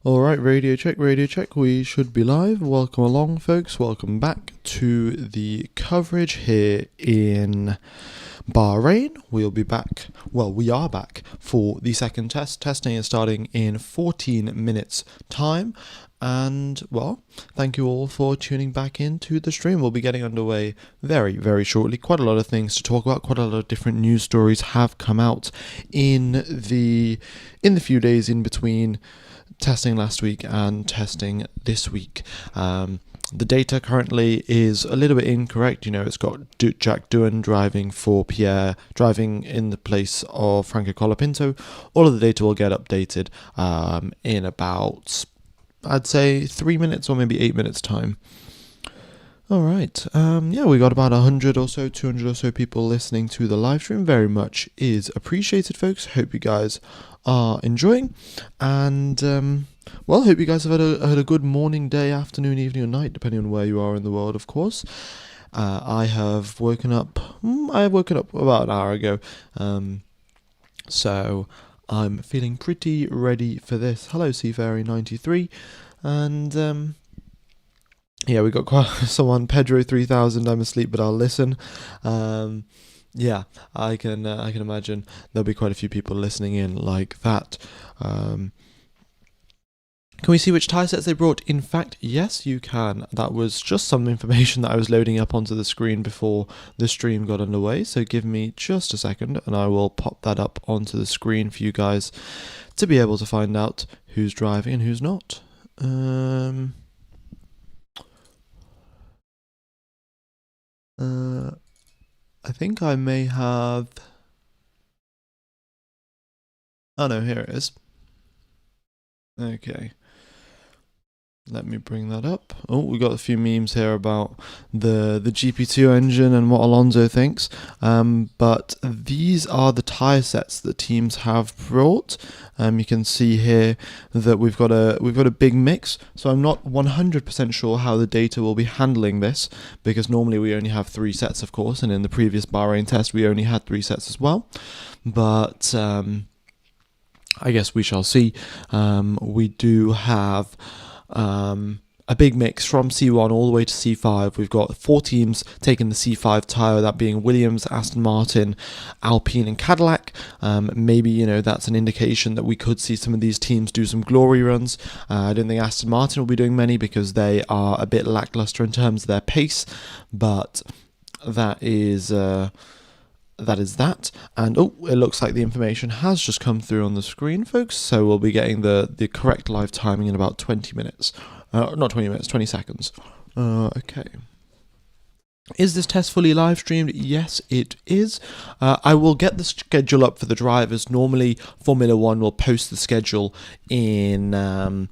Alright, radio check, we should be live. Welcome along, folks. Welcome back to the coverage here in Bahrain. We are back for the second test. Testing is starting in 14 minutes time. And, well, thank you all for tuning back into the stream. We'll be getting underway very, very shortly. Quite a lot of things to talk about. Quite a lot of different news stories have come out in the few days in between testing last week and testing this week. The data currently is a little bit incorrect. It's got Jack Doohan driving for Pierre, driving in the place of Franco Colapinto. All of the data will get updated in about, I'd say, 3 minutes or maybe 8 minutes time. All right. We got about 100 or so, 200 or so people listening to the live stream. Very much is appreciated, folks. Hope you guys are enjoying, and hope you guys have had a good morning, day, afternoon, evening, or night, depending on where you are in the world, of course. I have woken up about an hour ago, so I'm feeling pretty ready for this. Hello, Seafaring93, and we got quite someone, Pedro 3000. I'm asleep, but I'll listen. I can imagine there'll be quite a few people listening in like that. Can we see which tyre sets they brought? In fact, yes, you can. That was just some information that I was loading up onto the screen before the stream got underway. So give me just a second and I will pop that up onto the screen for you guys to be able to find out who's driving and who's not. I think I may have... Oh no, here it is. Okay. Let me bring that up. Oh, we got a few memes here about the GP2 engine and what Alonso thinks. But these are the tyre sets that teams have brought. You can see here that we've got a big mix. So I'm not 100% sure how the data will be handling this, because normally we only have 3 sets, of course, and in the previous Bahrain test we only had 3 sets as well. But I guess we shall see. We do have a big mix from C1 all the way to C5. We've got 4 teams taking the C5 tyre, that being Williams, Aston Martin, Alpine and Cadillac. Maybe, that's an indication that we could see some of these teams do some glory runs. I don't think Aston Martin will be doing many because they are a bit lackluster in terms of their pace, but that is that. And it looks like the information has just come through on the screen, folks, so we'll be getting the correct live timing in about 20 minutes. Not 20 minutes, 20 seconds. Okay. Is this test fully live streamed? Yes, it is. I will get the schedule up for the drivers. Normally, Formula One will post the schedule in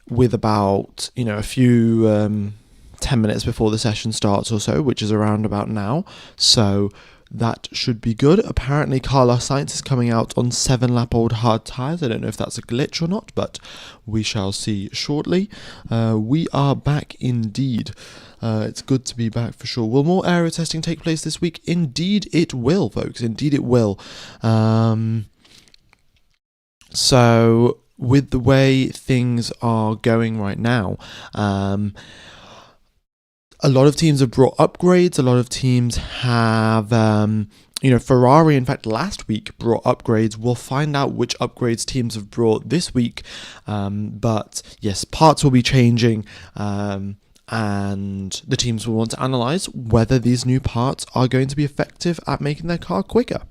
with about, a few 10 minutes before the session starts or so, which is around about now. So that should be good. Apparently, Carlos Sainz is coming out on 7-lap-old hard tyres. I don't know if that's a glitch or not, but we shall see shortly. We are back indeed. It's good to be back for sure. Will more aero testing take place this week? Indeed it will, folks. Indeed it will. So, with the way things are going right now, a lot of teams have brought upgrades. A lot of teams have, Ferrari, in fact, last week brought upgrades. We'll find out which upgrades teams have brought this week. But yes, parts will be changing. And the teams will want to analyze whether these new parts are going to be effective at making their car quicker.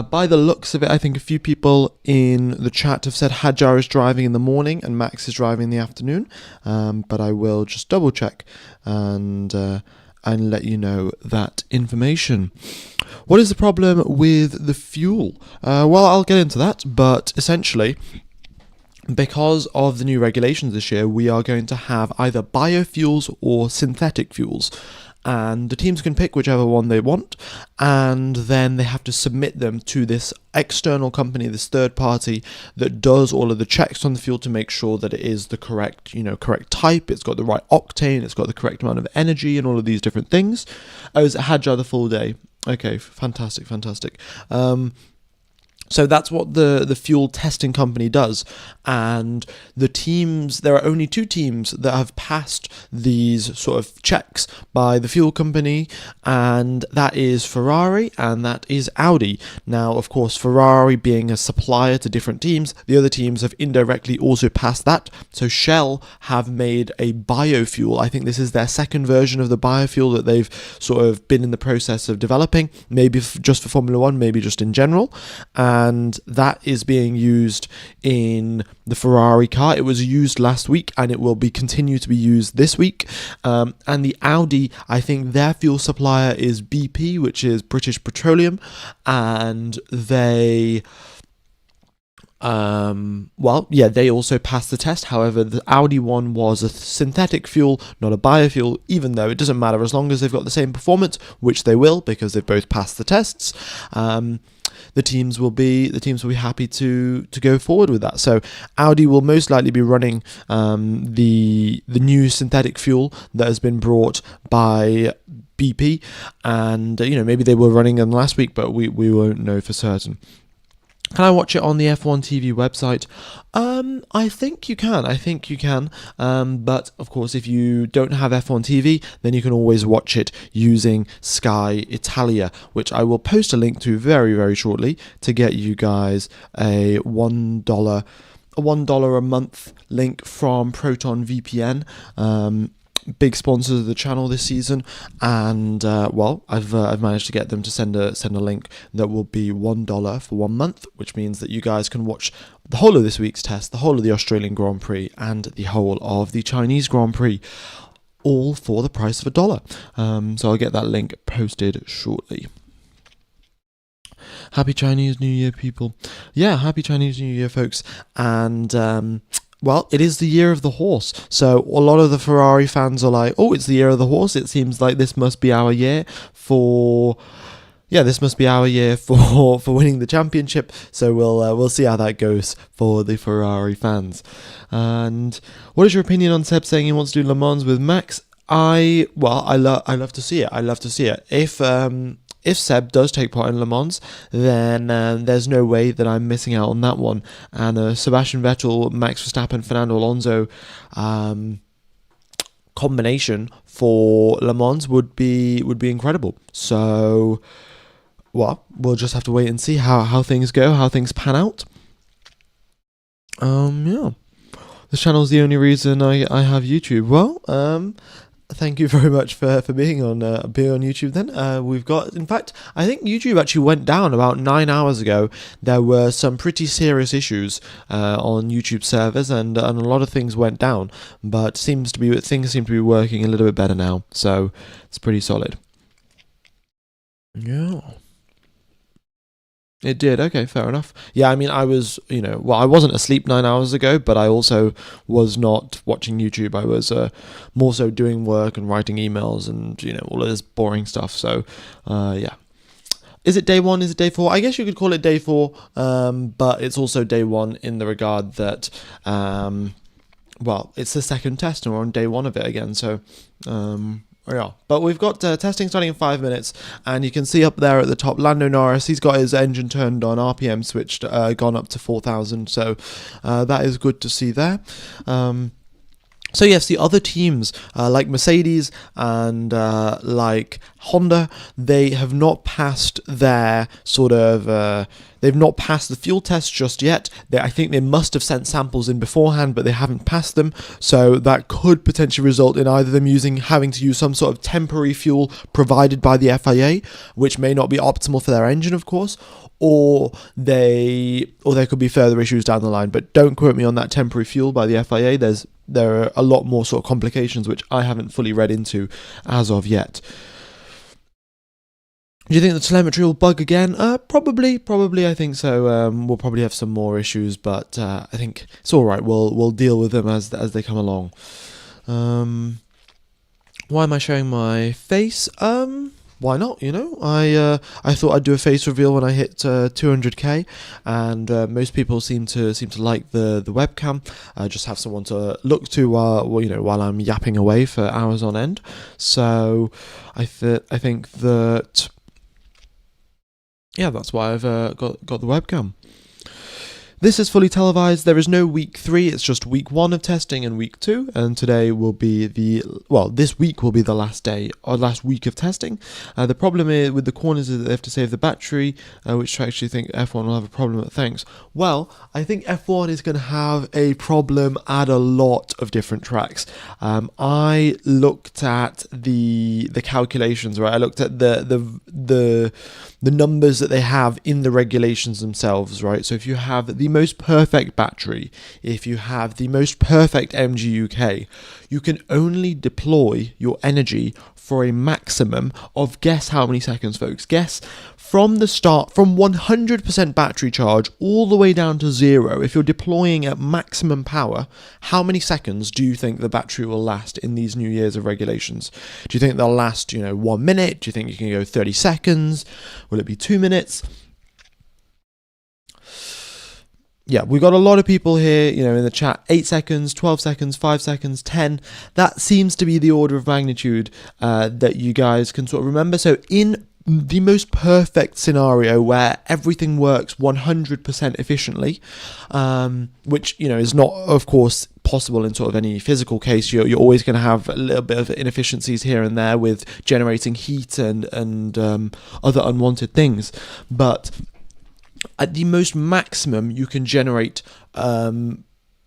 By the looks of it, I think a few people in the chat have said Hadjar is driving in the morning and Max is driving in the afternoon. But I will just double check and let you know that information. What is the problem with the fuel? Well, I'll get into that, but essentially, because of the new regulations this year, we are going to have either biofuels or synthetic fuels. And the teams can pick whichever one they want, and then they have to submit them to this external company, this third party that does all of the checks on the fuel to make sure that it is the correct type, it's got the right octane, it's got the correct amount of energy, and all of these different things. Oh, is it Hadjar the full day? Okay, fantastic. So that's what the fuel testing company does. And there are only two teams that have passed these sort of checks by the fuel company, and that is Ferrari and that is Audi. Now, of course, Ferrari being a supplier to different teams, the other teams have indirectly also passed that. So Shell have made a biofuel. I think this is their second version of the biofuel that they've sort of been in the process of developing, maybe just for Formula One, maybe just in general. And that is being used in the Ferrari car. It was used last week and it will continue to be used this week. And the Audi, I think their fuel supplier is BP, which is British Petroleum, and they they also passed the test. However, the Audi one was a synthetic fuel, not a biofuel, even though it doesn't matter as long as they've got the same performance, which they will because they've both passed the tests. The teams will be happy to go forward with that. So Audi will most likely be running the new synthetic fuel that has been brought by BP, and maybe they were running them last week, but we won't know for certain. Can I watch it on the F1 TV website? I think you can. But of course, if you don't have F1 TV, then you can always watch it using Sky Italia, which I will post a link to very, very shortly to get you guys a $1 a month link from Proton VPN. Big sponsors of the channel this season, and I've managed to get them to send a link that will be $1 for 1 month, which means that you guys can watch the whole of this week's test, the whole of the Australian Grand Prix, and the whole of the Chinese Grand Prix, all for the price of $1. So I'll get that link posted shortly. Happy Chinese New Year, people. Yeah, happy Chinese New Year, folks. And it is the year of the horse. So a lot of the Ferrari fans are like, oh, it's the year of the horse. It seems like this must be our year for winning the championship. So we'll see how that goes for the Ferrari fans. And what is your opinion on Seb saying he wants to do Le Mans with Max? I love to see it. I love to see it. If Seb does take part in Le Mans, then there's no way that I'm missing out on that one. And Sebastian Vettel, Max Verstappen, Fernando Alonso combination for Le Mans would be incredible. So, we'll just have to wait and see how things go, how things pan out. This channel is the only reason I have YouTube. Thank you very much for being on YouTube then. We've got, in fact, I think YouTube actually went down about 9 hours ago. There were some pretty serious issues on YouTube servers, and a lot of things went down, but things seem to be working a little bit better now, so it's pretty solid. Yeah. It did. Okay, fair enough. Yeah, I mean, I was, I wasn't asleep 9 hours ago, but I also was not watching YouTube. I was more so doing work and writing emails and, all of this boring stuff. So, yeah. Is it day 1? Is it day 4? I guess you could call it day 4, but it's also day 1 in the regard that, it's the second test and we're on day 1 of it again. So, yeah, but we've got testing starting in 5 minutes, and you can see up there at the top Lando Norris. He's got his engine turned on, RPM switched, gone up to 4,000, so that is good to see there. So yes, the other teams like Mercedes and like Honda, they have not passed their they've not passed the fuel test just yet. I think they must have sent samples in beforehand, but they haven't passed them. So that could potentially result in either them having to use some sort of temporary fuel provided by the FIA, which may not be optimal for their engine, of course, or there could be further issues down the line. But don't quote me on that temporary fuel by the FIA. There are a lot more sort of complications which I haven't fully read into as of yet. Do you think the telemetry will bug again? Probably. I think so. We'll probably have some more issues, but I think it's all right. We'll deal with them as they come along. Why am I showing my face? Why not? I thought I'd do a face reveal when I hit 200k, and most people seem to like the webcam. Just have someone to look to while I'm yapping away for hours on end. So I think that yeah, that's why I've got the webcam. This is fully televised. There is no week 3, it's just week 1 of testing and week 2. And today will be this week will be the last day or last week of testing. The problem is with the corners is that they have to save the battery, which I actually think F1 will have a problem with. Thanks. Well, I think F1 is going to have a problem at a lot of different tracks. I looked at the calculations, right? I looked at the numbers that they have in the regulations themselves, right? So if you have the most perfect battery, if you have the most perfect MGUK, you can only deploy your energy for a maximum of, guess how many seconds, folks? Guess from the start, from 100% battery charge all the way down to 0, if you're deploying at maximum power, how many seconds do you think the battery will last in these new years of regulations? Do you think they'll last, 1 minute? Do you think you can go 30 seconds? Will it be 2 minutes? Yeah, we've got a lot of people here, in the chat, 8 seconds, 12 seconds, 5 seconds, 10. That seems to be the order of magnitude that you guys can sort of remember. So in the most perfect scenario where everything works 100% efficiently, which, is not, of course, possible in sort of any physical case. You're always going to have a little bit of inefficiencies here and there with generating heat and other unwanted things. But at the most maximum, you can generate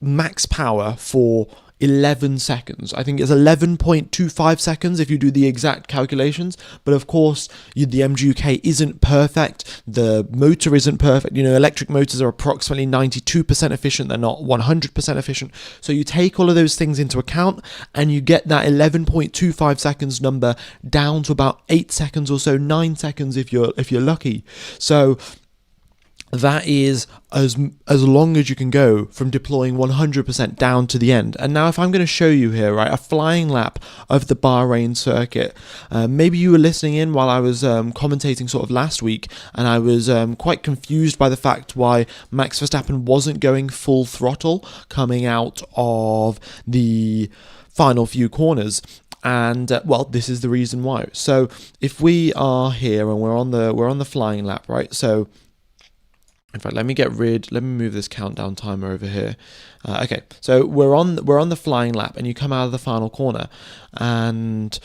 max power for 11 seconds. I think it's 11.25 seconds if you do the exact calculations. But of course, the MGUK isn't perfect. The motor isn't perfect. Electric motors are approximately 92% efficient. They're not 100% efficient. So you take all of those things into account and you get that 11.25 seconds number down to about 8 seconds or so, 9 seconds if you're lucky. So that is as long as you can go from deploying 100% down to the end. And now if I'm going to show you here, right, a flying lap of the Bahrain circuit. Maybe you were listening in while I was commentating sort of last week, and I was quite confused by the fact why Max Verstappen wasn't going full throttle coming out of the final few corners. And this is the reason why. So if we are here and we're on the flying lap, right? So in fact, let me move this countdown timer over here. Okay, so we're on the flying lap, and you come out of the final corner, and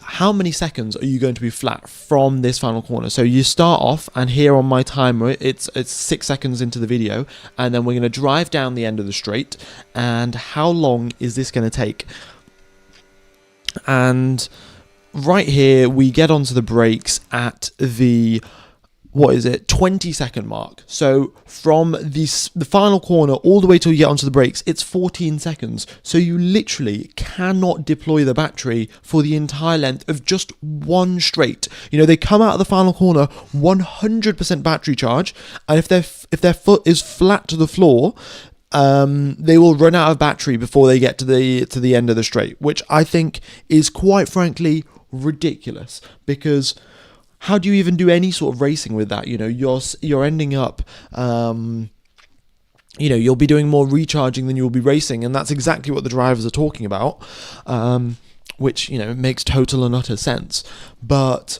how many seconds are you going to be flat from this final corner? So you start off, and here on my timer, it's 6 seconds into the video, and then we're going to drive down the end of the straight, and how long is this going to take? And right here, we get onto the brakes at the 20-second mark. So from the final corner all the way till you get onto the brakes, it's 14 seconds. So you literally cannot deploy the battery for the entire length of just one straight. They come out of the final corner 100% battery charge, and if their foot is flat to the floor, they will run out of battery before they get to the end of the straight, which I think is quite frankly ridiculous, because how do you even do any sort of racing with that? You're ending up, you'll be doing more recharging than you'll be racing, and that's exactly what the drivers are talking about, which, makes total and utter sense. But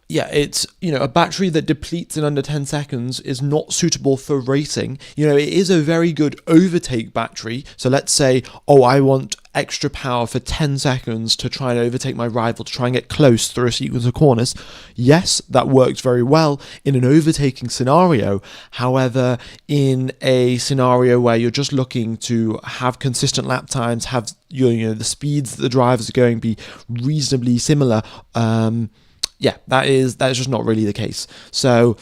yeah, it's, a battery that depletes in under 10 seconds is not suitable for racing. It is a very good overtake battery. So let's say, I want extra power for 10 seconds to try and overtake my rival, to try and get close through a sequence of corners. Yes, that works very well in an overtaking scenario. However, in a scenario where you're just looking to have consistent lap times, have the speeds that the drivers are going to be reasonably similar, that is just not really the case. So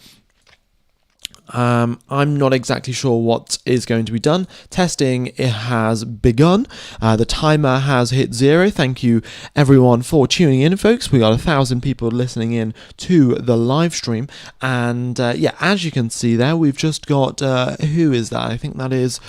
I'm not exactly sure what is going to be done. Testing has begun. The timer has hit 0. Thank you everyone for tuning in, folks. We got 1,000 people listening in to the live stream, and as you can see there, we've just got who is that? I think that is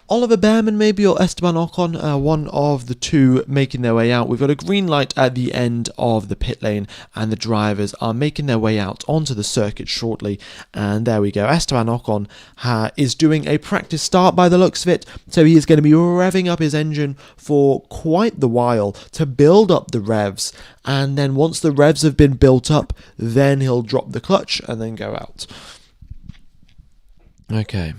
Oliver Behrman maybe, or Esteban Ocon, one of the two making their way out. We've got a green light at the end of the pit lane, and the drivers are making their way out onto the circuit shortly. And there we go. Esteban Ocon is doing a practice start by the looks of it, so he is going to be revving up his engine for quite the while to build up the revs. And then once the revs have been built up, then he'll drop the clutch and then go out. Okay.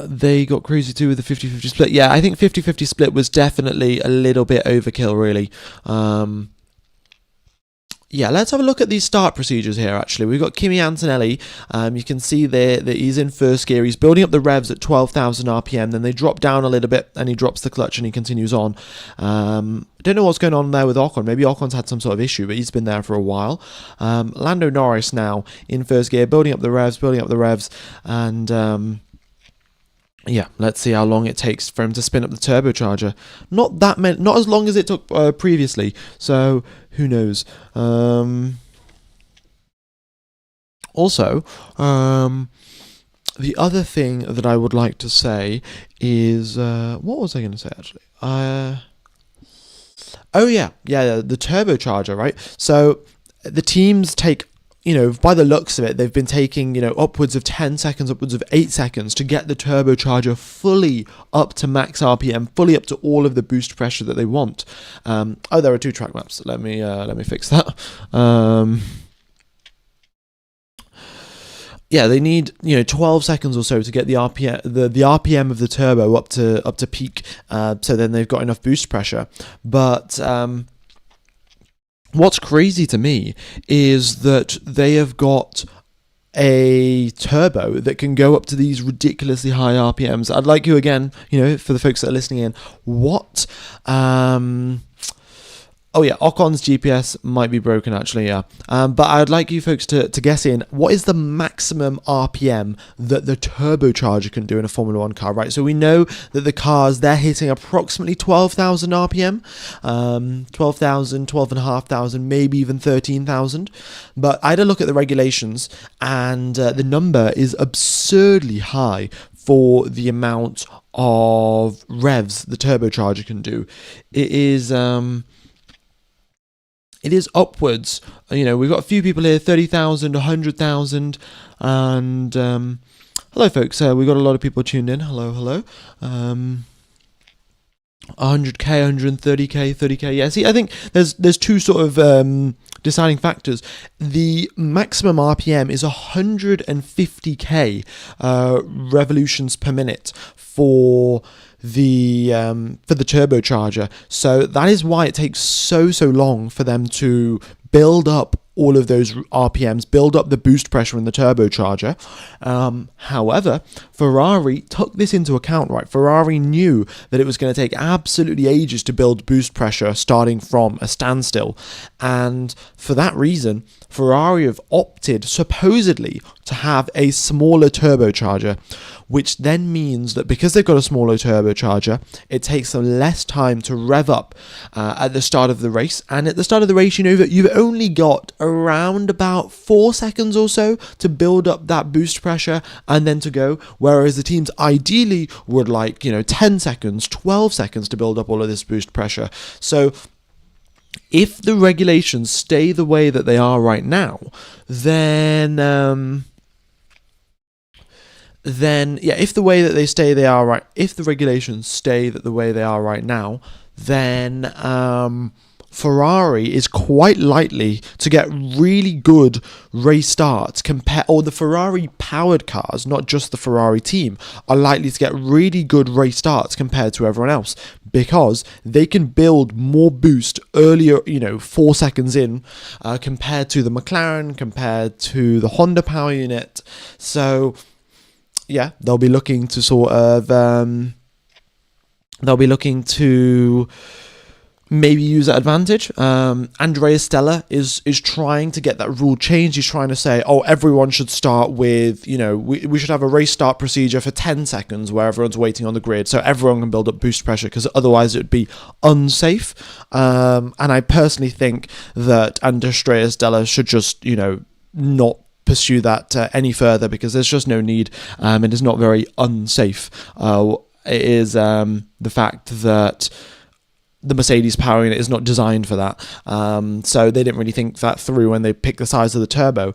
They got crazy too with the 50-50 split. Yeah, I think 50-50 split was definitely a little bit overkill, really. Yeah, let's have a look at these start procedures here, actually. We've got Kimi Antonelli. You can see there that he's in first gear. He's building up the revs at 12,000 RPM. Then they drop down a little bit, and he drops the clutch, and he continues on. I don't know what's going on there with Ocon. Maybe Ocon's had some sort of issue, but he's been there for a while. Lando Norris now in first gear, building up the revs, and... yeah, let's see how long it takes for him to spin up the turbocharger. Not as long as it took previously, so who knows. Also, the other thing that I would like to say is... what was I going to say, actually? The turbocharger, right? So the teams take... by the looks of it, they've been taking, upwards of 10 seconds, upwards of 8 seconds to get the turbocharger fully up to max RPM, fully up to all of the boost pressure that they want. There are two track maps. Let me fix that. They need 12 seconds or so to get the RPM the RPM of the turbo up to peak. So then they've got enough boost pressure, but. What's crazy to me is that they have got a turbo that can go up to these ridiculously high RPMs. I'd like you again, for the folks that are listening in, Ocon's GPS might be broken, actually, yeah. But I'd like you folks to guess in, what is the maximum RPM that the turbocharger can do in a Formula 1 car, right? So we know that the cars, they're hitting approximately 12,000 RPM, 12,000, 12,500, maybe even 13,000. But I had a look at the regulations, and the number is absurdly high for the amount of revs the turbocharger can do. It is upwards. We've got a few people here, 30,000, 100,000, and hello, folks. We've got a lot of people tuned in. Hello. 100k, 130k, 30k. Yeah, see, I think there's two sort of deciding factors. The maximum RPM is 150k revolutions per minute for the turbocharger. So that is why it takes so long for them to build up all of those RPMs, build up the boost pressure in the turbocharger. However, Ferrari took this into account, right? Ferrari knew that it was going to take absolutely ages to build boost pressure starting from a standstill. And for that reason, Ferrari have opted, supposedly, to have a smaller turbocharger, which then means that because they've got a smaller turbocharger, it takes them less time to rev up at the start of the race. And at the start of the race, you've only got around about 4 seconds or so to build up that boost pressure and then to go, whereas the teams ideally would like 10 seconds, 12 seconds to build up all of this boost pressure. So if the regulations stay the way that they are right now, then if the way that if the regulations stay the way they are right now, then Ferrari is quite likely to get really good race starts or the Ferrari powered cars, not just the Ferrari team, are likely to get really good race starts compared to everyone else because they can build more boost earlier, 4 seconds in, compared to the McLaren, compared to the Honda power unit. So yeah, they'll be looking to maybe use that advantage. Andrea Stella is trying to get that rule changed. He's trying to say, everyone should start with, we should have a race start procedure for 10 seconds where everyone's waiting on the grid so everyone can build up boost pressure, because otherwise it would be unsafe. And I personally think that Andrea Stella should just, not pursue that any further, because there's just no need. It is not very unsafe. It is the fact that the Mercedes powering it is not designed for that. So they didn't really think that through when they picked the size of the turbo.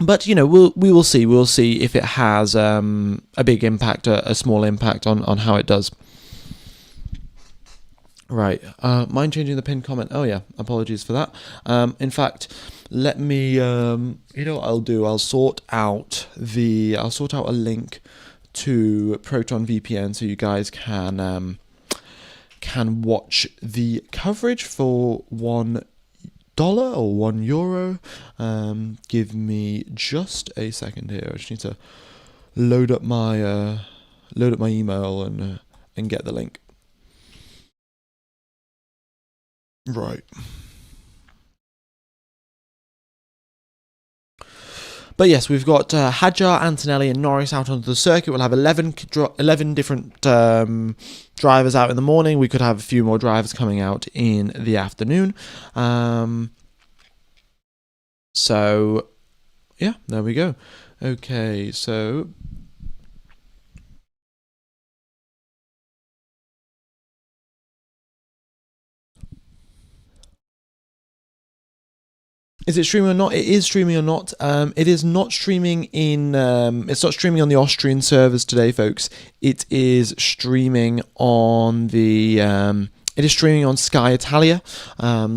But, we will see. We'll see if it has a big impact, a small impact on how it does. Right. Mind changing the pinned comment? Oh, yeah. Apologies for that. In fact, let me, what I'll do? I'll sort out a link to Proton VPN so you guys can watch the coverage for $1 or €1. Give me just a second here. I just need to load up my email and get the link. Right. But yes, we've got Hadjar, Antonelli, and Norris out onto the circuit. We'll have 11 different drivers out in the morning. We could have a few more drivers coming out in the afternoon. So, yeah, there we go. Okay, so... Is it streaming or not? It is streaming or not. It is not streaming in... it's not streaming on the Austrian servers today, folks. It is streaming on the... it is streaming on Sky Italia.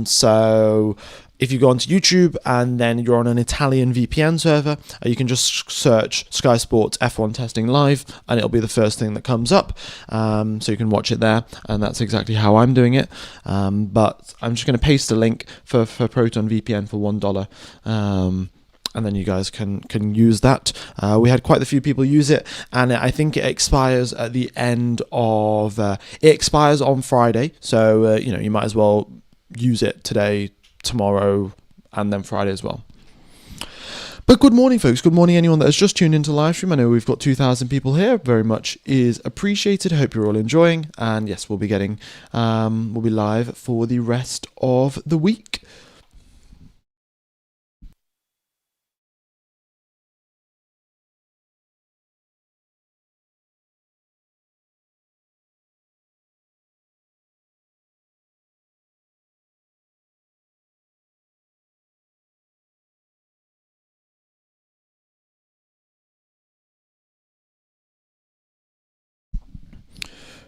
So... if you go onto YouTube and then you're on an Italian VPN server, you can just search Sky Sports F1 Testing Live and it'll be the first thing that comes up. So you can watch it there, and that's exactly how I'm doing it. But I'm just going to paste a link for Proton VPN for $1. And then you guys can use that. We had quite a few people use it, and I think it expires at the end of... it expires on Friday, so you might as well use it today, tomorrow, and then Friday as well. But good morning, folks. Good morning, anyone that has just tuned into live stream. I know we've got 2,000 people here. Very much is appreciated. Hope you're all enjoying. And yes, we'll be live for the rest of the week.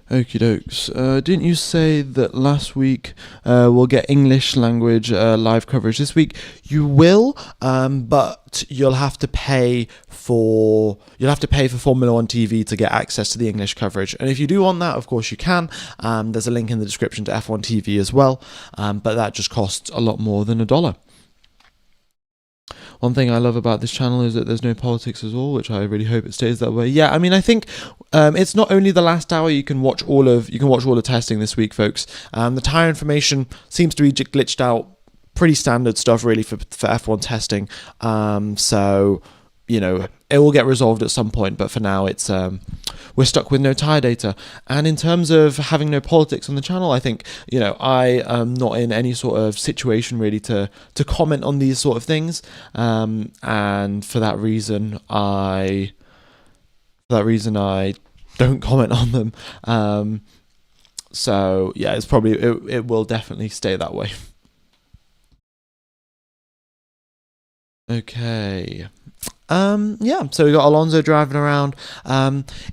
Okie dokes. Didn't you say that last week we'll get English language live coverage this week? You will, but you'll have to pay for Formula One TV to get access to the English coverage. And if you do want that, of course you can. There's a link in the description to F1 TV as well, but that just costs a lot more than $1. One thing I love about this channel is that there's no politics at all, which I really hope it stays that way. Yeah, I mean, I think it's not only the last hour. You can watch all the testing this week, folks. The tyre information seems to be glitched out. Pretty standard stuff, really, for F1 testing. So it will get resolved at some point, but for now it's we're stuck with no tyre data. And in terms of having no politics on the channel, I think I am not in any sort of situation really to comment on these sort of things, and for that reason I don't comment on them. So yeah, it will definitely stay that way. Okay. So we got Alonso driving around.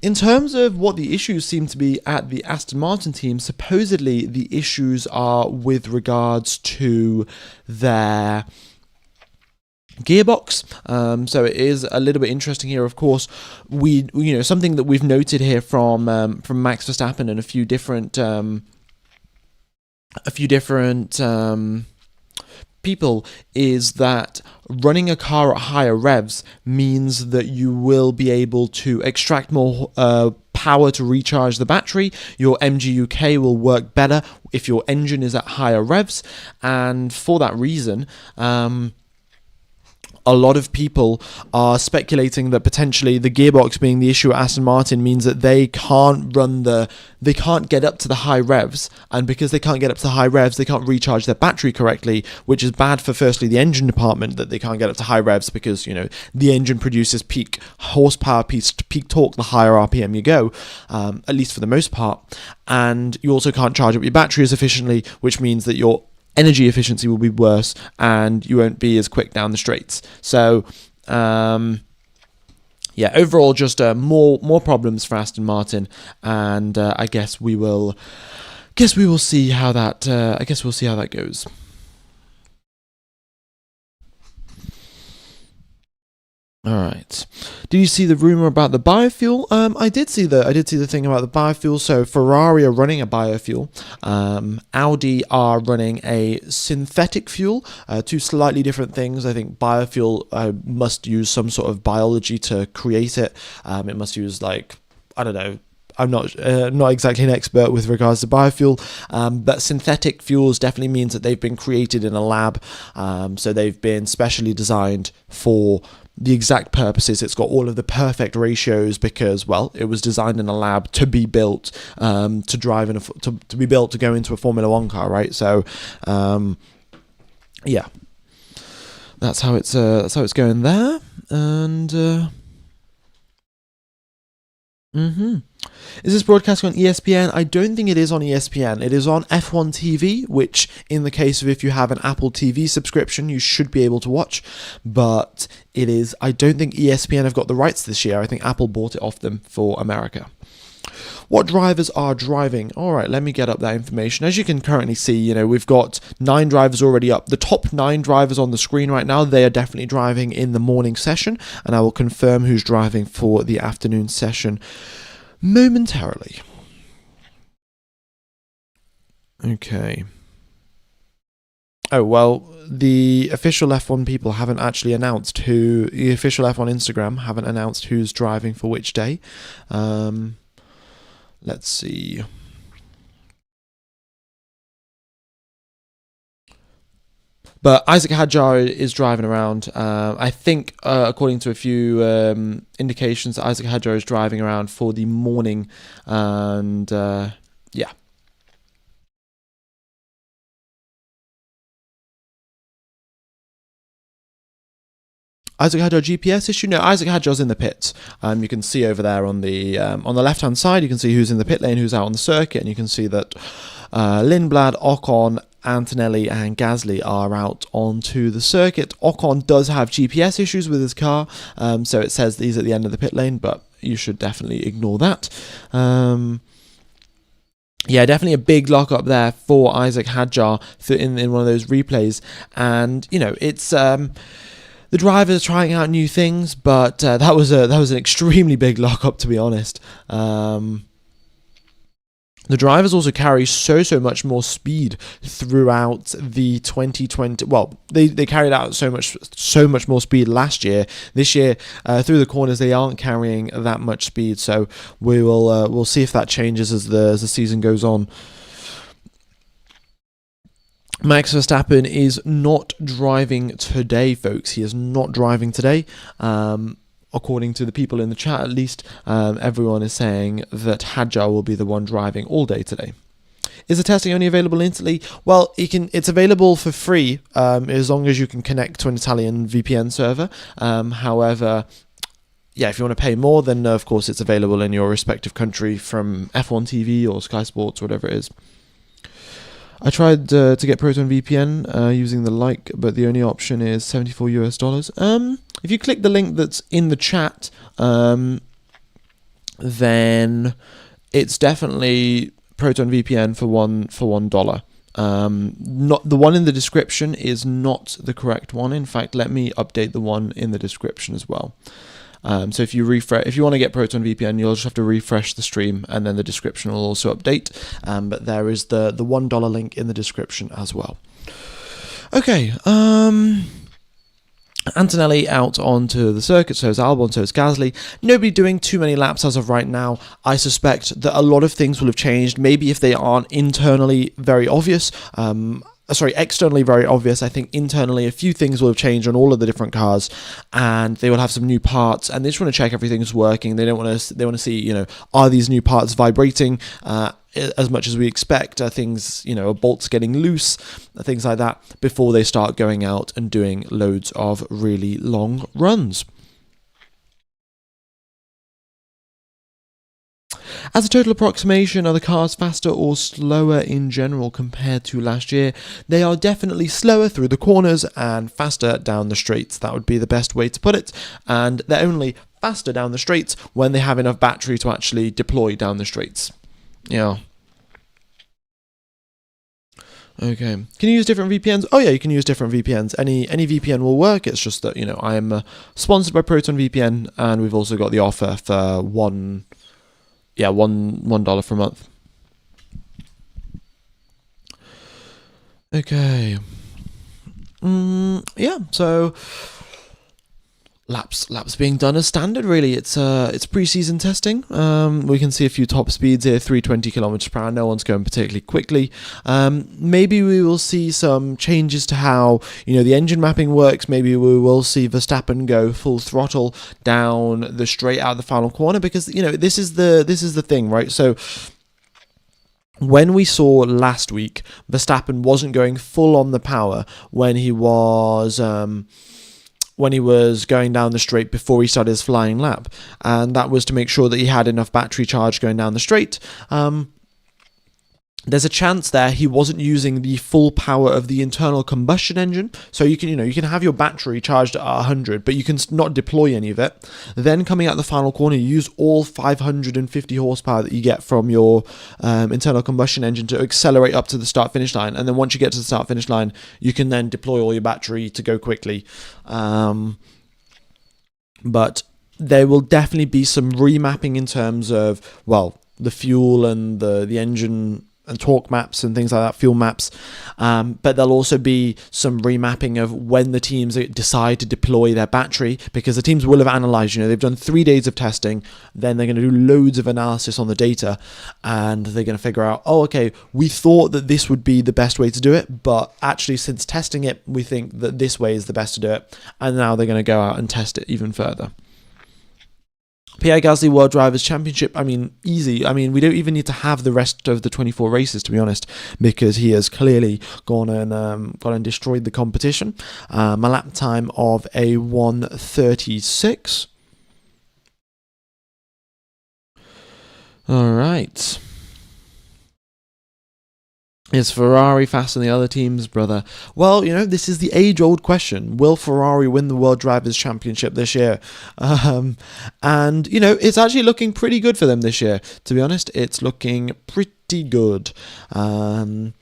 In terms of what the issues seem to be at the Aston Martin team, supposedly the issues are with regards to their gearbox. So it is a little bit interesting here. Of course, we something that we've noted here from Max Verstappen and a few different people is that running a car at higher revs means that you will be able to extract more power to recharge the battery. Your MGUK will work better if your engine is at higher revs, and for that reason a lot of people are speculating that potentially the gearbox being the issue at Aston Martin means that they can't get up to the high revs, and because they can't get up to the high revs, they can't recharge their battery correctly, which is bad for firstly the engine department, that they can't get up to high revs because, the engine produces peak horsepower, peak torque the higher RPM you go, at least for the most part, and you also can't charge up your battery as efficiently, which means that your energy efficiency will be worse and you won't be as quick down the straights. So overall just more problems for Aston Martin, and I guess we will see how that goes. All right. Did you see the rumor about the biofuel? I did see the thing about the biofuel. So Ferrari are running a biofuel. Audi are running a synthetic fuel. Two slightly different things. I think biofuel must use some sort of biology to create it. It must use I don't know. I'm not exactly an expert with regards to biofuel, but synthetic fuels definitely means that they've been created in a lab. So they've been specially designed for the exact purposes. It's got all of the perfect ratios because, well, it was designed in a lab to be built to drive to be built to go into a Formula One car, right? So, that's how it's going there, and. Is this broadcasting on ESPN? I don't think it is on ESPN. It is on F1 TV, which in the case of if you have an Apple TV subscription, you should be able to watch. But I don't think ESPN have got the rights this year. I think Apple bought it off them for America. What drivers are driving? All right, let me get up that information. As you can currently see, we've got 9 drivers already up. The top 9 drivers on the screen right now, they are definitely driving in the morning session, and I will confirm who's driving for the afternoon session momentarily. Okay. Oh, well, the official F1 people haven't actually announced the official F1 Instagram haven't announced who's driving for which day. Let's see. But Isaac Hadjar is driving around. I think, according to a few indications, Isaac Hadjar is driving around for the morning. And, yeah. Isaac Hadjar GPS issue? No, Isaac Hadjar's in the pits. You can see over there on the left-hand side, you can see who's in the pit lane, who's out on the circuit, and you can see that Lindblad, Ocon, Antonelli and Gasly are out onto the circuit. Ocon does have GPS issues with his car, so it says that he's at the end of the pit lane, but you should definitely ignore that. Yeah, definitely a big lock up there for Isaac Hadjar in one of those replays, and it's the drivers trying out new things, but that was an extremely big lock up, to be honest. The drivers also carry so much more speed throughout the 2020. Well, they carried out so much more speed last year. This year, through the corners, they aren't carrying that much speed. So we'll see if that changes as the season goes on. Max Verstappen is not driving today, folks. He is not driving today. According to the people in the chat, at least, everyone is saying that Hadjar will be the one driving all day today. Is the testing only available instantly? Well, it's available for free as long as you can connect to an Italian VPN server. However, yeah, if you want to pay more, then of course it's available in your respective country from F1 TV or Sky Sports, whatever it is. I tried to get Proton VPN using the like, but the only option is $74. If you click the link that's in the chat, then it's definitely Proton VPN for $1. Not the one in the description is not the correct one. In fact, let me update the one in the description as well. So if you want to get Proton VPN, you'll just have to refresh the stream, and then the description will also update. But there is the $1 link in the description as well. Okay. Antonelli out onto the circuit, so is Albon, so is Gasly. Nobody doing too many laps as of right now. I suspect that a lot of things will have changed, maybe if they aren't internally very obvious. externally very obvious. I think internally a few things will have changed on all of the different cars, and they will have some new parts, and they just want to check everything's working. They don't want to. They want to see, are these new parts vibrating as much as we expect? Are things, bolts getting loose, things like that, before they start going out and doing loads of really long runs. As a total approximation, are the cars faster or slower in general compared to last year? They are definitely slower through the corners and faster down the straights. That would be the best way to put it. And they're only faster down the straights when they have enough battery to actually deploy down the straights. Yeah. Okay. Can you use different VPNs? Oh yeah, you can use different VPNs. Any VPN will work. It's just that, I'm sponsored by Proton VPN, and we've also got the offer for $1 for a month. Okay. Yeah, so laps being done as standard, really. It's pre-season testing. We can see a few top speeds here, 320 kilometers per hour. No one's going particularly quickly. Maybe we will see some changes to how the engine mapping works. Maybe we will see Verstappen go full throttle down the straight out of the final corner, because this is the thing, right? So when we saw last week, Verstappen wasn't going full on the power when he was going down the straight before he started his flying lap, and that was to make sure that he had enough battery charge going down the straight. There's a chance there he wasn't using the full power of the internal combustion engine, so you can have your battery charged at 100, but you can not deploy any of it. Then coming out the final corner, you use all 550 horsepower that you get from your internal combustion engine to accelerate up to the start-finish line, and then once you get to the start-finish line, you can then deploy all your battery to go quickly. But there will definitely be some remapping in terms of, the fuel and the engine and torque maps and things like that, fuel maps, but there'll also be some remapping of when the teams decide to deploy their battery, because the teams will have analysed, they've done 3 days of testing, then they're going to do loads of analysis on the data, and they're going to figure out, okay, we thought that this would be the best way to do it, but actually since testing it, we think that this way is the best to do it, and now they're going to go out and test it even further. Pierre Gasly World Drivers' Championship, easy. We don't even need to have the rest of the 24 races, to be honest, because he has clearly gone and destroyed the competition. A lap time of a 1:36. All right. Is Ferrari faster than the other teams, brother? Well, this is the age-old question. Will Ferrari win the World Drivers' Championship this year? And, it's actually looking pretty good for them this year. To be honest, it's looking pretty good. Their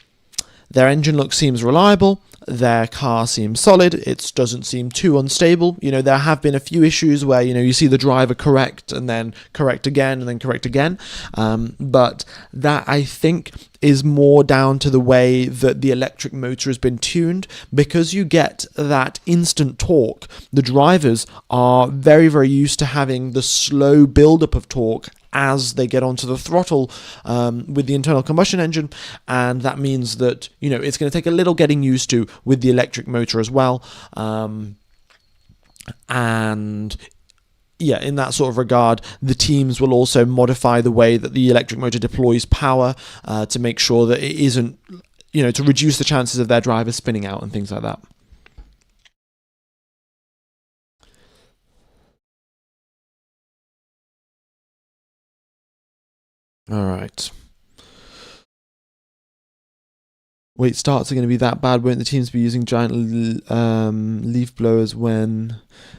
engine seems reliable. Their car seems solid. It doesn't seem too unstable. There have been a few issues where, you see the driver correct and then correct again and then correct again. But that, I think, is more down to the way that the electric motor has been tuned, because you get that instant torque. The drivers are very, very used to having the slow buildup of torque as they get onto the throttle with the internal combustion engine, and that means that it's going to take a little getting used to with the electric motor as well, and yeah, in that sort of regard, the teams will also modify the way that the electric motor deploys power to make sure that it isn't, to reduce the chances of their drivers spinning out and things like that. All right. Wait, starts are going to be that bad? Won't the teams be using giant leaf blowers when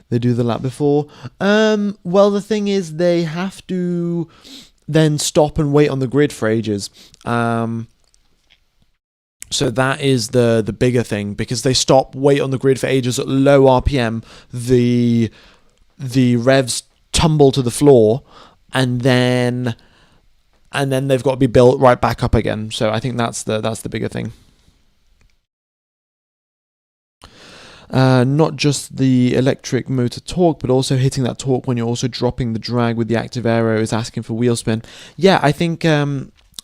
they do the lap before? Well, the thing is, they have to then stop and wait on the grid for ages. So that is the bigger thing, because they wait on the grid for ages at low RPM. The revs tumble to the floor, and then they've got to be built right back up again. So I think that's the bigger thing. Not just the electric motor torque, but also hitting that torque when you're also dropping the drag with the active aero is asking for wheel spin. Yeah, I think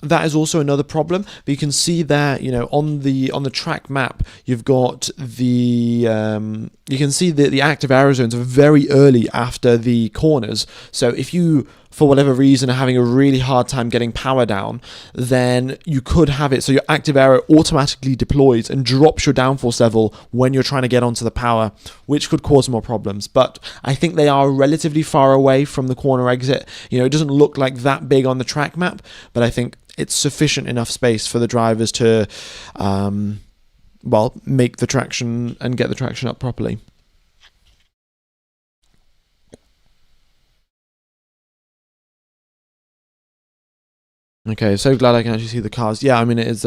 that is also another problem. But you can see there, on the track map, you've got the you can see the active aero zones are very early after the corners. So if you, for whatever reason, are having a really hard time getting power down, then you could have it so your active aero automatically deploys and drops your downforce level when you're trying to get onto the power, which could cause more problems. But I think they are relatively far away from the corner exit. It doesn't look like that big on the track map, but I think it's sufficient enough space for the drivers to make the traction and get the traction up properly. Okay, so glad I can actually see the cars. Yeah, I mean, it is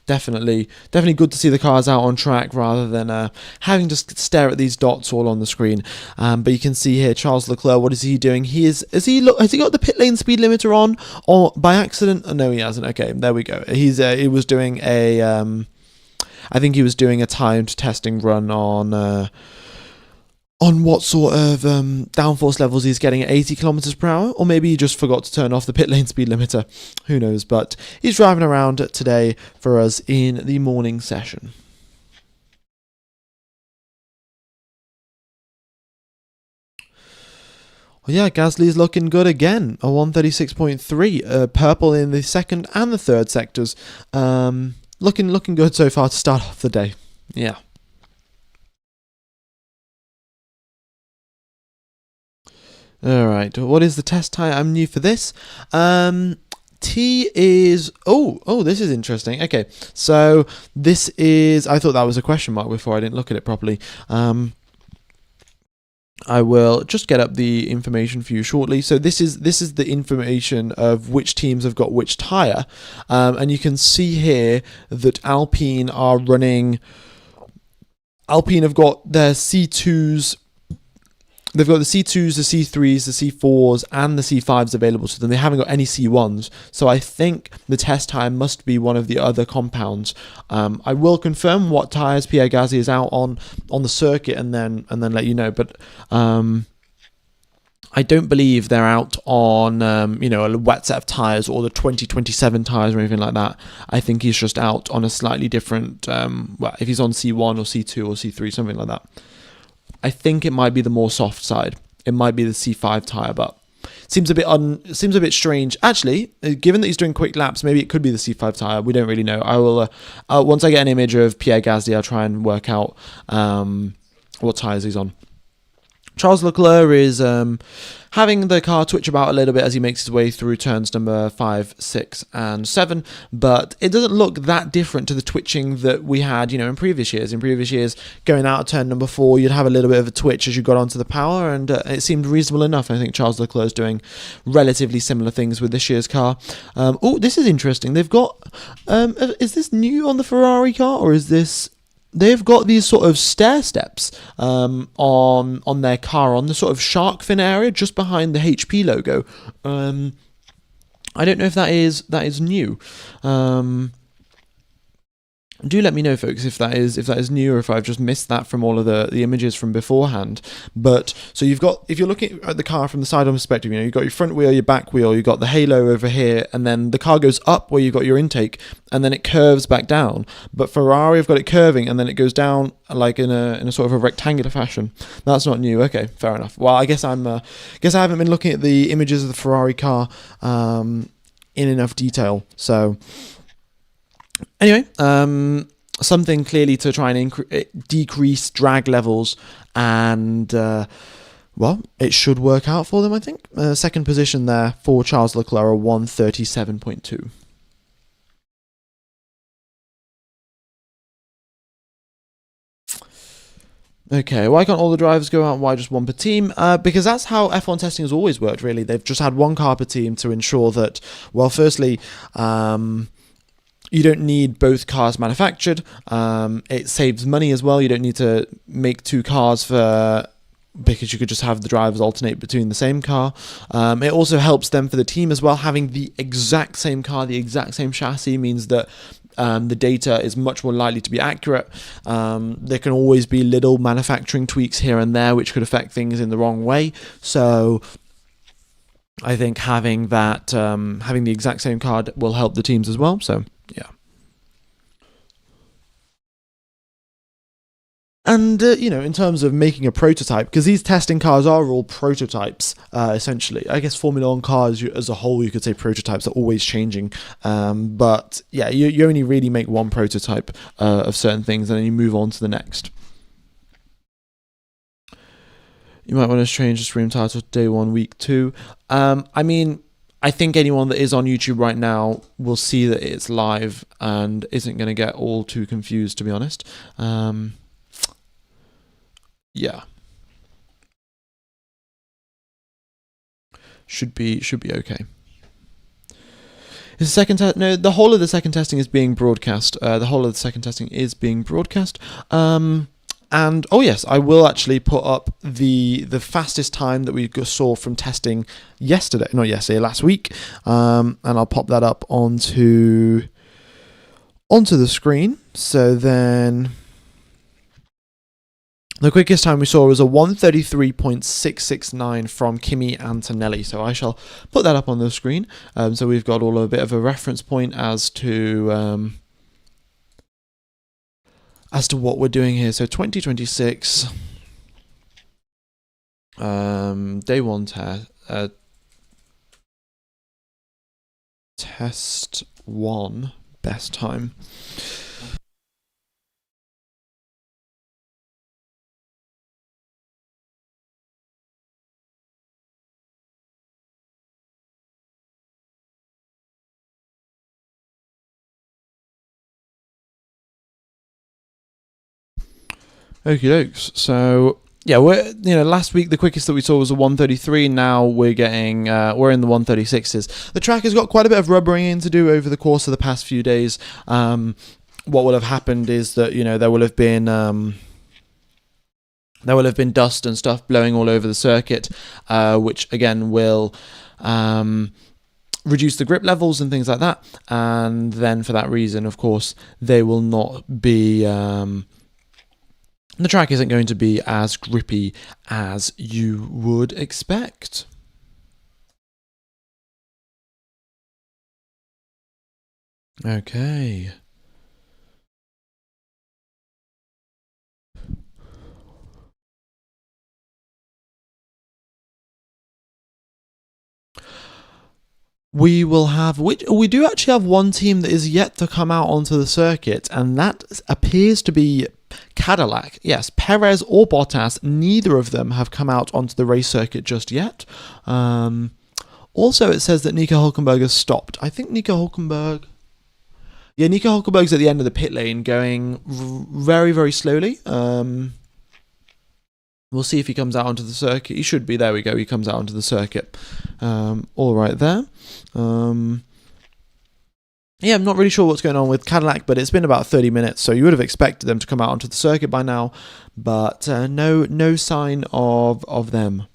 definitely good to see the cars out on track rather than having to stare at these dots all on the screen. But you can see here Charles Leclerc. What is he doing? Has he got the pit lane speed limiter on, or by accident? Oh, no, he hasn't. Okay, there we go. He was doing I think he was doing a timed testing run on what sort of downforce levels he's getting at 80 kilometers per hour, or maybe he just forgot to turn off the pit lane speed limiter. Who knows? But he's driving around today for us in the morning session. Well, yeah, Gasly's looking good again. A 136.3, purple in the second and the third sectors. Looking good so far to start off the day. Yeah. Alright, what is the test time? I'm new for this. T is... Oh, this is interesting. Okay, so this is... I thought that was a question mark before I didn't look at it properly. I will just get up the information for you shortly. So this is the information of which teams have got which tyre. And you can see here that Alpine have got their C2s. They've got the C2s, the C3s, the C4s, and the C5s available to them. They haven't got any C1s. So I think the test tyre must be one of the other compounds. I will confirm what tyres Pierre Gasly is out on the circuit and then let you know. But I don't believe they're out on a wet set of tyres or the 2027 tyres or anything like that. I think he's just out on a slightly different, if he's on C1 or C2 or C3, something like that. I think it might be the more soft side. It might be the C5 tyre, but seems a bit strange. Actually, given that he's doing quick laps, maybe it could be the C5 tyre. We don't really know. I will once I get an image of Pierre Gasly, I'll try and work out what tyres he's on. Charles Leclerc is having the car twitch about a little bit as he makes his way through turns number 5, 6, and 7, but it doesn't look that different to the twitching that we had, in previous years. In previous years, going out of turn number 4, you'd have a little bit of a twitch as you got onto the power, and it seemed reasonable enough. I think Charles Leclerc is doing relatively similar things with this year's car. This is interesting. They've got, is this new on the Ferrari car, or is this... They've got these sort of stair steps on their car, on the sort of shark fin area just behind the HP logo. I don't know if that is new. Do let me know, folks, if that is new or if I've just missed that from all of the images from beforehand. But so if you're looking at the car from the side-on perspective, you've got your front wheel, your back wheel, you've got the halo over here, and then the car goes up where you've got your intake, and then it curves back down. But Ferrari have got it curving, and then it goes down like in a sort of a rectangular fashion. That's not new. Okay, fair enough. Well, I guess I haven't been looking at the images of the Ferrari car in enough detail. So. Anyway, something clearly to try and decrease drag levels, and it should work out for them, I think. Second position there for Charles Leclerc, 137.2. Okay, why can't all the drivers go out? Why just one per team? Because that's how F1 testing has always worked, really. They've just had one car per team to ensure that, well, firstly, you don't need both cars manufactured. It saves money as well. You don't need to make two cars because you could just have the drivers alternate between the same car. It also helps them for the team as well. Having the exact same car, the exact same chassis means that the data is much more likely to be accurate. There can always be little manufacturing tweaks here and there which could affect things in the wrong way. So I think having that, having the exact same card will help the teams as well. So yeah. And, in terms of making a prototype, because these testing cars are all prototypes, essentially. I guess Formula 1 cars as a whole, you could say prototypes are always changing. But yeah, you only really make one prototype of certain things and then you move on to the next. You might want to change the stream title to Day 1, Week 2. I mean, I think anyone that is on YouTube right now will see that it's live and isn't going to get all too confused, to be honest. Yeah. Should be okay. Is the second test? No, the whole of the second testing is being broadcast. And oh yes, I will actually put up the fastest time that we saw from testing last week. And I'll pop that up onto the screen. So then, the quickest time we saw was a 1:33.669 from Kimi Antonelli. So I shall put that up on the screen. So we've got a bit of a reference point as to what we're doing here. So 2026, Day 1 test 1 best time. Okie dokes. So yeah, we're last week the quickest that we saw was a 1:33. Now we're getting we're in the 1:36s. The track has got quite a bit of rubbering to do over the course of the past few days. What will have happened is that there will have been dust and stuff blowing all over the circuit, which again will reduce the grip levels and things like that. And then for that reason, of course, they will not be. The track isn't going to be as grippy as you would expect. Okay. We do actually have one team that is yet to come out onto the circuit, and that appears to be Cadillac. Yes, Perez or Bottas, neither of them have come out onto the race circuit just yet. Also, it says that Nico Hülkenberg has stopped. I think Nico Hülkenberg's at the end of the pit lane going very, very slowly. We'll see if he comes out onto the circuit. He should be. There we go. He comes out onto the circuit. All right there. Yeah, I'm not really sure what's going on with Cadillac, but it's been about 30 minutes, so you would have expected them to come out onto the circuit by now, but no sign of them.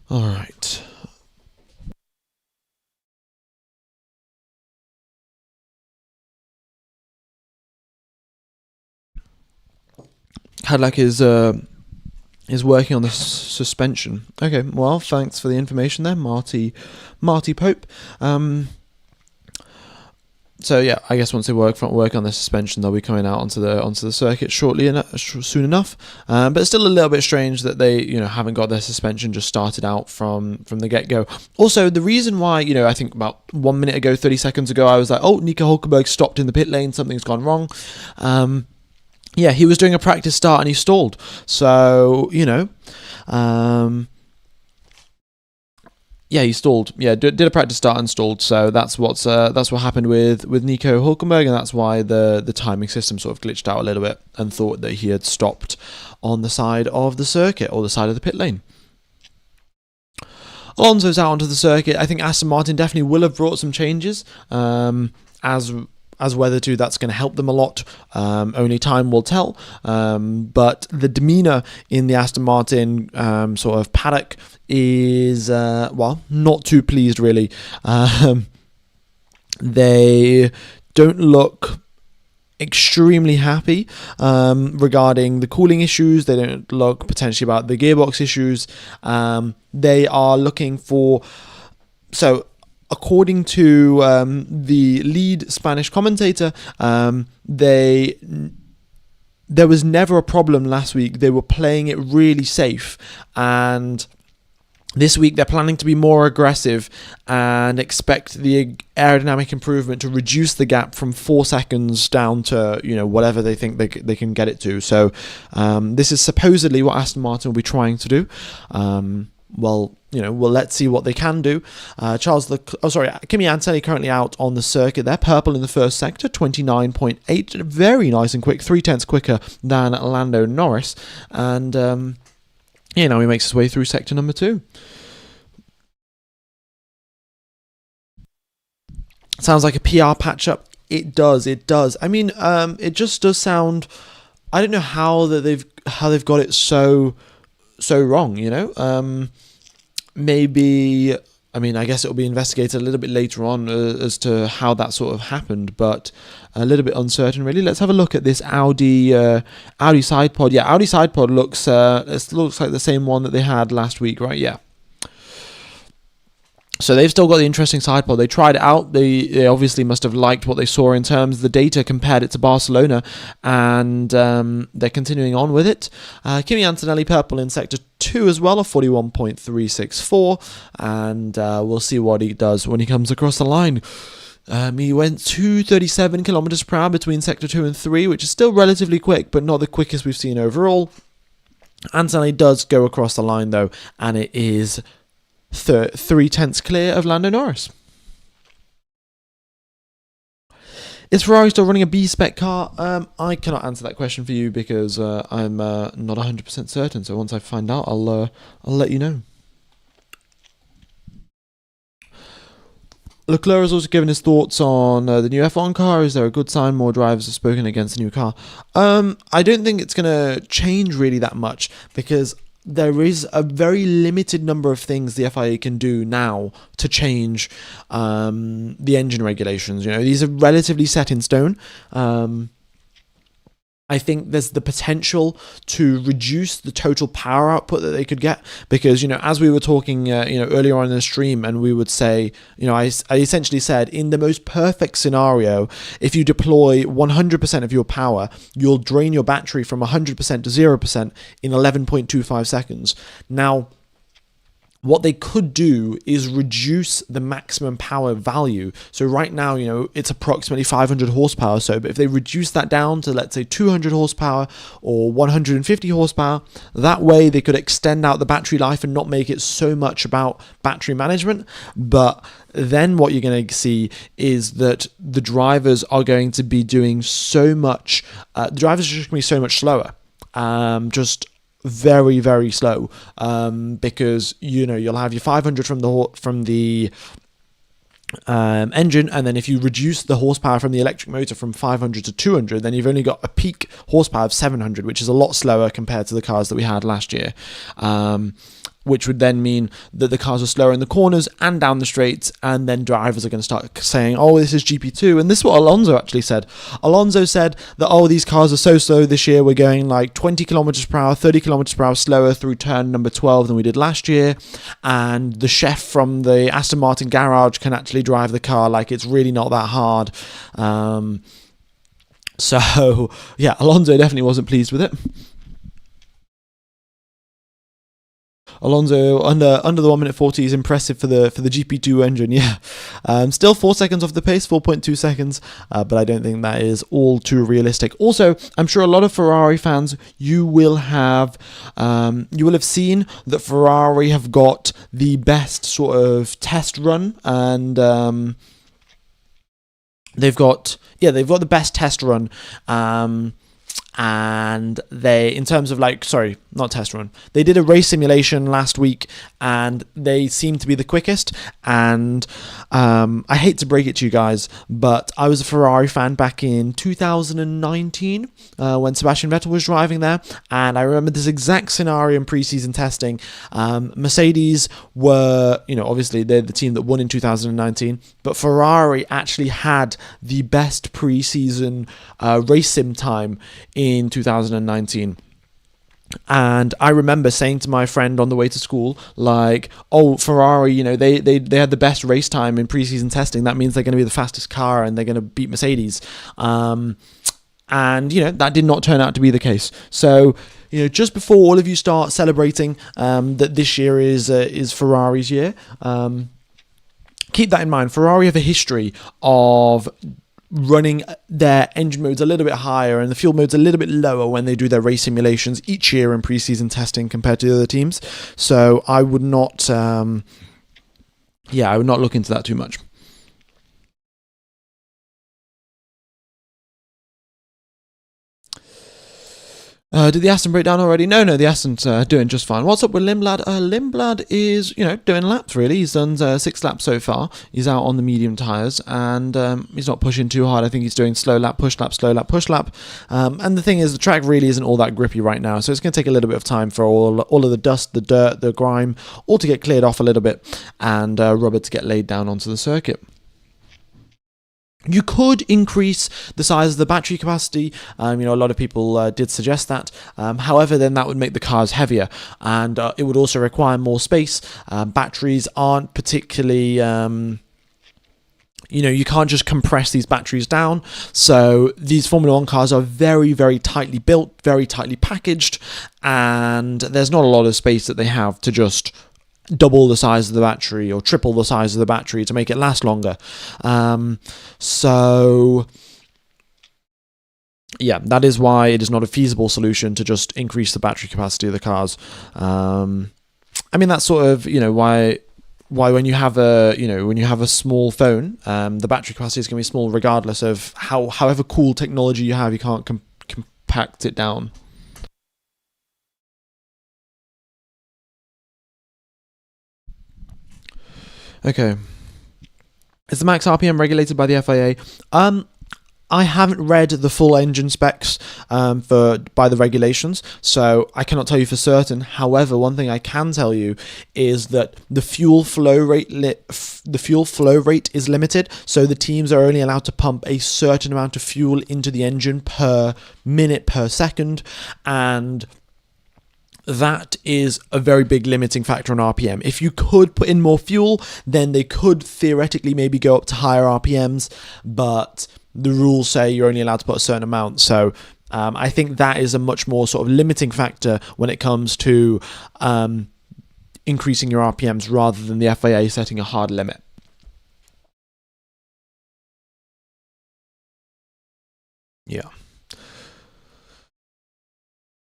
All right. Cadillac is working on the suspension. Okay, well, thanks for the information there, Marty Pope. So yeah, I guess once they work on the suspension, they'll be coming out onto the circuit soon enough. But it's still a little bit strange that they haven't got their suspension just started out from the get go. Also, the reason why I think about 1 minute ago, 30 seconds ago, I was like, oh, Nico Hülkenberg stopped in the pit lane, something's gone wrong. Yeah, he was doing a practice start and he stalled. So, yeah, he stalled. Yeah, did a practice start and stalled. So that's what happened with Nico Hülkenberg, and that's why the timing system sort of glitched out a little bit and thought that he had stopped on the side of the circuit or the side of the pit lane. Alonso's out onto the circuit. I think Aston Martin definitely will have brought some changes. As whether that's going to help them a lot, only time will tell. But the demeanour in the Aston Martin sort of paddock is, not too pleased really. They don't look extremely happy regarding the cooling issues. They don't look potentially about the gearbox issues. They are looking for, so according to the lead Spanish commentator, there was never a problem last week. They were playing it really safe, and this week they're planning to be more aggressive and expect the aerodynamic improvement to reduce the gap from 4 seconds down to, whatever they think they can get it to. So this is supposedly what Aston Martin will be trying to do. Well, let's see what they can do. Kimi Antonelli currently out on the circuit. They're purple in the first sector, 29.8, very nice and quick, 0.3 quicker than Lando Norris, and he makes his way through sector number 2. Sounds like a PR patch-up. It does. I mean, it just does sound. I don't know how they've got it so wrong. Maybe. I mean, I guess it will be investigated a little bit later on as to how that sort of happened, but a little bit uncertain, really. Let's have a look at this Audi side pod. Yeah, Audi side pod looks like the same one that they had last week, right? Yeah. So they've still got the interesting side pod. They tried it out. They obviously must have liked what they saw in terms of the data, compared it to Barcelona, and they're continuing on with it. Kimi Antonelli purple in sector 2 as well, a 41.364, and we'll see what he does when he comes across the line. He went 237 kilometers per hour between sector 2 and 3, which is still relatively quick, but not the quickest we've seen overall. Antonelli does go across the line though, and it is 3/10 clear of Lando Norris. Is Ferrari still running a B-spec car? I cannot answer that question for you because I'm not 100% certain. So once I find out, I'll let you know. Leclerc has also given his thoughts on the new F1 car. Is there a good sign more drivers have spoken against the new car? I don't think it's going to change really that much, because there is a very limited number of things the FIA can do now to change the engine regulations. These are relatively set in stone. I think there's the potential to reduce the total power output that they could get, because, as we were talking, earlier on in the stream, and we would say, I essentially said, in the most perfect scenario, if you deploy 100% of your power, you'll drain your battery from 100% to 0% in 11.25 seconds. Now, what they could do is reduce the maximum power value. So right now, it's approximately 500 horsepower. So, but if they reduce that down to, let's say, 200 horsepower or 150 horsepower, that way they could extend out the battery life and not make it so much about battery management. But then what you're going to see is that the drivers are going to be doing so much. The drivers are just going to be so much slower. Just very, very slow, because you'll have your 500 from the engine, and then if you reduce the horsepower from the electric motor from 500 to 200, then you've only got a peak horsepower of 700, which is a lot slower compared to the cars that we had last year. Which would then mean that the cars are slower in the corners and down the straights, and then drivers are going to start saying, oh, this is GP2. And this is what Alonso actually said. Alonso said that, oh, these cars are so slow this year, we're going like 20 kilometers per hour, 30 kilometers per hour slower through turn number 12 than we did last year. And the chef from the Aston Martin garage can actually drive the car like it's really not that hard. So, yeah, Alonso definitely wasn't pleased with it. Alonso under the 1 minute 40 is impressive for the GP2 engine. Yeah, still 4 seconds off the pace, 4.2 seconds, but I don't think that is all too realistic. Also, I'm sure a lot of Ferrari fans, you will have seen that Ferrari have got the best sort of test run, and they've got the best test run. and they, in terms of like, sorry, not test run, they did a race simulation last week, and they seem to be the quickest. And I hate to break it to you guys, but I was a Ferrari fan back in 2019 when Sebastian Vettel was driving there, and I remember this exact scenario in preseason testing. Mercedes were, obviously they're the team that won in 2019, but Ferrari actually had the best preseason race sim time in 2019. And I remember saying to my friend on the way to school, like, oh, Ferrari, they had the best race time in preseason testing. That means they're going to be the fastest car and they're going to beat Mercedes. And, that did not turn out to be the case. So, just before all of you start celebrating that this year is Ferrari's year, keep that in mind. Ferrari have a history of running their engine modes a little bit higher and the fuel modes a little bit lower when they do their race simulations each year in preseason testing compared to the other teams. So I would not, I would not look into that too much. Did the Aston break down already? No, the Aston's doing just fine. What's up with Lindblad? Lindblad is, doing laps, really. He's done 6 laps so far. He's out on the medium tyres, and he's not pushing too hard. I think he's doing slow lap, push lap, slow lap, push lap. And the thing is, the track really isn't all that grippy right now, so it's going to take a little bit of time for all of the dust, the dirt, the grime, all to get cleared off a little bit, and rubber to get laid down onto the circuit. You could increase the size of the battery capacity. A lot of people did suggest that. However, then that would make the cars heavier, and it would also require more space. Batteries aren't particularly... you can't just compress these batteries down. So these Formula 1 cars are very, very tightly built, very tightly packaged, and there's not a lot of space that they have to just double the size of the battery or triple the size of the battery to make it last longer. So that is why it is not a feasible solution to just increase the battery capacity of the cars. That's sort of why when you have a small phone, the battery capacity is going to be small regardless of however cool technology you have. You can't compact it down. Okay. Is the max RPM regulated by the FIA? I haven't read the full engine specs by the regulations, so I cannot tell you for certain. However, one thing I can tell you is that the fuel flow rate is limited, so the teams are only allowed to pump a certain amount of fuel into the engine per minute per second, and that is a very big limiting factor on RPM. If you could put in more fuel, then they could theoretically maybe go up to higher RPMs, but the rules say you're only allowed to put a certain amount. So I think that is a much more sort of limiting factor when it comes to increasing your RPMs rather than the FIA setting a hard limit. Yeah.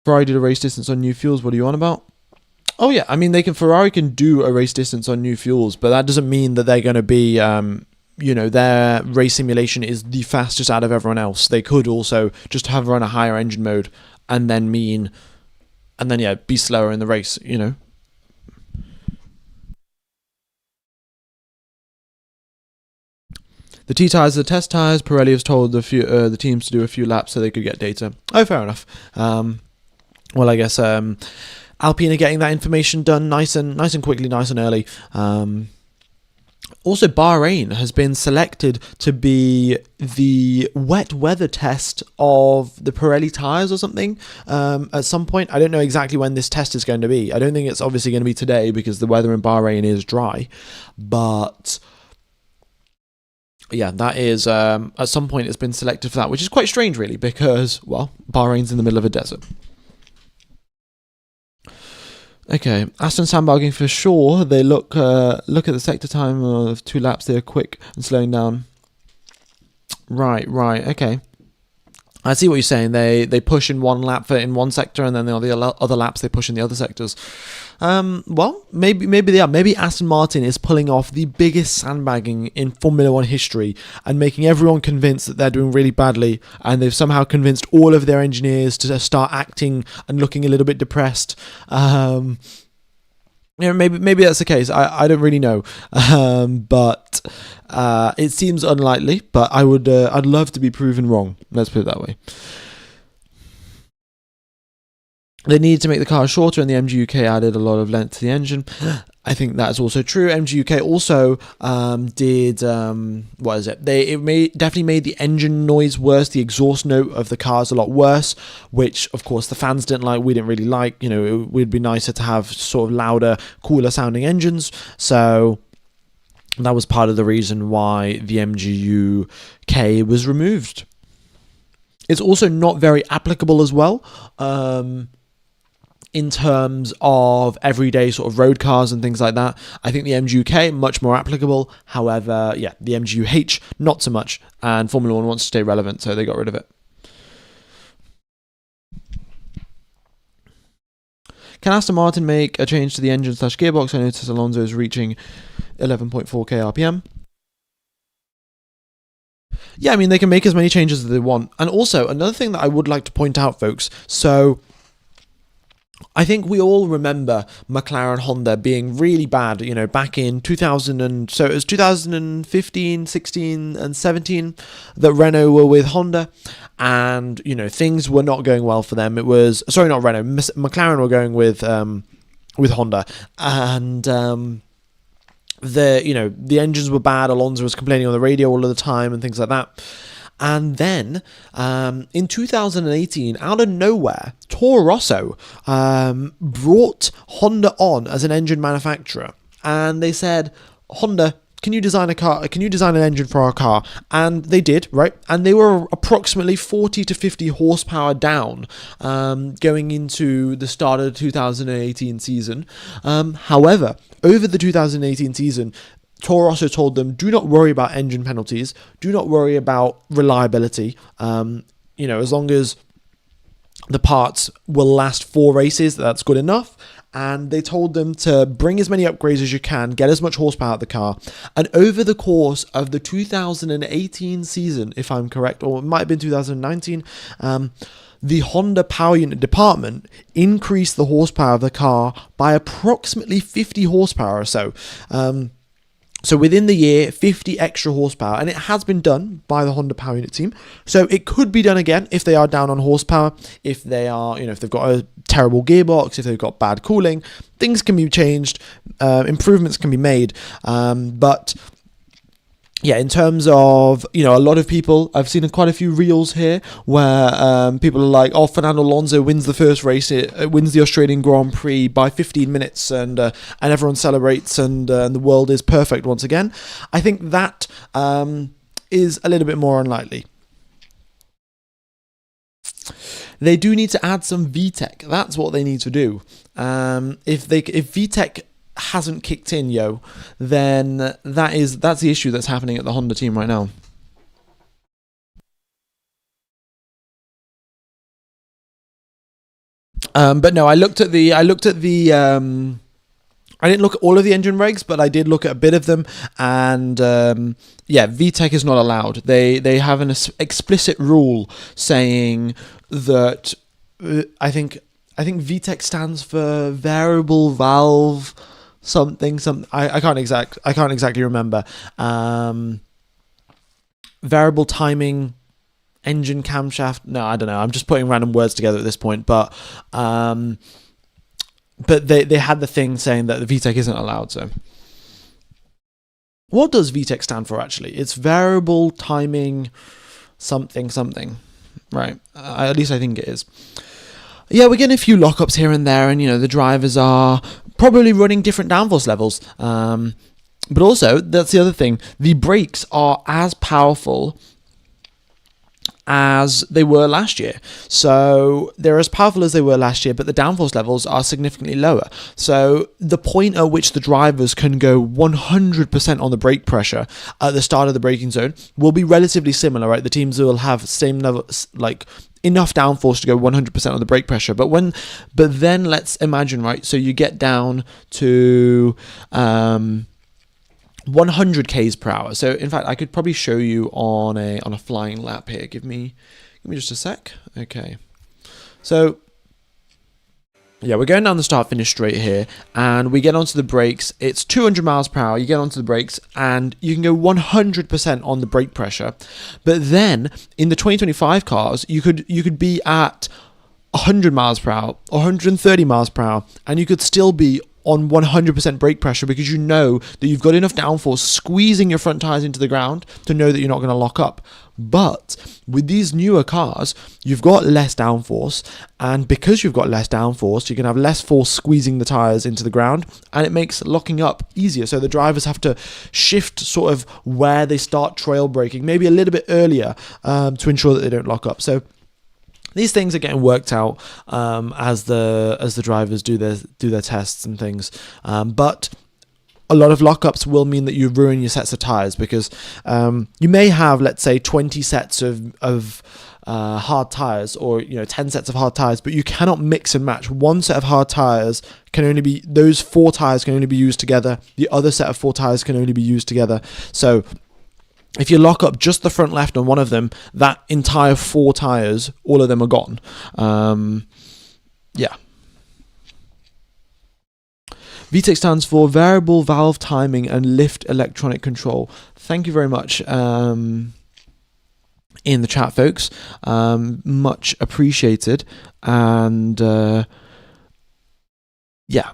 Ferrari did a race distance on new fuels. What are you on about? Oh yeah, Ferrari can do a race distance on new fuels, but that doesn't mean that they're going to be, their race simulation is the fastest out of everyone else. They could also just have run a higher engine mode and then be slower in the race. The T tyres are the test tyres. Pirelli has told the teams to do a few laps so they could get data. Oh, fair enough. Well, I guess Alpine are getting that information done nice and quickly, nice and early. Also, Bahrain has been selected to be the wet weather test of the Pirelli tyres or something at some point. I don't know exactly when this test is going to be. I don't think it's obviously going to be today because the weather in Bahrain is dry. But yeah, that is, at some point it's been selected for that, which is quite strange really because, well, Bahrain's in the middle of a desert. Okay, Aston sandbagging for sure. They look at the sector time of 2 laps. They're quick and slowing down. Right. Okay. I see what you're saying. They push in one lap in one sector, and then the other laps they push in the other sectors. Well, maybe they are. Maybe Aston Martin is pulling off the biggest sandbagging in Formula One history and making everyone convinced that they're doing really badly, and they've somehow convinced all of their engineers to start acting and looking a little bit depressed. Maybe that's the case. I don't really know, but it seems unlikely. But I'd love to be proven wrong. Let's put it that way. They needed to make the car shorter, and the MG UK added a lot of length to the engine. I think that's also true. MG UK also did what is it? Definitely made the engine noise worse. The exhaust note of the car is a lot worse, which of course the fans didn't like. We didn't really like. It would be nicer to have sort of louder, cooler sounding engines. So that was part of the reason why the MG UK was removed. It's also not very applicable as well. In terms of everyday sort of road cars and things like that. I think the MG UK, much more applicable. However, the MG UH, not so much. And Formula One wants to stay relevant, so they got rid of it. Can Aston Martin make a change to the engine/gearbox? I noticed Alonso is reaching 11.4k RPM. Yeah, I mean, they can make as many changes as they want. And also, another thing that I would like to point out, folks, so I think we all remember McLaren Honda being really bad, back in 2000 so it was 2015, 16 and 17 that Renault were with Honda, and things were not going well for them. It was not Renault, McLaren were going with Honda, and the engines were bad. Alonso was complaining on the radio all of the time and things like that. And then, in 2018, out of nowhere, Toro Rosso brought Honda on as an engine manufacturer. And they said, Honda, can you design a car? Can you design an engine for our car? And they did, right? And they were approximately 40 to 50 horsepower down going into the start of the 2018 season. However, over the 2018 season, Toro Rosso told them, do not worry about engine penalties. Do not worry about reliability. As long as the parts will last 4 races, that's good enough. And they told them to bring as many upgrades as you can, get as much horsepower out of the car. And over the course of the 2018 season, if I'm correct, or it might have been 2019, the Honda power unit department increased the horsepower of the car by approximately 50 horsepower or so. So within the year, 50 extra horsepower, and it has been done by the Honda power unit team. So it could be done again if they are down on horsepower, if they are, if they've got a terrible gearbox, if they've got bad cooling, things can be changed, improvements can be made. But yeah, in terms of, a lot of people, I've seen quite a few reels here where people are like, Fernando Alonso wins the first race, wins the Australian Grand Prix by 15 minutes and everyone celebrates and the world is perfect once again. I think that is a little bit more unlikely. They do need to add some VTEC. That's what they need to do. If VTEC hasn't kicked in, then that's the issue that's happening at the Honda team right now. But no, I didn't look at all of the engine regs, but I did look at a bit of them, and VTEC is not allowed. They have an explicit rule saying that I think VTEC stands for variable valve something. I can't exactly remember. Variable timing engine camshaft. No, I don't know. I'm just putting random words together at this point, but they had the thing saying that the VTEC isn't allowed. So what does VTEC stand for actually? It's variable timing something. Right. At least I think it is. Yeah, we're getting a few lockups here and there, and the drivers are probably running different downforce levels. But also, that's the other thing, the brakes are as powerful as they were last year. So they're as powerful as they were last year, but the downforce levels are significantly lower. So the point at which the drivers can go 100% on the brake pressure at the start of the braking zone will be relatively similar, right? The teams will have same level, like enough downforce to go 100% on the brake pressure. But then let's imagine, right? So you get down to 100 k's per hour. So in fact, I could probably show you on a flying lap here. Give me just a sec. Okay. So yeah, we're going down the start-finish straight here, and we get onto the brakes. It's 200 miles per hour. You get onto the brakes, and you can go 100% on the brake pressure. But then, in the 2025 cars, you could be at 100 miles per hour, or 130 miles per hour, and you could still be on 100% brake pressure because you know that you've got enough downforce squeezing your front tires into the ground to know that you're not going to lock up. But with these newer cars, you've got less downforce, and because you've got less downforce, you can have less force squeezing the tires into the ground, and it makes locking up easier. So the drivers have to shift sort of where they start trail braking, maybe a little bit earlier, to ensure that they don't lock up. So these things are getting worked out as the drivers do their tests and things, but a lot of lockups will mean that you ruin your sets of tires because you may have, let's say, 20 sets of hard tires, or 10 sets of hard tires, but you cannot mix and match. One set of hard tires those 4 tires can only be used together. The other set of 4 tires can only be used together. So if you lock up just the front left on one of them, that entire 4 tires, all of them are gone. Yeah. VTEC stands for Variable Valve Timing and Lift Electronic Control. Thank you very much in the chat, folks. Much appreciated. And yeah.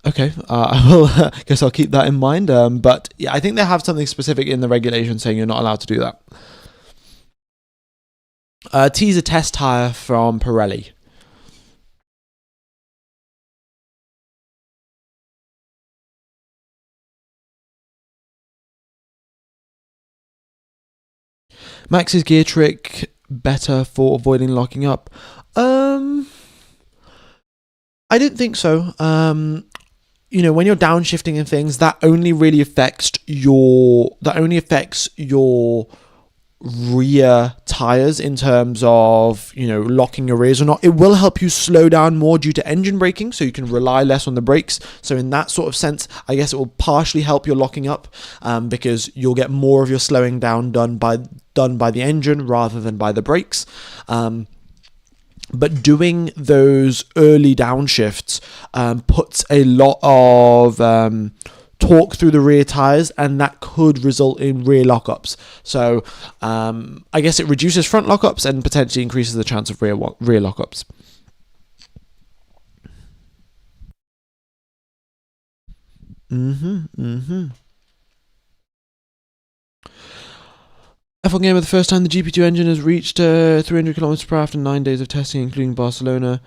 Okay, I will. Guess I'll keep that in mind. But yeah, I think they have something specific in the regulation saying you're not allowed to do that. T is a test tire from Pirelli. Max's gear trick better for avoiding locking up. I don't think so. When you're downshifting and things, that only really affects your rear tires in terms of, locking your rears or not. It will help you slow down more due to engine braking, so you can rely less on the brakes. So in that sort of sense, I guess it will partially help your locking up, because you'll get more of your slowing down done by the engine rather than by the brakes. But doing those early downshifts puts a lot of torque through the rear tires, and that could result in rear lockups. So I guess it reduces front lockups and potentially increases the chance of rear lockups. F1 Gamer, the first time the GP2 engine has reached 300 kilometers per hour after 9 days of testing, including Barcelona.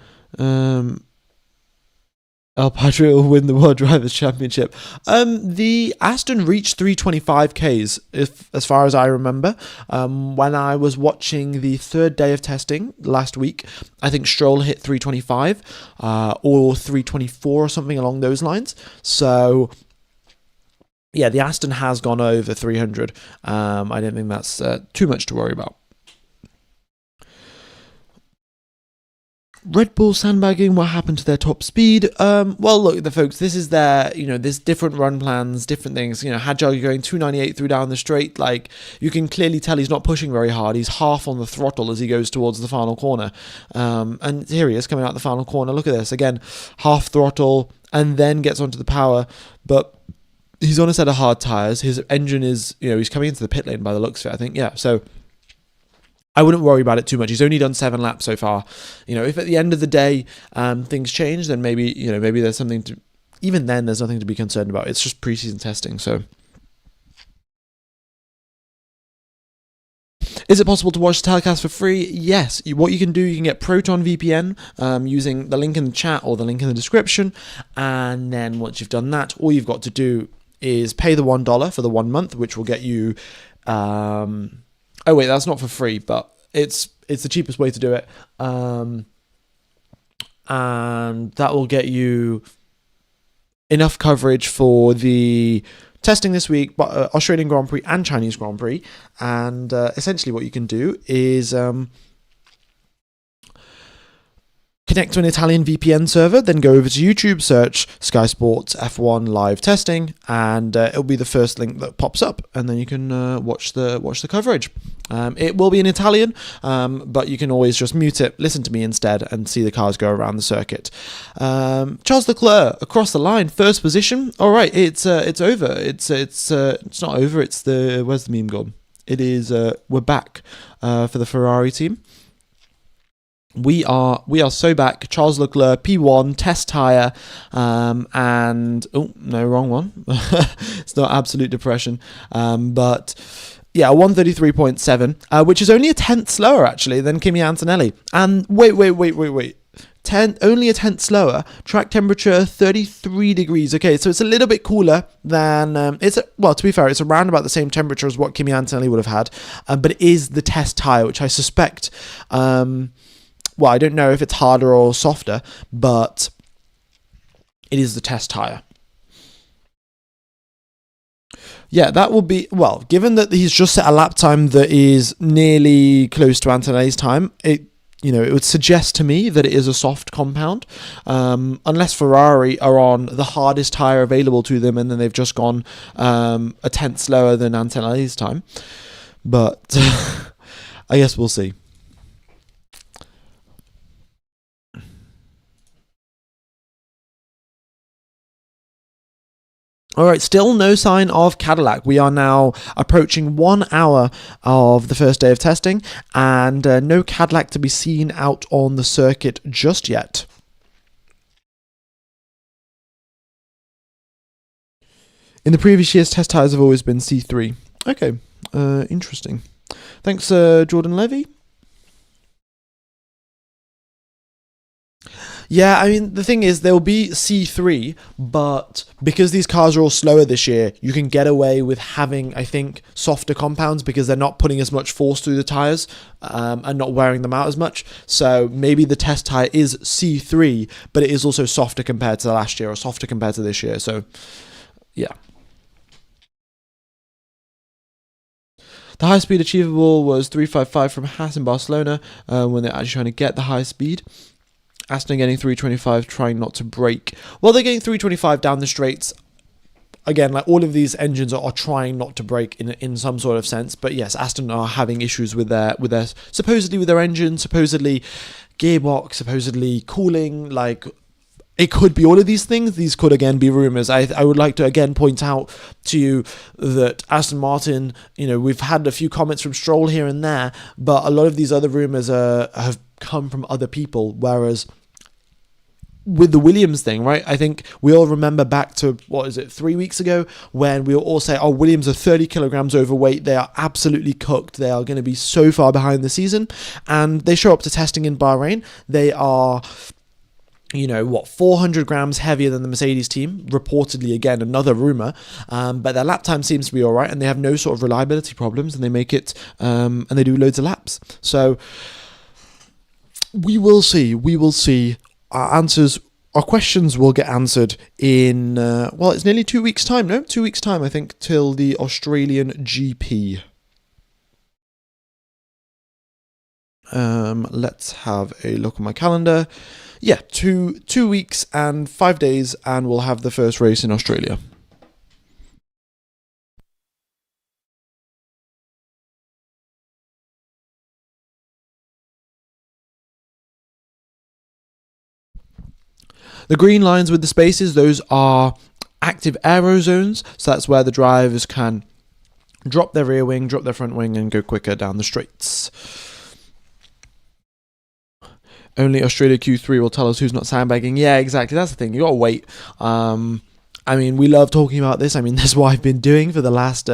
El Padre will win the World Drivers' Championship. The Aston reached 325 Ks, as far as I remember. When I was watching the 3rd day of testing last week, I think Stroll hit 325 or 324 or something along those lines. So yeah, the Aston has gone over 300. I don't think that's too much to worry about. Red Bull sandbagging, what happened to their top speed? Well, look, the folks, this is their, there's different run plans, different things. Hadjar going 298 through down the straight. Like, you can clearly tell he's not pushing very hard. He's half on the throttle as he goes towards the final corner. And here he is coming out the final corner. Look at this. Again, half throttle and then gets onto the power. But he's on a set of hard tires. His engine is, he's coming into the pit lane by the looks of it, I think. Yeah, so I wouldn't worry about it too much. He's only done 7 laps so far. If at the end of the day things change, then maybe there's something to... Even then, there's nothing to be concerned about. It's just preseason testing, so... Is it possible to watch the telecast for free? Yes. What you can do, you can get Proton VPN using the link in the chat or the link in the description. And then once you've done that, all you've got to do is pay the $1 for the 1 month, which will get you... oh, wait, that's not for free, but it's the cheapest way to do it, and that will get you enough coverage for the testing this week, but Australian Grand Prix and Chinese Grand Prix. And essentially what you can do is connect to an Italian VPN server, then go over to YouTube, search Sky Sports F1 live testing, and it'll be the first link that pops up, and then you can watch the coverage. It will be in Italian, but you can always just mute it, listen to me instead, and see the cars go around the circuit. Charles Leclerc across the line, first position. All right, it's over. It's not over. It's where's the meme gone? It is. We're back for the Ferrari team. We are so back. Charles Leclerc, P1, test tyre, and oh no, wrong one. It's not absolute depression, but yeah, 133.7, which is only a tenth slower actually than Kimi Antonelli. And wait, only a tenth slower. Track temperature 33 degrees. Okay, so it's a little bit cooler than to be fair, it's around about the same temperature as what Kimi Antonelli would have had, but it is the test tyre, which I suspect. Well, I don't know if it's harder or softer, but it is the test tyre. Yeah, that will be, well, given that he's just set a lap time that is nearly close to Antonelli's time, it would suggest to me that it is a soft compound, unless Ferrari are on the hardest tyre available to them and then they've just gone a tenth slower than Antonelli's time. But I guess we'll see. All right, still no sign of Cadillac. We are now approaching 1 hour of the first day of testing, and no Cadillac to be seen out on the circuit just yet. In the previous years, test tyres have always been C3. Okay, interesting. Thanks, Jordan Levy. Yeah, I mean, the thing is, there'll be C3, but because these cars are all slower this year, you can get away with having, I think, softer compounds because they're not putting as much force through the tyres and not wearing them out as much. So maybe the test tyre is C3, but it is also softer compared to last year or softer compared to this year. So, yeah. The high speed achievable was 355 from Haas in Barcelona when they're actually trying to get the high speed. Aston getting 325, trying not to brake. Well, they're getting 325 down the straights. Again, like all of these engines are trying not to brake in some sort of sense. But yes, Aston are having issues with their supposedly with their engine, supposedly gearbox, supposedly cooling. Like it could be all of these things. These could again be rumors. I would like to again point out to you that Aston Martin, we've had a few comments from Stroll here and there, but a lot of these other rumors have come from other people, whereas with the Williams thing, right, I think we all remember back to 3 weeks ago when we all say, oh, Williams are 30 kilograms overweight, they are absolutely cooked, they are going to be so far behind the season, and they show up to testing in Bahrain, they are 400 grams heavier than the Mercedes team, reportedly, again, another rumor, but their lap time seems to be all right, and they have no sort of reliability problems, and they make it, and they do loads of laps. So we will see. Our questions will get answered in, it's nearly 2 weeks' time, no? 2 weeks' time, I think, till the Australian GP. Let's have a look at my calendar. Yeah, 2 weeks and 5 days, and we'll have the first race in Australia. The green lines with the spaces, those are active aero zones, so that's where the drivers can drop their rear wing, drop their front wing, and go quicker down the straights. Only Australia Q3 will tell us who's not sandbagging. Yeah, exactly. That's the thing. You got to wait. We love talking about this. That's what I've been doing for the last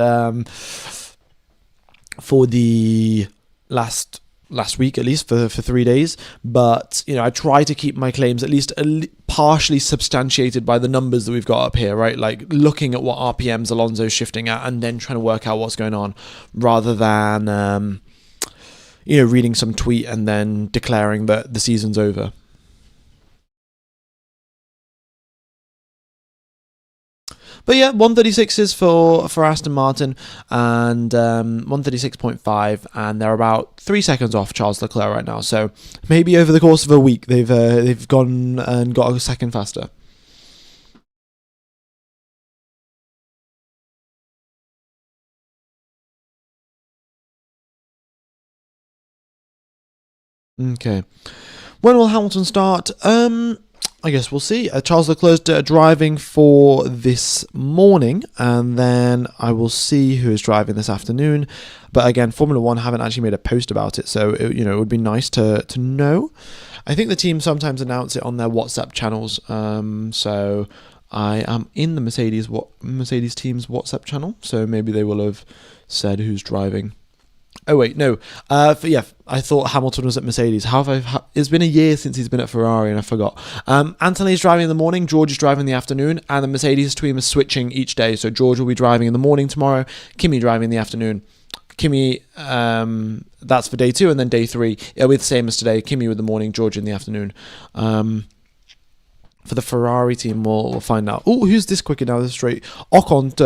week, at least for 3 days. But, I try to keep my claims at least partially substantiated by the numbers that we've got up here, right? Like looking at what RPMs Alonso's shifting at and then trying to work out what's going on rather than... reading some tweet and then declaring that the season's over. But yeah, 136 is for Aston Martin, and 136.5, and they're about 3 seconds off Charles Leclerc right now. So maybe over the course of a week they've gone and got a second faster. Okay. When will Hamilton start? I guess we'll see. Charles Leclerc's driving for this morning, and then I will see who is driving this afternoon. But again, Formula One haven't actually made a post about it, so it would be nice to know. I think the team sometimes announce it on their WhatsApp channels. So I am in the Mercedes team's WhatsApp channel, so maybe they will have said who's driving. Oh wait, no. I thought Hamilton was at Mercedes. It's been a year since he's been at Ferrari, and I forgot. Anthony's driving in the morning, George is driving in the afternoon, and the Mercedes team is switching each day. So George will be driving in the morning tomorrow, Kimi driving in the afternoon. Kimi, that's for day 2, and then day 3 it'll be the same as today. Kimi with the morning, George in the afternoon. For the Ferrari team, we'll find out. Oh, who's this quicker down the straight? Ocon,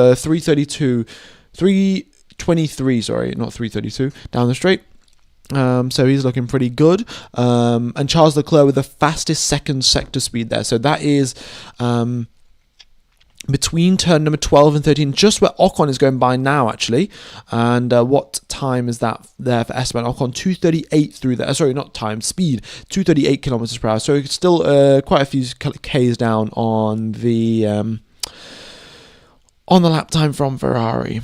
323, sorry, not 332, down the straight. So he's looking pretty good. And Charles Leclerc with the fastest second sector speed there. So that is between turn number 12 and 13, just where Ocon is going by now, actually. And what time is that there for Esteban Ocon? 238 through there. Sorry, not time, speed. 238 kilometers per hour. So it's still quite a few Ks down on the lap time from Ferrari.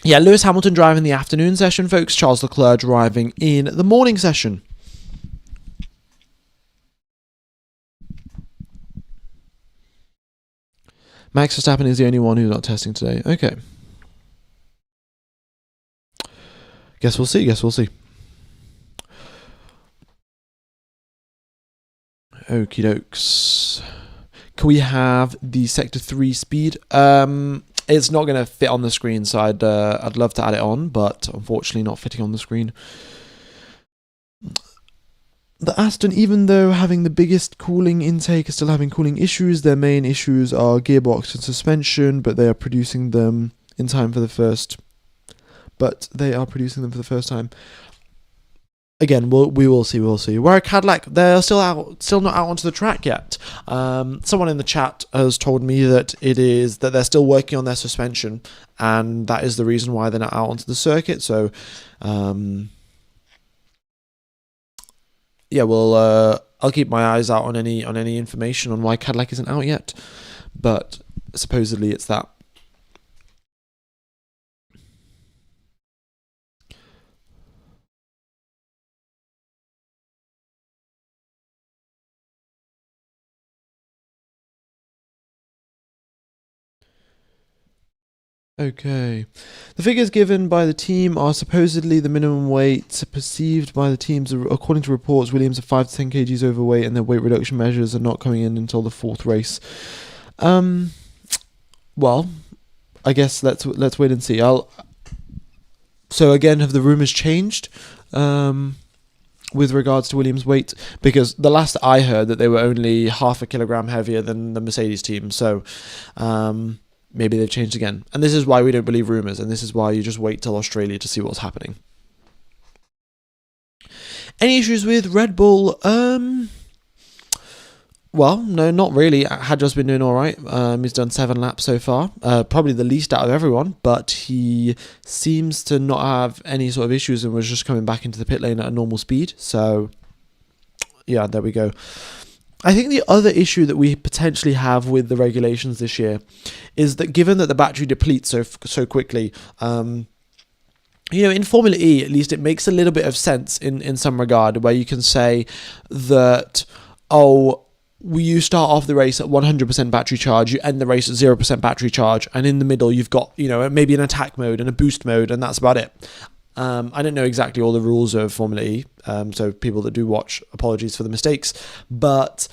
Yeah, Lewis Hamilton driving the afternoon session, folks. Charles Leclerc driving in the morning session. Max Verstappen is the only one who's not testing today. Okay. Guess we'll see. Okie dokes. Can we have the Sector 3 speed? It's not going to fit on the screen, so I'd love to add it on, but unfortunately not fitting on the screen. The Aston, even though having the biggest cooling intake, is still having cooling issues. Their main issues are gearbox and suspension, but they are producing them in time for the first. But they are producing them for the first time. Again, we will see. Where Cadillac, they're still not out onto the track yet. Someone in the chat has told me that they're still working on their suspension, and that is the reason why they're not out onto the circuit. So, I'll keep my eyes out on any information on why Cadillac isn't out yet. But supposedly it's that. Okay. The figures given by the team are supposedly the minimum weight perceived by the teams. According to reports, Williams are 5 to 10 kgs overweight, and their weight reduction measures are not coming in until the 4th race. Well, I guess let's wait and see. So again, have the rumours changed with regards to Williams' weight? Because the last I heard that they were only half a kilogram heavier than the Mercedes team. So maybe they've changed again. And this is why we don't believe rumours, and this is why you just wait till Australia to see what's happening. Any issues with Red Bull? Well, no, not really. Hadjar's been doing all right. He's done 7 laps so far. Probably the least out of everyone, but he seems to not have any sort of issues and was just coming back into the pit lane at a normal speed. So, yeah, there we go. I think the other issue that we potentially have with the regulations this year is that given that the battery depletes so quickly, in Formula E, at least, it makes a little bit of sense in some regard, where you can say that, you start off the race at 100% battery charge, you end the race at 0% battery charge, and in the middle you've got, maybe an attack mode and a boost mode, and that's about it. I don't know exactly all the rules of Formula E, so people that do watch, apologies for the mistakes, but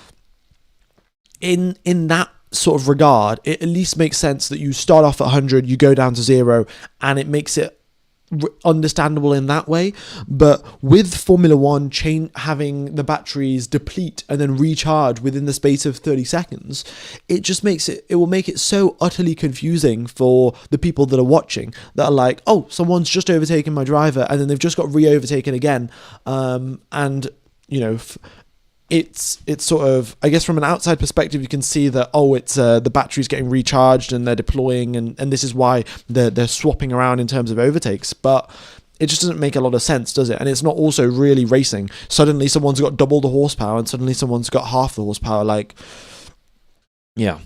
in that sort of regard, it at least makes sense that you start off at 100, you go down to 0, and it makes it understandable in that way. But with Formula One having the batteries deplete and then recharge within the space of 30 seconds, it just will make it so utterly confusing for the people that are watching, that are like, oh, someone's just overtaken my driver and then they've just got re-overtaken again. And it's sort of, I guess from an outside perspective, you can see that, it's the battery's getting recharged and they're deploying, and this is why they're swapping around in terms of overtakes. But it just doesn't make a lot of sense, does it? And it's not also really racing. Suddenly someone's got double the horsepower and suddenly someone's got half the horsepower. Like, yeah.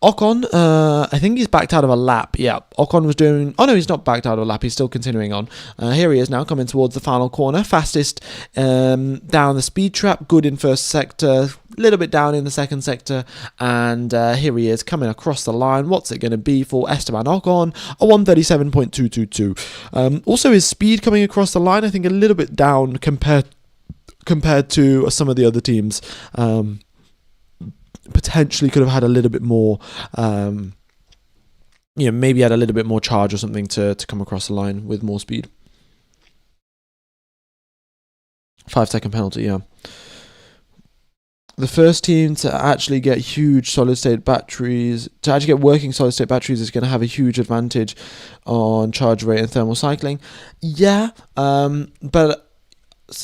Ocon, I think he's backed out of a lap. Yeah, Ocon was doing... Oh, no, he's not backed out of a lap. He's still continuing on. Here he is now, coming towards the final corner. Fastest down the speed trap. Good in first sector. A little bit down in the second sector. And here he is, coming across the line. What's it going to be for Esteban Ocon? A 137.222. Also, his speed coming across the line, I think a little bit down compared to some of the other teams. Potentially could have had a little bit more, maybe had a little bit more charge or something to come across the line with more speed. 5-second penalty, yeah. The first team to actually get huge solid-state batteries, to actually get working solid-state batteries, is going to have a huge advantage on charge rate and thermal cycling. Yeah, but...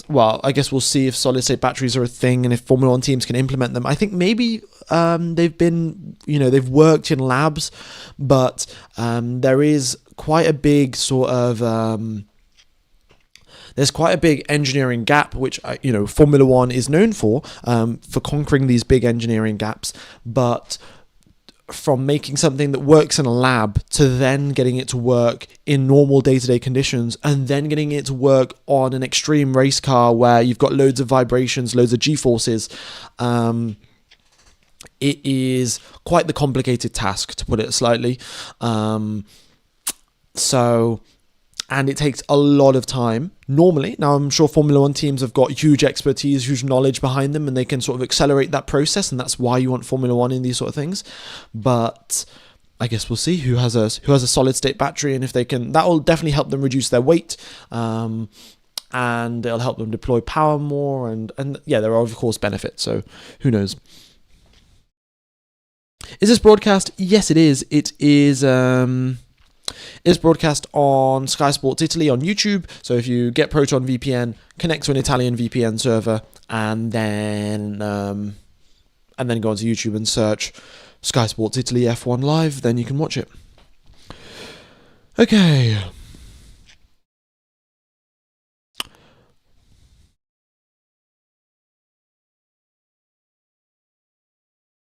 Well, I guess we'll see if solid-state batteries are a thing and if Formula 1 teams can implement them. I think maybe they've worked in labs, but there is quite a big sort of... there's quite a big engineering gap, which, Formula 1 is known for conquering these big engineering gaps, but... from making something that works in a lab to then getting it to work in normal day-to-day conditions and then getting it to work on an extreme race car where you've got loads of vibrations, loads of G-forces, it is quite the complicated task, to put it slightly. And it takes a lot of time, normally. Now, I'm sure Formula 1 teams have got huge expertise, huge knowledge behind them, and they can sort of accelerate that process, and that's why you want Formula 1 in these sort of things. But I guess we'll see who has a solid-state battery, and if they can... That will definitely help them reduce their weight, and it'll help them deploy power more, and yeah, there are, of course, benefits, so who knows. Is this broadcast? Yes, it is. It is... It's broadcast on Sky Sports Italy on YouTube. So if you get Proton VPN, connect to an Italian VPN server, and then go onto YouTube and search Sky Sports Italy F1 Live, then you can watch it. Okay.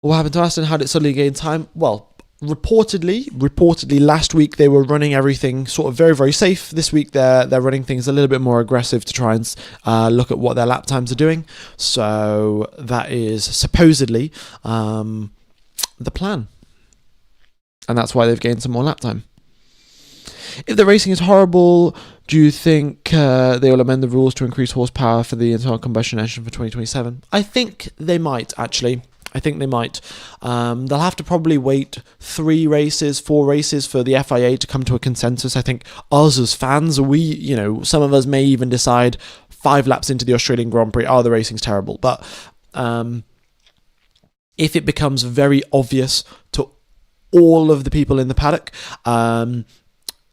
What happened to Aston? How did it suddenly gain time? Well, reportedly last week they were running everything sort of very, very safe. This week they're running things a little bit more aggressive to try and look at what their lap times are doing. So that is supposedly the plan, and that's why they've gained some more lap time. If the racing is horrible, do you think they will amend the rules to increase horsepower for the internal combustion engine for 2027? I think they might, actually. I think they might. They'll have to probably wait 4 races for the FIA to come to a consensus. I think us as fans, some of us may even decide 5 laps into the Australian Grand Prix, the racing's terrible. But if it becomes very obvious to all of the people in the paddock,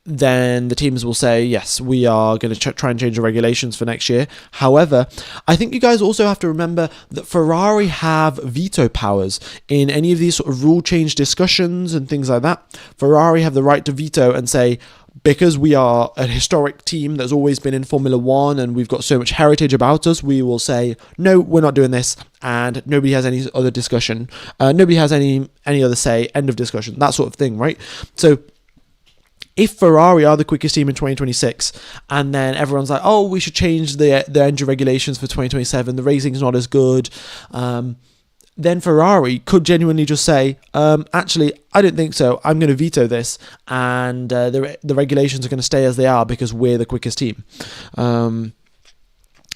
then the teams will say, yes, we are going to try and change the regulations for next year. However, I think you guys also have to remember that Ferrari have veto powers in any of these sort of rule change discussions and things like that. Ferrari have the right to veto and say, because we are a historic team that's always been in Formula 1 and we've got so much heritage about us, we will say, no, we're not doing this, and nobody has any other discussion. Nobody has any other say, end of discussion, that sort of thing, right? So if Ferrari are the quickest team in 2026, and then everyone's like, oh, we should change the engine regulations for 2027, the racing's not as good, then Ferrari could genuinely just say, actually, I don't think so, I'm going to veto this, and the regulations are going to stay as they are because we're the quickest team.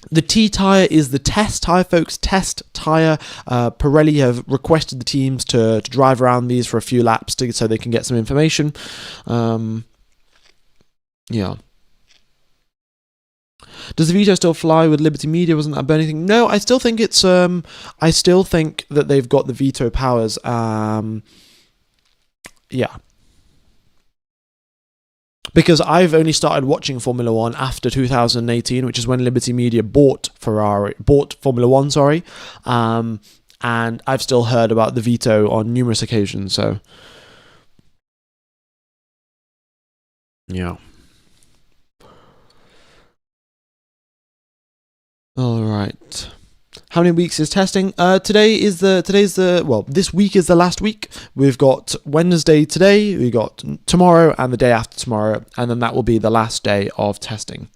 The T tyre is the test tyre, folks. Test tyre. Pirelli have requested the teams to drive around these for a few laps so they can get some information. Yeah. Does the veto still fly with Liberty Media? Wasn't that burning thing? No, I still think it's I still think that they've got the veto powers. Yeah. Because I've only started watching Formula One after 2018, which is when Liberty Media bought Formula One, sorry. And I've still heard about the veto on numerous occasions, so yeah. All right. How many weeks is testing? This week is the last week. We've got Wednesday today, we got tomorrow, and the day after tomorrow, and then that will be the last day of testing.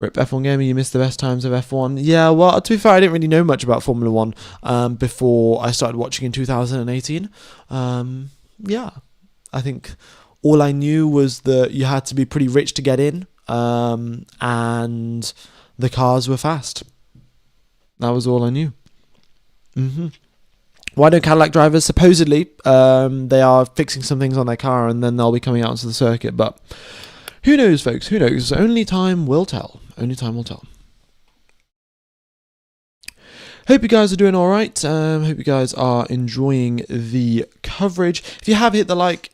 Rip F1 Gamer, you missed the best times of F1. Yeah, well, to be fair, I didn't really know much about Formula One before I started watching in 2018. Yeah, I think all I knew was that you had to be pretty rich to get in, and the cars were fast. That was all I knew. Why don't Cadillac drivers? Supposedly, they are fixing some things on their car, and then they'll be coming out onto the circuit, but who knows, folks? Who knows? Only time will tell. Only time will tell. Hope you guys are doing all right. Hope you guys are enjoying the coverage. If you haven't hit the like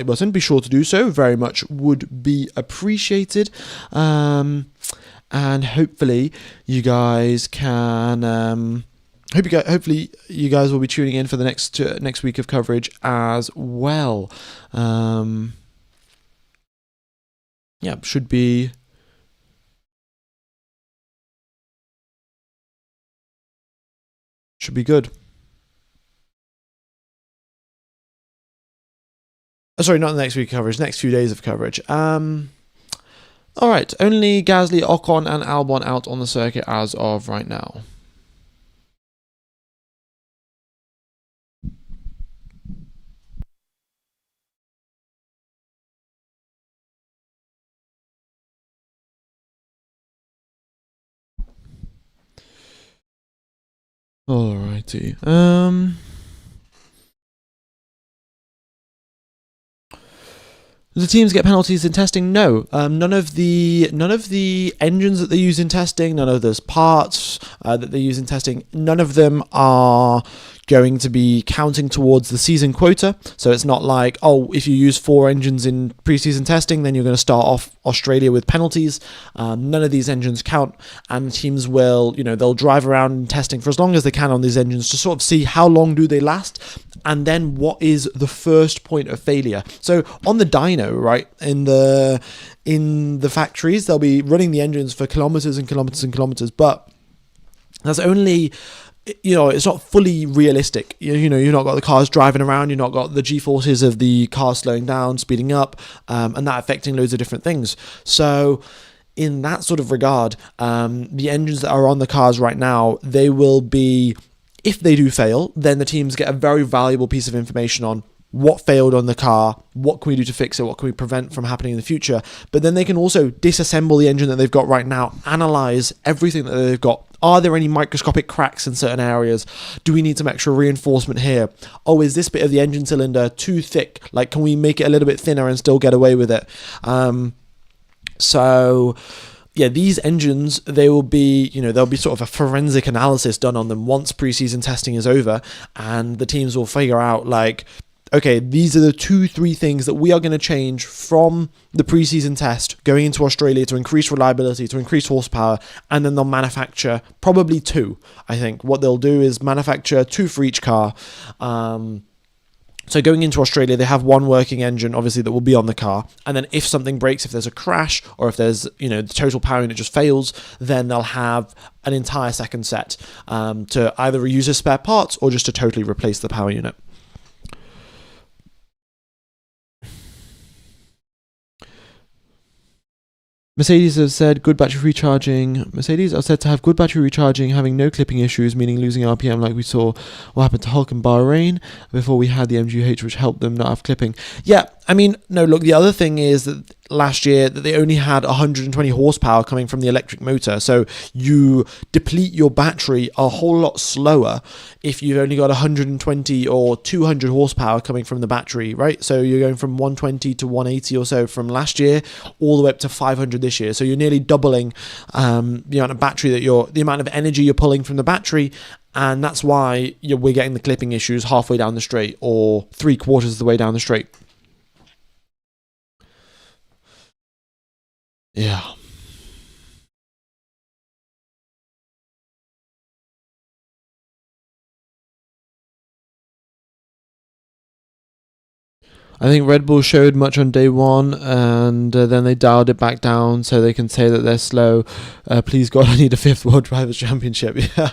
button, be sure to do so. Very much would be appreciated. And hopefully you guys can. Hopefully you guys will be tuning in for the next week of coverage as well. Yeah, should be good. Sorry, not the next week of coverage, next few days of coverage. Alright, only Gasly, Ocon and Albon out on the circuit as of right now. Alrighty. Do the teams get penalties in testing? No. None of the engines that they use in testing, none of those parts that they use in testing, none of them are going to be counting towards the season quota. So it's not like, if you use 4 engines in preseason testing, then you're going to start off Australia with penalties. None of these engines count, and the teams will, they'll drive around testing for as long as they can on these engines to sort of see how long do they last, and then what is the first point of failure. So on the dyno, right, in the factories, they'll be running the engines for kilometers and kilometers and kilometers, but that's only, it's not fully realistic. You've not got the cars driving around, you've not got the G-forces of the car slowing down, speeding up, and that affecting loads of different things. So in that sort of regard, the engines that are on the cars right now, they will be, if they do fail, then the teams get a very valuable piece of information on what failed on the car, what can we do to fix it, what can we prevent from happening in the future. But then they can also disassemble the engine that they've got right now, analyze everything that they've got. Are there any microscopic cracks in certain areas? Do we need some extra reinforcement here? Is this bit of the engine cylinder too thick? Like, can we make it a little bit thinner and still get away with it? So yeah, these engines, they will be, there'll be sort of a forensic analysis done on them once preseason testing is over, and the teams will figure out, like, okay, these are the 2-3 things that we are going to change from the preseason test going into Australia to increase reliability, to increase horsepower, and then they'll manufacture probably 2. I think what they'll do is manufacture 2 for each car. So going into Australia, they have 1 working engine, obviously, that will be on the car. And then if something breaks, if there's a crash, or if there's, the total power unit just fails, then they'll have an entire second set to either reuse as spare parts or just to totally replace the power unit. Mercedes have said good battery recharging. Mercedes are said to have good battery recharging, having no clipping issues, meaning losing RPM like we saw what happened to Hulk and Bahrain before we had the MGUH, which helped them not have clipping. Yeah, no, look, the other thing is that, last year that they only had 120 horsepower coming from the electric motor. So you deplete your battery a whole lot slower if you've only got 120 or 200 horsepower coming from the battery, right? So you're going from 120 to 180 or so from last year, all the way up to 500 this year. So you're nearly doubling the amount of battery the amount of energy you're pulling from the battery. And that's why we're getting the clipping issues halfway down the straight or 3/4 of the way down the straight. Yeah. I think Red Bull showed much on day one, and then they dialed it back down so they can say that they're slow. Please God, I need a 5th World Drivers' Championship. Yeah.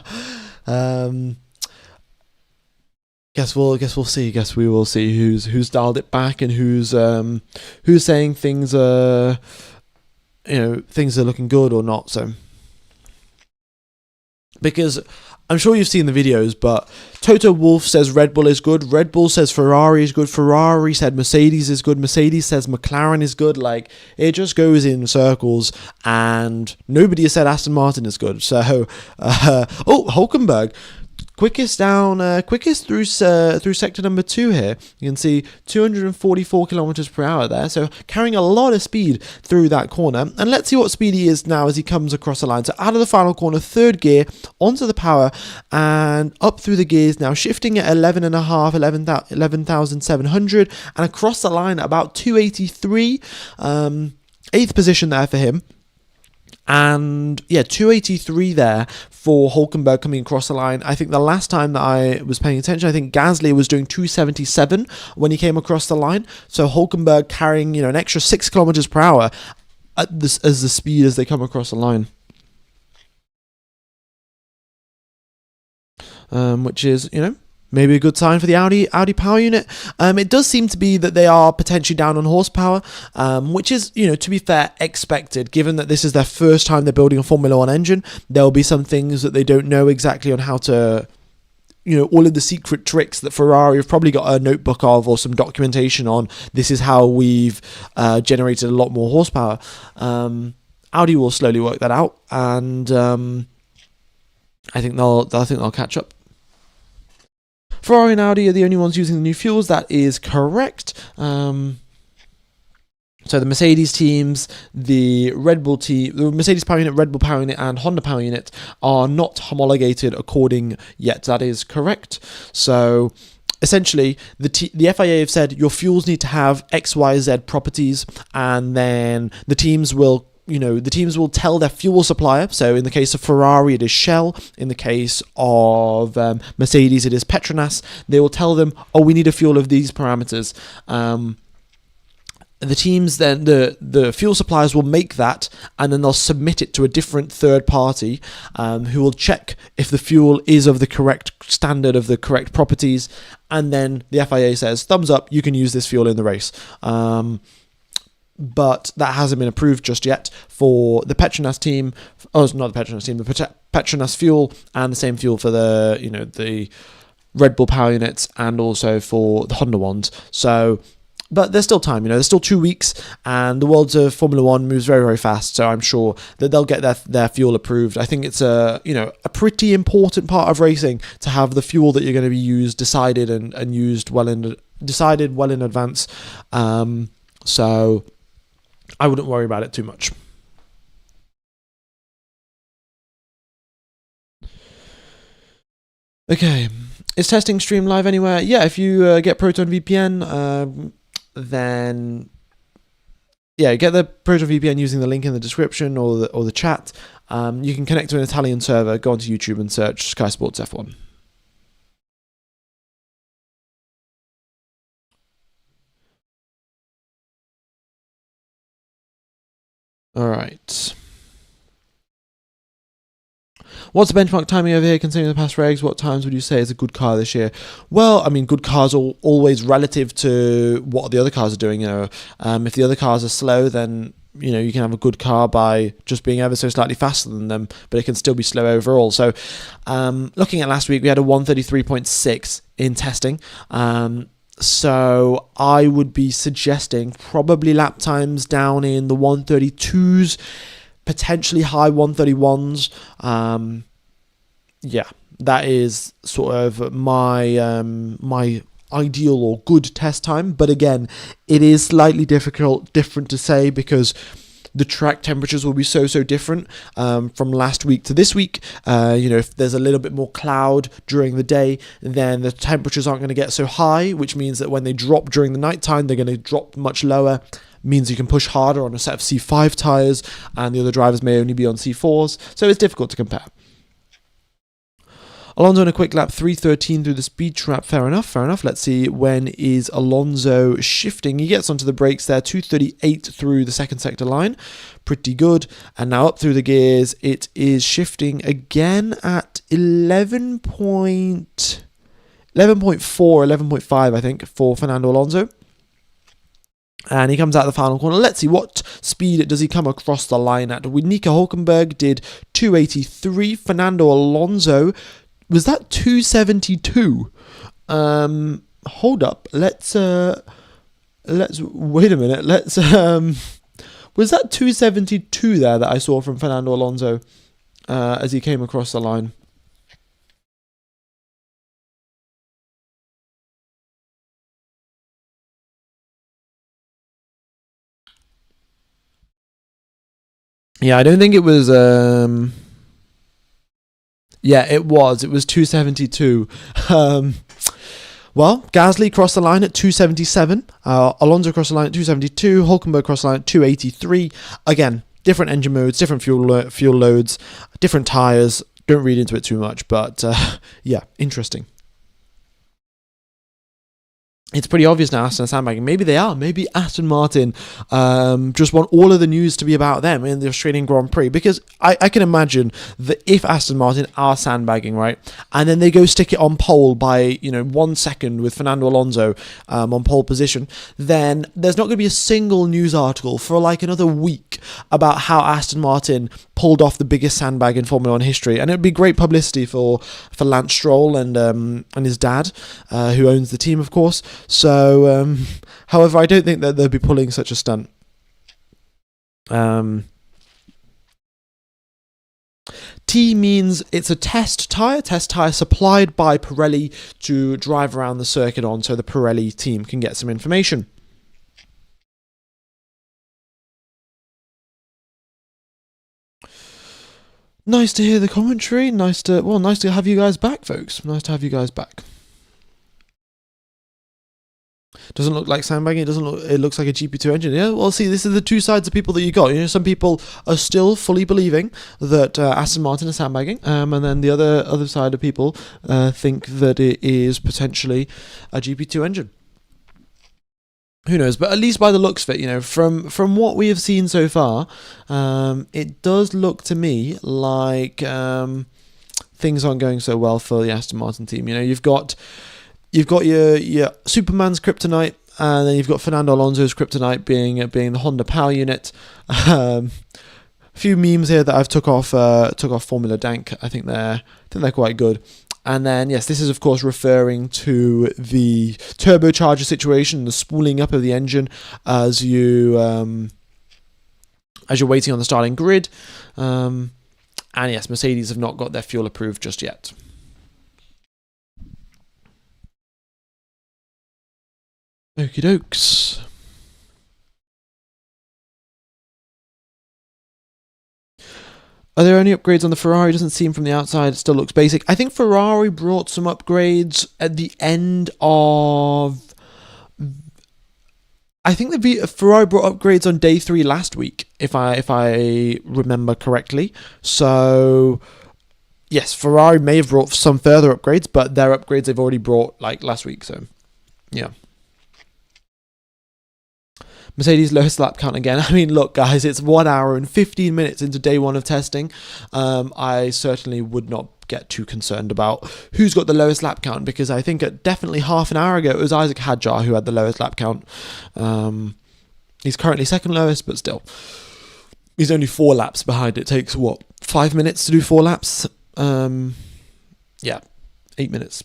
Guess we'll see. Guess we will see who's dialed it back and who's saying things things are looking good or not. So, because I'm sure you've seen the videos, but Toto Wolff says Red Bull is good. Red Bull says Ferrari is good. Ferrari said Mercedes is good. Mercedes says McLaren is good. Like, it just goes in circles, and nobody has said Aston Martin is good. So, Hulkenberg. Quickest through sector number 2 here. You can see 244 kilometers per hour there. So carrying a lot of speed through that corner. And let's see what speed he is now as he comes across the line. So out of the final corner, 3rd gear, onto the power and up through the gears now, shifting at 11,700 and across the line at about 283. 8th position there for him. And yeah, 283 there for Hulkenberg coming across the line. I think the last time that I was paying attention, I think Gasly was doing 277 when he came across the line. So Hulkenberg carrying, an extra 6 kilometers per hour as the speed as they come across the line. Which is, maybe a good sign for the Audi power unit. It does seem to be that they are potentially down on horsepower, which is, to be fair, expected, given that this is their first time they're building a Formula 1 engine. There'll be some things that they don't know exactly on how to, all of the secret tricks that Ferrari have probably got a notebook of or some documentation on. This is how we've generated a lot more horsepower. Audi will slowly work that out, and I think they'll catch up. Ferrari and Audi are the only ones using the new fuels. That is correct. So the Mercedes teams, the Red Bull team, the Mercedes power unit, Red Bull power unit, and Honda power unit are not homologated according yet. That is correct. So essentially, the FIA have said your fuels need to have X, Y, Z properties, and then the teams will tell their fuel supplier. So in the case of Ferrari, it is Shell. In the case of Mercedes, it is Petronas. They will tell them, we need a fuel of these parameters. The teams then, the fuel suppliers will make that, and then they'll submit it to a different third party who will check if the fuel is of the correct standard, of the correct properties, and then the FIA says, thumbs up, you can use this fuel in the race. But that hasn't been approved just yet for the Petronas team. Oh, it's not the Petronas team, the Petronas fuel, and the same fuel for the Red Bull power units, and also for the Honda ones. So, but there's still time, there's still 2 weeks, and the world of Formula 1 moves very, very fast, so I'm sure that they'll get their fuel approved. I think it's a pretty important part of racing to have the fuel that you're going to be decided and used well in advance. So I wouldn't worry about it too much. Okay, is testing stream live anywhere? Yeah, if you get Proton VPN, then get the Proton VPN using the link in the description or the chat. You can connect to an Italian server, go onto YouTube and search Sky Sports F1. All right. What's the benchmark timing over here considering the past regs? What times would you say is a good car this year? Well, I mean, good cars are always relative to what the other cars are doing. If the other cars are slow, then you can have a good car by just being ever so slightly faster than them, but it can still be slow overall. So looking at last week, we had a 133.6 in testing. So I would be suggesting probably lap times down in the 132s, potentially high 131s. Yeah, that is sort of my ideal or good test time. But again, it is slightly different to say, because the track temperatures will be so different from last week to this week. If there's a little bit more cloud during the day, then the temperatures aren't going to get so high, which means that when they drop during the nighttime, they're going to drop much lower. Means you can push harder on a set of C5 tyres, and the other drivers may only be on C4s, so it's difficult to compare. Alonso in a quick lap, 3:13 through the speed trap. Fair enough. Let's see, when is Alonso shifting? He gets onto the brakes there, 2:38 through the second sector line. Pretty good. And now up through the gears, it is shifting again at 11.4, 11.5, I think, for Fernando Alonso. And he comes out the final corner. Let's see, what speed does he come across the line at? Nico Hülkenberg did 2:83. Fernando Alonso, was that 2:72? Hold up. Let's wait a minute. Was that 2:72 there that I saw from Fernando Alonso as he came across the line? Yeah, I don't think it was. Yeah, it was 2:72. Well, Gasly crossed the line at 2:77. Alonso crossed the line at 2:72. Hülkenberg crossed the line at 2:83. Again, different engine modes, different fuel loads, different tyres. Don't read into it too much, but yeah, interesting. It's pretty obvious now Aston are sandbagging. Maybe they are. Maybe Aston Martin just want all of the news to be about them in the Australian Grand Prix. Because I can imagine that if Aston Martin are sandbagging, right, and then they go stick it on pole by 1 second with Fernando Alonso on pole position, then there's not going to be a single news article for like another week about how Aston Martin pulled off the biggest sandbag in Formula 1 history. And it would be great publicity for Lance Stroll and his dad, who owns the team, of course. So, however, I don't think that they'll be pulling such a stunt. T means it's a test tyre supplied by Pirelli to drive around the circuit on, so the Pirelli team can get some information. Nice to hear the commentary. Nice to have you guys back, folks. Nice to have you guys back. Doesn't look like sandbagging. It looks like a GP2 engine. Yeah, well, see, this is the two sides of people that you got. Some people are still fully believing that Aston Martin is sandbagging, and then the other side of people think that it is potentially a GP2 engine. Who knows? But at least by the looks of it, from what we have seen so far, it does look to me like things aren't going so well for the Aston Martin team. You've got your Superman's kryptonite, and then you've got Fernando Alonso's kryptonite being the Honda power unit. A few memes here that I've took off Formula Dank. I think they're quite good. And then yes, this is of course referring to the turbocharger situation, the spooling up of the engine as you're waiting on the starting grid. And yes, Mercedes have not got their fuel approved just yet. Okie dokes. Are there any upgrades on the Ferrari? Doesn't seem from the outside. It still looks basic. I think Ferrari brought some upgrades at the end of... I think Ferrari brought upgrades on day 3 last week, if I remember correctly. So... yes, Ferrari may have brought some further upgrades, but their upgrades they've already brought like last week. So, yeah. Mercedes lowest lap count again. I mean, look, guys, it's 1 hour and 15 minutes into day 1 of testing. I certainly would not get too concerned about who's got the lowest lap count, because I think definitely half an hour ago it was Isaac Hadjar who had the lowest lap count. He's currently second lowest, but still, he's only 4 laps behind. It takes 5 minutes to do 4 laps? Yeah, 8 minutes.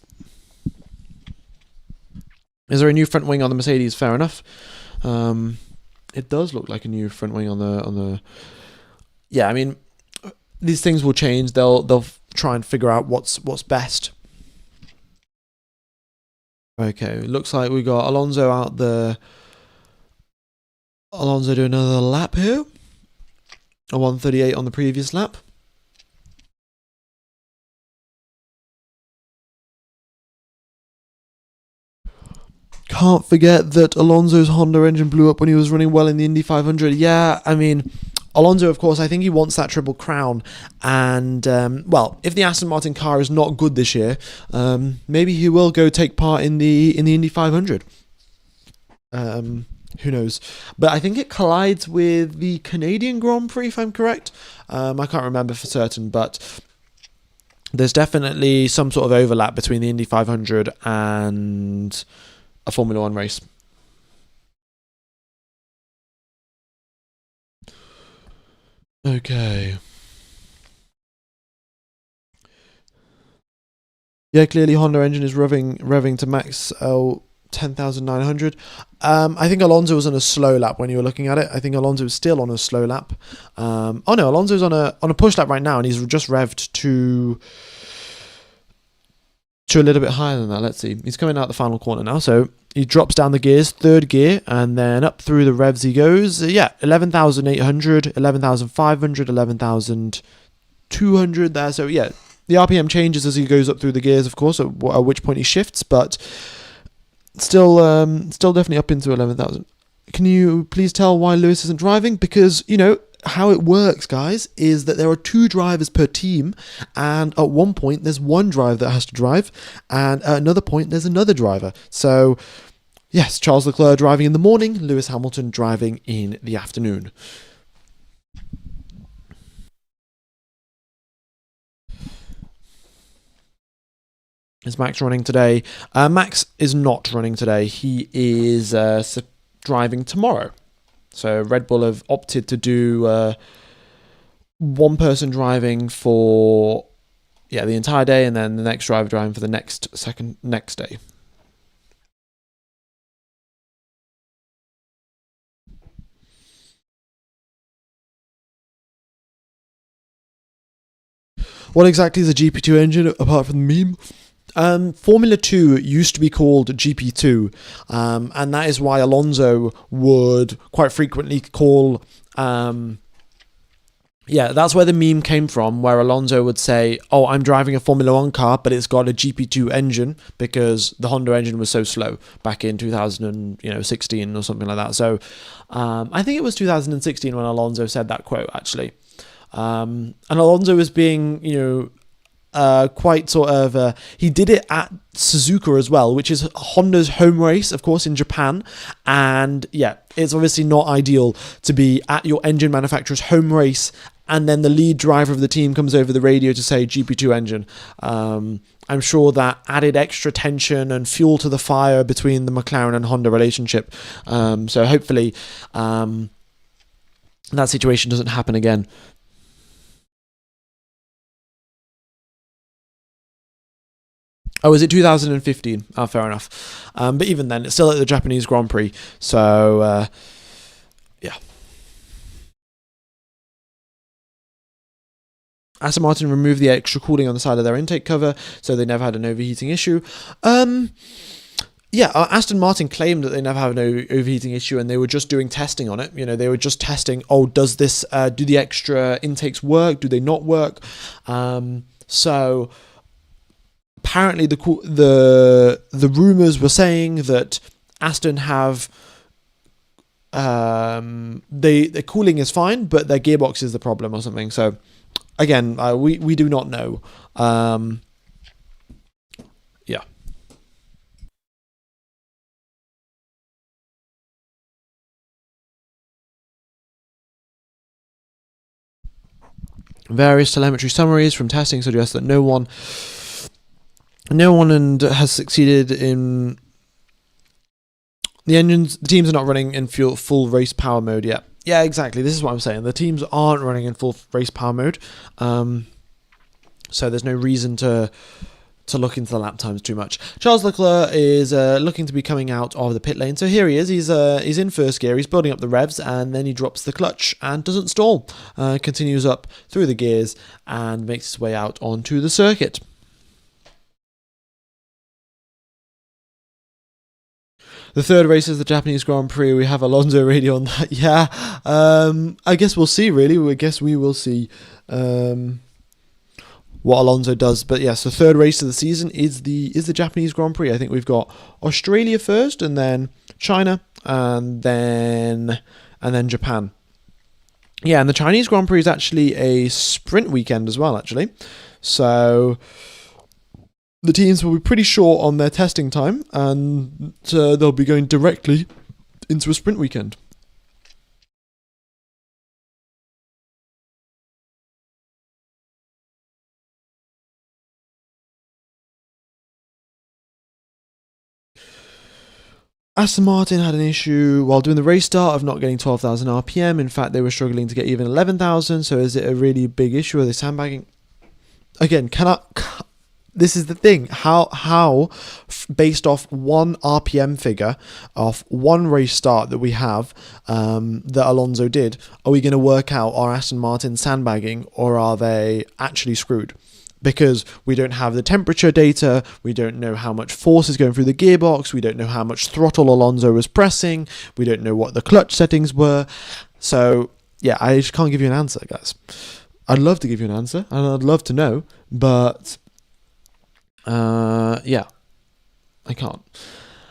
Is there a new front wing on the Mercedes? Fair enough. It does look like a new front wing on the. Yeah, I mean, these things will change. They'll try and figure out what's best. Okay, looks like we got Alonso out there. Alonso do another lap here. A 1:38 on the previous lap. Can't forget that Alonso's Honda engine blew up when he was running well in the Indy 500. Yeah, I mean, Alonso, of course, I think he wants that Triple Crown. And, well, if the Aston Martin car is not good this year, maybe he will go take part in the Indy 500. Who knows? But I think it collides with the Canadian Grand Prix, if I'm correct. I can't remember for certain, but there's definitely some sort of overlap between the Indy 500 and a Formula One race. Okay. Yeah, clearly Honda engine is revving to max 10,900. I think Alonso was on a slow lap when you were looking at it. I think Alonso is still on a slow lap. Oh no, Alonso's on a push lap right now, and he's just revved to a little bit higher than that. Let's see. He's coming out the final corner now, so he drops down the gears, third gear, and then up through the revs he goes. 11,800, 11,500, 11,200 there. So yeah, the RPM changes as he goes up through the gears, of course, at which point he shifts, but still definitely up into 11,000. Can you please tell why Lewis isn't driving? Because, how it works, guys, is that there are 2 drivers per team, and at one point there's one driver that has to drive, and at another point there's another driver. So, yes, Charles Leclerc driving in the morning, Lewis Hamilton driving in the afternoon. Is Max running today? Max is not running today. He is driving tomorrow. So Red Bull have opted to do one person driving for the entire day, and then the next driver driving for the next day. What exactly is a GP2 engine apart from the meme? Formula 2 used to be called GP2, and that is why Alonso would quite frequently call... that's where the meme came from, where Alonso would say, oh, I'm driving a Formula 1 car, but it's got a GP2 engine, because the Honda engine was so slow back in 2016 or something like that. So I think it was 2016 when Alonso said that quote, actually. And Alonso was being, quite sort of... he did it at Suzuka as well, which is Honda's home race, of course, in Japan. And it's obviously not ideal to be at your engine manufacturer's home race, and then the lead driver of the team comes over the radio to say GP2 engine. I'm sure that added extra tension and fuel to the fire between the McLaren and Honda relationship. So hopefully that situation doesn't happen again. Oh, is it 2015? Oh, fair enough. But even then, it's still at the Japanese Grand Prix. So, Aston Martin removed the extra cooling on the side of their intake cover, so they never had an overheating issue. Aston Martin claimed that they never have an overheating issue, and they were just doing testing on it. They were just testing, does this, do the extra intakes work? Do they not work? So... apparently the rumors were saying that Aston have the cooling is fine, but their gearbox is the problem or something. So again, we do not know. Various telemetry summaries from testing suggest that no one has succeeded in the engines. The teams are not running in full race power mode yet. Yeah, exactly. This is what I'm saying. The teams aren't running in full race power mode. So there's no reason to to look into the lap times too much. Charles Leclerc is looking to be coming out of the pit lane. So here he is. He's in first gear. He's building up the revs, and then he drops the clutch and doesn't stall. Continues up through the gears and makes his way out onto the circuit. The third race is the Japanese Grand Prix. We have Alonso radio on that. Yeah, I guess we'll see, really. I guess we will see what Alonso does. But yes, the third race of the season is the Japanese Grand Prix. I think we've got Australia first, and then China, and then Japan. Yeah, and the Chinese Grand Prix is actually a sprint weekend as well, actually. So the teams will be pretty short on their testing time, and they'll be going directly into a sprint weekend. Aston Martin had an issue while doing the race start of not getting 12,000 RPM. In fact, they were struggling to get even 11,000. So is it a really big issue? Are they sandbagging? Again, this is the thing. How based off one RPM figure, off one race start that we have, that Alonso did, are we going to work out, are Aston Martin sandbagging, or are they actually screwed? Because we don't have the temperature data, we don't know how much force is going through the gearbox, we don't know how much throttle Alonso was pressing, we don't know what the clutch settings were. So, yeah, I just can't give you an answer, guys. I'd love to give you an answer, and I'd love to know, but yeah, I can't.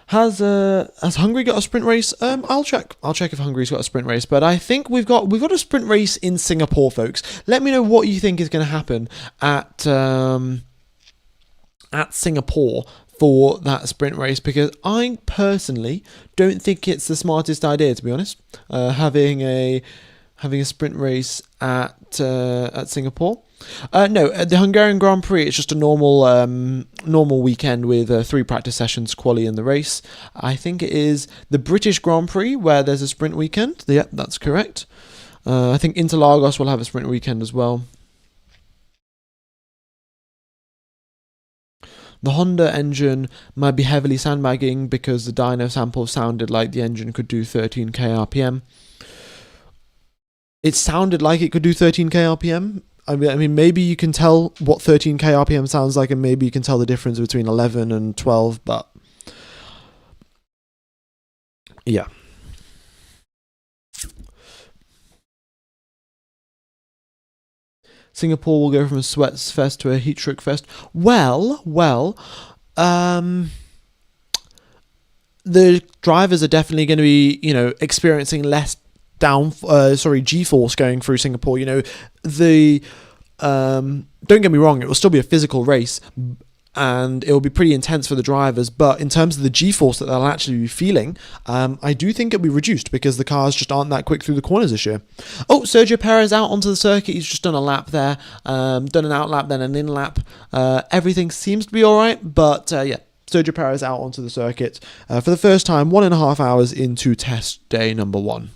Has Hungary got a sprint race? I'll check if Hungary's got a sprint race. But I think we've got a sprint race in Singapore, folks. Let me know what you think is going to happen at Singapore for that sprint race, because I personally don't think it's the smartest idea, to be honest. Having a sprint race at Singapore. No, the Hungarian Grand Prix, it's just a normal weekend with 3 practice sessions, quali in the race. I think it is the British Grand Prix where there's a sprint weekend. Yep, that's correct. I think Interlagos will have a sprint weekend as well. The Honda engine might be heavily sandbagging because the dyno sample sounded like the engine could do 13k RPM. It sounded like it could do 13k RPM. I mean, maybe you can tell what 13k RPM sounds like, and maybe you can tell the difference between 11 and 12, but yeah. Singapore will go from a sweat fest to a heat stroke fest. Well, the drivers are definitely going to be, experiencing less G-force going through Singapore. Don't get me wrong, it will still be a physical race, and it will be pretty intense for the drivers, but in terms of the G-force that they'll actually be feeling, I do think it'll be reduced because the cars just aren't that quick through the corners this year. Oh, Sergio Perez out onto the circuit. He's just done a lap there, done an out lap, then an in lap. Everything seems to be alright, but yeah, Sergio Perez out onto the circuit for the first time 1.5 hours into test day number 1.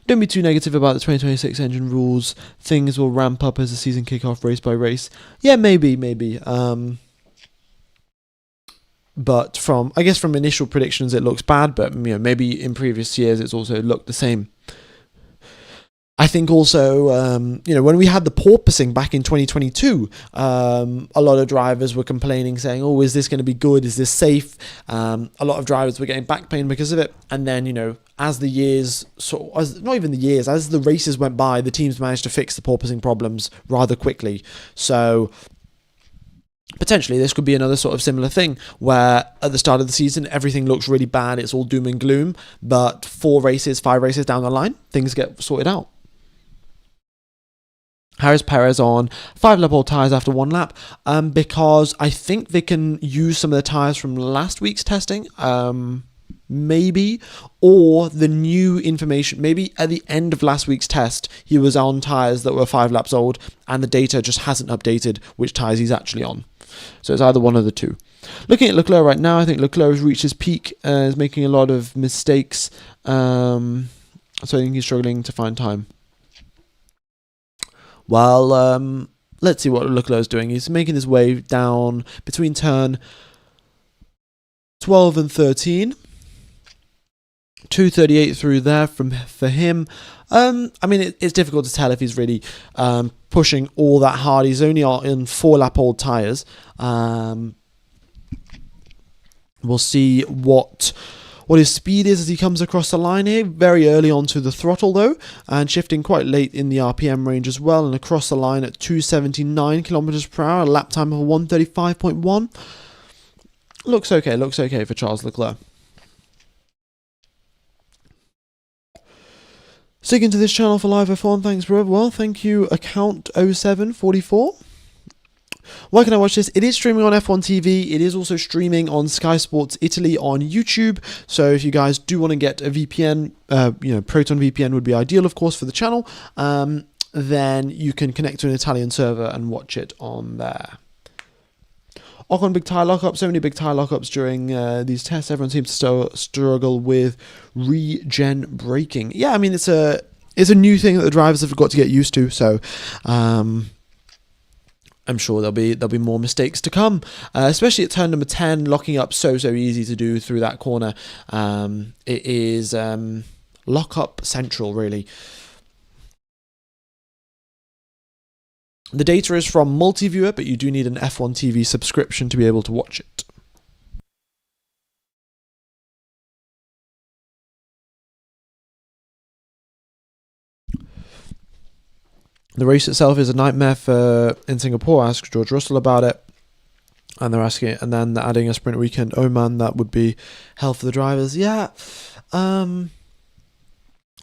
Don't be too negative about the 2026 engine rules. Things will ramp up as the season kick off race by race. Yeah, maybe. But from initial predictions, it looks bad. But maybe in previous years, it's also looked the same. I think also, when we had the porpoising back in 2022, a lot of drivers were complaining, saying, "Oh, is this going to be good? Is this safe?" A lot of drivers were getting back pain because of it. And then, as the races went by, the teams managed to fix the porpoising problems rather quickly. So potentially this could be another sort of similar thing where at the start of the season everything looks really bad, it's all doom and gloom, but 5 races down the line, things get sorted out. Harris Perez on 5 lap tyres after 1 lap, because I think they can use some of the tyres from last week's testing, maybe, or the new information. Maybe at the end of last week's test, he was on tyres that were 5 laps old, and the data just hasn't updated which tyres he's actually on. So it's either one of the two. Looking at Leclerc right now, I think Leclerc has reached his peak, is making a lot of mistakes, so I think he's struggling to find time. Well, let's see what Leclerc's doing. He's making his way down between turn 12 and 13. 238 through there for him. I mean, it's difficult to tell if he's really pushing all that hard. He's only in 4-lap-old tyres. We'll see what his speed is as he comes across the line here. Very early onto the throttle though, and shifting quite late in the RPM range as well, and across the line at 279 kilometers per hour, a lap time of 135.1. Looks okay for Charles Leclerc. Sticking to this channel for live F1, thanks bro. Well, thank you, account0744. Why can I watch this? It is streaming on F1 TV. It is also streaming on Sky Sports Italy on YouTube. So if you guys do want to get a VPN, Proton VPN would be ideal, of course, for the channel. Then you can connect to an Italian server and watch it on there. Ocon big tyre lockup. So many big tyre lockups during these tests. Everyone seems to struggle with regen braking. Yeah, I mean it's a new thing that the drivers have got to get used to. So I'm sure there'll be more mistakes to come, especially at turn number 10, locking up so easy to do through that corner. It is lockup central, really. The data is from Multiviewer, but you do need an F1 TV subscription to be able to watch it. The race itself is a nightmare in Singapore. Ask George Russell about it. And they're asking, and then they're adding a sprint weekend. Oh man, that would be hell for the drivers. Yeah.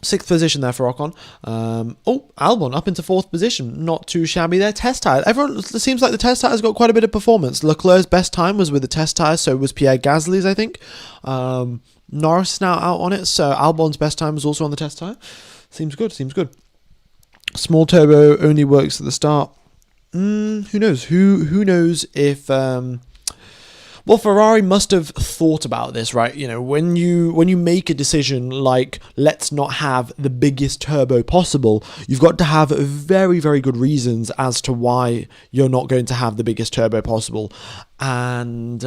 6th position there for Ocon. Albon up into 4th position. Not too shabby there. Test tyre. It seems like the test tyre has got quite a bit of performance. Leclerc's best time was with the test tyre, so was Pierre Gasly's, I think. Norris is now out on it, so Albon's best time was also on the test tyre. Seems good. Small turbo only works at the start. Who knows? Who knows if... Well, Ferrari must have thought about this, right? You know, when you make a decision like, let's not have the biggest turbo possible, you've got to have very, very good reasons as to why you're not going to have the biggest turbo possible. And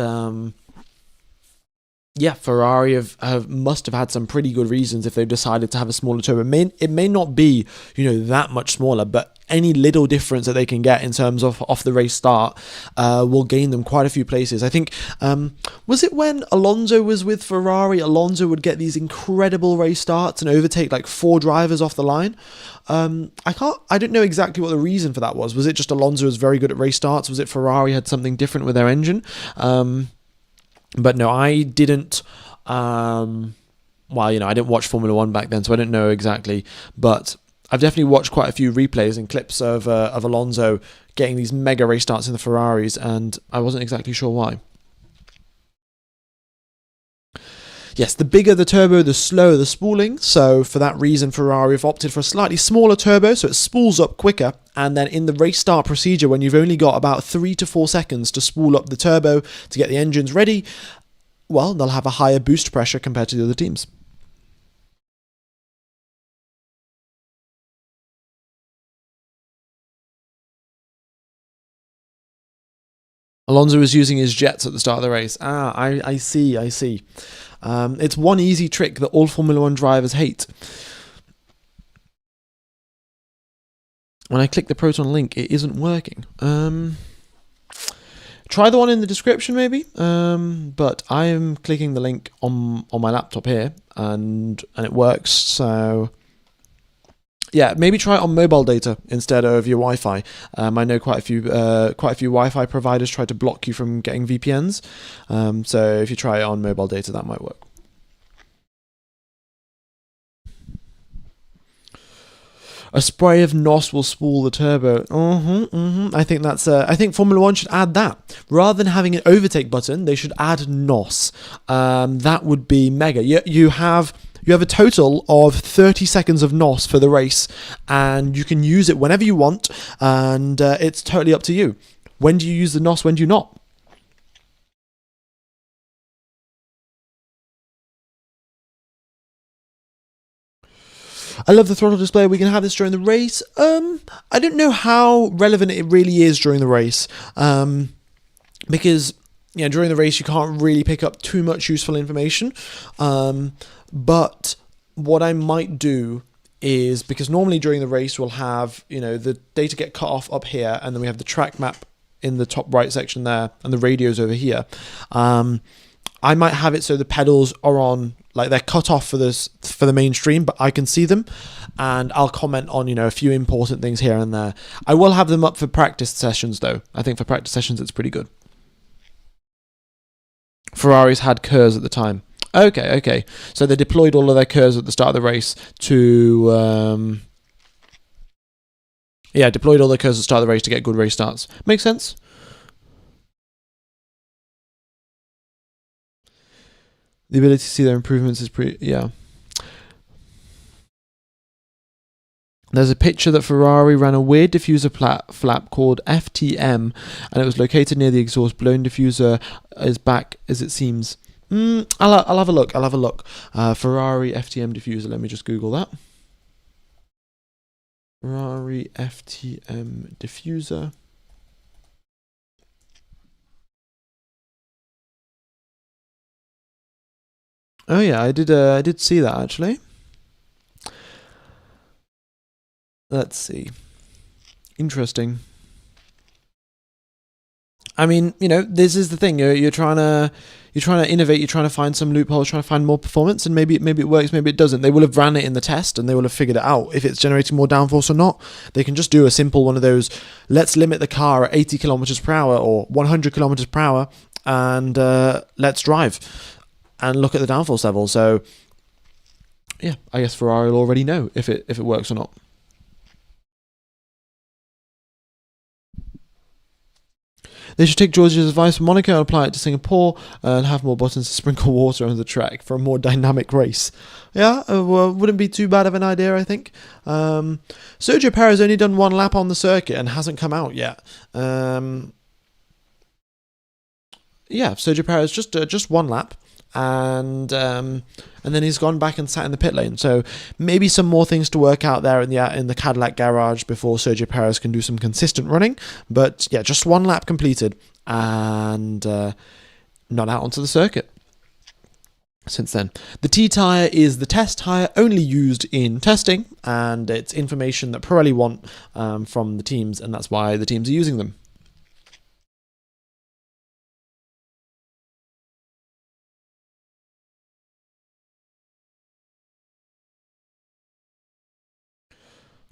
Ferrari must have had some pretty good reasons if they've decided to have a smaller turbo. It may not be, that much smaller, but any little difference that they can get in terms of off the race start will gain them quite a few places. I think, was it when Alonso was with Ferrari, Alonso would get these incredible race starts and overtake like 4 drivers off the line? I don't know exactly what the reason for that was. Was it just Alonso was very good at race starts? Was it Ferrari had something different with their engine? But no, I didn't. I didn't watch Formula One back then, so I don't know exactly. But I've definitely watched quite a few replays and clips of Alonso getting these mega race starts in the Ferraris, and I wasn't exactly sure why. Yes, the bigger the turbo, the slower the spooling. So for that reason, Ferrari have opted for a slightly smaller turbo, so it spools up quicker. And then in the race start procedure, when you've only got about 3 to 4 seconds to spool up the turbo to get the engines ready, well, they'll have a higher boost pressure compared to the other teams. Alonso was using his jets at the start of the race. I see. It's one easy trick that all Formula One drivers hate. When I click the Proton link, it isn't working. Try the one in the description, maybe. But I am clicking the link on my laptop here, and it works. So yeah, maybe try it on mobile data instead of your Wi-Fi. I know quite a few Wi-Fi providers try to block you from getting VPNs. So if you try it on mobile data, that might work. A spray of NOS will spool the turbo. I think I think Formula One should add that. Rather than having an overtake button, they should add NOS. That would be mega. You have a total of 30 seconds of NOS for the race, and you can use it whenever you want, and it's totally up to you. When do you use the NOS? When do you not? I love the throttle display. We can have this during the race. I don't know how relevant it really is during the race, because during the race you can't really pick up too much useful information. But what I might do is, because normally during the race we'll have the data get cut off up here, and then we have the track map in the top right section there, and the radios over here. I might have it so the pedals are on, like they're cut off for the mainstream, but I can see them, and I'll comment on a few important things here and there. I will have them up for practice sessions though. I think for practice sessions it's pretty good. Ferraris had KERS at the time. Okay. So they deployed all of their KERS at the start of the race to deployed all their KERS at the start of the race to get good race starts. Makes sense. The ability to see their improvements is There's a picture that Ferrari ran a weird diffuser flap called FTM, and it was located near the exhaust. Blown diffuser is back as it seems. I'll have a look. Ferrari FTM diffuser. Let me just Google that. Ferrari FTM diffuser. Oh yeah, I did see that actually. Let's see. Interesting. I mean, this is the thing. You're trying to innovate. You're trying to find some loopholes, trying to find more performance, and maybe it works, maybe it doesn't. They will have ran it in the test, and they will have figured it out if it's generating more downforce or not. They can just do a simple one of those. Let's limit the car at 80 kilometers per hour or 100 kilometers per hour, and let's drive and look at the downforce level. So, yeah, I guess Ferrari will already know if it works or not. They should take George's advice from Monaco and apply it to Singapore and have more buttons to sprinkle water on the track for a more dynamic race. Yeah, wouldn't be too bad of an idea, I think. Sergio Perez only done one lap on the circuit and hasn't come out yet. Sergio Perez just one lap. And then he's gone back and sat in the pit lane. So maybe some more things to work out there in the Cadillac garage before Sergio Perez can do some consistent running. But yeah, just one lap completed and not out onto the circuit since then. The T tyre is the test tyre only used in testing, and it's information that Pirelli want from the teams, and that's why the teams are using them.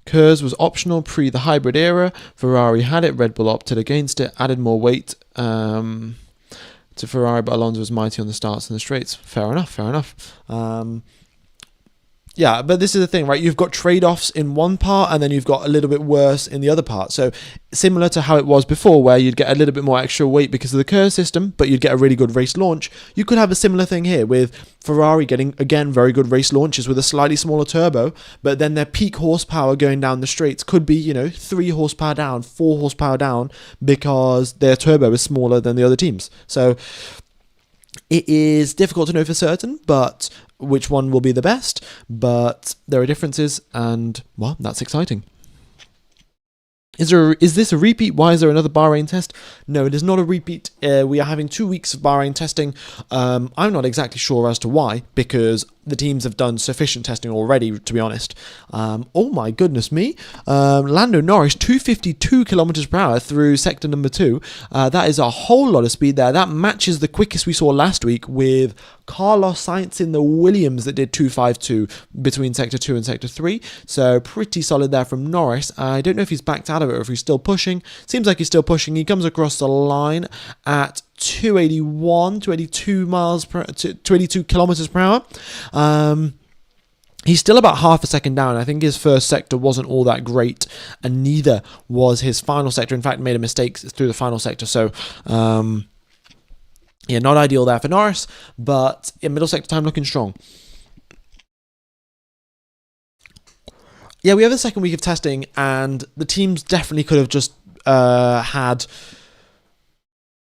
KERS was optional pre the hybrid era. Ferrari had it, Red Bull opted against it, added more weight to Ferrari, but Alonso was mighty on the starts and the straights. Fair enough. Yeah, but this is the thing, right? You've got trade-offs in one part, and then you've got a little bit worse in the other part. So similar to how it was before, where you'd get a little bit more extra weight because of the KERS system, but you'd get a really good race launch. You could have a similar thing here with Ferrari getting, again, very good race launches with a slightly smaller turbo, but then their peak horsepower going down the straights could be, 3 horsepower down, 4 horsepower down, because their turbo is smaller than the other teams. So it is difficult to know for certain, but which one will be the best, but there are differences, and well, that's exciting. Is this a repeat? Why is there another Bahrain test? No, it is not a repeat. We are having 2 weeks of Bahrain testing. I'm not exactly sure as to why, because the teams have done sufficient testing already, to be honest. Oh my goodness me. Lando Norris, 252 kilometers per hour through sector number 2. That is a whole lot of speed there. That matches the quickest we saw last week with Carlos Sainz in the Williams that did 252 between sector 2 and sector 3. So pretty solid there from Norris. I don't know if he's backed out of it or if he's still pushing. Seems like he's still pushing. He comes across the line at 282 kilometers per hour. He's still about half a second down. I think his first sector wasn't all that great, and neither was his final sector. In fact, made a mistake through the final sector. So, yeah, not ideal there for Norris, but in middle sector time looking strong. Yeah, we have the second week of testing, and the teams definitely could have just had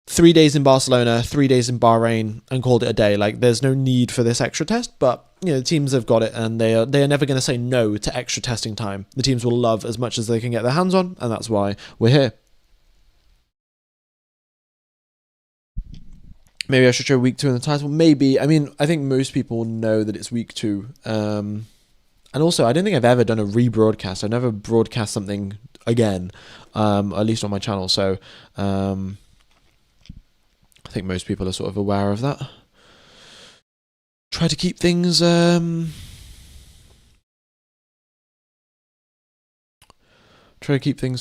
3 days in Barcelona, 3 days in Bahrain, and called it a day. Like, there's no need for this extra test, but the teams have got it, and they are never going to say no to extra testing time. The teams will love as much as they can get their hands on, and that's why we're here. Maybe I should show week 2 in the title. Maybe. I mean, I think most people know that it's week 2. And also, I don't think I've ever done a rebroadcast. I've never broadcast something again, at least on my channel. So I think most people are sort of aware of that. Try to keep things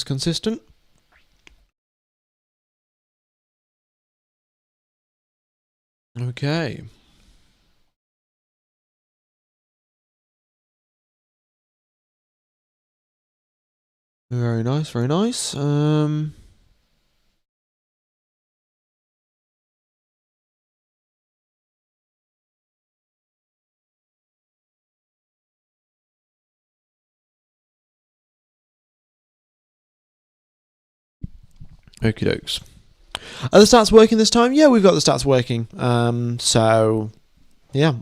consistent. Okay. Very nice, very nice. Okie dokes. Are the stats working this time? Yeah, we've got the stats working. So yeah,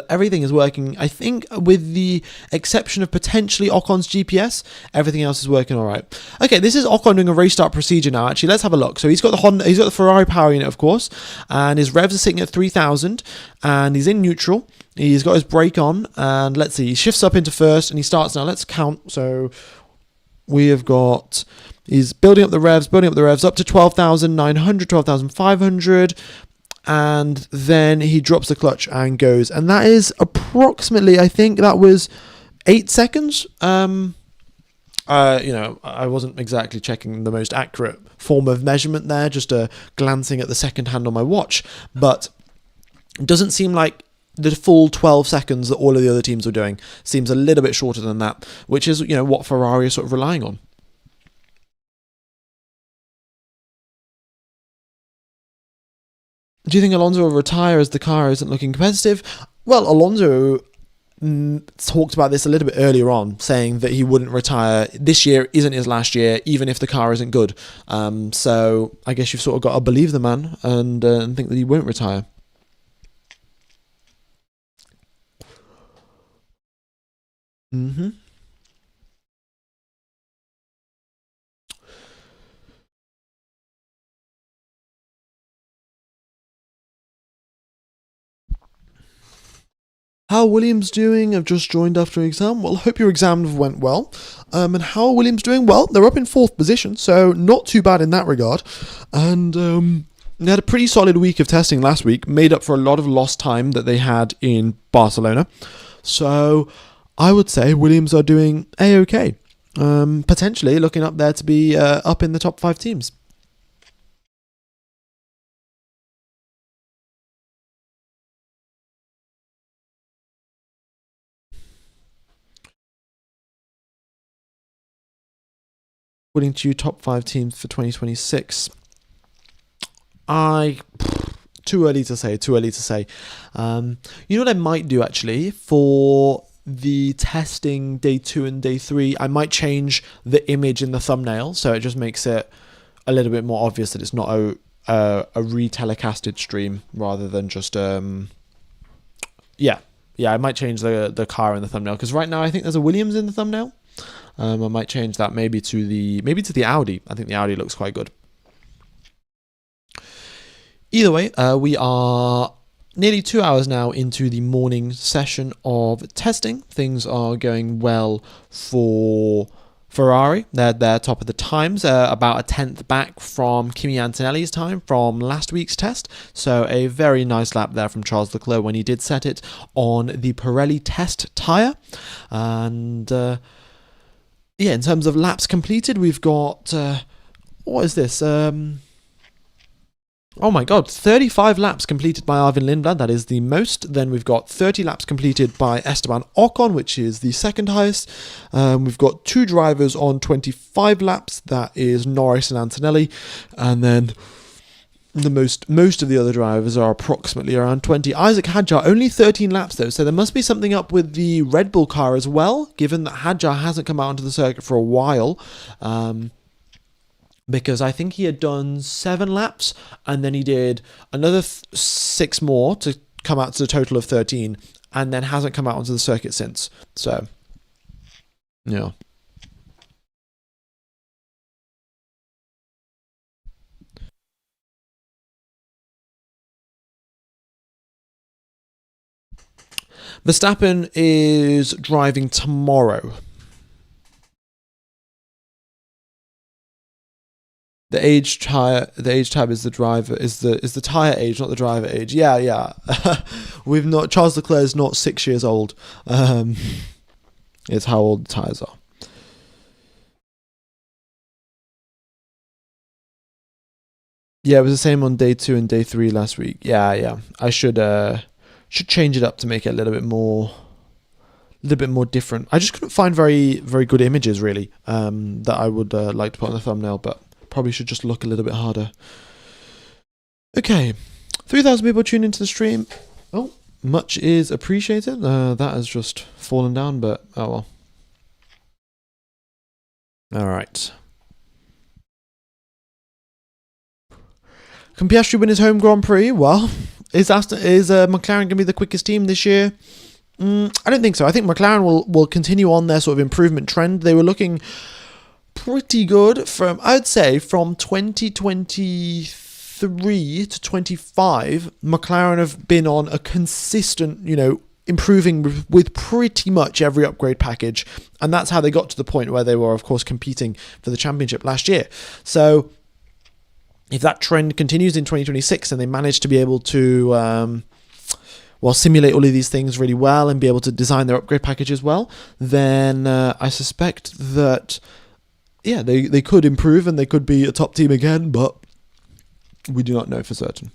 everything is working. I think with the exception of potentially Ocon's GPS, everything else is working all right. Okay, this is Ocon doing a race start procedure now. Actually, let's have a look. So he's got the Ferrari power unit, of course, and his revs are sitting at 3,000, and he's in neutral. He's got his brake on, and let's see, he shifts up into first, and he starts now. Let's count. So we have got. He's building up the revs up to 12,900, 12,500. And then he drops the clutch and goes. And that is approximately, I think that was 8 seconds. I wasn't exactly checking the most accurate form of measurement there, just glancing at the second hand on my watch. But it doesn't seem like the full 12 seconds that all of the other teams were doing. Seems a little bit shorter than that, which is, what Ferrari is sort of relying on. Do you think Alonso will retire as the car isn't looking competitive? Well, Alonso talked about this a little bit earlier on, saying that he wouldn't retire. This year isn't his last year, even if the car isn't good. So I guess you've sort of got to believe the man and think that he won't retire. Mm-hmm. How are Williams doing? I've just joined after an exam. Well, hope your exam went well. And how are Williams doing? Well, they're up in 4th position, so not too bad in that regard. And they had a pretty solid week of testing last week, made up for a lot of lost time that they had in Barcelona. So I would say Williams are doing A-okay. Potentially looking up there to be up in the top 5 teams. According to you, top 5 teams for 2026. Too early to say. You know what I might do actually for the testing day 2 and day 3? I might change the image in the thumbnail so it just makes it a little bit more obvious that it's not a retelecasted stream rather than just I might change the car in the thumbnail, because right now I think there's a Williams in the thumbnail. I might change that maybe to the Audi. I think the Audi looks quite good. Either way, we are nearly 2 hours now into the morning session of testing. Things are going well for Ferrari. They're top of the times, about a 10th back from Kimi Antonelli's time from last week's test. So a very nice lap there from Charles Leclerc when he did set it on the Pirelli test tyre. And in terms of laps completed, we've got what is this? Oh my god, 35 laps completed by Arvin Lindblad, that is the most. Then we've got 30 laps completed by Esteban Ocon, which is the second highest. We've got 2 drivers on 25 laps, that is Norris and Antonelli. And then the most of the other drivers are approximately around 20. Isaac Hadjar, only 13 laps though, so there must be something up with the Red Bull car as well, given that Hadjar hasn't come out onto the circuit for a while. Because I think he had done 7 laps, and then he did another 6 more to come out to a total of 13. and then hasn't come out onto the circuit since. So, yeah. Verstappen is driving tomorrow. The age tab is the driver is the tire age, not the driver age. Yeah. Charles Leclerc is not 6 years old. It's how old the tires are. Yeah, it was the same on day 2 and day 3 last week. Yeah. I should change it up to make it a little bit more different. I just couldn't find very good images really that I would like to put on the thumbnail, but probably should just look a little bit harder. Okay, 3,000 people tuned into the stream. Oh, much is appreciated. That has just fallen down, but oh well. All right. Can Piastri win his home Grand Prix? Well, is McLaren going to be the quickest team this year? I don't think so. I think McLaren will continue on their sort of improvement trend. They were looking pretty good from 2023 to 25. McLaren have been on a consistent, improving with pretty much every upgrade package, and that's how they got to the point where they were, of course, competing for the championship last year. So if that trend continues in 2026 and they manage to be able to simulate all of these things really well and be able to design their upgrade packages well, then I suspect that they could improve and they could be a top team again, but we do not know for certain.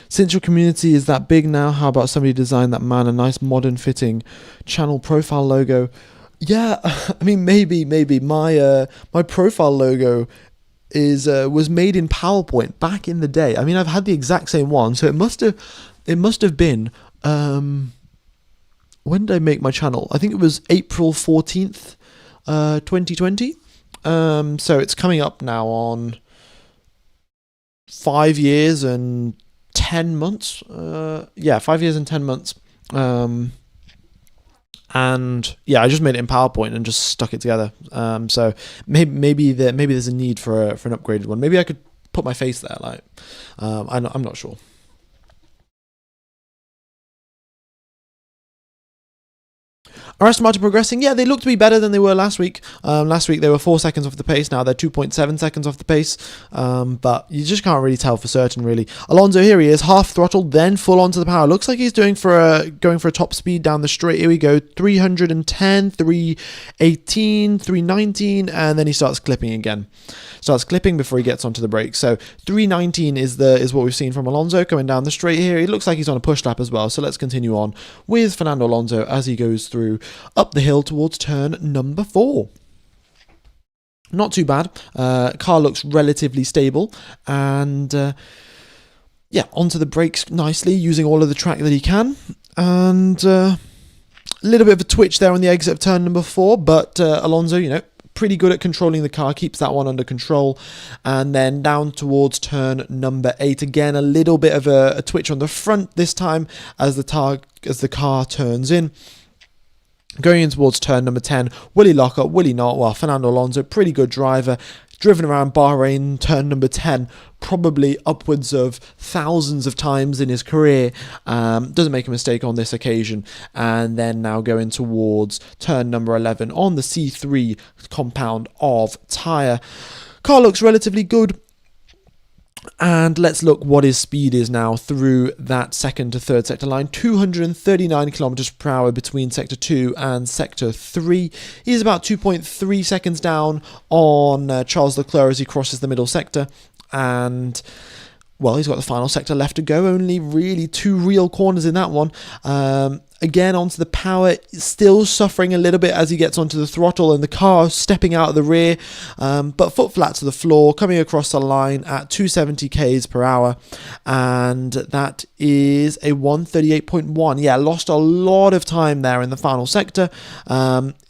Since your community is that big now, how about somebody design that man a nice modern fitting channel profile logo? Yeah, I mean maybe my profile logo was made in PowerPoint back in the day. I mean, I've had the exact same one, so it must have been when did I make my channel? I think it was April 14th, 2020. So it's coming up now on 5 years and 10 months. 5 years and 10 months. And yeah, I just made it in PowerPoint and just stuck it together. So maybe there's a need for an upgraded one. Maybe I could put my face there. I'm not sure. Are Aston Martin progressing? Yeah, they look to be better than they were last week. Last week they were 4 seconds off the pace. Now they're 2.7 seconds off the pace. But you just can't really tell for certain, really. Alonso, here he is, half throttled, then full onto the power. Looks like he's going for a top speed down the straight. Here we go, 310, 318, 319, and then he starts clipping again. Starts clipping before he gets onto the brakes. So 319 is what we've seen from Alonso coming down the straight here. It looks like he's on a push lap as well. So let's continue on with Fernando Alonso as he goes through up the hill towards turn number 4. Not too bad. Car looks relatively stable, and onto the brakes nicely, using all of the track that he can, and a little bit of a twitch there on the exit of turn number 4, but Alonso, pretty good at controlling the car, keeps that one under control, and then down towards turn number 8, again a little bit of a twitch on the front this time as the car turns in. Going in towards turn number 10, will he lock up, will he not? Well, Fernando Alonso, pretty good driver, driven around Bahrain turn number 10 probably upwards of thousands of times in his career. Doesn't make a mistake on this occasion. And then now going towards turn number 11 on the C3 compound of tyre. Car looks relatively good. And let's look what his speed is now through that second to third sector line. 239 kilometers per hour between sector 2 and sector 3. He's about 2.3 seconds down on Charles Leclerc as he crosses the middle sector. And well, he's got the final sector left to go. Only really 2 real corners in that one. again onto the power, still suffering a little bit as he gets onto the throttle, and the car stepping out of the rear, but foot flat to the floor, coming across the line at 270 k's per hour, and that is a 138.1. Yeah, lost a lot of time there in the final sector,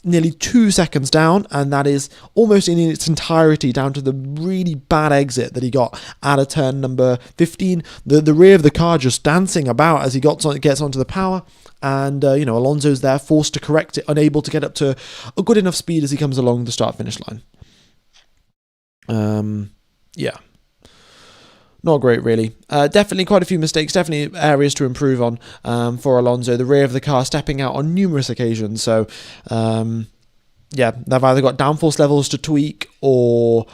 nearly 2 seconds down, and that is almost in its entirety down to the really bad exit that he got out of turn number 15. The rear of the car just dancing about as he gets onto the power. And, Alonso's there, forced to correct it, unable to get up to a good enough speed as he comes along the start-finish line. Yeah. Not great, really. Definitely quite a few mistakes, definitely areas to improve on for Alonso. The rear of the car stepping out on numerous occasions. So, they've either got downforce levels to tweak or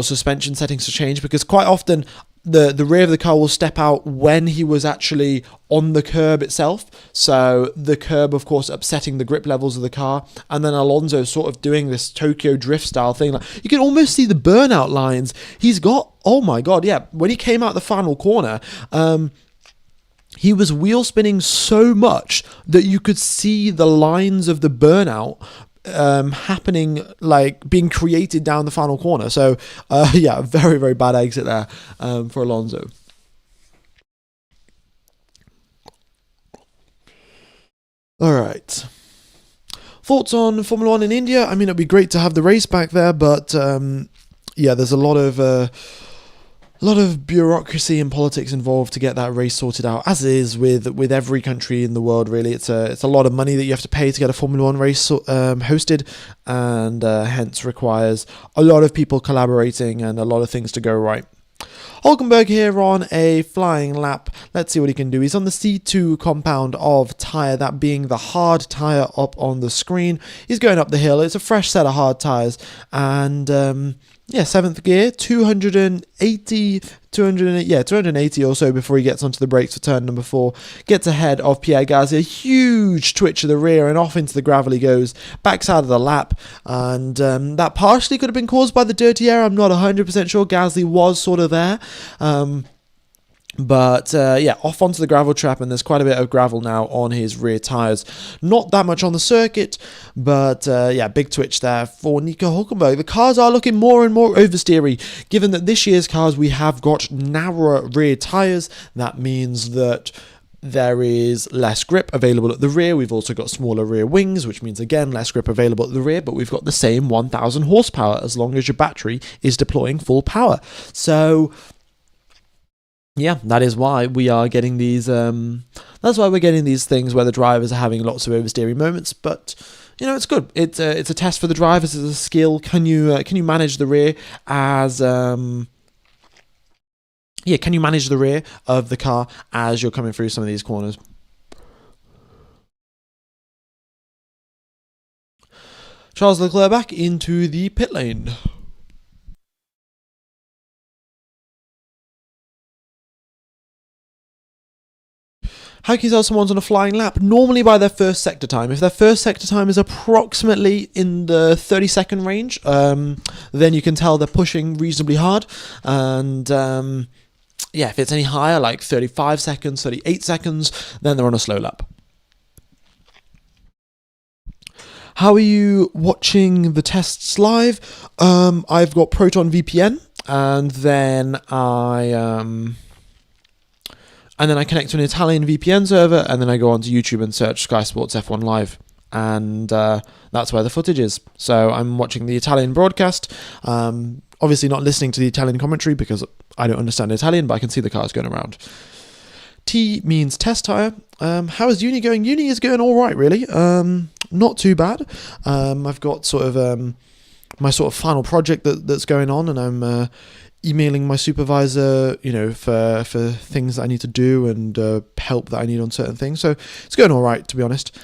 suspension settings to change, because quite often the rear of the car will step out when he was actually on the curb itself. So the curb, of course, upsetting the grip levels of the car. And then Alonso sort of doing this Tokyo drift style thing. Like, you can almost see the burnout lines. He's got, oh my God, yeah. When he came out the final corner, he was wheel spinning so much that you could see the lines of the burnout happening, like being created down the final corner. So very, very bad exit there for Alonso. All right, thoughts on Formula One in India? I mean, it'd be great to have the race back there, but there's a lot of bureaucracy and politics involved to get that race sorted out, as is with every country in the world, really. It's a lot of money that you have to pay to get a Formula One race hosted, and hence requires a lot of people collaborating and a lot of things to go right. Hulkenberg here on a flying lap. Let's see what he can do. He's on the C2 compound of tyre, that being the hard tyre up on the screen. He's going up the hill. It's a fresh set of hard tyres, and 7th gear, 280 or so before he gets onto the brakes for turn number 4. Gets ahead of Pierre Gasly, a huge twitch of the rear, and off into the gravel he goes, backs out of the lap, and that partially could have been caused by the dirty air. I'm not 100% sure. Gasly was sort of there. But off onto the gravel trap, and there's quite a bit of gravel now on his rear tyres. Not that much on the circuit, but big twitch there for Nico Hulkenberg. The cars are looking more and more oversteery, given that this year's cars we have got narrower rear tyres. That means that there is less grip available at the rear. We've also got smaller rear wings, which means, again, less grip available at the rear, but we've got the same 1,000 horsepower as long as your battery is deploying full power. So yeah, that is why we are getting these. That's why we're getting these things where the drivers are having lots of oversteering moments. But it's good. It's a test for the drivers. It's a skill. Can you manage the rear as can you manage the rear of the car as you're coming through some of these corners? Charles Leclerc back into the pit lane. How can you tell someone's on a flying lap? Normally by their first sector time. If their first sector time is approximately in the 30-second range, then you can tell they're pushing reasonably hard. And if it's any higher, like 35 seconds, 38 seconds, then they're on a slow lap. How are you watching the tests live? I've got Proton VPN, and then I connect to an Italian VPN server, and then I go onto YouTube and search Sky Sports F1 Live, and that's where the footage is. So I'm watching the Italian broadcast, obviously not listening to the Italian commentary because I don't understand Italian, but I can see the cars going around. T means test tyre. How is uni going? Uni is going all right, really. Not too bad. I've got sort of my sort of final project that's going on, and I'm emailing my supervisor, for things that I need to do and help that I need on certain things. So it's going all right, to be honest.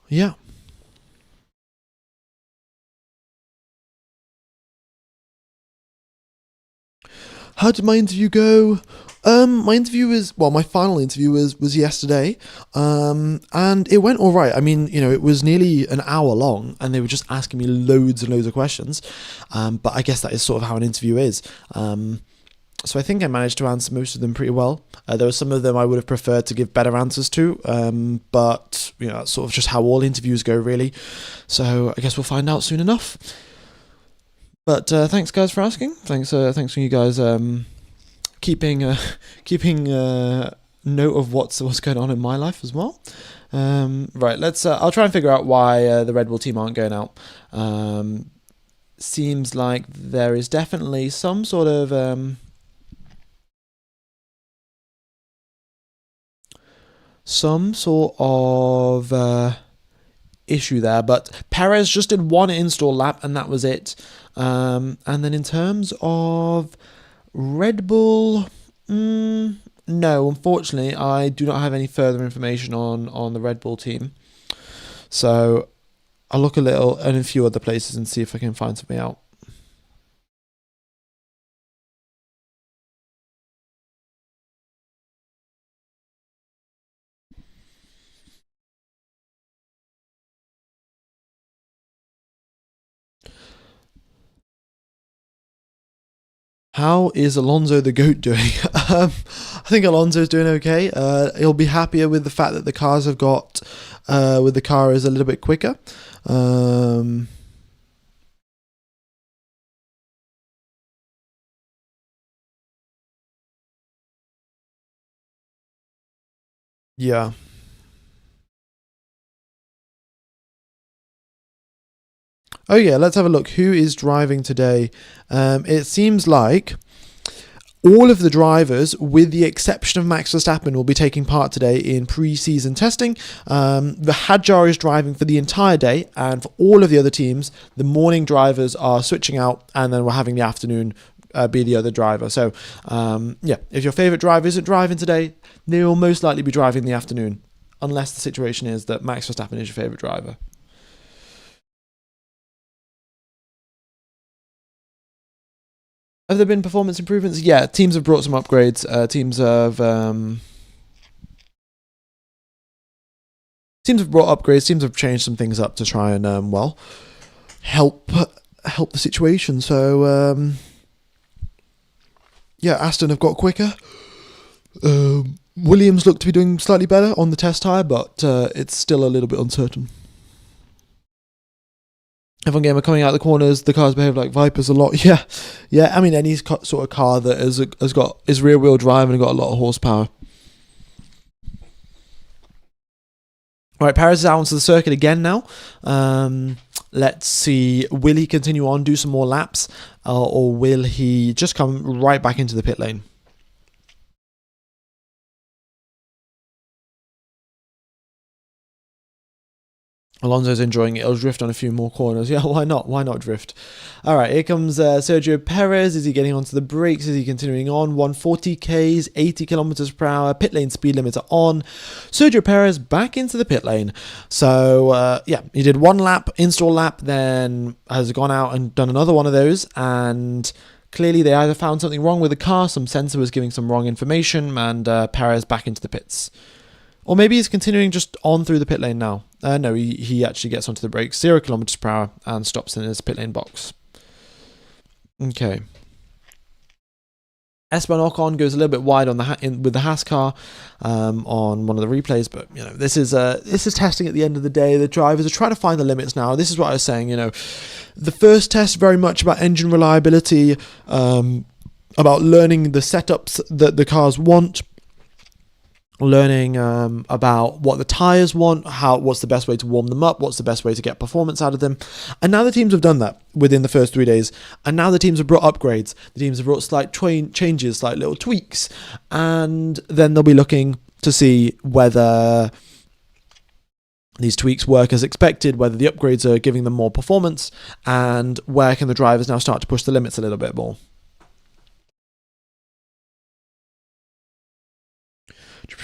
Yeah. How did my interview go? My interview my final interview was yesterday, and it went all right. I mean, it was nearly an hour long, and they were just asking me loads and loads of questions. But I guess that is sort of how an interview is. So I think I managed to answer most of them pretty well. There were some of them I would have preferred to give better answers to, but that's sort of just how all interviews go, really. So I guess we'll find out soon enough. But thanks, guys, for asking. Thanks for you guys keeping note of what's going on in my life as well. Right, let's. I'll try and figure out why the Red Bull team aren't going out. Seems like there is definitely some sort of issue there, but Perez just did one install lap and that was it. And then in terms of Red Bull, no, unfortunately, I do not have any further information on the Red Bull team. So I'll look a little in a few other places and see if I can find something out. How is Alonso the GOAT doing? I think Alonso's doing okay. He'll be happier with the fact that the cars have got, with the car is a little bit quicker. Yeah. Oh yeah, let's have a look. Who is driving today? It seems like all of the drivers, with the exception of Max Verstappen, will be taking part today in pre-season testing. The Hadjar is driving for the entire day, and for all of the other teams, the morning drivers are switching out, and then we're having the afternoon be the other driver. So, if your favourite driver isn't driving today, they will most likely be driving in the afternoon, unless the situation is that Max Verstappen is your favourite driver. Have there been performance improvements? Yeah, teams have brought some upgrades. Teams have brought upgrades. Teams have changed some things up to try and help the situation. So Aston have got quicker. Williams look to be doing slightly better on the test tyre, but it's still a little bit uncertain. F1 Gamer coming out the corners, the cars behave like Vipers a lot. Yeah. I mean, any sort of car that has got is rear wheel drive and got a lot of horsepower. All right, Perez is out onto the circuit again now. Let's see, will he continue on, do some more laps, or will he just come right back into the pit lane? Alonso's enjoying it. He'll drift on a few more corners. Yeah, why not? Why not drift? All right, here comes Sergio Perez. Is he getting onto the brakes? Is he continuing on? 140 Ks, 80 kilometers per hour. Pit lane speed limiter on. Sergio Perez back into the pit lane. So, he did one lap, install lap, then has gone out and done another one of those. And clearly they either found something wrong with the car, some sensor was giving some wrong information, and Perez back into the pits. Or maybe he's continuing just on through the pit lane now. No, he actually gets onto the brakes, 0 kilometers per hour, and stops in his pit lane box. Okay. Esteban Ocon goes a little bit wide on with the Haas car on one of the replays, but this is testing at the end of the day. The drivers are trying to find the limits now. This is what I was saying. The first test very much about engine reliability, about learning the setups that the cars want. Learning about what the tyres want, what's the best way to warm them up, what's the best way to get performance out of them. And now the teams have done that within the first 3 days. And now the teams have brought upgrades. The teams have brought slight changes, slight little tweaks. And then they'll be looking to see whether these tweaks work as expected, whether the upgrades are giving them more performance, and where can the drivers now start to push the limits a little bit more.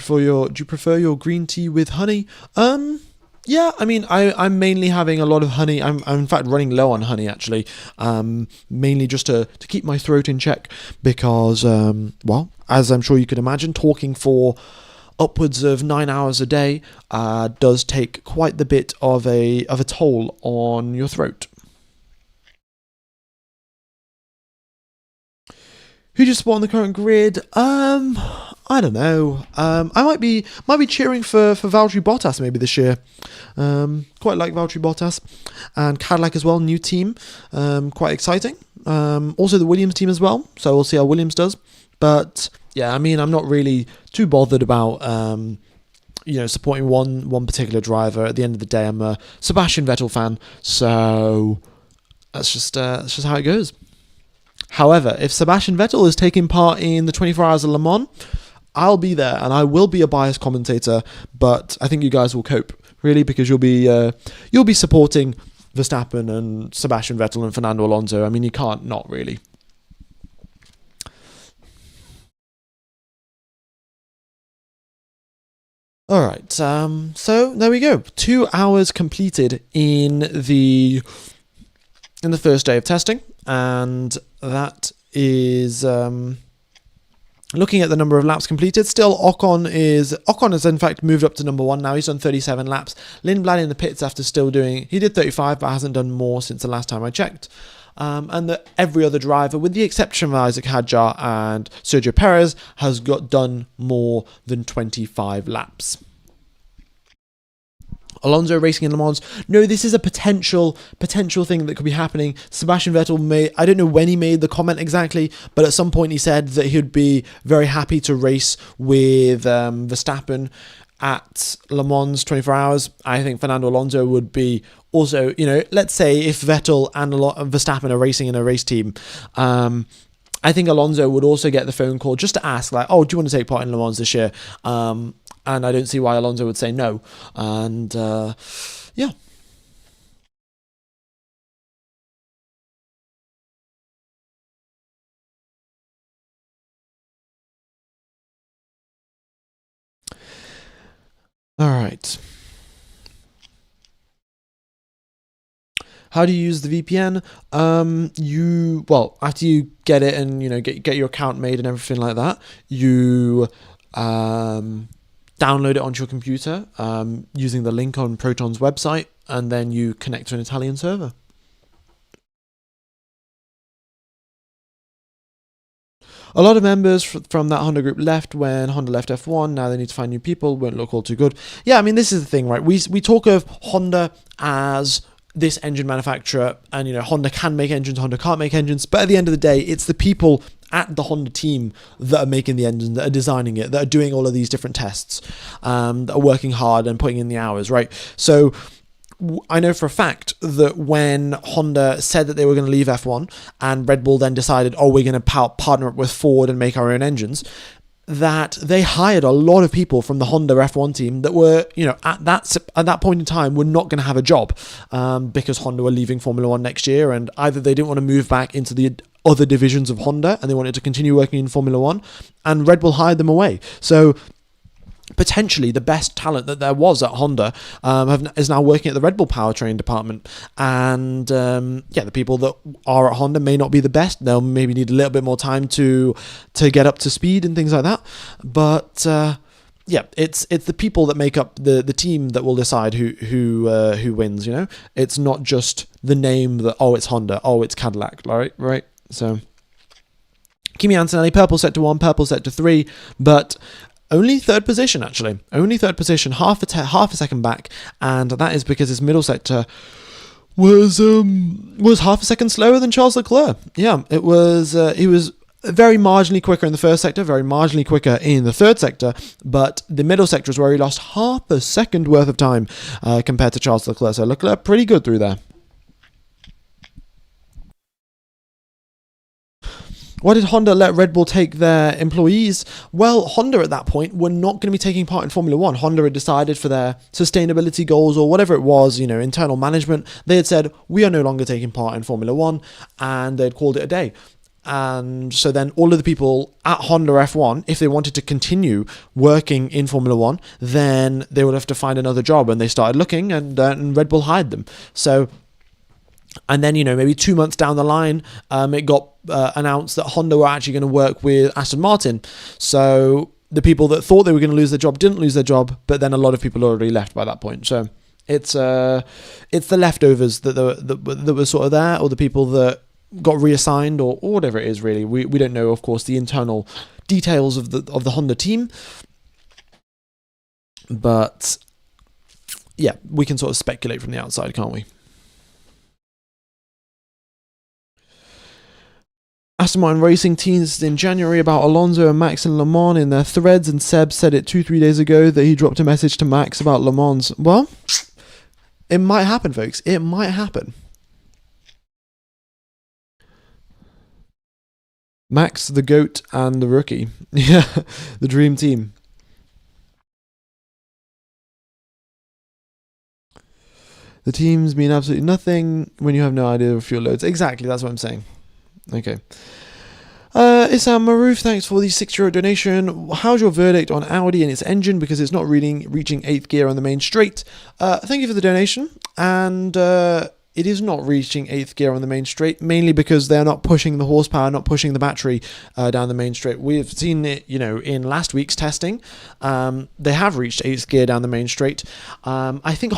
Do you prefer your green tea with honey? Yeah, I mean, I'm mainly having a lot of honey. I'm in fact running low on honey, actually. Mainly just to keep my throat in check because, as I'm sure you can imagine, talking for upwards of 9 hours a day does take quite the bit of a toll on your throat. Who do you support on the current grid? I don't know. I might be cheering for Valtteri Bottas maybe this year. Quite like Valtteri Bottas, and Cadillac as well. New team, quite exciting. Also the Williams team as well. So we'll see how Williams does. But yeah, I mean, I'm not really too bothered about supporting one particular driver. At the end of the day, I'm a Sebastian Vettel fan, so that's just how it goes. However, if Sebastian Vettel is taking part in the 24 Hours of Le Mans, I'll be there, and I will be a biased commentator. But I think you guys will cope, really, because you'll be supporting Verstappen and Sebastian Vettel and Fernando Alonso. I mean, you can't not really. All right, so there we go. 2 hours completed in the first day of testing, and that is looking at the number of laps completed. Still, Ocon has in fact moved up to number 1 now. He's done 37 laps. Lindblad in the pits after he did 35, but hasn't done more since the last time I checked. And every other driver, with the exception of Isaac Hadjar and Sergio Perez, has done more than 25 laps. Alonso racing in Le Mans. No, this is a potential thing that could be happening. Sebastian Vettel I don't know when he made the comment exactly, but at some point he said that he'd be very happy to race with Verstappen at Le Mans 24 Hours. I think Fernando Alonso would be also, let's say if Vettel and Verstappen are racing in a race team, I think Alonso would also get the phone call just to ask, like, oh, do you want to take part in Le Mans this year? And I don't see why Alonso would say no. And yeah. All right. How do you use the VPN? After you get it and get your account made and everything like that, you download it onto your computer using the link on Proton's website, and then you connect to an Italian server. A lot of members from that Honda group left when Honda left F1. Now they need to find new people. Won't look all too good. Yeah, I mean, this is the thing, right? We talk of Honda as this engine manufacturer, and Honda can make engines, Honda can't make engines, but at the end of the day, it's the people at the Honda team that are making the engine, that are designing it, that are doing all of these different tests, that are working hard and putting in the hours, right? So I know for a fact that when Honda said that they were going to leave F1 and Red Bull then decided, we're going to partner up with Ford and make our own engines, that they hired a lot of people from the Honda F1 team that were, at that point in time, were not going to have a job because Honda were leaving Formula One next year, and either they didn't want to move back into the other divisions of Honda and they wanted to continue working in Formula One, and Red Bull hired them away. So potentially the best talent that there was at Honda is now working at the Red Bull powertrain department, and the people that are at Honda may not be the best. They'll maybe need a little bit more time to get up to speed and things like that, but it's the people that make up the team that will decide who wins. It's not just the name that it's Honda, it's Cadillac, right? So Kimi Antonelli, purple set to 1, purple set to 3, but only third position, actually. Only third position, half a second back, and that is because his middle sector was half a second slower than Charles Leclerc. Yeah, it was. He was very marginally quicker in the first sector, very marginally quicker in the third sector, but the middle sector is where he lost half a second worth of time compared to Charles Leclerc. So Leclerc pretty good through there. Why did Honda let Red Bull take their employees? Well, Honda at that point were not going to be taking part in Formula One. Honda had decided for their sustainability goals or whatever it was, internal management, they had said, we are no longer taking part in Formula One, and they'd called it a day. And so then all of the people at Honda F1, if they wanted to continue working in Formula One, then they would have to find another job, and they started looking, and Red Bull hired them. So, and then, maybe 2 months down the line, it got announced that Honda were actually going to work with Aston Martin. So the people that thought they were going to lose their job didn't lose their job, but then a lot of people already left by that point. So it's the leftovers that were sort of there, or the people that got reassigned or whatever it is. Really, we don't know, of course, the internal details of the Honda team, but yeah, we can sort of speculate from the outside, can't we? Aston Martin Racing teased in January about Alonso and Max in Le Mans in their threads, and Seb said it 2-3 days ago that he dropped a message to Max about Le Mans. Well, it might happen, folks. It might happen. Max, the GOAT, and the rookie. Yeah, the dream team. The teams mean absolutely nothing when you have no idea of fuel loads. Exactly, that's what I'm saying. Okay. Isam Maroof, thanks for the €6 donation. How's your verdict on Audi and its engine, because it's not really reaching 8th gear on the main straight? Thank you for the donation. And it is not reaching 8th gear on the main straight, mainly because they're not pushing the horsepower, not pushing the battery down the main straight. We've seen it, in last week's testing. They have reached 8th gear down the main straight. I think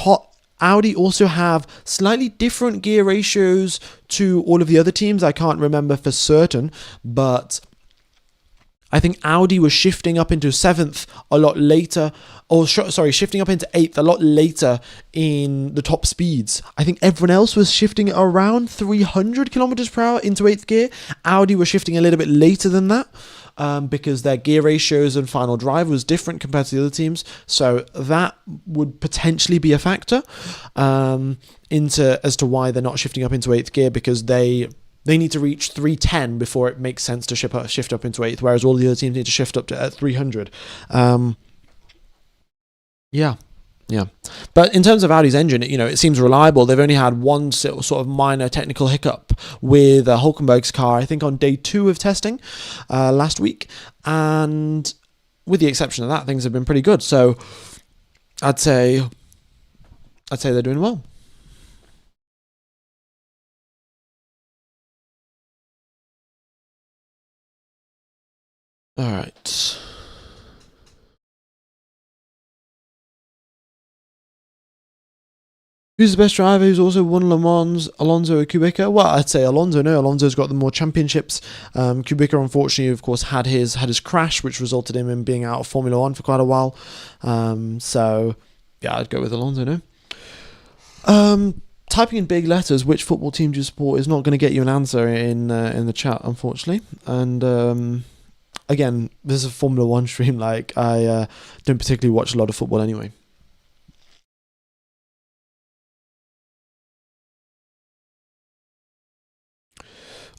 Audi also have slightly different gear ratios to all of the other teams. I can't remember for certain, but I think Audi was shifting up into 7th a lot later, shifting up into 8th a lot later in the top speeds. I think everyone else was shifting around 300 kilometers per hour into 8th gear. Audi was shifting a little bit later than that. Because their gear ratios and final drive was different compared to the other teams. So that would potentially be a factor as to why they're not shifting up into 8th gear, because they need to reach 310 before it makes sense to shift up into 8th, whereas all the other teams need to shift up to 300. Yeah. But in terms of Audi's engine, it seems reliable. They've only had one sort of minor technical hiccup with Hülkenberg's car, I think on day 2 of testing last week. And with the exception of that, things have been pretty good. So I'd say they're doing well. All right. Who's the best driver who's also won Le Mans, Alonso or Kubica? Well, I'd say Alonso. No, Alonso's got the more championships. Kubica, unfortunately, of course, had his crash, which resulted in him being out of Formula 1 for quite a while. So, yeah, I'd go with Alonso, no? Typing in big letters, which football team do you support, is not going to get you an answer in the chat, unfortunately. And, again, this is a Formula 1 stream. I don't particularly watch a lot of football anyway.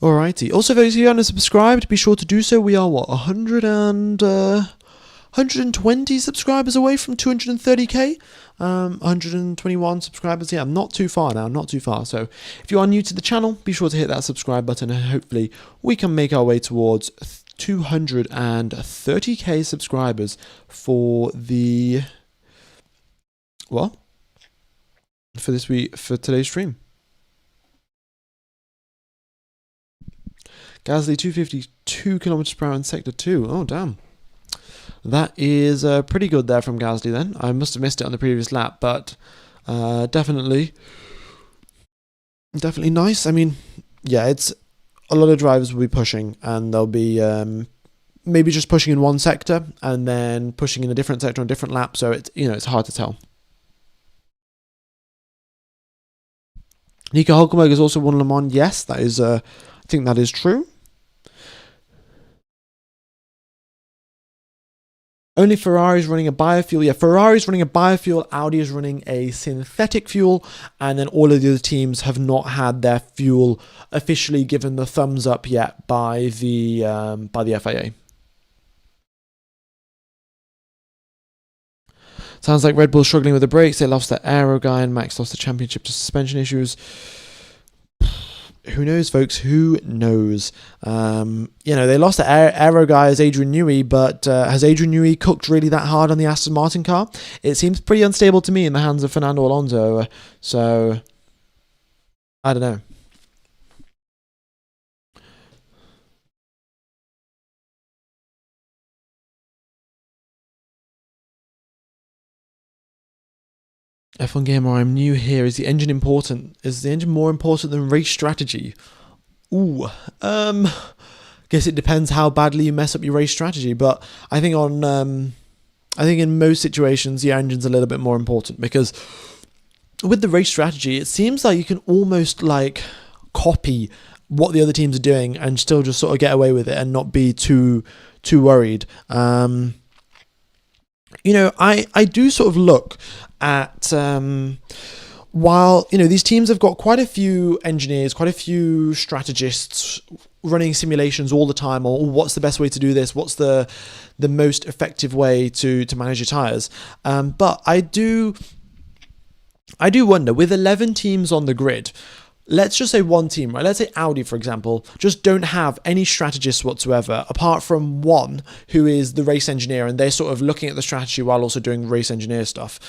Alrighty. Also, those of you who haven't subscribed, be sure to do so. We are, 120 subscribers away from 230k? 121 subscribers. Yeah, I'm not too far now, not too far. So, if you are new to the channel, be sure to hit that subscribe button, and hopefully we can make our way towards 230k subscribers for for today's stream. Gasly 252 kilometers per hour in sector 2. Oh, damn. That is pretty good there from Gasly then. I must have missed it on the previous lap, but definitely nice. I mean, yeah, it's a lot of drivers will be pushing, and they'll be maybe just pushing in one sector and then pushing in a different sector on a different lap, so it's hard to tell. Nico Hülkenberg has also won Le Mans. Yes, that is I think that is true. Only Ferrari's running a biofuel. Yeah, Ferrari's running a biofuel. Audi is running a synthetic fuel. And then all of the other teams have not had their fuel officially given the thumbs up yet by the FIA. Sounds like Red Bull's struggling with the brakes. They lost their aero guy, and Max lost the championship to suspension issues. Who knows, folks? Who knows? They lost the aero guy as Adrian Newey, but has Adrian Newey cooked really that hard on the Aston Martin car? It seems pretty unstable to me in the hands of Fernando Alonso. So, I don't know. F1 Gamer, I'm new here. Is the engine important? Is the engine more important than race strategy? Ooh, guess it depends how badly you mess up your race strategy. But I think I think in most situations, the engine's a little bit more important because with the race strategy, it seems like you can almost like copy what the other teams are doing and still just sort of get away with it and not be too worried. I do sort of look at while these teams have got quite a few engineers, quite a few strategists running simulations all the time, or what's the best way to do this, what's the most effective way to manage your tires. But I do wonder, with 11 teams on the grid, let's just say one team, right? Let's say Audi, for example, just don't have any strategists whatsoever, apart from one who is the race engineer, and they're sort of looking at the strategy while also doing race engineer stuff.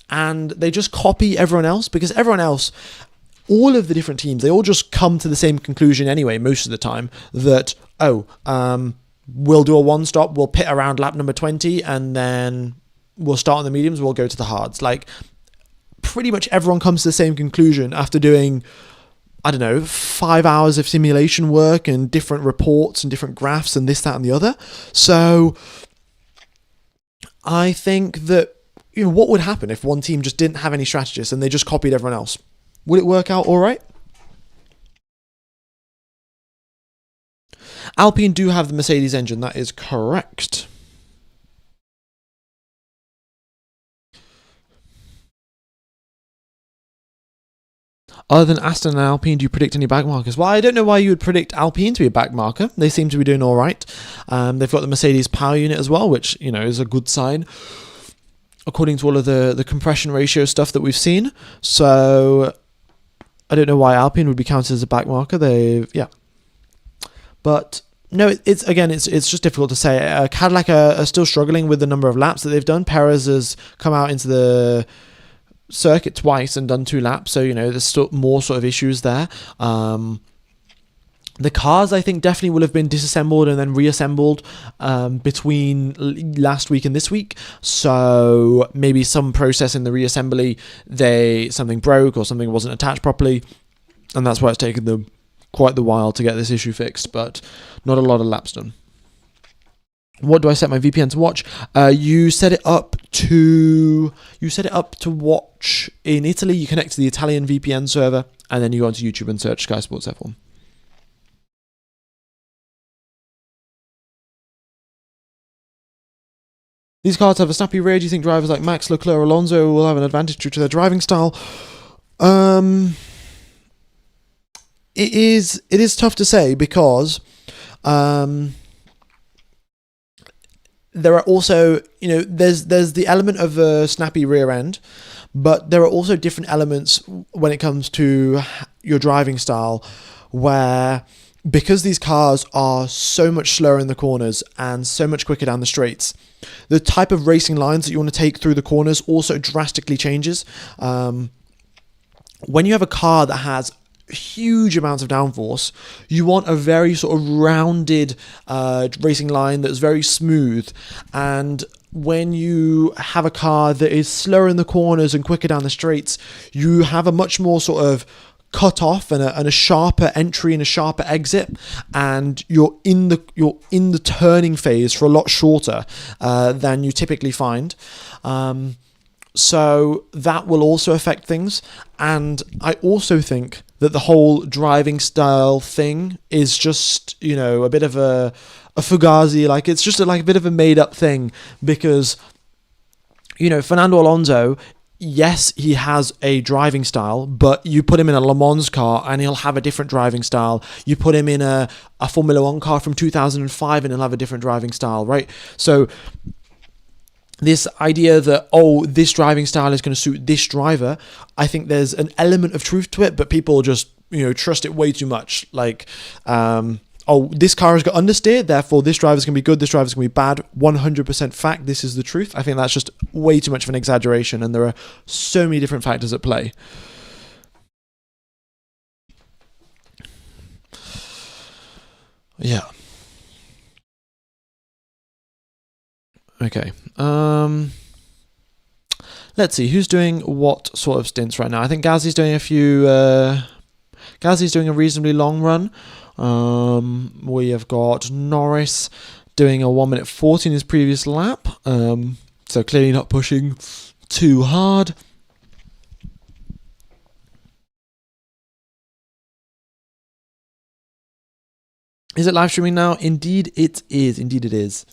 And they just copy everyone else, because everyone else, all of the different teams, they all just come to the same conclusion anyway, most of the time, that, we'll do a one-stop, we'll pit around lap number 20, and then we'll start on the mediums, we'll go to the hards. Like, pretty much everyone comes to the same conclusion after doing, 5 hours of simulation work and different reports and different graphs and this, that, and the other. So I think that, what would happen if one team just didn't have any strategists and they just copied everyone else? Would it work out all right? Alpine do have the Mercedes engine, that is correct. Other than Aston and Alpine, do you predict any backmarkers? Well, I don't know why you would predict Alpine to be a backmarker. They seem to be doing all right. They've got the Mercedes power unit as well, which, is a good sign, according to all of the compression ratio stuff that we've seen. So I don't know why Alpine would be counted as a backmarker. But no, it's just difficult to say. Cadillac are still struggling with the number of laps that they've done. Perez has come out into the circuit twice and done 2 laps, so there's still more sort of issues there. The cars, I think, definitely will have been disassembled and then reassembled between last week and this week. So maybe some process in the reassembly, something broke or something wasn't attached properly, and that's why it's taken them quite the while to get this issue fixed. But not a lot of laps done. What do I set my VPN to watch? You set it up to watch in Italy. You connect to the Italian VPN server, and then you go onto YouTube and search Sky Sports F1. These cars have a snappy rear. Do you think drivers like Max, Leclerc, or Alonso will have an advantage due to their driving style? It is tough to say because there are also, there's the element of a snappy rear end, but there are also different elements when it comes to your driving style, where because these cars are so much slower in the corners and so much quicker down the straights, the type of racing lines that you want to take through the corners also drastically changes. When you have a car that has huge amounts of downforce, you want a very sort of rounded racing line that's very smooth. And when you have a car that is slower in the corners and quicker down the straights, you have a much more sort of cut off and a sharper entry and a sharper exit, and you're in the turning phase for a lot shorter than you typically find. So that will also affect things. And I also think that the whole driving style thing is just, a bit of a fugazi. Like, it's just a bit of a made up thing because, Fernando Alonso, yes, he has a driving style, but you put him in a Le Mans car and he'll have a different driving style. You put him in a Formula One car from 2005 and he'll have a different driving style, right? So this idea that, this driving style is going to suit this driver, I think there's an element of truth to it, but people just, trust it way too much. Like, this car has got understeer, therefore this driver's going to be good, this driver's going to be bad. 100% fact, this is the truth. I think that's just way too much of an exaggeration, and there are so many different factors at play. Yeah. Okay. Let's see who's doing what sort of stints right now. I think Gazzy's doing a few Gasly's doing a reasonably long run. We have got Norris doing a 1 minute 40 in his previous lap. So clearly not pushing too hard. Is it live streaming now? Indeed it is. Indeed it is.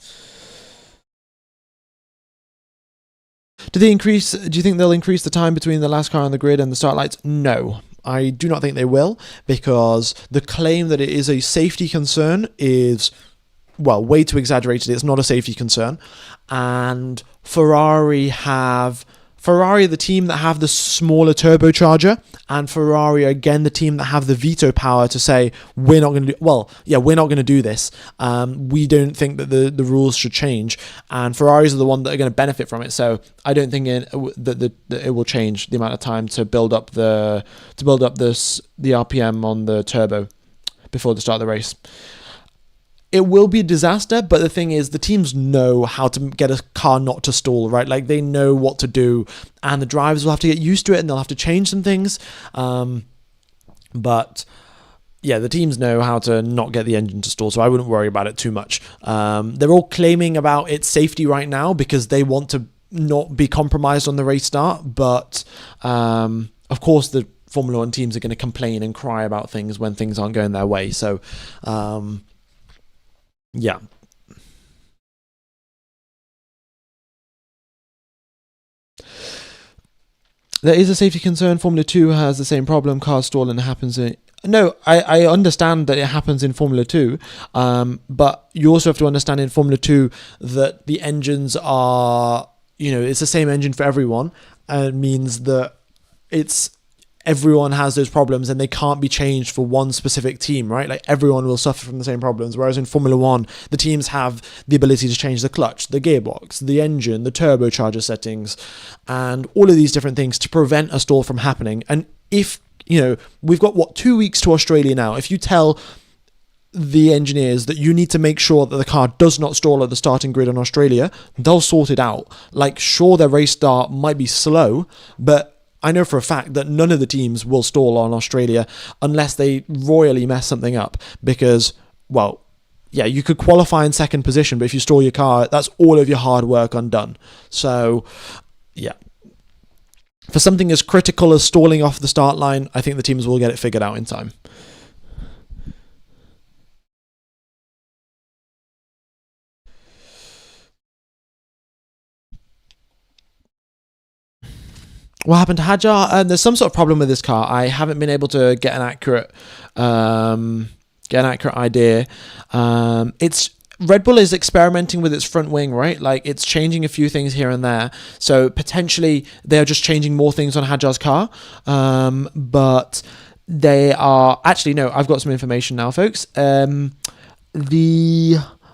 Do you think they'll increase the time between the last car on the grid and the start lights? No. I do not think they will, because the claim that it is a safety concern is, well, way too exaggerated. It's not a safety concern. And Ferrari are the team that have the smaller turbocharger, and Ferrari are again the team that have the veto power to say, we're not going to do this. We don't think that the rules should change, and Ferraris are the one that are going to benefit from it. So I don't think that it will change the amount of time to build up the RPM on the turbo before the start of the race. It will be a disaster, but the thing is, the teams know how to get a car not to stall, right? Like, they know what to do, and the drivers will have to get used to it, and they'll have to change some things. But yeah, the teams know how to not get the engine to stall, so I wouldn't worry about it too much. They're all claiming about its safety right now because they want to not be compromised on the race start, but of course the Formula One teams are going to complain and cry about things when things aren't going their way. So yeah. There is a safety concern. Formula 2 has the same problem. Cars stall and it happens in... No, I understand that it happens in Formula 2, but you also have to understand in Formula 2 that the engines are, it's the same engine for everyone, and it means that everyone has those problems and they can't be changed for one specific team, right? Like, everyone will suffer from the same problems. Whereas in Formula 1, the teams have the ability to change the clutch, the gearbox, the engine, the turbocharger settings, and all of these different things to prevent a stall from happening. And if, we've got 2 weeks to Australia now. If you tell the engineers that you need to make sure that the car does not stall at the starting grid in Australia, they'll sort it out. Like, sure, their race start might be slow, but I know for a fact that none of the teams will stall on Australia unless they royally mess something up, because, well, yeah, you could qualify in second position, but if you stall your car, that's all of your hard work undone. So, yeah. For something as critical as stalling off the start line, I think the teams will get it figured out in time. What happened to Hadjar? There's some sort of problem with this car. I haven't been able to get an accurate idea. It's Red Bull is experimenting with its front wing, right? Like, it's changing a few things here and there. So potentially they're just changing more things on Hadjar's car. But they are actually, no, I've got some information now, folks. The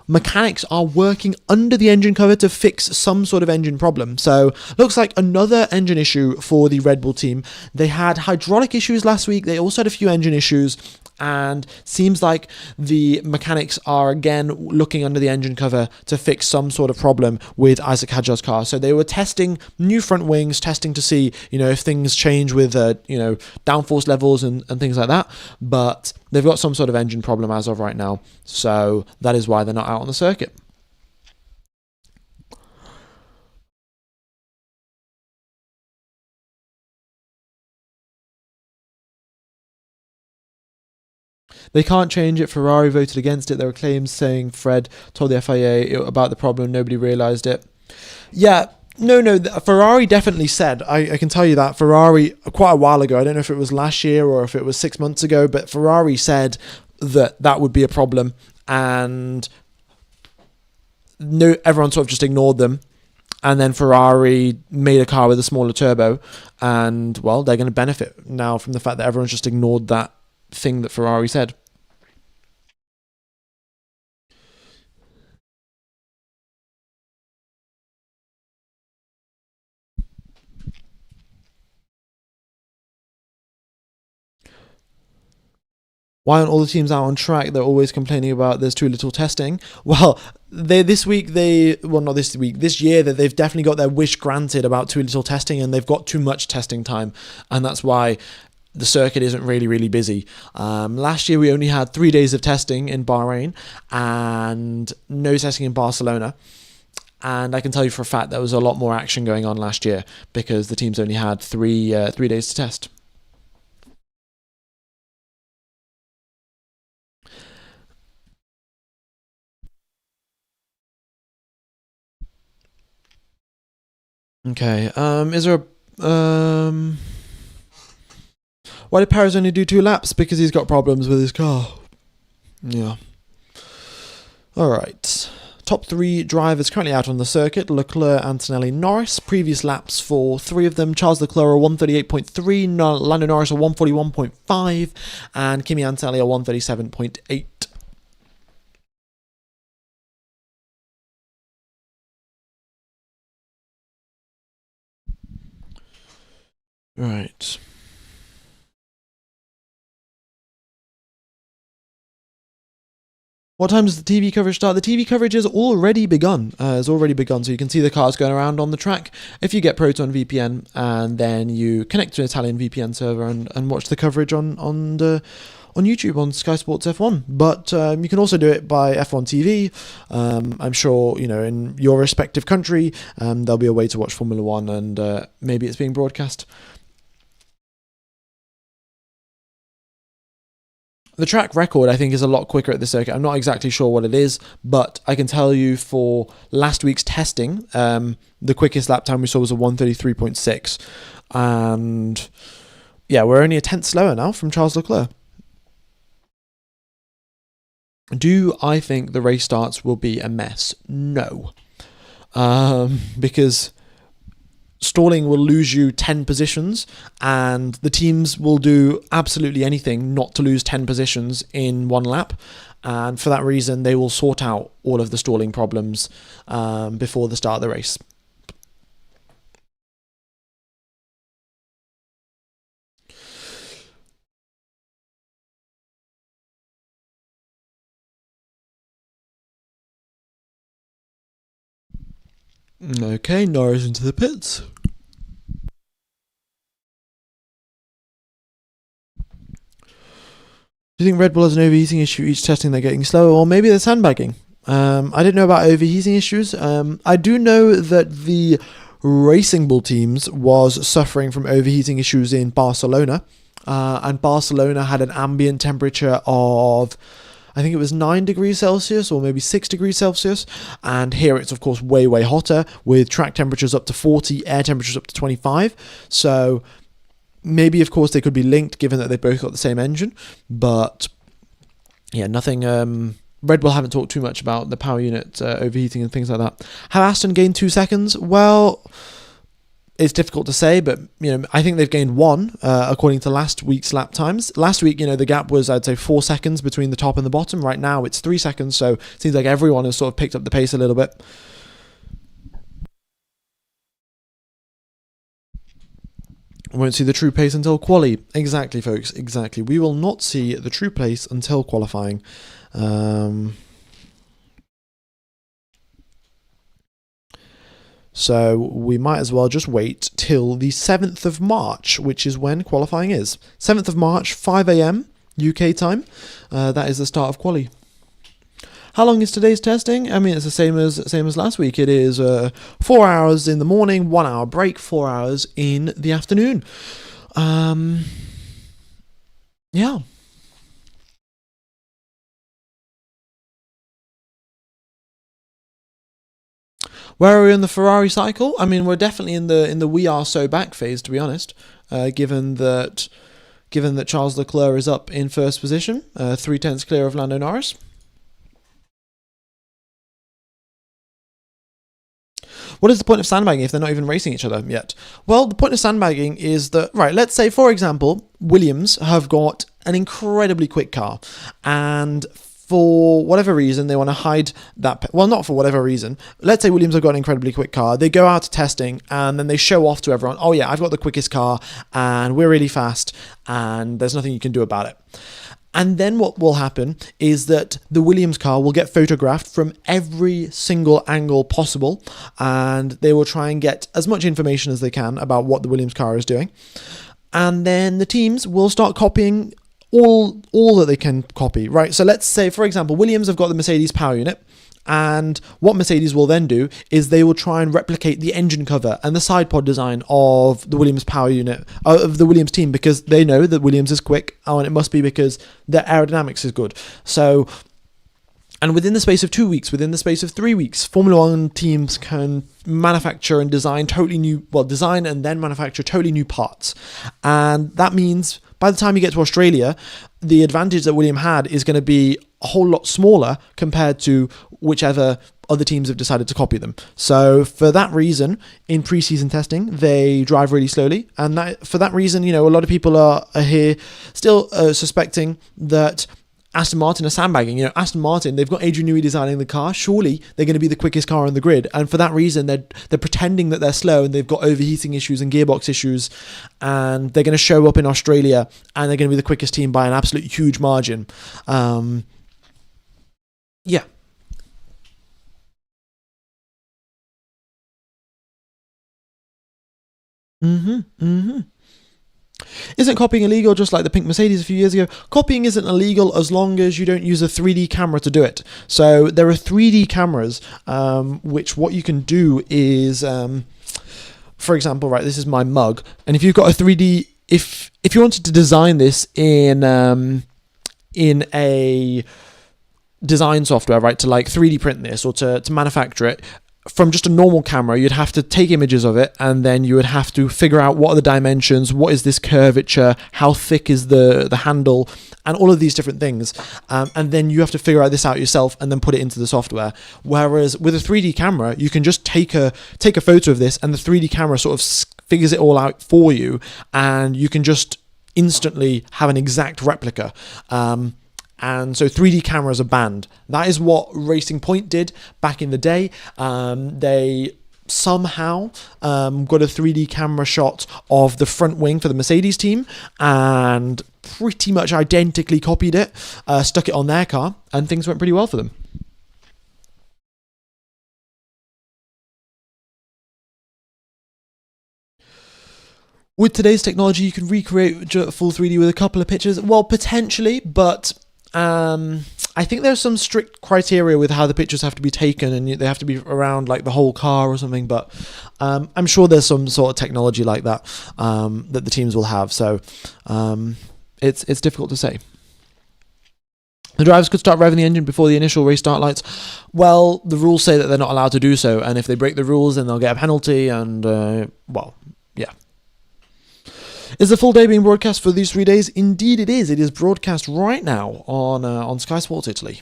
mechanics are working under the engine cover to fix some sort of engine problem. So looks like another engine issue for the Red Bull team. They had hydraulic issues last week. They also had a few engine issues, and seems like the mechanics are again looking under the engine cover to fix some sort of problem with Isaac Hadjar's car. So they were testing new front wings, testing to see, if things change with, downforce levels and things like that. But they've got some sort of engine problem as of right now. So that is why they're not out on the circuit. They can't change it. Ferrari voted against it. There were claims saying Fred told the FIA about the problem. Nobody realised it. Yeah, no. Ferrari definitely said. I can tell you that. Ferrari, quite a while ago, I don't know if it was last year or if it was 6 months ago, but Ferrari said that would be a problem. And no, everyone sort of just ignored them. And then Ferrari made a car with a smaller turbo. And, well, they're going to benefit now from the fact that everyone's just ignored that thing that Ferrari said. Why aren't all the teams out on track? They're always complaining about there's too little testing. Well, this year that they've definitely got their wish granted about too little testing, and they've got too much testing time, and that's why the circuit isn't really busy. Last year we only had 3 days of testing in Bahrain and no testing in Barcelona. And I can tell you for a fact there was a lot more action going on last year because the teams only had 3 days to test. Okay. Is there a why did Perez only do 2 laps? Because he's got problems with his car. Yeah. All right. Top 3 drivers currently out on the circuit: Leclerc, Antonelli, Norris. Previous laps for 3 of them: Charles Leclerc a 138.3, Lando Norris a 141.5, and Kimi Antonelli a 137.8. Right. What time does the TV coverage start? The TV coverage has already begun. So you can see the cars going around on the track. If you get Proton VPN and then you connect to an Italian VPN server and watch the coverage on YouTube on Sky Sports F1. But you can also do it by F1 TV. I'm sure in your respective country there'll be a way to watch Formula One, and maybe it's being broadcast. The track record, I think, is a lot quicker at the circuit. I'm not exactly sure what it is, but I can tell you for last week's testing, the quickest lap time we saw was a 1:33.6. And yeah, we're only a tenth slower now from Charles Leclerc. Do I think the race starts will be a mess? No. Because stalling will lose you 10 positions, and the teams will do absolutely anything not to lose 10 positions in one lap. And for that reason, they will sort out all of the stalling problems before the start of the race. Okay, Norris into the pits. Do you think Red Bull has an overheating issue each testing they're getting slower, or maybe they're sandbagging? I didn't know about overheating issues. I do know that the Racing Bull teams was suffering from overheating issues in Barcelona, and Barcelona had an ambient temperature of, I think it was 9 degrees Celsius or maybe 6 degrees Celsius. And here it's, of course, way hotter with track temperatures up to 40, air temperatures up to 25. So maybe, of course, they could be linked given that they both got the same engine. But yeah, nothing. Red Bull haven't talked too much about the power unit overheating and things like that. Have Aston gained 2 seconds? Well, it's difficult to say, but I think they've gained 1 according to last week's lap times. Last week, the gap was, I'd say, 4 seconds between the top and the bottom. Right now, it's 3 seconds, so it seems like everyone has sort of picked up the pace a little bit. Won't see the true pace until quali. Exactly, folks. Exactly. We will not see the true pace until qualifying. So we might as well just wait till the 7th of March, which is when qualifying is. 7th of March, 5 a.m. UK time. That is the start of quali. How long is today's testing? I mean, it's the same as last week. It is 4 hours in the morning, 1 hour break, 4 hours in the afternoon. Yeah. Where are we in the Ferrari cycle? I mean, we're definitely in the we are so back phase, to be honest. Given that Charles Leclerc is up in first position, 3/10 clear of Lando Norris. What is the point of sandbagging if they're not even racing each other yet? Well, the point of sandbagging is that, right, let's say, for example, Williams have got an incredibly quick car, and for whatever reason, they want to hide that. Well, not for whatever reason. Let's say Williams have got an incredibly quick car. They go out to testing and then they show off to everyone, oh yeah, I've got the quickest car and we're really fast and there's nothing you can do about it. And then what will happen is that the Williams car will get photographed from every single angle possible, and they will try and get as much information as they can about what the Williams car is doing. and then the teams will start copying all that they can copy, right? So let's say, for example, Williams have got the Mercedes power unit, and what Mercedes will then do is they will try and replicate the engine cover and the side pod design of the Williams power unit, of the Williams team, because they know that Williams is quick, and it must be because their aerodynamics is good. So, and within the space of 2 weeks, within the space of 3 weeks, Formula One teams can manufacture and design design and then manufacture totally new parts. And that means by the time you get to Australia, the advantage that Williams had is going to be a whole lot smaller compared to whichever other teams have decided to copy them. So for that reason, in pre-season testing, they drive really slowly. And for that reason, a lot of people are here still suspecting that Aston Martin are sandbagging. Aston Martin, they've got Adrian Newey designing the car. Surely they're going to be the quickest car on the grid. And for that reason, they're pretending that they're slow, and they've got overheating issues and gearbox issues. And they're going to show up in Australia, and they're going to be the quickest team by an absolute huge margin. Yeah. Isn't copying illegal, just like the pink Mercedes a few years ago? Copying isn't illegal as long as you don't use a 3D camera to do it. So there are 3D cameras, which what you can do is, for example, right, this is my mug, and if you've got a 3D, if you wanted to design this in a design software, right, to like 3D print this or to manufacture it, from just a normal camera, you'd have to take images of it, and then you would have to figure out what are the dimensions, what is this curvature, how thick is the handle, and all of these different things. And then you have to figure this out yourself and then put it into the software. Whereas with a 3D camera, you can just take a photo of this, and the 3D camera sort of figures it all out for you, and you can just instantly have an exact replica. And so 3D cameras are banned. That is what Racing Point did back in the day. They somehow got a 3D camera shot of the front wing for the Mercedes team and pretty much identically copied it, stuck it on their car, and things went pretty well for them. With today's technology, you can recreate full 3D with a couple of pictures. Well, potentially, but I think there's some strict criteria with how the pictures have to be taken, and they have to be around like the whole car or something. But I'm sure there's some sort of technology like that that the teams will have. So it's difficult to say. The drivers could start revving the engine before the initial race start lights. Well, the rules say that they're not allowed to do so, and if they break the rules, then they'll get a penalty. And yeah. Is the full day being broadcast for these 3 days? Indeed it is. It is broadcast right now on Sky Sports Italy.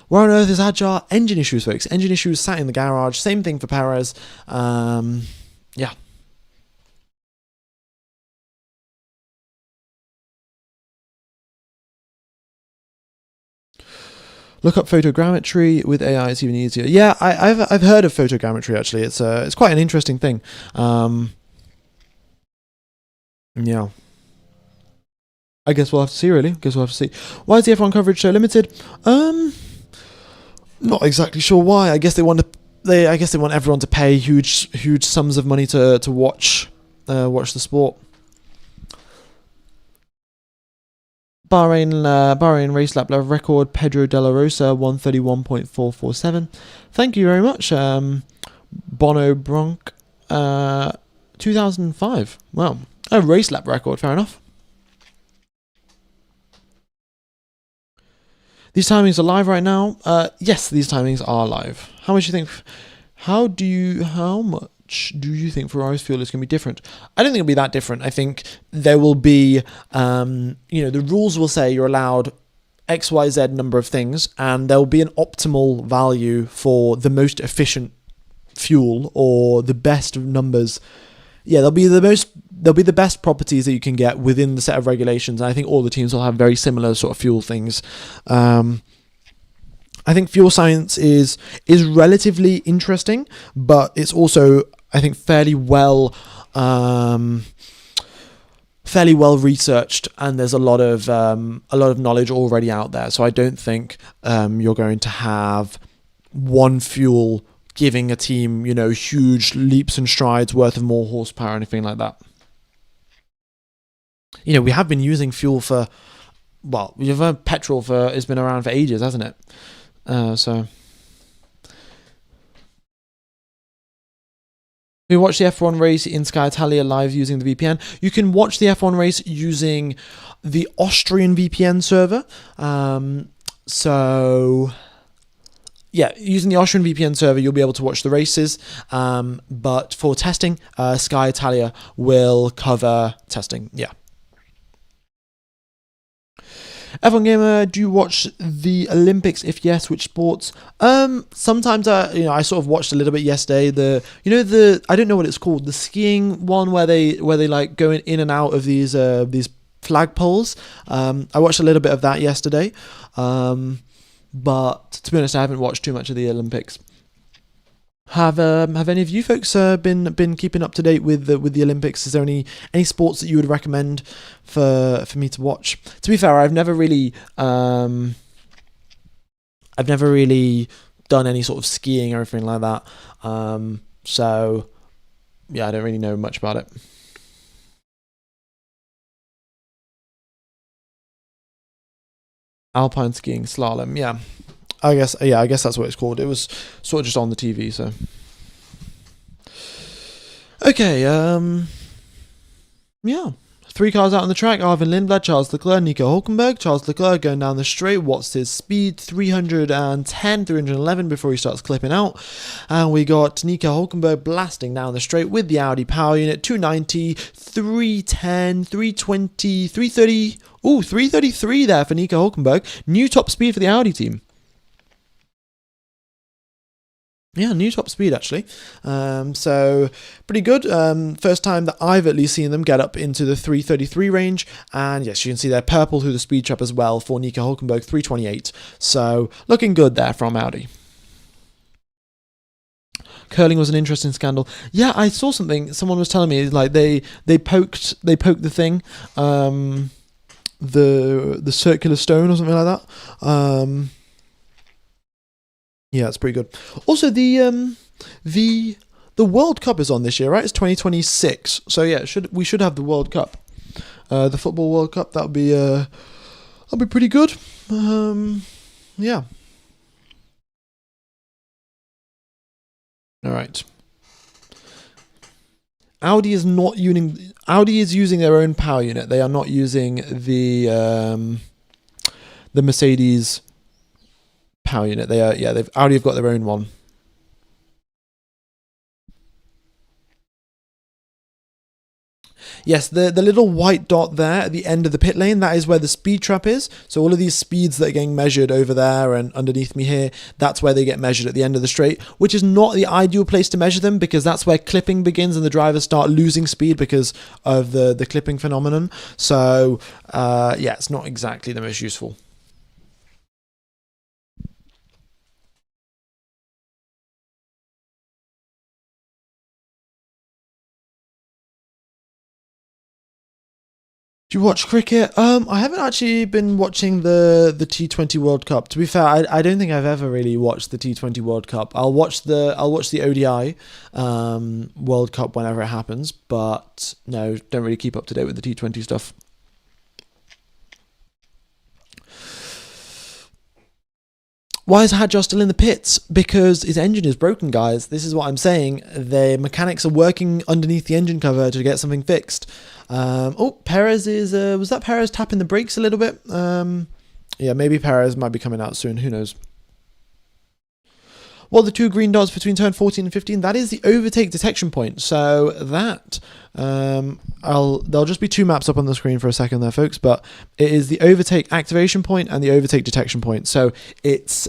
Where on earth is Hadjar? Engine issues, folks. Engine issues sat in the garage. Same thing for Perez. Yeah. Look up photogrammetry with AI; it's even easier. Yeah, I've heard of photogrammetry actually. It's quite an interesting thing. Yeah. I guess we'll have to see. Really, Why is the F1 coverage so limited? Not exactly sure why. I guess they want everyone to pay huge sums of money to watch the sport. Bahrain race lap record, Pedro de la Rosa, 131.447. Thank you very much, Bono Bronk, 2005. Wow, a race lap record, fair enough. These timings are live right now. Yes, these timings are live. How much do you think? How much do you think Ferrari's fuel is going to be different? I don't think it'll be that different. I think there will be, the rules will say you're allowed X, Y, Z number of things, and there will be an optimal value for the most efficient fuel or the best of numbers. Yeah, there'll be the best properties that you can get within the set of regulations. And I think all the teams will have very similar sort of fuel things. I think fuel science is relatively interesting, but it's also, I think, fairly well researched, and there's a lot of knowledge already out there. So I don't think you're going to have one fuel giving a team, huge leaps and strides worth of more horsepower or anything like that. We have been using fuel for, we've had petrol it's been around for ages, hasn't it? So we watch the F1 race in Sky Italia live using the VPN. You can watch the F1 race using the Austrian VPN server. Using the Austrian VPN server, you'll be able to watch the races. But for testing, Sky Italia will cover testing. Yeah. F1 Gamer, do you watch the Olympics? If yes, which sports? Sometimes I sort of watched a little bit yesterday. I don't know what it's called, the skiing one where they like go in and out of these flagpoles. I watched a little bit of that yesterday. But to be honest, I haven't watched too much of the Olympics. Have any of you folks been keeping up to date with the Olympics? Is there any sports that you would recommend for me to watch? To be fair, I've never really done any sort of skiing or anything like that. So yeah, I don't really know much about it. Alpine skiing, slalom, yeah. I guess that's what it's called. It was sort of just on the TV, so. Okay, yeah. 3 cars out on the track: Arvin Lindblad, Charles Leclerc, Nico Hülkenberg. Charles Leclerc going down the straight. What's his speed? 310, 311 before he starts clipping out. And we got Nico Hülkenberg blasting down the straight with the Audi power unit. 290, 310, 320, 330. Ooh, 333 there for Nico Hülkenberg. New top speed for the Audi team. Yeah, new top speed actually. So pretty good. First time that I've at least seen them get up into the 333 range. And yes, you can see they're purple through the speed trap as well for Nico Hülkenberg, 328. So looking good there from Audi. Curling was an interesting scandal. Yeah, I saw something. Someone was telling me like they poked the thing, the circular stone or something like that. Yeah, it's pretty good. Also, the World Cup is on this year, right? It's 2026. So yeah, we should have the World Cup, the football World Cup. That'll be pretty good. Yeah. All right. Audi is using their own power unit. They are not using the Mercedes power unit. Audi have got their own one. Yes, the little white dot there at the end of the pit lane, that is where the speed trap is. So all of these speeds that are getting measured over there and underneath me here, that's where they get measured at the end of the straight, which is not the ideal place to measure them because that's where clipping begins and the drivers start losing speed because of the clipping phenomenon. So yeah, it's not exactly the most useful. Do you watch cricket? I haven't actually been watching the T20 World Cup. To be fair, I don't think I've ever really watched the T20 World Cup. I'll watch the ODI World Cup whenever it happens, but no, don't really keep up to date with the T20 stuff. Why is Hadjar still in the pits? Because his engine is broken, guys. This is what I'm saying. The mechanics are working underneath the engine cover to get something fixed. Perez is... was that Perez tapping the brakes a little bit? Yeah, maybe Perez might be coming out soon. Who knows? Well, the 2 green dots between turn 14 and 15, that is the overtake detection point. So that... there'll just be 2 maps up on the screen for a second there, folks, but it is the overtake activation point and the overtake detection point. So it's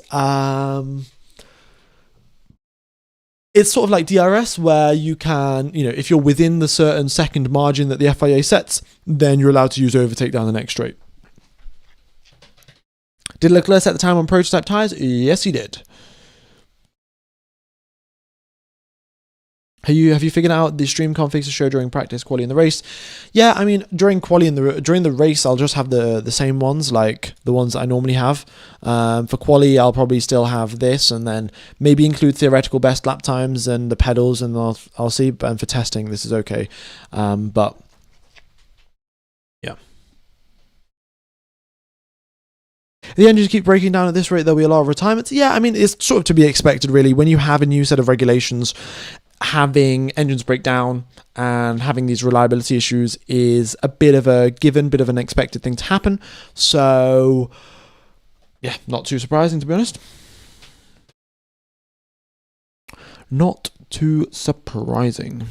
sort of like DRS where you can, if you're within the certain second margin that the FIA sets, then you're allowed to use overtake down the next straight. Did Leclerc set the time on prototype tyres? Yes, he did. Have you figured out the stream configs to show during practice, quali, and the race? Yeah, I mean during quali and during the race, I'll just have the same ones, like the ones that I normally have. For quali, I'll probably still have this, and then maybe include theoretical best lap times and the pedals, and I'll see. And for testing, this is okay. But yeah. If the engines keep breaking down at this rate, there'll be a lot of retirements. Yeah, I mean, it's sort of to be expected, really. When you have a new set of regulations, having engines break down and having these reliability issues is a bit of a given, bit of an expected thing to happen. So, yeah, not too surprising, to be honest. Not too surprising.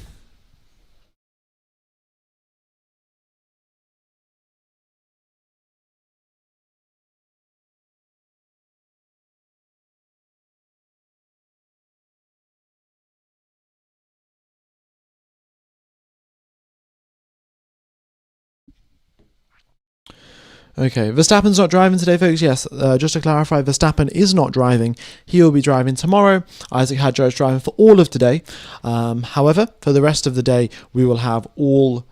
Okay, Verstappen's not driving today, folks. Yes, just to clarify, Verstappen is not driving. He will be driving tomorrow. Isaac Hadjar is driving for all of today. However, for the rest of the day, we will have all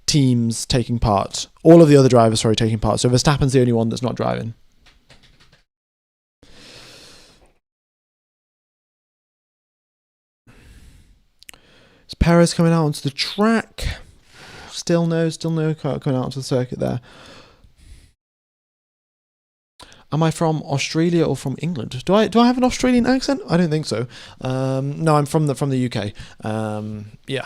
teams taking part. All of the other drivers, taking part. So Verstappen's the only one that's not driving. Is Perez coming out onto the track? Still no coming out onto the circuit there. Am I from Australia or from England? Do I have an Australian accent? I don't think so. No, I'm from the UK. Yeah.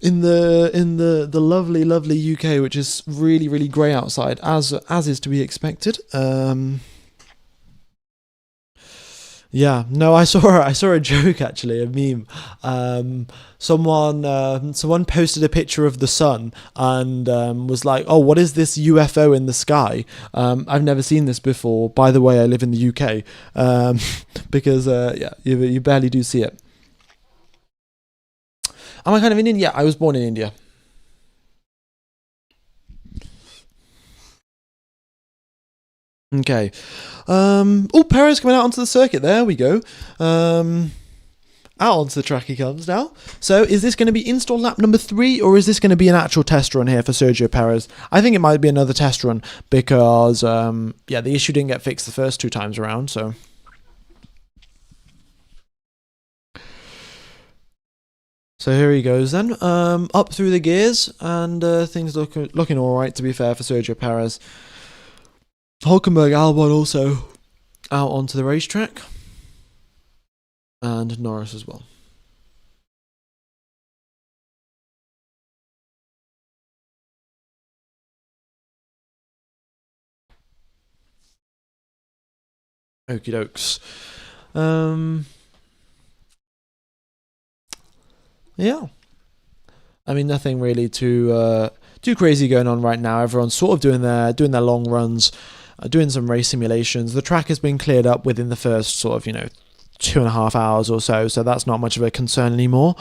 In the lovely UK, which is really, really grey outside, as is to be expected. Yeah, no, I saw a joke, actually, a meme. Someone posted a picture of the sun and was like, "Oh, what is this UFO in the sky? I've never seen this before. By the way, I live in the UK." Because you barely do see it. Am I kind of Indian? Yeah, I was born in India. Okay. Perez coming out onto the circuit. There we go. Out onto the track he comes now. So is this going to be install lap number 3, or is this going to be an actual test run here for Sergio Perez? I think it might be another test run because, the issue didn't get fixed the first 2 times around, so... So here he goes then, up through the gears, and things looking alright, to be fair, for Sergio Perez. Hulkenberg Albon also out onto the racetrack, and Norris as well. Okie dokes. Yeah. I mean, nothing really too crazy going on right now. Everyone's sort of doing their long runs, doing some race simulations. The track has been cleared up within the first sort of 2.5 hours or so that's not much of a concern anymore.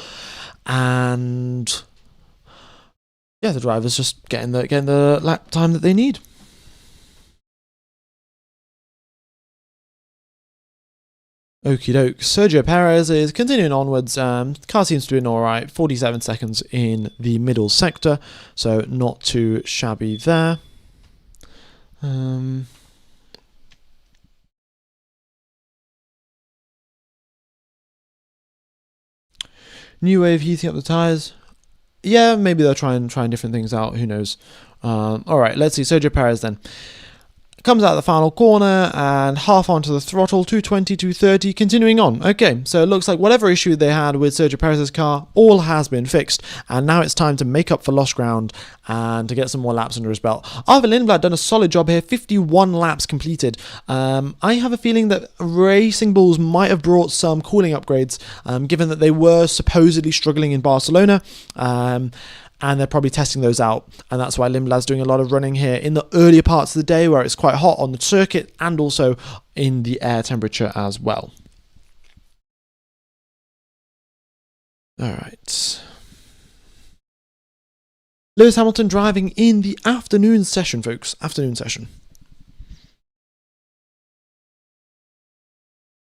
And yeah, the drivers just getting the lap time that they need. Okie doke. Sergio Perez is continuing onwards. Car seems to be doing alright. 47 seconds in the middle sector, so not too shabby there. New way of heating up the tyres. Yeah, maybe they're trying different things out. Who knows? Alright, let's see. Sergio Perez then. Comes out of the final corner and half onto the throttle, 220, 230, continuing on. Okay, so it looks like whatever issue they had with Sergio Perez's car, all has been fixed, and now it's time to make up for lost ground and to get some more laps under his belt. Arthur Lindblad done a solid job here, 51 laps completed. I have a feeling that Racing Bulls might have brought some cooling upgrades, given that they were supposedly struggling in Barcelona. And they're probably testing those out, and that's why Lindblad's doing a lot of running here in the earlier parts of the day where it's quite hot on the circuit and also in the air temperature as well. Alright. Lewis Hamilton driving in the afternoon session, folks. Afternoon session.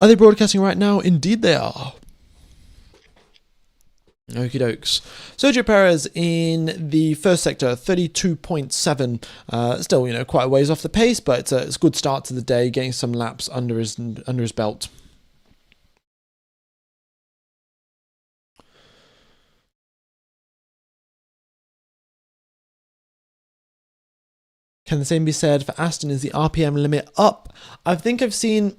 Are they broadcasting right now? Indeed they are. Okie dokes. Sergio Perez in the first sector, 32.7. Still, quite a ways off the pace, but it's a good start to the day, getting some laps under his belt. Can the same be said for Aston? Is the RPM limit up? I think I've seen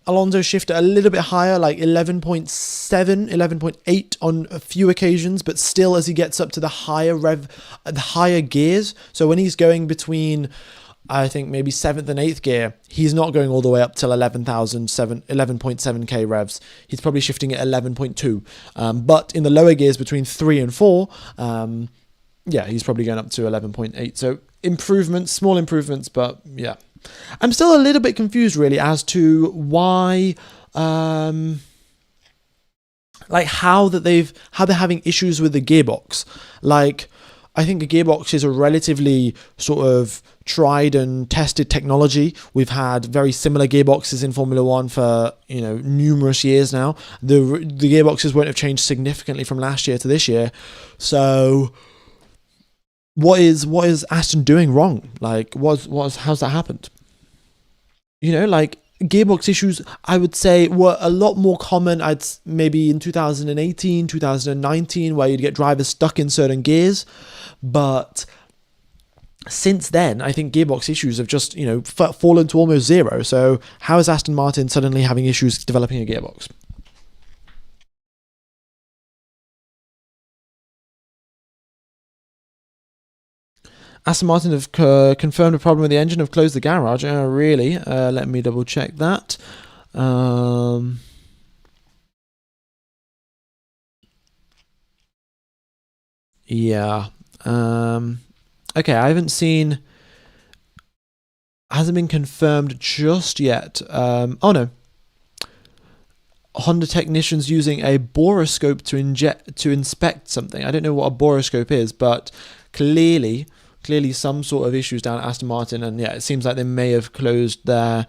Alonso shift it a little bit higher, like 11.7, 11.8 on a few occasions, but still as he gets up to the higher gears. So when he's going between, I think maybe 7th and 8th gear, he's not going all the way up till 11.7k revs. He's probably shifting at 11.2. But in the lower gears between 3 and 4, he's probably going up to 11.8. So improvements, small improvements, but yeah. I'm still a little bit confused really as to why how they're having issues with the gearbox. Like, I think a gearbox is a relatively sort of tried and tested technology. We've had very similar gearboxes in Formula One for numerous years now. The gearboxes won't have changed significantly from last year to this year. So what is Aston doing wrong? Like, how's that happened? Like, gearbox issues, I would say, were a lot more common, maybe in 2018, 2019, where you'd get drivers stuck in certain gears. But since then, I think gearbox issues have just, fallen to almost zero. So how is Aston Martin suddenly having issues developing a gearbox? Aston Martin have confirmed a problem with the engine, have closed the garage. Really? Let me double check that. Yeah. Okay, I haven't seen... Hasn't been confirmed just yet. Oh no. Honda technicians using a boroscope to inspect something. I don't know what a boroscope is, but clearly some sort of issues down at Aston Martin, and yeah, it seems like they may have closed their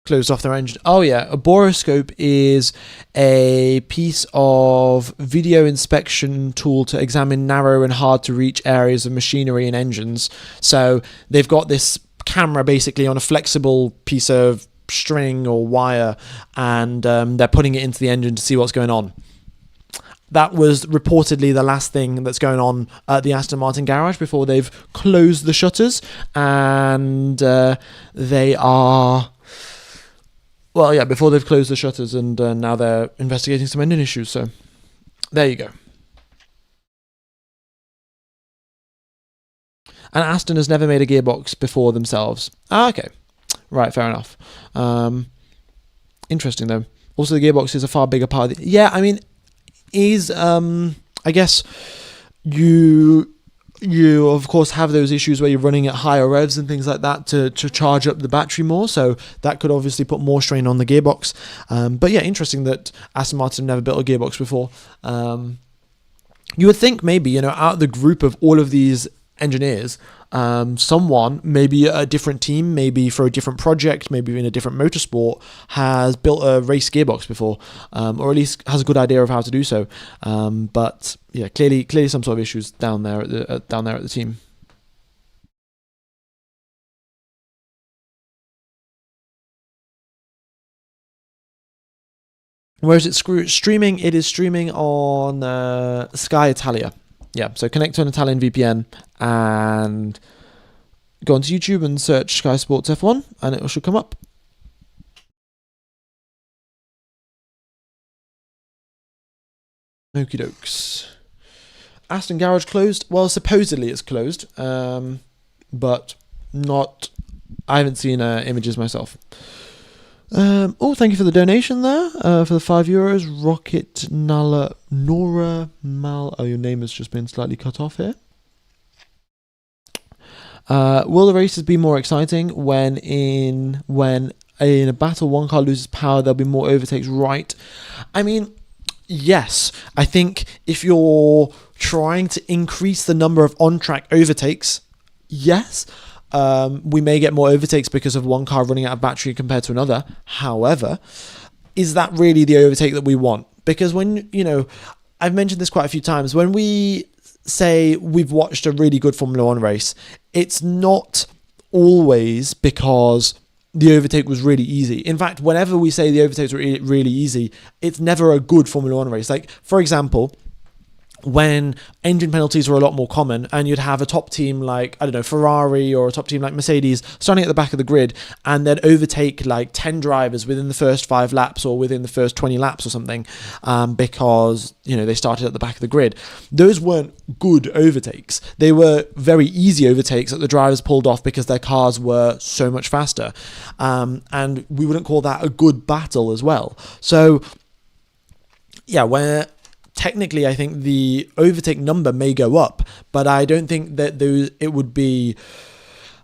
closed off their engine. Oh yeah, a boroscope is a piece of video inspection tool to examine narrow and hard to reach areas of machinery and engines. So they've got this camera basically on a flexible piece of string or wire, and they're putting it into the engine to see what's going on. That was reportedly the last thing that's going on at the Aston Martin garage before they've closed the shutters, and they are... Well, yeah, before they've closed the shutters, and now they're investigating some engine issues, so there you go. And Aston has never made a gearbox before themselves. Okay. Right, fair enough. Interesting, though. Also, the gearbox is a far bigger part of the... Yeah, I mean, I guess you of course have those issues where you're running at higher revs and things like that to charge up the battery more, so that could obviously put more strain on the gearbox. But yeah, interesting that Aston Martin never built a gearbox before. You would think maybe, out of the group of all of these engineers, someone, maybe a different team, maybe for a different project, maybe in a different motorsport, has built a race gearbox before, or at least has a good idea of how to do so. But yeah, clearly some sort of issues down there at the team. Where is it streaming? It is streaming on Sky Italia. Yeah, so connect to an Italian VPN and go onto YouTube and search Sky Sports F1 and it should come up. Okie dokes. Aston Garage closed. Well, supposedly it's closed, but not... I haven't seen images myself. Thank you for the donation there, for the €5. Rocket Nora Mal. Oh, your name has just been slightly cut off here. Will the races be more exciting when in a battle one car loses power, there'll be more overtakes, right? I mean, yes. I think if you're trying to increase the number of on-track overtakes, yes. we may get more overtakes because of one car running out of battery compared to another. However, is that really the overtake that we want? Because when, I've mentioned this quite a few times, when we say we've watched a really good Formula One race, it's not always because the overtake was really easy. In fact, whenever we say the overtakes were really easy, it's never a good Formula One race. Like, for example, when engine penalties were a lot more common and you'd have a top team like, I don't know, Ferrari or a top team like Mercedes starting at the back of the grid and they'd overtake like 10 drivers within the first 5 laps or within the first 20 laps or something, because, they started at the back of the grid. Those weren't good overtakes. They were very easy overtakes that the drivers pulled off because their cars were so much faster. And we wouldn't call that a good battle as well. So, yeah, technically, I think the overtake number may go up, but I don't think that it would be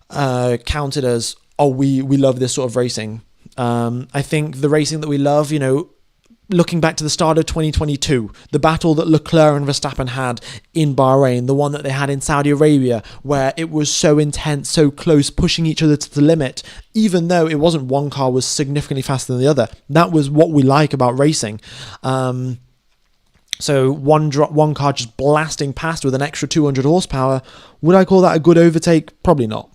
counted as, we love this sort of racing. I think the racing that we love, looking back to the start of 2022, the battle that Leclerc and Verstappen had in Bahrain, the one that they had in Saudi Arabia, where it was so intense, so close, pushing each other to the limit, even though it wasn't one car was significantly faster than the other. That was what we like about racing. So one car just blasting past with an extra 200 horsepower. Would I call that a good overtake? Probably not.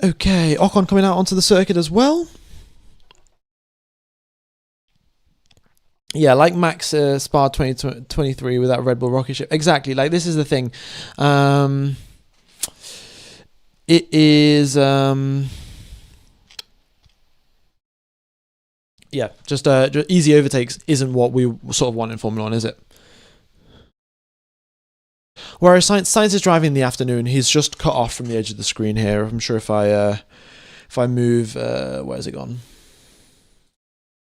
Okay, Ocon coming out onto the circuit as well. Yeah, like Max Spa 2023 with that Red Bull rocket ship. Exactly, like this is the thing. It is, just easy overtakes isn't what we sort of want in Formula 1, is it? Whereas Sainz is driving in the afternoon, he's just cut off from the edge of the screen here. I'm sure if I move, where's it gone?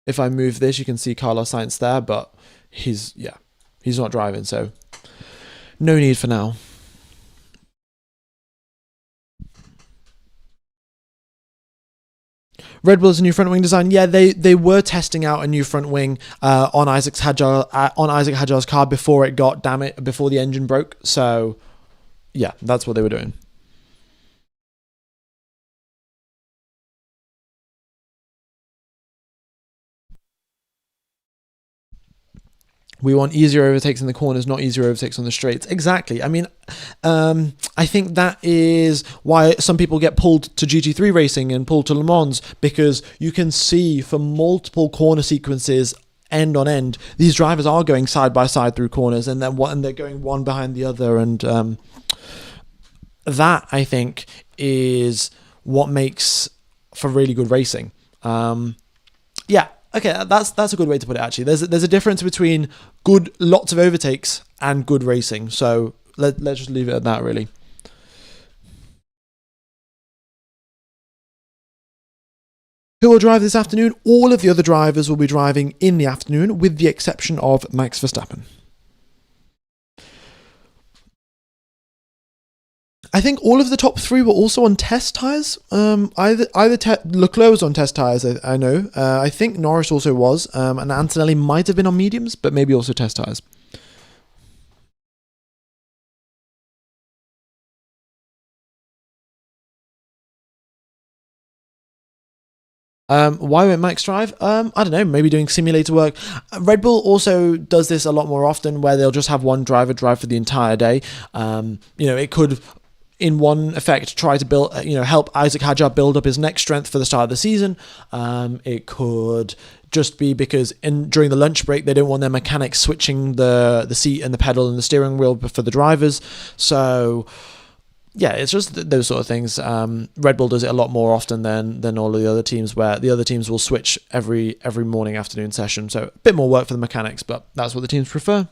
If I move this, you can see Carlos Sainz there, but he's not driving, so no need for now. Red Bull's new front wing design. Yeah, they were testing out a new front wing on Isaac Hadjar's car before it got before the engine broke. So, yeah, that's what they were doing. We want easier overtakes in the corners, not easier overtakes on the straights. Exactly. I mean, I think that is why some people get pulled to GT3 racing and pulled to Le Mans, because you can see for multiple corner sequences, end on end, these drivers are going side by side through corners, and they're going one behind the other, and that I think is what makes for really good racing. Yeah. Okay, that's a good way to put it, actually. There's a difference between lots of overtakes and good racing. So let's just leave it at that, really. Who will drive this afternoon? All of the other drivers will be driving in the afternoon, with the exception of Max Verstappen. I think all of the top 3 were also on test tyres. Leclerc was on test tyres, I know. I think Norris also was, and Antonelli might have been on mediums, but maybe also test tyres. Why won't Max drive? I don't know, maybe doing simulator work. Red Bull also does this a lot more often, where they'll just have one driver drive for the entire day. It could, in one effect, try to help Isaac Hadjar build up his neck strength for the start of the season. It could just be because during the lunch break, they don't want their mechanics switching the seat and the pedal and the steering wheel for the drivers. So, yeah, it's just those sort of things. Red Bull does it a lot more often than all of the other teams, where the other teams will switch every morning, afternoon session. So a bit more work for the mechanics, but that's what the teams prefer.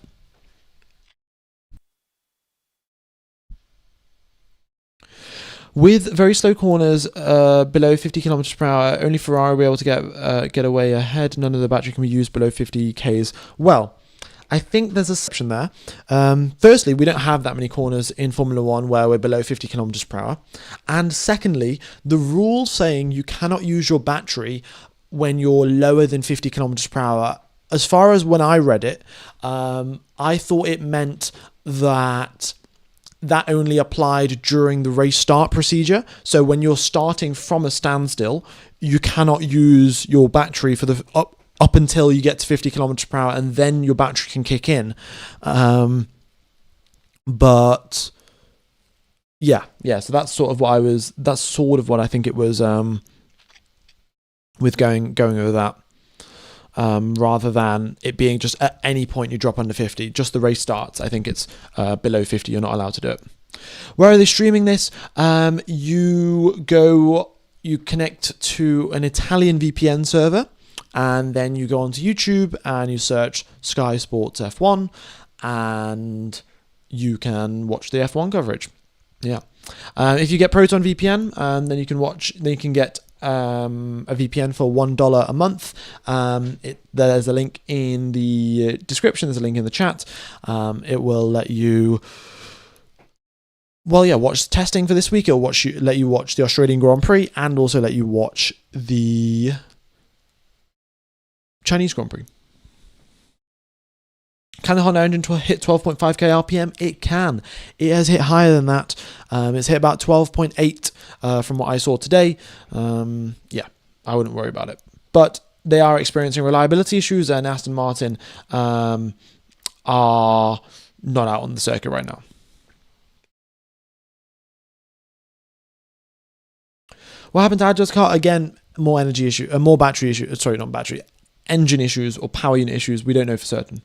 With very slow corners below 50 kilometers per hour, only Ferrari will be able to get away ahead. None of the battery can be used below 50 Ks. Well, I think there's a exception there. Firstly, we don't have that many corners in Formula 1 where we're below 50 kilometers per hour. And secondly, the rule saying you cannot use your battery when you're lower than 50 kilometers per hour as far as when I read it, I thought it meant that only applied during the race start procedure. So when you're starting from a standstill, you cannot use your battery for the up until you get to 50 kilometers per hour, and then your battery can kick in. But yeah. So that's sort of what I think it was. With going over that. Rather than it being just at any point you drop under 50, just the race starts. I think it's below 50, you're not allowed to do it. Where are they streaming this? You connect to an Italian VPN server, and then you go onto YouTube and you search Sky Sports F1, and you can watch the F1 coverage. Yeah. If you get Proton VPN, then you can get a VPN for $1 a month. There's a link in the description. There's a link in the chat. It will let you, watch testing for this week. It'll let you watch the Australian Grand Prix, and also let you watch the Chinese Grand Prix. Can the Honda engine hit 12.5k RPM? It can. It has hit higher than that. It's hit about 12.8 from what I saw today. I wouldn't worry about it. But they are experiencing reliability issues, and Aston Martin are not out on the circuit right now. What happened to Adjo's car? Again, more battery issues. Sorry, not battery. Engine issues or power unit issues. We don't know for certain.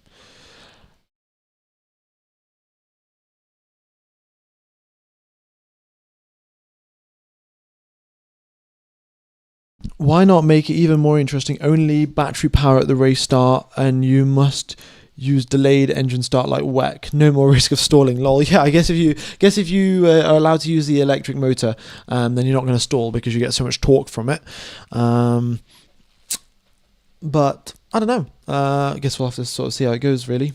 Why not make it even more interesting? Only battery power at the race start, and you must use delayed engine start like WEC. No more risk of stalling. Lol. Yeah, I guess if you are allowed to use the electric motor, then you're not going to stall because you get so much torque from it. But I don't know. I guess we'll have to sort of see how it goes, really.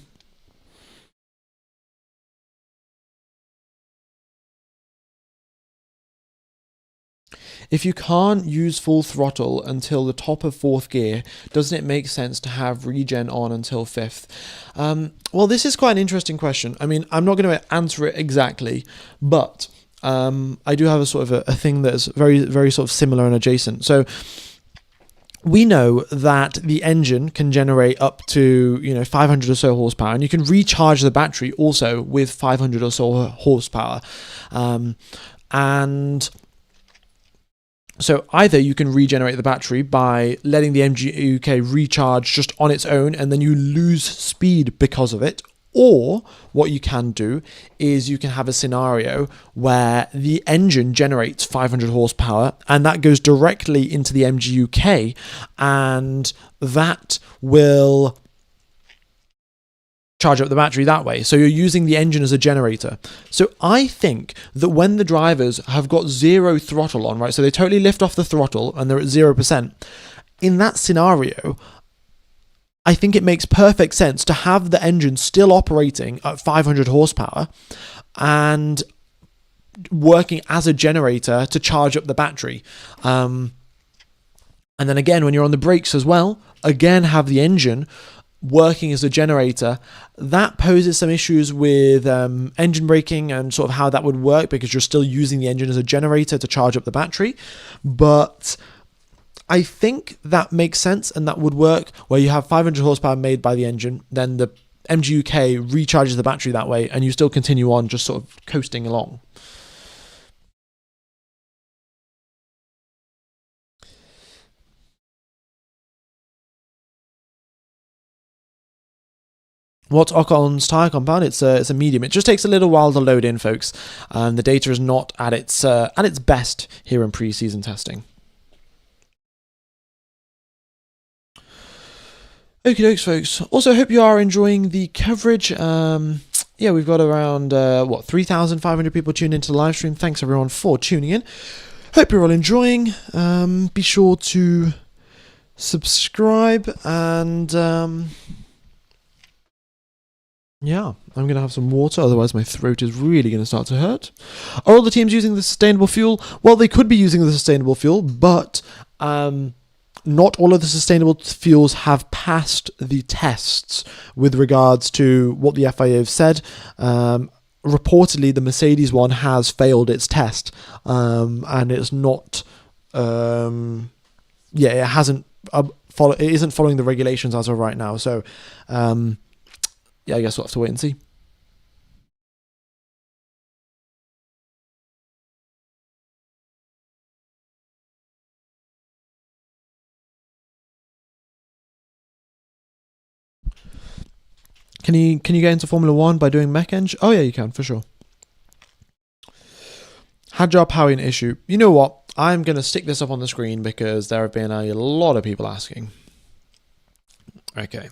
If you can't use full throttle until the top of 4th gear, doesn't it make sense to have regen on until 5th? Well, this is quite an interesting question. I mean, I'm not going to answer it exactly, but I do have a sort of a thing that's very, very sort of similar and adjacent. So we know that the engine can generate up to 500 or so horsepower, and you can recharge the battery also with 500 or so horsepower, and so either you can regenerate the battery by letting the MGU-K recharge just on its own, and then you lose speed because of it, or what you can do is you can have a scenario where the engine generates 500 horsepower, and that goes directly into the MGU-K, and that will charge up the battery that way. So you're using the engine as a generator. So I think that when the drivers have got zero throttle on, right, so they totally lift off the throttle and they're at 0%, in that scenario, I think it makes perfect sense to have the engine still operating at 500 horsepower and working as a generator to charge up the battery. And then again, when you're on the brakes as well, again, have the engine working as a generator. That poses some issues with engine braking and sort of how that would work, because you're still using the engine as a generator to charge up the battery. But I think that makes sense, and that would work where you have 500 horsepower made by the engine, then the MGU-K recharges the battery that way, and you still continue on just sort of coasting along. What's Ocon's tyre compound? It's a medium. It just takes a little while to load in, folks. The data is not at its best here in pre-season testing. Okie dokes, folks. Also, hope you are enjoying the coverage. We've got around 3,500 people tuned into the live stream. Thanks everyone for tuning in. Hope you're all enjoying. Be sure to subscribe, and I'm going to have some water, otherwise my throat is really going to start to hurt. Are all the teams using the sustainable fuel? Well, they could be using the sustainable fuel, but not all of the sustainable fuels have passed the tests with regards to what the FIA have said. Reportedly, the Mercedes one has failed its test, and it's not. It hasn't. It isn't following the regulations as of right now. So, I guess we'll have to wait and see. Can you get into Formula One by doing mech engine? Oh yeah, you can for sure. Hadjar powering issue. You know what? I'm gonna stick this up on the screen because there have been a lot of people asking. Okay.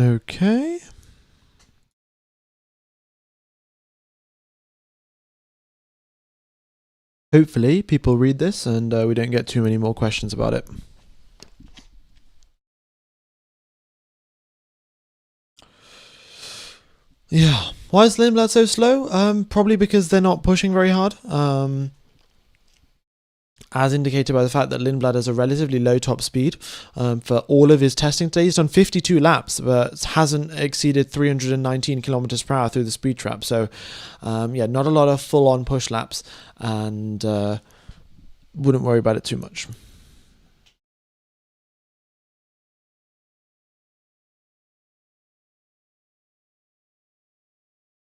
Okay. Hopefully, people read this and we don't get too many more questions about it. Yeah. Why is Lindblad so slow? Probably because they're not pushing very hard. As indicated by the fact that Lindblad has a relatively low top speed for all of his testing today. He's done 52 laps, but hasn't exceeded 319 kilometers per hour through the speed trap. So, not a lot of full-on push laps, and wouldn't worry about it too much.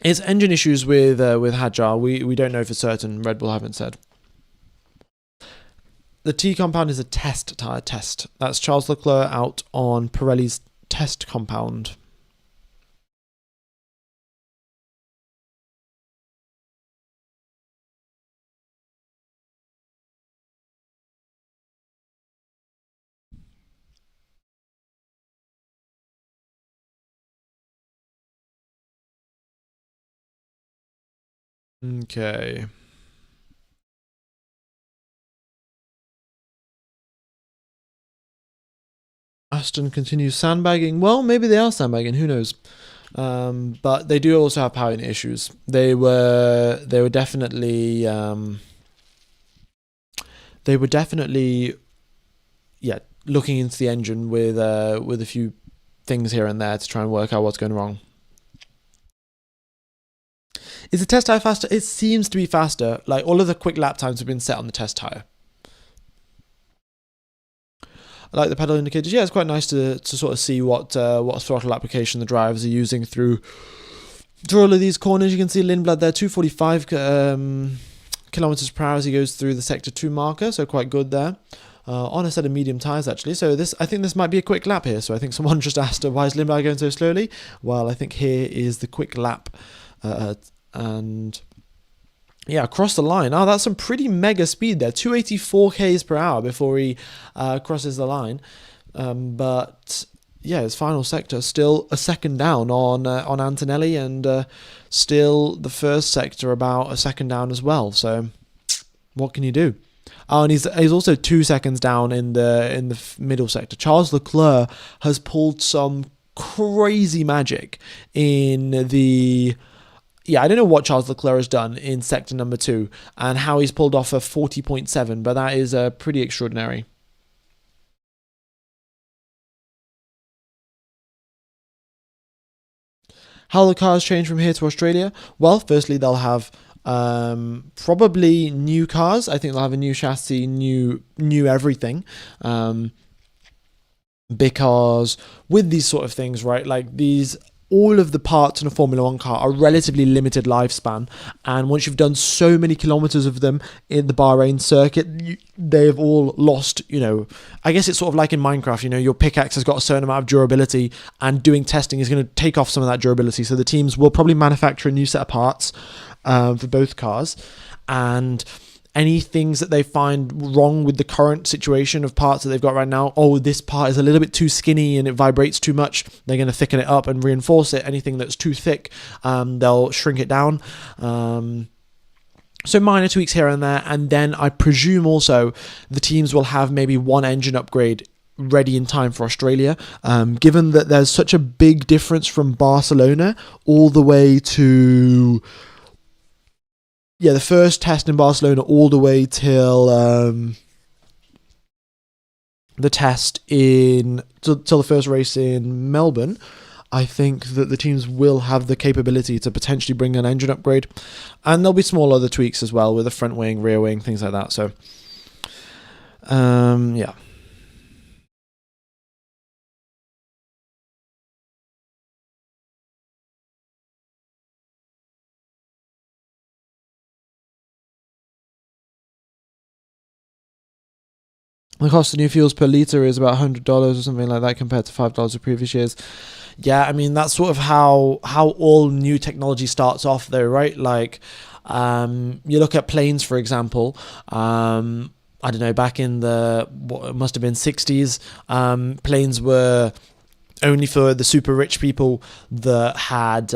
It's engine issues with Hadjar. We don't know for certain. Red Bull haven't said. The T compound is a test tyre test. That's Charles Leclerc out on Pirelli's test compound. Okay. Aston continues sandbagging. Well, maybe they are sandbagging. Who knows? But they do also have powering issues. They were definitely looking into the engine with a few things here and there to try and work out what's going wrong. Is the test tire faster? It seems to be faster. Like all of the quick lap times have been set on the test tire. I like the pedal indicators. Yeah, it's quite nice to sort of see what throttle application the drivers are using through all of these corners. You can see Lindblad there, 245 kilometers per hour as he goes through the sector 2 marker, so quite good there. On a set of medium tyres actually, so I think this might be a quick lap here. So I think someone just asked, why is Lindblad going so slowly? Well, I think here is the quick lap, and yeah, across the line. Oh, that's some pretty mega speed there. 284 k's per hour before he crosses the line. But yeah, his final sector still a second down on Antonelli, and still the first sector about a second down as well. So what can you do? Oh, and he's also 2 seconds down in the middle sector. Charles Leclerc has pulled some crazy magic in the. Yeah, I don't know what Charles Leclerc has done in sector number 2 and how he's pulled off a 40.7, but that is pretty extraordinary. How will the cars change from here to Australia? Well, firstly, they'll have probably new cars. I think they'll have a new chassis, new everything. Because with these sort of things, right, like these all of the parts in a Formula One car are relatively limited lifespan, and once you've done so many kilometers of them in the Bahrain circuit, they've all lost. I guess it's sort of like in Minecraft. Your pickaxe has got a certain amount of durability, and doing testing is going to take off some of that durability. So the teams will probably manufacture a new set of parts for both cars, and any things that they find wrong with the current situation of parts that they've got right now. Oh, this part is a little bit too skinny and it vibrates too much. They're going to thicken it up and reinforce it. Anything that's too thick, they'll shrink it down. So minor tweaks here and there. And then I presume also the teams will have maybe one engine upgrade ready in time for Australia, given that there's such a big difference from Barcelona all the way to... the first test in Barcelona all the way till the test till the first race in Melbourne. I think that the teams will have the capability to potentially bring an engine upgrade, and there'll be small other tweaks as well with the front wing, rear wing, things like that. So, yeah. The cost of new fuels per litre is about $100 or something like that compared to $5 of previous years. Yeah, I mean, that's sort of how all new technology starts off though, right? Like, you look at planes, for example. I don't know, back in what must have been 60s, planes were only for the super rich people that had,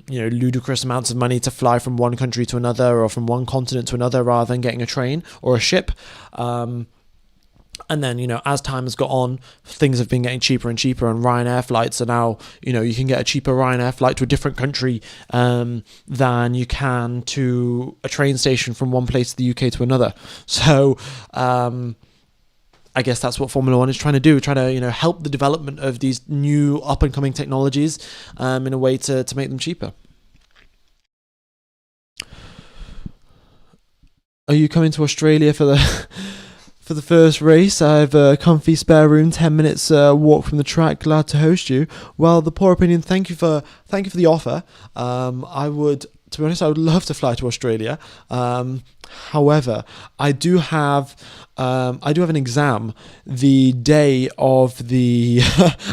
ludicrous amounts of money to fly from one country to another or from one continent to another rather than getting a train or a ship. And then, as time has got on, things have been getting cheaper and cheaper, and Ryanair flights are now, you can get a cheaper Ryanair flight to a different country than you can to a train station from one place to the UK to another. So I guess that's what Formula One is trying to do, help the development of these new up-and-coming technologies in a way to make them cheaper. Are you coming to Australia for the first race? I have a comfy spare room, 10 minutes walk from the track. Glad to host you. Well, the poor opinion. Thank you for the offer. To be honest, I would love to fly to Australia. However, I do have an exam the day of the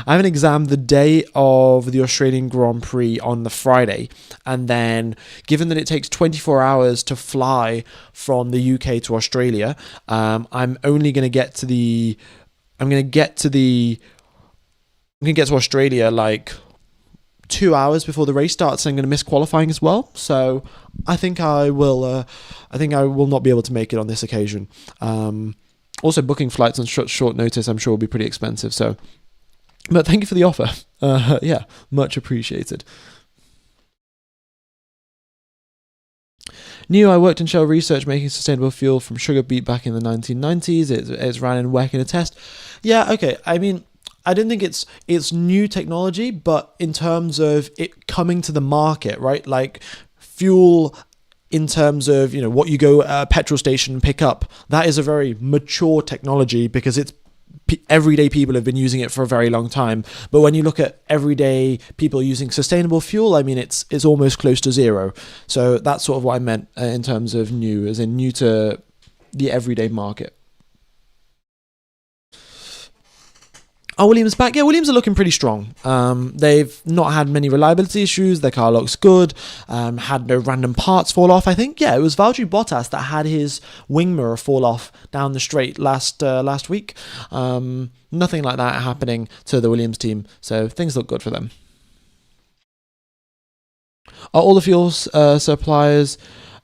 I have an exam the day of the Australian Grand Prix on the Friday, and then given that it takes 24 hours to fly from the UK to Australia, I'm going to get to Australia like 2 hours before the race starts, and I'm going to miss qualifying as well. So I think I will not be able to make it on this occasion. Also, booking flights on short notice, I'm sure, will be pretty expensive. So, but thank you for the offer. Yeah, much appreciated. I worked in Shell Research making sustainable fuel from sugar beet back in the 1990s. It's ran in WEC in a test. Yeah, okay. I mean, I don't think it's new technology, but in terms of it coming to the market, right? Like fuel in terms of, what you go at a petrol station and pick up, that is a very mature technology because it's everyday people have been using it for a very long time. But when you look at everyday people using sustainable fuel, I mean, it's almost close to zero. So that's sort of what I meant in terms of new, as in new to the everyday market. Are Williams back? Yeah, Williams are looking pretty strong. They've not had many reliability issues. Their car looks good. Had no random parts fall off. I think, it was Valtteri Bottas that had his wing mirror fall off down the straight last week. Nothing like that happening to the Williams team. So things look good for them. Are all the fuel suppliers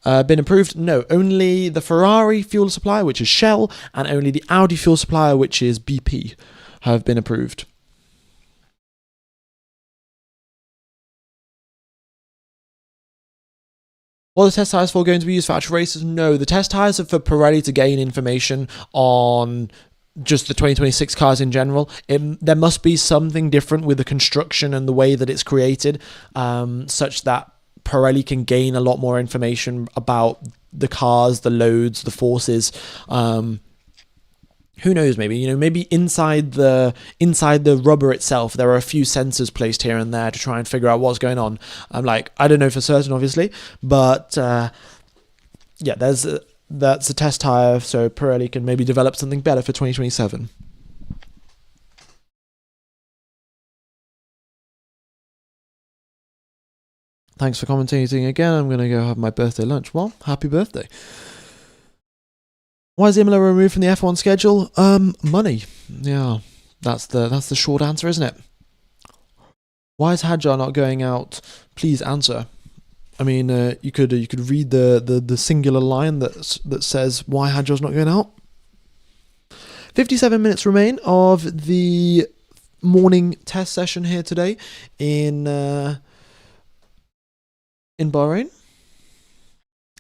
been approved? No, only the Ferrari fuel supplier, which is Shell, and only the Audi fuel supplier, which is BP, have been approved. Are the test tyres for going to be used for actual races? No, the test tyres are for Pirelli to gain information on just the 2026 cars in general. There must be something different with the construction and the way that it's created, such that Pirelli can gain a lot more information about the cars, the loads, the forces, who knows, maybe inside the rubber itself there are a few sensors placed here and there to try and figure out what's going on. I don't know for certain, obviously, but yeah, that's a test hire, so Pirelli can maybe develop something better for 2027. Thanks for commentating again. I'm going to go have my birthday lunch. Well, happy birthday. Why is Imola removed from the F1 schedule? Money. Yeah, that's the short answer, isn't it? Why is Hadjar not going out? Please answer. I mean, you could read the singular line that says why Hadjar's not going out. 57 minutes remain of the morning test session here today in Bahrain.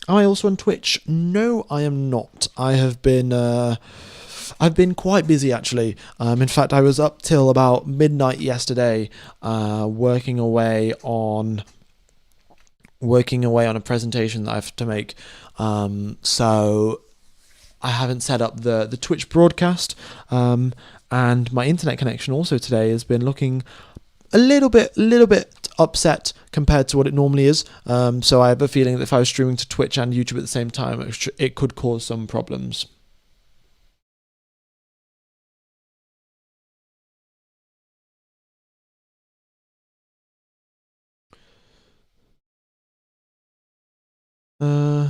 Am I also on Twitch? No, I am not. I've been quite busy, actually. In fact, I was up till about midnight yesterday, working away on a presentation that I have to make. So I haven't set up the Twitch broadcast, and my internet connection also today has been looking a little bit upset compared to what it normally is. So I have a feeling that if I was streaming to Twitch and YouTube at the same time, it could cause some problems.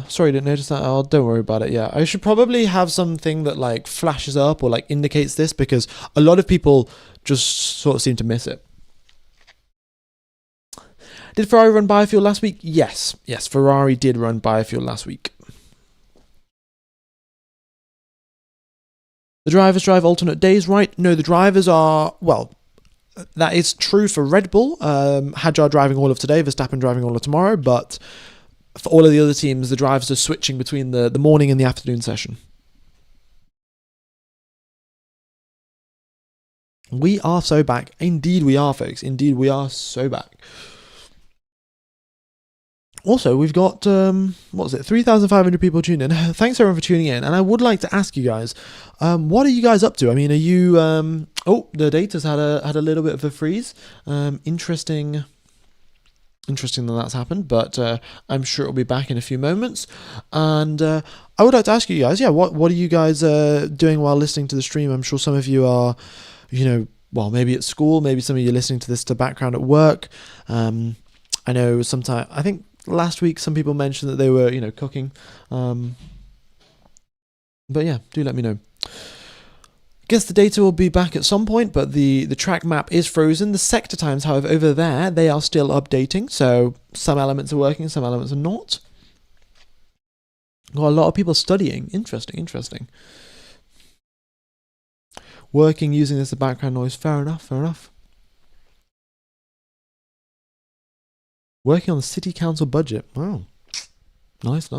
Sorry, didn't notice that. Oh, don't worry about it. Yeah, I should probably have something that like flashes up or like indicates this, because a lot of people just sort of seem to miss it. Did Ferrari run biofuel last week? Yes, Ferrari did run biofuel last week. The drivers drive alternate days, right? No, the drivers are, well, that is true for Red Bull. Hadjar driving all of today, Verstappen driving all of tomorrow, but for all of the other teams, the drivers are switching between the morning and the afternoon session. We are so back. Indeed we are, folks. Indeed we are so back. Also, we've got, 3,500 people tuned in. Thanks everyone for tuning in. And I would like to ask you guys, what are you guys up to? I mean, are you, the data's had a little bit of a freeze. Interesting that that's happened, but I'm sure it'll be back in a few moments. And I would like to ask you guys, what are you guys doing while listening to the stream? I'm sure some of you are, maybe at school, maybe some of you are listening to this to background at work. I know I think last week some people mentioned that they were, cooking. But yeah, do let me know. Guess the data will be back at some point, but the track map is frozen. The sector times, however, over there, they are still updating. So some elements are working, some elements are not. Got a lot of people studying. Interesting. Working using this as background noise. Fair enough. Working on the city council budget. Wow. Nice.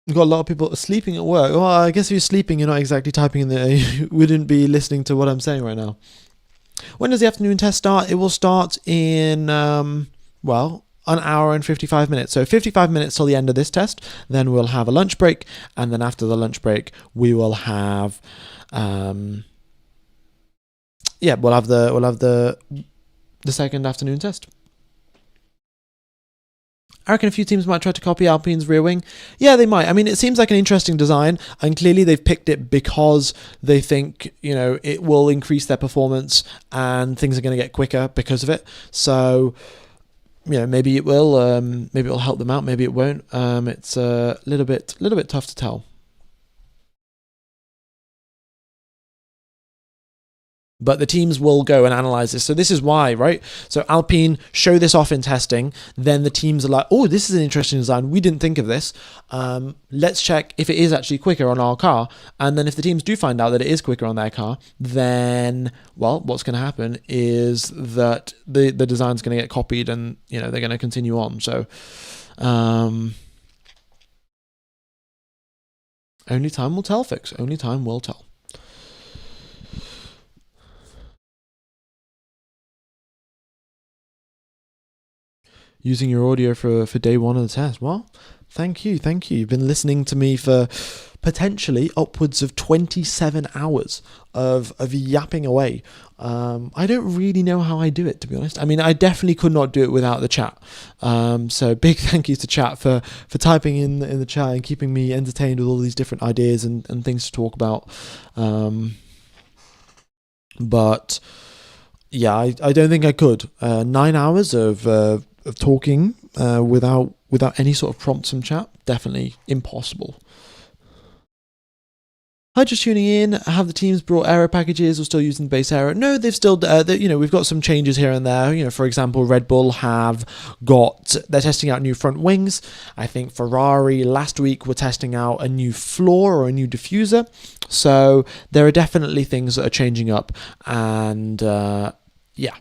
We've got a lot of people sleeping at work. Well, I guess if you're sleeping, you're not exactly typing in there. You wouldn't be listening to what I'm saying right now. When does the afternoon test start? It will start in, an hour and 55 minutes. So 55 minutes till the end of this test. Then we'll have a lunch break. And then after the lunch break, we will have, we'll have the second afternoon test. I reckon a few teams might try to copy Alpine's rear wing. Yeah, they might. I mean, it seems like an interesting design, and clearly they've picked it because they think, it will increase their performance and things are going to get quicker because of it. So, maybe it will. Maybe it'll help them out. Maybe it won't. It's a little bit tough to tell. But the teams will go and analyze this. So this is why, right? So Alpine show this off in testing. Then the teams are like, oh, this is an interesting design. We didn't think of this. Let's check if it is actually quicker on our car. And then if the teams do find out that it is quicker on their car, then, what's going to happen is that the design's going to get copied and, they're going to continue on. So only time will tell, folks. Only time will tell. Using your audio for day one of the test. Well, Thank you. You've been listening to me for potentially upwards of 27 hours of yapping away. I don't really know how I do it, to be honest. I mean, I definitely could not do it without the chat. So big thank you to chat for typing in the chat and keeping me entertained with all these different ideas and things to talk about. But yeah, I don't think I could. 9 hours of talking without any sort of prompts from chat, definitely impossible. Hi, just tuning in. Have the teams brought aero packages or still using the base aero? No, they've still, we've got some changes here and there. For example, Red Bull they're testing out new front wings. I think Ferrari last week were testing out a new floor or a new diffuser. So there are definitely things that are changing up, and yeah.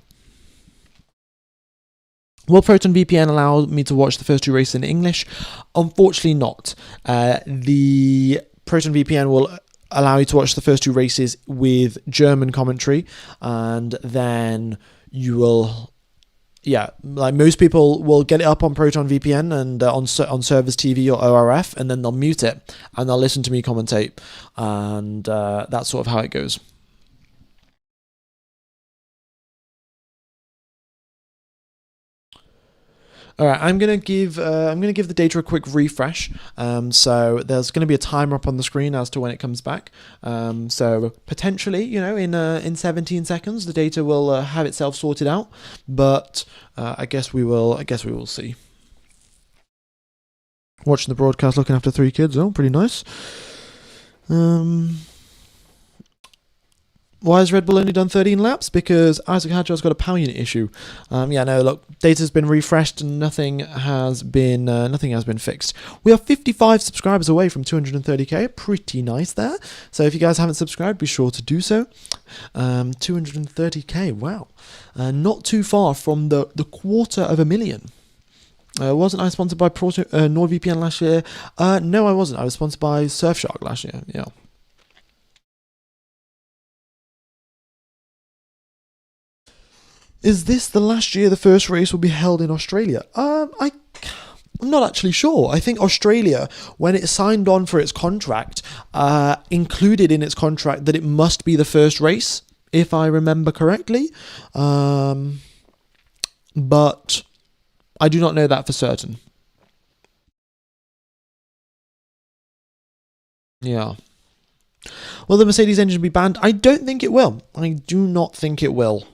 Will Proton VPN allow me to watch the first 2 races in English? Unfortunately not. The Proton VPN will allow you to watch the first 2 races with German commentary, and then you will, like most people will get it up on Proton VPN and on Servers TV or ORF, and then they'll mute it and they'll listen to me commentate, and that's sort of how it goes. All right, I'm gonna give the data a quick refresh. So there's going to be a timer up on the screen as to when it comes back. So potentially, in 17 seconds, the data will have itself sorted out. But I guess we will see. Watching the broadcast, looking after 3 kids. Oh, pretty nice. Why has Red Bull only done 13 laps? Because Isaac Hadjar's got a power unit issue. Data's been refreshed and nothing has been fixed. We are 55 subscribers away from 230k. Pretty nice there. So if you guys haven't subscribed, be sure to do so. 230k. Wow. Not too far from the 250,000. Wasn't I sponsored by NordVPN last year? No, I wasn't. I was sponsored by Surfshark last year. Yeah. Is this the last year the first race will be held in Australia? I'm not actually sure. I think Australia, when it signed on for its contract, included in its contract that it must be the first race, if I remember correctly. But I do not know that for certain. Yeah. Will the Mercedes engine be banned? I don't think it will. I do not think it will.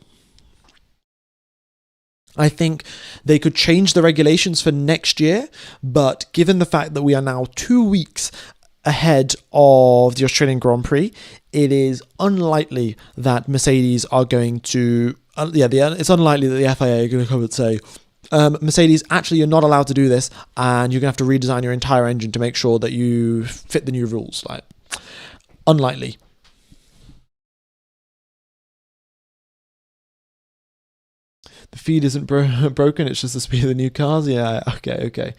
I think they could change the regulations for next year, but given the fact that we are now 2 weeks ahead of the Australian Grand Prix, it is unlikely that Mercedes are going to... it's unlikely that the FIA are going to come and say, Mercedes, actually, you're not allowed to do this, and you're going to have to redesign your entire engine to make sure that you fit the new rules. Unlikely. The feed isn't broken, it's just the speed of the new cars. Yeah, okay.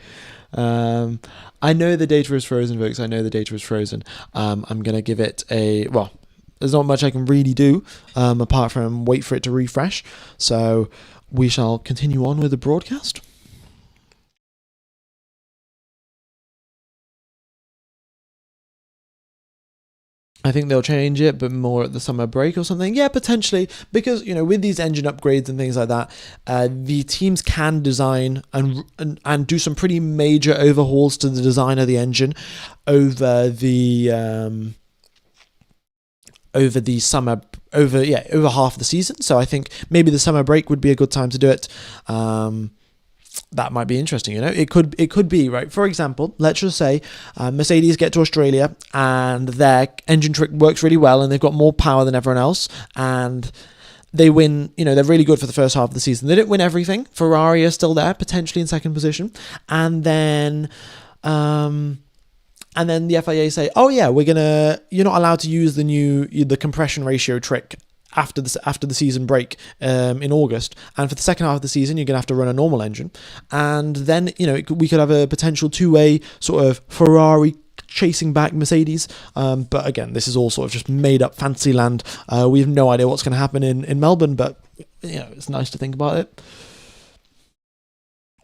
I know the data is frozen, folks. I know the data is frozen. I'm going to give it there's not much I can really do apart from wait for it to refresh. So we shall continue on with the broadcast. I think they'll change it, but more at the summer break or something. Yeah, potentially, because with these engine upgrades and things like that, the teams can design and do some pretty major overhauls to the design of the engine over the summer, over half of the season. So I think maybe the summer break would be a good time to do it. That might be interesting, It could be, right? For example, let's just say Mercedes get to Australia and their engine trick works really well and they've got more power than everyone else and they win, they're really good for the first half of the season. They don't win everything. Ferrari are still there, potentially in second position. And then the FIA say, oh yeah, you're not allowed to use the compression ratio trick after the season break in August, and for the second half of the season you're going to have to run a normal engine, and then we could have a potential two-way sort of Ferrari chasing back Mercedes, but again, this is all sort of just made up fantasy land. We have no idea what's going to happen in Melbourne, but it's nice to think about it.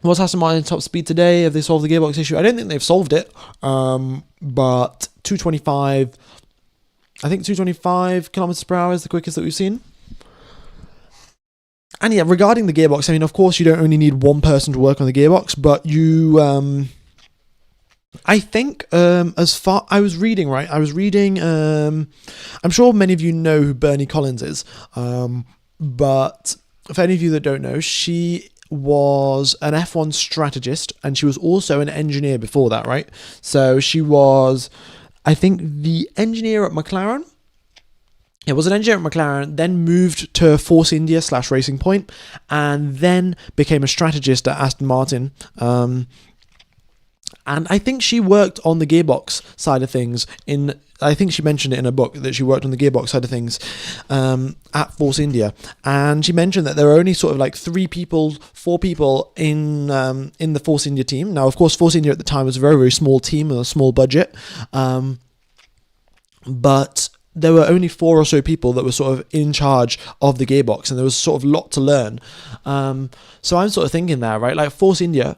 Was Aston Martin top speed today? Have they solved the gearbox issue? I don't think they've solved it. But 225, I think 225 kilometers per hour is the quickest that we've seen. And yeah, regarding the gearbox, I mean, of course, you don't only need one person to work on the gearbox, but you, I think, as far I was reading, right? I was reading. I'm sure many of you know who Bernie Collins is, but for any of you that don't know, she was an F1 strategist, and she was also an engineer before that, right? So she was, I think, the engineer at McLaren. It was an engineer at McLaren, then moved to Force India / Racing Point, and then became a strategist at Aston Martin. And I think she worked on the gearbox side of things I think she mentioned it in a book that she worked on the gearbox side of things at Force India. And she mentioned that there were only sort of like 4 people in the Force India team. Now, of course, Force India at the time was a very, very small team with a small budget. But there were only 4 or so people that were sort of in charge of the gearbox, and there was sort of a lot to learn. So I'm sort of thinking there, right? Like Force India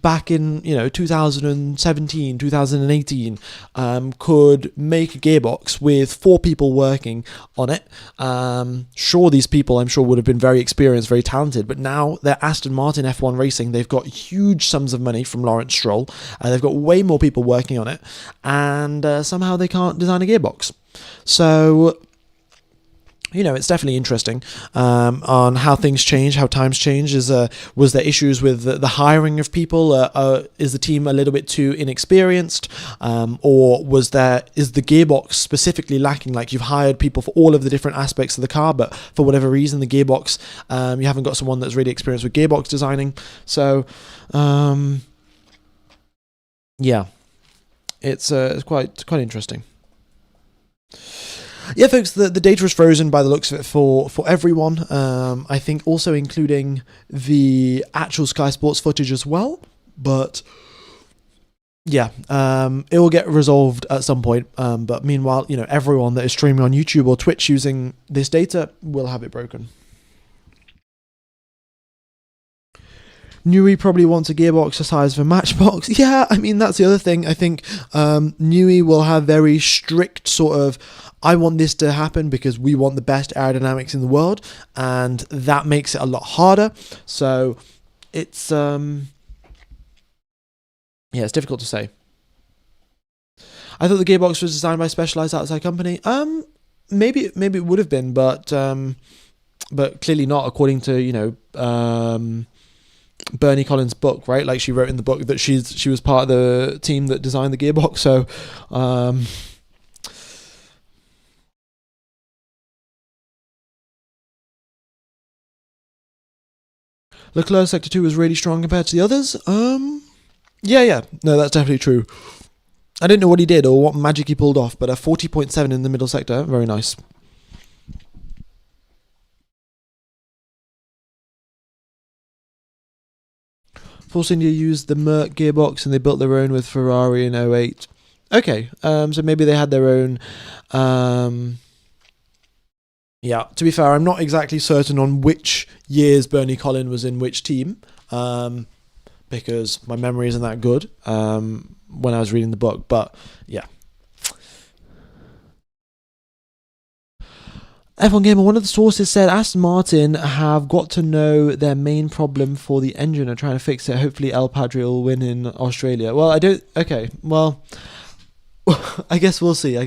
back in 2017, 2018 could make a gearbox with 4 people working on it. Sure, these people I'm sure would have been very experienced, very talented, but now they're Aston Martin F1 Racing. They've got huge sums of money from Lawrence Stroll, and they've got way more people working on it, and somehow they can't design a gearbox. So it's definitely interesting on how things change, how times change. Was there issues with the hiring of people? Is the team a little bit too inexperienced? Or is the gearbox specifically lacking? Like, you've hired people for all of the different aspects of the car, but for whatever reason, the gearbox, you haven't got someone that's really experienced with gearbox designing. So, yeah, it's quite interesting. Yeah, folks, the data is frozen by the looks of it for everyone. I think also including the actual Sky Sports footage as well. But yeah, it will get resolved at some point. But meanwhile, everyone that is streaming on YouTube or Twitch using this data will have it broken. Newey probably wants a gearbox the size of a matchbox. Yeah, I mean, that's the other thing. I think Newey will have very strict sort of, I want this to happen because we want the best aerodynamics in the world, and that makes it a lot harder. So it's it's difficult to say. I thought the gearbox was designed by a specialized outside company. Maybe it would have been, but clearly not, according to Bernie Collins' book, right? Like, she wrote in the book that she was part of the team that designed the gearbox. So Leclerc Sector 2 was really strong compared to the others. Yeah. No, that's definitely true. I don't know what he did or what magic he pulled off, but a 40.7 in the middle sector, very nice. Force India used the Merc gearbox and they built their own with Ferrari in 08. Okay, so maybe they had their own. Yeah, to be fair, I'm not exactly certain on which years Bernie Collin was in which team, because my memory isn't that good when I was reading the book, but yeah. F1 Gamer, one of the sources said Aston Martin have got to know their main problem for the engine and trying to fix it. Hopefully El Padre will win in Australia. Well, I guess we'll see.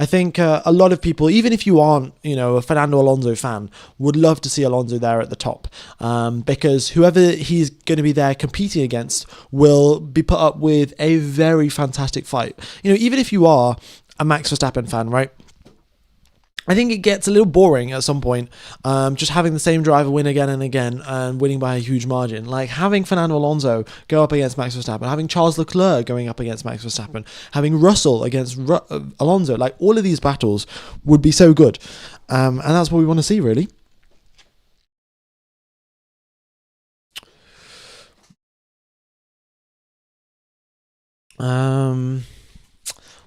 I think a lot of people, even if you aren't, a Fernando Alonso fan, would love to see Alonso there at the top, because whoever he's going to be there competing against will be put up with a very fantastic fight. Even if you are a Max Verstappen fan, right? I think it gets a little boring at some point, just having the same driver win again and again and winning by a huge margin. Like, having Fernando Alonso go up against Max Verstappen, having Charles Leclerc going up against Max Verstappen, having Russell against Alonso, like, all of these battles would be so good. And that's what we want to see, really.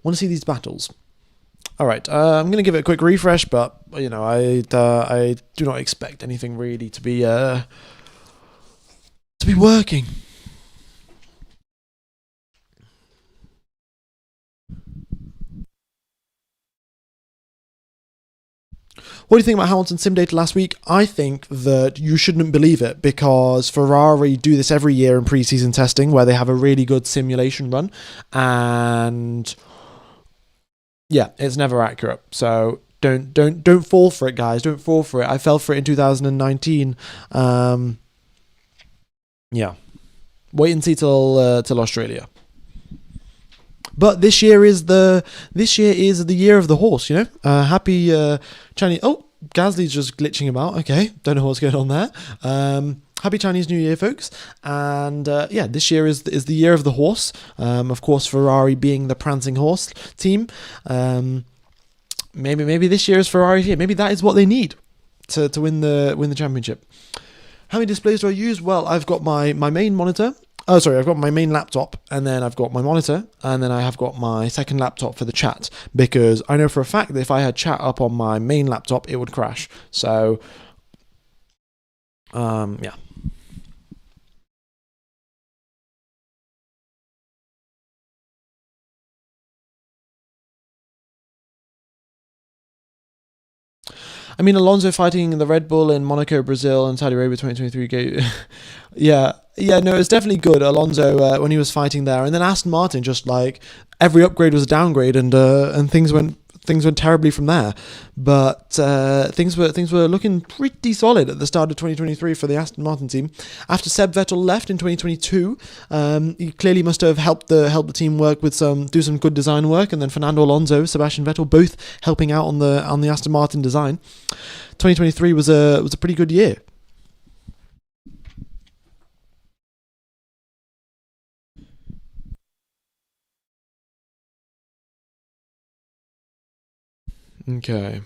Want to see these battles. All right, I'm going to give it a quick refresh, but you know, I do not expect anything really to be working. What do you think about Hamilton's sim data last week? I think that you shouldn't believe it, because Ferrari do this every year in pre-season testing where they have a really good simulation run, and yeah, it's never accurate. So don't fall for it, guys. Don't fall for it. I fell for it in 2019. Yeah, wait and see till Australia. But this year is the year of the horse, you know. Happy Chinese. Oh, Gasly's just glitching about. Okay, don't know what's going on there. Happy Chinese New Year, folks. And yeah, this year is the year of the horse. Of course, Ferrari being the prancing horse team. Maybe this year is Ferrari's year. Maybe that is what they need to win the championship. How many displays do I use? Well, I've got my main monitor. Oh, sorry, I've got my main laptop, and then I've got my monitor, and then I have got my second laptop for the chat, because I know for a fact that if I had chat up on my main laptop, it would crash. So, yeah. I mean, Alonso fighting the Red Bull in Monaco, Brazil, and Saudi Arabia 2023. Yeah, no, it's definitely good. Alonso when he was fighting there, and then Aston Martin, just like every upgrade was a downgrade, and things went terribly from there. But things were looking pretty solid at the start of 2023 for the Aston Martin team. After Seb Vettel left in 2022, he clearly must have helped the team work with do some good design work, and then Fernando Alonso, Sebastian Vettel, both helping out on the Aston Martin design. 2023 was a pretty good year. Okay.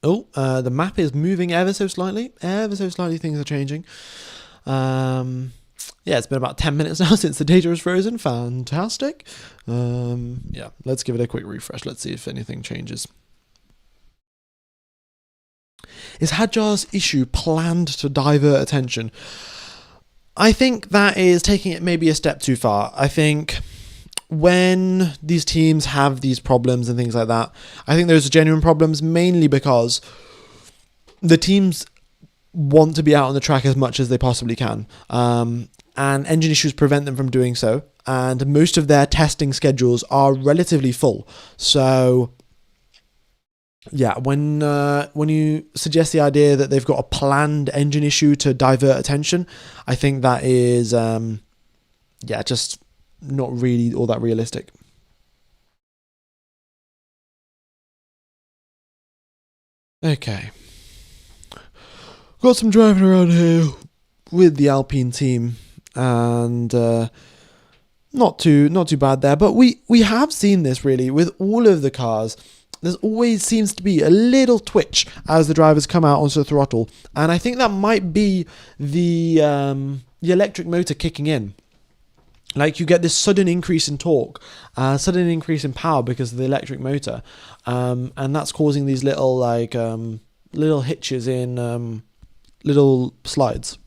Oh, the map is moving ever so slightly. Ever so slightly, things are changing. Yeah, it's been about 10 minutes now since the data is frozen. Fantastic. Yeah, let's give it a quick refresh. Let's see if anything changes. Is Hadjar's issue planned to divert attention? I think that is taking it maybe a step too far. I think when these teams have these problems and things like that, I think those are genuine problems, mainly because the teams want to be out on the track as much as they possibly can. And engine issues prevent them from doing so. And most of their testing schedules are relatively full. So, yeah, when you suggest the idea that they've got a planned engine issue to divert attention, I think that is, just not really all that realistic. Okay. Got some driving around here with the Alpine team, and not too bad there. But we have seen this really with all of the cars. There's always seems to be a little twitch as the drivers come out onto the throttle, and I think that might be the electric motor kicking in. Like, you get this sudden increase in torque, sudden increase in power because of the electric motor, and that's causing these little little hitches in little slides.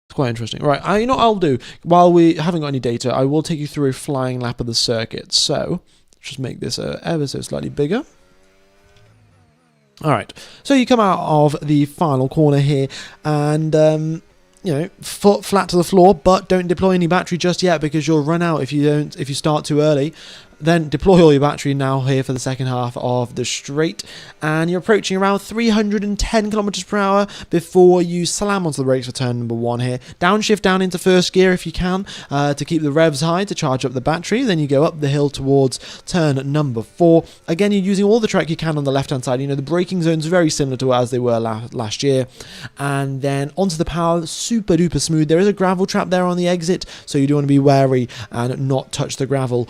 It's quite interesting. Right, you know what I'll do? While we haven't got any data, I will take you through a flying lap of the circuit. So, just make this ever so slightly bigger. Alright, so you come out of the final corner here, and foot flat to the floor, but don't deploy any battery just yet, because you'll run out if you start too early. Then deploy all your battery now here for the second half of the straight, and you're approaching around 310 kilometers per hour before you slam onto the brakes for turn number 1 here. Downshift down into first gear if you can, to keep the revs high to charge up the battery. Then you go up the hill towards turn number 4. Again, you're using all the track you can on the left hand side. You know, the braking zone's very similar to as they were last year. And then onto the power, super duper smooth. There is a gravel trap there on the exit, so you do want to be wary and not touch the gravel.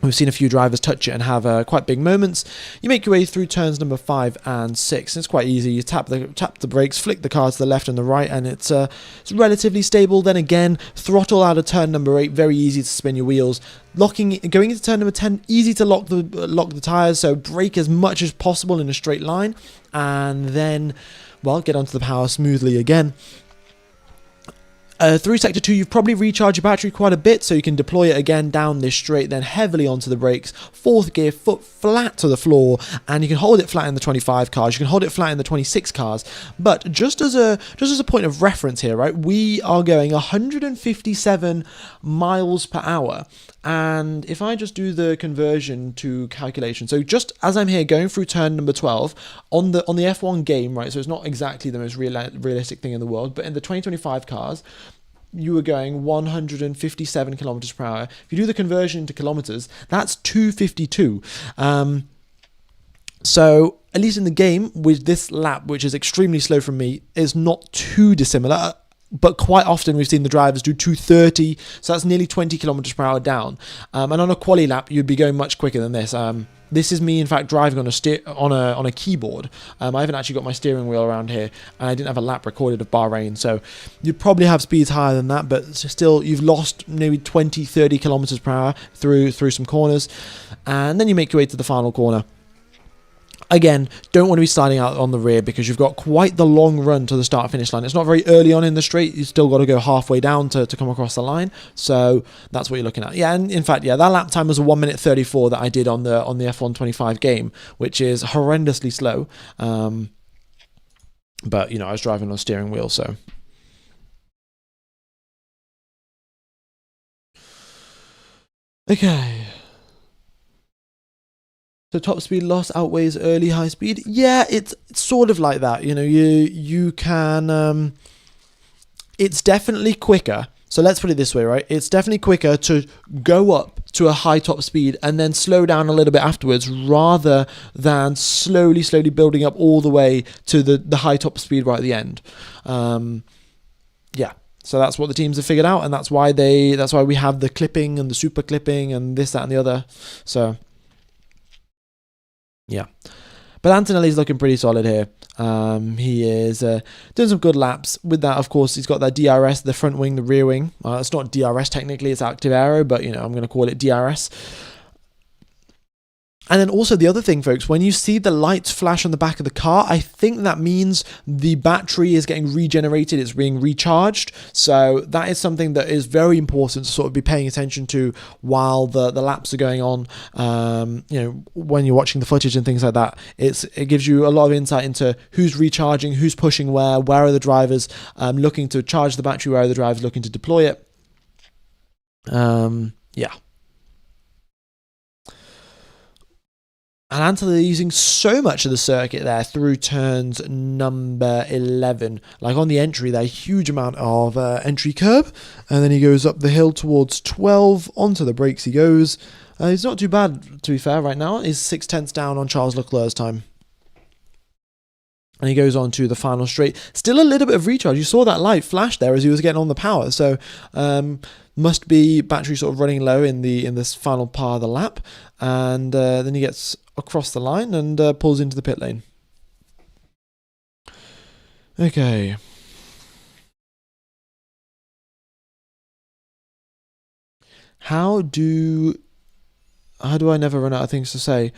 We've seen a few drivers touch it and have quite big moments. You make your way through turns number 5 and 6. It's quite easy. You tap the brakes, flick the car to the left and the right, and it's relatively stable. Then again, throttle out of turn number 8. Very easy to spin your wheels. Going into turn number 10, easy to lock the tires. So brake as much as possible in a straight line, and then, well, get onto the power smoothly again. Through Sector 2, you've probably recharged your battery quite a bit, so you can deploy it again down this straight, then heavily onto the brakes, 4th gear, foot flat to the floor, and you can hold it flat in the 25 cars, you can hold it flat in the 26 cars, but just as a point of reference here, right, we are going 157 miles per hour, and if I just do the conversion to calculation, so just as I'm here going through turn number 12, on the F1 game, right, so it's not exactly the most realistic thing in the world, but in the 2025 cars, you were going 157 kilometers per hour. If you do the conversion to kilometers, that's 252. So at least in the game, with this lap, which is extremely slow from me, is not too dissimilar. But quite often we've seen the drivers do 230, so that's nearly 20 kilometers per hour down. And on a quali lap, you'd be going much quicker than this. This is me, in fact, driving on a keyboard. I haven't actually got my steering wheel around here, and I didn't have a lap recorded of Bahrain, so you'd probably have speeds higher than that, but still, you've lost maybe 20, 30 kilometers per hour through some corners, and then you make your way to the final corner. Again, don't want to be starting out on the rear because you've got quite the long run to the start-finish line. It's not very early on in the straight. You've still got to go halfway down to come across the line. So that's what you're looking at. Yeah, and in fact, yeah, that lap time was a 1 minute 34 that I did on the F1 25 game, which is horrendously slow. But, you know, I was driving on a steering wheel, so... Okay... So top speed loss outweighs early high speed. Yeah, it's sort of like that. You know, you can. It's definitely quicker. So let's put it this way, right? It's definitely quicker to go up to a high top speed and then slow down a little bit afterwards, rather than slowly building up all the way to the high top speed right at the end. Yeah. So that's what the teams have figured out, and that's why we have the clipping and the super clipping and this, that, and the other. So. Yeah, but Antonelli's looking pretty solid here. He is doing some good laps. With that, of course, he's got that DRS, the front wing, the rear wing. It's not DRS technically, it's active aero, but, you know, I'm going to call it DRS. And then also the other thing, folks, when you see the lights flash on the back of the car, I think that means the battery is getting regenerated, it's being recharged. So that is something that is very important to sort of be paying attention to while the laps are going on. You know, when you're watching the footage and things like that, it gives you a lot of insight into who's recharging, who's pushing where are the drivers looking to charge the battery, where are the drivers looking to deploy it. Yeah. And Antonelli using so much of the circuit there through turns number 11. Like on the entry there, huge amount of entry curb. And then he goes up the hill towards 12. Onto the brakes he goes. He's not too bad, to be fair, right now. He's 6/10 down on Charles Leclerc's time. And he goes on to the final straight. Still a little bit of recharge. You saw that light flash there as he was getting on the power. So must be battery sort of running low in this final part of the lap. And then he gets across the line and pulls into the pit lane. Okay. How do I never run out of things to say?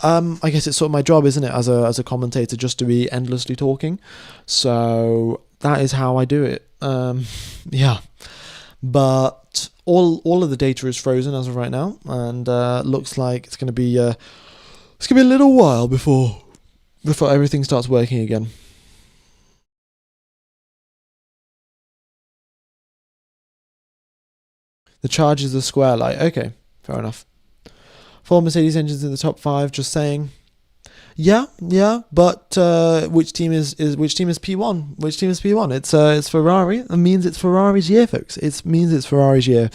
I guess it's sort of my job, isn't it, as a commentator, just to be endlessly talking. So that is how I do it. Yeah. But all of the data is frozen as of right now, and looks like it's going to be a little while before everything starts working again. The charge is the square light. Okay, fair enough. 4 Mercedes engines in the top 5. Just saying. Yeah. But which team is P1? Which team is P1? It's Ferrari. It means it's Ferrari's year, folks. It means it's Ferrari's year.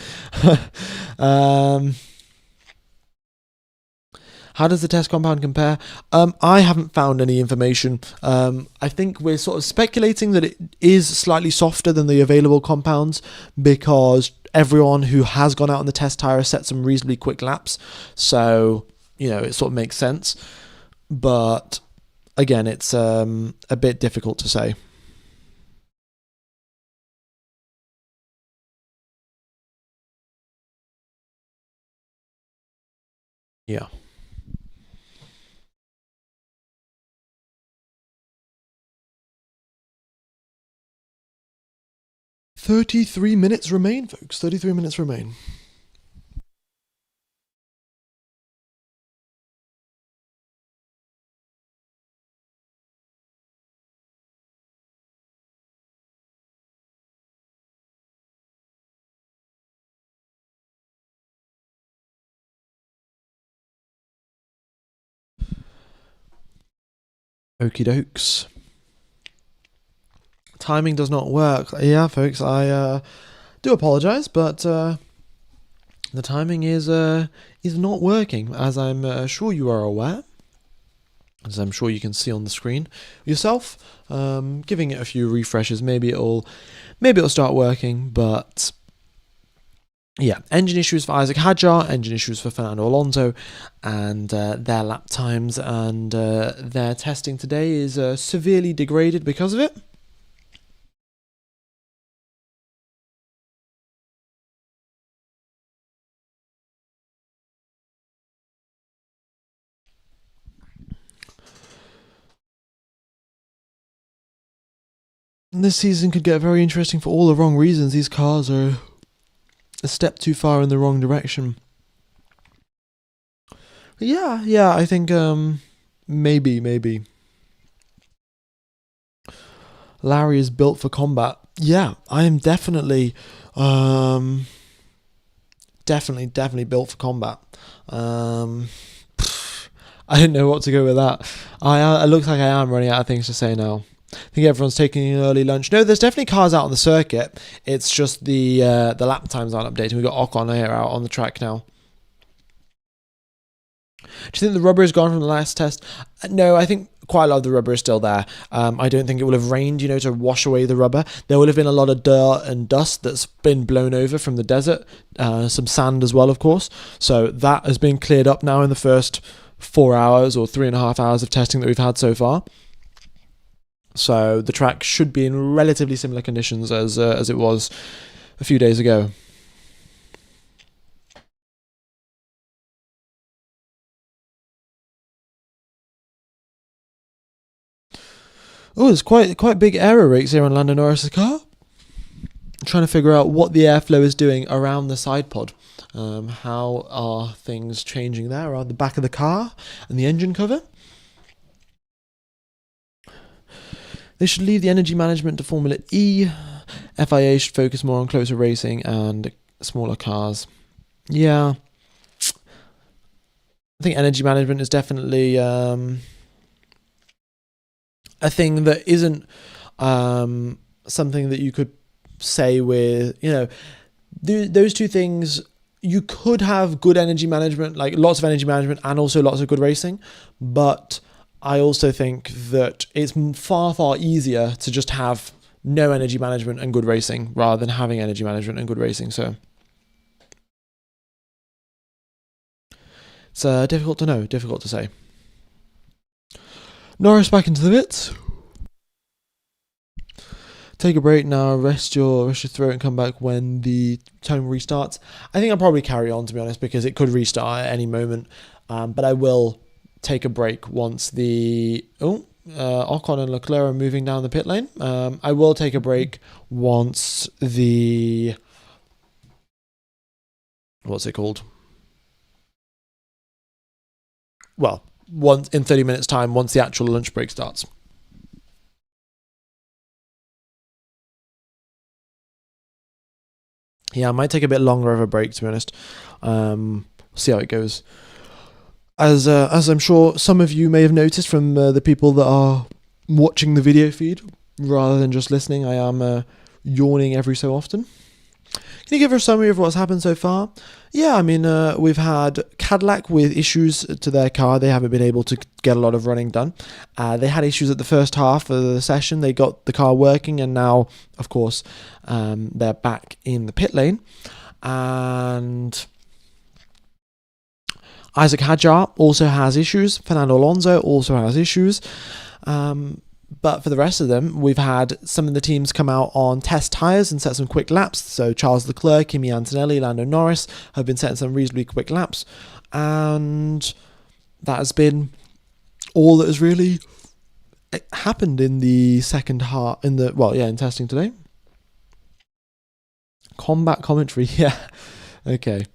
How does the test compound compare? I haven't found any information. I think we're sort of speculating that it is slightly softer than the available compounds because everyone who has gone out on the test tire has set some reasonably quick laps. So, it sort of makes sense. But again, it's a bit difficult to say. Yeah. 33 minutes remain, folks. 33 minutes remain. Okie dokes. Timing does not work. Yeah, folks, I do apologize, but the timing is not working, as I'm sure you are aware, as I'm sure you can see on the screen yourself. Giving it a few refreshes, maybe it'll start working, but yeah, engine issues for Isaac Hadjar, engine issues for Fernando Alonso, and their lap times and their testing today is severely degraded because of it. This season could get very interesting for all the wrong reasons. These cars are a step too far in the wrong direction. Yeah, I think maybe. Larry is built for combat. Yeah, I am definitely built for combat. I don't know what to go with that. It looks like I am running out of things to say now. I think everyone's taking an early lunch. No, there's definitely cars out on the circuit. It's just the lap times aren't updating. We've got Ocon here out on the track now. Do you think the rubber is gone from the last test? No, I think quite a lot of the rubber is still there. I don't think it will have rained, to wash away the rubber. There will have been a lot of dirt and dust that's been blown over from the desert. Some sand as well, of course. So that has been cleared up now in the first 4 hours or 3.5 hours of testing that we've had so far. So the track should be in relatively similar conditions as it was a few days ago. Oh, there's quite big error rates here on Lando Norris's car. I'm trying to figure out what the airflow is doing around the side pod. How are things changing there around the back of the car and the engine cover? They should leave the energy management to Formula E. FIA should focus more on closer racing and smaller cars. Yeah. I think energy management is definitely a thing that isn't something that you could say with, those two things. You could have good energy management, like lots of energy management and also lots of good racing, but I also think that it's far, far easier to just have no energy management and good racing rather than having energy management and good racing. So it's difficult to know, difficult to say. Norris back into the pits. Take a break now, rest your throat and come back when the time restarts. I think I'll probably carry on, to be honest, because it could restart at any moment. But I will take a break once Ocon and Leclerc are moving down the pit lane. I will take a break once the... What's it called? Well, once in 30 minutes' time, once the actual lunch break starts. Yeah, I might take a bit longer of a break, to be honest. See how it goes. As I'm sure some of you may have noticed from the people that are watching the video feed rather than just listening, I am yawning every so often. Can you give a summary of what's happened so far? Yeah, I mean, we've had Cadillac with issues to their car. They haven't been able to get a lot of running done. They had issues at the first half of the session. They got the car working, and now, of course, they're back in the pit lane. And Isaac Hadjar also has issues. Fernando Alonso also has issues. But for the rest of them, we've had some of the teams come out on test tyres and set some quick laps. So Charles Leclerc, Kimi Antonelli, Lando Norris have been setting some reasonably quick laps. And that has been all that has really happened in the second half, in testing today. Combat commentary, yeah. Okay.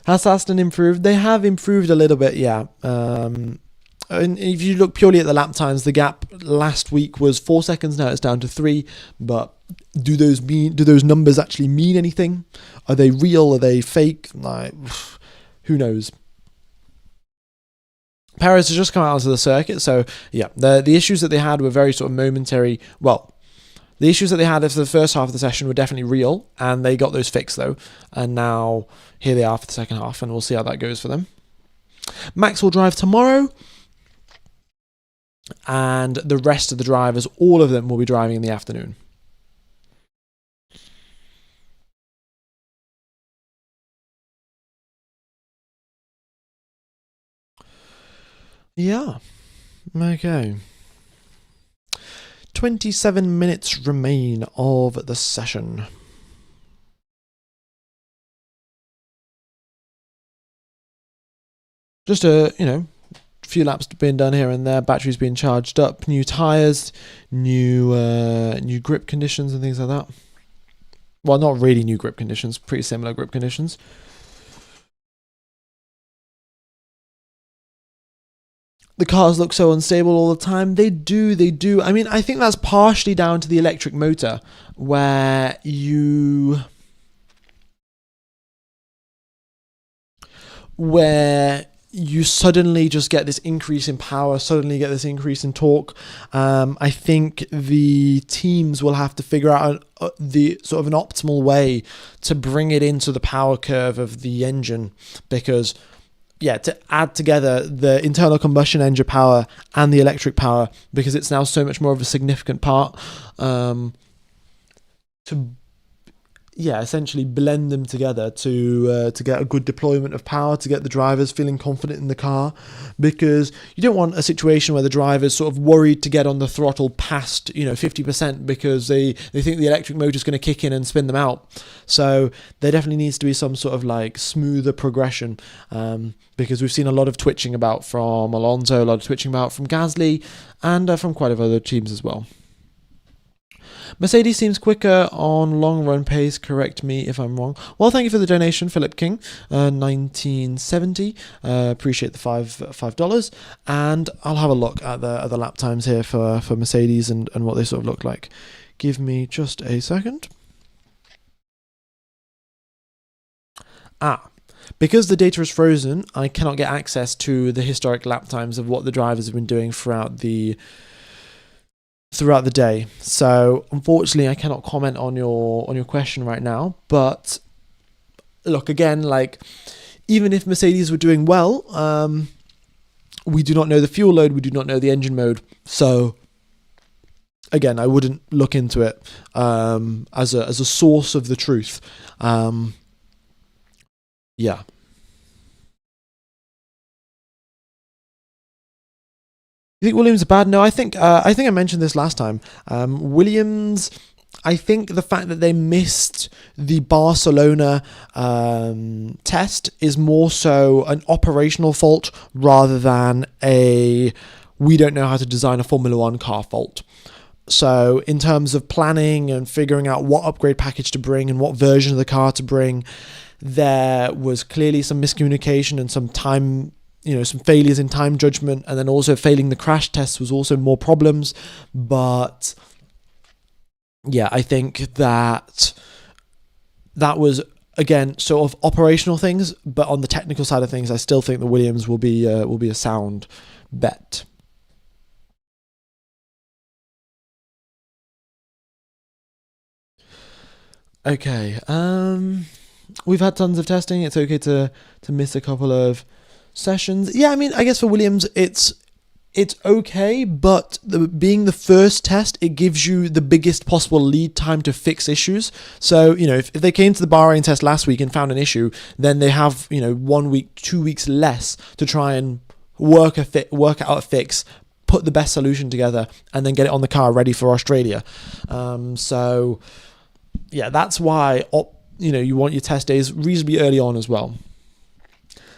Has Aston improved? They have improved a little bit, yeah. And if you look purely at the lap times, the gap last week was 4 seconds. Now it's down to 3. But do those numbers actually mean anything? Are they real? Are they fake? Like, who knows? Perez has just come out onto the circuit, so yeah, the issues that they had were very sort of momentary. Well, the issues that they had for the first half of the session were definitely real, and they got those fixed though. And now here they are for the second half, and we'll see how that goes for them. Max will drive tomorrow. And the rest of the drivers, all of them will be driving in the afternoon. Yeah. Okay. 27 minutes remain of the session. Just a few laps being done here and there, batteries being charged up, new tyres, new grip conditions and things like that. Well, not really new grip conditions, pretty similar grip conditions. The cars look so unstable all the time. They do. I mean, I think that's partially down to the electric motor, where you suddenly just get this increase in power, suddenly get this increase in torque. I think the teams will have to figure out the sort of an optimal way to bring it into the power curve of the engine, because to add together the internal combustion engine power and the electric power, because it's now so much more of a significant part, to essentially blend them together to get a good deployment of power, to get the drivers feeling confident in the car, because you don't want a situation where the driver's sort of worried to get on the throttle past 50% because they think the electric motor is going to kick in and spin them out. So there definitely needs to be some sort of like smoother progression, because we've seen a lot of twitching about from Alonso, a lot of twitching about from Gasly, and from quite a few other teams as well. Mercedes seems quicker on long run pace. Correct me if I'm wrong. Well, thank you for the donation, Philip King, 1970. Appreciate the $5, and I'll have a look at the lap times here for Mercedes and what they sort of look like. Give me just a second. Because the data is frozen, I cannot get access to the historic lap times of what the drivers have been doing throughout the day. So unfortunately I cannot comment on your question right now. But look, again, like, even if Mercedes were doing well, we do not know the fuel load, we do not know the engine mode. So again, I wouldn't look into it as a source of the truth. You think Williams are bad? No, I think I mentioned this last time. Williams, I think the fact that they missed the Barcelona test is more so an operational fault rather than we don't know how to design a Formula One car fault. So in terms of planning and figuring out what upgrade package to bring and what version of the car to bring, there was clearly some miscommunication and some time, some failures in time judgment, and then also failing the crash tests was also more problems. But yeah, I think that was, again, sort of operational things, but on the technical side of things, I still think the Williams will be a sound bet. Okay. We've had tons of testing. It's okay to miss a couple of sessions. Yeah, I mean, I guess for Williams, it's okay, but being the first test, it gives you the biggest possible lead time to fix issues. So, if they came to the Bahrain test last week and found an issue, then they have, 1 week, 2 weeks less to try and work out a fix, put the best solution together, and then get it on the car ready for Australia. So, yeah, that's why, you want your test days reasonably early on as well.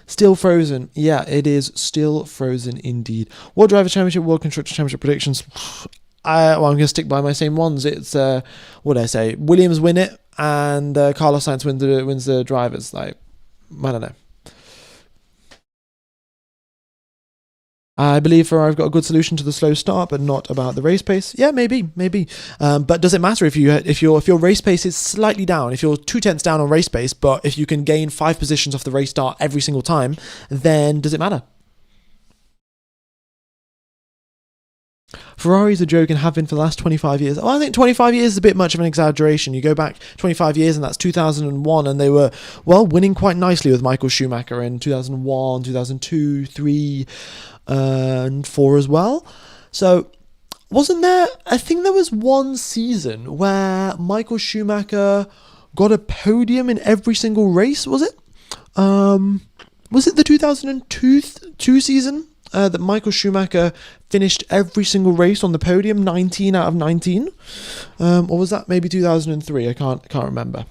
Still frozen. Yeah, it is still frozen indeed. World Driver Championship, World Constructor Championship predictions. I'm going to stick by my same ones. It's, what did I say? Williams win it, and Carlos Sainz wins the drivers. Like, I don't know. I believe Ferrari've got a good solution to the slow start, but not about the race pace. Yeah, maybe. But does it matter if your race pace is slightly down? If you're 2/10 down on race pace, but if you can gain 5 positions off the race start every single time, then does it matter? Ferrari's a joke and have been for the last 25 years. Well, I think 25 years is a bit much of an exaggeration. You go back 25 years and that's 2001, and they were, winning quite nicely with Michael Schumacher in 2001, 2002, 3, and 4 as well. So, wasn't there, I think there was one season where Michael Schumacher got a podium in every single race, was it? Was it the 2002 season? That Michael Schumacher finished every single race on the podium, 19 out of 19, or was that maybe 2003? I can't remember.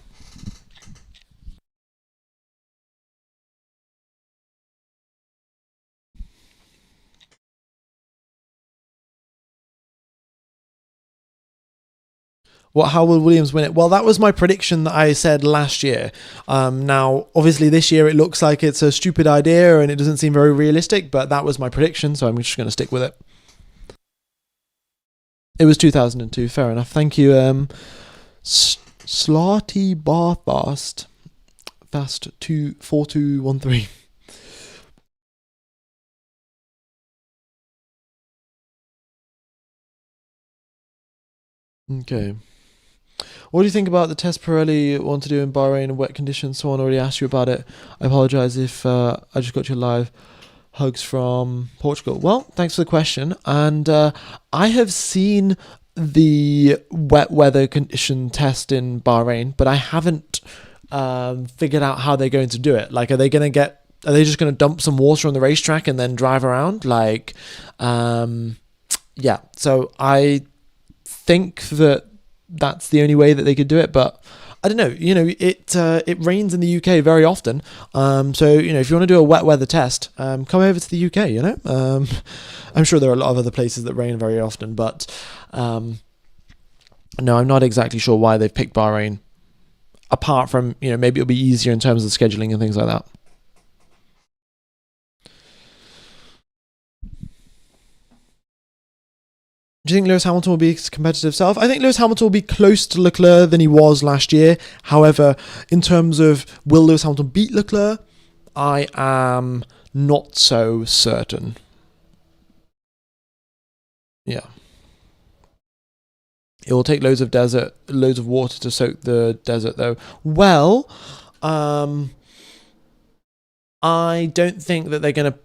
How will Williams win it? Well, that was my prediction that I said last year. Now, obviously, this year it looks like it's a stupid idea and it doesn't seem very realistic, but that was my prediction, so I'm just going to stick with it. It was 2002. Fair enough. Thank you, Slotty Barfast. Fast 24213. Okay. What do you think about the test Pirelli want to do in Bahrain in wet conditions? Someone already asked you about it. I apologise if I just got you live. Hugs from Portugal. Well, thanks for the question. And I have seen the wet weather condition test in Bahrain, but I haven't figured out how they're going to do it. Like, are they just going to dump some water on the racetrack and then drive around? Like, yeah. So I think that's the only way that they could do it, but I don't know. It rains in the UK very often. So if you want to do a wet weather test, come over to the UK. I'm sure there are a lot of other places that rain very often, but no, I'm not exactly sure why they've picked Bahrain. Apart from maybe it'll be easier in terms of scheduling and things like that. Do you think Lewis Hamilton will be his competitive self? I think Lewis Hamilton will be close to Leclerc than he was last year. However, in terms of will Lewis Hamilton beat Leclerc, I am not so certain. Yeah. It will take loads of water to soak the desert, though. Well, I don't think that they're going to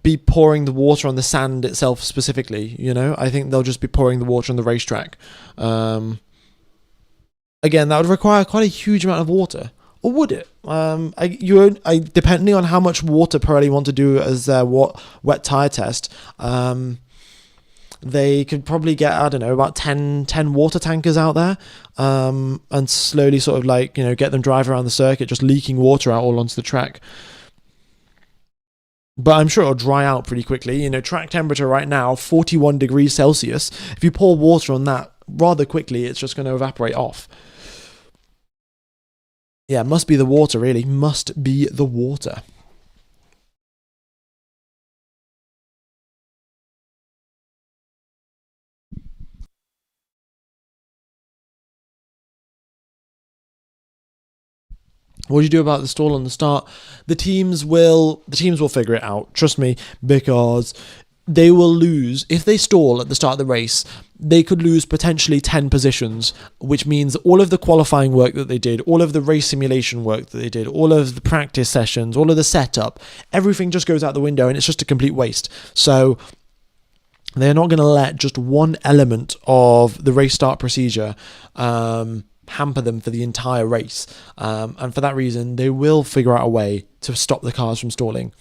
be pouring the water on the sand itself specifically. I think they'll just be pouring the water on the racetrack. Again, that would require quite a huge amount of water. Or would it? Depending on how much water Pirelli want to do as their wet tyre test, they could probably get, I don't know, about 10 water tankers out there, and slowly sort of get them drive around the circuit, just leaking water out all onto the track. But I'm sure it'll dry out pretty quickly. Track temperature right now, 41 degrees Celsius. If you pour water on that rather quickly, it's just going to evaporate off. Yeah, must be the water, really. Must be the water. What do you do about the stall on the start? The teams will figure it out. Trust me, because they will lose, if they stall at the start of the race, they could lose potentially 10 positions, which means all of the qualifying work that they did, all of the race simulation work that they did, all of the practice sessions, all of the setup, everything just goes out the window, and it's just a complete waste. So they're not going to let just one element of the race start procedure hamper them for the entire race. And for that reason, they will figure out a way to stop the cars from stalling.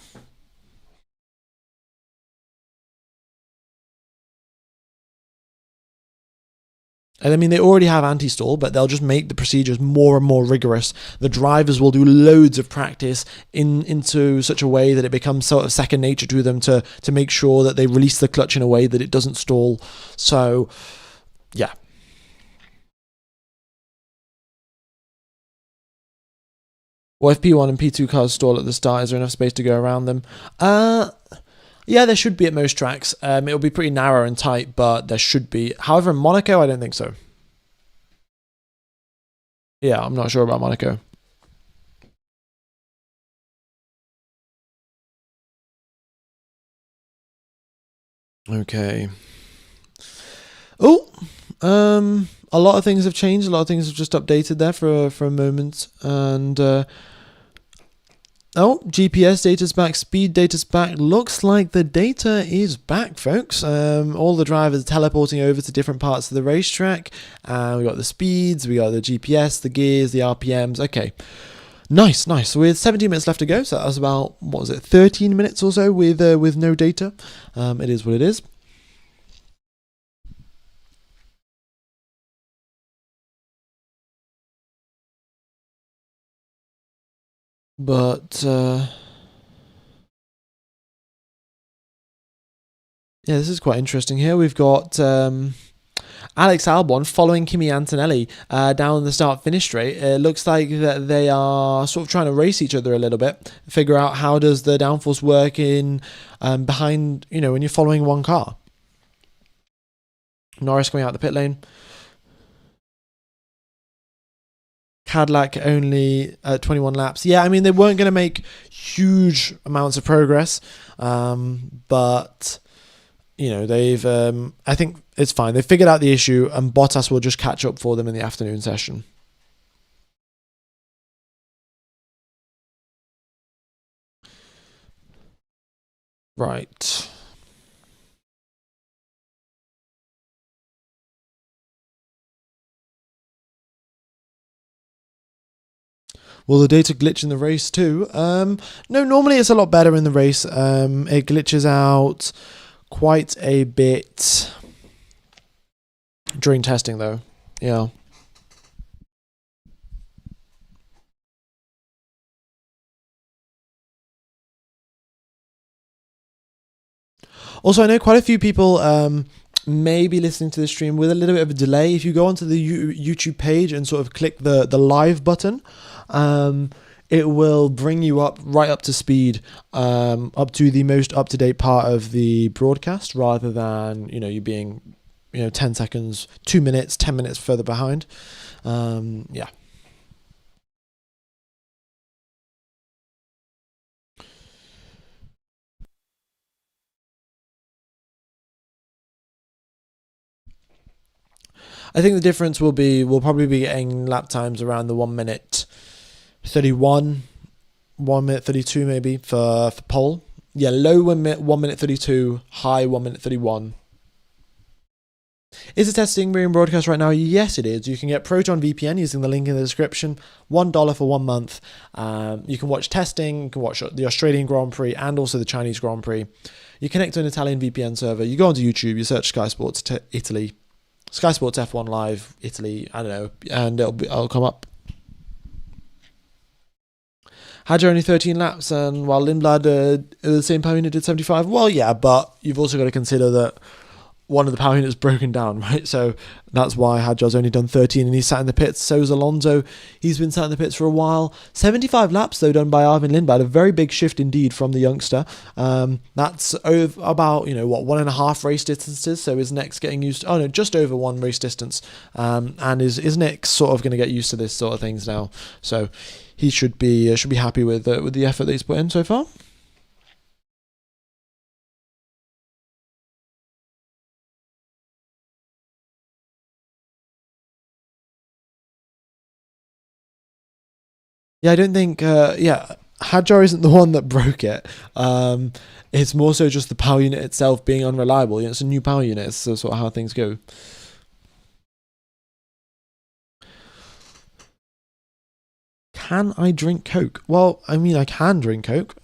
And I mean, they already have anti-stall, but they'll just make the procedures more and more rigorous. The drivers will do loads of practice into such a way that it becomes sort of second nature to them to make sure that they release the clutch in a way that it doesn't stall. So, yeah. Well, if P1 and P2 cars stall at the start, is there enough space to go around them? Yeah, there should be at most tracks. It'll be pretty narrow and tight, but there should be. However, in Monaco, I don't think so. Yeah, I'm not sure about Monaco. Okay. Oh, a lot of things have changed. A lot of things have just updated there for a moment, and GPS data's back, speed data's back. Looks like the data is back, folks. All the drivers are teleporting over to different parts of the racetrack. We got the speeds, we got the GPS, the gears, the RPMs. Okay, nice. So we had 17 minutes left to go. So that was about 13 minutes or so with no data. It is what it is. But yeah, this is quite interesting here. We've got Alex Albon following Kimi Antonelli down the start-finish straight. It looks like that they are sort of trying to race each other a little bit, figure out how does the downforce work in behind, when you're following one car. Norris coming out the pit lane. Cadillac only 21 laps. Yeah, I mean, they weren't going to make huge amounts of progress, but they've I think it's fine. They figured out the issue, and Bottas will just catch up for them in the afternoon session. Right. Will the data glitch in the race too? No, normally it's a lot better in the race. It glitches out quite a bit during testing, though. Yeah. Also, I know quite a few people may be listening to the stream with a little bit of a delay. If you go onto the YouTube page and sort of click the live button, it will bring you right up to speed, up to the most up-to-date part of the broadcast, rather than you being 10 seconds, 2 minutes, 10 minutes further behind. Yeah. I think the difference we'll probably be getting lap times around the 1 minute 31, 1 minute 32 maybe for pole. Yeah, low 1 minute 32, high 1 minute 31. Is the testing being broadcast right now? Yes, it is. You can get Proton VPN using the link in the description. $1 for 1 month. You can watch testing. You can watch the Australian Grand Prix and also the Chinese Grand Prix. You connect to an Italian VPN server. You go onto YouTube. You search Sky Sports Italy, Sky Sports F1 Live Italy. I don't know, and it'll come up. Had only 13 laps, and while Lindblad the same power unit did 75. Well, yeah, but you've also got to consider that one of the power units broken down, right? So that's why Hadjar's only done 13 and he's sat in the pits. So is Alonso. He's been sat in the pits for a while. 75 laps, though, done by Arvin Lindblad. A very big shift indeed from the youngster. That's about, 1.5 race distances. So his neck's getting used to, just over 1 race distance. And his neck's sort of going to get used to this sort of things now. So he should be happy with the effort that he's put in so far. Yeah, I don't think. Hadjar isn't the one that broke it. It's more so just the power unit itself being unreliable. It's a new power unit. It's sort of how things go. Can I drink Coke? Well, I mean, I can drink Coke,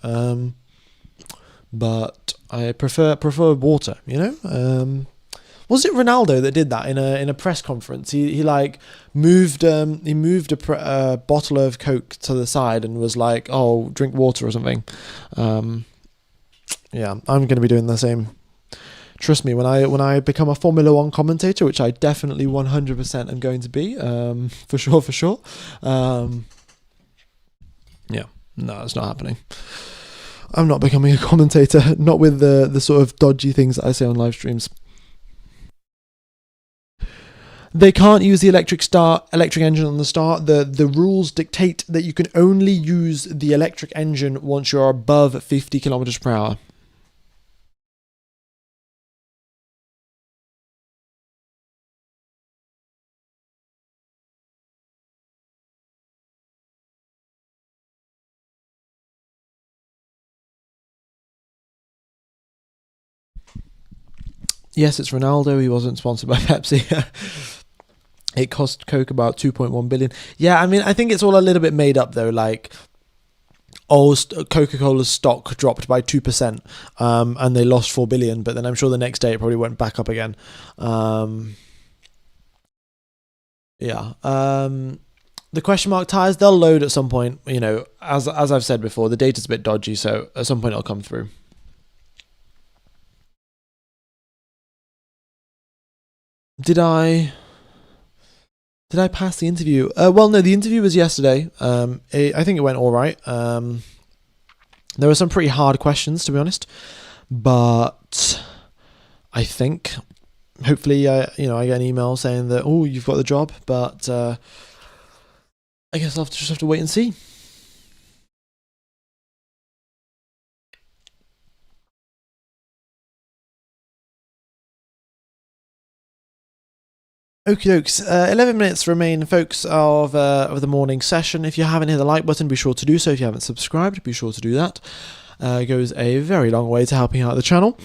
but I prefer water. Was it Ronaldo that did that in a press conference? He like moved a bottle of Coke to the side and was like, "Oh, drink water" or something. Yeah, I'm going to be doing the same. Trust me, when I become a Formula One commentator, which I definitely 100% am going to be, for sure. Yeah, no, it's not happening. I'm not becoming a commentator, not with the sort of dodgy things that I say on live streams. They can't use the electric engine on the start. The rules dictate that you can only use the electric engine once you're above 50 kilometers per hour. Yes, it's Ronaldo. He wasn't sponsored by Pepsi. It cost Coke about 2.1 billion. Yeah, I mean, I think it's all a little bit made up though. Like, Coca-Cola's stock dropped by 2%, and they lost 4 billion. But then I'm sure the next day it probably went back up again. Yeah. The question mark tires, they'll load at some point. As I've said before, the data's a bit dodgy, so at some point it'll come through. Did I pass the interview? Well, no, the interview was yesterday. I think it went all right. There were some pretty hard questions, to be honest, but I think hopefully, I get an email saying that, oh, you've got the job, but I guess I'll just have to wait and see. Okie dokes. 11 minutes remain, folks, of the morning session. If you haven't hit the like button, be sure to do so. If you haven't subscribed, be sure to do that. It goes a very long way to helping out the channel.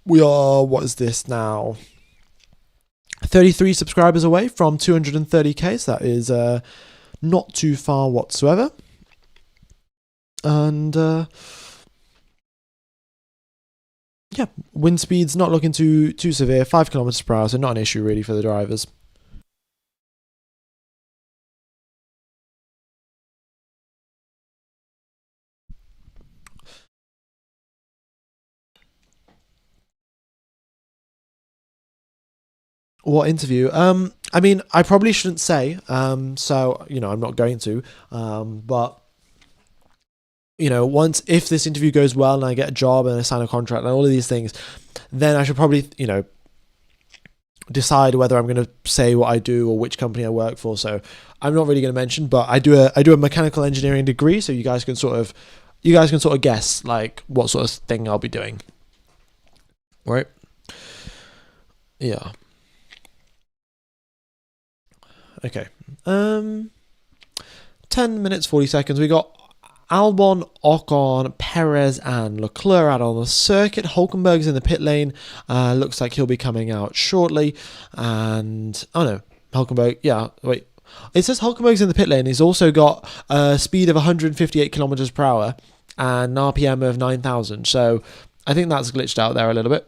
We are, what is this now? 33 subscribers away from 230k, so that is not too far whatsoever. And yeah, wind speed's not looking too severe. 5 kilometers per hour, so not an issue really for the drivers. What interview? I mean, I probably shouldn't say. So I'm not going to. But if this interview goes well and I get a job and I sign a contract and all of these things, then I should probably decide whether I'm going to say what I do or which company I work for. So I'm not really going to mention, but I do a mechanical engineering degree, so you guys can sort of guess like what sort of thing I'll be doing. Right? Yeah. Okay. 10 minutes 40 seconds. We got Albon, Ocon, Perez, and Leclerc out on the circuit. Hulkenberg's in the pit lane. Looks like he'll be coming out shortly. And Hulkenberg. Yeah, wait. It says Hulkenberg's in the pit lane. He's also got a speed of 158 kilometers per hour and an RPM of 9,000. So I think that's glitched out there a little bit.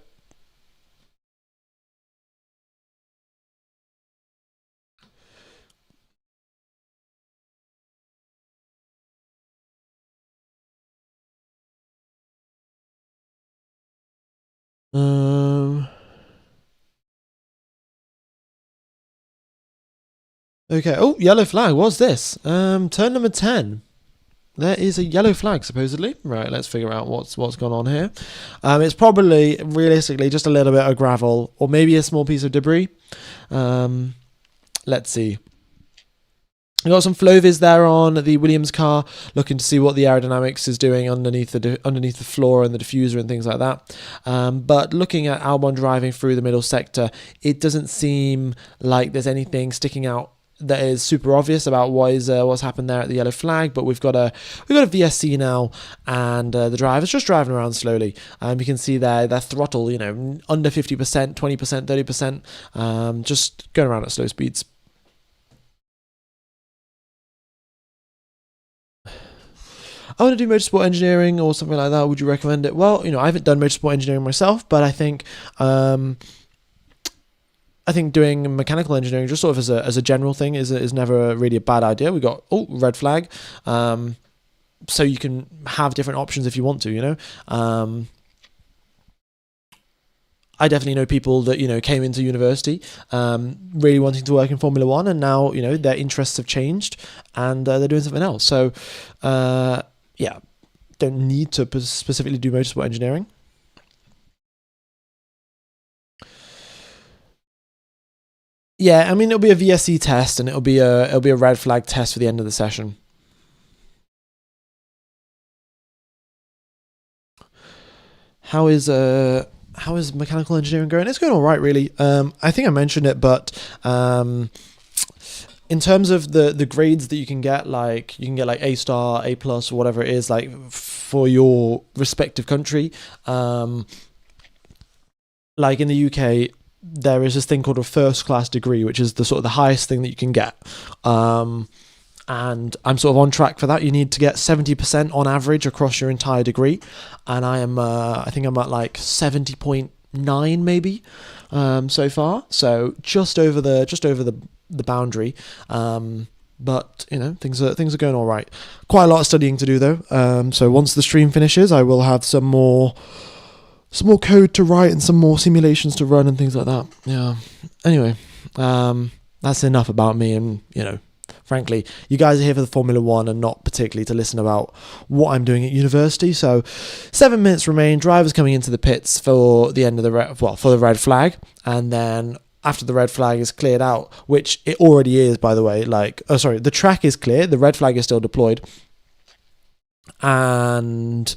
Okay. Oh, yellow flag. What's this? Turn number 10. There is a yellow flag, supposedly. Right, let's figure out what's gone on here. It's probably, realistically, just a little bit of gravel or maybe a small piece of debris. Let's see. We've got some Flovis there on the Williams car, looking to see what the aerodynamics is doing underneath the floor and the diffuser and things like that. But looking at Albon driving through the middle sector, it doesn't seem like there's anything sticking out that is super obvious about what's happened there at the yellow flag, but we've got a VSC now, and the driver's just driving around slowly. You can see their throttle, under 50%, 20%, 30%, just going around at slow speeds. I want to do motorsport engineering or something like that. Would you recommend it? Well, I haven't done motorsport engineering myself, but I think doing mechanical engineering just sort of as a general thing is never really a bad idea. We got red flag, so you can have different options if you want to. I definitely know people that came into university really wanting to work in Formula One, and now their interests have changed and they're doing something else. So yeah, don't need to specifically do motorsport engineering. Yeah, I mean it'll be a VSC test and it'll be a red flag test for the end of the session. How is mechanical engineering going? It's going all right, really. I think I mentioned it, but in terms of the grades that you can get, like you can get like A star, A plus, or whatever it is, like for your respective country. Like in the UK, there is this thing called a first class degree, which is the sort of the highest thing that you can get. And I'm sort of on track for that. You need to get 70% on average across your entire degree, and I think I'm at like 70.9 maybe so far. So just over the boundary. But things are going all right. Quite a lot of studying to do though. So once the stream finishes, I will have some more code to write and some more simulations to run and things like that. Yeah. Anyway, that's enough about me, and frankly, you guys are here for the Formula One and not particularly to listen about what I'm doing at university. So 7 minutes remain. Drivers coming into the pits for the end of for the red flag, and then after the red flag is cleared out, which it already is, by the way, the track is clear, the red flag is still deployed, and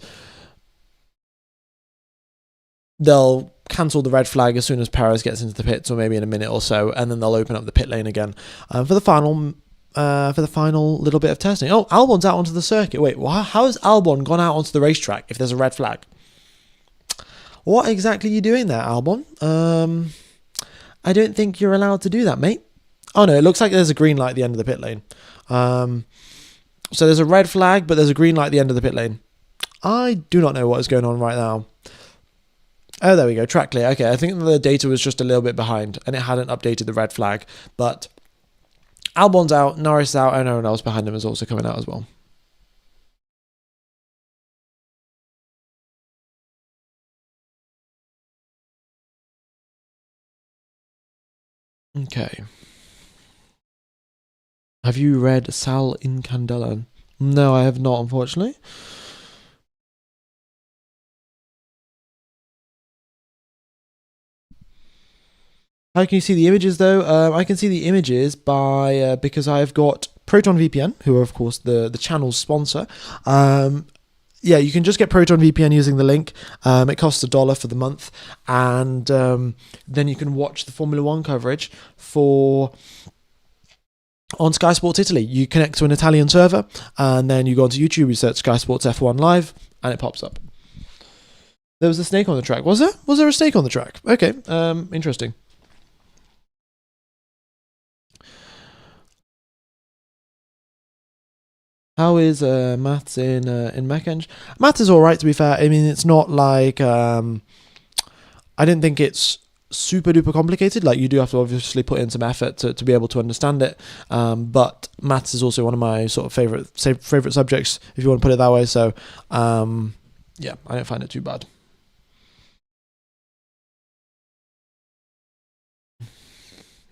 they'll cancel the red flag as soon as Perez gets into the pits, or maybe in a minute or so, and then they'll open up the pit lane again for the final little bit of testing. Oh, Albon's out onto the circuit. Wait, how has Albon gone out onto the racetrack if there's a red flag? What exactly are you doing there, Albon? I don't think you're allowed to do that, mate. Oh no, it looks like there's a green light at the end of the pit lane. So there's a red flag, but there's a green light at the end of the pit lane. I do not know what is going on right now. Oh, there we go, track clear. Okay, I think the data was just a little bit behind and it hadn't updated the red flag. But Albon's out, Norris is out, and everyone else behind him is also coming out as well. Okay. Have you read Sal in Candela? No, I have not, unfortunately. How can you see the images though? I can see the images because I've got Proton VPN, who are of course the channel's sponsor. Yeah, you can just get Proton VPN using the link. It costs $1 for the month, and then you can watch the Formula One coverage on Sky Sports Italy. You connect to an Italian server, and then you go onto YouTube, you search Sky Sports F1 Live, and it pops up. There was a snake on the track. Was there? Was there a snake on the track? Okay, interesting. How is maths in Mech Eng? Maths is all right, to be fair. I mean, it's not like I didn't think it's super duper complicated. Like, you do have to obviously put in some effort to be able to understand it. But maths is also one of my sort of favorite subjects, if you want to put it that way. So yeah, I don't find it too bad.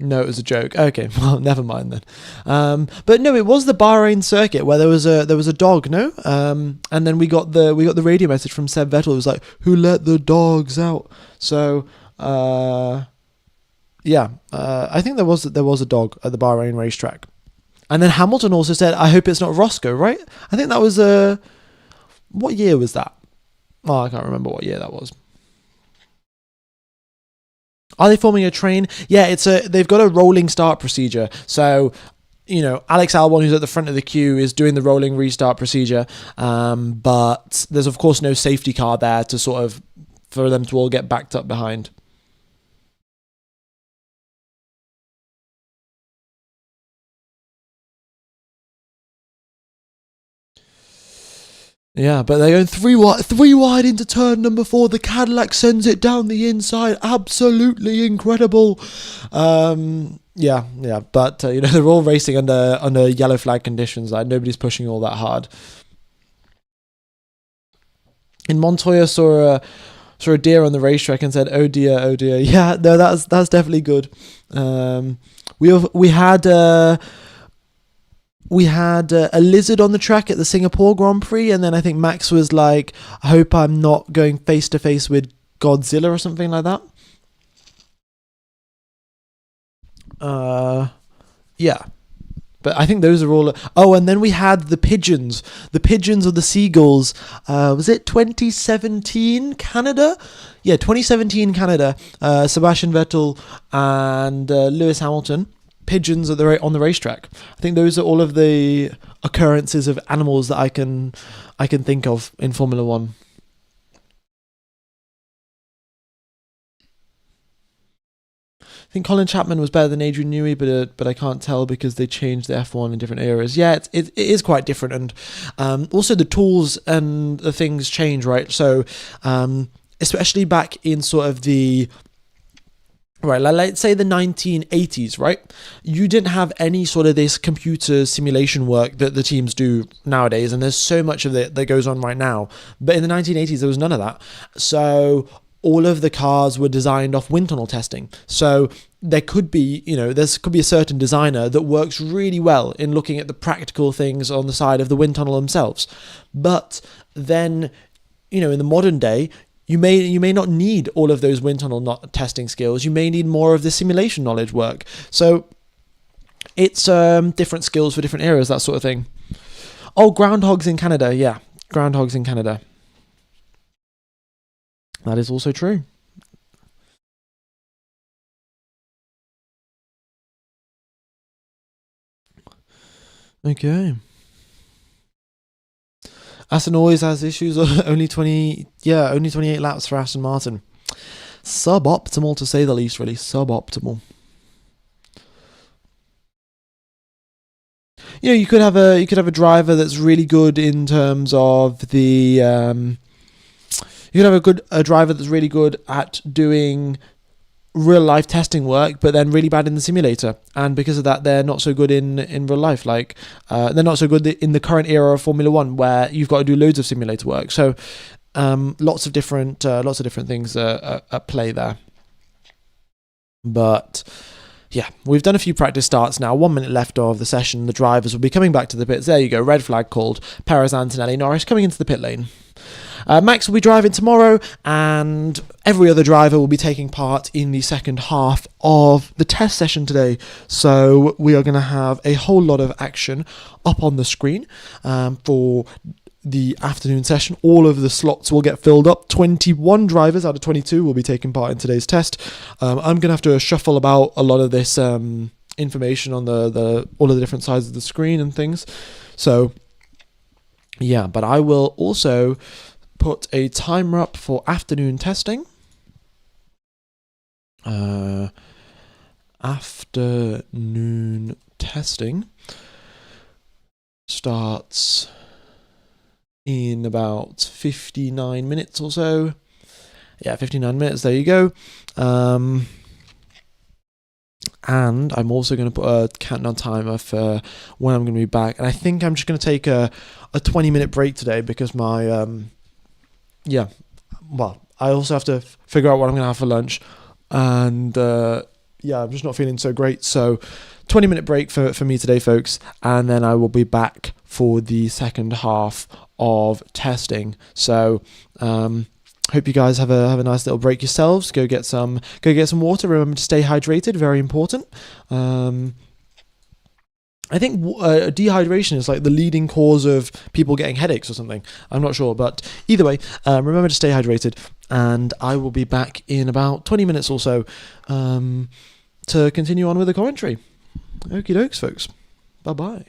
No, it was a joke. Okay, well, never mind then. But no, it was the Bahrain circuit where there was a dog. No, and then we got the radio message from Seb Vettel. It was like, "Who let the dogs out?" So, yeah, I think there was a dog at the Bahrain racetrack. And then Hamilton also said, "I hope it's not Roscoe." Right? I think that was what year was that? Oh, I can't remember what year that was. Are they forming a train? Yeah, they've got a rolling start procedure. So Alex Albon, who's at the front of the queue, is doing the rolling restart procedure, but there's of course no safety car there to sort of for them to all get backed up behind. Yeah, but they're going three wide into turn number 4. The Cadillac sends it down the inside. Absolutely incredible. Yeah, but they're all racing under yellow flag conditions. Like nobody's pushing all that hard. In Montoya saw a deer on the racetrack and said, "Oh dear, oh dear." Yeah, no, that's definitely good. We had a lizard on the track at the Singapore Grand Prix, and then I think Max was like, "I hope I'm not going face to face with Godzilla or something like that." Yeah. But I think those are all. Oh, and then we had the pigeons or the seagulls. Was it 2017 Canada? Yeah, 2017 Canada. Sebastian Vettel and Lewis Hamilton. Pigeons on the racetrack. I think those are all of the occurrences of animals that I can think of in Formula One. I think Colin Chapman was better than Adrian Newey, but I can't tell because they changed the F1 in different eras. Yeah, it is quite different, and also the tools and the things change, right? So, especially back in sort of the right, let's say the 1980s, right? You didn't have any sort of this computer simulation work that the teams do nowadays, and there's so much of it that goes on right now. But in the 1980s, there was none of that. So all of the cars were designed off wind tunnel testing. So there could be a certain designer that works really well in looking at the practical things on the side of the wind tunnel themselves. But then, in the modern day, you may not need all of those wind tunnel testing skills. You may need more of the simulation knowledge work. So it's different skills for different eras, that sort of thing. Oh, groundhogs in Canada. Yeah, groundhogs in Canada. That is also true. Okay. Aston always has issues. only 28 laps for Aston Martin. Suboptimal to say the least, really. Suboptimal. You could have a driver that's really good in terms of the. You could have a driver that's really good at doing real life testing work, but then really bad in the simulator, and because of that, they're not so good in real life. Like they're not so good in the current era of Formula One, where you've got to do loads of simulator work. So lots of different things at play there. But yeah, we've done a few practice starts now. 1 minute left of the session. The drivers will be coming back to the pits. There you go, red flag called. Perez, Antonelli, Norris coming into the pit lane. Max will be driving tomorrow, and every other driver will be taking part in the second half of the test session today. So we are going to have a whole lot of action up on the screen for the afternoon session. All of the slots will get filled up. 21 drivers out of 22 will be taking part in today's test. I'm going to have to shuffle about a lot of this information on the all of the different sides of the screen and things. So yeah, but I will also put a timer up for afternoon testing. Afternoon testing starts in about 59 minutes or so. Yeah, 59 minutes, there you go. And I'm also going to put a countdown timer for when I'm going to be back. And I think I'm just going to take a 20-minute break today because my... I also have to figure out what I'm going to have for lunch. And I'm just not feeling so great. So 20-minute break for me today, folks. And then I will be back for the second half of testing. So hope you guys have a nice little break yourselves. Go get some water. Remember to stay hydrated. Very important. I think dehydration is like the leading cause of people getting headaches or something. I'm not sure, but either way, remember to stay hydrated. And I will be back in about 20 minutes or so to continue on with the commentary. Okie dokes, folks. Bye bye.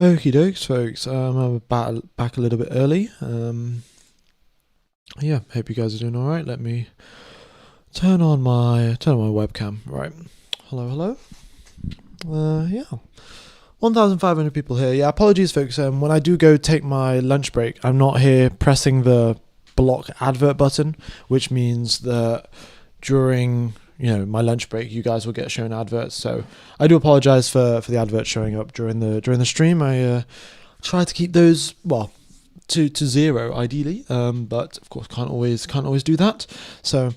Okie dokes, folks. I'm back a little bit early. Yeah, hope you guys are doing all right. Let me turn on my webcam. Right. Hello. Yeah. 1,500 people here. Yeah, apologies, folks. When I do go take my lunch break, I'm not here pressing the block advert button, which means that during my lunch break, you guys will get shown adverts. So I do apologize for the adverts showing up during the stream. I try to keep those to zero ideally, but of course can't always do that. So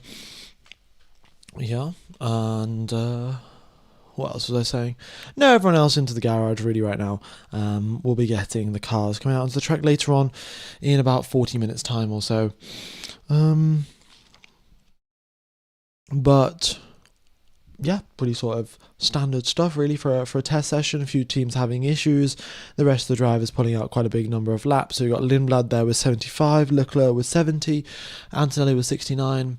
yeah, and what else was I saying? No, everyone else into the garage really right now. We'll be getting the cars coming out onto the track later on in about 40 minutes time or so. But yeah, pretty sort of standard stuff really for a test session. A few teams having issues, the rest of the drivers pulling out quite a big number of laps. So you got Lindblad there with 75, Leclerc with 70, Antonelli with 69.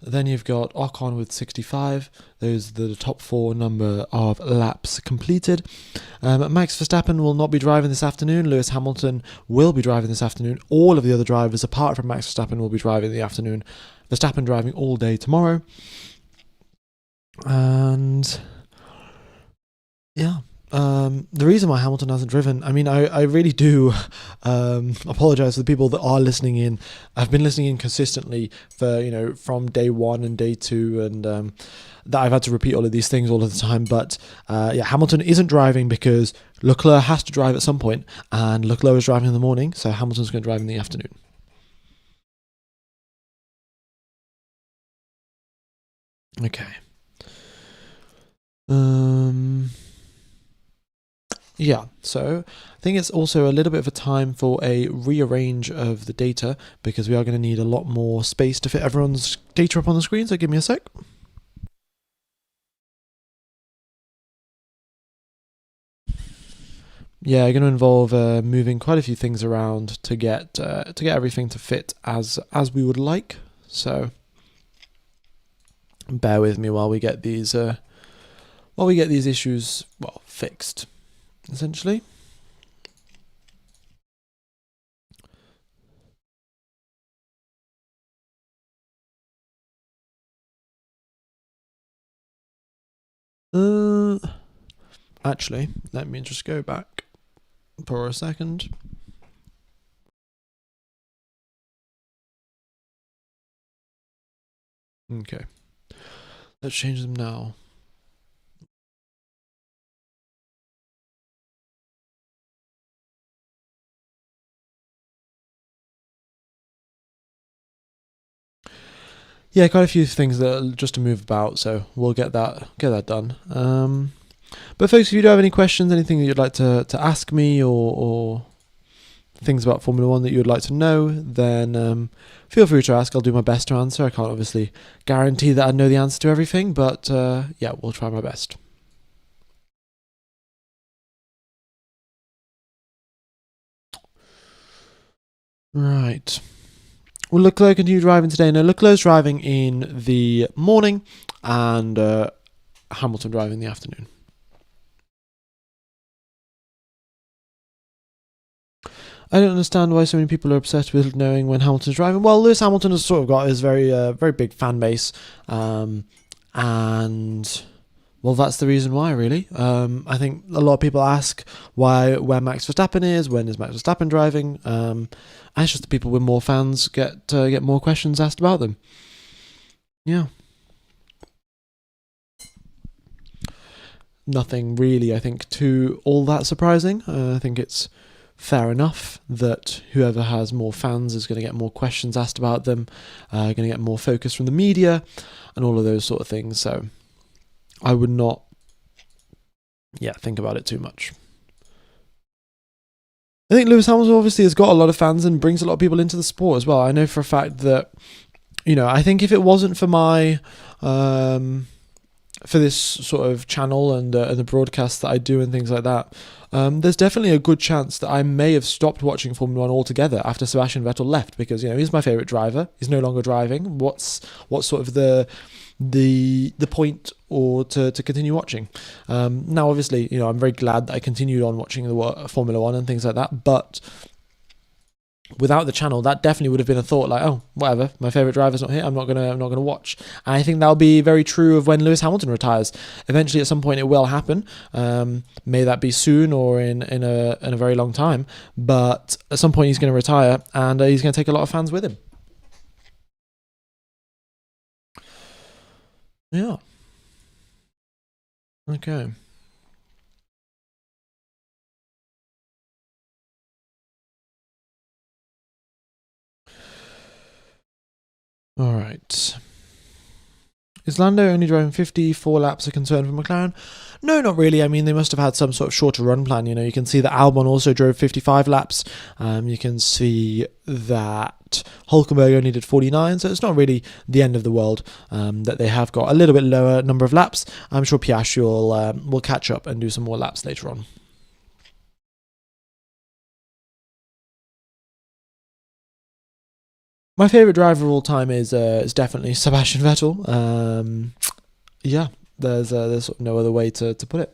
Then you've got Ocon with 65. Those are the top four number of laps completed. Max Verstappen will not be driving this afternoon. Lewis Hamilton will be driving this afternoon. All of the other drivers, apart from Max Verstappen, will be driving in the afternoon. Verstappen driving all day tomorrow. And yeah, the reason why Hamilton hasn't driven, I mean, I really do apologize to the people that are listening in. I've been listening in consistently for, from day one and day two, and that I've had to repeat all of these things all of the time. But yeah, Hamilton isn't driving because Leclerc has to drive at some point, and Leclerc is driving in the morning, so Hamilton's going to drive in the afternoon. Okay. Yeah, so I think it's also a little bit of a time for a rearrange of the data because we are going to need a lot more space to fit everyone's data up on the screen, so give me a sec. Yeah, going to involve moving quite a few things around to get everything to fit as we would like. So bear with me while we get these issues fixed, essentially. Actually, let me just go back for a second. Okay, let's change them now. Yeah, quite a few things that are just to move about, so we'll get that done. But folks, if you do have any questions, anything that you'd like to ask me, or things about Formula One that you would like to know, then feel free to ask. I'll do my best to answer. I can't obviously guarantee that I know the answer to everything, but yeah, we'll try my best. Right. Will Leclerc continue driving today? No, Leclerc's driving in the morning and Hamilton driving in the afternoon. I don't understand why so many people are obsessed with knowing when Hamilton's driving. Well, Lewis Hamilton has sort of got his very big fan base, and well, that's the reason why, really. I think a lot of people ask where Max Verstappen is, when is Max Verstappen driving, and it's just the people with more fans get more questions asked about them. Yeah. Nothing really, I think, too all that surprising. I think it's fair enough that whoever has more fans is going to get more questions asked about them, going to get more focus from the media, and all of those sort of things. So I would not, think about it too much. I think Lewis Hamilton obviously has got a lot of fans and brings a lot of people into the sport as well. I know for a fact that, I think if it wasn't for my for this sort of channel and the broadcasts that I do and things like that, there's definitely a good chance that I may have stopped watching Formula One altogether after Sebastian Vettel left, because he's my favorite driver. He's no longer driving. What's sort of the point or to continue watching? Now, obviously, I'm very glad that I continued on watching the Formula One and things like that, but without the channel, that definitely would have been a thought, like, oh, whatever, my favorite driver's not here, I'm not gonna watch. And I think that'll be very true of when Lewis Hamilton retires. Eventually, at some point, it will happen. May that be soon or in a very long time. But at some point, he's going to retire, and he's going to take a lot of fans with him. Yeah. Okay. All right. Is Lando only driving 54 laps a concern for McLaren? No, not really. I mean, they must have had some sort of shorter run plan. You can see that Albon also drove 55 laps. You can see that Hulkenberg only did 49, so it's not really the end of the world that they have got a little bit lower number of laps. I'm sure Piastri will catch up and do some more laps later on. My favourite driver of all time is definitely Sebastian Vettel. Yeah, there's sort of no other way to put it.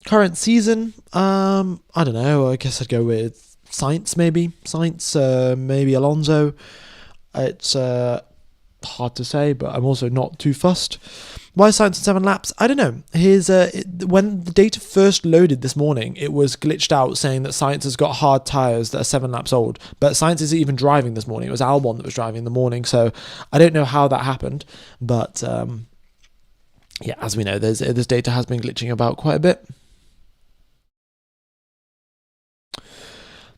Current season, I don't know. I guess I'd go with Sainz, maybe. Sainz, maybe Alonso. It's hard to say, but I'm also not too fussed. Why Sainz in 7 laps? I don't know. When the data first loaded this morning, it was glitched out saying that Sainz has got hard tyres that are 7 laps old. But Sainz isn't even driving this morning. It was Albon that was driving in the morning. So I don't know how that happened. But yeah, as we know, this data has been glitching about quite a bit.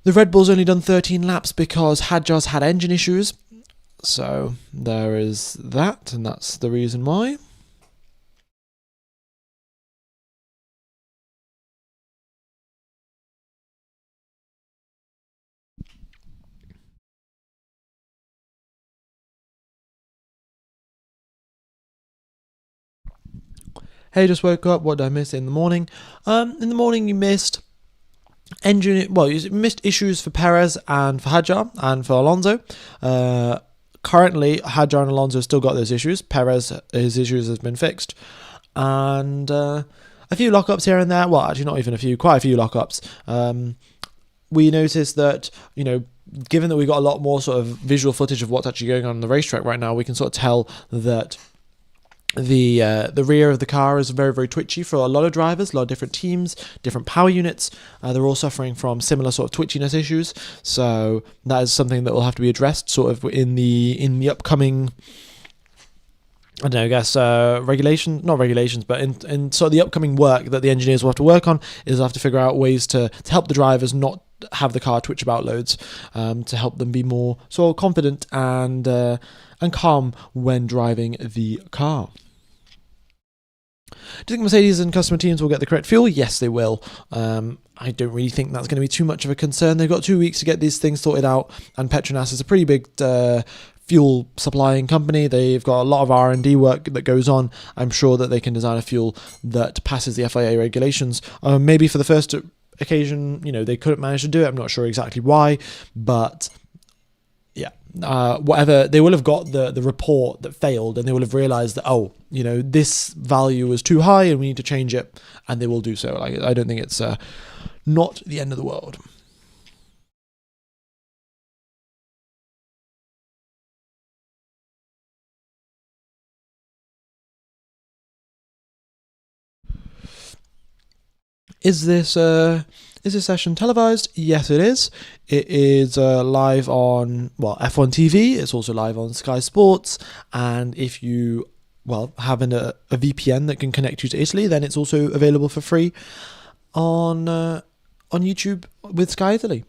The Red Bull's only done 13 laps because Hadjar's had engine issues. So there is that, and that's the reason why. Hey, just woke up. What did I miss in the morning? In the morning, you missed you missed issues for Perez and for Hadjar and for Alonso. Currently, Hadjar and Alonso still got those issues. Perez, his issues has been fixed. And a few lockups here and there. Well, actually, not even a few, quite a few lockups. We noticed that, given that we got a lot more sort of visual footage of what's actually going on the racetrack right now, we can sort of tell that the rear of the car is very, very twitchy for a lot of drivers, a lot of different teams, different power units. They're all suffering from similar sort of twitchiness issues. So that is something that will have to be addressed sort of in the upcoming, I don't know, I guess not regulations, but in sort of the upcoming work that the engineers will have to work on is they'll have to figure out ways to help the drivers not have the car twitch about loads, to help them be more sort of confident and calm when driving the car. Do you think Mercedes and customer teams will get the correct fuel? Yes, they will. I don't really think that's going to be too much of a concern. They've got 2 weeks to get these things sorted out, and Petronas is a pretty big fuel supplying company. They've got a lot of R&D work that goes on. I'm sure that they can design a fuel that passes the FIA regulations. Maybe for the first occasion, they couldn't manage to do it. I'm not sure exactly why, but yeah, whatever, they will have got the report that failed, and they will have realized that, this value was too high and we need to change it, and they will do so. I don't think it's not the end of the world. Is this session televised? Yes, it is. It is live on F1 TV. It's also live on Sky Sports, and if you have a VPN that can connect you to Italy, then it's also available for free on YouTube with Sky Italy.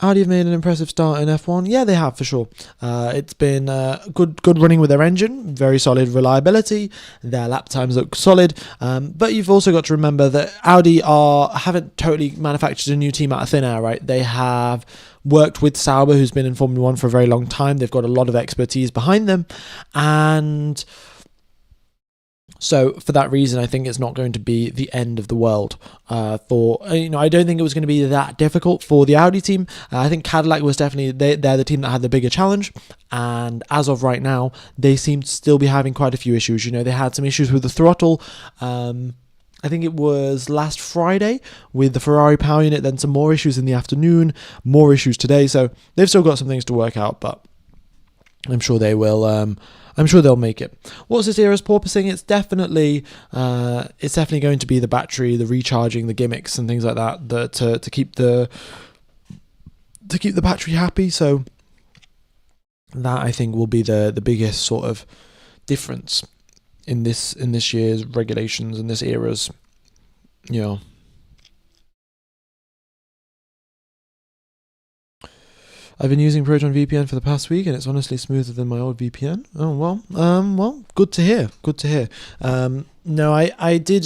Audi have made an impressive start in F1. Yeah, they have for sure. It's been good running with their engine, very solid reliability. Their lap times look solid. But you've also got to remember that Audi haven't totally manufactured a new team out of thin air, right? They have worked with Sauber, who's been in Formula One for a very long time. They've got a lot of expertise behind them, and so for that reason, I think it's not going to be the end of the world. I don't think it was going to be that difficult for the Audi team. I think Cadillac was definitely they're the team that had the bigger challenge, and as of right now, they seem to still be having quite a few issues. They had some issues with the throttle. I think it was last Friday with the Ferrari power unit, then some more issues in the afternoon, more issues today. So they've still got some things to work out, but I'm sure they will. I'm sure they'll make it. What's this era's porpoising? It's definitely going to be the battery, the recharging, the gimmicks, and things like that. To keep the battery happy. So that I think will be the biggest sort of difference in this year's regulations and this era's. I've been using Proton VPN for the past week, and it's honestly smoother than my old VPN. Oh well, good to hear. No, I did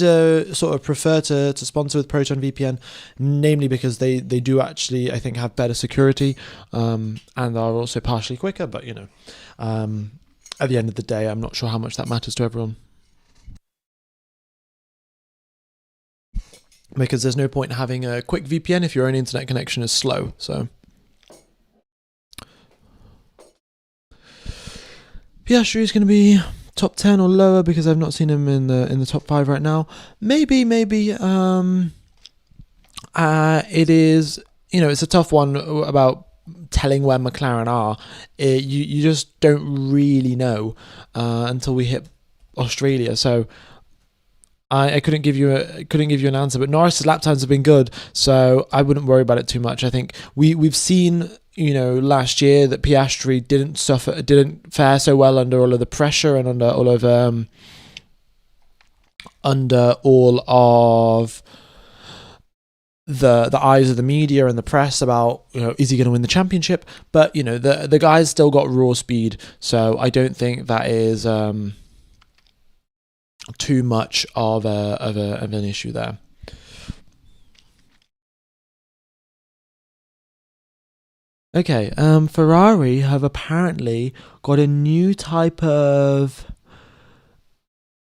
sort of prefer to sponsor with Proton VPN, namely because they do actually, I think, have better security, and are also partially quicker. But at the end of the day, I'm not sure how much that matters to everyone. Because there's no point in having a quick VPN if your own internet connection is slow. So. Piastri is going to be top 10 or lower because I've not seen him in the top 5 right now. Maybe. It is, it's a tough one about telling where McLaren are. You just don't really know until we hit Australia. So I couldn't give you an answer. But Norris's lap times have been good, so I wouldn't worry about it too much. I think we've seen. Last year that Piastri didn't fare so well under all of the pressure and under all of the eyes of the media and the press about is he going to win the championship? But the guy's still got raw speed, so I don't think that is too much of an issue there. Okay, Ferrari have apparently got a new type of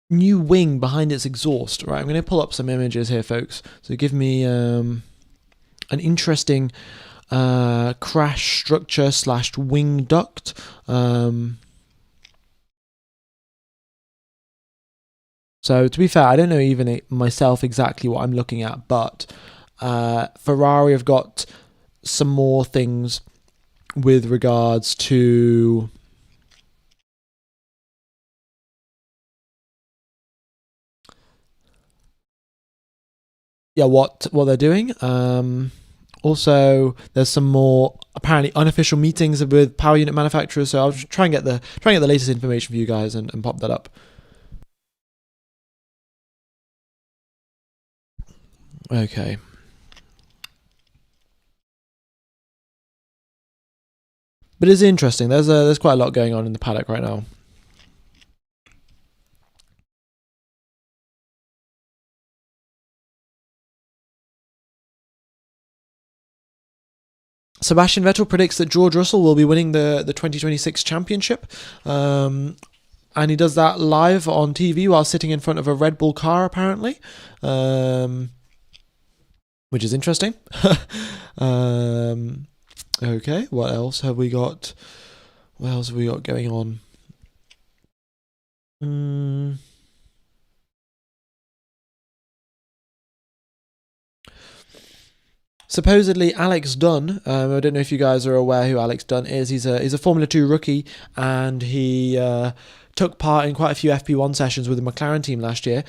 new wing behind its exhaust. Right, I'm going to pull up some images here, folks. So give me an interesting crash structure / wing duct. So to be fair, I don't know even myself exactly what I'm looking at, but Ferrari have got some more things with regards to what they're doing. Also, there's some more apparently unofficial meetings with power unit manufacturers. So I'll try and get the latest information for you guys and pop that up. Okay. But it's interesting. There's quite a lot going on in the paddock right now. Sebastian Vettel predicts that George Russell will be winning the 2026 championship. And he does that live on TV while sitting in front of a Red Bull car, apparently. Which is interesting. Okay, what else have we got? What else have we got going on? Supposedly, Alex Dunn. I don't know if you guys are aware who Alex Dunn is. He's a Formula 2 rookie, and he took part in quite a few FP1 sessions with the McLaren team last year.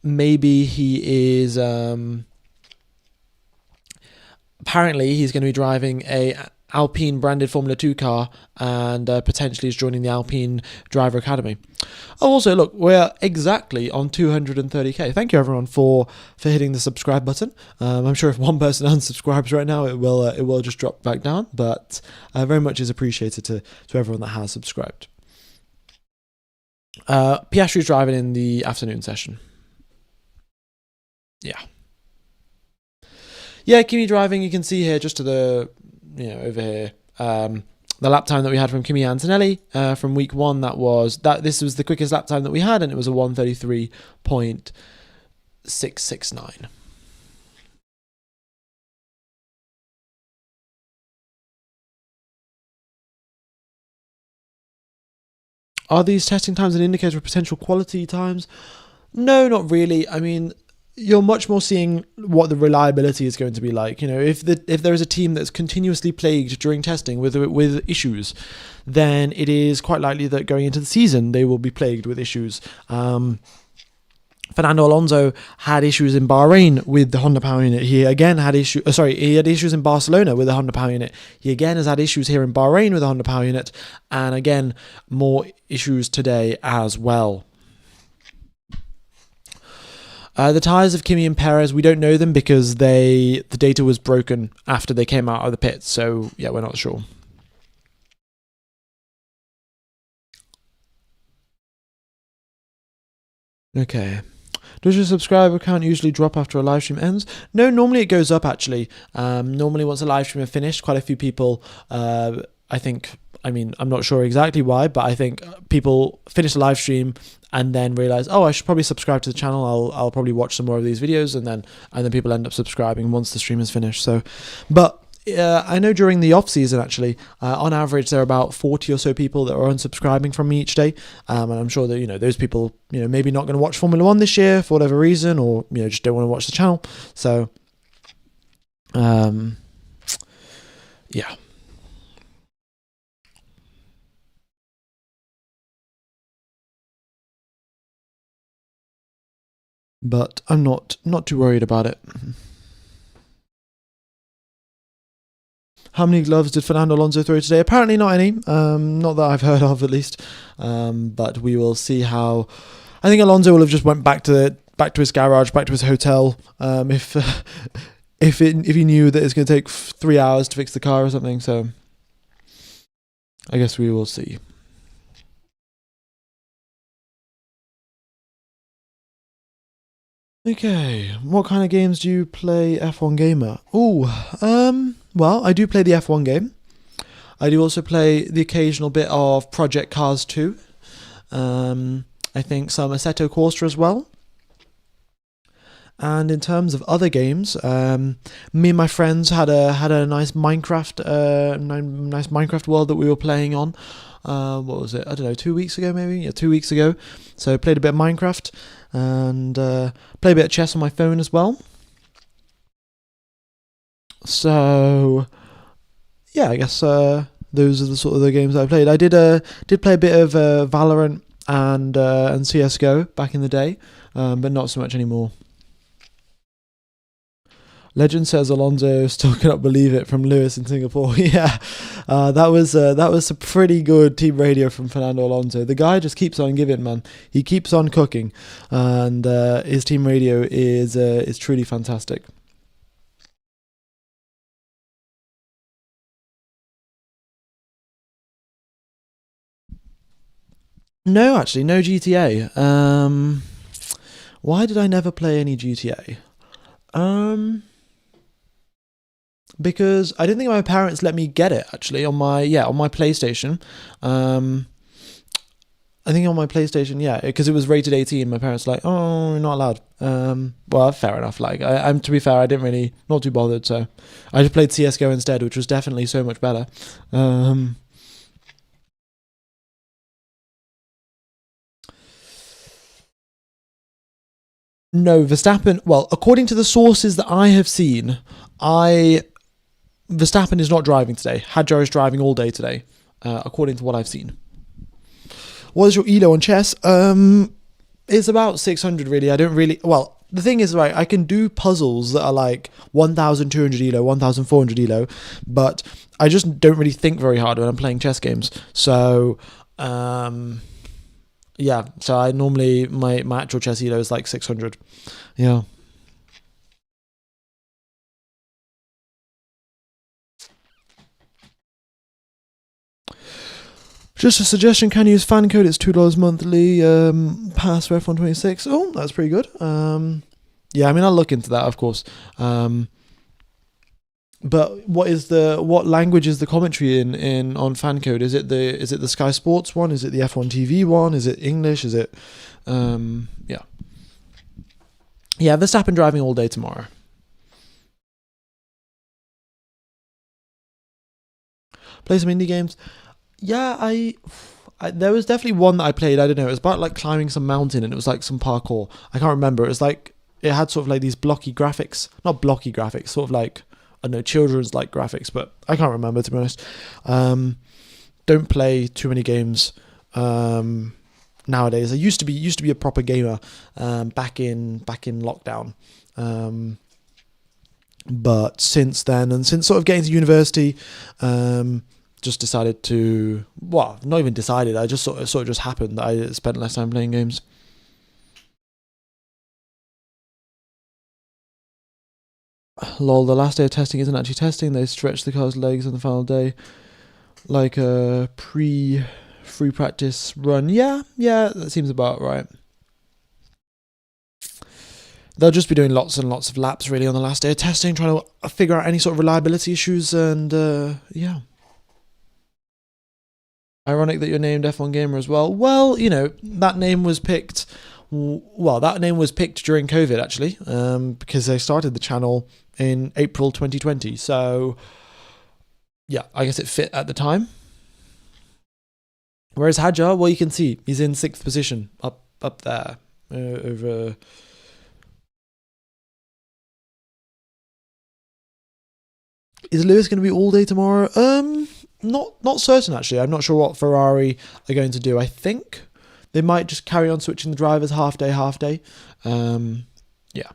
Maybe he is. Apparently, he's going to be driving a Alpine branded Formula 2 car and potentially is joining the Alpine Driver Academy. Oh, also, look, we're exactly on 230k. Thank you, everyone, for hitting the subscribe button. I'm sure if one person unsubscribes right now, it will just drop back down, but very much is appreciated to everyone that has subscribed. Piastri's driving in the afternoon session. Yeah, Kimi driving, you can see here just to the, over here, the lap time that we had from Kimi Antonelli from week 1. This was the quickest lap time that we had, and it was a 1:33.669. Are these testing times an indicator of potential quality times? No, not really. I mean, you're much more seeing what the reliability is going to be like. If there is a team that's continuously plagued during testing with issues, then it is quite likely that going into the season they will be plagued with issues. Fernando Alonso had issues in Bahrain with the Honda power unit. He again had issues. He had issues in Barcelona with the Honda power unit. He again has had issues here in Bahrain with the Honda power unit, and again more issues today as well. The tyres of Kimi and Perez, we don't know them because the data was broken after they came out of the pits. So, yeah, we're not sure. Okay. Does your subscriber count usually drop after a live stream ends? No, normally it goes up, actually. Normally once a live stream is finished, quite a few people, I'm not sure exactly why, but I think people finish the live stream and then realize, oh, I should probably subscribe to the channel. I'll probably watch some more of these videos, and then people end up subscribing once the stream is finished. So, but I know during the off season, actually, on average, there are about 40 or so people that are unsubscribing from me each day, and I'm sure that those people, maybe not going to watch Formula One this year for whatever reason, or just don't want to watch the channel. So, yeah. But I'm not too worried about it. How many gloves did Fernando Alonso throw today? Apparently not any. Not that I've heard of, at least. But we will see how. I think Alonso will have just went back to his garage, back to his hotel. If he knew that it's going to take 3 hours to fix the car or something. So I guess we will see. Okay, what kind of games do you play, F1 Gamer? Well, I do play the F1 game. I do also play the occasional bit of Project Cars 2. I think some Assetto Corsa as well. And in terms of other games, me and my friends had a nice Minecraft world that we were playing on. What was it? I don't know, 2 weeks ago maybe? Yeah, 2 weeks ago. So played a bit of Minecraft and played a bit of chess on my phone as well. So yeah, I guess those are the sort of the games I played. I did play a bit of Valorant and CS:GO back in the day, but not so much anymore. Legend says Alonso still cannot believe it from Lewis in Singapore. Yeah, that was a pretty good team radio from Fernando Alonso. The guy just keeps on giving, man. He keeps on cooking, and his team radio is truly fantastic. No, actually, no GTA. Why did I never play any GTA? Because I didn't think my parents let me get it, actually, on my PlayStation. I think on my PlayStation, yeah, because it was rated 18. My parents were like, oh, you're not allowed. Well, fair enough. Like, I'm to be fair, I didn't really, not too bothered. So I just played CS:GO instead, which was definitely so much better. No, Verstappen. Well, according to the sources that I have seen, Verstappen is not driving today. Hadjar is driving all day today, according to what I've seen. What is your elo on chess? It's about 600 really. I don't really. Well, the thing is, right, I can do puzzles that are like 1,200 elo, 1,400 elo, but I just don't really think very hard when I'm playing chess games. So, yeah, so I normally, my actual chess elo is like 600. Yeah. Just a suggestion, can you use fan code? It's $2 monthly, pass for F126. Oh, that's pretty good. Yeah, I mean, I'll look into that, of course. But what language is the commentary in on fan code? Is it the Sky Sports one? Is it the F1 TV one? Is it English? Is it yeah. Yeah, Verstappen driving all day tomorrow. Play some indie games. Yeah, there was definitely one that I played. I don't know. It was about like climbing some mountain, and it was like some parkour. I can't remember. It was like it had sort of like these blocky graphics, not blocky graphics, sort of like I don't know, children's like graphics, but I can't remember, to be honest. Don't play too many games nowadays. I used to be a proper gamer back in lockdown. But since then, and since sort of getting to university, just decided to, well, not even decided, I just sort of just happened that I spent less time playing games. Lol, the last day of testing isn't actually testing. They stretch the car's legs on the final day, like a free practice run. Yeah, that seems about right. They'll just be doing lots and lots of laps really on the last day of testing, trying to figure out any sort of reliability issues, and yeah. Ironic that you're named F1 Gamer as well. Well, you know, that name was picked. Well, that name was picked during COVID actually, because they started the channel in April 2020. So, yeah, I guess it fit at the time. Whereas Hadjar, well, you can see he's in 6th position up there over. Is Lewis going to be all day tomorrow? Not certain actually. I'm not sure what Ferrari are going to do. I think they might just carry on switching the drivers half day. Yeah.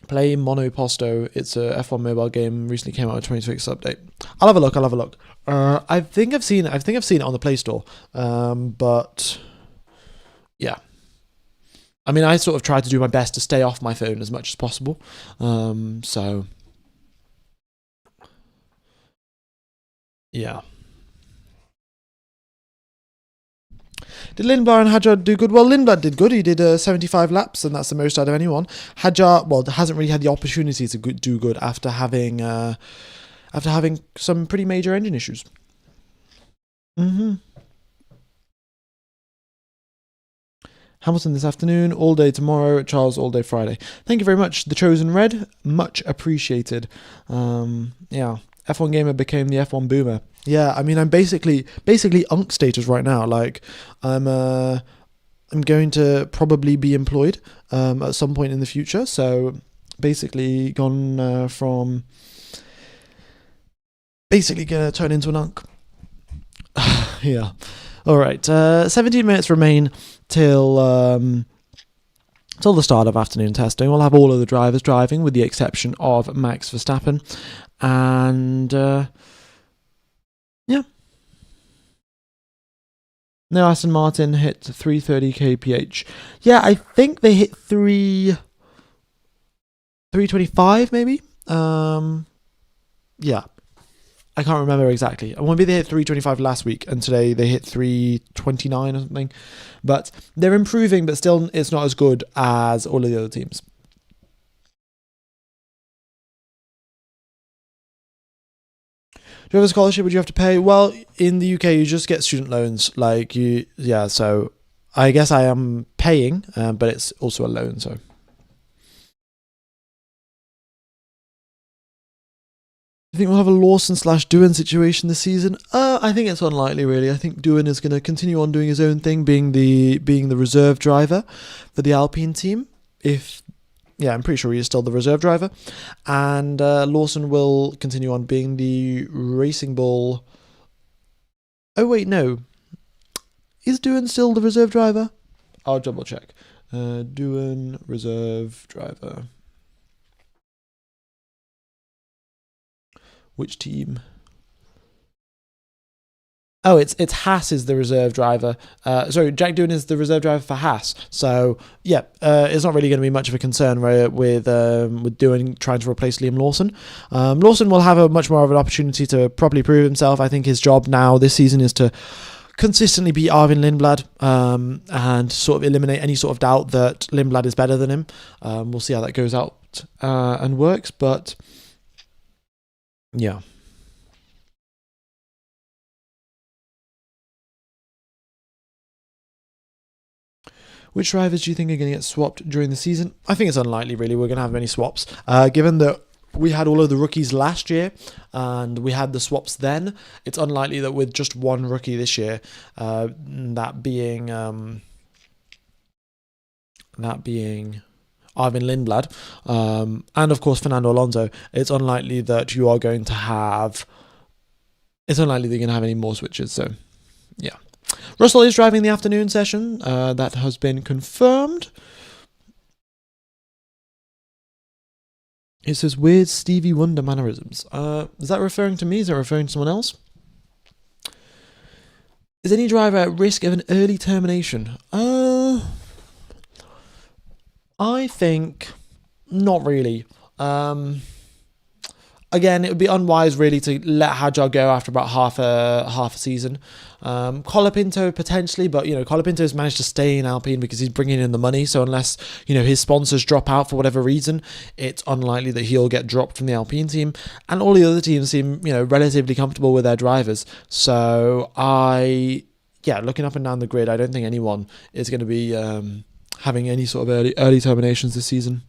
Play Monoposto. It's a F1 mobile game. Recently came out with a 26 update. I'll have a look. I think I've seen it on the Play Store. But yeah. I mean, I sort of try to do my best to stay off my phone as much as possible. So yeah. Did Lindblad and Hadjar do good? Well, Lindblad did good. He did 75 laps, and that's the most out of anyone. Hadjar, well, hasn't really had the opportunity to do good after having some pretty major engine issues. Hamilton this afternoon, all day tomorrow, Charles all day Friday. Thank you very much, The Chosen Red. Much appreciated. Yeah, F1 Gamer became the F1 Boomer. Yeah, I mean, I'm basically Unk status right now. Like, I'm going to probably be employed at some point in the future. So, basically gone from basically gonna turn into an Unk. Yeah. All right. 17 minutes remain till the start of afternoon testing. We'll have all of the drivers driving, with the exception of Max Verstappen, and yeah. No, Aston Martin hit 330 kph. Yeah, I think they hit 325 maybe. Yeah. I can't remember exactly. Maybe they hit 325 last week, and today they hit 329 or something. But they're improving, but still it's not as good as all of the other teams. Do you have a scholarship? Would you have to pay? Well, in the UK, you just get student loans. So I guess I am paying, but it's also a loan, so. I think we'll have a Lawson/Doohan situation this season. I think it's unlikely, really. I think Doohan is going to continue on doing his own thing, being the reserve driver for the Alpine team. I'm pretty sure he is still the reserve driver, and Lawson will continue on being the Racing Bull. Oh wait, no. Is Doohan still the reserve driver? I'll double check. Doohan reserve driver. Which team? Oh, it's Haas is the reserve driver. Sorry, Jack Doohan is the reserve driver for Haas. So yeah, it's not really going to be much of a concern with Doohan trying to replace Liam Lawson. Lawson will have a much more of an opportunity to properly prove himself. I think his job now this season is to consistently beat Arvin Lindblad and sort of eliminate any sort of doubt that Lindblad is better than him. We'll see how that goes out and works, but yeah. Which drivers do you think are going to get swapped during the season? I think it's unlikely, really. We're going to have many swaps. Given that we had all of the rookies last year and we had the swaps then, it's unlikely that with just one rookie this year, that being Arvin Lindblad, and of course Fernando Alonso, it's unlikely that you are going to have... It's unlikely that you're going to have any more switches, so yeah. Russell is driving the afternoon session. That has been confirmed. It says weird Stevie Wonder mannerisms. Is that referring to me? Is that referring to someone else? Is any driver at risk of an early termination? I think not really. Again, it would be unwise really to let Hadjar go after about half a season. Colapinto potentially, but Colapinto's managed to stay in Alpine because he's bringing in the money. So unless his sponsors drop out for whatever reason, it's unlikely that he'll get dropped from the Alpine team. And all the other teams seem relatively comfortable with their drivers. So looking up and down the grid, I don't think anyone is going to be having any sort of early terminations this season.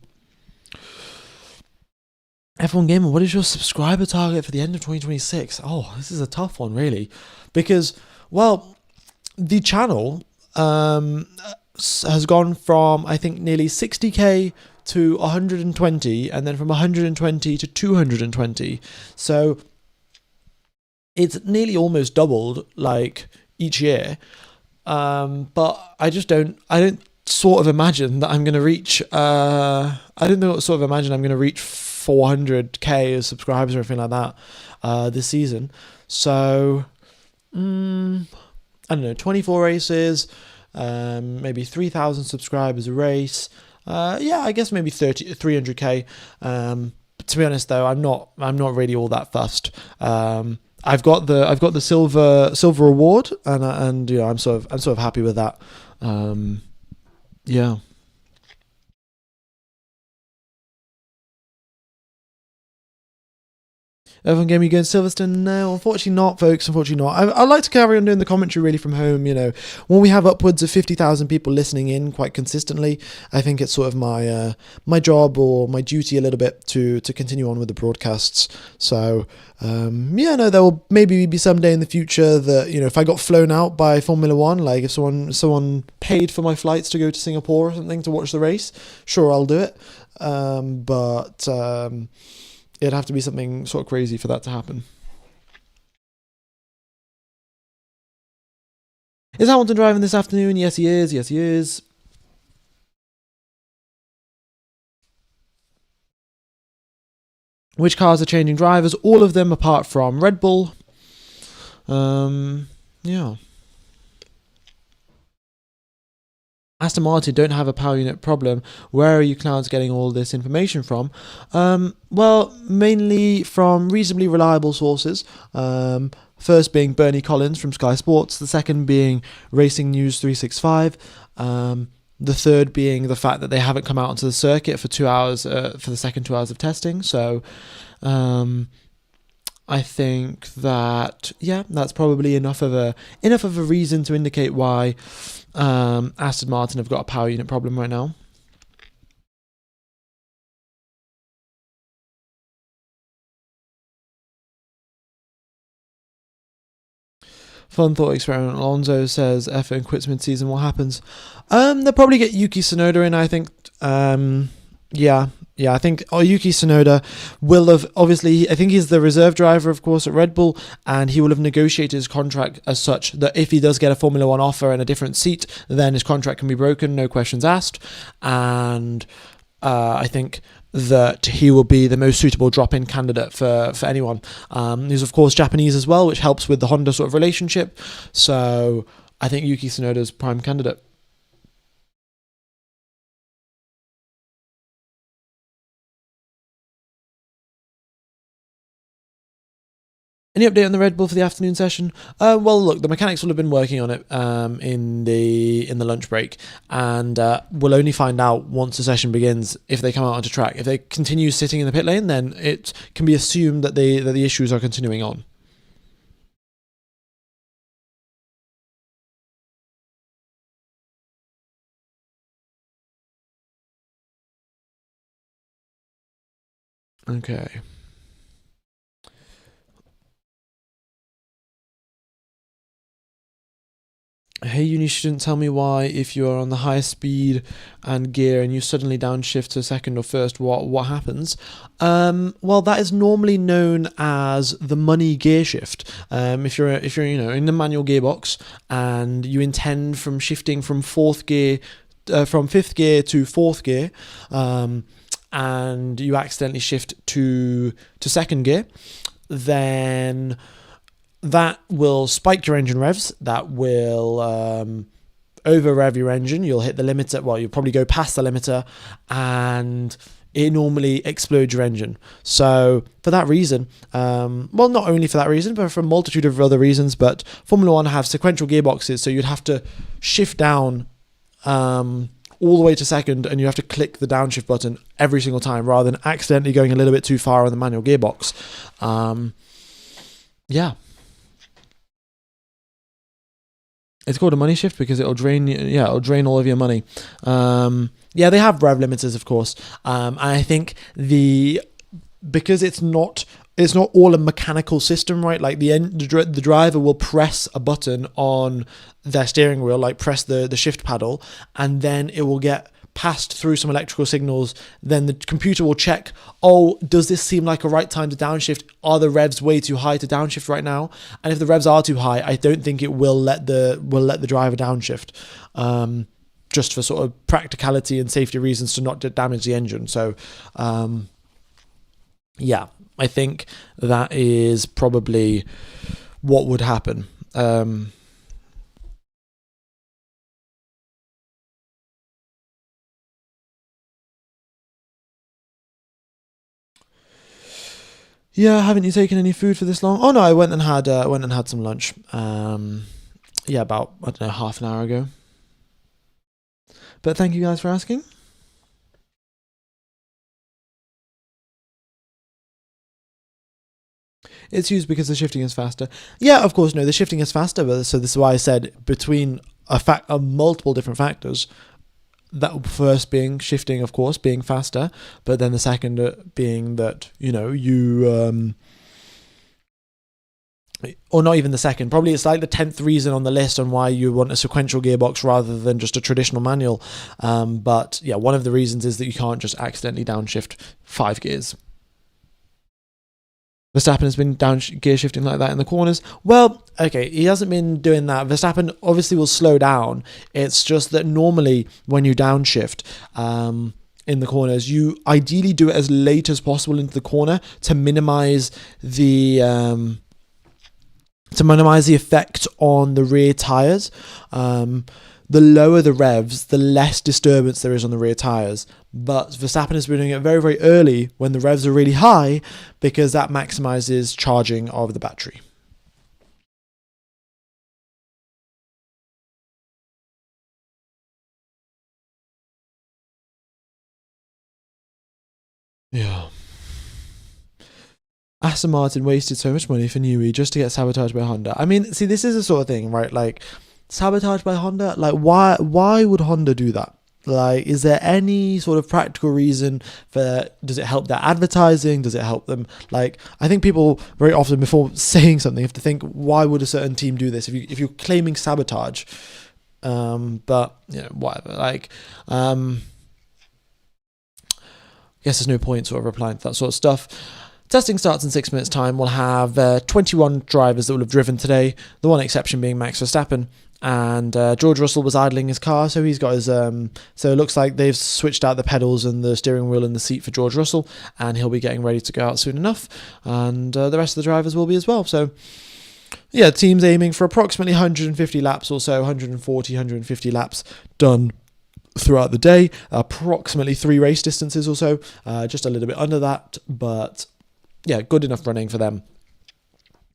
F1 Gamer, what is your subscriber target for the end of 2026? Oh, this is a tough one, really. Because, well, the channel has gone from, I think, nearly 60k to 120, and then from 120 to 220. So it's nearly almost doubled, each year. But I don't sort of imagine that I'm going to reach, I don't sort of imagine I'm going to reach 400k as subscribers or anything like that this season. So I don't know, 24 races, maybe 3,000 subscribers a race. I guess maybe 300k. To be honest though, I'm not really all that fussed. I've got the silver award, and I'm sort of happy with that. Yeah. Everyone gave me going Silverstone? No, unfortunately not, folks. Unfortunately not. I'd like to carry on doing the commentary really from home. When we have upwards of 50,000 people listening in quite consistently, I think it's sort of my job or my duty a little bit to continue on with the broadcasts. So there will maybe be someday in the future that if I got flown out by Formula One, like if someone paid for my flights to go to Singapore or something to watch the race, sure, I'll do it. But it'd have to be something sort of crazy for that to happen. Is Hamilton driving this afternoon? Yes, he is. Yes, he is. Which cars are changing drivers? All of them apart from Red Bull. Yeah. Aston Martin don't have a power unit problem. Where are you clowns getting all this information from? Well, mainly from reasonably reliable sources. First being Bernie Collins from Sky Sports. The second being Racing News 365. The third being the fact that they haven't come out onto the circuit for 2 hours, for the second 2 hours of testing. So I think that, that's probably enough of a reason to indicate why Aston Martin have got a power unit problem right now. Fun thought experiment. Alonso says F1 quits mid-season. What happens? They'll probably get Yuki Tsunoda in, I think. Yeah, I think Yuki Tsunoda will have, obviously, I think he's the reserve driver, of course, at Red Bull, and he will have negotiated his contract as such that if he does get a Formula One offer and a different seat, then his contract can be broken, no questions asked. And I think that he will be the most suitable drop-in candidate for anyone. He's, of course, Japanese as well, which helps with the Honda sort of relationship. So I think Yuki Tsunoda's prime candidate. Any update on the Red Bull for the afternoon session? Well, look, the mechanics will have been working on it in the lunch break, and we'll only find out once the session begins if they come out onto track. If they continue sitting in the pit lane, then it can be assumed that the issues are continuing on. Okay. Hey, you shouldn't tell me why, if you are on the highest speed and gear and you suddenly downshift to second or first, what happens? Well, that is normally known as the money gear shift. If you're in the manual gearbox and you intend from shifting from fifth gear to fourth gear, and you accidentally shift to second gear, then that will spike your engine revs. That will over rev your engine. You'll hit the limiter. Well, you'll probably go past the limiter, and it normally explodes your engine. So for that reason, well, not only for that reason, but for a multitude of other reasons, but Formula One have sequential gearboxes, so you'd have to shift down all the way to second, and you have to click the downshift button every single time rather than accidentally going a little bit too far on the manual gearbox. Yeah. It's called a money shift because it'll drain all of your money. They have rev limiters, of course. And I think because it's not all a mechanical system, right? Like the driver will press a button on their steering wheel, like press the shift paddle, and then it will get passed through some electrical signals. Then the computer will check, does this seem like a right time to downshift? Are the revs way too high to downshift right now? And if the revs are too high, I don't think it will let the driver downshift, just for sort of practicality and safety reasons to not damage the engine. So I think that is probably what would happen. Yeah, haven't you taken any food for this long? Oh no, I went and had some lunch. About, I don't know, half an hour ago. But thank you guys for asking. It's used because the shifting is faster. Yeah, of course, no, the shifting is faster, but so this is why I said between multiple different factors. That first being shifting, of course, being faster, but then the second being that, or not even the second, probably it's like the 10th reason on the list on why you want a sequential gearbox rather than just a traditional manual. But yeah, one of the reasons is that you can't just accidentally downshift 5 gears. Verstappen has been gear shifting like that in the corners. Well, okay, he hasn't been doing that. Verstappen obviously will slow down. It's just that normally when you downshift in the corners, you ideally do it as late as possible into the corner to minimize the effect on the rear tires. The lower the revs, the less disturbance there is on the rear tyres. But Verstappen has been doing it very, very early when the revs are really high because that maximises charging of the battery. Yeah. Aston Martin wasted so much money for Newey just to get sabotaged by Honda. I mean, see, this is the sort of thing, right? Like, sabotage by Honda? Like, why would Honda do that? Like, is there any sort of practical reason does it help their advertising? Does it help them? Like, I think people very often before saying something have to think, why would a certain team do this? If you're claiming sabotage, but whatever. Like, guess there's no point sort of replying to that sort of stuff. Testing starts in 6 minutes' time. We'll have 21 drivers that will have driven today, the one exception being Max Verstappen. And George Russell was idling his car, so he's got his... so it looks like they've switched out the pedals and the steering wheel and the seat for George Russell, and he'll be getting ready to go out soon enough. And the rest of the drivers will be as well. So, yeah, the team's aiming for approximately 150 laps or so, 140, 150 laps done throughout the day. Approximately 3 race distances or so, just a little bit under that, but yeah, good enough running for them,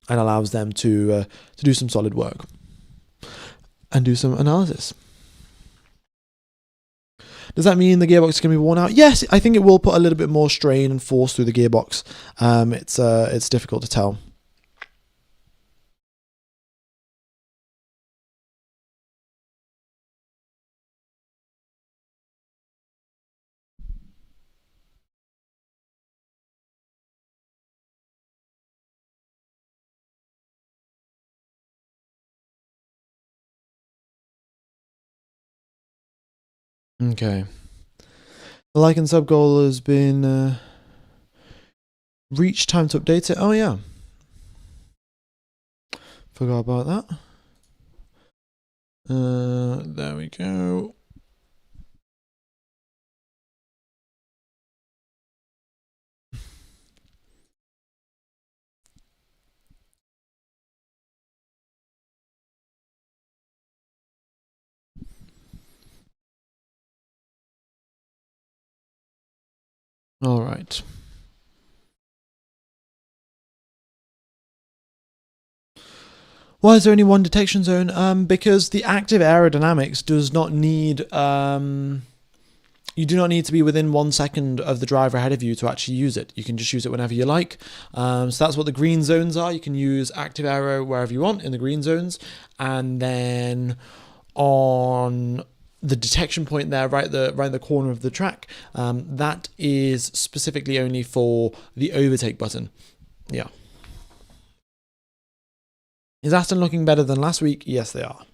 and allows them to do some solid work and do some analysis. Does that mean the gearbox is going to be worn out? Yes, I think it will put a little bit more strain and force through the gearbox. It's difficult to tell. Okay. The like and sub goal has been reached. Time to update it. Oh yeah. Forgot about that. There we go. All right. Why is there only one detection zone? Because the active aerodynamics does not need... you do not need to be within 1 second of the driver ahead of you to actually use it. You can just use it whenever you like. So that's what the green zones are. You can use active aero wherever you want in the green zones. And then on the detection point there, right in the corner of the track, that is specifically only for the overtake button. Yeah. Is Aston looking better than last week? Yes, they are.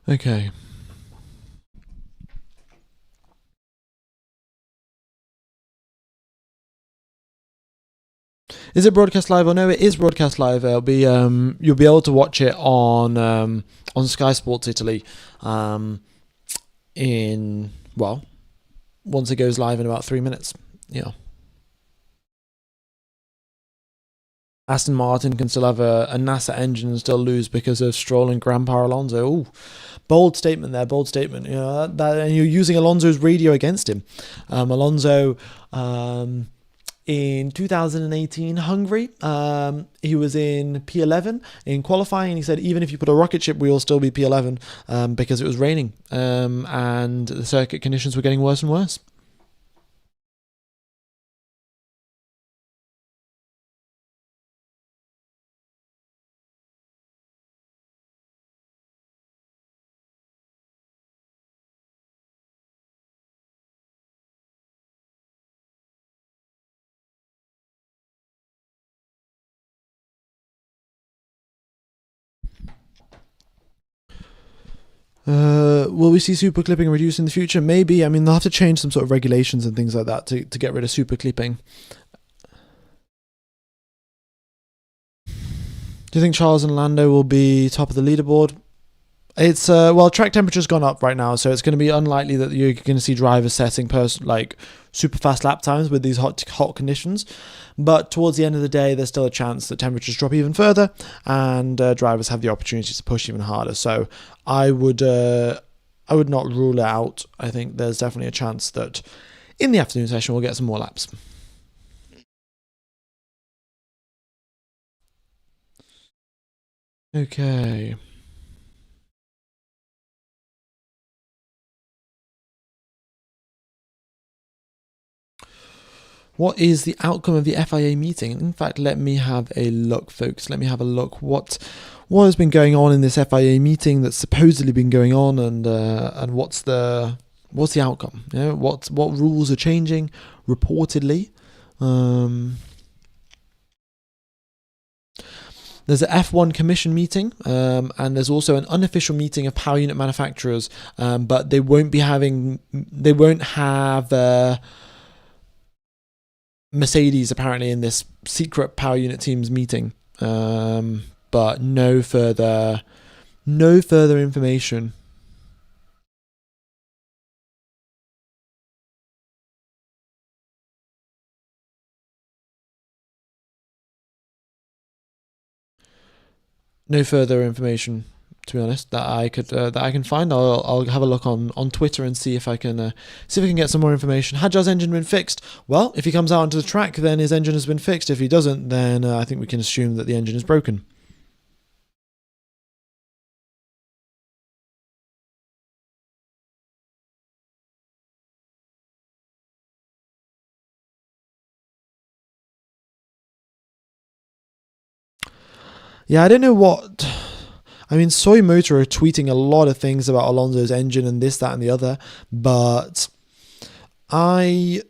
Okay. Is it broadcast live or no? It is broadcast live. It'll be you'll be able to watch it on Sky Sports Italy, in once it goes live in about 3 minutes. Yeah. Aston Martin can still have a NASA engine and still lose because of Stroll and Grandpa Alonso. Ooh, bold statement there, bold statement. You know, and you're using Alonso's radio against him. Alonso, in 2018 Hungary, he was in P11 in qualifying, and he said even if you put a rocket ship, we will still be P11 because it was raining and the circuit conditions were getting worse and worse. Will we see super clipping reduced in the future? Maybe. I mean, they'll have to change some sort of regulations and things like that to get rid of super clipping. Do you think Charles and Lando will be top of the leaderboard? It's track temperature's gone up right now, so it's going to be unlikely that you're going to see drivers setting super fast lap times with these hot conditions. But towards the end of the day, there's still a chance that temperatures drop even further, and drivers have the opportunity to push even harder. So I would not rule it out. I think there's definitely a chance that in the afternoon session we'll get some more laps. Okay. What is the outcome of the FIA meeting? In fact, let me have a look, folks. Let me have a look. What has been going on in this FIA meeting that's supposedly been going on, and what's the outcome? You know, what rules are changing reportedly? There's an F1 commission meeting, and there's also an unofficial meeting of power unit manufacturers, but they won't have Mercedes apparently in this secret power unit teams meeting, but no further information. No further information, to be honest, that I can find. I'll have a look on Twitter and see if I can get some more information. Hadjar's engine been fixed? Well, if he comes out onto the track, then his engine has been fixed. If he doesn't, then I think we can assume that the engine is broken. Yeah, I don't know what. I mean, Soy Motor are tweeting a lot of things about Alonso's engine and this, that, and the other, but I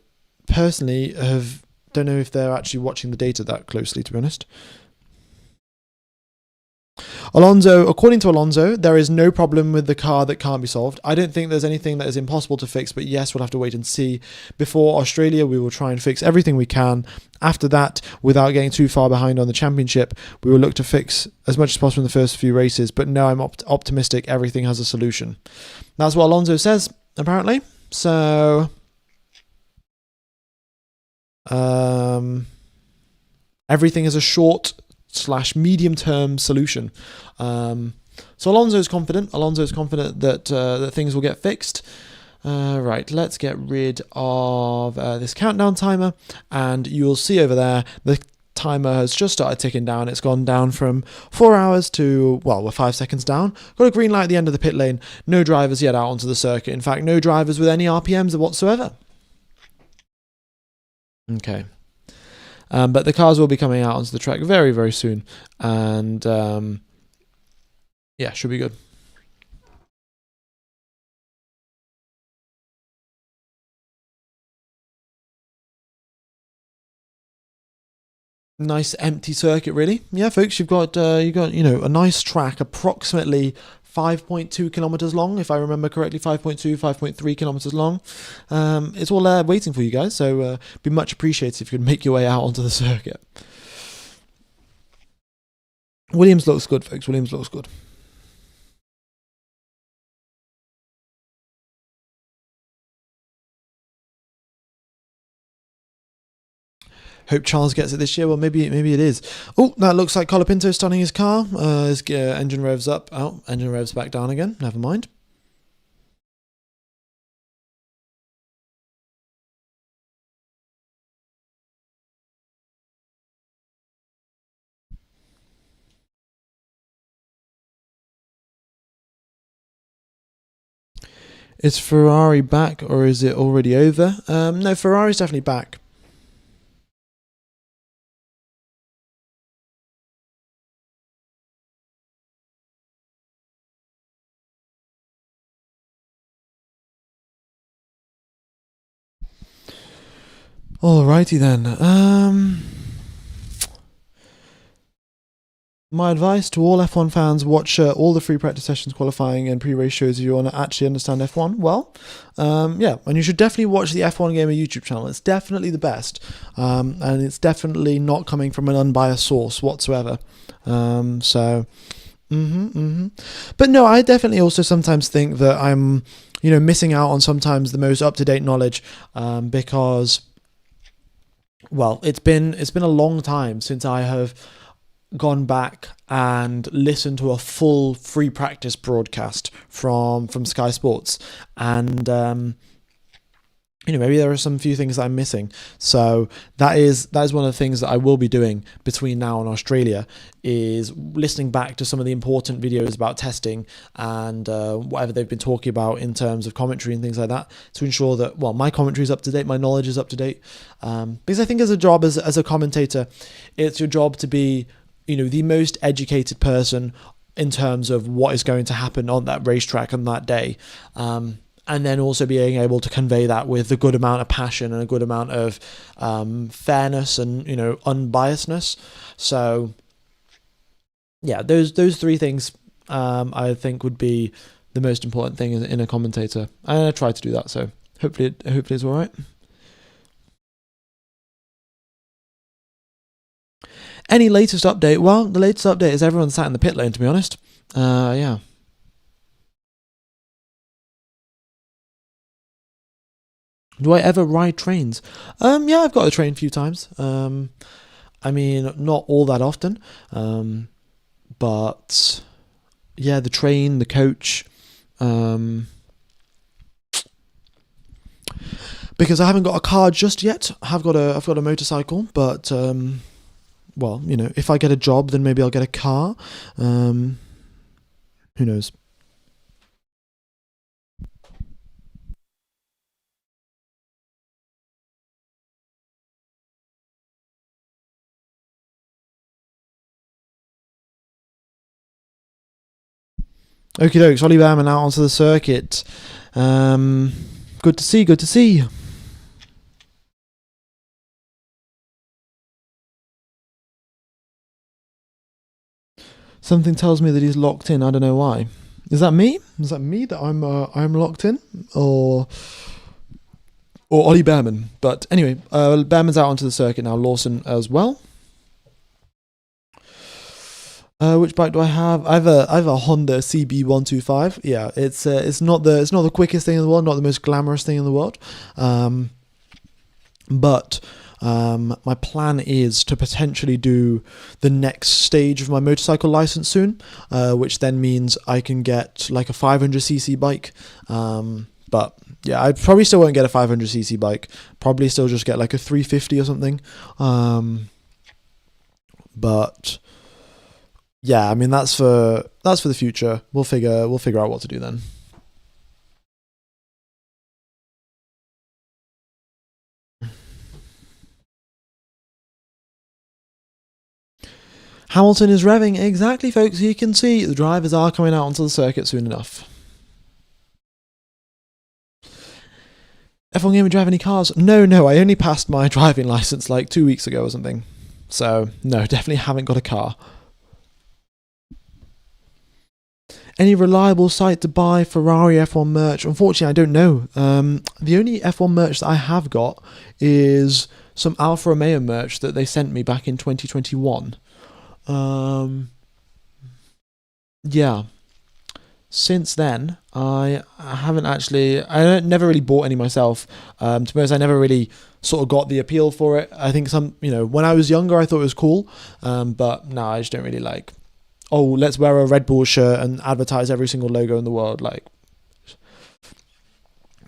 personally don't know if they're actually watching the data that closely, to be honest. According to Alonso, there is no problem with the car that can't be solved. I don't think there's anything that is impossible to fix, but yes, we'll have to wait and see. Before Australia, we will try and fix everything we can. After that, without getting too far behind on the championship, we will look to fix as much as possible in the first few races. But no, I'm optimistic everything has a solution. That's what Alonso says, apparently. So, everything is a short/medium term solution. So Alonso's confident. That things will get fixed. Right, let's get rid of this countdown timer, and you'll see over there the timer has just started ticking down. It's gone down from 4 hours to, well, we're 5 seconds down. Got a green light at the end of the pit lane. No drivers yet out onto the circuit. In fact, no drivers with any RPMs whatsoever. Okay. But the cars will be coming out onto the track very, very soon. And yeah, should be good. Nice empty circuit, really. Yeah, folks, you've got a nice track, approximately 5.2 kilometers long, if I remember correctly, 5.3 kilometers long. It's all there waiting for you guys, so be much appreciated if you could make your way out onto the circuit. Williams looks good, folks. Williams looks good. Hope Charles gets it this year. Well, maybe it is. Oh, that looks like Colapinto starting his car. His engine revs up. Oh, engine revs back down again. Never mind. Is Ferrari back, or is it already over? No, Ferrari's definitely back. Alrighty then. My advice to all F1 fans: watch all the free practice sessions, qualifying, and pre-race shows if you want to actually understand F1 well. Yeah, and you should definitely watch the F1 Gamer YouTube channel. It's definitely the best, and it's definitely not coming from an unbiased source whatsoever. But no, I definitely also sometimes think that I'm, missing out on sometimes the most up-to-date knowledge, because, well, it's been a long time since I have gone back and listened to a full free practice broadcast from Sky Sports, and maybe there are some few things that I'm missing. So that is one of the things that I will be doing between now and Australia, is listening back to some of the important videos about testing and whatever they've been talking about in terms of commentary and things like that, to ensure that, well, my commentary is up to date, my knowledge is up to date. Because I think as a job, as a commentator, it's your job to be, the most educated person in terms of what is going to happen on that racetrack on that day. And then also being able to convey that with a good amount of passion and a good amount of fairness and unbiasedness. So yeah, those three things I think would be the most important thing in a commentator, and I try to do that. So hopefully it's all right. Any latest update? Well, the latest update is everyone sat in the pit lane, to be honest. Yeah. Do I ever ride trains? Yeah, I've got a train a few times. I mean, not all that often. But yeah, the train, the coach. Because I haven't got a car just yet. I've got a motorcycle, but well, if I get a job, then maybe I'll get a car. Who knows? Okie dokes, Ollie Behrman out onto the circuit. Good to see, good to see. Something tells me that he's locked in. I don't know why. Is that me? Is that me that I'm locked in, or Ollie Behrman? But anyway, Behrman's out onto the circuit now. Lawson as well. Which bike do I have? I have a Honda CB125. Yeah, it's not the quickest thing in the world, not the most glamorous thing in the world. But my plan is to potentially do the next stage of my motorcycle license soon, which then means I can get like a 500cc bike. But yeah, I probably still won't get a 500cc bike. Probably still just get like a 350 or something. But yeah, I mean that's for the future. We'll figure out what to do then. Hamilton is revving, exactly, folks. You can see the drivers are coming out onto the circuit soon enough. F1 Gamer, drive any cars? No, I only passed my driving license like 2 weeks ago or something. So no, definitely haven't got a car. Any reliable site to buy Ferrari F1 merch? Unfortunately, I don't know. The only F1 merch that I have got is some Alfa Romeo merch that they sent me back in 2021. Yeah. Since then, I never really bought any myself. To be honest, I never really sort of got the appeal for it. I think when I was younger, I thought it was cool. But now I just don't really like, oh, let's wear a Red Bull shirt and advertise every single logo in the world. Like,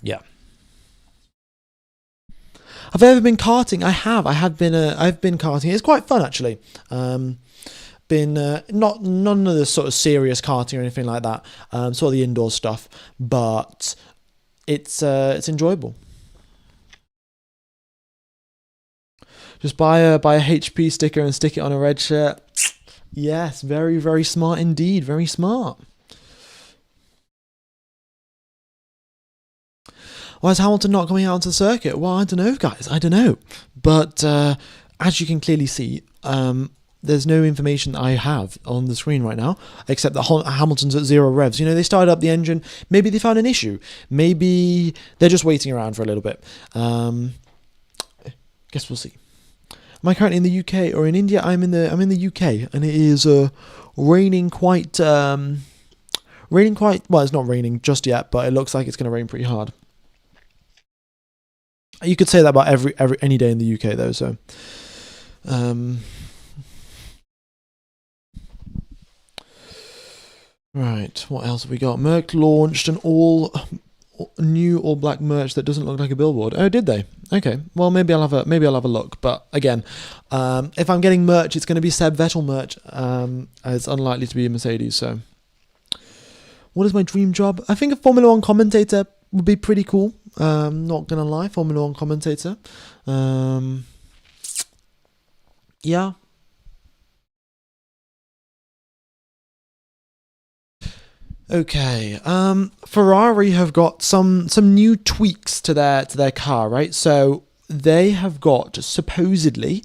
yeah. Have I ever been karting? I have. I've been karting. It's quite fun, actually. Been not none of the sort of serious karting or anything like that. Sort of the indoor stuff, but it's enjoyable. Just buy a HP sticker and stick it on a red shirt. Yes, very, very smart indeed. Very smart. Why is Hamilton not coming out onto the circuit? Well, I don't know, guys. I don't know. But as you can clearly see, there's no information I have on the screen right now, except that Hamilton's at 0 revs. They started up the engine. Maybe they found an issue. Maybe they're just waiting around for a little bit. Guess we'll see. Am I currently in the UK or in India? I'm in the UK, and it is raining quite. Well, it's not raining just yet, but it looks like it's going to rain pretty hard. You could say that about any day in the UK though. So, right. What else have we got? Merck launched an new all black merch that doesn't look like a billboard. Oh, did they? Okay. Well, maybe I'll have a look. But again, if I'm getting merch, it's going to be Seb Vettel merch. It's unlikely to be a Mercedes. So, what is my dream job? I think a Formula One commentator would be pretty cool. Not gonna lie, Formula One commentator. Yeah. Okay. Ferrari have got some new tweaks to their car, right? So they have got supposedly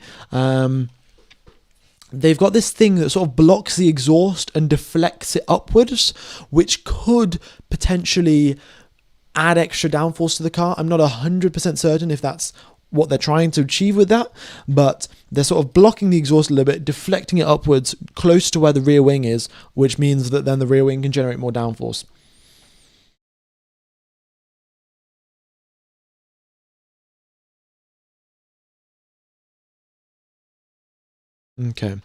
they've got this thing that sort of blocks the exhaust and deflects it upwards, which could potentially add extra downforce to the car. I'm not 100% certain if that's what they're trying to achieve with that, but they're sort of blocking the exhaust a little bit, deflecting it upwards close to where the rear wing is, which means that then the rear wing can generate more downforce. Okay.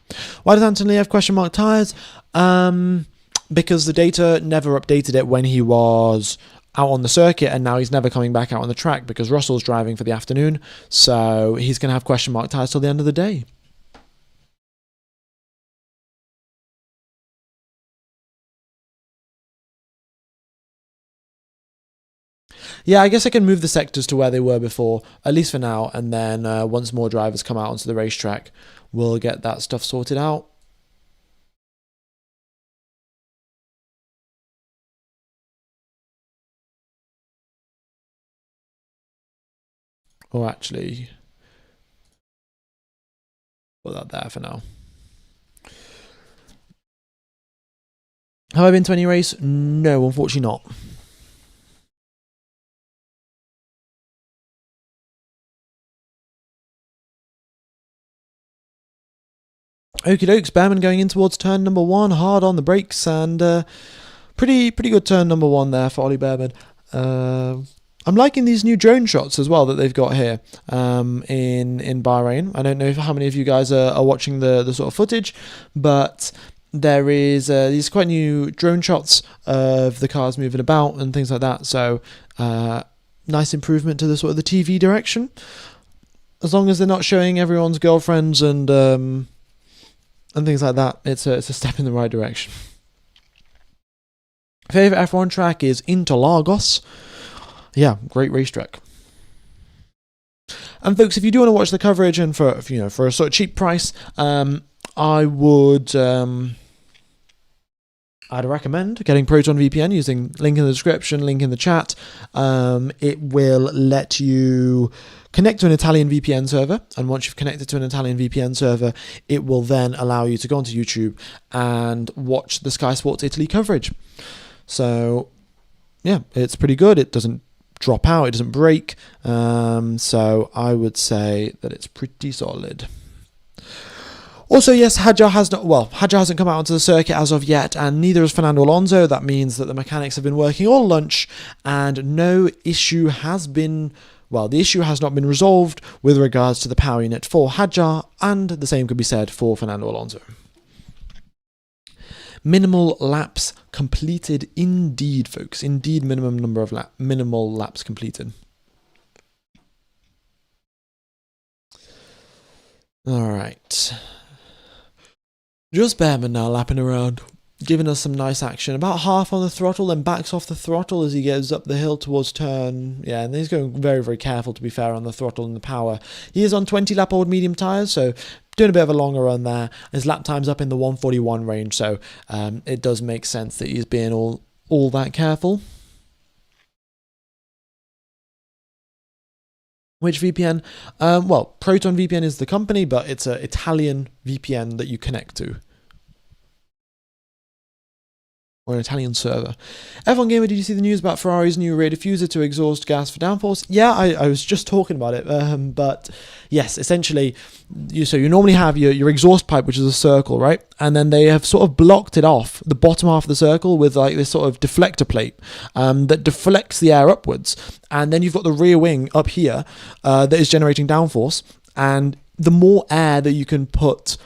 Why does Anthony have question mark tyres? Because the data never updated it when he was out on the circuit, and now he's never coming back out on the track because Russell's driving for the afternoon, so he's going to have question mark tyres till the end of the day. Yeah, I guess I can move the sectors to where they were before, at least for now, and then once more drivers come out onto the racetrack, we'll get that stuff sorted out. Or actually, put that there for now. Have I been to any race? No, unfortunately not. Okie dokes, Behrman going in towards turn number 1, hard on the brakes, and pretty good turn number 1 there for Ollie Behrman. I'm liking these new drone shots as well that they've got here in Bahrain. I don't know how many of you guys are watching the sort of footage, but there is these quite new drone shots of the cars moving about and things like that. So nice improvement to the sort of the TV direction. As long as they're not showing everyone's girlfriends and things like that, it's a step in the right direction. Favorite F1 track is Interlagos. Yeah, great racetrack. And folks, if you do want to watch the coverage and for a sort of cheap price, I would I'd recommend getting Proton VPN using link in the description, link in the chat. It will let you connect to an Italian VPN server, and once you've connected to an Italian VPN server, it will then allow you to go onto YouTube and watch the Sky Sports Italy coverage. So yeah, it's pretty good. It doesn't drop out, it doesn't break, so I would say that it's pretty solid. Also, yes, Hadjar hasn't come out onto the circuit as of yet, and neither has Fernando Alonso. That means that the mechanics have been working all lunch, and no issue has been, the issue has not been resolved with regards to the power unit for Hadjar, and the same could be said for Fernando Alonso. Minimal laps completed, indeed, folks. Indeed, minimal laps completed. All right. Just Behrman now lapping around, giving us some nice action. About half on the throttle, then backs off the throttle as he goes up the hill towards turn. Yeah, and he's going very, very careful, to be fair, on the throttle and the power. He is on 20-lap old medium tyres, so doing a bit of a longer run there. His lap time's up in the 141 range, so it does make sense that he's being all that careful. Which VPN? Proton VPN is the company, but it's an Italian VPN that you connect to. Or an Italian server. F1 Gamer, did you see the news about Ferrari's new rear diffuser to exhaust gas for downforce? Yeah, I was just talking about it. But yes, essentially, you normally have your exhaust pipe, which is a circle, right? And then they have sort of blocked it off, the bottom half of the circle, with like this sort of deflector plate that deflects the air upwards. And then you've got the rear wing up here that is generating downforce. And the more air that you can put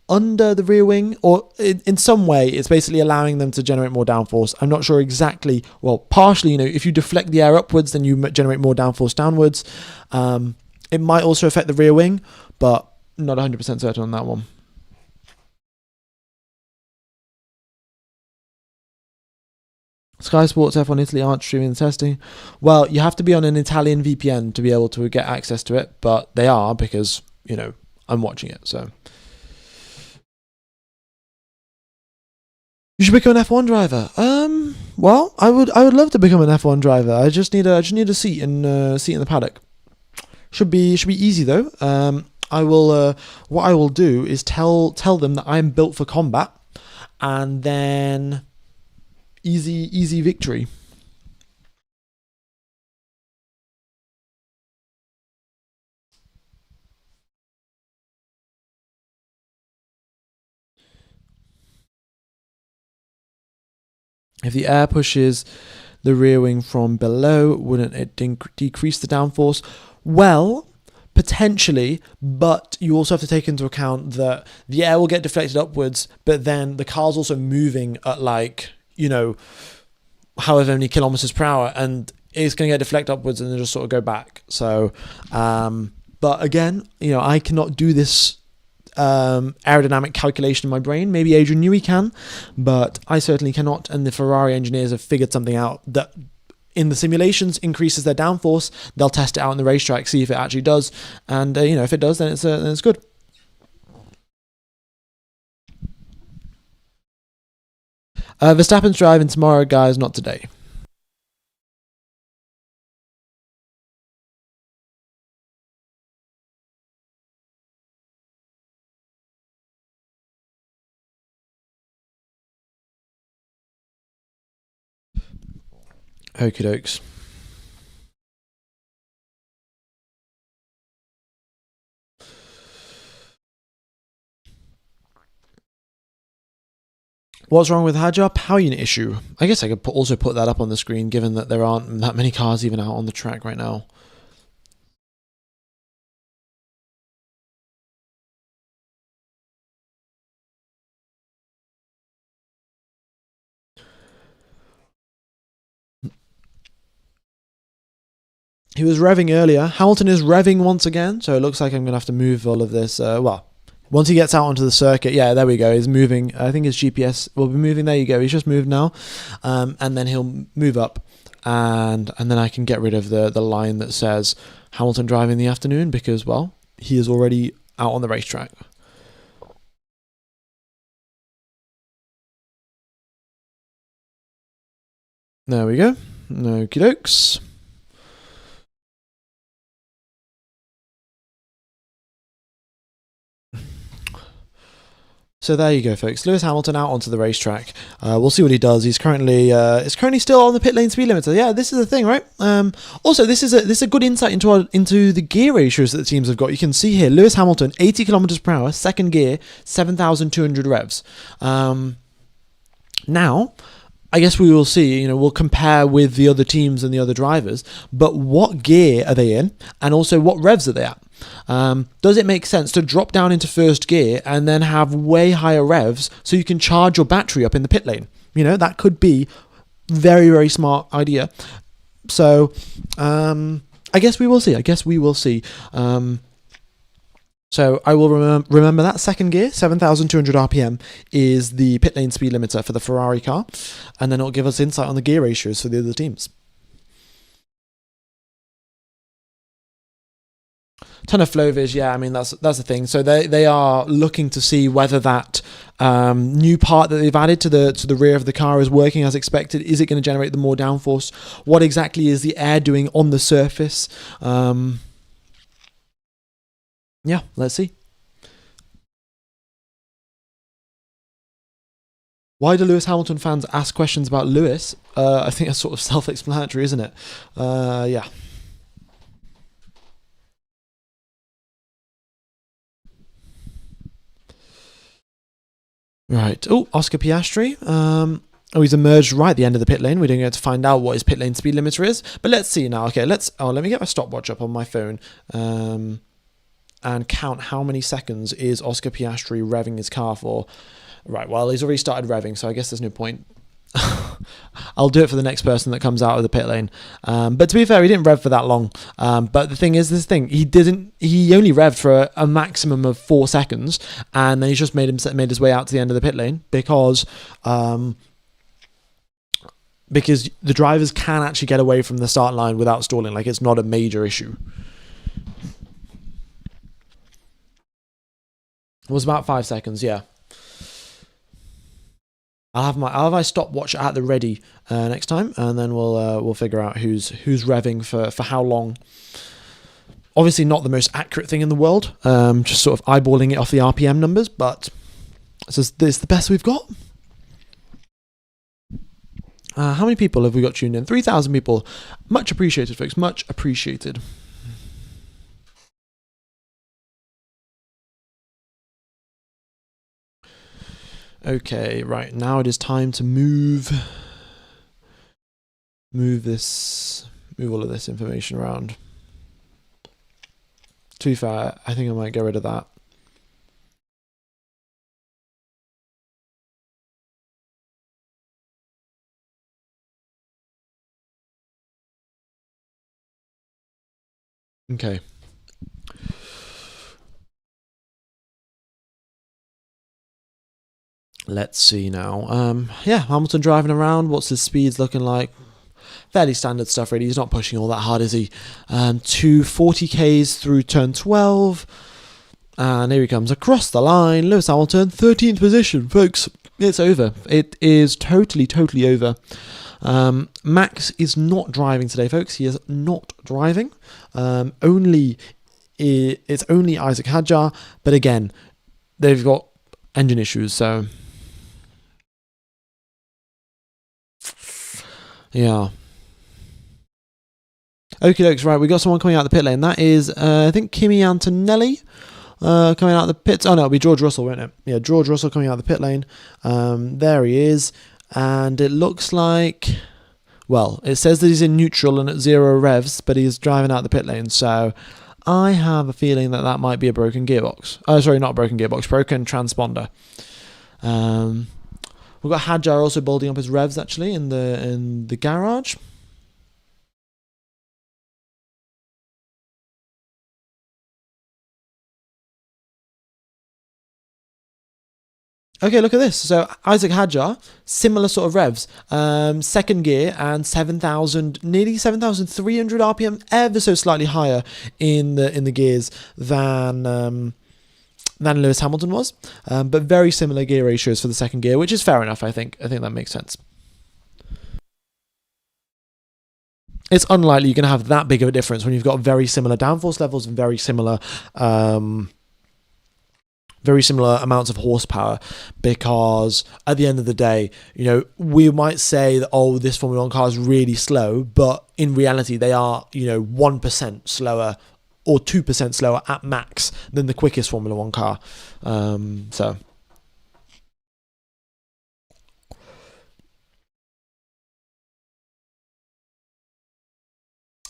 under the rear wing, or in some way it's basically allowing them to generate more downforce. I'm not sure exactly. Well, partially, if you deflect the air upwards, then you generate more downforce downwards. It might also affect the rear wing, but not 100% certain on that one. Sky Sports F1 Italy aren't streaming the testing. Well, you have to be on an Italian VPN to be able to get access to it, but they are, because, I'm watching it, so. You should become an F1 driver. Well, I would love to become an F1 driver. I just need a seat in the paddock. Should be easy though. I will. What I will do is tell them that I'm built for combat, and then easy victory. If the air pushes the rear wing from below, wouldn't it decrease the downforce? Well, potentially, but you also have to take into account that the air will get deflected upwards, but then the car's also moving at however many kilometers per hour, and it's going to get deflected upwards and then just sort of go back. So, but again, I cannot do this aerodynamic calculation in my brain. Maybe Adrian Newey can, but I certainly cannot. And the Ferrari engineers have figured something out that in the simulations increases their downforce. They'll test it out on the racetrack, see if it actually does, and if it does, then it's good. Verstappen's driving tomorrow, guys, not today. Okie dokes. What's wrong with Hadjar? Power unit issue. I guess I could also put that up on the screen, given that there aren't that many cars even out on the track right now. He was revving earlier. Hamilton is revving once again, so it looks like I'm going to have to move all of this. Once he gets out onto the circuit, yeah, there we go. He's moving. I think his GPS will be moving. There you go. He's just moved now. And then he'll move up. And then I can get rid of the line that says Hamilton driving in the afternoon, because, well, he is already out on the racetrack. There we go. Okie dokes. So there you go, folks. Lewis Hamilton out onto the racetrack. We'll see what he does. He's currently still on the pit lane speed limiter. Yeah, this is the thing, right? Also, this is a good insight into the gear ratios that the teams have got. You can see here, Lewis Hamilton, 80 kilometers per hour, second gear, 7,200 revs. Now, I guess we will see, we'll compare with the other teams and the other drivers, but what gear are they in, and also what revs are they at? Does it make sense to drop down into first gear and then have way higher revs so you can charge your battery up in the pit lane? That could be very, very smart idea. So, I guess we will see. So I will remember that second gear, 7,200 RPM, is the pit lane speed limiter for the Ferrari car, and then it'll give us insight on the gear ratios for the other teams. Ton of flow vis, yeah. I mean that's the thing. So they are looking to see whether that new part that they've added to the rear of the car is working as expected. Is it going to generate the more downforce? What exactly is the air doing on the surface? Yeah, let's see. Why do Lewis Hamilton fans ask questions about Lewis? I think that's sort of self-explanatory, isn't it? Yeah. Right. Oh, Oscar Piastri. He's emerged right at the end of the pit lane. We didn't get to find out what his pit lane speed limiter is, but let's see now. Okay, let me get my stopwatch up on my phone. and count how many seconds is Oscar Piastri revving his car for. Right, well, he's already started revving, so I guess there's no point. I'll do it for the next person that comes out of the pit lane. But to be fair, he didn't rev for that long. But the thing is, he only revved for a maximum of 4 seconds, and then he's just made his way out to the end of the pit lane because the drivers can actually get away from the start line without stalling. Like, it's not a major issue. It was about 5 seconds, yeah. I'll have my stopwatch at the ready next time, and then we'll figure out who's revving for how long. Obviously, not the most accurate thing in the world. Just sort of eyeballing it off the RPM numbers, but it's the best we've got. How many people have we got tuned in? 3,000 people. Much appreciated, folks. Much appreciated. Okay, right, now it is time to move all of this information around. To be fair, I think I might get rid of that. Okay. Let's see now. Yeah, Hamilton driving around. What's his speeds looking like? Fairly standard stuff, really. He's not pushing all that hard, is he? 240 Ks through turn 12. And here he comes across the line. Lewis Hamilton, 13th position. Folks, it's over. It is totally over. Max is not driving today, folks. He is not driving. It's only Isaac Hadjar. But again, they've got engine issues, so... Yeah. Okie dokes, right, we got someone coming out of the pit lane. That is, I think, Kimi Antonelli coming out of the pits. Oh, no, it'll be George Russell, won't it? Yeah, George Russell coming out of the pit lane. There he is. And it looks like, well, it says that he's in neutral and at 0 revs, but he's driving out the pit lane. So I have a feeling that might be a broken gearbox. Oh, sorry, not a broken gearbox, broken transponder. We've got Hadjar also building up his revs, actually, in the garage. Okay, look at this. So Isaac Hadjar, similar sort of revs. Second gear and 7,000, nearly 7,300 RPM, ever so slightly higher in the gears than Lewis Hamilton was. But very similar gear ratios for the second gear, which is fair enough, I think. I think that makes sense. It's unlikely you're going to have that big of a difference when you've got very similar downforce levels and very similar amounts of horsepower, because at the end of the day, you know, we might say that, oh, this Formula 1 car is really slow, but in reality they are, you know, 1% slower or 2% slower at max than the quickest Formula 1 car. So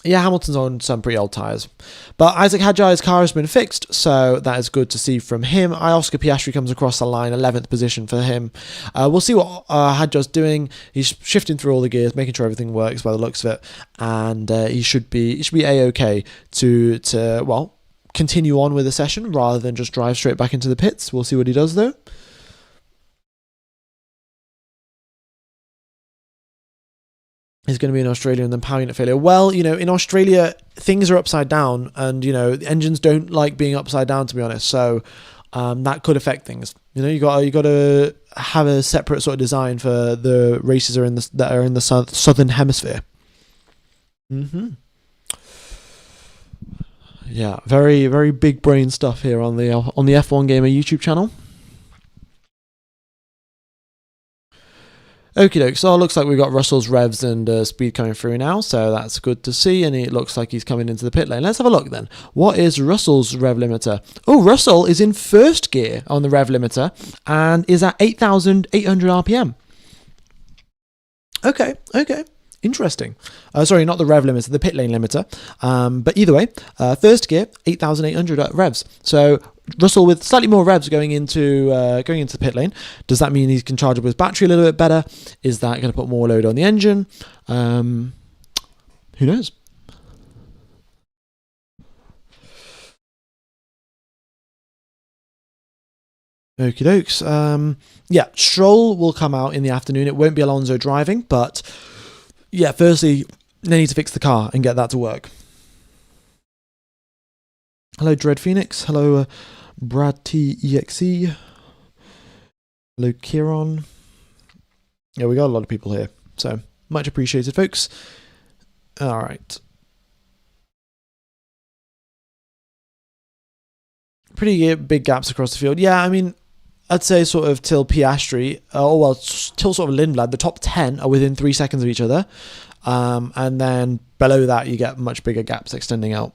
yeah, Hamilton's on some pretty old tyres. But Isaac Hadjar's car has been fixed, so that is good to see from him. Oscar Piastri comes across the line, 11th position for him. We'll see what Hadjar's doing. He's shifting through all the gears, making sure everything works by the looks of it, and he should be A-okay to continue on with the session rather than just drive straight back into the pits. We'll see what he does, though. Is going to be in Australia and then power unit failure. Well, you know, in Australia, things are upside down, and, you know, the engines don't like being upside down, to be honest. So that could affect things. You know, you got to have a separate sort of design for the races that are in the southern hemisphere. Yeah, very, very big brain stuff here on the F1 Gamer YouTube channel. Okie doke, so it looks like we've got Russell's revs and speed coming through now, so that's good to see, and it looks like he's coming into the pit lane. Let's have a look then. What is Russell's rev limiter? Oh, Russell is in first gear on the rev limiter and is at 8,800 RPM. Okay. Interesting. Sorry, not the rev limiter, the pit lane limiter. But either way, first gear, 8,800 revs. So Russell with slightly more revs going into the pit lane. Does that mean he can charge up his battery a little bit better? Is that going to put more load on the engine? Who knows? Okie dokes. Yeah, Stroll will come out in the afternoon. It won't be Alonso driving, but yeah, firstly, they need to fix the car and get that to work. Hello, Dread Phoenix. Hello, Brad TEXE. Hello, Kieran. Yeah, we got a lot of people here, so much appreciated, folks. All right. Pretty big gaps across the field. Yeah, I mean, I'd say sort of till Piastri, till sort of Lindblad, the top 10 are within 3 seconds of each other. And then below that, you get much bigger gaps extending out.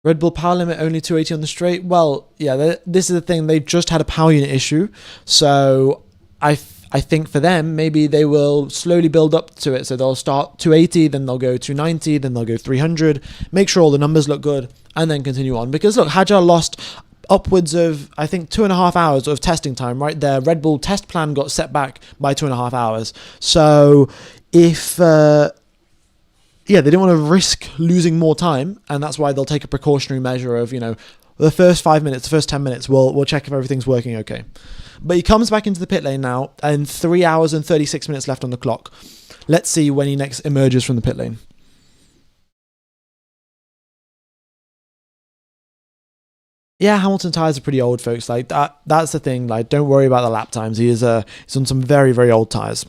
Red Bull power limit only 280 on the straight. Well, yeah, this is the thing. They've just had a power unit issue. So I think for them, maybe they will slowly build up to it. So they'll start 280, then they'll go 290, then they'll go 300. Make sure all the numbers look good, and then continue on. Because look, Hadjar lost upwards of, I think, 2.5 hours of testing time, right? Their Red Bull test plan got set back by 2.5 hours. So if... they didn't want to risk losing more time, and that's why they'll take a precautionary measure of, the first 5 minutes, the first 10 minutes, we'll check if everything's working okay. But he comes back into the pit lane now, and 3 hours and 36 minutes left on the clock. Let's see when he next emerges from the pit lane. Yeah, Hamilton tyres are pretty old, folks. Like that's the thing. Like, don't worry about the lap times. He's on some very, very old tyres.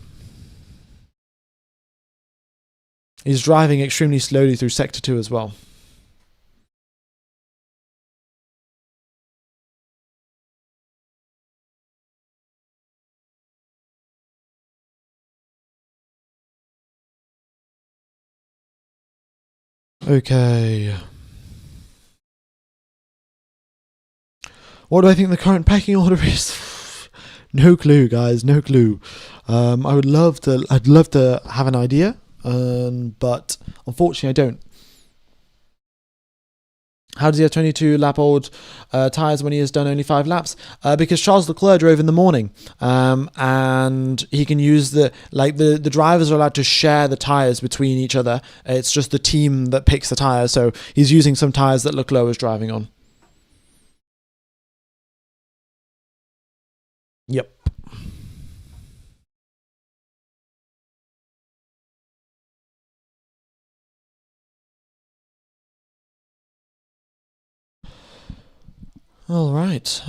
He's driving extremely slowly through Sector 2 as well. Okay. What do I think the current pecking order is? No clue, guys. No clue. I'd love to have an idea. But unfortunately I don't. How does he have 22 lap old tyres when he has done only 5 laps? Because Charles Leclerc drove in the morning, and he can use the drivers are allowed to share the tyres between each other. It's just the team that picks the tyres, so he's using some tyres that Leclerc was driving on. Yep. All right.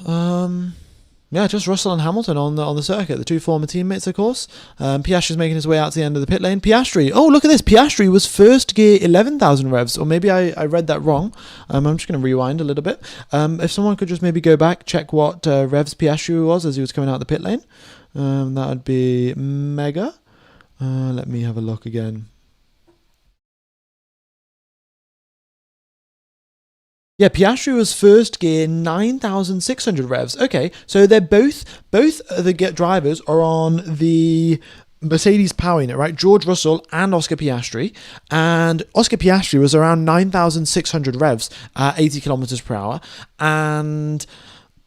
Yeah, just Russell and Hamilton on the circuit, the two former teammates, of course. Piastri's making his way out to the end of the pit lane. Piastri, oh, look at this. Piastri was first gear 11,000 revs, or maybe I read that wrong. I'm just going to rewind a little bit. If someone could just maybe go back, check what revs Piastri was as he was coming out the pit lane. That would be mega. Let me have a look again. Yeah, Piastri was first gear 9,600 revs. Okay, so they're both of the drivers are on the Mercedes power unit, right? George Russell and Oscar Piastri. And Oscar Piastri was around 9,600 revs at 80 kilometers per hour. And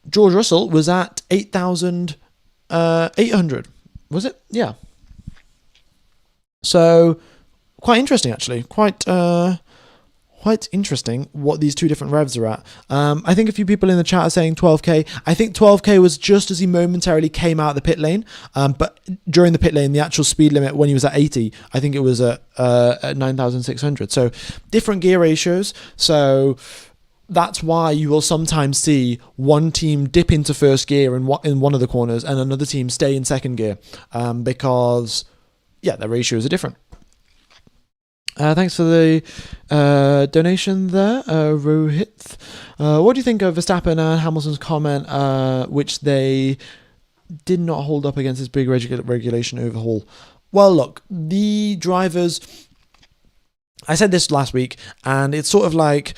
George Russell was at 8,800. Was it? Yeah. So quite interesting, actually. Quite interesting what these two different revs are at. I think a few people in the chat are saying 12k. I think 12k was just as he momentarily came out of the pit lane. But during the pit lane, the actual speed limit when he was at 80, I think it was at 9,600. So different gear ratios. So that's why you will sometimes see one team dip into first gear in one of the corners and another team stay in second gear, because their ratios are different. Thanks for the donation there, Rohit. What do you think of Verstappen and Hamilton's comment, which they did not hold up against this big regulation overhaul? Well, look, the drivers... I said this last week, and it's sort of like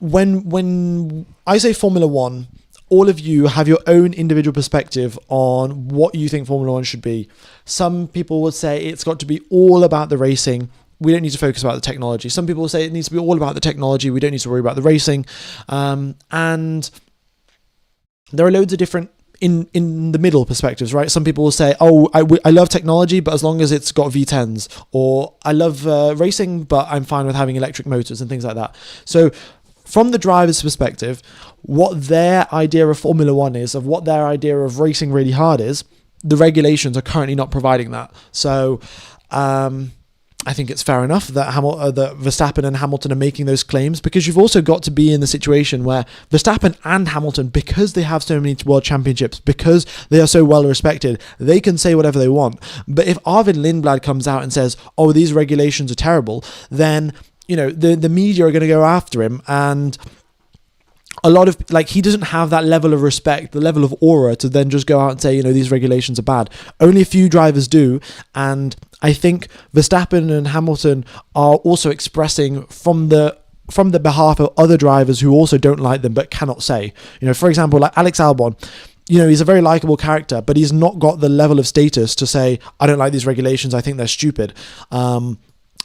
when I say Formula One, all of you have your own individual perspective on what you think Formula One should be. Some people would say it's got to be all about the racing. We don't need to focus about the technology. Some people say it needs to be all about the technology. We don't need to worry about the racing. And there are loads of different in the middle perspectives, right? Some people will say, oh, I love technology, but as long as it's got V10s, or I love racing, but I'm fine with having electric motors and things like that. So from the driver's perspective, what their idea of Formula One is, of what their idea of racing really hard is, the regulations are currently not providing that. So I think it's fair enough that that Verstappen and Hamilton are making those claims, because you've also got to be in the situation where Verstappen and Hamilton, because they have so many world championships, because they are so well respected, they can say whatever they want. But if Arvid Lindblad comes out and says, oh, these regulations are terrible, then, you know, the media are going to go after him, and a lot of, like, he doesn't have that level of respect, the level of aura to then just go out and say, you know, these regulations are bad. Only a few drivers do, and I think Verstappen and Hamilton are also expressing from the behalf of other drivers who also don't like them but cannot say. You know, for example, like Alex Albon, you know, he's a very likable character, but he's not got the level of status to say, I don't like these regulations, I think they're stupid.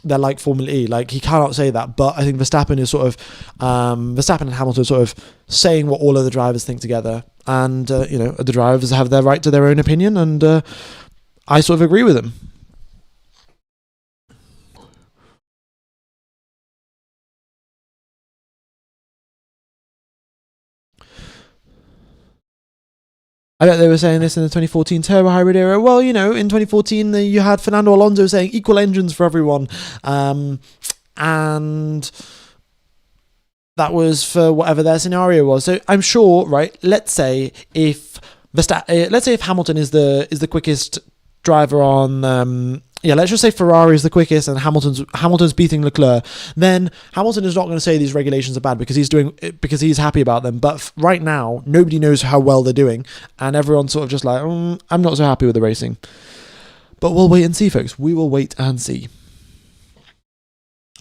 They're like Formula E. Like, he cannot say that. But I think Verstappen is sort of Verstappen and Hamilton are sort of saying what all of the drivers think together, and you know, the drivers have their right to their own opinion, and I sort of agree with them. I bet they were saying this in the 2014 turbo hybrid era. Well, you know, in 2014 you had Fernando Alonso saying equal engines for everyone, and that was for whatever their scenario was. So I'm sure, right? Let's say if Hamilton is the quickest driver on. Let's just say Ferrari is the quickest and Hamilton's beating Leclerc. Then Hamilton is not going to say these regulations are bad because he's happy about them. But right now, nobody knows how well they're doing, and everyone's sort of just like, I'm not so happy with the racing. But we'll wait and see, folks. We will wait and see.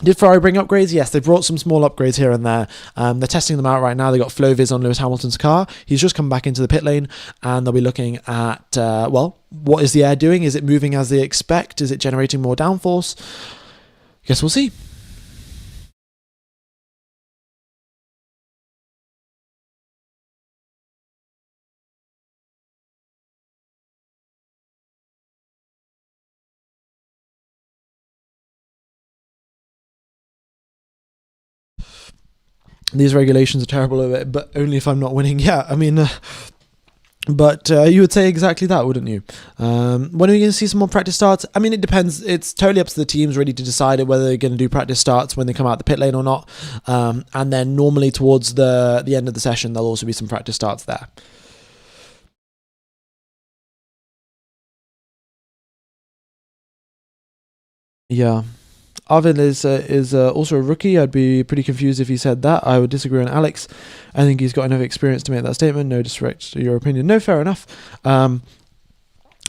Did Ferrari bring upgrades? Yes, they brought some small upgrades here and there. They're testing them out right now. They got FlowViz on Lewis Hamilton's car. He's just come back into the pit lane, and they'll be looking at, what is the air doing? Is it moving as they expect? Is it generating more downforce? Guess we'll see. These regulations are terrible, but only if I'm not winning. Yeah, I mean, but you would say exactly that, wouldn't you? When are we going to see some more practice starts? I mean, it depends. It's totally up to the teams really to decide whether they're going to do practice starts when they come out the pit lane or not. And then normally towards the end of the session, there'll also be some practice starts there. Yeah. Arvin is also a rookie. I'd be pretty confused if he said that. I would disagree on Alex. I think he's got enough experience to make that statement. No disrespect to your opinion. No, fair enough.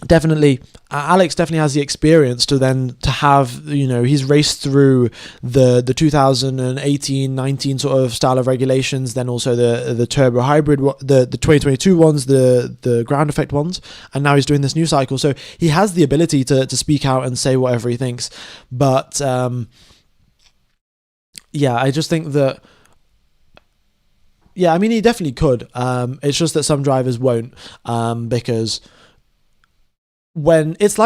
Definitely, Alex definitely has the experience to have, you know, he's raced through the 2018-19 sort of style of regulations, then also the turbo hybrid, the 2022 ones, the ground effect ones, and now he's doing this new cycle. So he has the ability to speak out and say whatever he thinks. But I just think that, I mean, he definitely could. It's just that some drivers won't, because if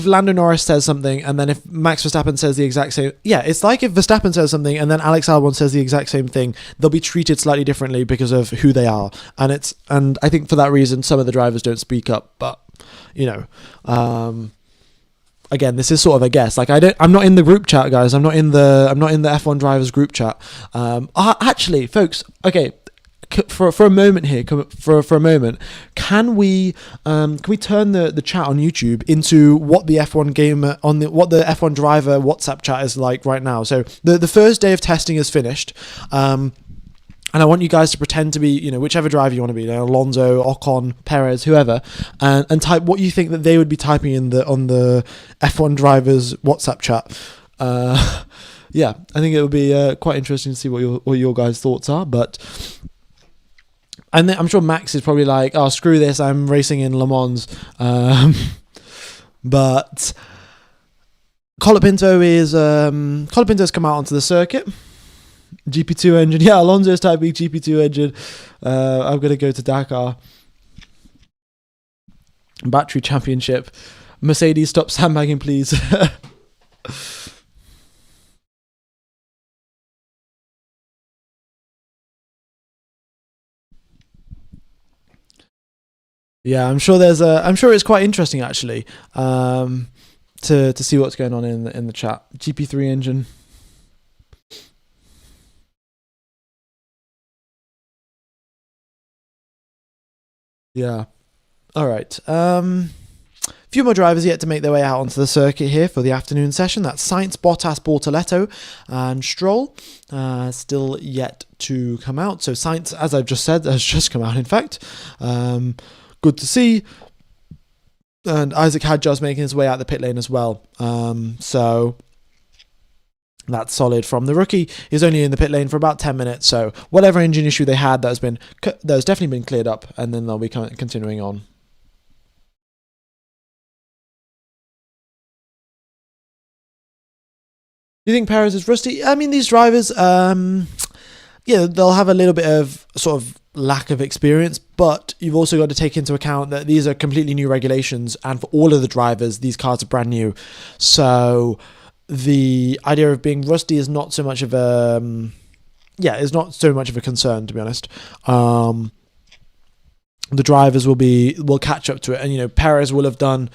Lando Norris says something and then if Max Verstappen says the exact same, it's like if Verstappen says something and then Alex Albon says the exact same thing, they'll be treated slightly differently because of who they are, and I think for that reason some of the drivers don't speak up. But you know, again, this is sort of a guess. Like, I'm not in the group chat, guys. I'm not in the F1 drivers group chat. Actually, folks, okay. For a moment here, for a moment, can we turn the chat on YouTube into what the F1 gamer what the F1 driver WhatsApp chat is like right now? So the first day of testing is finished, and I want you guys to pretend to be, you know, whichever driver you want to be, you know, Alonso, Ocon, Perez, whoever, and type what you think that they would be typing on the F1 drivers WhatsApp chat. I think it would be quite interesting to see what your guys' thoughts are, but. And I'm sure Max is probably like, oh, screw this, I'm racing in Le Mans. But Colapinto's come out onto the circuit. GP2 engine. Yeah, Alonso's Type B GP2 engine. I'm going to go to Dakar. Battery Championship. Mercedes, stop sandbagging, please. Yeah, I'm sure it's quite interesting actually, to see what's going on in the chat. GP3 engine. Yeah. All right. Few more drivers yet to make their way out onto the circuit here for the afternoon session. That's Sainz, Bottas, Bortoletto, and Stroll. Still yet to come out. So Sainz, as I've just said, has just come out. In fact, good to see. And Isaac Hadjar's making his way out the pit lane as well. So that's solid from the rookie. He's only in the pit lane for about 10 minutes. So whatever engine issue they had, that's definitely been cleared up, and then they'll be continuing on. Do you think Perez is rusty? I mean, these drivers, they'll have a little bit of sort of lack of experience, but you've also got to take into account that these are completely new regulations, and for all of the drivers, these cars are brand new. So the idea of being rusty is not so much of a concern, to be honest. The drivers will catch up to it, and Perez will have done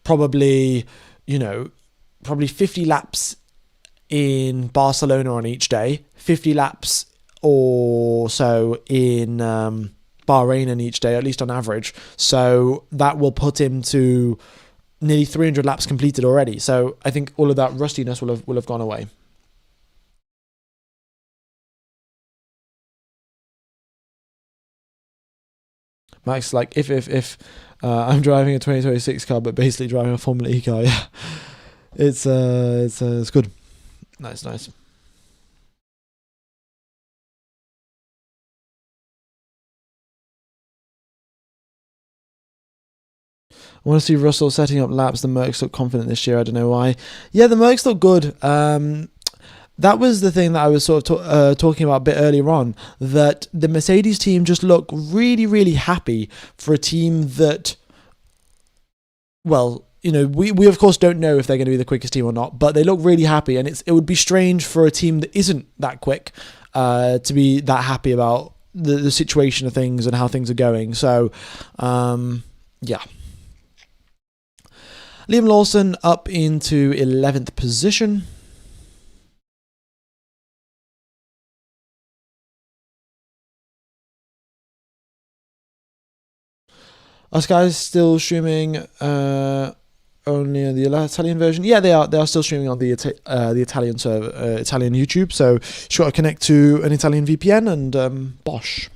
probably 50 laps in Barcelona on each day, 50 laps or so in Bahrain on each day, at least on average. So that will put him to nearly 300 laps completed already. So I think all of that rustiness will have gone away. Max, like, if I'm driving a 2026 car, but basically driving a Formula E car, yeah, it's good. Nice. I want to see Russell setting up laps. The Mercs look confident this year. I don't know why. Yeah, the Mercs look good. That was the thing that I was sort of talking about a bit earlier on, that the Mercedes team just look really, really happy for a team that, well, we of course don't know if they're going to be the quickest team or not, but they look really happy, and it would be strange for a team that isn't that quick to be that happy about the situation of things and how things are going. So, yeah. Liam Lawson up into 11th position. Are Sky still streaming only on the Italian version? Yeah, they are. They are still streaming on the Italian server, Italian YouTube. So you just got to connect to an Italian VPN and bosh.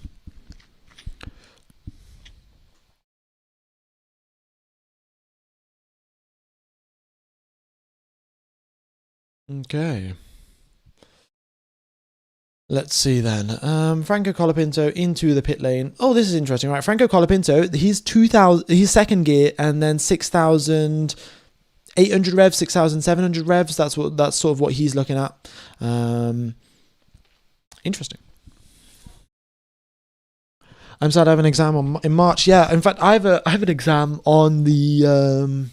Okay. Let's see then. Franco Colapinto into the pit lane. Oh, this is interesting, right? Franco Colapinto, he's second gear, and then 6,800 revs, 6,700 revs. That's sort of what he's looking at. Interesting. I'm sad I have an exam in March. Yeah, in fact, I have an exam on the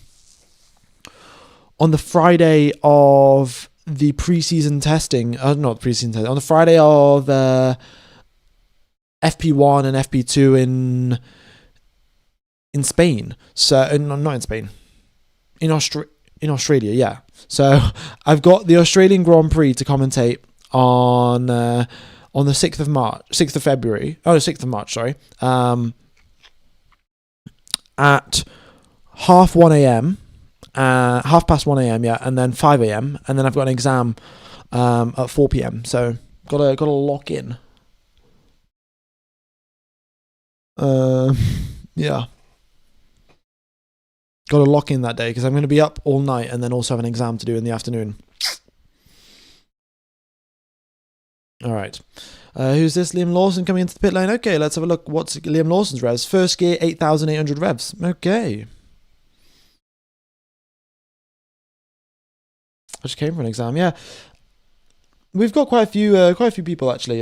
Friday of the preseason testing. Not preseason testing. On the Friday of FP1 and FP2 in Spain. So not in Spain. In Australia, yeah. So I've got the Australian Grand Prix to commentate on the 6th of March, sorry. At 1:30 a.m., yeah, and then 5 a.m., and then I've got an exam at 4 p.m. So gotta lock in. Yeah, gotta lock in that day because I'm going to be up all night and then also have an exam to do in the afternoon. All right. Who's this? Liam Lawson coming into the pit lane. Okay, let's have a look. What's Liam Lawson's revs? First gear, 8,800 revs. Okay. I just came for an exam. Yeah, we've got quite a few people actually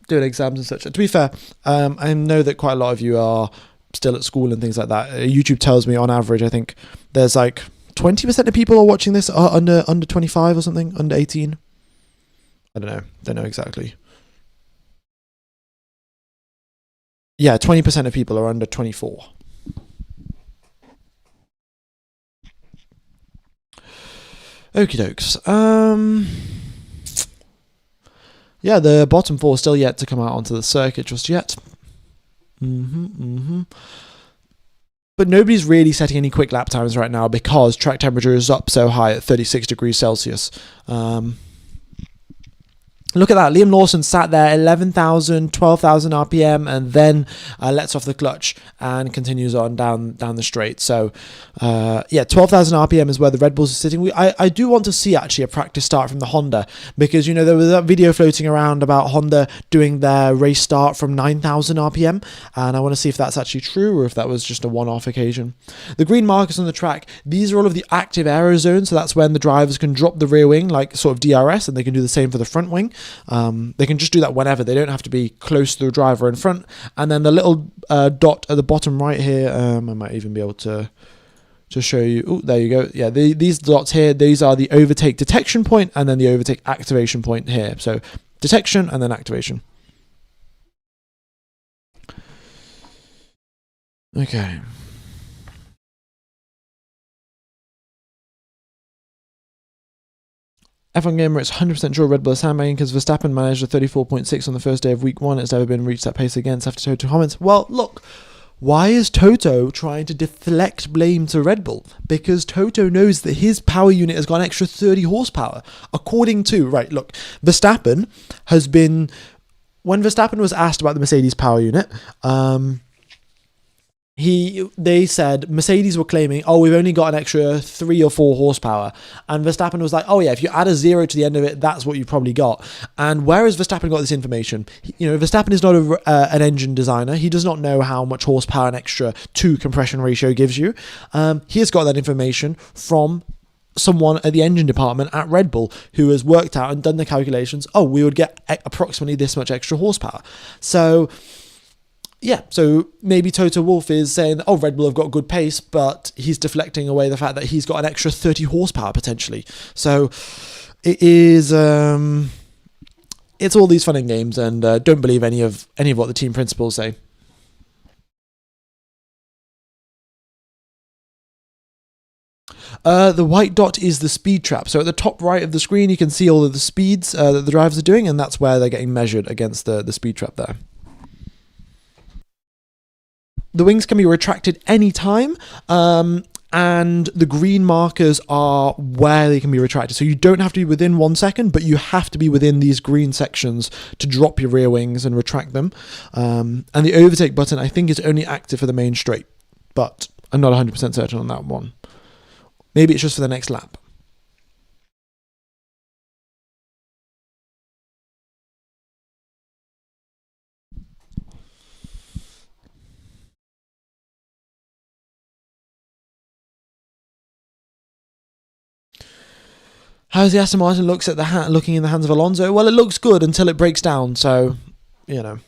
doing exams and such. To be fair, I know that quite a lot of you are still at school and things like that. YouTube tells me on average, I think there's like 20% of people are watching this are under 25 or something, under 18. I don't know exactly. Yeah, 20% of people are under 24. Okie dokes. Yeah, the bottom four still yet to come out onto the circuit just yet. But nobody's really setting any quick lap times right now because track temperature is up so high at 36 degrees Celsius. Look at that. Liam Lawson sat there 11,000, 12,000 RPM and then lets off the clutch and continues on down the straight. So, 12,000 RPM is where the Red Bulls are sitting. I do want to see actually a practice start from the Honda because, there was that video floating around about Honda doing their race start from 9,000 RPM. And I want to see if that's actually true or if that was just a one-off occasion. The green markers on the track, these are all of the active aero zones. So that's when the drivers can drop the rear wing like sort of DRS and they can do the same for the front wing. They can just do that whenever. They don't have to be close to the driver in front. And then the little dot at the bottom right here, I might even be able to show you. Oh, there you go. Yeah, these dots here, these are the overtake detection point and then the overtake activation point here. So detection and then activation. Okay. F1 Gamer, it's 100% sure Red Bull is sandbagging because Verstappen managed a 34.6 on the first day of week 1. It's never been reached that pace again after Toto comments. Well, look, why is Toto trying to deflect blame to Red Bull? Because Toto knows that his power unit has got an extra 30 horsepower. According to, Verstappen has been, when Verstappen was asked about the Mercedes power unit, they said Mercedes were claiming, we've only got an extra 3 or 4 horsepower, and Verstappen was like, if you add a 0 to the end of it, that's what you probably got. And where has Verstappen got this information? Verstappen is not an engine designer. He does not know how much horsepower an extra 2 compression ratio gives you. He has got that information from someone at the engine department at Red Bull who has worked out and done the calculations. We would get approximately this much extra horsepower. So maybe Toto Wolff is saying that, Red Bull have got good pace, but he's deflecting away the fact that he's got an extra 30 horsepower potentially. So it is, it's all these fun and games, and don't believe any of what the team principals say. The white dot is the speed trap. So at the top right of the screen, you can see all of the speeds that the drivers are doing, and that's where they're getting measured against the speed trap there. The wings can be retracted anytime, and the green markers are where they can be retracted. So you don't have to be within 1 second, but you have to be within these green sections to drop your rear wings and retract them. And the overtake button, I think, is only active for the main straight, but I'm not 100% certain on that one. Maybe it's just for the next lap. How's the Aston Martin looking in the hands of Alonso? Well, it looks good until it breaks down. So, that's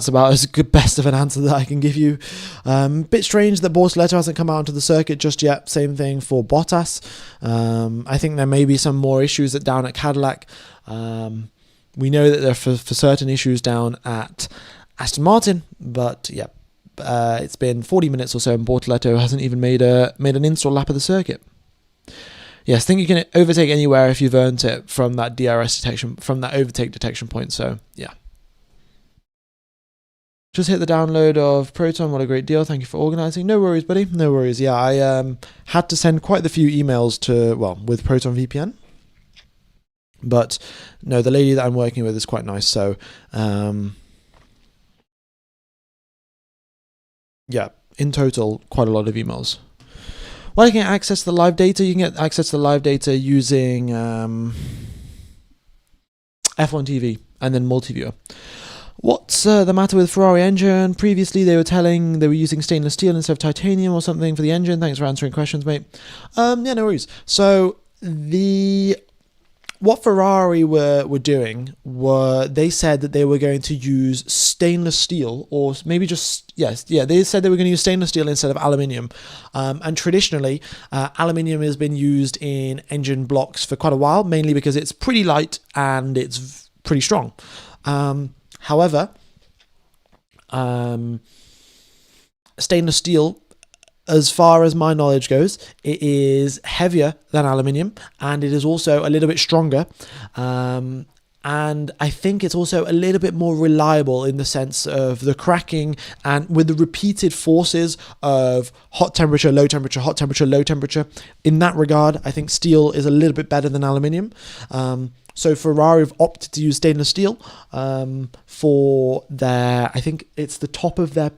about as good best of an answer that I can give you. Bit strange that Bortoleto hasn't come out onto the circuit just yet. Same thing for Bottas. I think there may be some more issues down at Cadillac. We know that there are for certain issues down at Aston Martin, but it's been 40 minutes or so, and Bortoleto hasn't even made an install lap of the circuit. Yes, I think you can overtake anywhere if you've earned it from that DRS detection, from that overtake detection point. So, yeah. Just hit the download of Proton. What a great deal. Thank you for organising. No worries, buddy. No worries. Yeah, I had to send quite a few emails with Proton VPN. But, no, the lady that I'm working with is quite nice. So, in total, quite a lot of emails. Well, you can access the live data. You can get access to the live data using F1 TV, and then multi-viewer. What's the matter with Ferrari engine? Previously, they were using stainless steel instead of titanium or something for the engine. Thanks for answering questions, mate. Yeah, no worries. So what Ferrari were doing they said that they were going to use stainless steel, or maybe they said they were going to use stainless steel instead of aluminium. And traditionally, aluminium has been used in engine blocks for quite a while, mainly because it's pretty light and it's pretty strong. However, stainless steel, as far as my knowledge goes, it is heavier than aluminium, and it is also a little bit stronger. And I think it's also a little bit more reliable in the sense of the cracking, and with the repeated forces of hot temperature, low temperature, hot temperature, low temperature. In that regard, I think steel is a little bit better than aluminium. So Ferrari have opted to use stainless steel for their, I think it's the top of their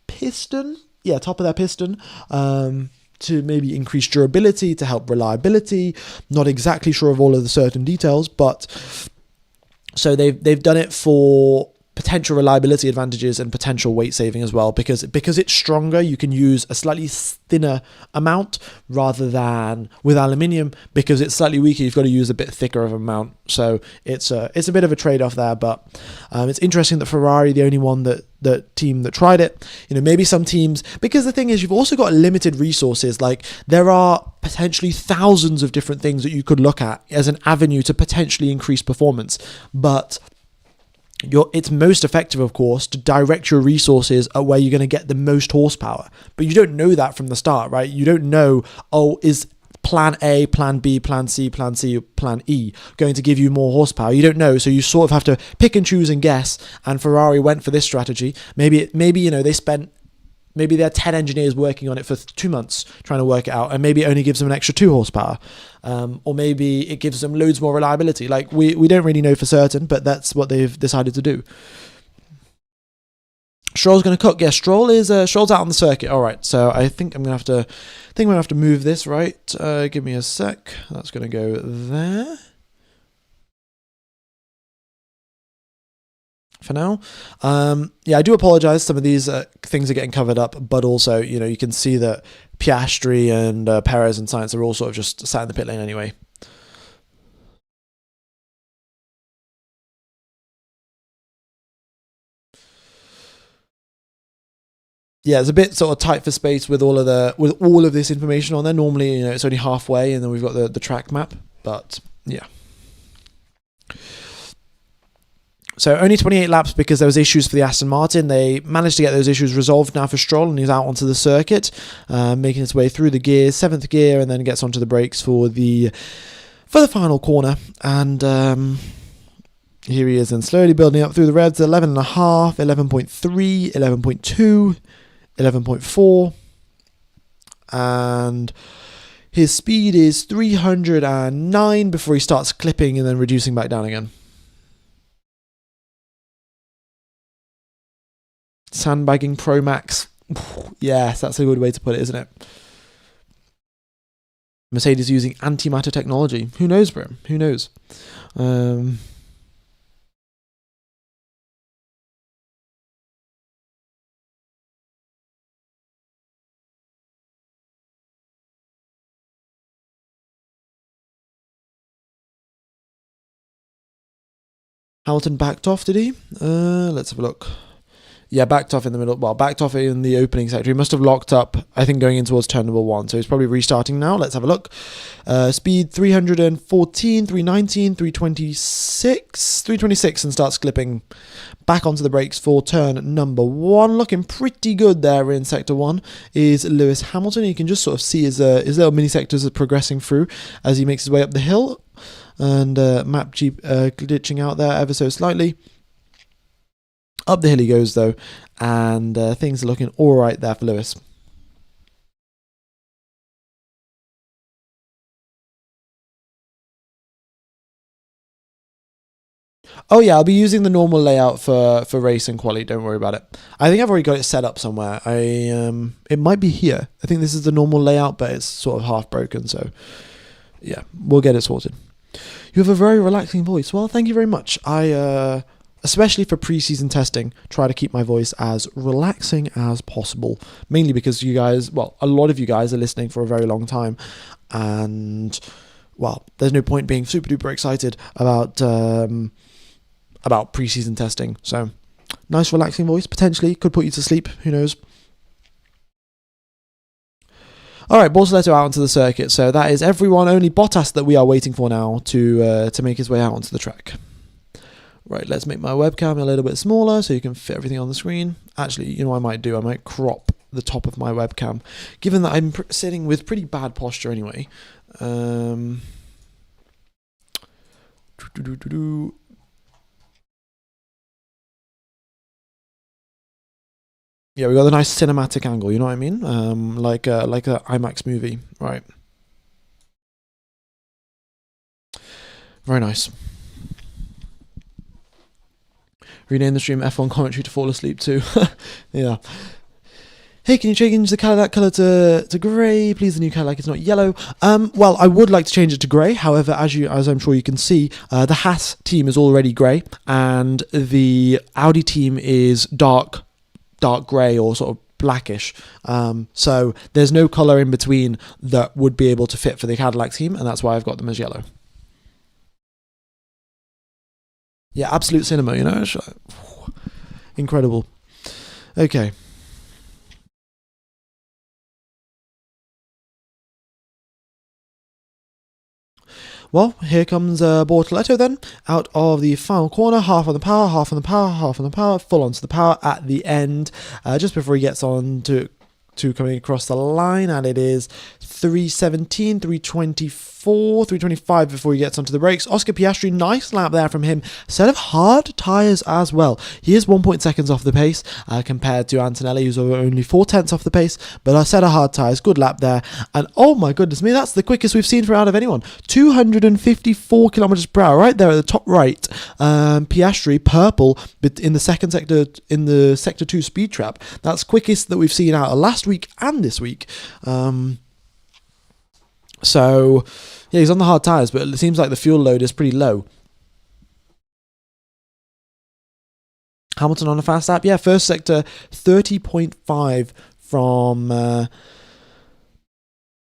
piston. Yeah, top of their piston. To maybe increase durability, to help reliability. Not exactly sure of all of the certain details, but so they've done it for potential reliability advantages and potential weight saving as well, because it's stronger, you can use a slightly thinner amount rather than with aluminium. Because it's slightly weaker, you've got to use a bit thicker of amount. So it's a bit of a trade-off there, but it's interesting that Ferrari, the only one the team that tried it. Maybe some teams, because the thing is, you've also got limited resources. Like, there are potentially thousands of different things that you could look at as an avenue to potentially increase performance, but it's most effective, of course, to direct your resources at where you're going to get the most horsepower. But you don't know that from the start, right? You don't know, is plan A, plan B, plan C, plan E going to give you more horsepower? You don't know, so you sort of have to pick and choose and guess. And Ferrari went for this strategy. Maybe they had 10 engineers working on it for 2 months trying to work it out, and maybe it only gives them an extra 2 horsepower. Or maybe it gives them loads more reliability. Like, we don't really know for certain, but that's what they've decided to do. Stroll's going to cook. Yeah, Stroll's out on the circuit. All right, so I think I'm going to have to move this, right? Give me a sec. That's going to go there for now. Yeah, I do apologize. Some of these things are getting covered up, but also, you can see that Piastri and Perez and Sainz are all sort of just sat in the pit lane anyway. Yeah, it's a bit sort of tight for space with all of this information on there. Normally, it's only halfway, and then we've got the track map. But yeah. So only 28 laps because there was issues for the Aston Martin. They managed to get those issues resolved now for Stroll, and he's out onto the circuit, making his way through the gears, 7th gear, and then gets onto the brakes for the final corner. And here he is, and slowly building up through the reds. 11.5, 11.3, 11.2, 11.4, and his speed is 309 before he starts clipping and then reducing back down again. Sandbagging Pro Max. Yes, that's a good way to put it, isn't it? Mercedes using antimatter technology. Who knows, bro? Who knows? Hamilton backed off, did he? Let's have a look. Yeah, backed off in the middle. Well, backed off in the opening sector. He must have locked up, I think, going in towards turn number 1. So he's probably restarting now. Let's have a look. Speed 314, 319, 326, 326, and starts clipping back onto the brakes for turn number 1. Looking pretty good there in sector 1 is Lewis Hamilton. You can just sort of see his little mini sectors are progressing through as he makes his way up the hill. And map Jeep glitching out there ever so slightly. Up the hill he goes, though, and things are looking all right there for Lewis. Oh yeah, I'll be using the normal layout for race and quali. Don't worry about it. I think I've already got it set up somewhere. It might be here. I think this is the normal layout, but it's sort of half broken. So yeah, we'll get it sorted. You have a very relaxing voice. Well, thank you very much. I, especially for pre-season testing, try to keep my voice as relaxing as possible. Mainly because you guys, well, a lot of you guys are listening for a very long time. And, well, there's no point being super duper excited about pre-season testing. So, nice relaxing voice. Potentially could put you to sleep. Who knows? All right, Bortoleto out onto the circuit. So that is everyone. Only Bottas that we are waiting for now to make his way out onto the track. Right, let's make my webcam a little bit smaller so you can fit everything on the screen. Actually, you know what I might do? I might crop the top of my webcam, given that I'm sitting with pretty bad posture anyway. Yeah, we got a nice cinematic angle, you know what I mean? Like a IMAX movie, right? Very nice. Rename the stream F1 commentary to fall asleep too. Yeah. Hey, can you change the Cadillac colour to grey? Please, the new Cadillac is not yellow. Well, I would like to change it to grey. However, as I'm sure you can see, the Haas team is already grey, and the Audi team is dark grey or sort of blackish. So there's no colour in between that would be able to fit for the Cadillac team, and that's why I've got them as yellow. Yeah, absolute cinema, you know? Incredible. Okay. Well, here comes Bortoleto then, out of the final corner, half on the power, half on the power, half on the power, full onto the power at the end, just before he gets on to coming across the line, and it is 317, 324, 325 before he gets onto the brakes. Oscar Piastri, nice lap there from him. Set of hard tyres as well. He is 1 seconds off the pace compared to Antonelli, who's only 4/10 off the pace, but a set of hard tyres, good lap there. And oh my goodness me, that's the quickest we've seen for out of anyone. 254 kilometers per hour, right there at the top right. Piastri, purple, but in the second sector, in the sector 2 speed trap. That's quickest that we've seen out of last week and this week. So, yeah, he's on the hard tyres, but it seems like the fuel load is pretty low. Hamilton on a fast lap. Yeah, first sector, 30.5 from...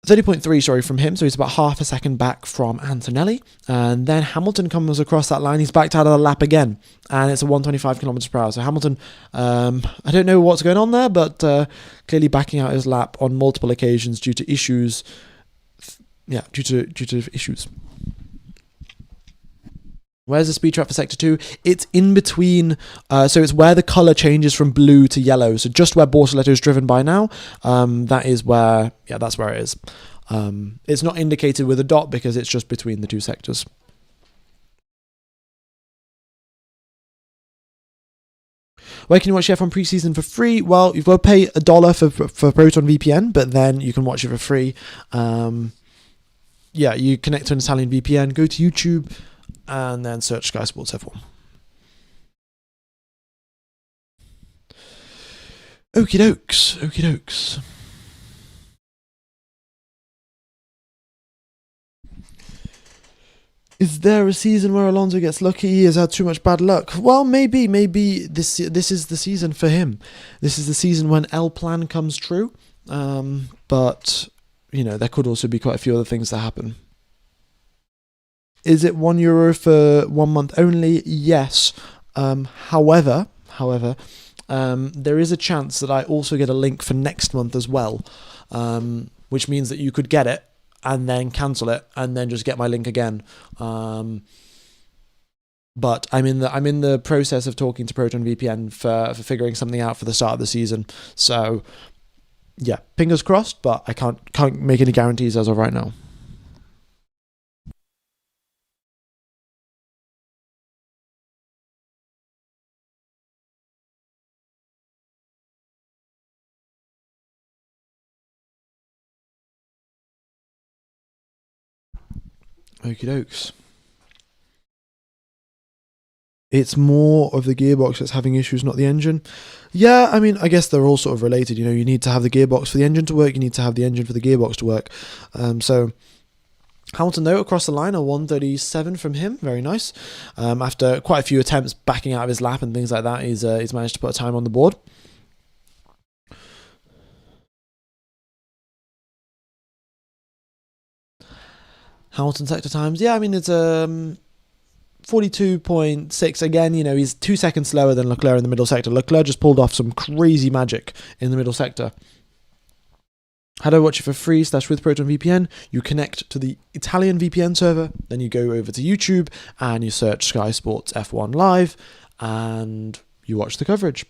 30.3, sorry, from him, so he's about half a second back from Antonelli. And then Hamilton comes across that line, he's backed out of the lap again, and it's a 125 kilometers per hour. So Hamilton, I don't know what's going on there, but clearly backing out his lap on multiple occasions due to issues. Yeah, due to issues. Where's the speed trap for sector 2? It's in between, so it's where the colour changes from blue to yellow. So just where Bortoleto is driven by now, that is where, yeah, that's where it is. It's not indicated with a dot because it's just between the two sectors. Where can you watch the F1 preseason for free? Well, you've got to pay $1 for Proton VPN, but then you can watch it for free. Yeah, you connect to an Italian VPN, go to YouTube, and then search Sky Sports F1. Okie dokes. Is there a season where Alonso gets lucky? He has had too much bad luck. Well, maybe this is the season for him. This is the season when L Plan comes true. But you know, there could also be quite a few other things that happen. Is it €1 for 1 month only? Yes. However, there is a chance that I also get a link for next month as well, which means that you could get it and then cancel it and then just get my link again. But I'm in the process of talking to Proton VPN for figuring something out for the start of the season. So yeah, fingers crossed, but I can't make any guarantees as of right now. Okie dokes. It's more of the gearbox that's having issues, not the engine. Yeah, I mean, I guess they're all sort of related. You know, you need to have the gearbox for the engine to work. You need to have the engine for the gearbox to work. So Hamilton, though, across the line, a 1:37 from him. Very nice. After quite a few attempts backing out of his lap and things like that, he's managed to put a time on the board. Hamilton sector times, yeah, I mean, it's 42.6. Again, he's 2 seconds slower than Leclerc in the middle sector. Leclerc just pulled off some crazy magic in the middle sector. How do I watch it for free / with Proton VPN? You connect to the Italian VPN server, then you go over to YouTube and you search Sky Sports F1 Live and you watch the coverage.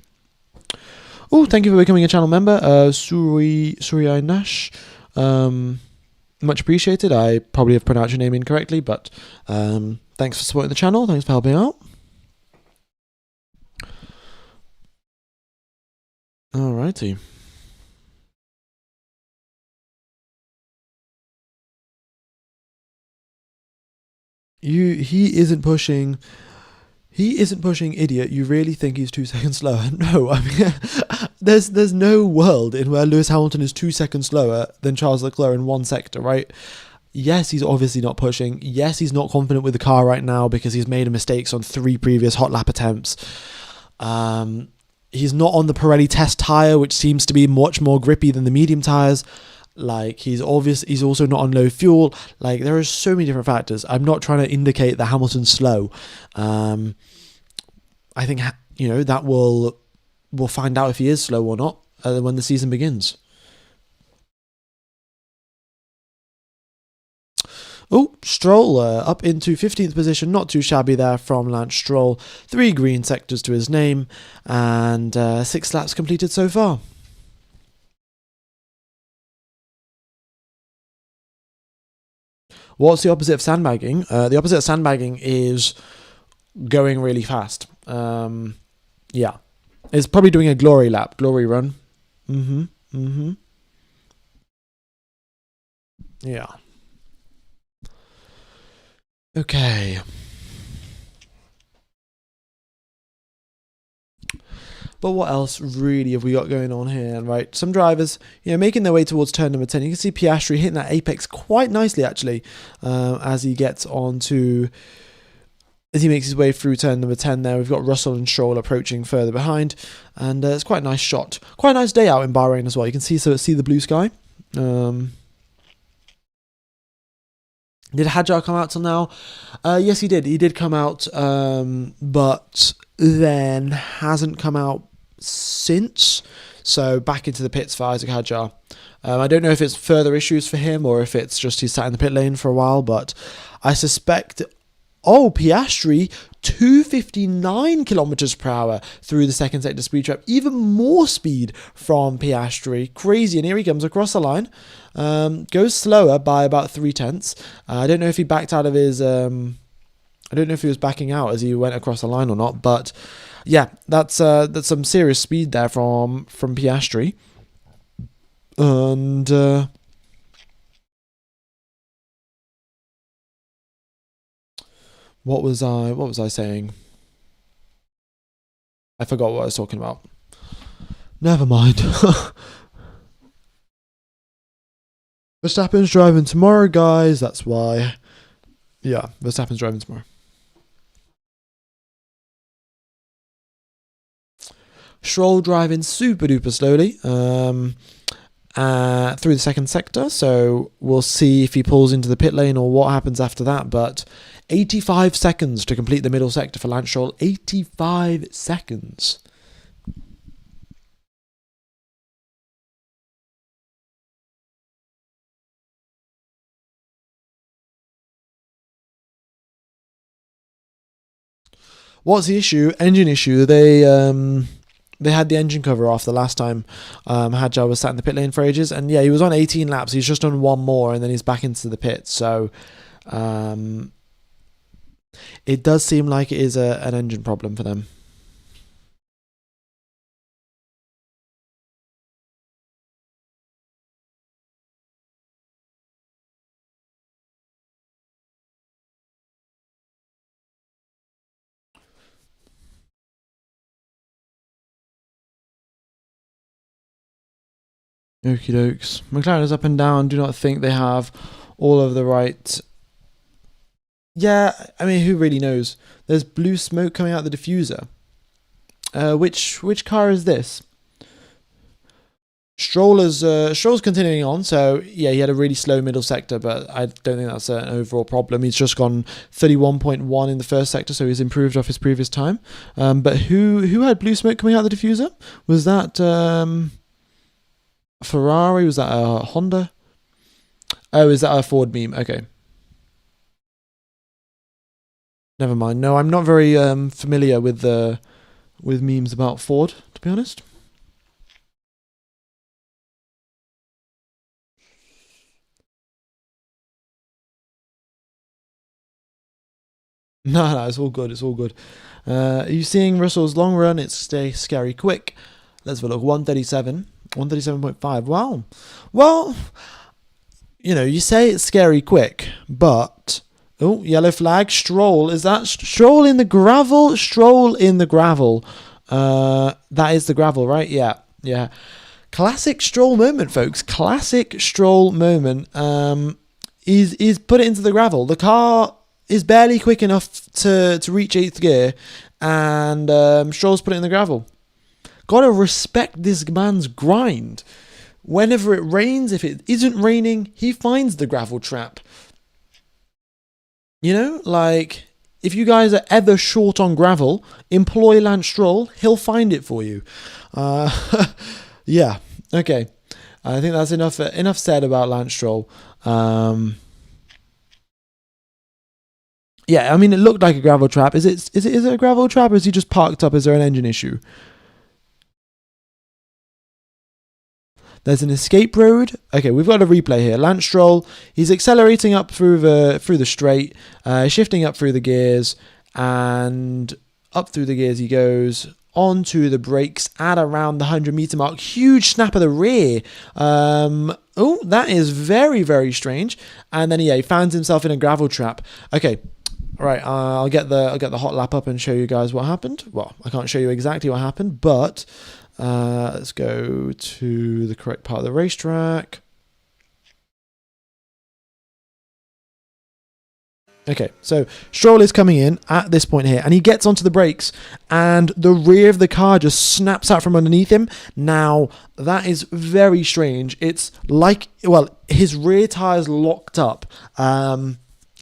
Oh, thank you for becoming a channel member, Suri Nash. Much appreciated. I probably have pronounced your name incorrectly, but thanks for supporting the channel. Thanks for helping out. Alrighty. He isn't pushing, idiot. You really think he's 2 seconds slower? No, I mean, there's no world in where Lewis Hamilton is 2 seconds slower than Charles Leclerc in one sector, right? Yes, he's obviously not pushing. Yes, he's not confident with the car right now because he's made mistakes on 3 previous hot lap attempts. He's not on the Pirelli test tyre, which seems to be much more grippy than the medium tyres. Like, he's also not on low fuel. Like, there are so many different factors. I'm not trying to indicate that Hamilton's slow. I think, that we'll find out if he is slow or not when the season begins. Oh, Stroll up into 15th position. Not too shabby there from Lance Stroll. 3 green sectors to his name and 6 laps completed so far. What's the opposite of sandbagging? The opposite of sandbagging is going really fast. Yeah. It's probably doing a glory lap, glory run. Yeah. Okay. But what else really have we got going on here? Right, some drivers, making their way towards turn number 10. You can see Piastri hitting that apex quite nicely, actually, as he makes his way through turn number 10 there. We've got Russell and Stroll approaching further behind, and it's quite a nice shot. Quite a nice day out in Bahrain as well. You can see the blue sky. Did Hadjar come out till now? Yes, he did. He did come out, but then hasn't come out since. So back into the pits for Isaac Hadjar. I don't know if it's further issues for him or if it's just he's sat in the pit lane for a while, but I suspect... Oh, Piastri, 259 kilometers per hour through the second sector speed trap. Even more speed from Piastri. Crazy. And here he comes across the line. Goes slower by about 0.3. I don't know if he backed out of his... I don't know if he was backing out as he went across the line or not. But yeah, that's some serious speed there from Piastri. And... What was I saying? I forgot what I was talking about. Never mind. Verstappen's driving tomorrow, guys. That's why. Yeah, Verstappen's driving tomorrow. Stroll driving super duper slowly through the second sector. So we'll see if he pulls into the pit lane or what happens after that. But 85 seconds to complete the middle sector for Lance Stroll. 85 seconds. What's the issue? Engine issue. They had the engine cover off the last time Hadjar was sat in the pit lane for ages. And yeah, he was on 18 laps. He's just done one more and then he's back into the pit. So it does seem like it is an engine problem for them. Okie dokes. McLaren is up and down. Do not think they have all of the right Yeah, I mean, who really knows? There's blue smoke coming out the diffuser. Which car is this? Stroll's continuing on, so yeah, he had a really slow middle sector, but I don't think that's an overall problem. He's just gone 31.1 in the first sector, so he's improved off his previous time. But who had blue smoke coming out the diffuser? Was that Ferrari? Was that a Honda? Oh, is that a Ford meme? Okay, never mind. No, I'm not very familiar with memes about Ford, to be honest. No, it's all good. It's all good. Are you seeing Russell's long run? It's stay scary quick. Let's have a look. 137. 137.5. Wow. Well, you say it's scary quick, but oh, yellow flag. Stroll. Is that Stroll in the gravel? Stroll in the gravel. That is the gravel, right? Yeah. Yeah. Classic Stroll moment, folks. Classic Stroll moment. He's put it into the gravel. The car is barely quick enough to reach 8th gear, and Stroll's put it in the gravel. Gotta respect this man's grind. Whenever it rains, if it isn't raining, he finds the gravel trap. Like, if you guys are ever short on gravel, employ Lance Stroll, he'll find it for you. Yeah, okay. I think that's enough said about Lance Stroll. Yeah, I mean, it looked like a gravel trap. Is it a gravel trap, or is he just parked up? Is there an engine issue? There's an escape road. Okay, we've got a replay here. Lance Stroll, he's accelerating up through the straight, shifting up through the gears, and up through the gears he goes. Onto the brakes at around the 100-meter mark. Huge snap of the rear. Oh, that is very, very strange. And then he finds himself in a gravel trap. Okay. All right, I'll get the hot lap up and show you guys what happened. Well, I can't show you exactly what happened, but let's go to the correct part of the racetrack. Okay, so Stroll is coming in at this point here, and he gets onto the brakes, and the rear of the car just snaps out from underneath him. Now, that is very strange. It's like, well, his rear tire's locked up.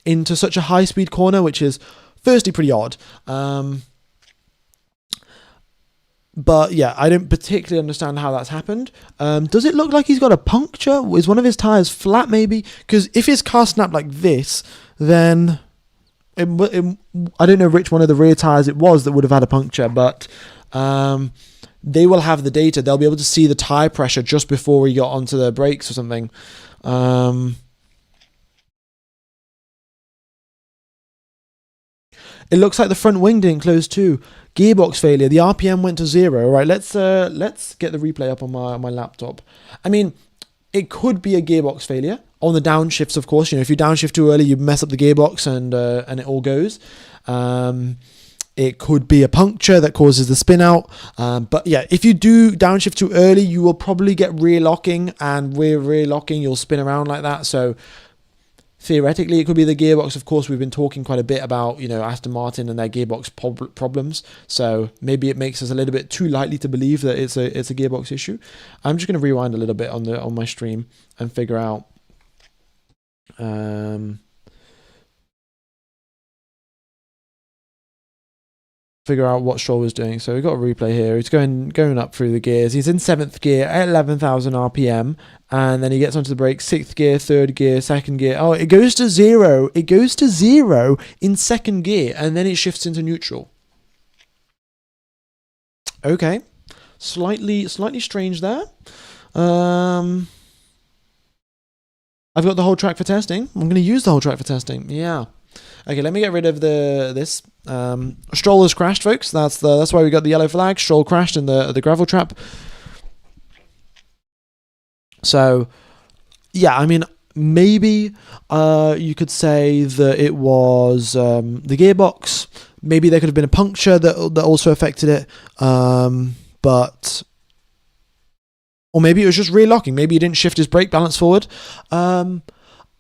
Into such a high-speed corner, which is firstly pretty odd. But yeah, I don't particularly understand how that's happened. Does it look like he's got a puncture? Is one of his tires flat, maybe? Because if his car snapped like this, then I don't know which one of the rear tires it was that would have had a puncture, but they will have the data. They'll be able to see the tire pressure just before he got onto the brakes or something. It looks like the front wing didn't close too. Gearbox failure. The RPM went to 0. Right, let's get the replay up on my laptop. I mean, it could be a gearbox failure on the downshifts, of course. If you downshift too early, you mess up the gearbox and it all goes. It could be a puncture that causes the spin out. But yeah, if you do downshift too early, you will probably get rear locking, and with rear locking, you'll spin around like that. So theoretically, it could be the gearbox. Of course, we've been talking quite a bit about, Aston Martin and their gearbox problems. So maybe it makes us a little bit too likely to believe that it's a gearbox issue. I'm just going to rewind a little bit on my stream and figure out. Figure out what Stroll was doing. So we've got a replay here. He's going up through the gears. He's in 7th gear at 11,000 RPM, and then he gets onto the brakes. 6th gear, 3rd gear, 2nd gear. Oh, it goes to 0. It goes to 0 in 2nd gear, and then it shifts into neutral. Okay, slightly strange there. I've got the whole track for testing. I'm going to use the whole track for testing. Yeah. Okay, let me get rid of this. Stroll has crashed, folks. That's why we got the yellow flag. Stroll crashed in the gravel trap. So, yeah, I mean, maybe you could say that it was the gearbox. Maybe there could have been a puncture that also affected it. But... Or maybe it was just rear locking. Maybe he didn't shift his brake balance forward.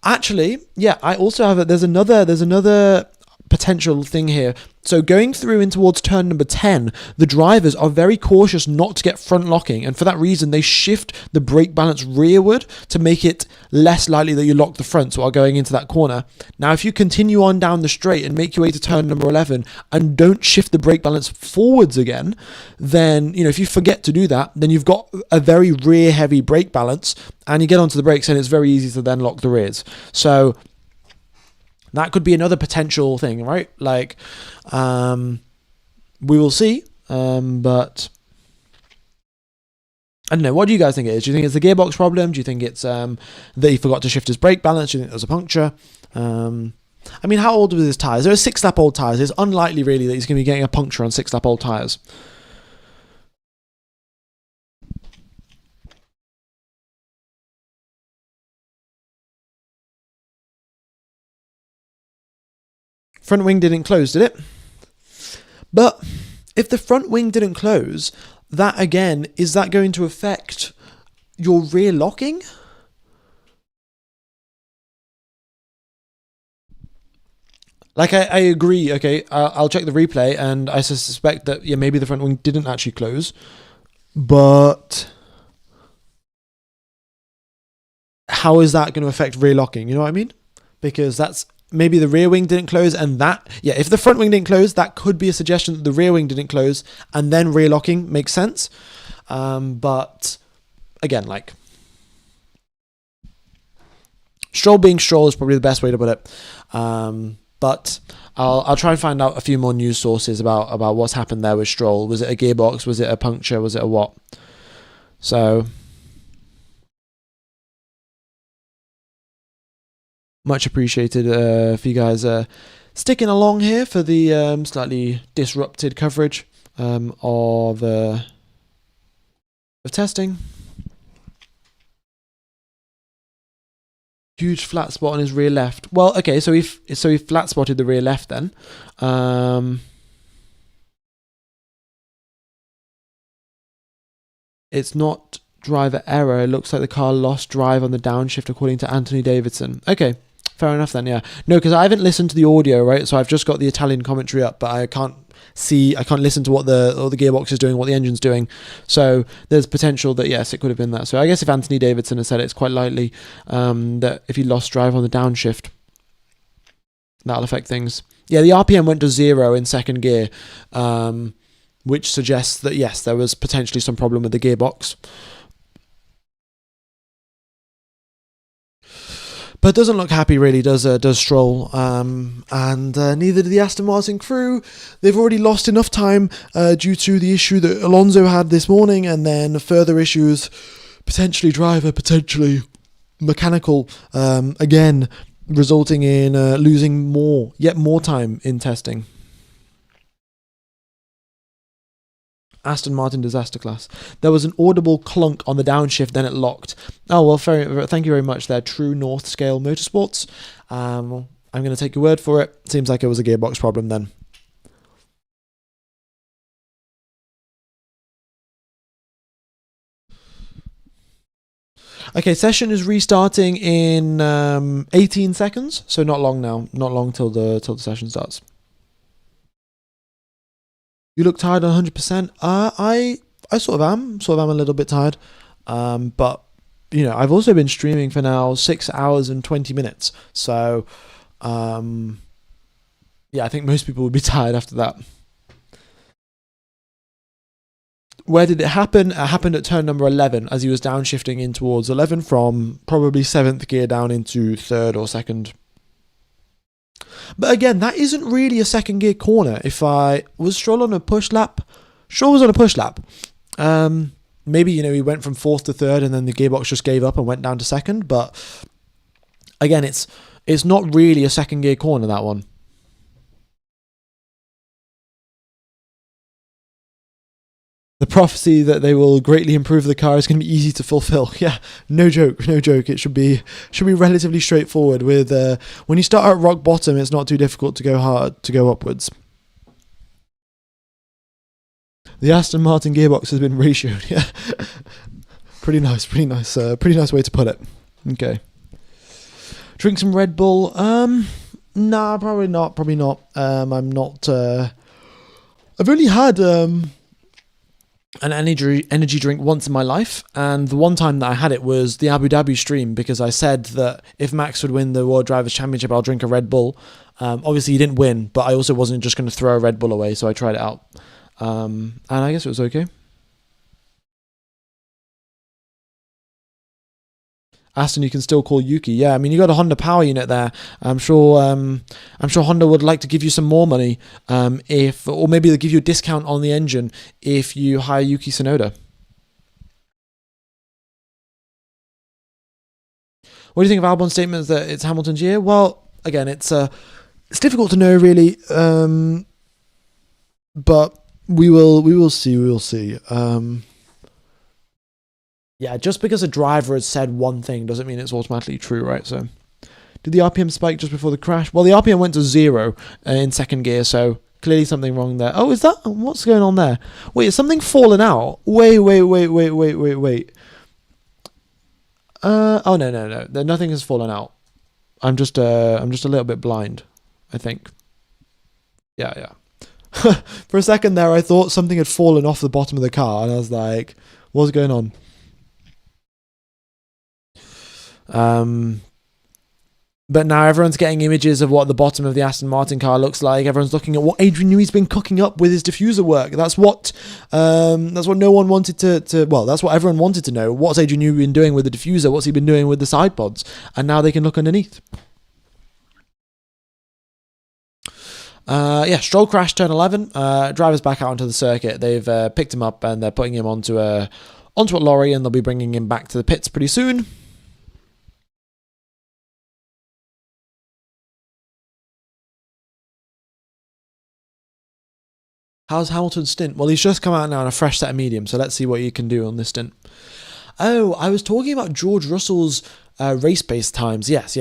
Actually, yeah, I also have there's another potential thing here. So going through in towards turn number 10, the drivers are very cautious not to get front locking, and for that reason they shift the brake balance rearward to make it less likely that you lock the front while going into that corner. Now if you continue on down the straight and make your way to turn number 11 and don't shift the brake balance forwards again, then if you forget to do that, then you've got a very rear heavy brake balance and you get onto the brakes and it's very easy to then lock the rears. So that could be another potential thing, right? Like, we will see. But I don't know. What do you guys think it is? Do you think it's the gearbox problem? Do you think it's that he forgot to shift his brake balance? Do you think there's a puncture? I mean, how old were his tyres? There are 6-lap-old tyres. It's unlikely, really, that he's going to be getting a puncture on 6-lap-old tyres. Front wing didn't close, did it? But if the front wing didn't close, that again, is that going to affect your rear locking? Like, I agree, okay, I'll check the replay, and I suspect that, yeah, maybe the front wing didn't actually close, but how is that going to affect rear locking? You know what I mean? Because that's, maybe the rear wing didn't close, and that, yeah, if the front wing didn't close, that could be a suggestion that the rear wing didn't close, and then rear locking makes sense. But again, like, Stroll being Stroll is probably the best way to put it. But I'll try and find out a few more news sources about what's happened there with Stroll. Was it a gearbox? Was it a puncture? Was it a what? So much appreciated for you guys sticking along here for the slightly disrupted coverage of testing. Huge flat spot on his rear left. Well, okay, so he flat spotted the rear left then. It's not driver error. It looks like the car lost drive on the downshift, according to Anthony Davidson. Okay, fair enough then. Yeah, no, because I haven't listened to the audio, right? So I've just got the Italian commentary up, but I can't listen to what the gearbox is doing, what the engine's doing. So there's potential that yes, it could have been that. So I guess if Anthony Davidson has said it, it's quite likely that if he lost drive on the downshift, that'll affect things. Yeah, the RPM went to 0 in second gear, which suggests that yes, there was potentially some problem with the gearbox. But doesn't look happy, really, does Stroll, and neither did the Aston Martin crew. They've already lost enough time due to the issue that Alonso had this morning, and then further issues, potentially driver, potentially mechanical, again, resulting in losing yet more time in testing. Aston Martin disaster class. There was an audible clunk on the downshift, then it locked. Oh, well, thank you very much there, True North Scale Motorsports. I'm going to take your word for it. Seems like it was a gearbox problem then. Okay, session is restarting in 18 seconds, so not long now. Not long till the session starts. You look tired 100%. I sort of am. I'm a little bit tired. But, I've also been streaming for now 6 hours and 20 minutes. So, yeah, I think most people would be tired after that. Where did it happen? It happened at turn number 11 as he was downshifting in towards 11 from probably 7th gear down into 3rd or 2nd. But again, that isn't really a second gear corner. If I was Stroll on a push lap, Stroll was on a push lap. Maybe, he went from 4th to 3rd and then the gearbox just gave up and went down to 2nd. But again, it's not really a second gear corner, that one. The prophecy that they will greatly improve the car is going to be easy to fulfill. Yeah, no joke. It should be relatively straightforward. With when you start at rock bottom, it's not too difficult to go upwards. The Aston Martin gearbox has been ratioed. Yeah, pretty nice way to put it. Okay. Drink some Red Bull. Nah, probably not. Probably not. I'm not. I've only had an energy drink once in my life, and the one time that I had it was the Abu Dhabi stream, because I said that if Max would win the World Drivers' Championship, I'll drink a Red Bull. Obviously, he didn't win, but I also wasn't just going to throw a Red Bull away, so I tried it out, and I guess it was okay. Aston, you can still call Yuki. Yeah, I mean, you got a Honda power unit there. I'm sure Honda would like to give you some more money, or maybe they'll give you a discount on the engine if you hire Yuki Tsunoda. What do you think of Albon's statements that it's Hamilton's year? Well, again, it's difficult to know really, but we will see. Yeah, just because a driver has said one thing doesn't mean it's automatically true, right? So, did the RPM spike just before the crash? Well, the RPM went to 0 in second gear, so clearly something wrong there. Oh, is that? What's going on there? Wait, is something fallen out? Wait. Oh, no. Nothing has fallen out. I'm just a little bit blind, I think. Yeah. For a second there, I thought something had fallen off the bottom of the car, and I was like, what's going on? But now everyone's getting images of what the bottom of the Aston Martin car looks like. Everyone's looking at what Adrian Newey's been cooking up with his diffuser work. That's what no one wanted to. Well, that's what everyone wanted to know. What's Adrian Newey been doing with the diffuser? What's he been doing with the side pods? And now they can look underneath. Stroll crashed turn 11. Driver's back out onto the circuit. They've picked him up and they're putting him onto a lorry, and they'll be bringing him back to the pits pretty soon. How's Hamilton's stint? Well, he's just come out now in a fresh set of medium, so let's see what he can do on this stint. Oh, I was talking about George Russell's race pace times. Yes.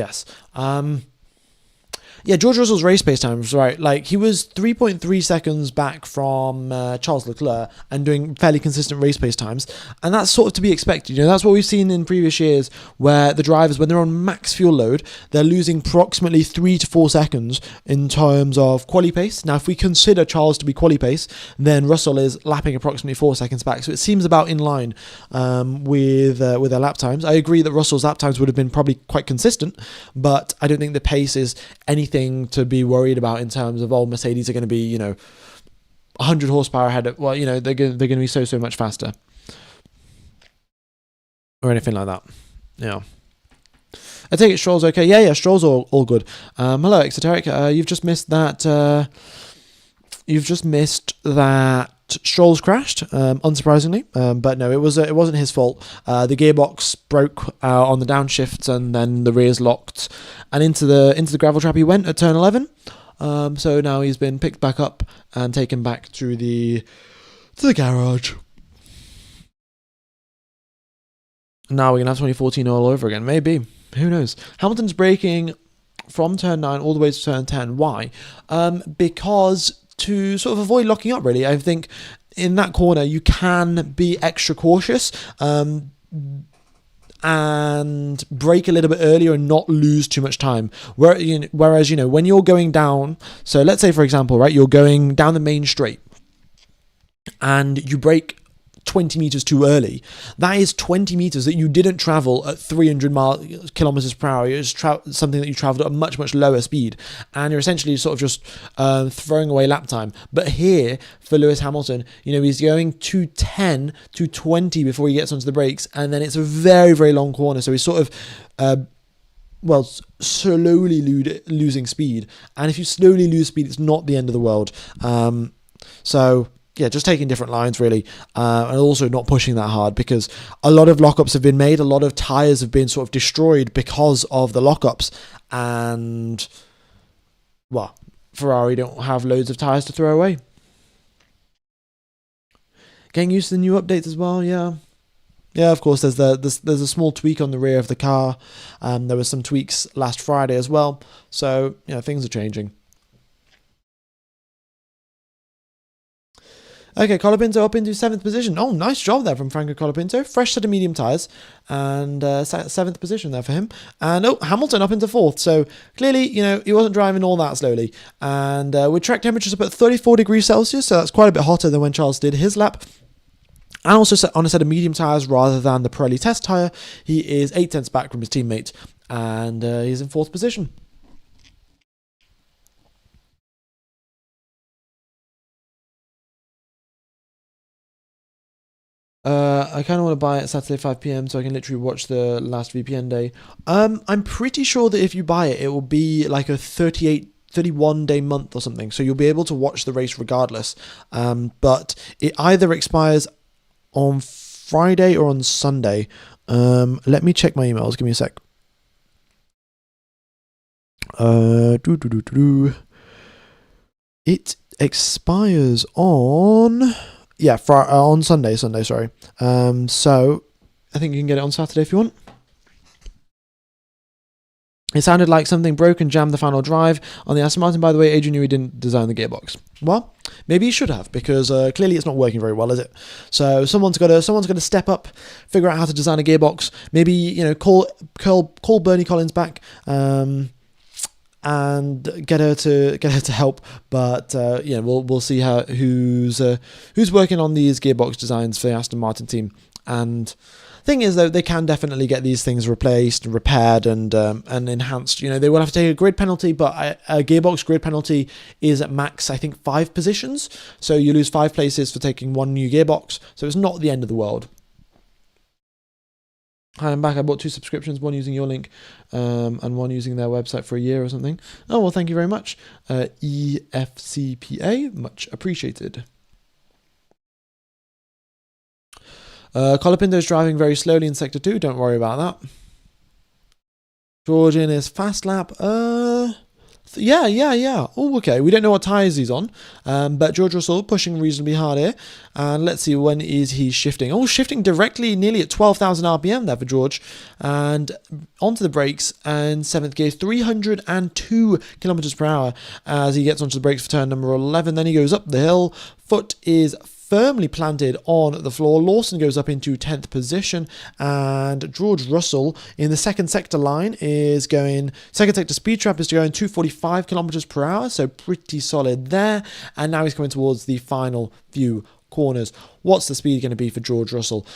George Russell's race pace times, right? Like, he was 3.3 seconds back from Charles Leclerc and doing fairly consistent race pace times. And that's sort of to be expected. You know, that's what we've seen in previous years, where the drivers, when they're on max fuel load, they're losing approximately 3 to 4 seconds in terms of quali pace. Now, if we consider Charles to be quali pace, then Russell is lapping approximately 4 seconds back. So it seems about in line with their lap times. I agree that Russell's lap times would have been probably quite consistent, but I don't think the pace is anything to be worried about in terms of, Mercedes are going to be, 100 horsepower ahead of, they're going to be so much faster, or anything like that. Yeah. I take it Stroll's okay. Yeah, Stroll's all good. Hello, Exoteric. You've just missed that. Stroll's crashed, unsurprisingly, but no, it wasn't his fault. The gearbox broke on the downshifts, and then the rears locked, and into the gravel trap he went at turn 11. So now he's been picked back up and taken back to the garage. Now we're gonna have 2014 all over again. Maybe, who knows? Hamilton's braking from turn 9 all the way to turn 10. Why? Because to sort of avoid locking up, really. I think in that corner you can be extra cautious and brake a little bit earlier and not lose too much time. Whereas, when you're going down, so let's say, for example, right, you're going down the main straight and you brake 20 meters too early. That is 20 meters that you didn't travel at 300 kilometers per hour. It's something that you traveled at a much, much lower speed, and you're essentially sort of just throwing away lap time. But here, for Lewis Hamilton, he's going 210, 220 before he gets onto the brakes, and then it's a very, very long corner. So he's sort of slowly losing speed. And if you slowly lose speed, it's not the end of the world. Yeah, just taking different lines, really, and also not pushing that hard, because a lot of lockups have been made. A lot of tyres have been sort of destroyed because of the lockups, and, Ferrari don't have loads of tyres to throw away. Getting used to the new updates as well, yeah. Yeah, of course, there's a small tweak on the rear of the car. There were some tweaks last Friday as well, so, things are changing. Okay, Colapinto up into 7th position. Oh, nice job there from Franco Colapinto. Fresh set of medium tyres and 7th position there for him. And Hamilton up into 4th. So clearly, he wasn't driving all that slowly. And with track temperatures up at 34 degrees Celsius, so that's quite a bit hotter than when Charles did his lap. And also on a set of medium tyres rather than the Pirelli test tyre, he is 8 tenths back from his teammate. And he's in 4th position. I kind of want to buy it Saturday 5 p.m. so I can literally watch the last VPN day. I'm pretty sure that if you buy it, it will be like a 31 day month or something. So you'll be able to watch the race regardless. But it either expires on Friday or on Sunday. Let me check my emails. Give me a sec. It expires on... Yeah, on Sunday, sorry. So I think you can get it on Saturday if you want. It sounded like something broke and jammed the final drive on the Aston Martin. By the way, Adrian Newey didn't design the gearbox. Well, maybe he should have, because clearly it's not working very well, is it? So someone's got to step up, figure out how to design a gearbox. Maybe call Bernie Collins back. And get her to help, but we'll see who's working on these gearbox designs for the Aston Martin team. And thing is, though, they can definitely get these things replaced, repaired, and enhanced. They will have to take a grid penalty, but a gearbox grid penalty is at max, I think, 5 positions. So you lose 5 places for taking one new gearbox. So it's not the end of the world. Hi, I'm back. I bought 2 subscriptions, one using your link and one using their website for a year or something. Oh, well, thank you very much. EFCPA, much appreciated. Colapinto is driving very slowly in Sector 2. Don't worry about that. George in his fast lap. Yeah. Oh, okay. We don't know what tyres he's on, but George Russell pushing reasonably hard here. And let's see, when is he shifting? Oh, shifting directly nearly at 12,000 RPM there for George. And onto the brakes and 7th gear, 302 kilometers per hour as he gets onto the brakes for turn number 11. Then he goes up the hill. Foot is firmly planted on the floor. Lawson goes up into 10th position, and George Russell in the second sector line is going, second sector speed trap is going 245 kilometers per hour, so pretty solid there. And now he's coming towards the final few corners. What's the speed going to be for George Russell?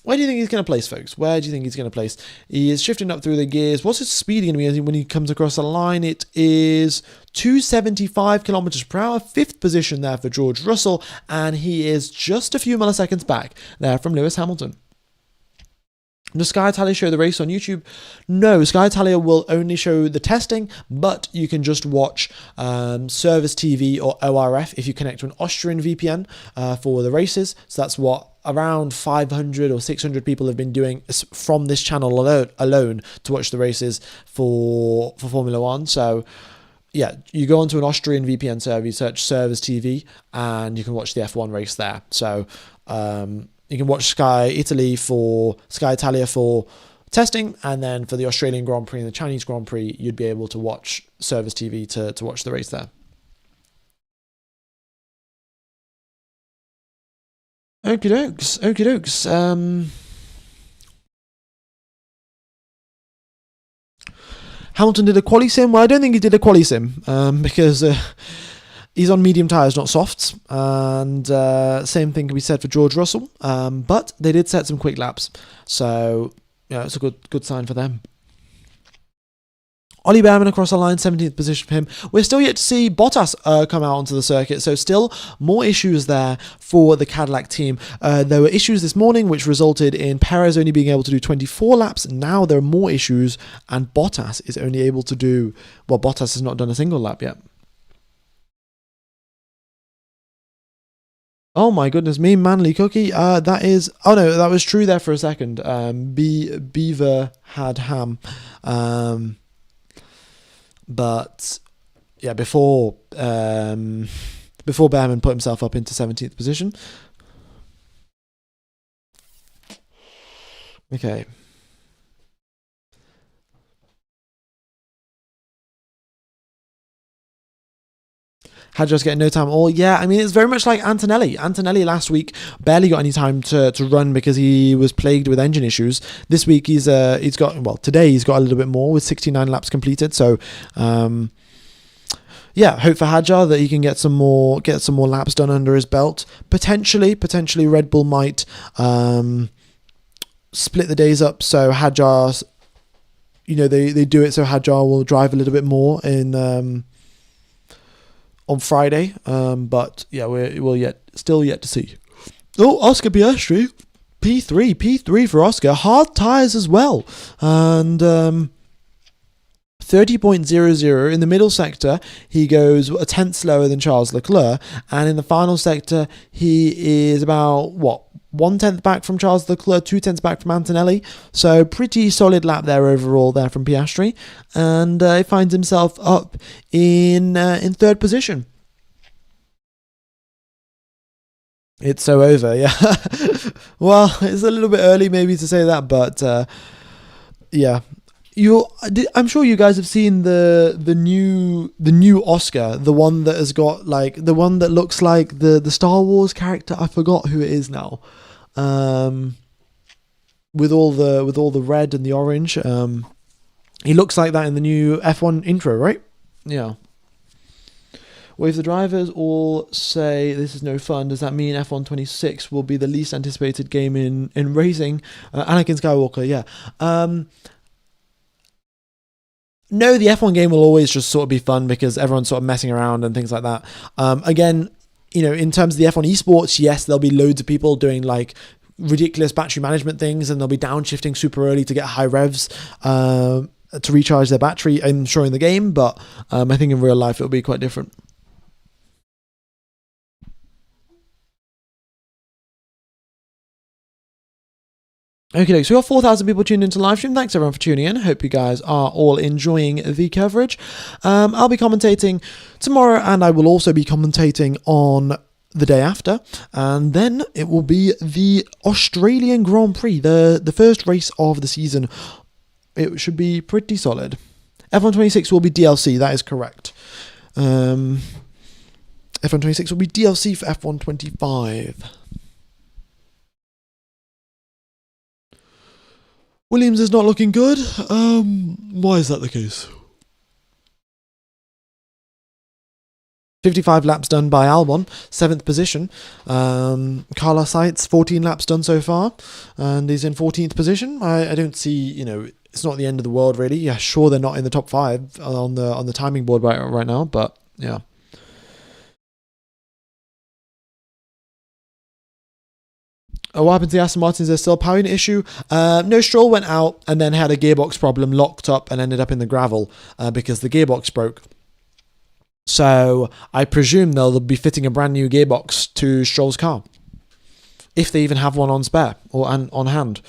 Where do you think he's going to place, folks? Where do you think he's going to place? He is shifting up through the gears. What's his speed going to be when he comes across the line? It is 275 kilometers per hour, 5th position there for George Russell, and he is just a few milliseconds back there from Lewis Hamilton. Does Sky Italia show the race on YouTube? No, Sky Italia will only show the testing, but you can just watch Service TV or ORF if you connect to an Austrian VPN for the races. So that's what around 500 or 600 people have been doing from this channel alone to watch the races for Formula One. So yeah, you go onto an Austrian VPN server, you search Service TV, and you can watch the F1 race there. So you can watch Sky Italia for testing, and then for the Australian Grand Prix and the Chinese Grand Prix, you'd be able to watch Service TV to watch the race there. Okie dokes. Hamilton did a quali sim. Well, I don't think he did a quali sim because he's on medium tyres, not softs. And same thing can be said for George Russell. But they did set some quick laps. So, yeah, it's a good sign for them. Ollie Behrman across the line, 17th position for him. We're still yet to see Bottas come out onto the circuit, so still more issues there for the Cadillac team. There were issues this morning which resulted in Perez only being able to do 24 laps. Now there are more issues, and Bottas is only able to do... Well, Bottas has not done a single lap yet. Oh my goodness me, Manly Cookie. That is... Oh no, that was true there for a second. Beaver had ham. But yeah, before Behrman put himself up into 17th position. Okay. Hadjar's getting no time at all. Yeah, I mean, it's very much like Antonelli. Antonelli last week barely got any time to run because he was plagued with engine issues. This week today he's got a little bit more with 69 laps completed. So, yeah, hope for Hadjar that he can get some more laps done under his belt. Potentially Red Bull might split the days up so Hadjar's, they do it so Hadjar will drive a little bit more in on Friday. But yeah, we'll still yet to see. Oh, Oscar Piastri, P3 for Oscar. Hard tyres as well, and 30.00 in the middle sector. He goes a tenth slower than Charles Leclerc, and in the final sector he is about 1/10 back from Charles Leclerc, 2/10 back from Antonelli. So pretty solid lap there overall there from Piastri, and he finds himself up in third position. It's so over, yeah. Well, it's a little bit early maybe to say that, but yeah. I'm sure you guys have seen the new Oscar, the one that has got the one that looks like the Star Wars character. I forgot who it is now. With all the red and the orange. He looks like that in the new F1 intro, right? Yeah. Well, if the drivers all say this is no fun, does that mean F1 26 will be the least anticipated game in racing? Anakin Skywalker, yeah. No, the F1 game will always just sort of be fun because everyone's sort of messing around and things like that. Again, in terms of the F1 esports, yes, there'll be loads of people doing ridiculous battery management things, and they'll be downshifting super early to get high revs to recharge their battery and showing the game. But I think in real life it'll be quite different. Okay, so we got 4,000 people tuned into live stream. Thanks everyone for tuning in. Hope you guys are all enjoying the coverage. I'll be commentating tomorrow, and I will also be commentating on the day after, and then it will be the Australian Grand Prix, the first race of the season. It should be pretty solid. F1 26 will be DLC, that is correct. F1 26 will be DLC for F1 25. Williams is not looking good. Why is that the case? 55 laps done by Albon, 7th position. Carlos Sainz, 14 laps done so far, and he's in 14th position. I don't see, it's not the end of the world really. Yeah, sure they're not in the top 5 on the timing board right now, but yeah. What happened to the Aston Martins? There's still a powering issue. No, Stroll went out and then had a gearbox problem, locked up, and ended up in the gravel because the gearbox broke. So I presume they'll be fitting a brand new gearbox to Stroll's car, if they even have one on spare or on hand,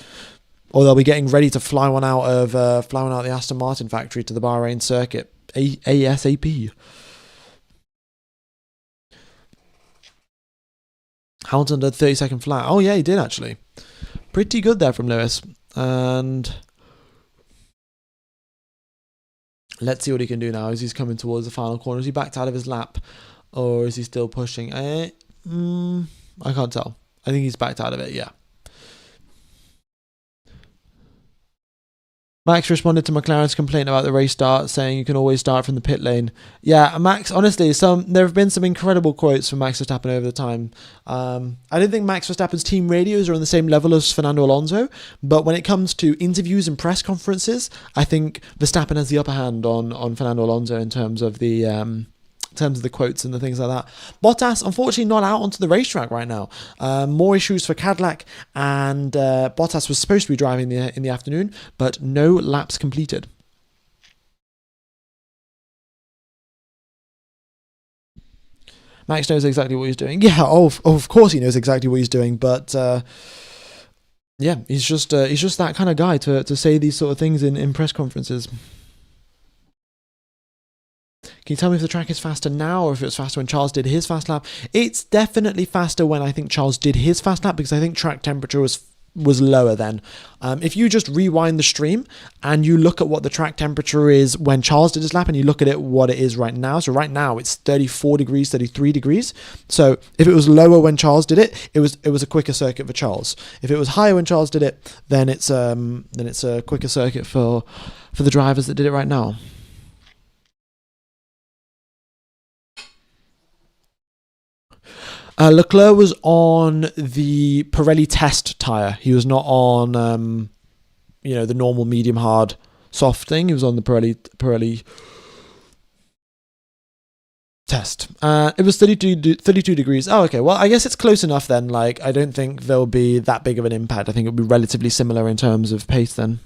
or they'll be getting ready to fly one out of the Aston Martin factory to the Bahrain Circuit ASAP. Hamilton did 30-second flat. Oh yeah, he did actually. Pretty good there from Lewis. And let's see what he can do now as he's coming towards the final corner. Is he backed out of his lap, or is he still pushing? I can't tell. I think he's backed out of it, yeah. Max responded to McLaren's complaint about the race start, saying you can always start from the pit lane. Yeah, Max, honestly, there have been some incredible quotes from Max Verstappen over the time. I don't think Max Verstappen's team radios are on the same level as Fernando Alonso, but when it comes to interviews and press conferences, I think Verstappen has the upper hand on Fernando Alonso in terms of the quotes and the things like that. Bottas, unfortunately, not out onto the racetrack right now. More issues for Cadillac, and Bottas was supposed to be driving in the afternoon, but no laps completed. Max knows exactly what he's doing. Yeah, of course he knows exactly what he's doing, but yeah, he's just that kind of guy to say these sort of things in press conferences. Can you tell me if the track is faster now or if it was faster when Charles did his fast lap? It's definitely faster when I think Charles did his fast lap, because I think track temperature was was lower then. If you just rewind the stream and you look at what the track temperature is when Charles did his lap, and you look at it what it is right now. So right now it's 34 degrees, 33 degrees. So if it was lower when Charles did it, it was a quicker circuit for Charles. If it was higher when Charles did it, then it's a quicker circuit for the drivers that did it right now. Leclerc was on the Pirelli test tyre. He was not on, the normal medium hard soft thing. He was on the Pirelli test. It was 32 degrees. Oh, okay. Well, I guess it's close enough then. Like, I don't think there'll be that big of an impact. I think it'll be relatively similar in terms of pace then.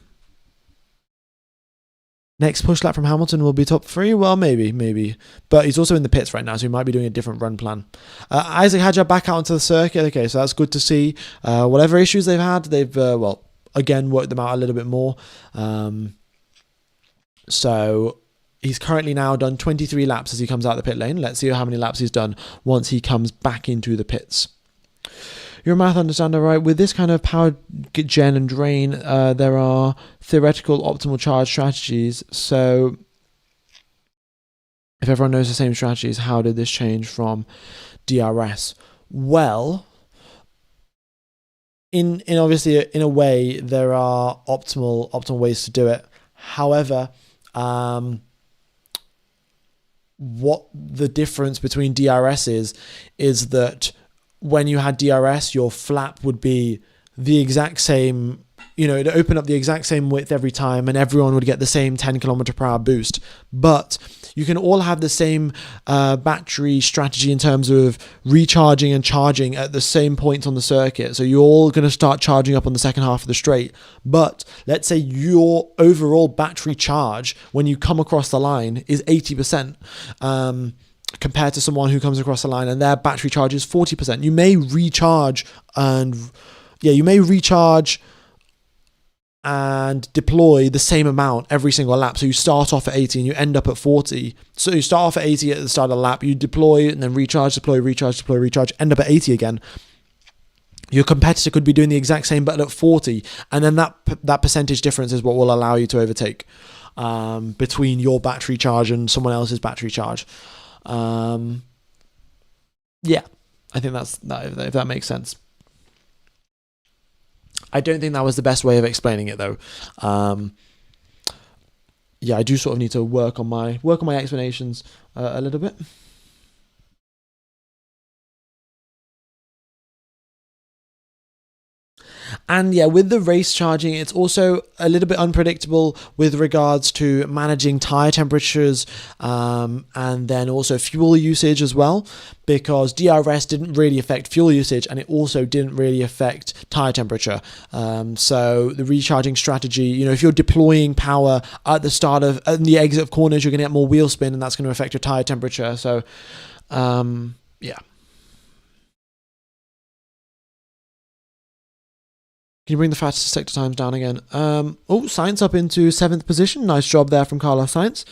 Next push lap from Hamilton will be top 3. Well, maybe. But he's also in the pits right now, so he might be doing a different run plan. Isaac Hadjar back out onto the circuit. Okay, so that's good to see. Whatever issues they've had, they've, again, worked them out a little bit more. So he's currently now done 23 laps as he comes out the pit lane. Let's see how many laps he's done once he comes back into the pits. You're a math understander, right? With this kind of power gen and drain, there are theoretical optimal charge strategies. So if everyone knows the same strategies, how did this change from DRS? Well, in obviously in a way there are optimal ways to do it. However, what the difference between DRS is that when you had DRS, your flap would be the exact same, it'd open up the exact same width every time and everyone would get the same 10 kilometer per hour boost. But you can all have the same battery strategy in terms of recharging and charging at the same points on the circuit. So you're all going to start charging up on the second half of the straight. But let's say your overall battery charge when you come across the line is 80%. Compared to someone who comes across the line and their battery charge is 40%. You may recharge and deploy the same amount every single lap. So you start off at 80 and you end up at 40. So you start off at 80 at the start of the lap, you deploy and then recharge, deploy, end up at 80 again. Your competitor could be doing the exact same but at 40, and then that percentage difference is what will allow you to overtake between your battery charge and someone else's battery charge. I think that's that, if that makes sense. I don't think that was the best way of explaining it though. I do sort of need to work on my explanations a little bit. And with the race charging, it's also a little bit unpredictable with regards to managing tire temperatures and then also fuel usage as well, because DRS didn't really affect fuel usage and it also didn't really affect tire temperature. So the recharging strategy, if you're deploying power at the exit of corners, you're going to get more wheel spin and that's going to affect your tire temperature. So, Can you bring the fastest sector times down again? Sainz up into 7th position. Nice job there from Carlos Sainz.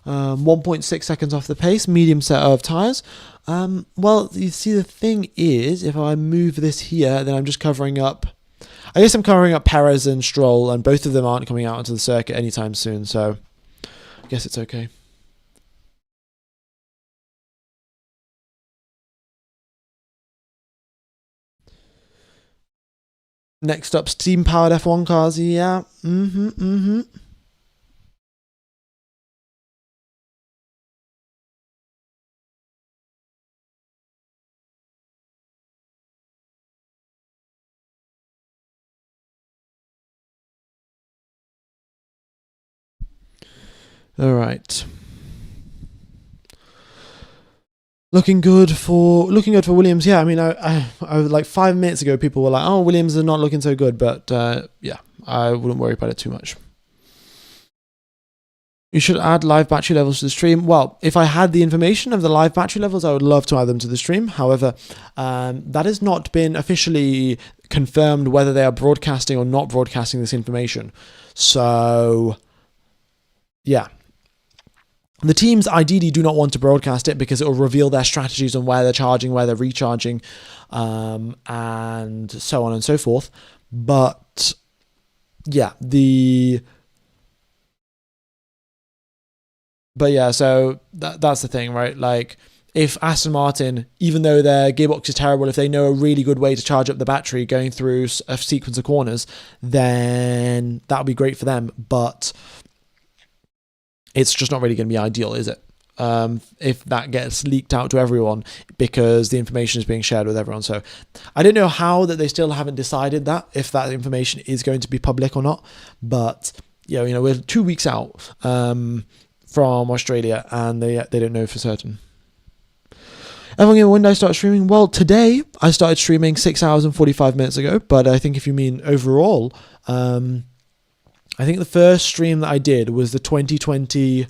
1.6 seconds off the pace. Medium set of tyres. Well, you see, the thing is, if I move this here, then I'm just covering up... I guess I'm covering up Perez and Stroll, and both of them aren't coming out onto the circuit anytime soon, so I guess it's okay. Next up, steam-powered F1 cars. Yeah. All right. Looking good for Williams. Yeah, I mean, I like 5 minutes ago, people were like, "Oh, Williams are not looking so good," but I wouldn't worry about it too much. You should add live battery levels to the stream. Well, if I had the information of the live battery levels, I would love to add them to the stream. However, that has not been officially confirmed whether they are broadcasting or not broadcasting this information. So, yeah. The teams ideally do not want to broadcast it because it will reveal their strategies on where they're charging, where they're recharging, and so on and so forth. But yeah, so that's the thing, right? Like, if Aston Martin, even though their gearbox is terrible, if they know a really good way to charge up the battery going through a sequence of corners, then that would be great for them. But it's just not really going to be ideal, is it? If that gets leaked out to everyone, because the information is being shared with everyone. So I don't know how that they still haven't decided that, if that information is going to be public or not. But yeah, we're 2 weeks out from Australia, and they don't know for certain. Everyone, when did I start streaming? Well, today I started streaming 6 hours and 45 minutes ago. But I think if you mean overall, I think the first stream that I did was the 2020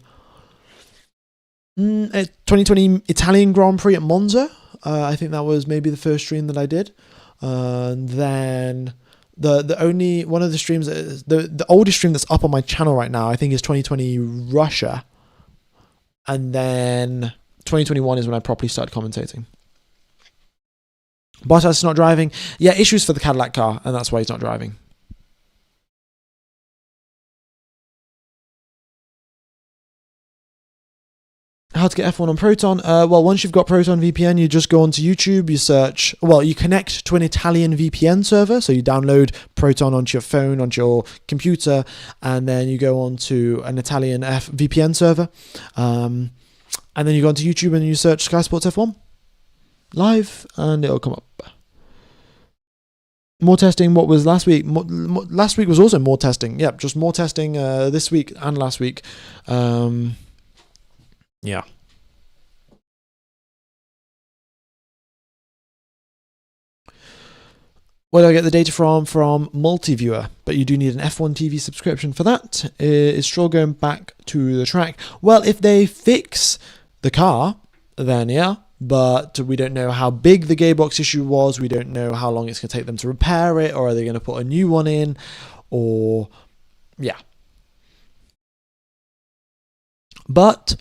Italian Grand Prix at Monza. I think that was maybe the first stream that I did. And then the only one of the streams, the oldest stream that's up on my channel right now, I think is 2020 Russia. And then 2021 is when I properly started commentating. Bottas is not driving. Yeah, issues for the Cadillac car, and that's why he's not driving. How to get F1 on Proton? Well, once you've got Proton VPN, you just go onto YouTube, you search, you connect to an Italian VPN server, so you download Proton onto your phone, onto your computer, and then you go onto an Italian VPN server, and then you go onto YouTube and you search Sky Sports F1 live, and it'll come up. More testing. What was last week? Last week was also more testing. Yep, just more testing this week and last week. Yeah. Where do I get the data from? From Multiviewer, but you do need an F1 TV subscription for that. Is Stroll going back to the track? Well, if they fix the car, then yeah, but we don't know how big the gearbox issue was. We don't know how long it's going to take them to repair it, or are they going to put a new one in, or yeah. But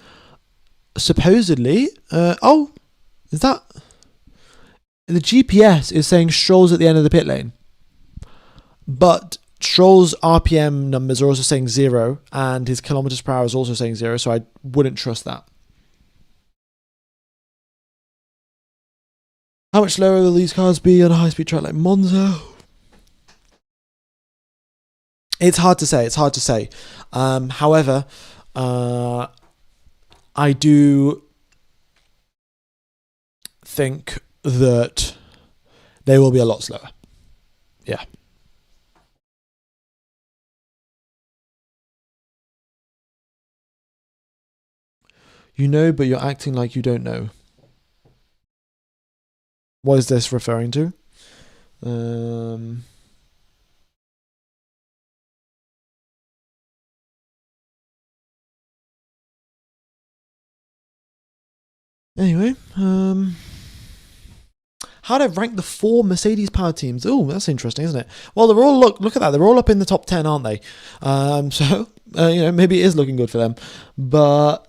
supposedly, is that the GPS is saying Stroll's at the end of the pit lane, but Stroll's RPM numbers are also saying 0, and his kilometers per hour is also saying 0, so I wouldn't trust that. How much slower will these cars be on a high-speed track like Monza? It's hard to say. However, I do think that they will be a lot slower. Yeah. You know, but you're acting like you don't know. What is this referring to? Anyway, how to rank the 4 Mercedes power teams? Oh, that's interesting, isn't it? Well, they're all look at that. They're all up in the top 10, aren't they? So maybe it is looking good for them, but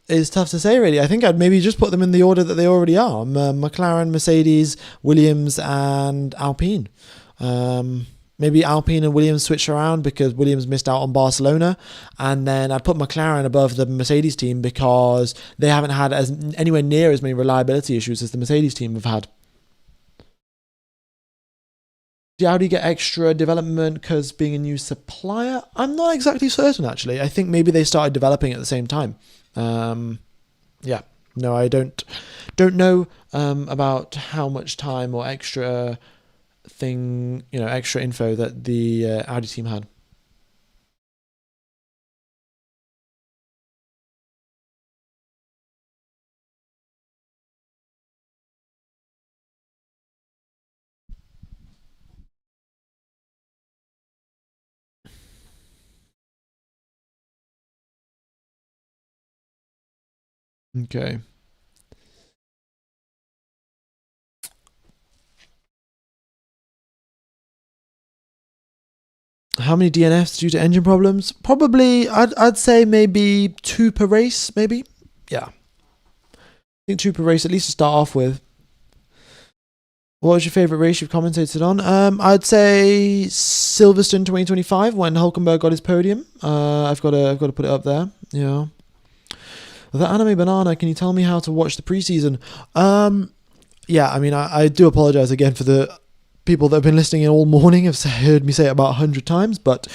It's tough to say, really. I think I'd maybe just put them in the order that they already are: McLaren, Mercedes, Williams, and Alpine. Maybe Alpine and Williams switch around because Williams missed out on Barcelona, and then I'd put McLaren above the Mercedes team because they haven't had anywhere near as many reliability issues as the Mercedes team have had. Do Audi get extra development because being a new supplier? I'm not exactly certain, actually. I think maybe they started developing at the same time. Yeah, no, I don't know about how much time or extra info that the Audi team had. Okay. How many DNFs due to engine problems? Probably, I'd say maybe 2 per race, maybe. Yeah. I think 2 per race, at least to start off with. What was your favourite race you've commentated on? I'd say Silverstone 2025 when Hulkenberg got his podium. I've got to put it up there. Yeah. The Anime Banana, can you tell me how to watch the preseason? Yeah, I mean, I do apologise again for the people that have been listening in all morning. Have heard me say it about 100 times, but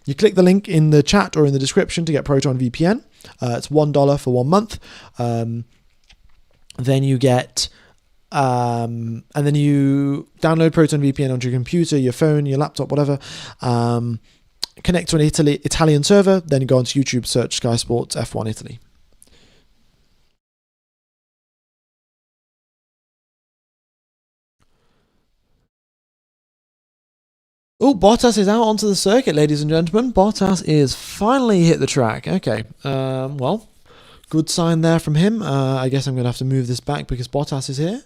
you click the link in the chat or in the description to get Proton VPN. It's $1 for 1 month. Then you get... and then you download Proton VPN onto your computer, your phone, your laptop, whatever. Connect to an Italian server. Then you go onto YouTube, search Sky Sports F1 Italy. Oh, Bottas is out onto the circuit, ladies and gentlemen. Bottas is finally hit the track. Okay, well, good sign there from him. I guess I'm going to have to move this back because Bottas is here.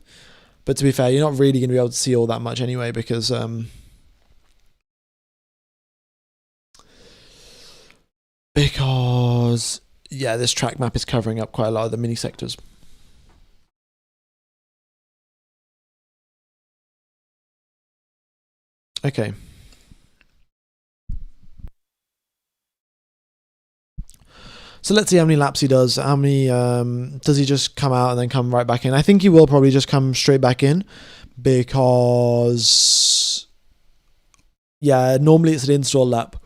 But to be fair, you're not really going to be able to see all that much anyway because... yeah, this track map is covering up quite a lot of the mini sectors. Okay. So let's see how many laps he does. How many does he just come out and then come right back in? I think he will probably just come straight back in because normally it's an install lap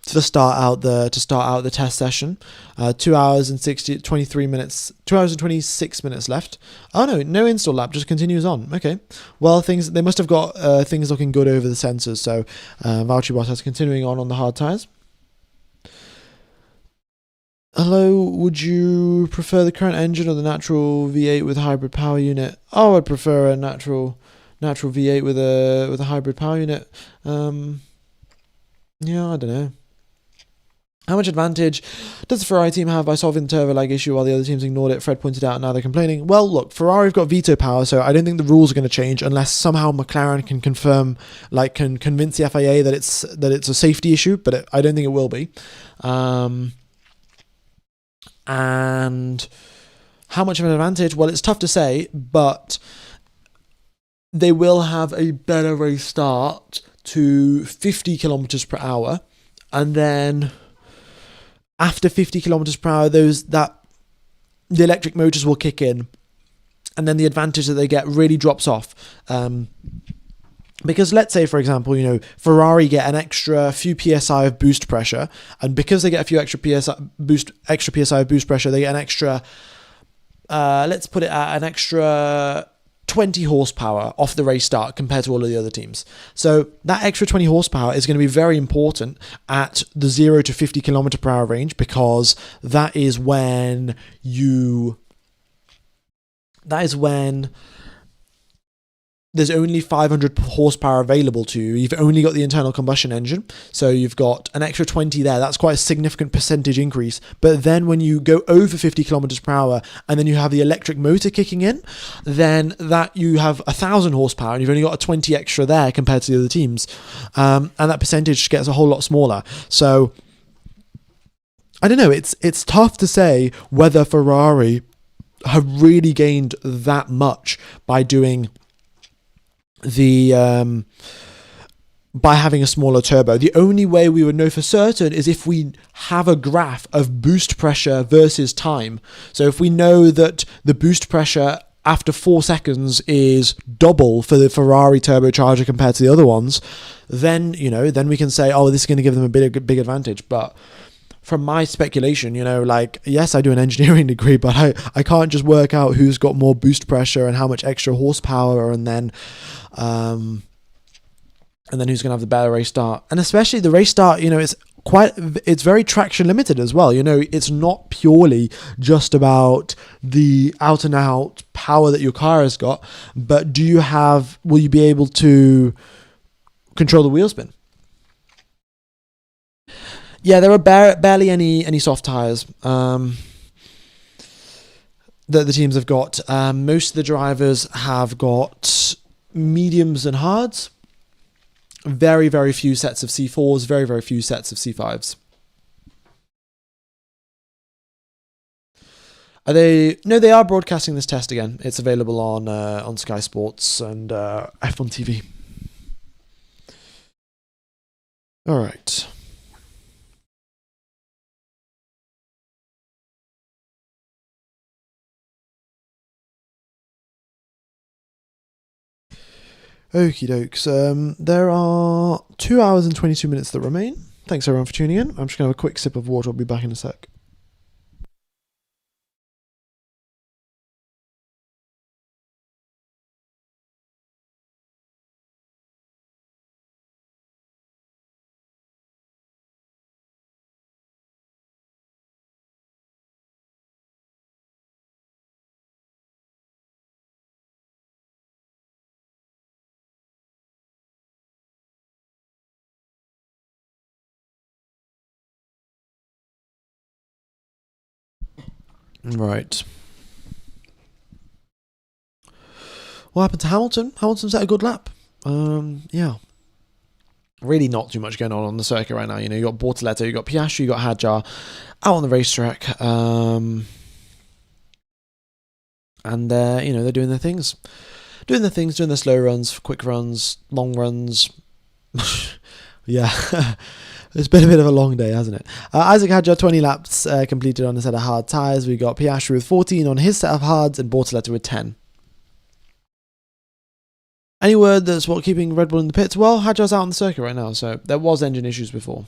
to start out the test session. 2 hours and 23 minutes, 2 hours and 26 minutes left. Oh no install lap, just continues on. Okay, well they must have got things looking good over the sensors. So Valtteri Bottas continuing on the hard tyres. Hello, would you prefer the current engine or the natural V8 with a hybrid power unit? Oh, I'd prefer a natural V8 with a hybrid power unit. Yeah, I don't know. How much advantage does the Ferrari team have by solving the turbo lag issue while the other teams ignored it? Fred pointed out, and now they're complaining. Well, look, Ferrari have got veto power, so I don't think the rules are going to change unless somehow McLaren can confirm, can convince the FIA that it's a safety issue, but I don't think it will be. And how much of an advantage? Well, it's tough to say, but they will have a better race start to 50 kilometers per hour, and then after 50 kilometers per hour, the electric motors will kick in, and then the advantage that they get really drops off. Because let's say, for example, Ferrari get an extra few psi of boost pressure, and because they get a few extra psi of boost pressure, they get an extra, let's put it at an extra 20 horsepower off the race start compared to all of the other teams. So that extra 20 horsepower is going to be very important at the 0 to 50 kilometer per hour range, because that is when there's only 500 horsepower available to you. You've only got the internal combustion engine, so you've got an extra 20 there. That's quite a significant percentage increase. But then when you go over 50 kilometers per hour and then you have the electric motor kicking in, then that you have 1,000 horsepower and you've only got a 20 extra there compared to the other teams. And that percentage gets a whole lot smaller. So I don't know. It's tough to say whether Ferrari have really gained that much by doing by having a smaller turbo. The only way we would know for certain is if we have a graph of boost pressure versus time. So if we know that the boost pressure after 4 seconds is double for the Ferrari turbocharger compared to the other ones, then we can say, oh, this is going to give them a big advantage. But from my speculation, yes, I do an engineering degree, but I can't just work out who's got more boost pressure and how much extra horsepower, and then who's going to have the better race start. And especially the race start, it's very traction limited as well. It's not purely just about the out and out power that your car has got, but will you be able to control the wheel spin? Yeah, there are barely any soft tyres that the teams have got. Most of the drivers have got mediums and hards. Very, very few sets of C4s, very, very few sets of C5s. Are they? No, they are broadcasting this test again. It's available on Sky Sports and F1 TV. All right. Okie dokes. There are 2 hours and 22 minutes that remain. Thanks everyone for tuning in. I'm just going to have a quick sip of water. I'll be back in a sec. Right. What happened to Hamilton? Hamilton's at a good lap. Yeah. Really not too much going on the circuit right now. You know, you got Bortoleto, you got Piastri, you got Hadjar out on the racetrack. And they're doing their things. Doing their slow runs, quick runs, long runs. Yeah. It's been a bit of a long day, hasn't it? Isaac Hadjar, 20 laps completed on a set of hard tyres. We got Piastri with 14 on his set of hards and Bortoleto with 10. Any word that's what keeping Red Bull in the pits? Well, Hadjar's out on the circuit right now, so there was engine issues before.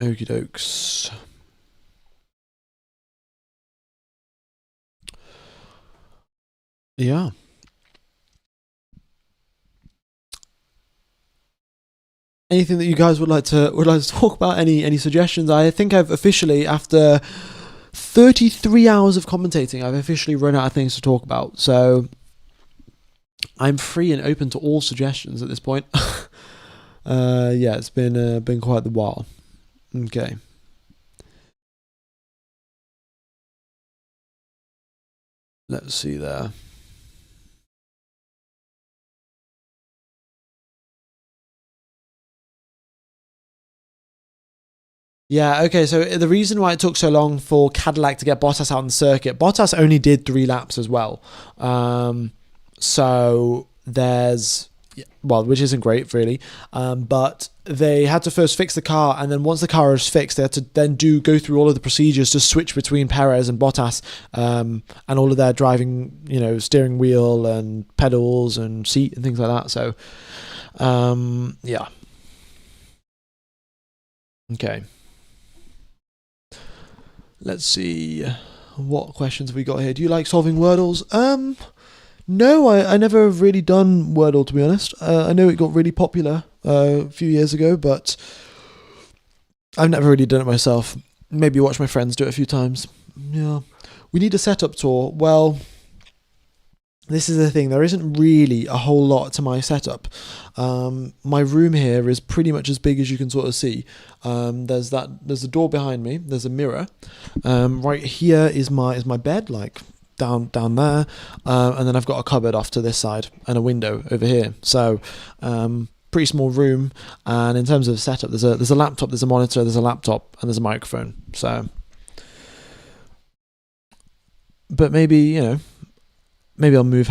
Okie dokes. Yeah. Anything that you guys would like to talk about? Any suggestions? I think I've officially, after 33 hours of commentating, I've officially run out of things to talk about. So I'm free and open to all suggestions at this point. Yeah, it's been quite the while. Okay. Let's see there. Yeah, okay, so the reason why it took so long for Cadillac to get Bottas out on the circuit, Bottas only did 3 laps as well. So there's, well, which isn't great really, but they had to first fix the car, and then once the car was fixed, they had to then go through all of the procedures to switch between Perez and Bottas, and all of their driving, steering wheel and pedals and seat and things like that. So, yeah. Okay. Let's see. What questions have we got here? Do you like solving Wordles? No, I never really done Wordle, to be honest. I know it got really popular a few years ago, but I've never really done it myself. Maybe watch my friends do it a few times. Yeah. We need a setup tour. Well, this is the thing. There isn't really a whole lot to my setup. My room here is pretty much as big as you can sort of see. There's a door behind me. There's a mirror. Right here is my bed, like down there, and then I've got a cupboard off to this side and a window over here. So pretty small room. And in terms of setup, there's a laptop, there's a monitor, there's a laptop, and there's a microphone. So, but maybe I'll move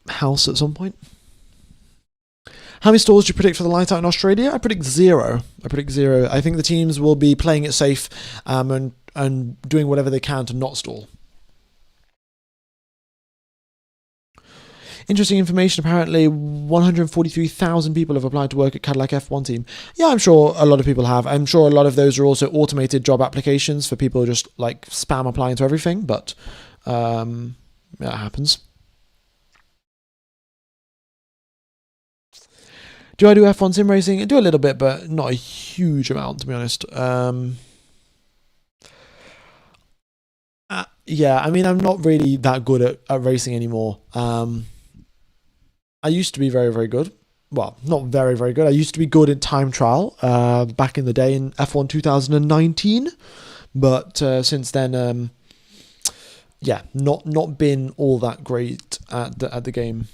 house at some point. How many stalls do you predict for the light out in Australia? I predict 0. I think the teams will be playing it safe, and doing whatever they can to not stall. Interesting information. Apparently, 143,000 people have applied to work at Cadillac F1 team. Yeah, I'm sure a lot of people have. I'm sure a lot of those are also automated job applications for people who just like spam applying to everything. But that happens. Do I do F1 sim racing? I do a little bit, but not a huge amount, to be honest. Yeah, I mean, I'm not really that good at racing anymore. I used to be very, very good. well, not very, very good. I used to be good in time trial back in the day in F1 2019, but since then, yeah, not been all that great at the game.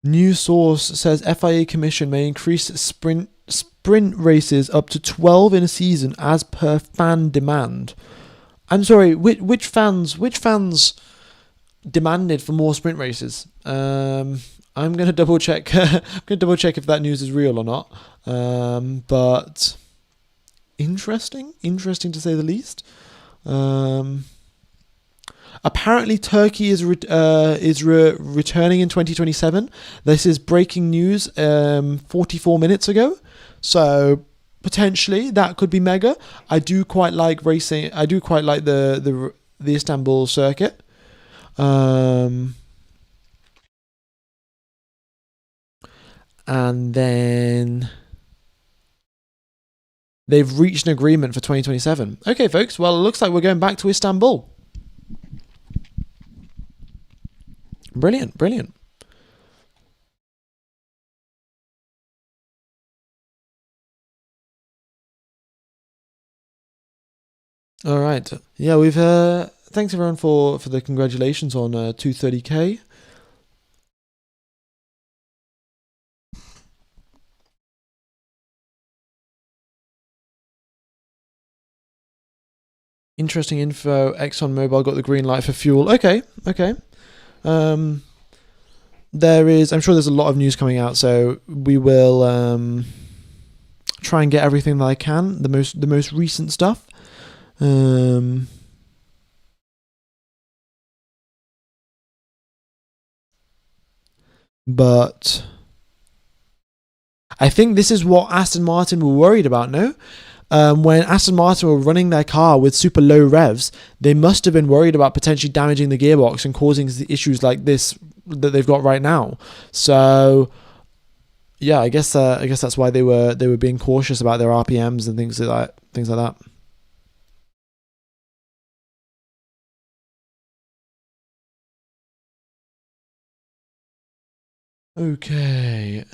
News source says FIA Commission may increase sprint races up to 12 in a season as per fan demand. I'm sorry, which fans demanded for more sprint races? I'm gonna double check. I'm gonna double check if that news is real or not. But interesting to say the least. Apparently, Turkey is returning in 2027. This is breaking news 44 minutes ago. So potentially that could be mega. I do quite like racing. I do quite like the Istanbul circuit. And then they've reached an agreement for 2027. Okay, folks. Well, it looks like we're going back to Istanbul. Brilliant. All right. Yeah, we've thanks everyone for the congratulations on 230k. Interesting info. ExxonMobil got the green light for fuel. Okay. There is, I'm sure there's a lot of news coming out, so we will try and get everything that I can, the most recent stuff. But I think this is what Aston Martin were worried about, no? When Aston Martin were running their car with super low revs, they must have been worried about potentially damaging the gearbox and causing issues like this that they've got right now. So, yeah, I guess that's why they were being cautious about their RPMs and things like that. Okay.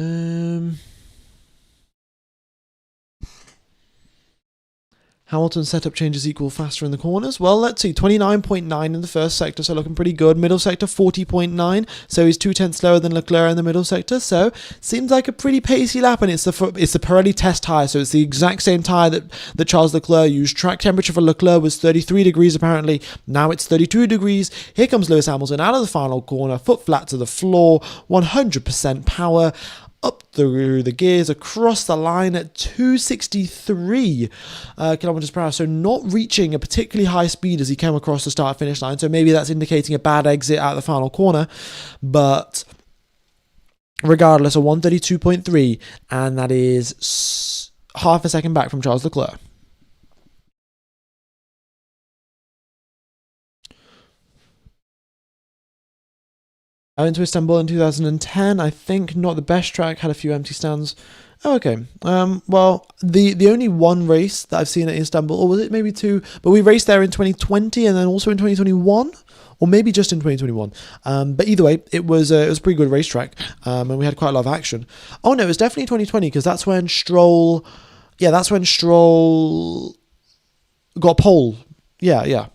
Hamilton's setup changes equal faster in the corners. Well, let's see. 29.9 in the first sector, so looking pretty good. Middle sector, 40.9, so he's 2/10 slower than Leclerc in the middle sector. So seems like a pretty pacey lap, and it's the Pirelli test tyre, so it's the exact same tyre that Charles Leclerc used. Track temperature for Leclerc was 33 degrees apparently. Now it's 32 degrees. Here comes Lewis Hamilton out of the final corner, foot flat to the floor, 100% power. Up through the gears, across the line at 263 kilometers per hour. So not reaching a particularly high speed as he came across the start-finish line. So maybe that's indicating a bad exit at the final corner. But regardless, a 132.3, and that is half a second back from Charles Leclerc. I went to Istanbul in 2010. I think not the best track, had a few empty stands. Oh, okay. Well, the only one race that I've seen at Istanbul, or was it maybe two? But we raced there in 2020 and then also in 2021, or maybe just in 2021. But either way, it was a pretty good racetrack, and we had quite a lot of action. Oh no, it was definitely 2020 because that's when Stroll got pole. Yeah.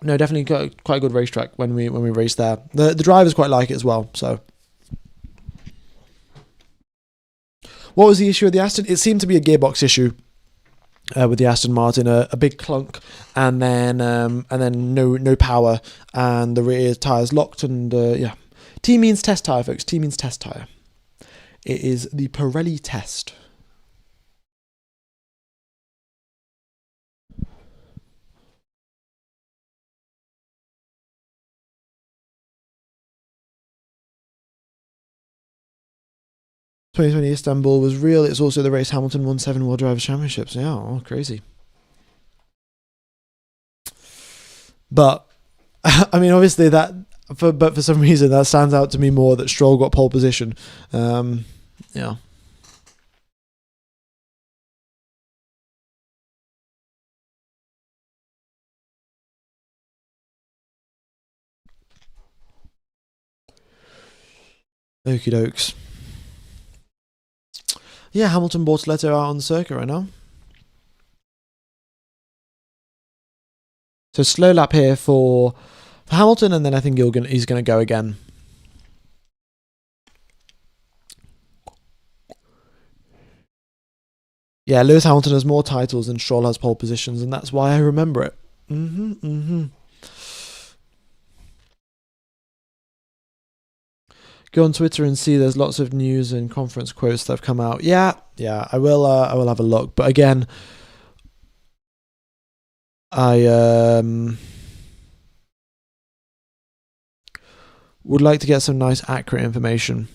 No, definitely got quite a good racetrack when we raced there. The drivers quite like it as well. So, what was the issue with the Aston? It seemed to be a gearbox issue with the Aston Martin, a big clunk, and then no power, and the rear tires locked, and yeah. T means test tire, folks. T means test tire. It is the Pirelli test. Istanbul was real. It's also the race Hamilton won 7 World Drivers' Championships. Yeah, oh, crazy. But, I mean, obviously that but for some reason that stands out to me more that Stroll got pole position. Yeah. Okie dokes. Yeah, Hamilton Bortoleto out on the circuit right now. So slow lap here for Hamilton, and then I think he's going to go again. Yeah, Lewis Hamilton has more titles than Stroll has pole positions, and that's why I remember it. Go on Twitter and see there's lots of news and conference quotes that have come out. Yeah, I will have a look. But again, I would like to get some nice, accurate information.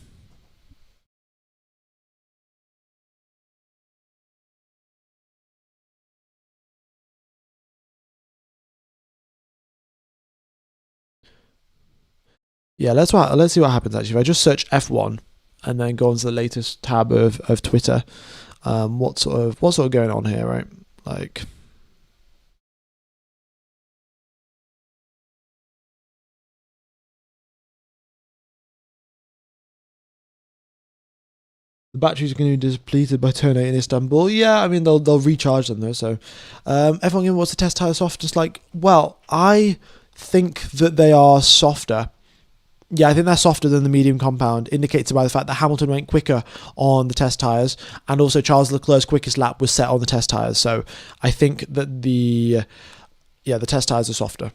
Yeah, let's see what happens actually. If I just search F1 and then go onto the latest tab of Twitter, what's sort of going on here, right? Like, the batteries are going to be depleted by turn 8 in Istanbul. Yeah, I mean they'll recharge them though. So, F1 what's the test tire softness like? Well, I think that they are softer. Yeah, I think they're softer than the medium compound, indicated by the fact that Hamilton went quicker on the test tyres, and also Charles Leclerc's quickest lap was set on the test tyres. So I think that the test tyres are softer.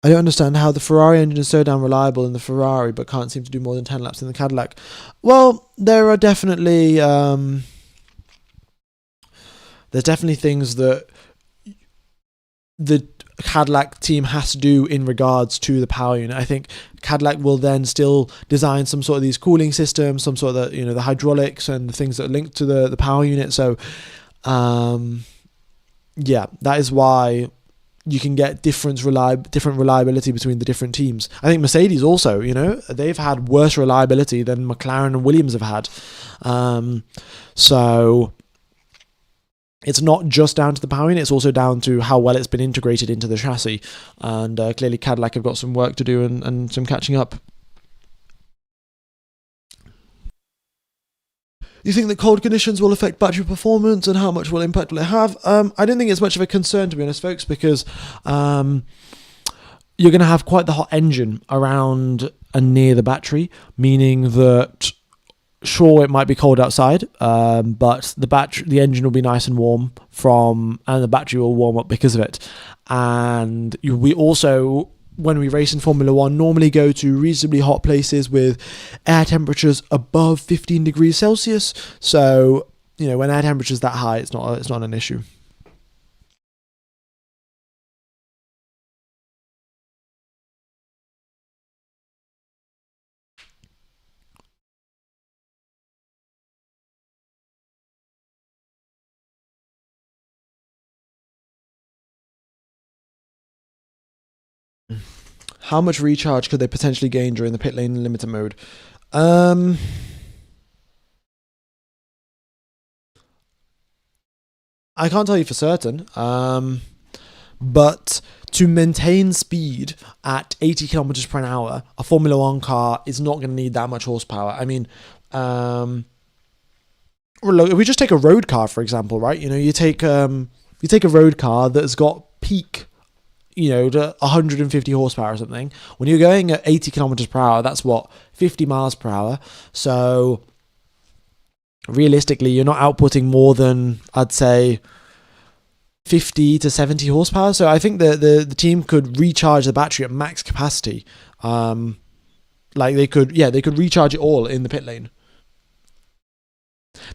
I don't understand how the Ferrari engine is so damn reliable in the Ferrari, but can't seem to do more than 10 laps in the Cadillac. Well, there are definitely there's definitely things that the Cadillac team has to do in regards to the power unit. I think Cadillac will then still design some sort of these cooling systems, some sort of the hydraulics and the things that are linked to the power unit. So, yeah, that is why you can get different reliability between the different teams. I think Mercedes also, they've had worse reliability than McLaren and Williams have had. So it's not just down to the power unit, it's also down to how well it's been integrated into the chassis. And clearly Cadillac have got some work to do and some catching up. You think that cold conditions will affect battery performance, and how much impact will it have? I don't think it's much of a concern, to be honest, folks, because you're going to have quite the hot engine around and near the battery, meaning that sure, it might be cold outside, but the engine will be nice and warm and the battery will warm up because of it. And we also, when we race in Formula One, normally go to reasonably hot places with air temperatures above 15 degrees Celsius. So, when air temperature's that high, it's not an issue. How much recharge could they potentially gain during the pit lane limiter mode? I can't tell you for certain, but to maintain speed at 80 kilometers per hour, a Formula One car is not going to need that much horsepower. I mean, look, if we just take a road car, for example, right? You take a road car that's got peak, to 150 horsepower or something. When you're going at 80 kilometers per hour, that's 50 miles per hour. So realistically, you're not outputting more than, I'd say, 50 to 70 horsepower. So I think the team could recharge the battery at max capacity. They could recharge it all in the pit lane.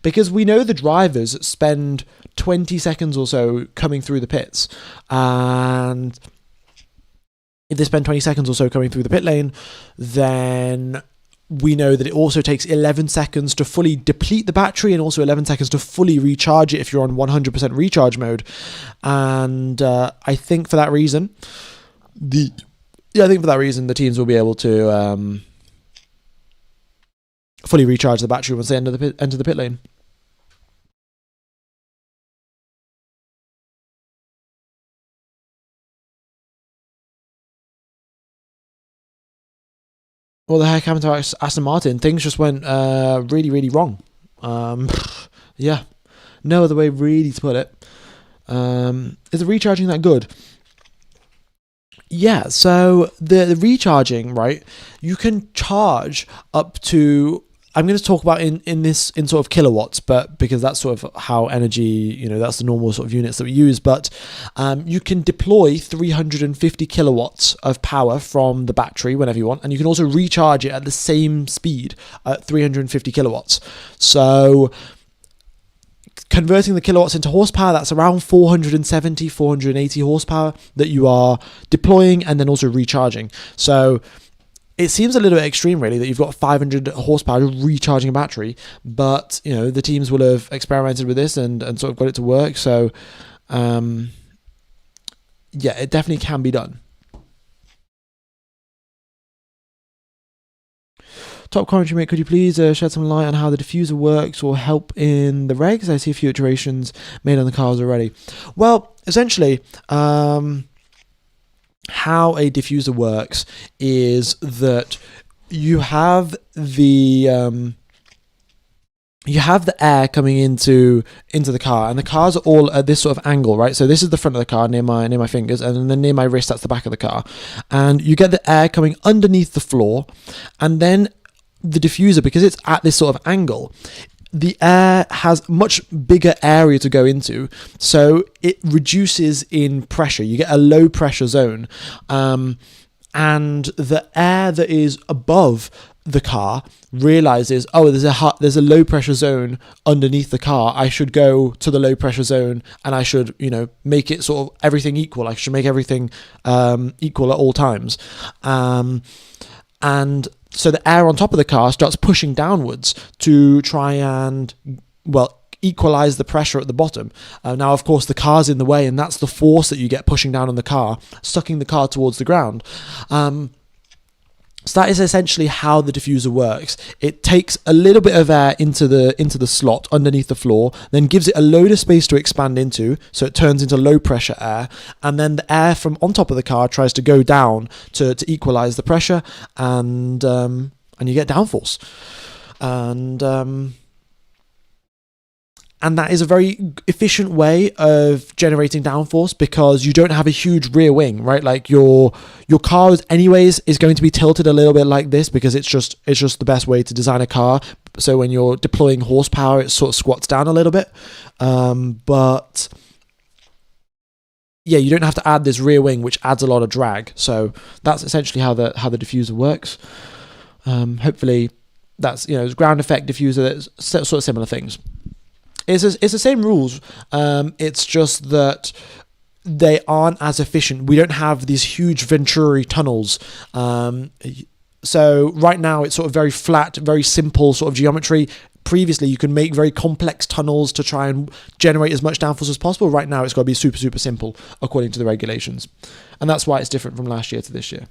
Because we know the drivers spend 20 seconds or so coming through the pits. And if they spend 20 seconds or so coming through the pit lane, then we know that it also takes 11 seconds to fully deplete the battery and also 11 seconds to fully recharge it if you're on 100% recharge mode. And I think for that reason, the teams will be able to fully recharge the battery once they enter the pit lane. What the heck happened to Aston Martin? Things just went really, really wrong. Yeah, no other way really to put it. Is the recharging that good? Yeah, so the recharging, right? You can charge up to, I'm going to talk about in sort of kilowatts, but because that's sort of how energy, that's the normal sort of units that we use. But you can deploy 350 kilowatts of power from the battery whenever you want, and you can also recharge it at the same speed at 350 kilowatts. So converting the kilowatts into horsepower, that's around 470, 480 horsepower that you are deploying and then also recharging. So it seems a little bit extreme, really, that you've got 500 horsepower recharging a battery, but, the teams will have experimented with this and sort of got it to work. So, yeah, it definitely can be done. Top commentary, mate, could you please shed some light on how the diffuser works or help in the regs? I see a few iterations made on the cars already. Well, essentially, how a diffuser works is that you have the air coming into the car, and the cars are all at this sort of angle, right? So this is the front of the car near my fingers, and then near my wrist, that's the back of the car. And you get the air coming underneath the floor, and then the diffuser, because it's at this sort of angle, the air has much bigger area to go into, so it reduces in pressure. You get a low pressure zone, and the air that is above the car realizes, oh, there's a low pressure zone underneath the car. I should go to the low pressure zone, and I should make it sort of everything equal. I should make everything equal at all times, and so the air on top of the car starts pushing downwards to try and, equalize the pressure at the bottom. Now, of course, the car's in the way, and that's the force that you get pushing down on the car, sucking the car towards the ground. So that is essentially how the diffuser works. It takes a little bit of air into the slot underneath the floor, then gives it a load of space to expand into, so it turns into low pressure air, and then the air from on top of the car tries to go down to equalize the pressure, and you get downforce. And that is a very efficient way of generating downforce, because you don't have a huge rear wing, right? Like your car anyways is going to be tilted a little bit like this, because it's just the best way to design a car. So when you're deploying horsepower, it sort of squats down a little bit. But yeah, you don't have to add this rear wing, which adds a lot of drag. So that's essentially how the diffuser works. Hopefully that's, ground effect diffuser, that's sort of similar things. It's the same rules. It's just that they aren't as efficient. We don't have these huge Venturi tunnels. So right now it's sort of very flat, very simple sort of geometry. Previously, you can make very complex tunnels to try and generate as much downforce as possible. Right now, it's got to be super, super simple according to the regulations. And that's why it's different from last year to this year.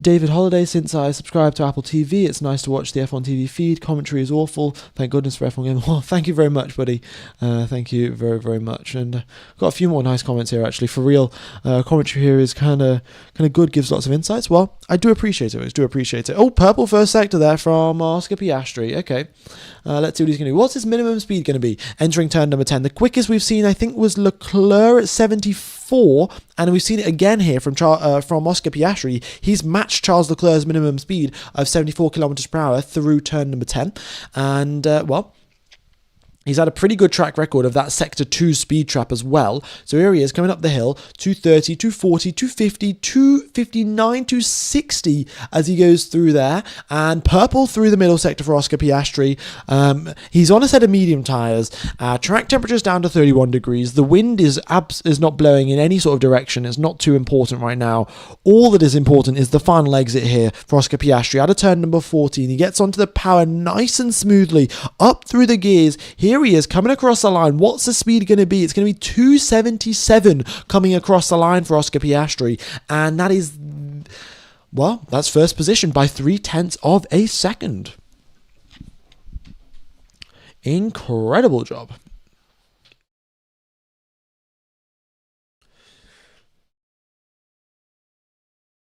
David Holiday, since I subscribe to Apple TV, it's nice to watch the F1 TV feed. Commentary is awful. Thank goodness for F1 Game. Well, thank you very much, buddy. Thank you very, very much. And got a few more nice comments here, actually. For real, commentary here is kind of good, gives lots of insights. Well, I do appreciate it. Oh, purple first sector there from Oscar Piastri. Okay. Let's see what he's going to do. What's his minimum speed going to be entering turn number 10? The quickest we've seen, I think, was Leclerc at 74, and we've seen it again here from Oscar Piastri. He's matched Charles Leclerc's minimum speed of 74 kilometers per hour through turn number 10, and He's had a pretty good track record of that Sector 2 speed trap as well. So here he is coming up the hill, 230, 240, 250, 259, 260 as he goes through there. And purple through the middle sector for Oscar Piastri. He's on a set of medium tyres. Track temperature's down to 31 degrees. The wind is not blowing in any sort of direction. It's not too important right now. All that is important is the final exit here for Oscar Piastri. Out of turn number 14, he gets onto the power nice and smoothly, up through the gears. Here he is coming across the line. What's the speed going to be? It's going to be 277 coming across the line for Oscar Piastri. And that is, well, that's first position by 0.3 of a second. Incredible job.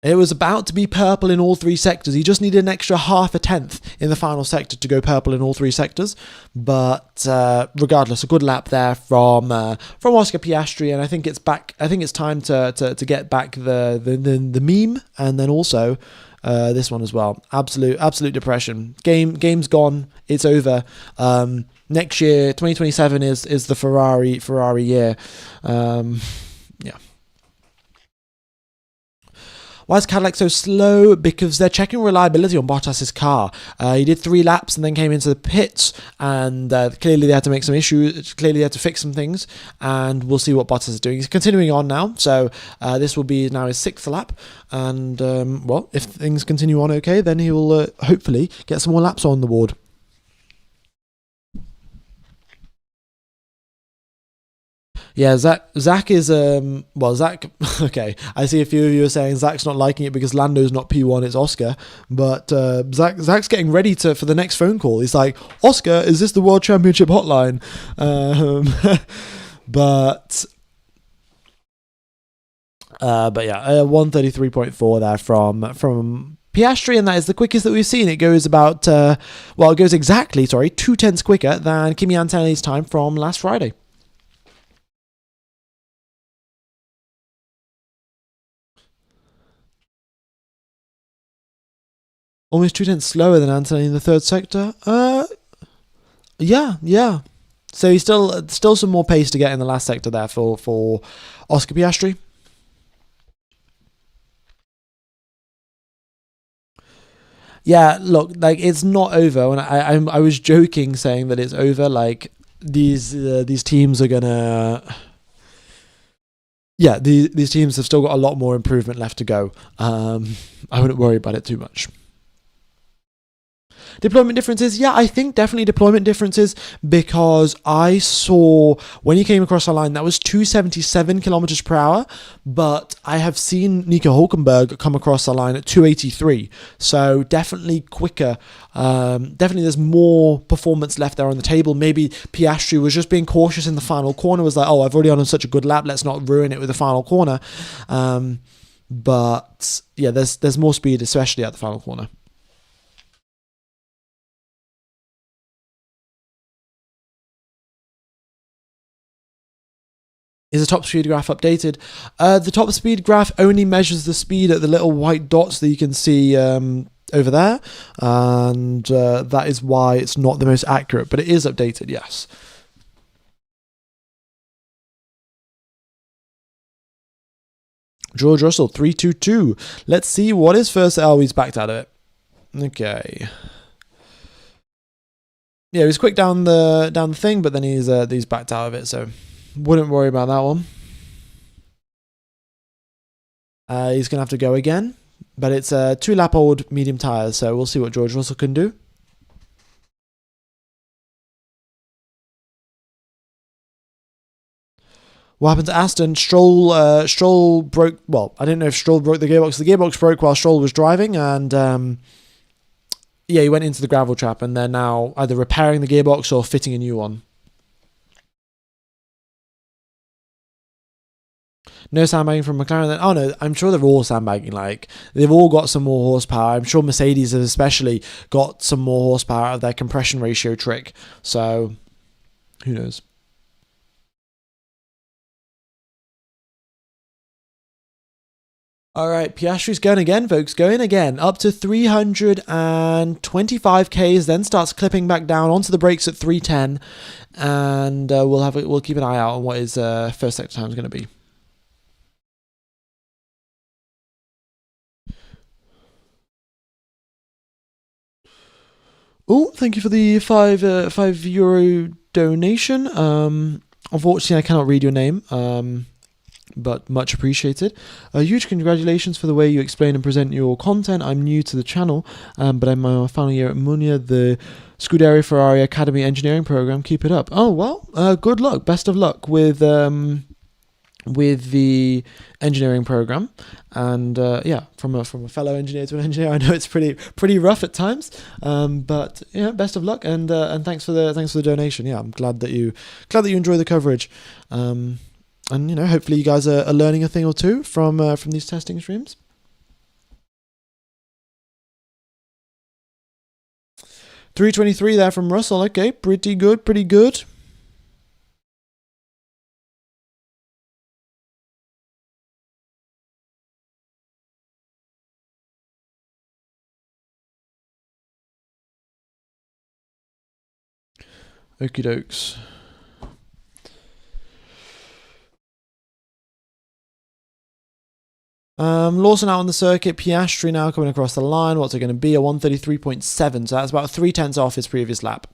It was about to be purple in all three sectors. He just needed an extra 0.5 in the final sector to go purple in all three sectors. But regardless, a good lap there from Oscar Piastri, and I think it's back. I think it's time to get back the meme, and then also this one as well. Absolute depression. Game's gone. It's over. Next year, 2027 is the Ferrari year. Yeah. Why is Cadillac so slow? Because they're checking reliability on Bottas's car. He did 3 laps and then came into the pits, and clearly they had to make some issues. Clearly they had to fix some things, and we'll see what Bottas is doing. He's continuing on now, so this will be now his 6th lap. And well, if things continue on okay, then he will hopefully get some more laps on the board. Yeah, Zach is Zach. Okay, I see a few of you are saying Zach's not liking it because Lando's not P1, it's Oscar. But Zach's getting ready for the next phone call. He's like, Oscar, is this the World Championship hotline? But yeah, 133.4 there from Piastri, and that is the quickest that we've seen. It goes about it goes exactly 0.2 quicker than Kimi Antonelli's time from last Friday. Almost 0.2 slower than Antonelli in the third sector. Yeah. So he's still some more pace to get in the last sector there for Oscar Piastri. Yeah, look, like it's not over. And I was joking saying that it's over. Like these teams are gonna. Yeah, these teams have still got a lot more improvement left to go. I wouldn't worry about it too much. Deployment differences, yeah, I think definitely deployment differences, because I saw when he came across the line that was 277 kilometers per hour, but I have seen Nico Hulkenberg come across the line at 283, so definitely quicker. Definitely there's more performance left there on the table. Maybe Piastri was just being cautious in the final corner, was like, oh, I've already done such a good lap, let's not ruin it with the final corner. But yeah, there's more speed, especially at the final corner. Is the top speed graph updated? The top speed graph only measures the speed at the little white dots that you can see over there, and that is why it's not the most accurate, but it is updated, yes. George Russell, 322. Let's see what his first L. He's backed out of it. Okay. Yeah, he was quick down the thing, but then he's backed out of it, so wouldn't worry about that one. He's going to have to go again, but it's a 2-lap-old medium tyres, so we'll see what George Russell can do. What happened to Aston? Stroll broke... Well, I don't know if Stroll broke the gearbox. The gearbox broke while Stroll was driving, and yeah, he went into the gravel trap, and they're now either repairing the gearbox or fitting a new one. No sandbagging from McLaren then? Oh no, I'm sure they're all sandbagging. Like, they've all got some more horsepower. I'm sure Mercedes has especially got some more horsepower out of their compression ratio trick. So, who knows? All right, Piastri's going again, folks. Going again, up to 325 k's. Then starts clipping back down onto the brakes at 310, and we'll keep an eye out on what his first sector time is going to be. Oh, thank you for the €5 donation. Unfortunately, I cannot read your name. But much appreciated. A huge congratulations for the way you explain and present your content. I'm new to the channel, but I'm my final year at Munia, the Scuderia Ferrari Academy Engineering Program. Keep it up. Oh well, good luck. Best of luck with the engineering program, and yeah, from a fellow engineer to an engineer, I know it's pretty rough at times, but yeah, best of luck, and thanks for the donation. Yeah, I'm glad that you enjoy the coverage. And hopefully you guys are learning a thing or two from these testing streams. 323 there from Russell. Okay, pretty good. Okie dokes. Lawson out on the circuit. Piastri now coming across the line. What's it going to be? A 133.7. So that's about 0.3 off his previous lap.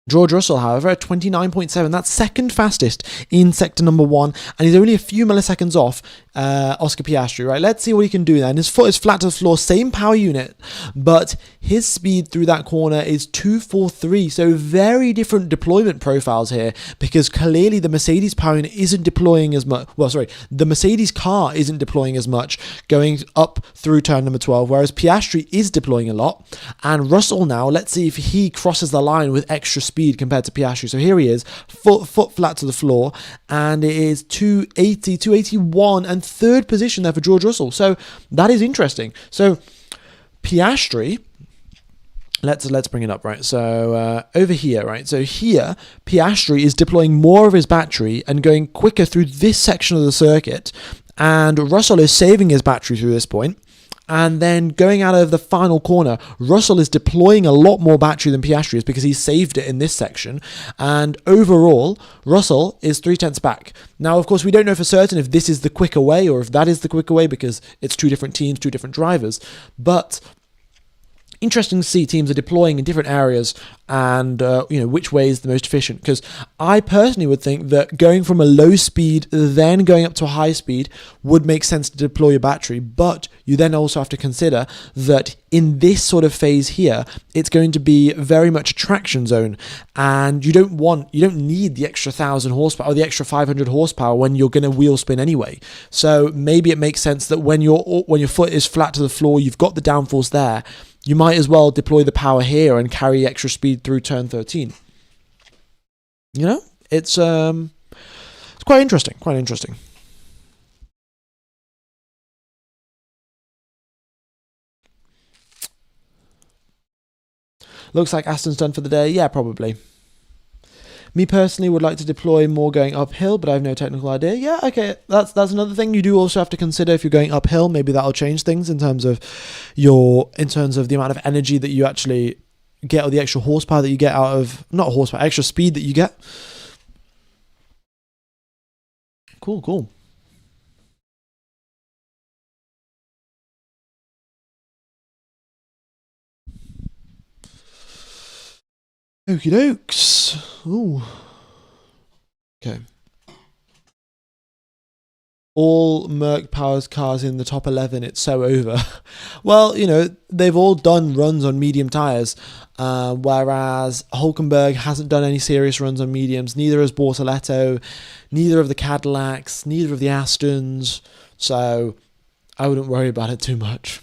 George Russell, however, at 29.7. That's second fastest in sector number 1, and he's only a few milliseconds off Oscar Piastri, right? Let's see what he can do then. His foot is flat to the floor, same power unit, but his speed through that corner is 243, so very different deployment profiles here, because clearly the Mercedes power unit isn't deploying as much. Well, sorry, the Mercedes car isn't deploying as much going up through turn number 12, whereas Piastri is deploying a lot, and Russell now, let's see if he crosses the line with extra speed compared to Piastri. So here he is, foot flat to the floor, and it is 280, 281, and third position there for George Russell. So that is interesting. So Piastri, let's bring it up, right? So over here, right? So here, Piastri is deploying more of his battery and going quicker through this section of the circuit, and Russell is saving his battery through this point. And then going out of the final corner, Russell is deploying a lot more battery than Piastri is because he saved it in this section. And overall, Russell is 0.3 back. Now, of course, we don't know for certain if this is the quicker way or if that is the quicker way because it's two different teams, two different drivers. But interesting to see teams are deploying in different areas and which way is the most efficient, because I personally would think that going from a low speed then going up to a high speed would make sense to deploy your battery, but you then also have to consider that in this sort of phase here it's going to be very much a traction zone, and you don't need the extra 1,000 horsepower or the extra 500 horsepower when you're going to wheel spin anyway. So maybe it makes sense that when your foot is flat to the floor, you've got the downforce there, you might as well deploy the power here and carry extra speed through turn 13. It's quite interesting. Looks like Aston's done for the day. Yeah, probably. Me personally would like to deploy more going uphill, but I have no technical idea. Yeah, okay, that's another thing you do also have to consider if you're going uphill. Maybe that'll change things in terms of the amount of energy that you actually get, or the extra horsepower that you get out of, not horsepower, extra speed that you get. Cool. Okie dokes. Ooh. Okay. All Merc Powers cars in the top 11, it's so over. Well, they've all done runs on medium tyres, whereas Hulkenberg hasn't done any serious runs on mediums. Neither has Bortoletto, neither of the Cadillacs, neither of the Astons. So I wouldn't worry about it too much.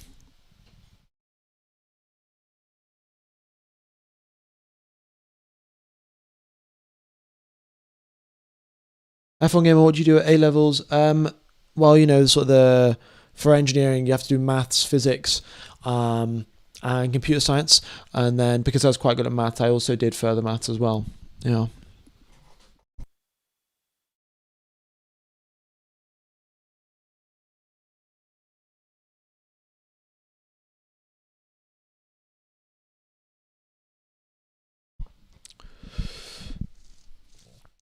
F1 Gamer, what do you do at A levels? Well, for engineering, you have to do maths, physics, and computer science. And then because I was quite good at maths, I also did further maths as well. Yeah.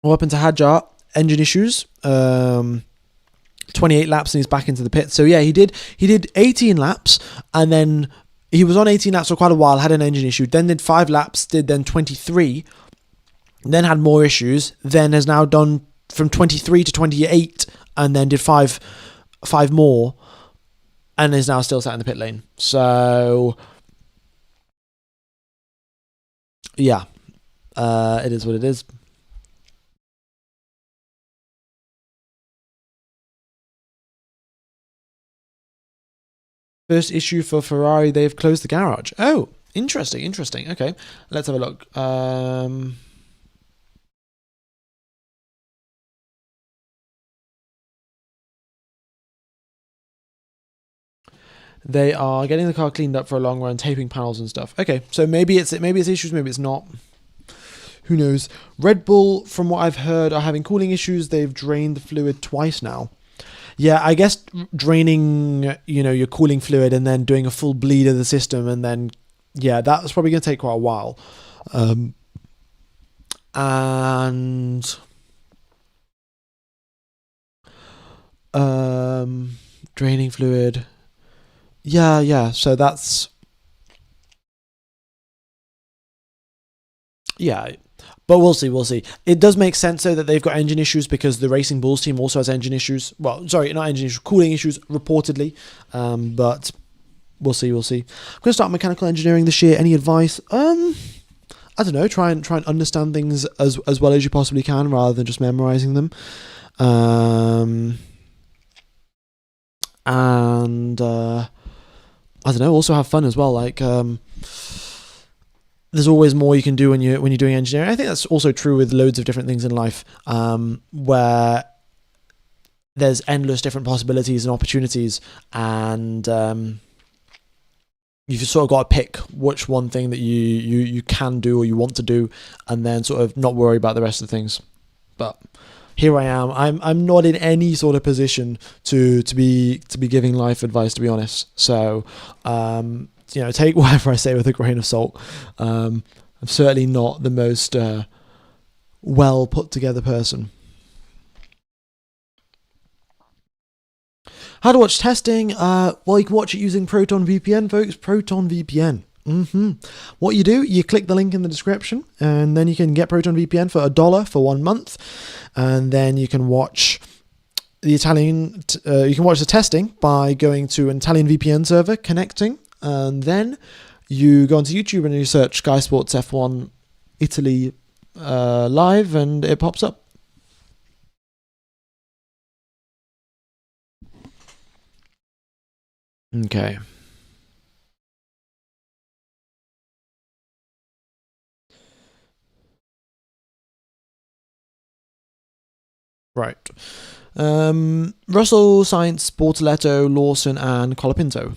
What happened to Hadjar? Engine issues. 28 laps and he's back into the pit. So yeah, he did 18 laps and then he was on 18 laps for quite a while, had an engine issue, then did 5 laps, did then 23, then had more issues, then has now done from 23 to 28 and then did five more and is now still sat in the pit lane. So yeah, it is what it is. First issue for Ferrari, they've closed the garage. Oh, interesting. Okay, let's have a look. They are getting the car cleaned up for a long run, taping panels and stuff. Okay, so maybe it's issues, maybe it's not. Who knows? Red Bull, from what I've heard, are having cooling issues. They've drained the fluid twice now. Yeah, I guess draining, your cooling fluid and then doing a full bleed of the system and then, yeah, that's probably going to take quite a while. And draining fluid. Yeah, so that's... Yeah, but we'll see. It does make sense, though, that they've got engine issues because the Racing Bulls team also has engine issues. Well, sorry, not engine issues, cooling issues, reportedly. But we'll see. I'm going to start mechanical engineering this year. Any advice? I don't know. Try and understand things as well as you possibly can rather than just memorizing them. And I don't know. Also have fun as well. Like there's always more you can do when you're doing engineering. I think that's also true with loads of different things in life, where there's endless different possibilities and opportunities, and you've sort of got to pick which one thing that you can do or you want to do, and then sort of not worry about the rest of the things. But here I am. I'm not in any sort of position to be giving life advice, to be honest. So take whatever I say with a grain of salt. I'm certainly not the most well put together person. How to watch testing? Well, you can watch it using Proton VPN, folks. Proton VPN. What you do, you click the link in the description, and then you can get Proton VPN for $1 for 1 month, and then you can watch the Italian. You can watch the testing by going to an Italian VPN server, connecting, and then you go onto YouTube and you search Sky Sports F1 Italy live, and it pops up. Okay. Right. Russell, Sainz, Bortoletto, Lawson, and Colapinto.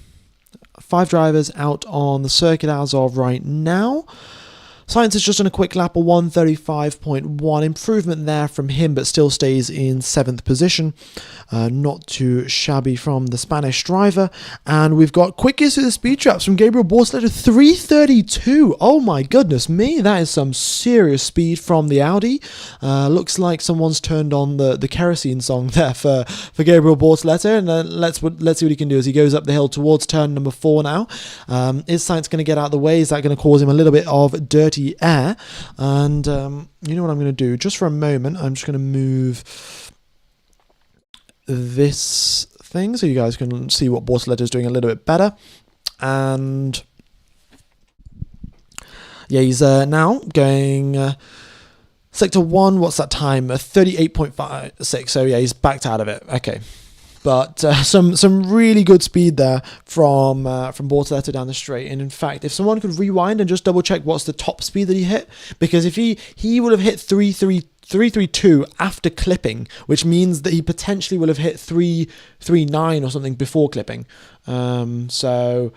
5 drivers out on the circuit as of right now. Sainz has just done a quick lap of 135.1. Improvement there from him, but still stays in 7th position. Not too shabby from the Spanish driver. And we've got quickest of the speed traps from Gabriel Bortoletto, 332. Oh my goodness me, that is some serious speed from the Audi. Looks like someone's turned on the kerosene song there for Gabriel Bortoletto. And let's see what he can do as he goes up the hill towards turn number 4 now. Is Sainz going to get out of the way? Is that going to cause him a little bit of dirty air? And you know what I'm going to do? Just for a moment, I'm just going to move this thing so you guys can see what Bortoletto is doing a little bit better. And yeah, he's now going sector 1. What's that time? 38.56. So yeah, he's backed out of it. Okay. But some really good speed there from Bortoletto down the straight. And in fact, if someone could rewind and just double check what's the top speed that he hit, because if he would have hit 332 after clipping, which means that he potentially will have hit 339 or something before clipping. So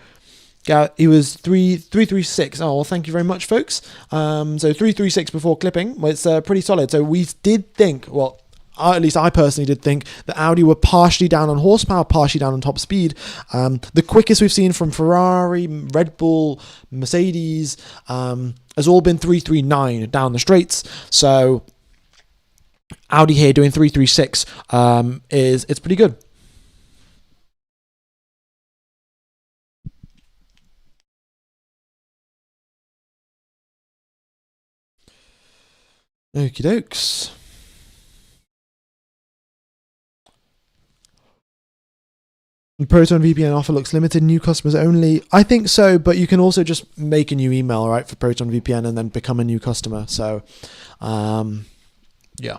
yeah, he was 336. Oh, well, thank you very much, folks. So 336 before clipping. Well, it's pretty solid. So we did think, well, at least I personally did think that Audi were partially down on horsepower, partially down on top speed. The quickest we've seen from Ferrari, Red Bull, Mercedes has all been 339 down the straights. So Audi here doing 336 it's pretty good. Okie dokes. Proton VPN offer looks limited, new customers only. I think so, but you can also just make a new email, right, for Proton VPN and then become a new customer. So, yeah.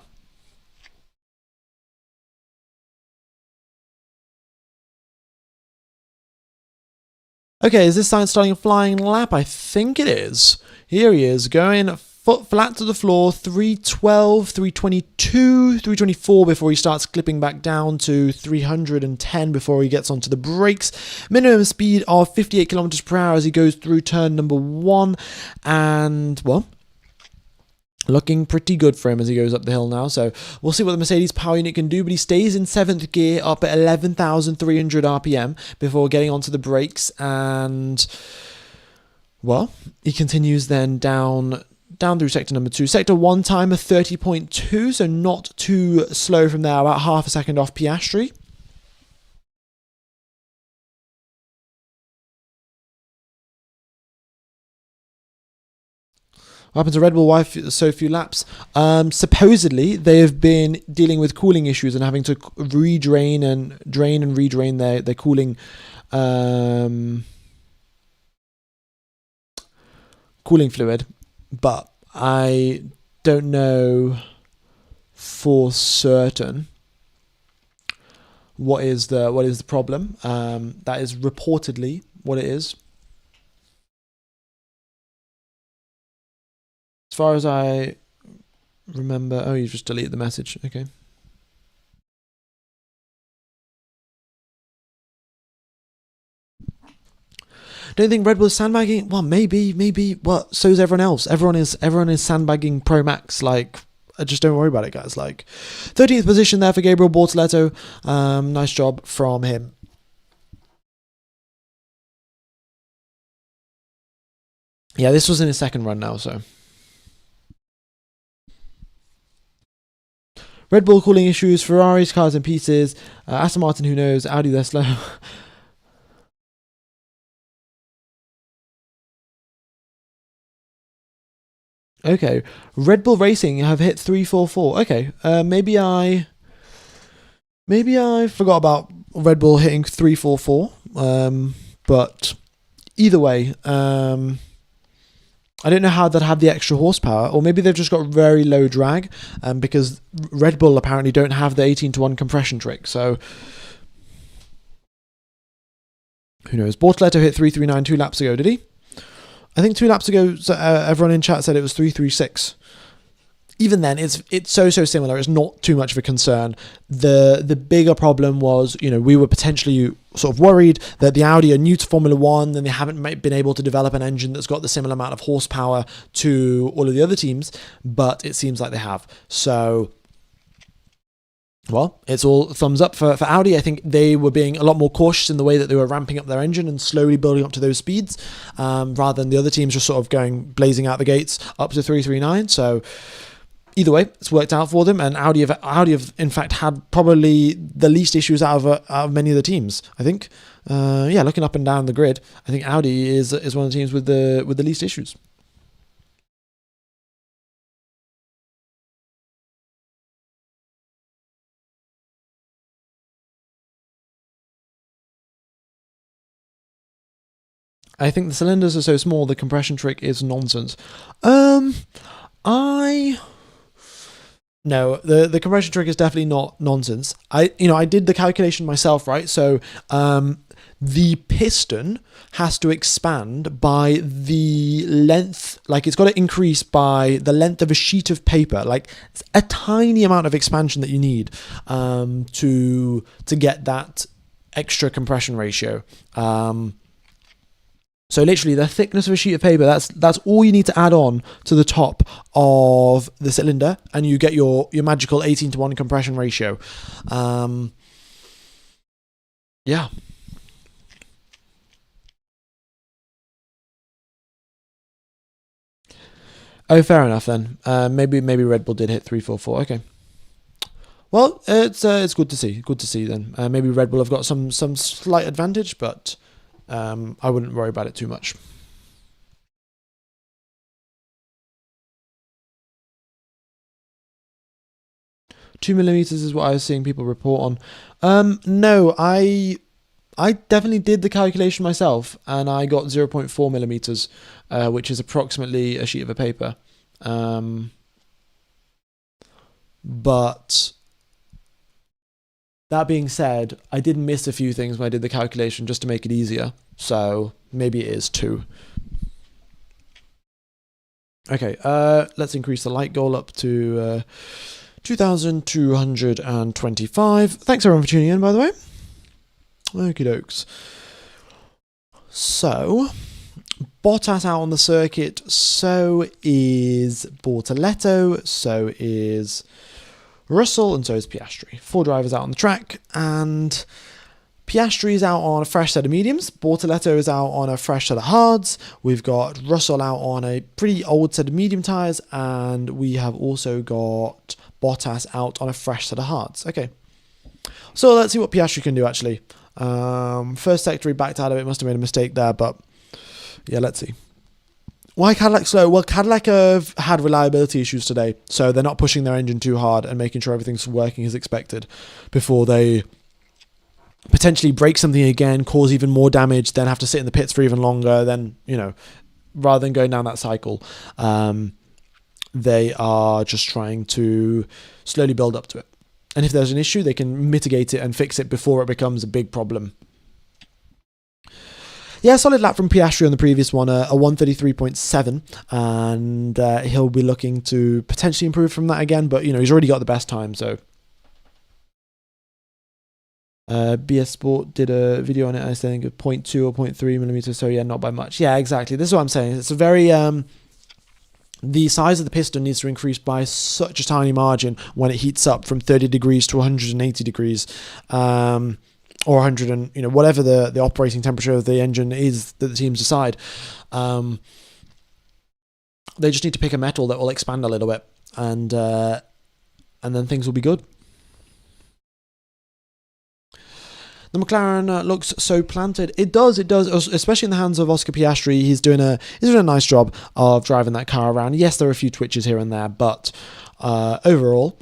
Okay, is this sign starting a flying lap? I think it is. Here he is, going foot flat to the floor, 312, 322, 324 before he starts clipping back down to 310 before he gets onto the brakes. Minimum speed of 58 kilometers per hour as he goes through turn number 1. And, well, looking pretty good for him as he goes up the hill now. So we'll see what the Mercedes power unit can do, but he stays in 7th gear up at 11,300 RPM before getting onto the brakes. And, well, he continues then down through sector number 2. Sector 1 timer 30.2, so not too slow from there, about half a second off Piastri. What happened to Red Bull? Why so few laps? Supposedly, they have been dealing with cooling issues and having to drain and redrain their cooling cooling fluid, but I don't know for certain what is the problem. That is reportedly what it is. As far as I remember, oh, you just deleted the message. Okay. Don't think Red Bull is sandbagging? Well, maybe. Well, so is everyone else. Everyone is sandbagging Pro Max. Like, just don't worry about it, guys. Like, 13th position there for Gabriel Bortoleto. Nice job from him. Yeah, this was in his second run now, so. Red Bull cooling issues, Ferrari's cars in pieces, Aston Martin, who knows, Audi, they're slow. Okay, Red Bull Racing have hit 344. Okay, maybe I forgot about Red Bull hitting 344. But either way, I don't know how they'd have the extra horsepower, or maybe they've just got very low drag, because Red Bull apparently don't have the 18-to-1 compression trick. So who knows? Bortoleto hit 339 2 laps ago, did he? I think 2 laps ago, everyone in chat said it was 336. Even then, it's so similar. It's not too much of a concern. The bigger problem was, we were potentially sort of worried that the Audi are new to Formula One and they haven't been able to develop an engine that's got the similar amount of horsepower to all of the other teams, but it seems like they have. So, well, it's all thumbs up for Audi. I think they were being a lot more cautious in the way that they were ramping up their engine and slowly building up to those speeds, rather than the other teams just sort of blazing out the gates up to 339. So either way, it's worked out for them, and Audi have in fact had probably the least issues out of many of the teams. I think, looking up and down the grid, I think Audi is one of the teams with the least issues. I think the cylinders are so small, the compression trick is nonsense. No, the compression trick is definitely not nonsense. I did the calculation myself, right? So, the piston has to expand by the length, like it's got to increase by the length of a sheet of paper. Like, it's a tiny amount of expansion that you need to get that extra compression ratio. So literally the thickness of a sheet of paper, that's all you need to add on to the top of the cylinder, and you get your magical 18-to-1 compression ratio. Yeah. Oh, fair enough then. Maybe Red Bull did hit 344. Okay. Well, it's good to see. Good to see then. Maybe Red Bull have got some slight advantage, but I wouldn't worry about it too much. Two millimeters is what I was seeing people report on. No, I definitely did the calculation myself, and I got 0.4 millimeters, which is approximately a sheet of a paper. But that being said, I did miss a few things when I did the calculation just to make it easier. So maybe it is 2. Okay, let's increase the light goal up to 2,225. Thanks everyone for tuning in, by the way. Okie dokes. So, Bottas out on the circuit, so is Bortoletto, so is Russell, and so is Piastri. 4 drivers out on the track, and Piastri is out on a fresh set of mediums. Bortoletto is out on a fresh set of hards. We've got Russell out on a pretty old set of medium tyres, and we have also got Bottas out on a fresh set of hards. Okay, so let's see what Piastri can do actually. First sector he backed out of it, must have made a mistake there, but yeah, let's see. Why Cadillac slow? Well, Cadillac have had reliability issues today, so they're not pushing their engine too hard and making sure everything's working as expected before they potentially break something again, cause even more damage, then have to sit in the pits for even longer, then, rather than going down that cycle, they are just trying to slowly build up to it. And if there's an issue, they can mitigate it and fix it before it becomes a big problem. Yeah, solid lap from Piastri on the previous one, a 133.7, and he'll be looking to potentially improve from that again, but, he's already got the best time, so. BS Sport did a video on it, I think, of 0.2 or 0.3 millimeters, so yeah, not by much. Yeah, exactly. This is what I'm saying. It's a very... the size of the piston needs to increase by such a tiny margin when it heats up from 30 degrees to 180 degrees, or 100 and, whatever the operating temperature of the engine is that the teams decide. They just need to pick a metal that will expand a little bit, and then things will be good. The McLaren looks so planted. It does, especially in the hands of Oscar Piastri. He's doing a nice job of driving that car around. Yes, there are a few twitches here and there, but overall,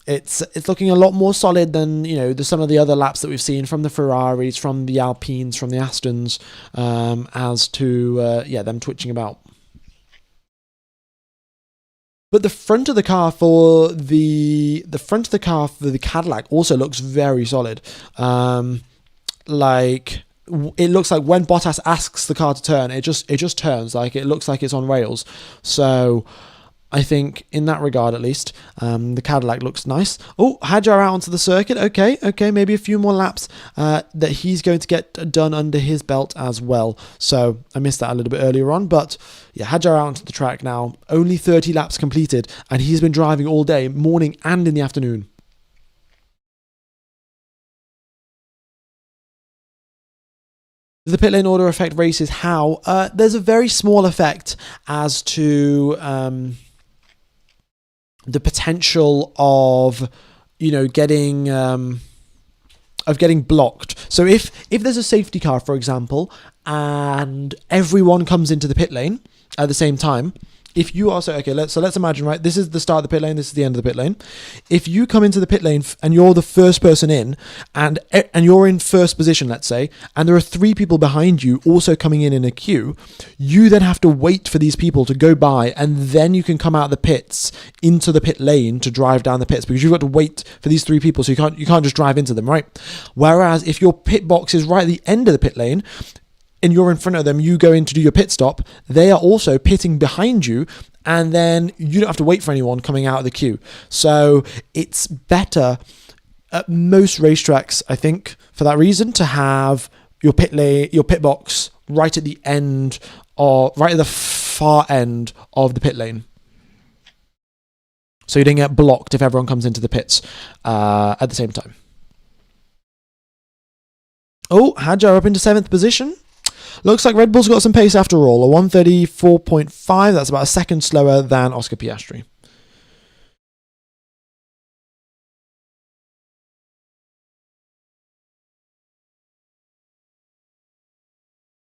it's looking a lot more solid than some of the other laps that we've seen from the Ferraris, from the Alpines, from the Astons, as to them twitching about. But the front of the car for the Cadillac also looks very solid. It looks like when Bottas asks the car to turn, it just turns. Like, it looks like it's on rails. So I think in that regard, at least, the Cadillac looks nice. Oh, Hadjar out onto the circuit. Okay, maybe a few more laps that he's going to get done under his belt as well. So I missed that a little bit earlier on, but yeah, Hadjar out onto the track now. Only 30 laps completed, and he's been driving all day, morning and in the afternoon. Does the pit lane order affect races? How? There's a very small effect as to the potential of getting blocked. So if there's a safety car, for example, and everyone comes into the pit lane at the same time, if you are let's imagine, right, this is the start of the pit lane, this is the end of the pit lane. If you come into the pit lane and you're the first person in, and you're in first position, let's say, and there are 3 people behind you also coming in a queue, you then have to wait for these people to go by, and then you can come out of the pits into the pit lane to drive down the pits, because you've got to wait for these 3 people, so you can't just drive into them, right? Whereas if your pit box is right at the end of the pit lane, and you're in front of them, you go in to do your pit stop, they are also pitting behind you, and then you don't have to wait for anyone coming out of the queue. So it's better at most racetracks, I think, for that reason, to have your pit box right at the end, or right at the far end of the pit lane. So you don't get blocked if everyone comes into the pits at the same time. Oh, Hadjar up into 7th position. Looks like Red Bull's got some pace after all. A 134.5, that's about a second slower than Oscar Piastri.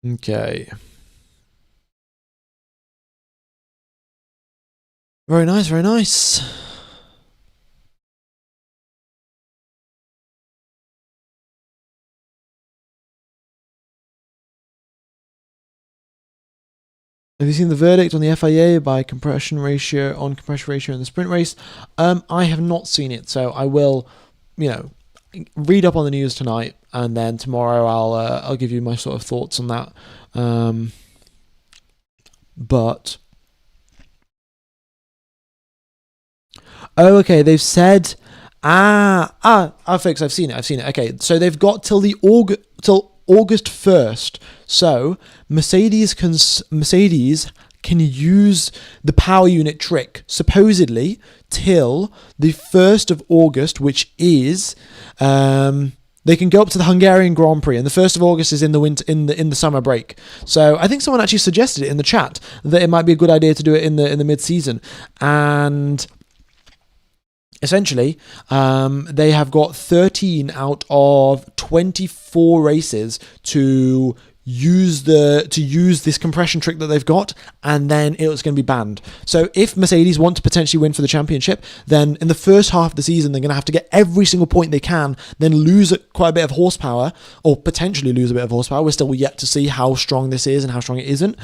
Okay. Very nice, very nice. Have you seen the verdict on the FIA by compression ratio in the sprint race? I have not seen it, so I will, you know, read up on the news tonight, and then tomorrow I'll give you my sort of thoughts on that. But oh, okay, they've said I've seen it. Okay, so they've got till August 1st. So Mercedes can use the power unit trick supposedly till the 1st of August, which is they can go up to the Hungarian Grand Prix, and the 1st of August is in the winter, in the summer break. So I think someone actually suggested it in the chat that it might be a good idea to do it in the mid season, and essentially, they have got 13 out of 24 races to use this compression trick that they've got, and then it's going to be banned. So if Mercedes want to potentially win for the championship, then in the first half of the season they're going to have to get every single point they can, then lose quite a bit of horsepower, or potentially lose a bit of horsepower. We're still yet to see how strong this is and how strong it isn't.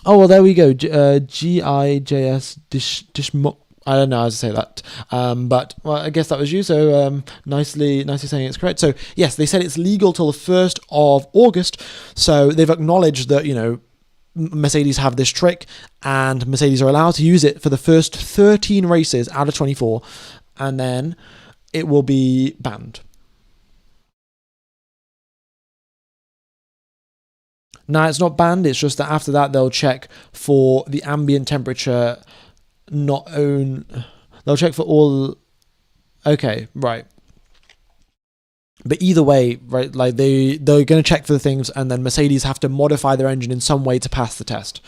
Oh, well, there we go. GIJS Dishmo. I don't know how to say that. But well, I guess that was you. So nicely saying it's correct. So yes, they said it's legal till the 1st of August. So they've acknowledged that, Mercedes have this trick, and Mercedes are allowed to use it for the first 13 races out of 24, and then it will be banned. No, it's not banned. It's just that after that they'll check for the ambient temperature. They'll check for all. Okay, right. But either way, right, like they're going to check for the things, and then Mercedes have to modify their engine in some way to pass the test.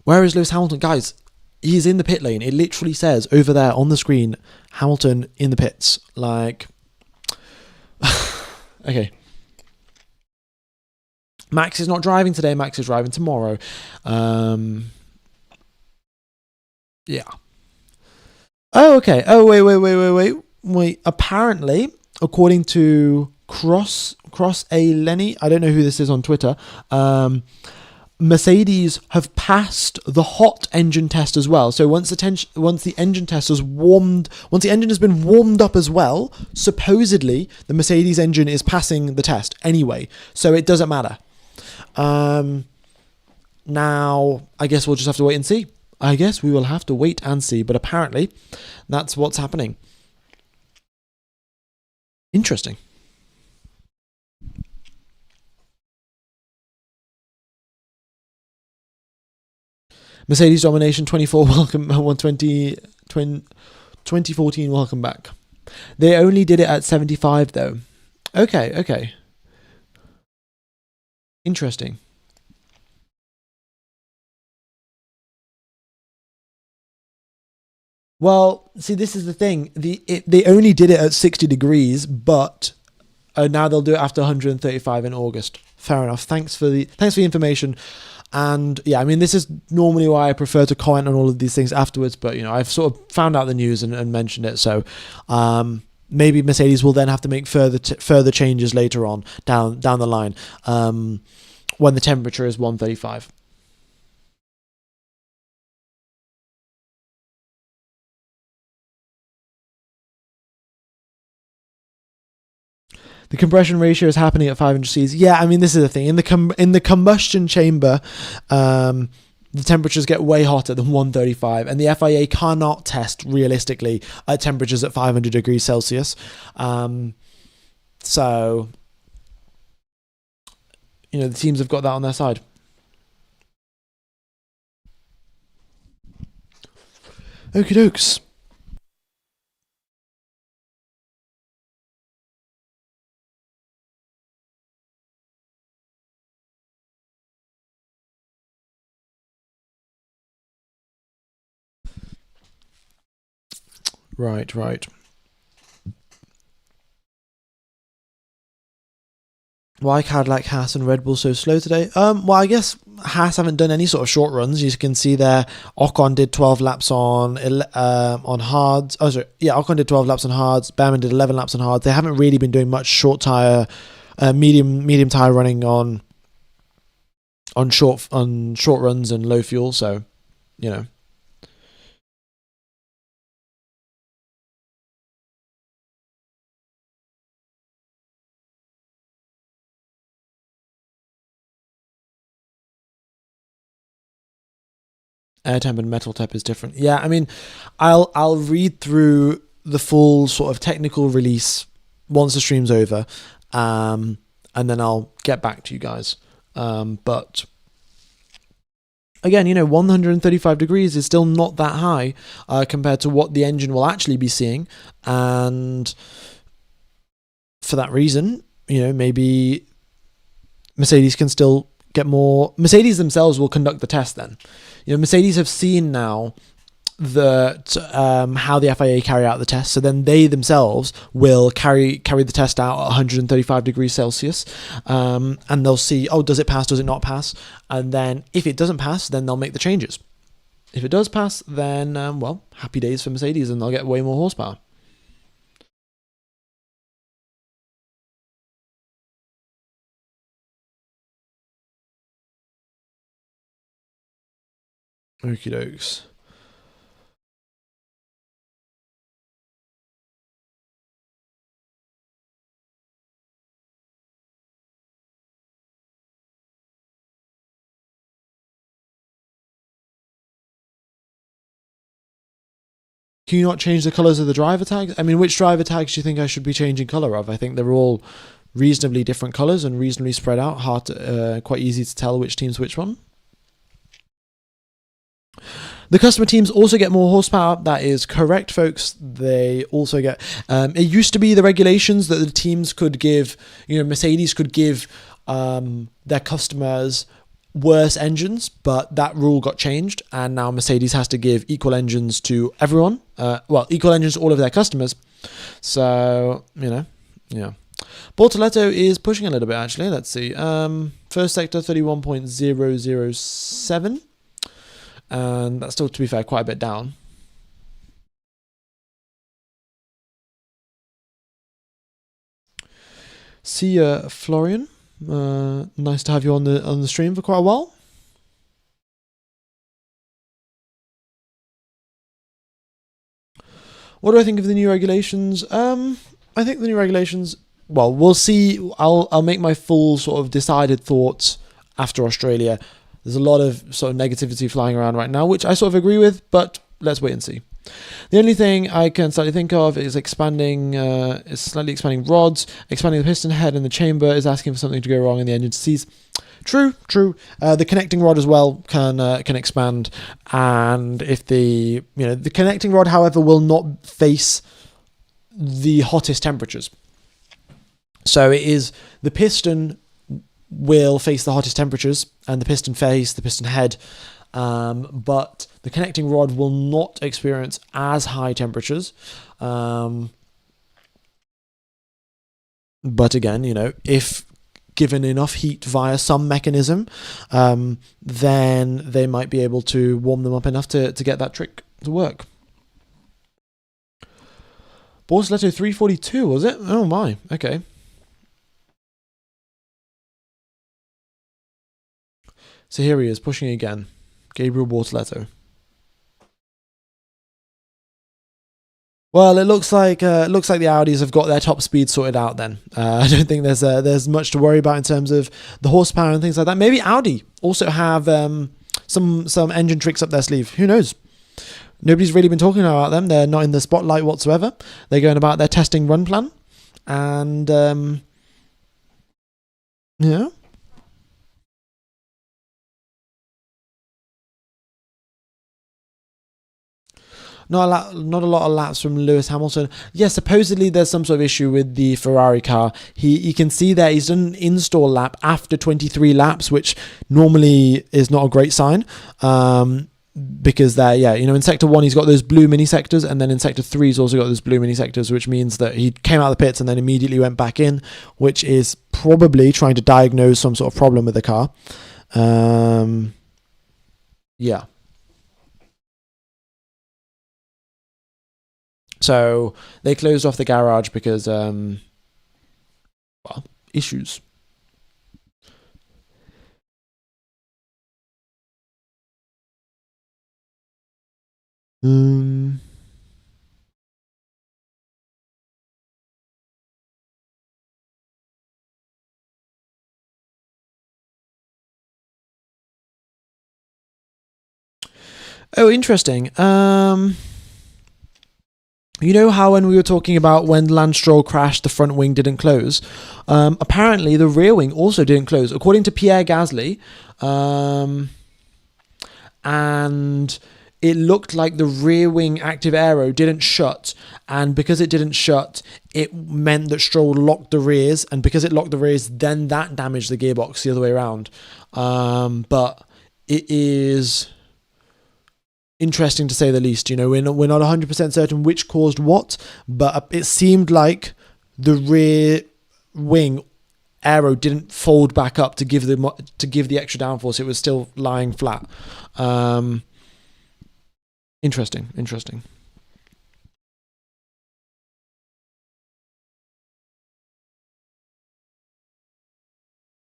Where is Lewis Hamilton, guys? He's in the pit lane. It literally says over there on the screen, Hamilton in the pits. Like, okay. Max is not driving today. Max is driving tomorrow. Yeah. Oh, okay. Oh, wait. Apparently, according to Cross A Lenny, I don't know who this is on Twitter. Mercedes have passed the hot engine test as well. So once the engine test has once the engine has been warmed up as well, supposedly the Mercedes engine is passing the test anyway. So it doesn't matter. Now, I guess we'll just have to wait and see. I guess we will have to wait and see, but apparently that's what's happening. Interesting. Mercedes domination 24, welcome 120, 2014, welcome back. They only did it at 75 though. Okay. Interesting. Well, see, this is the thing. They only did it at 60 degrees, but now they'll do it after 135 in August. Fair enough. Thanks for the information. And yeah, I mean, this is normally why I prefer to comment on all of these things afterwards. But I've sort of found out the news and mentioned it. So maybe Mercedes will then have to make further changes later on down the line when the temperature is 135. The compression ratio is happening at 500 Cs. Yeah, I mean, this is the thing. In the combustion chamber, the temperatures get way hotter than 135, and the FIA cannot test realistically at temperatures at 500 degrees Celsius. So, the teams have got that on their side. Okie dokes. Right. Why Cadillac, Haas, and Red Bull so slow today? Well, I guess Haas haven't done any sort of short runs. You can see there, Ocon did 12 laps on hards. Oh, sorry, yeah, Ocon did 12 laps on hards. Behrman did 11 laps on hards. They haven't really been doing much short tire, medium tire running on short runs and low fuel. So, you know. Air temp and metal temp is different. Yeah, I mean, I'll read through the full sort of technical release once the stream's over, and then I'll get back to you guys. But again, 135 degrees is still not that high compared to what the engine will actually be seeing, and for that reason, maybe Mercedes can still get more. Mercedes themselves will conduct the test then. Mercedes have seen now that how the FIA carry out the test, so then they themselves will carry the test out at 135 degrees Celsius, and they'll see, does it pass, does it not pass, and then if it doesn't pass, then they'll make the changes. If it does pass, then happy days for Mercedes, and they'll get way more horsepower. Okie dokes. Can you not change the colours of the driver tags? I mean, which driver tags do you think I should be changing colour of? I think they're all reasonably different colours and reasonably spread out. Quite easy to tell which team's which one. The customer teams also get more horsepower. That is correct, folks. They also get... it used to be the regulations that the teams could give... Mercedes could give their customers worse engines, but that rule got changed, and now Mercedes has to give equal engines to everyone. Equal engines to all of their customers. So, yeah. Bortoletto is pushing a little bit, actually. Let's see. First sector, 31.007. And that's still, to be fair, quite a bit down. See you, Florian. Nice to have you on the stream for quite a while. What do I think of the new regulations? I think the new regulations... Well, we'll see. I'll make my full sort of decided thoughts after Australia. There's a lot of sort of negativity flying around right now, which I sort of agree with, but let's wait and see. The only thing I can slightly think of is slightly expanding rods, expanding the piston head, and the chamber is asking for something to go wrong in the engine to seize. True. The connecting rod as well can expand, and if the connecting rod, however, will not face the hottest temperatures. So it is the piston will face the hottest temperatures, and the piston face the piston head, but the connecting rod will not experience as high temperatures. But again, if given enough heat via some mechanism, then they might be able to warm them up enough to get that trick to work. Bortoletto 342, was it? Oh my, okay. So here he is, pushing again. Gabriel Bortoletto. Well, it looks like the Audis have got their top speed sorted out then. I don't think there's much to worry about in terms of the horsepower and things like that. Maybe Audi also have some engine tricks up their sleeve. Who knows? Nobody's really been talking about them. They're not in the spotlight whatsoever. They're going about their testing run plan. And, yeah. Not a lot of laps from Lewis Hamilton. Yeah, supposedly there's some sort of issue with the Ferrari car. You can see there he's done an install lap after 23 laps, which normally is not a great sign. Because in sector 1 he's got those blue mini sectors, and then in sector 3 he's also got those blue mini sectors, which means that he came out of the pits and then immediately went back in, which is probably trying to diagnose some sort of problem with the car. Yeah. So they closed off the garage because, issues. Oh, interesting. You know how when we were talking about when Lance Stroll crashed, the front wing didn't close? Apparently, the rear wing also didn't close, according to Pierre Gasly. And it looked like the rear wing active aero didn't shut, and because it didn't shut, it meant that Stroll locked the rears, and because it locked the rears, then that damaged the gearbox the other way around. But it is interesting to say the least. You know, we're not 100% certain which caused what, but it seemed like the rear wing aero didn't fold back up to give the extra downforce. It was still lying flat. Interesting.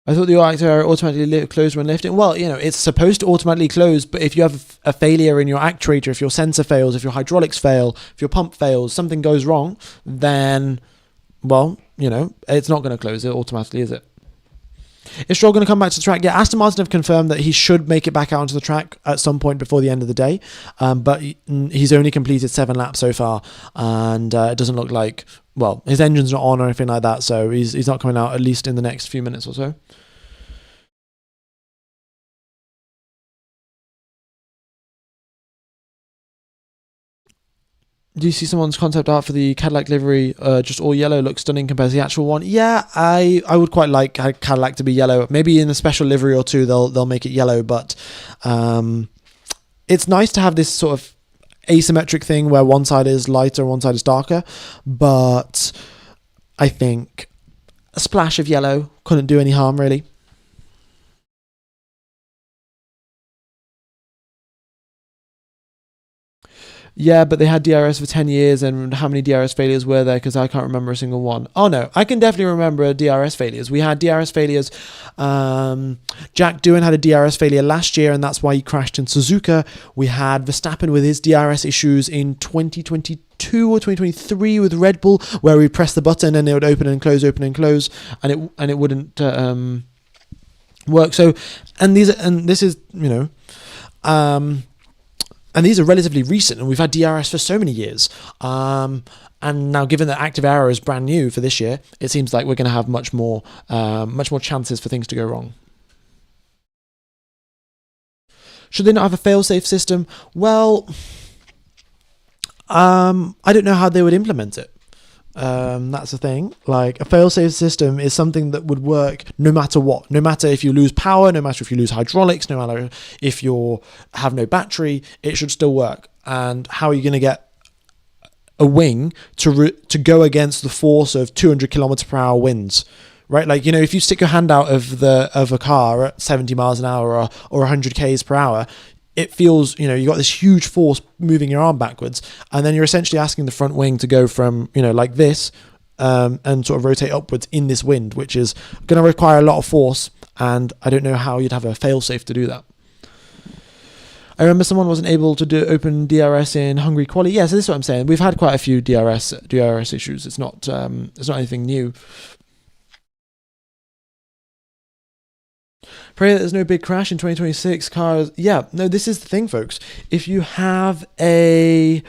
I thought the active aero automatically closed when lifting. Well, you know, it's supposed to automatically close, but if you have a failure in your actuator, if your sensor fails, if your hydraulics fail, if your pump fails, something goes wrong, then, well, you know, it's not going to close it automatically, is it? Is Stroll going to come back to the track? Yeah, Aston Martin have confirmed that he should make it back out onto the track at some point before the end of the day, but he's only completed 7 laps so far, and it doesn't look like, well, his engine's not on or anything like that, so he's not coming out at least in the next few minutes or so. Do you see someone's concept art for the Cadillac livery, just all yellow, looks stunning compared to the actual one? Yeah, I would quite like Cadillac to be yellow. Maybe in a special livery or two they'll make it yellow, but it's nice to have this sort of asymmetric thing where one side is lighter, one side is darker, but I think a splash of yellow couldn't do any harm, really. Yeah, but they had DRS for 10 years, and how many DRS failures were there? Because I can't remember a single one. Oh, no, I can definitely remember DRS failures. We had DRS failures. Jack Doohan had a DRS failure last year, and that's why he crashed in Suzuka. We had Verstappen with his DRS issues in 2022 or 2023 with Red Bull, where we press the button and it would open and close, and it wouldn't work. So, and this is, you know, and these are relatively recent, and we've had DRS for so many years. And now, given that active aero is brand new for this year, it seems like we're going to have much more chances for things to go wrong. Should they not have a fail-safe system? Well, I don't know how they would implement it. That's the thing. Like, a fail-safe system is something that would work no matter what. No matter if you lose power, no matter if you lose hydraulics, no matter if you have no battery, it should still work. And how are you going to get a wing to go against the force of 200 kilometers per hour winds? Right? Like, you know, if you stick your hand out of a car at 70 miles an hour or 100 k's per hour, it feels, you know, you got this huge force moving your arm backwards, and then you're essentially asking the front wing to go from, you know, like this, and sort of rotate upwards in this wind, which is going to require a lot of force, and I don't know how you'd have a fail-safe to do that. I remember someone wasn't able to do open DRS in Hungary quali. Yeah, so this is what I'm saying. We've had quite a few DRS issues. It's not anything new. Pray that there's no big crash in 2026 cars. Yeah, no, this is the thing, folks. If you have a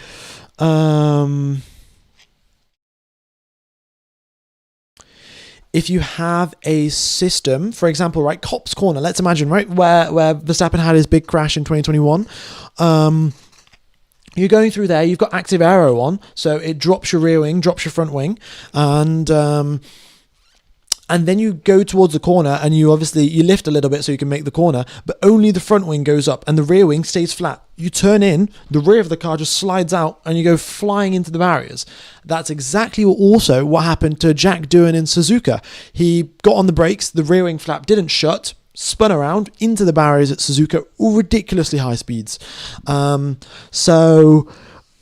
system, for example, right, Copse Corner, let's imagine, right, where Verstappen had his big crash in 2021. You're going through there, you've got active aero on, so it drops your rear wing, drops your front wing, and and then you go towards the corner, and you lift a little bit so you can make the corner, but only the front wing goes up and the rear wing stays flat. You turn in, the rear of the car just slides out, and you go flying into the barriers. That's exactly what happened to Jack Doohan in Suzuka. He got on the brakes, the rear wing flap didn't shut, spun around into the barriers at Suzuka, ridiculously high speeds. So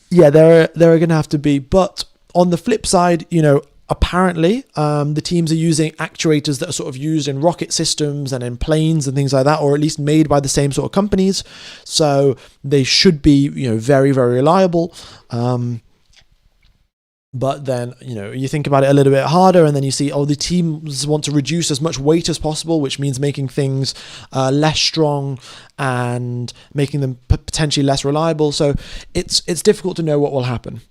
yeah, there are going to have to be, but on the flip side, apparently, the teams are using actuators that are sort of used in rocket systems and in planes and things like that, or at least made by the same sort of companies. So they should be, very, very reliable. But then, you think about it a little bit harder, and then you see, the teams want to reduce as much weight as possible, which means making things less strong and making them potentially less reliable. So it's difficult to know what will happen.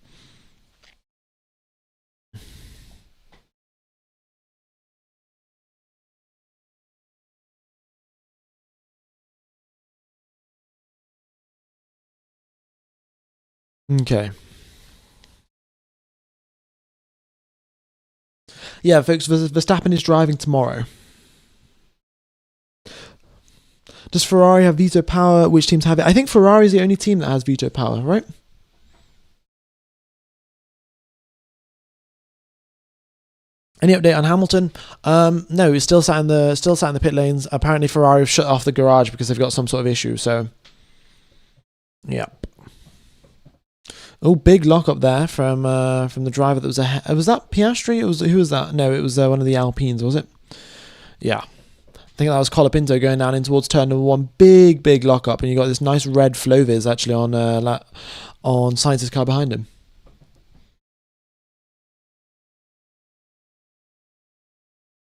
Okay. Yeah, folks, Verstappen is driving tomorrow. Does Ferrari have veto power? Which teams have it? I think Ferrari is the only team that has veto power, right? Any update on Hamilton? No, he's still sat in the pit lanes. Apparently, Ferrari have shut off the garage because they've got some sort of issue. So, yeah. Oh, big lock up there from the driver that was ahead. Was that Piastri? Who was that? No, it was one of the Alpines, was it? Yeah. I think that was Colapinto going down in towards turn number 1. Big lock up, and you got this nice red Flovis actually on Sainz's car behind him.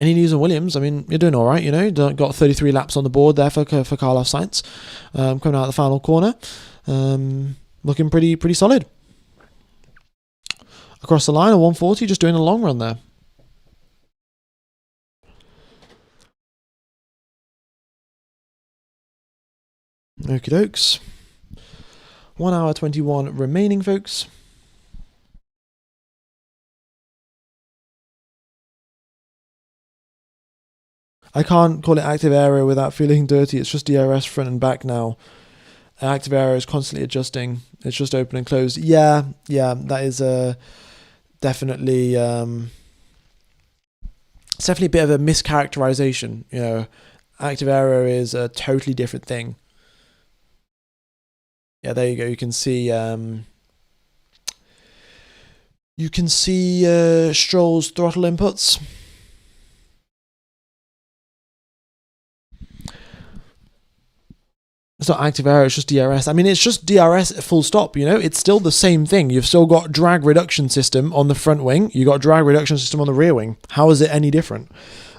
Any news on Williams? I mean, you're doing all right, Got 33 laps on the board there for Carlos Sainz, coming out of the final corner, looking pretty solid. Across the line, a 140, just doing a long run there. Okie dokes. 1 hour 21 remaining, folks. I can't call it active aero without feeling dirty. It's just DRS front and back now. Active aero is constantly adjusting. It's just open and closed. Yeah, that is definitely it's definitely a bit of a mischaracterization. Active aero is a totally different thing. Yeah, there you go. You can see Stroll's throttle inputs. It's not active aero, it's just DRS. I mean, it's just DRS full stop, It's still the same thing. You've still got drag reduction system on the front wing. You've got drag reduction system on the rear wing. How is it any different?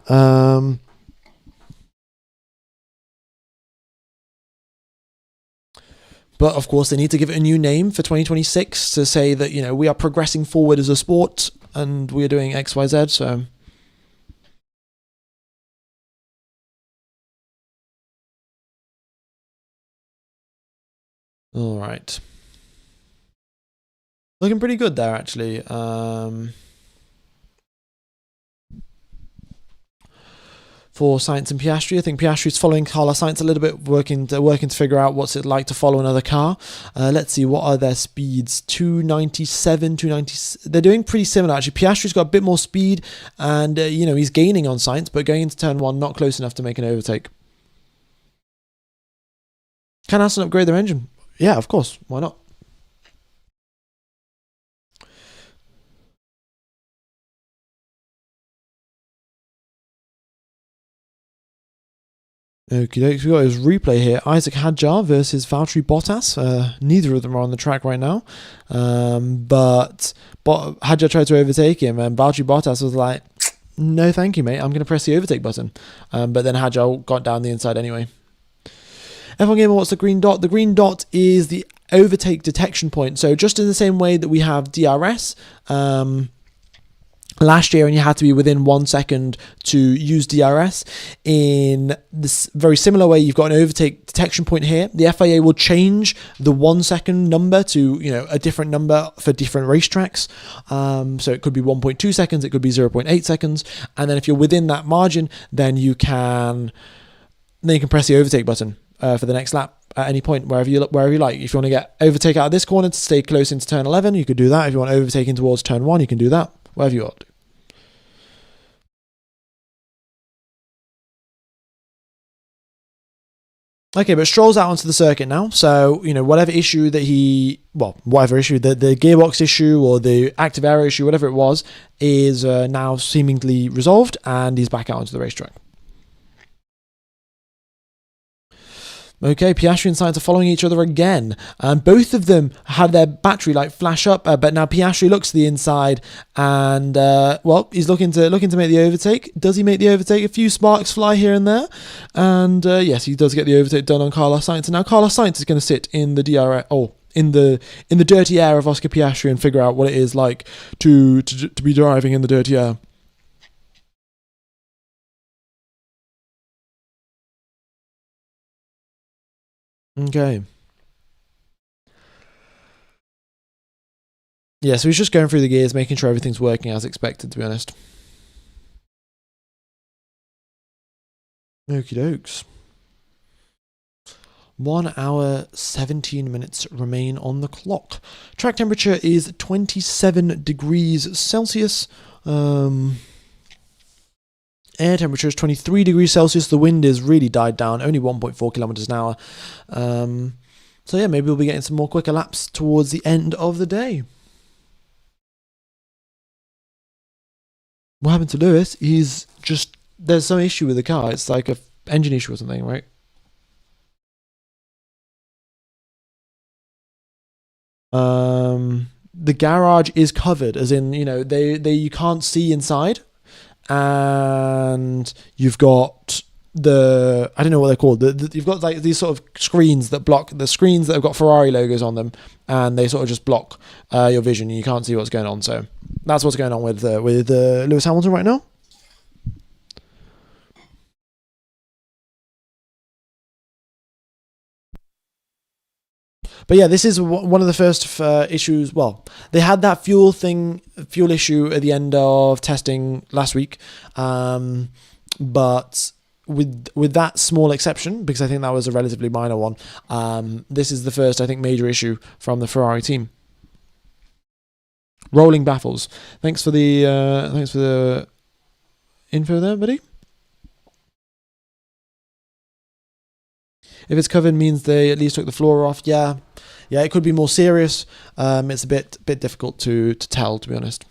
But, of course, they need to give it a new name for 2026 to say that, we are progressing forward as a sport and we are doing X, Y, Z, so... All right. Looking pretty good there, actually. For Sainz and Piastri, I think Piastri's following Carlos Sainz a little bit, working to figure out what's it like to follow another car. Let's see, what are their speeds? 297, 290. They're doing pretty similar, actually. Piastri's got a bit more speed, and he's gaining on Sainz, but going into turn 1, not close enough to make an overtake. Can Aston upgrade their engine? Yeah, of course. Why not? Okay, we got his replay here. Isaac Hadjar versus Valtteri Bottas. Neither of them are on the track right now. But Hadjar tried to overtake him, and Valtteri Bottas was like, "No, thank you, mate. I'm going to press the overtake button." But then Hadjar got down the inside anyway. F1 Gamer, what's the green dot? The green dot is the overtake detection point. So just in the same way that we have DRS, last year, and you had to be within 1 second to use DRS. In this very similar way, you've got an overtake detection point here. The FIA will change the 1 second number to a different number for different racetracks. So it could be 1.2 seconds, it could be 0.8 seconds, and then if you're within that margin, then you can press the overtake button for the next lap at any point, wherever you like. If you want to get overtake out of this corner to stay close into turn 11, you could do that. If you want overtaking towards turn 1, you can do that. Whatever you want. Okay, but Stroll's out onto the circuit now, so whatever issue the gearbox issue or the active aero issue, whatever it was, is now seemingly resolved, and he's back out onto the racetrack. Okay, Piastri and Sainz are following each other again. Both of them had their battery light flash up, but now Piastri looks to the inside, and he's looking to make the overtake. Does he make the overtake? A few sparks fly here and there, and yes, he does get the overtake done on Carlos Sainz. And now Carlos Sainz is going to sit in the in the dirty air of Oscar Piastri and figure out what it is like to be driving in the dirty air. Okay. Yeah, so he's just going through the gears, making sure everything's working as expected, to be honest. Okie dokes. 1 hour, 17 minutes remain on the clock. Track temperature is 27 degrees Celsius. Air temperature is 23 degrees Celsius. The wind is really died down, only 1.4 kilometers an hour. So yeah, maybe we'll be getting some more quicker laps towards the end of the day. What happened to Lewis? There's some issue with the car. It's like a engine issue or something, right? The garage is covered, as in, you can't see inside. And you've got I don't know what they're called. You've got like these sort of screens that block the screens that have got Ferrari logos on them, and they sort of just block your vision. You can't see what's going on. So that's what's going on with Lewis Hamilton right now. But yeah, this is one of the first issues. Well, they had that fuel issue at the end of testing last week. But with that small exception, because I think that was a relatively minor one, this is the first, I think, major issue from the Ferrari team. Rolling baffles. Thanks for the info there, buddy. If it's covered, means they at least took the floor off. Yeah, it could be more serious. It's a bit difficult to tell, to be honest.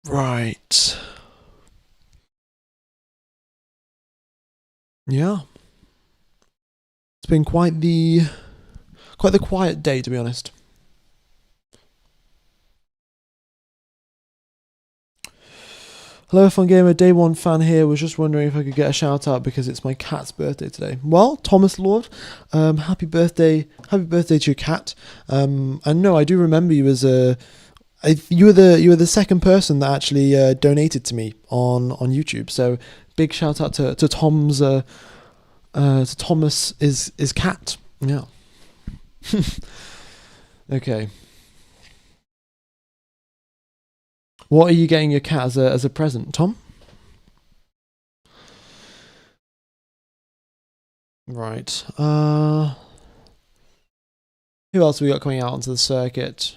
Right. Yeah. It's been quite the quiet day, to be honest. Hello, Fun Gamer, Day 1 fan here. Was just wondering if I could get a shout out because it's my cat's birthday today. Well, Thomas Lord, happy birthday to your cat. And no, I do remember you as you were the second person that actually donated to me on YouTube. So big shout out to Tom's to Thomas is cat. Yeah. Okay. What are you getting your cat as a present, Tom? Right. Who else have we got coming out onto the circuit?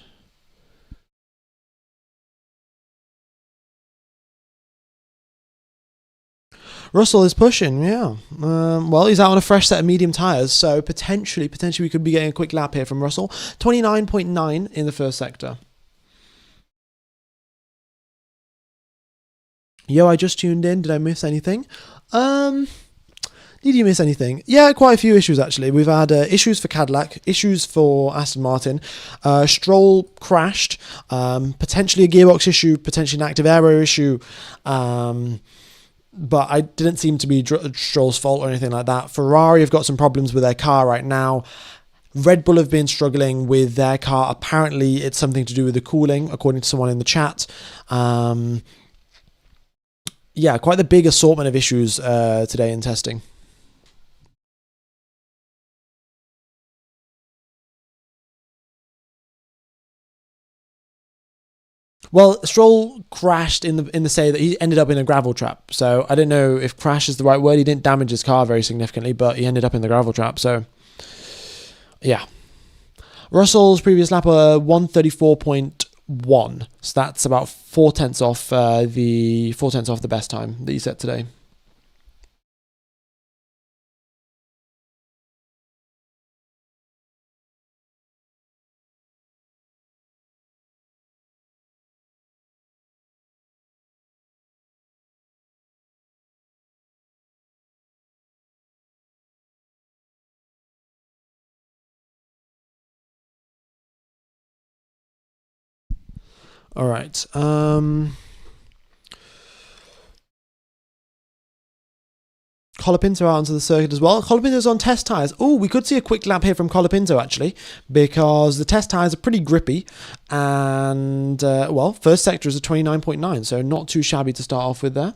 Russell is pushing, yeah. Well, he's out on a fresh set of medium tyres, so potentially we could be getting a quick lap here from Russell. 29.9 in the first sector. Yo, I just tuned in. Did I miss anything? Did you miss anything? Yeah, quite a few issues actually. We've had issues for Cadillac, issues for Aston Martin. Stroll crashed. Potentially a gearbox issue, potentially an active aero issue. but I didn't seem to be Stroll's fault or anything like that. Ferrari have got some problems with their car right now. Red Bull have been struggling with their car. Apparently, it's something to do with the cooling, according to someone in the chat. Yeah, quite the big assortment of issues today in testing. Well, Stroll crashed in the say that he ended up in a gravel trap. So I don't know if crash is the right word. He didn't damage his car very significantly, but he ended up in the gravel trap. So yeah, Russell's previous lap 134.1. So that's about 0.4 off the best time that he set today. All right. Colapinto out onto the circuit as well. Colapinto's on test tyres. Oh, we could see a quick lap here from Colapinto actually, because the test tyres are pretty grippy. And, well, first sector is a 29.9, so not too shabby to start off with there.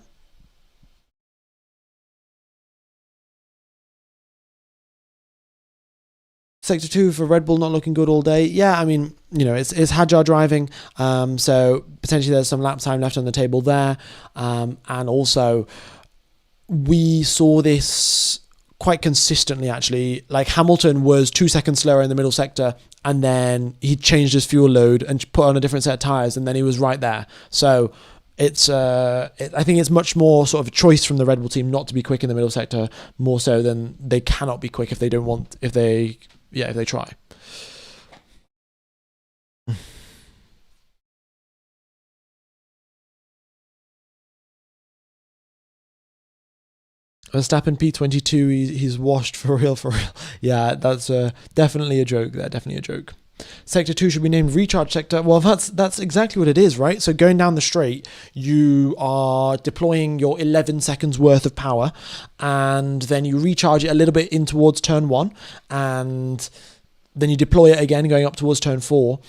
Sector 2 for Red Bull not looking good all day. Yeah, I mean, you know, it's Hadjar driving, so potentially there's some lap time left on the table there. And also, we saw this quite consistently, actually. Like, Hamilton was 2 seconds slower in the middle sector, and then he changed his fuel load and put on a different set of tyres, and then he was right there. So it's I think it's much more sort of a choice from the Red Bull team not to be quick in the middle sector, more so than they cannot be quick if they try. Verstappen P22, he's washed for real. Yeah, that's definitely a joke there, definitely a joke. Sector 2 should be named recharge sector. Well, that's exactly what it is, right? So going down the straight, you are deploying your 11 seconds worth of power, and then you recharge it a little bit in towards turn 1, and then you deploy it again going up towards turn 4.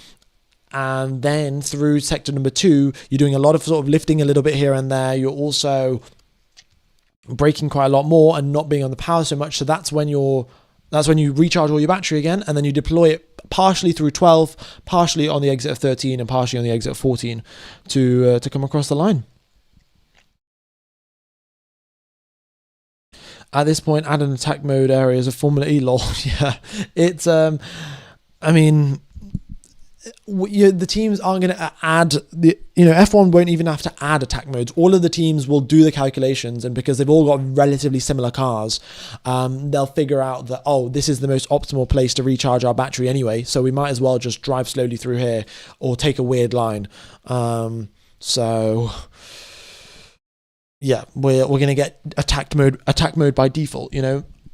And then through sector number 2, you're doing a lot of sort of lifting a little bit here and there. You're also braking quite a lot more and not being on the power so much. So that's when you recharge all your battery again, and then you deploy it partially through 12, partially on the exit of 13, and partially on the exit of 14 to come across the line. At this point, add an attack mode areas of Formula E. Lol. Yeah, it's I mean, the teams aren't going to add F1 won't even have to add attack modes. All of the teams will do the calculations, and because they've all got relatively similar cars, they'll figure out that, this is the most optimal place to recharge our battery anyway, so we might as well just drive slowly through here or take a weird line. So yeah, we're going to get attack mode by default.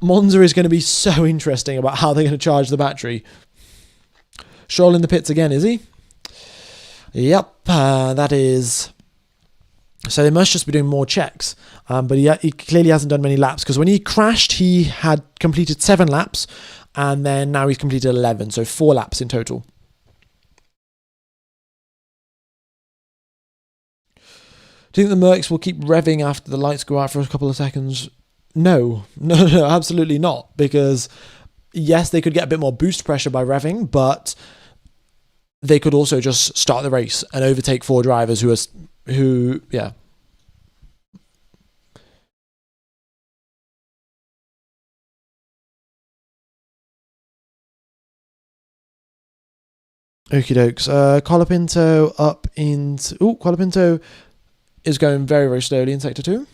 Monza is going to be so interesting about how they're going to charge the battery. Stroll in the pits again, is he? Yep, that is. So they must just be doing more checks. But he clearly hasn't done many laps, because when he crashed, he had completed 7 laps, and then now he's completed 11, so 4 laps in total. Do you think the Mercs will keep revving after the lights go out for a couple of seconds? No, absolutely not. Because yes, they could get a bit more boost pressure by revving, but they could also just start the race and overtake 4 drivers who. Okie dokes. Colapinto up into. Colapinto is going very, very slowly in sector 2.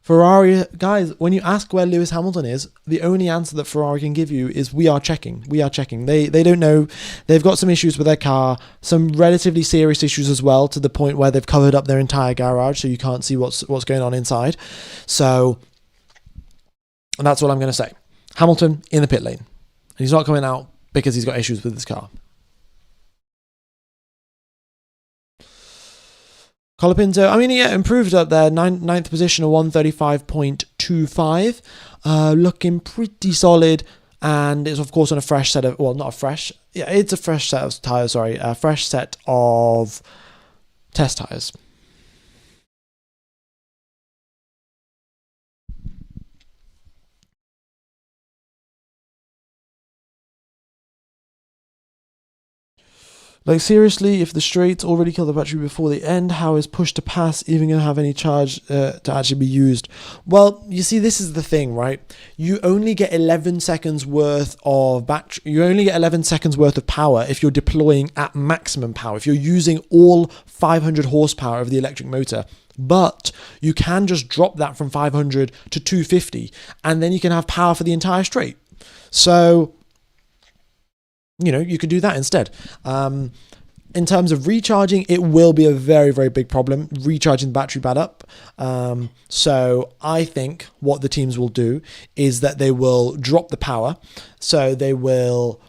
Ferrari, guys, when you ask where Lewis Hamilton is, the only answer that Ferrari can give you is we are checking. They don't know. They've got some issues with their car, some relatively serious issues as well, to the point where they've covered up their entire garage so you can't see what's going on inside. So that's what I'm going to say. Hamilton in the pit lane. And he's not coming out because he's got issues with his car. Colapinto, I mean, yeah, improved up there. Ninth position, a 135.25. Looking pretty solid. And it's, of course, on a fresh set of, well, not a fresh, yeah, it's a fresh set of tyres, sorry. A fresh set of test tyres. Like, seriously, if the straights already kill the battery before the end, how is push to pass even going to have any charge to actually be used? Well, you see, this is the thing, right? You only get 11 seconds worth of battery. You only get 11 seconds worth of power if you're deploying at maximum power, if you're using all 500 horsepower of the electric motor. But you can just drop that from 500 to 250, and then you can have power for the entire straight. So, you know, you could do that instead. In terms of recharging, it will be a very, very big problem, recharging the battery back up. So I think what the teams will do is that they will drop the power. So they will,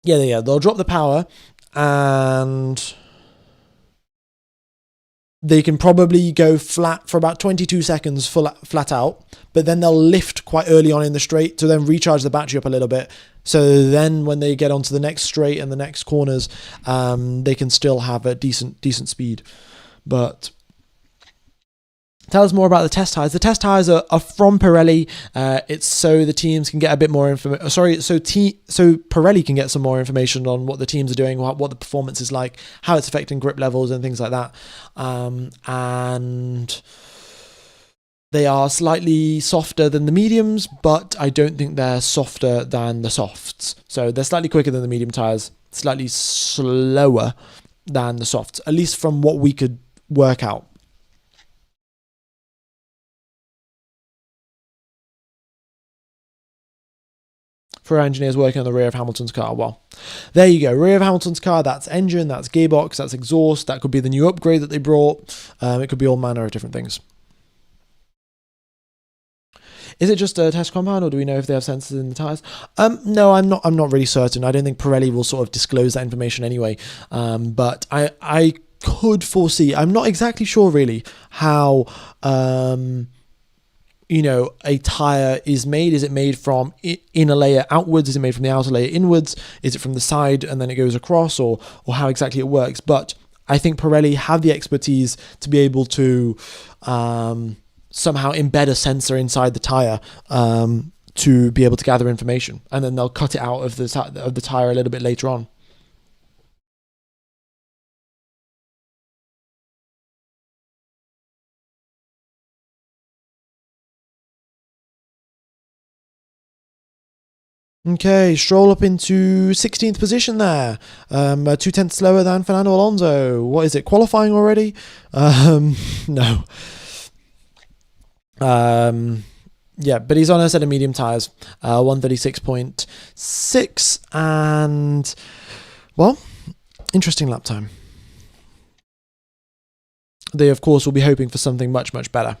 they'll drop the power, and they can probably go flat for about 22 seconds flat out, but then they'll lift quite early on in the straight to then recharge the battery up a little bit. So then when they get onto the next straight and the next corners, they can still have a decent speed. But tell us more about the test tyres. The test tyres are from Pirelli. It's so the teams can get a bit more information. So Pirelli can get some more information on what the teams are doing, what the performance is like, how it's affecting grip levels and things like that. And they are slightly softer than the mediums, but I don't think they're softer than the softs. So they're slightly quicker than the medium tyres, slightly slower than the softs, at least from what we could work out. For engineers working on the rear of Hamilton's car. Well, there you go. Rear of Hamilton's car, that's engine, that's gearbox, that's exhaust. That could be the new upgrade that they brought. It could be all manner of different things. Is it just a test compound, or do we know if they have sensors in the tyres? No, I'm not really certain. I don't think Pirelli will sort of disclose that information anyway. But I could foresee. I'm not exactly sure really how a tyre is made. Is it made from inner layer outwards? Is it made from the outer layer inwards? Is it from the side and then it goes across, or how exactly it works? But I think Pirelli have the expertise to be able to somehow embed a sensor inside the tyre to be able to gather information, and then they'll cut it out of the tyre a little bit later on. Okay, Stroll up into 16th position there. 2/10 slower than Fernando Alonso. What is it, qualifying already? No. Yeah, but he's on a set of medium tyres, 136.6, and, well, interesting lap time. They, of course, will be hoping for something much, much better.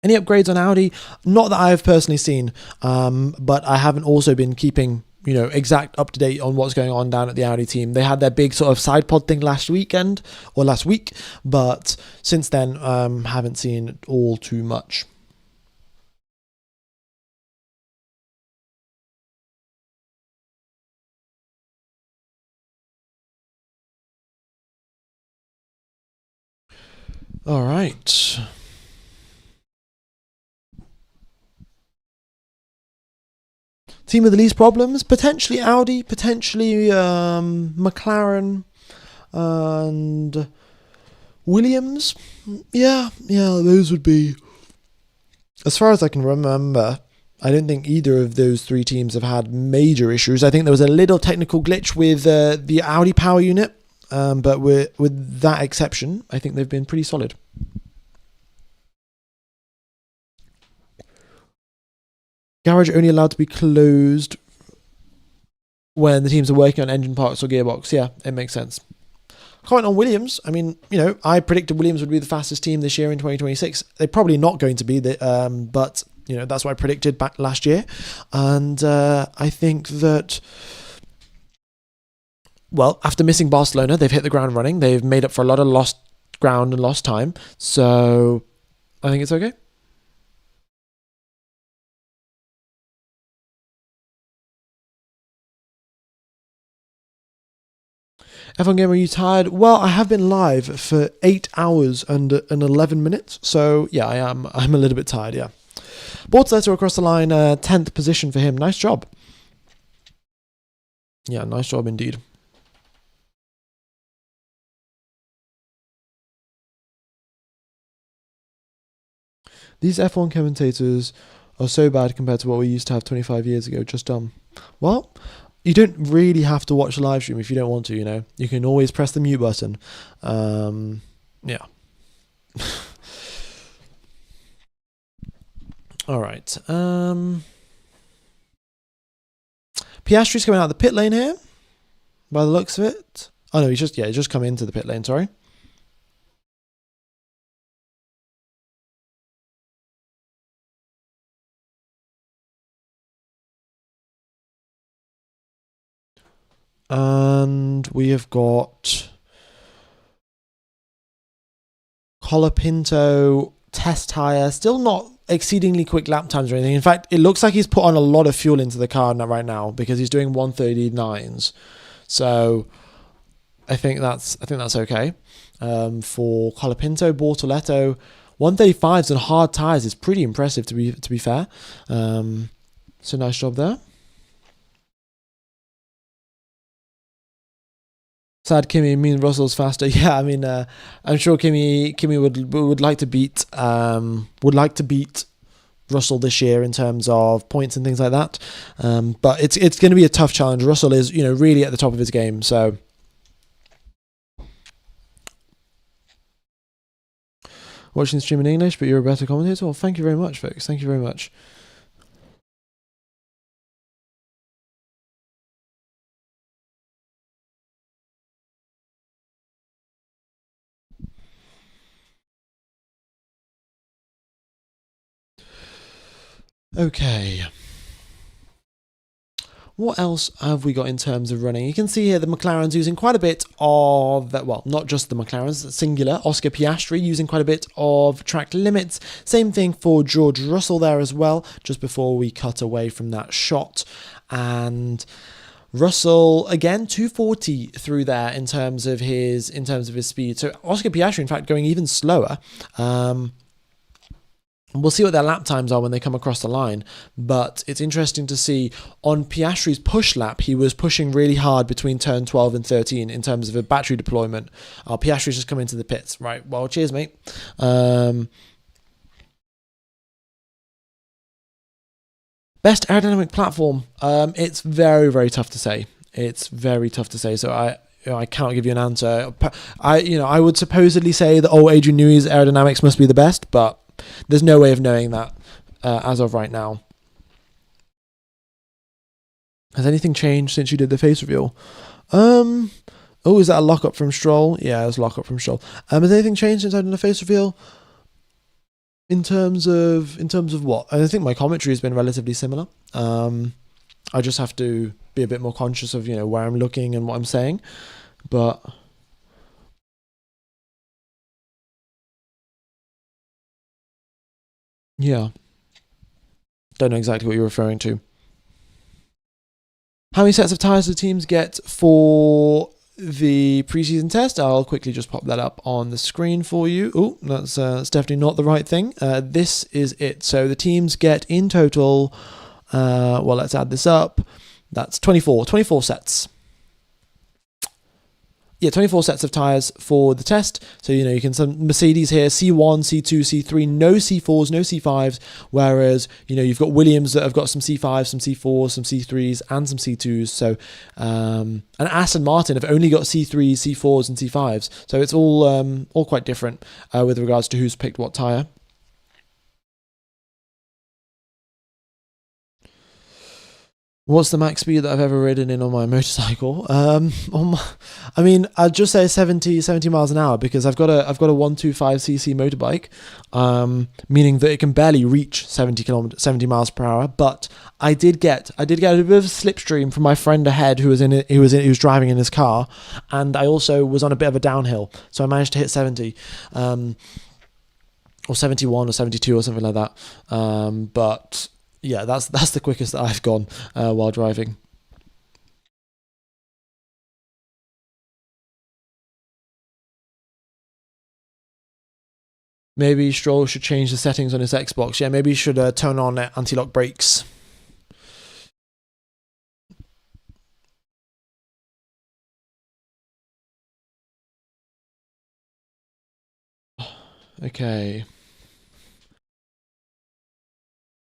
Any upgrades on Audi? Not that I have personally seen, but I haven't also been keeping, exact up to date on what's going on down at the Audi team. They had their big sort of side pod thing last week, but since then, haven't seen all too much. All right. Team with the least problems, potentially Audi, potentially McLaren, and Williams. Yeah, those would be, as far as I can remember, I don't think either of those three teams have had major issues. I think there was a little technical glitch with the Audi power unit, but with that exception, I think they've been pretty solid. Garage only allowed to be closed when the teams are working on engine parts or gearbox. Yeah, it makes sense. Comment on Williams. I mean, I predicted Williams would be the fastest team this year in 2026. They're probably not going to be, but that's what I predicted back last year. And I think that well, after missing Barcelona, they've hit the ground running. They've made up for a lot of lost ground and lost time. So I think it's okay. F1 Gamer, are you tired? Well, I have been live for 8 hours and 11 minutes. So yeah, I am. I'm a little bit tired, yeah. Bortoleto across the line, 10th position for him. Nice job. Yeah, nice job indeed. These F1 commentators are so bad compared to what we used to have 25 years ago. Just dumb. Well, you don't really have to watch the live stream if you don't want to, you know. You can always press the mute button. Yeah. All right. Piastri's coming out of the pit lane here, by the looks of it. Oh no, he's just come into the pit lane. Sorry. And we have got Colapinto test tire, still not exceedingly quick lap times or anything. In fact, it looks like he's put on a lot of fuel into the car right now because he's doing 139s. So I think that's okay. For Colapinto, Bortoleto, 135s and hard tires is pretty impressive to be fair. So nice job there. Sad Kimi means Russell's faster. Yeah, I mean, I'm sure Kimi would like to beat Russell this year in terms of points and things like that. But it's going to be a tough challenge. Russell is really at the top of his game. So watching the stream in English, but you're a better commentator. Well, thank you very much, folks. Thank you very much. Okay. What else have we got in terms of running? You can see here the McLaren's using quite a bit of, well, not just the McLaren's, singular. Oscar Piastri using quite a bit of track limits. Same thing for George Russell there as well, just before we cut away from that shot. And Russell, again, 240 through there in terms of his speed. So Oscar Piastri, in fact, going even slower. We'll see what their lap times are when they come across the line, but it's interesting to see on Piastri's push lap, he was pushing really hard between turn 12 and 13 in terms of a battery deployment. Piastri's just come into the pits. Right, well, cheers, mate. Best aerodynamic platform. It's very, very tough to say. It's very tough to say, so I cannot give you an answer. I would supposedly say that Adrian Newey's aerodynamics must be the best, but there's no way of knowing that as of right now. Has anything changed since you did the face reveal? Is that a lockup from Stroll? Yeah, it's a lockup from Stroll. Has anything changed since I did the face reveal? In terms of what? I think my commentary has been relatively similar. I just have to be a bit more conscious of where I'm looking and what I'm saying, but. Yeah. Don't know exactly what you're referring to. How many sets of tyres do teams get for the preseason test? I'll quickly just pop that up on the screen for you. Oh, that's definitely not the right thing. This is it. So the teams get in total, well, let's add this up. That's 24 sets. Yeah, 24 sets of tyres for the test. So, you can some Mercedes here, C1, C2, C3, no C4s, no C5s, whereas, you've got Williams that have got some C5s, some C4s, some C3s, and some C2s. So, and Aston Martin have only got C3s, C4s, and C5s. So it's all quite different with regards to who's picked what tyre. What's the max speed that I've ever ridden in on my motorcycle? I mean, I'd just say 70 miles an hour because I've got a 125cc motorbike, meaning that it can barely reach 70 miles per hour. But I did get a bit of a slipstream from my friend ahead who was driving in his car, and I also was on a bit of a downhill, so I managed to hit 70. Or 71 or 72 or something like that. But yeah, that's the quickest that I've gone while driving. Maybe Stroll should change the settings on his Xbox. Yeah, maybe he should turn on anti-lock brakes. Okay.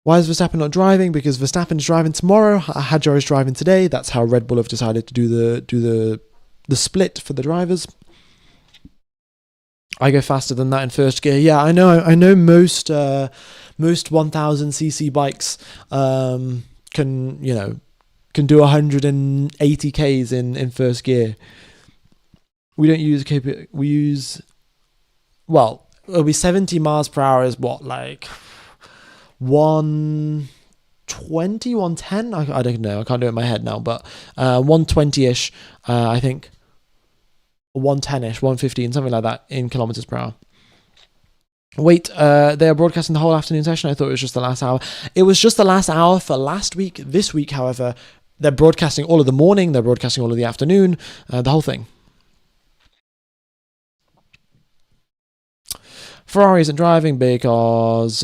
Why is Verstappen not driving? Because Verstappen is driving tomorrow. Hadjar is driving today. That's how Red Bull have decided to do the split for the drivers. I go faster than that in first gear. Yeah, I know. Most 1000cc bikes can do 180 k's in first gear. We don't use we use, well, it'll be 70 miles per hour is what, like 120, 110? I don't know. I can't do it in my head now, but 120-ish, I think. 110-ish, 115, something like that in kilometers per hour. Wait, they are broadcasting the whole afternoon session? I thought it was just the last hour. It was just the last hour for last week. This week, however, they're broadcasting all of the morning, they're broadcasting all of the afternoon, the whole thing. Ferrari isn't driving because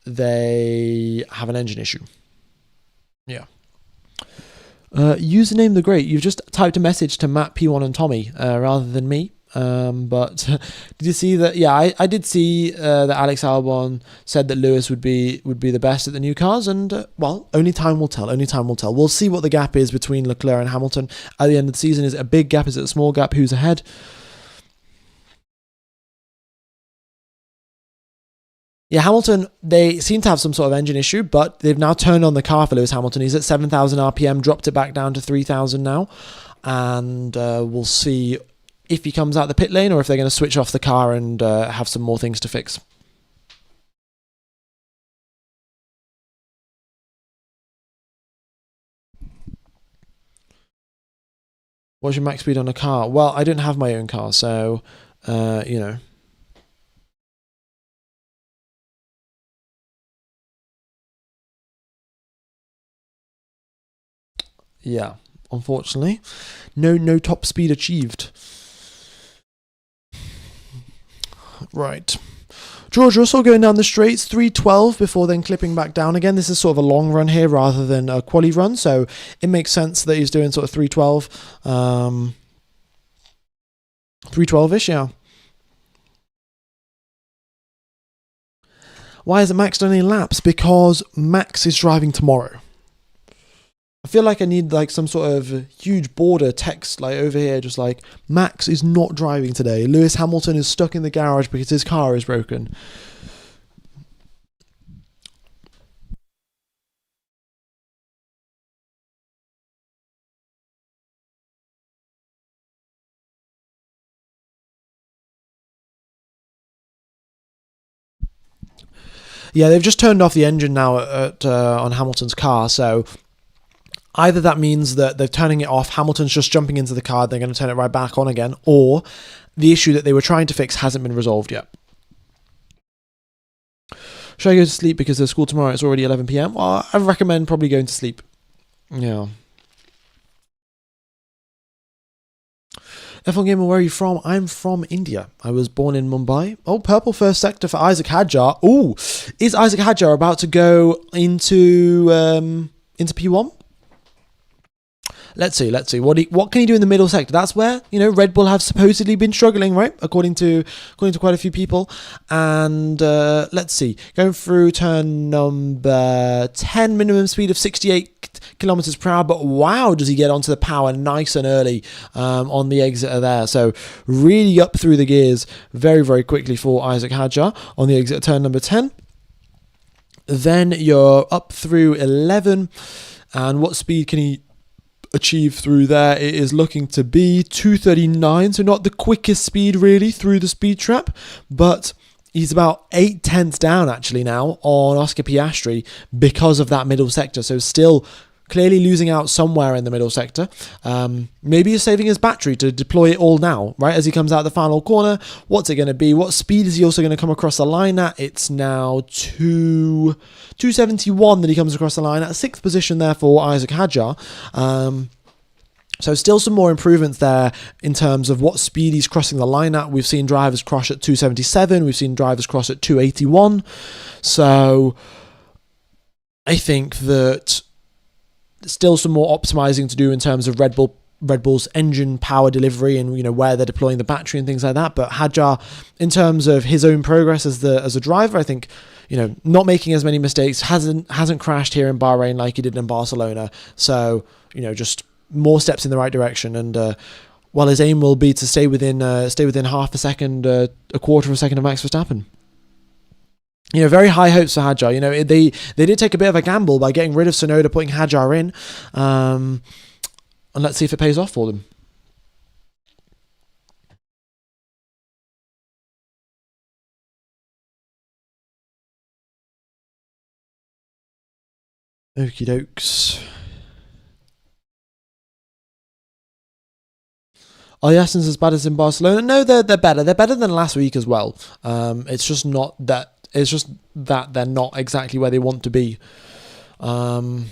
they have an engine issue. Yeah. Username the Great. You've just typed a message to Matt, P1 and Tommy rather than me. But did you see that? Yeah, I did see that Alex Albon said that Lewis would be the best at the new cars, and well, only time will tell. We'll see what the gap is between Leclerc and Hamilton at the end of the season. Is it a big gap? Is it a small gap? Who's ahead? Yeah, Hamilton, they seem to have some sort of engine issue, but they've now turned on the car for Lewis Hamilton. He's at 7,000 RPM, dropped it back down to 3,000 now, and we'll see if he comes out the pit lane or if they're going to switch off the car and have some more things to fix. What's your max speed on a car? Well, I don't have my own car, so, Yeah, unfortunately. No top speed achieved. Right. George Russell going down the straights, 312 before then clipping back down again. This is sort of a long run here rather than a quali run, so it makes sense that he's doing sort of 312. 312-ish, yeah. Why hasn't Max done any laps? Because Max is driving tomorrow. I feel like I need like some sort of huge border text like over here, just like Max is not driving today. Lewis Hamilton is stuck in the garage because his car is broken. Yeah, they've just turned off the engine now on Hamilton's car, so either that means that they're turning it off, Hamilton's just jumping into the car, they're going to turn it right back on again, or the issue that they were trying to fix hasn't been resolved yet. Should I go to sleep because there's school tomorrow? It's already 11 p.m. Well, I recommend probably going to sleep. Yeah. F1 Gamer, where are you from? I'm from India. I was born in Mumbai. Oh, purple first sector for Isaac Hadjar. Oh, is Isaac Hadjar about to go into P1? let's see. What can he do in the middle sector? That's where, you know, Red Bull have supposedly been struggling, right? According to quite a few people. And let's see. Going through turn number 10, minimum speed of 68 kilometers per hour. But wow, does he get onto the power nice and early on the exit there? So really up through the gears very, very quickly for Isaac Hadjar on the exit of turn number 10. Then you're up through 11. And what speed can he achieve through there? It is looking to be 239, so not the quickest speed really through the speed trap, but he's about 8 tenths down actually now on Oscar Piastri because of that middle sector. So still clearly losing out somewhere in the middle sector. Maybe he's saving his battery to deploy it all now, right? As he comes out the final corner, what's it going to be? What speed is he also going to come across the line at? It's now 271 that he comes across the line at. 6th position there for Isaac Hadjar. So still some more improvements there in terms of what speed he's crossing the line at. We've seen drivers cross at 277. We've seen drivers cross at 281. So I think that still some more optimizing to do in terms of Red Bull's engine power delivery and, you know, where they're deploying the battery and things like that. But Hadjar, in terms of his own progress as a driver, I think, you know, not making as many mistakes, hasn't crashed here in Bahrain like he did in Barcelona. So, you know, just more steps in the right direction. And while his aim will be to stay within half a second, a quarter of a second of Max Verstappen. You know, very high hopes for Hadjar. You know, they did take a bit of a gamble by getting rid of Tsunoda, putting Hadjar in. And let's see if it pays off for them. Okie dokes. Are the Astons as bad as in Barcelona? No, they're better. They're better than last week as well. It's just that they're not exactly where they want to be. Bottas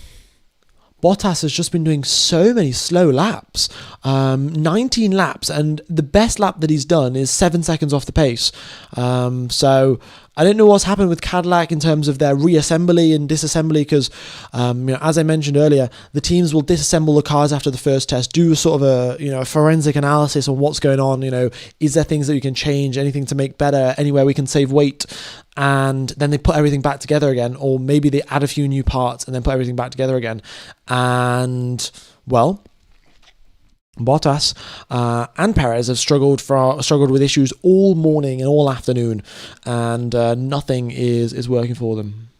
has just been doing so many slow laps. 19 laps, and the best lap that he's done is 7 seconds off the pace. So I don't know what's happened with Cadillac in terms of their reassembly and disassembly, because, you know, as I mentioned earlier, the teams will disassemble the cars after the first test, do sort of a forensic analysis on what's going on. You know, is there things that we can change, anything to make better, anywhere we can save weight, and then they put everything back together again, or maybe they add a few new parts and then put everything back together again. And well, Bottas and Perez have struggled with issues all morning and all afternoon, and nothing is working for them.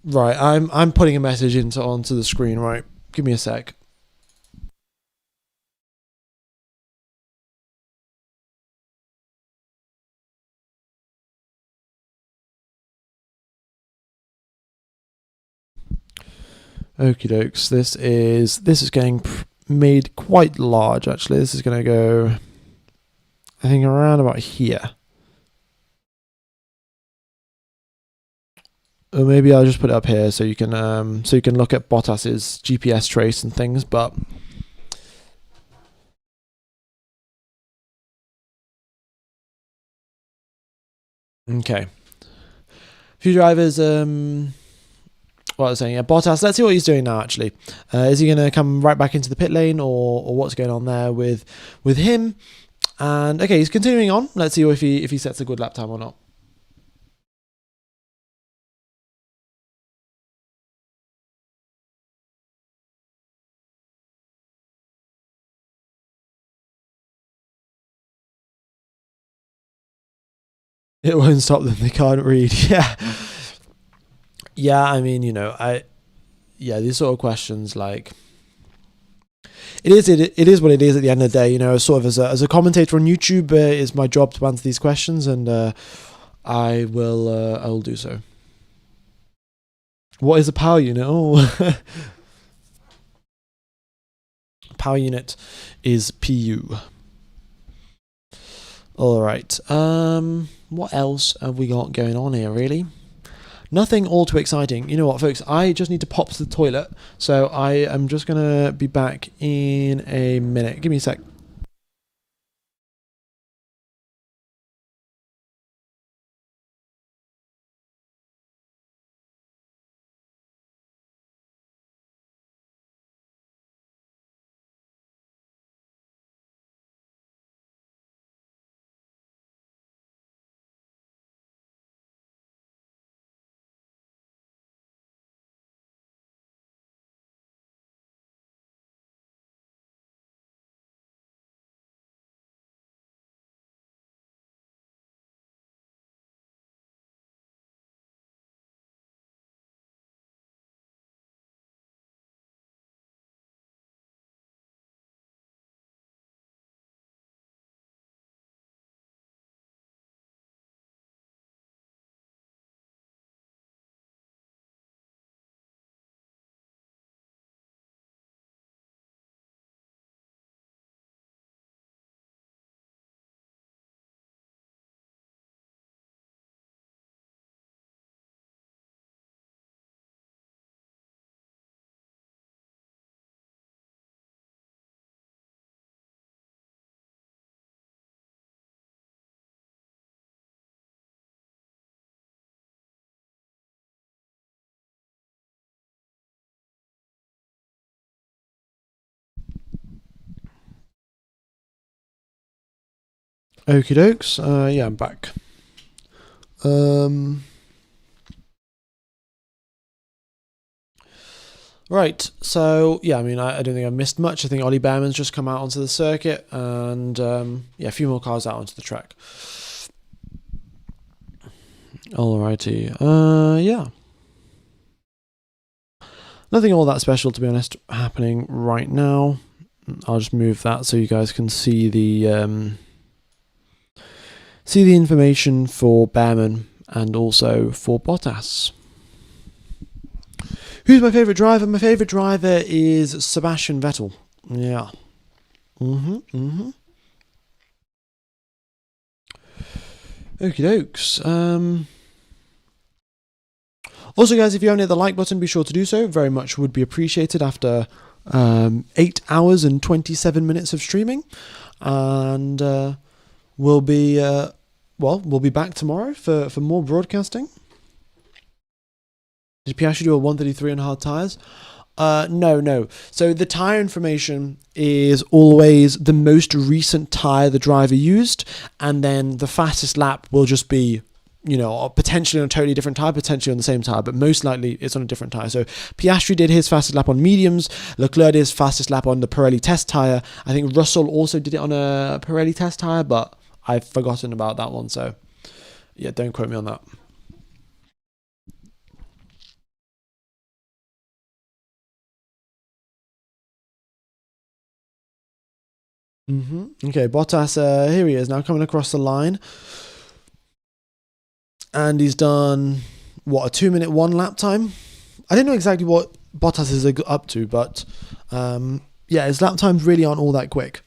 Right, I'm putting a message onto the screen. Right, give me a sec. Okie dokes. This is getting made quite large. Actually, this is going to go, I think, around about here. Or maybe I'll just put it up here so you can look at Bottas's GPS trace and things. But okay, a few drivers. What I was saying, yeah, Bottas. Let's see what he's doing now. Actually, is he going to come right back into the pit lane, or what's going on there with him? And okay, he's continuing on. Let's see if he sets a good lap time or not. It won't stop them. They can't read. Yeah. Yeah, I mean, you know, these sort of questions, like, it is what it is at the end of the day. You know, sort of as a commentator on YouTube, is my job to answer these questions, and I will do so. What is a power unit? Oh, power unit is PU. All right. What else have we got going on here? Really? Nothing all too exciting. You know what, folks? I just need to pop to the toilet, so I am just gonna be back in a minute. Give me a sec. Okie dokes. Yeah, I'm back. Right, so yeah, I mean, I don't think I've missed much. I think Ollie Behrman's just come out onto the circuit, and yeah, a few more cars out onto the track. Alrighty, yeah. Nothing all that special, to be honest, happening right now. I'll just move that so you guys can see the information for Behrman and also for Bottas. Who's my favourite driver? My favourite driver is Sebastian Vettel. Yeah. Okie dokes. Also, guys, if you haven't hit the like button, be sure to do so. Very much would be appreciated after 8 hours and 27 minutes of streaming. And we'll be back tomorrow for more broadcasting. Did Piastri do a 133 on hard tyres? No. So the tyre information is always the most recent tyre the driver used, and then the fastest lap will just be, potentially on a totally different tyre, potentially on the same tyre, but most likely it's on a different tyre. So Piastri did his fastest lap on mediums, Leclerc did his fastest lap on the Pirelli test tyre. I think Russell also did it on a Pirelli test tyre, but I've forgotten about that one, so yeah, don't quote me on that. Okay, Bottas, here he is now coming across the line. And he's done, a 2-minute 1 lap time? I don't know exactly what Bottas is up to, but yeah, his lap times really aren't all that quick.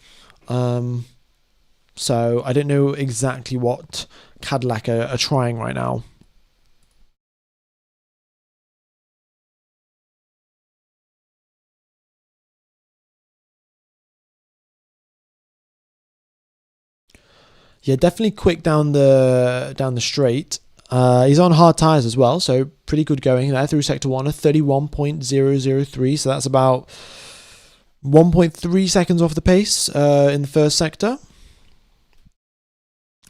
So I don't know exactly what Cadillac are trying right now. Yeah, definitely quick down the straight. He's on hard tyres as well, so pretty good going there through Sector 1, a 31.003, so that's about 1.3 seconds off the pace in the first sector.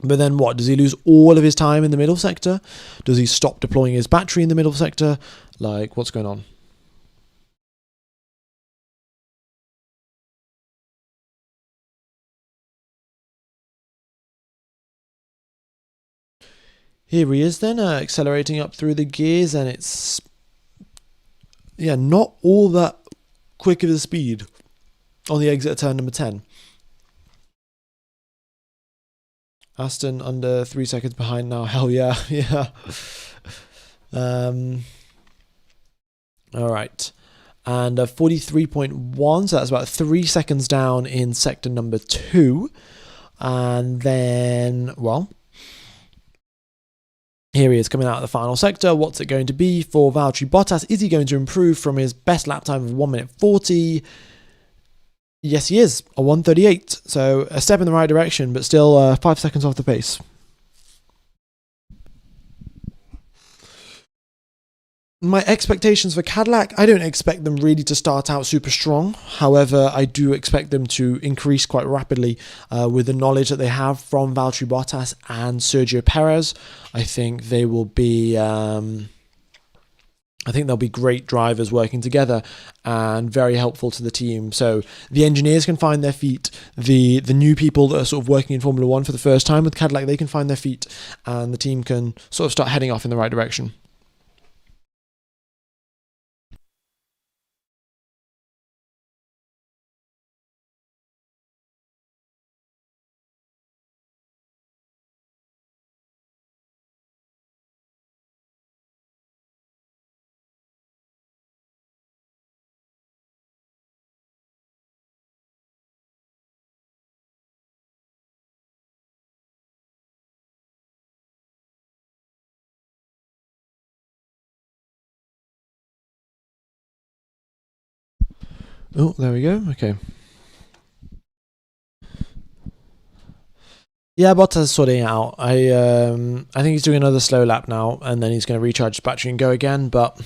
But then what? Does he lose all of his time in the middle sector? Does he stop deploying his battery in the middle sector? Like, what's going on? Here he is then, accelerating up through the gears, and it's, yeah, not all that quick of a speed on the exit of turn number 10. Aston under 3 seconds behind now. Hell yeah, yeah. All right. And 43.1, so that's about 3 seconds down in sector number 2. And then, Here he is coming out of the final sector. What's it going to be for Valtteri Bottas? Is he going to improve from his best lap time of 1 minute 40? Yes, he is, a 1:38. So a step in the right direction, but still 5 seconds off the pace. My expectations for Cadillac, I don't expect them really to start out super strong. However, I do expect them to increase quite rapidly with the knowledge that they have from Valtteri Bottas and Sergio Perez. I think they will be... I think they'll be great drivers working together and very helpful to the team. So the engineers can find their feet. The new people that are sort of working in Formula One for the first time with Cadillac, they can find their feet, and the team can sort of start heading off in the right direction. Oh, there we go. Okay. Yeah, Bottas is sorting it out. I think he's doing another slow lap now, and then he's going to recharge his battery and go again. But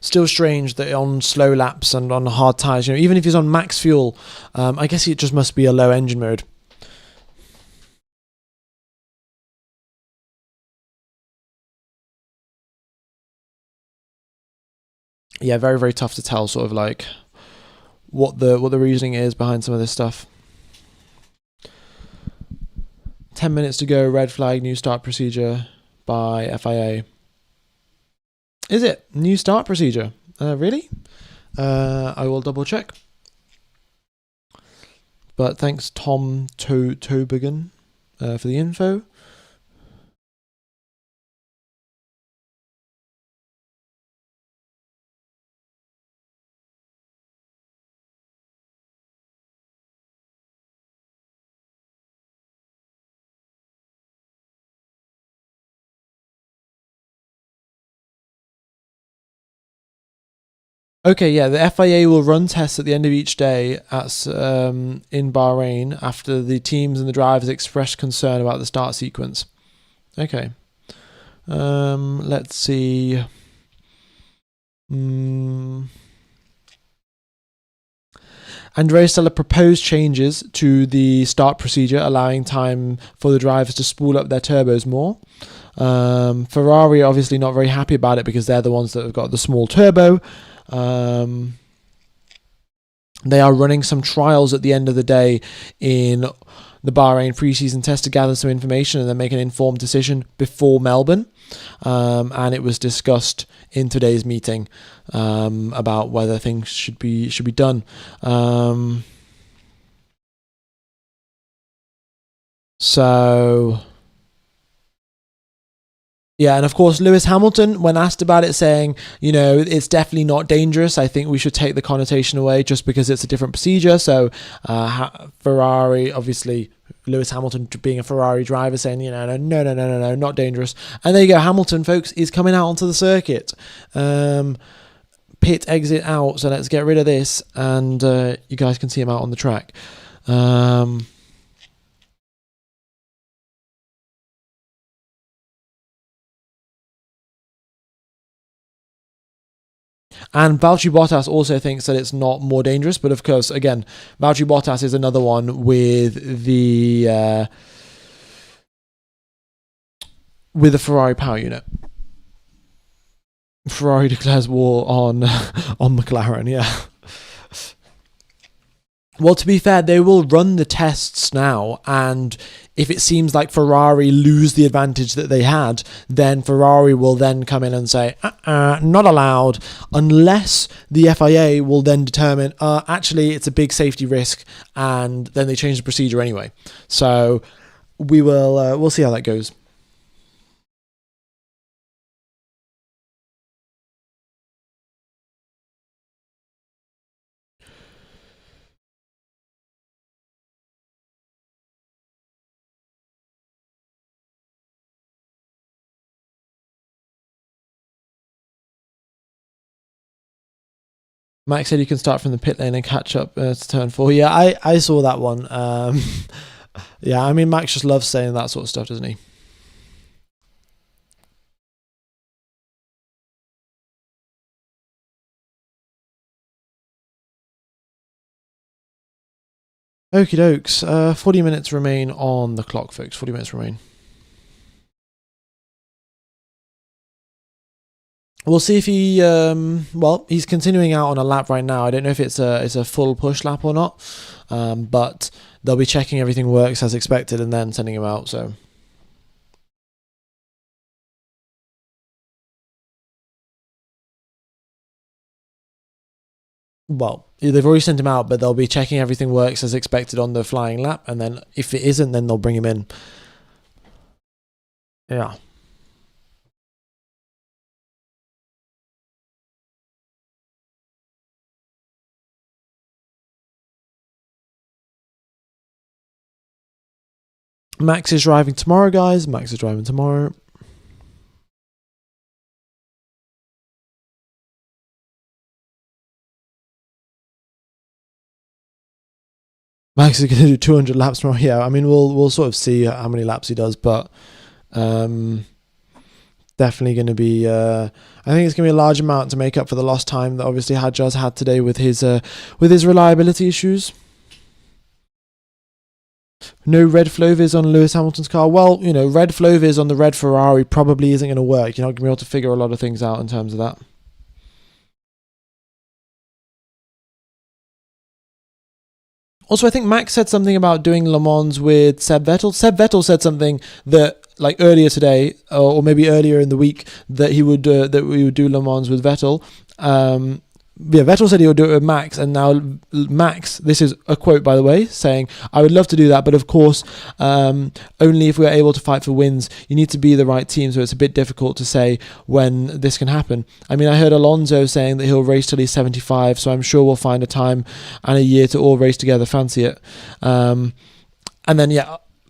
still strange that on slow laps and on hard tyres, even if he's on max fuel, I guess it just must be a low engine mode. Yeah, very, very tough to tell sort of like what the reasoning is behind some of this stuff. 10 minutes to go, red flag, new start procedure by FIA. Is it? New start procedure? Really? I will double check. But thanks Tom Tobigan for the info. Okay, yeah, the FIA will run tests at the end of each day at in Bahrain after the teams and the drivers expressed concern about the start sequence. Okay. Let's see. Andrea Stella proposed changes to the start procedure, allowing time for the drivers to spool up their turbos more. Ferrari are obviously not very happy about it because they're the ones that have got the small turbo. They are running some trials at the end of the day in the Bahrain preseason test to gather some information and then make an informed decision before Melbourne. And it was discussed in today's meeting about whether things should be done. So yeah, and of course, Lewis Hamilton, when asked about it, saying, it's definitely not dangerous. I think we should take the connotation away just because it's a different procedure. So Ferrari, obviously, Lewis Hamilton being a Ferrari driver, saying, no, not dangerous. And there you go. Hamilton, folks, is coming out onto the circuit. Pit exit out. So let's get rid of this. And you guys can see him out on the track. And Valtteri Bottas also thinks that it's not more dangerous, but of course, again, Valtteri Bottas is another one with the Ferrari power unit. Ferrari declares war on McLaren. Yeah. Well, to be fair, they will run the tests now, and if it seems like Ferrari lose the advantage that they had, then Ferrari will then come in and say, not allowed, unless the FIA will then determine, actually, it's a big safety risk, and then they change the procedure anyway. So we'll see how that goes. Max said you can start from the pit lane and catch up to turn 4. Yeah, I saw that one. Yeah, I mean, Max just loves saying that sort of stuff, doesn't he? Okie dokes. 40 minutes remain on the clock, folks. 40 minutes remain. We'll see if he, he's continuing out on a lap right now. I don't know if it's a full push lap or not, but they'll be checking everything works as expected and then sending him out. So, well, they've already sent him out, but they'll be checking everything works as expected on the flying lap, and then if it isn't, then they'll bring him in. Yeah. Max is driving tomorrow, guys. Max is driving tomorrow. Max is going to do 200 laps tomorrow. Yeah, I mean, we'll sort of see how many laps he does, but definitely going to be. I think it's going to be a large amount to make up for the lost time that obviously Hadjar's had today with his reliability issues. No red flow vis on Lewis Hamilton's car. Well, red flow vis on the red Ferrari probably isn't going to work. You're not going to be able to figure a lot of things out in terms of that. Also, I think Max said something about doing Le Mans with Seb Vettel. Seb Vettel said something that, like earlier today, or maybe earlier in the week, that we would do Le Mans with Vettel. Vettel said he would do it with Max, and now Max, this is a quote by the way, saying, I would love to do that, but of course, only if we're able to fight for wins. You need to be the right team, so it's a bit difficult to say when this can happen. I mean, I heard Alonso saying that he'll race till he's 75, so I'm sure we'll find a time and a year to all race together. Fancy it. And then,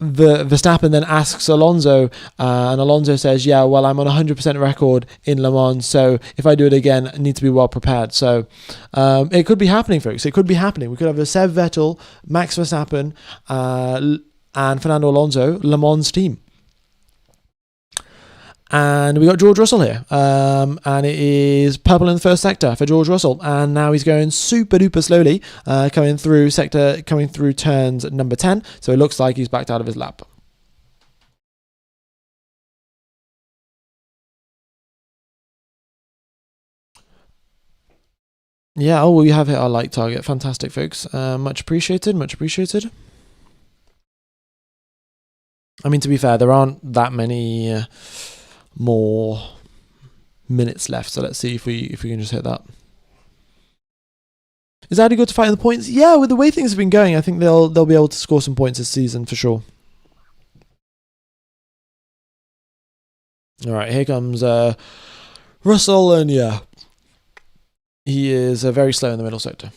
Verstappen then asks Alonso, and Alonso says, yeah, well, I'm on 100% record in Le Mans, so if I do it again, I need to be well prepared. So it could be happening, folks. It could be happening. We could have a Seb Vettel, Max Verstappen, and Fernando Alonso Le Mans team. And we got George Russell here, and it is purple in the first sector for George Russell, and now he's going super duper slowly, coming through turns number 10, so it looks like he's backed out of his lap. Yeah, we have hit our like target. Fantastic, folks. Much appreciated, much appreciated. I mean, to be fair, there aren't that many more minutes left, so let's see if we can just hit that. Is Audi good to fight in the points? Yeah, with the way things have been going, I think they'll be able to score some points this season for sure. All right, here comes Russell, and yeah, he is very slow in the middle sector.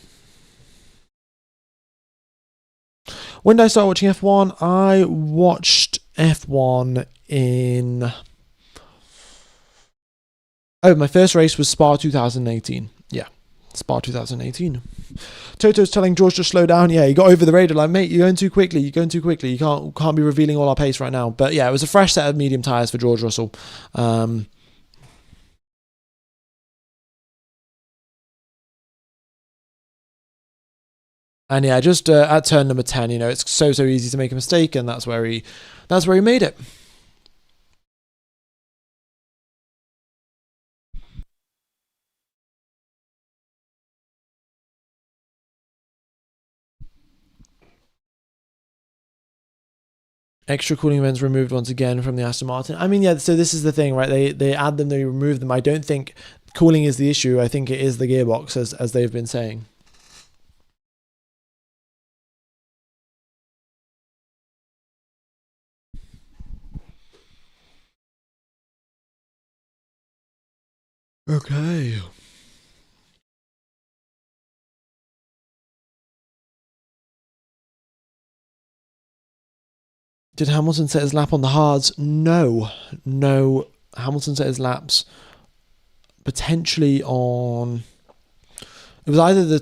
When did I start watching F1? I watched F1 in... my first race was Spa 2018. Yeah, Spa 2018. Toto's telling George to slow down. Yeah, he got over the radar like, mate, you're going too quickly. You can't be revealing all our pace right now. But yeah, it was a fresh set of medium tyres for George Russell. And yeah, just at turn number 10, it's so easy to make a mistake, and that's where he made it. Extra cooling vents removed once again from the Aston Martin. I mean, yeah, so this is the thing, right? They add them, they remove them. I don't think cooling is the issue. I think it is the gearbox, as they've been saying. Okay. Did Hamilton set his lap on the hards? No. Hamilton set his laps potentially on It was either the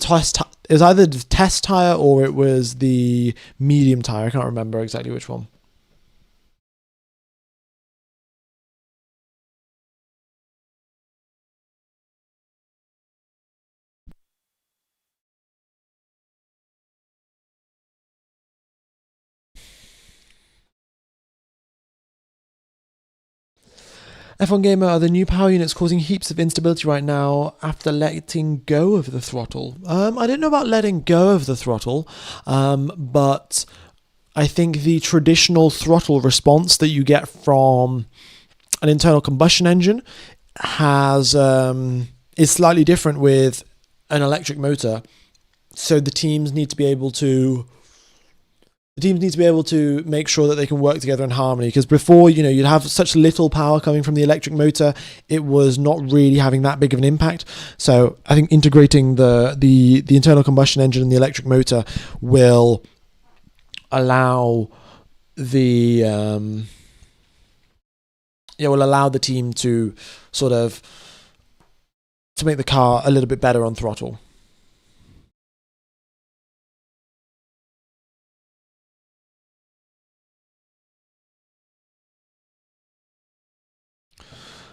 it was either the test tire or it was the medium tire. I can't remember exactly which one. F1 Gamer, are the new power units causing heaps of instability right now after letting go of the throttle? I don't know about letting go of the throttle, but I think the traditional throttle response that you get from an internal combustion engine is slightly different with an electric motor. So the teams need to be able to make sure that they can work together in harmony, because before, you'd have such little power coming from the electric motor, it was not really having that big of an impact. So I think integrating the internal combustion engine and the electric motor will allow the team to sort of to make the car a little bit better on throttle.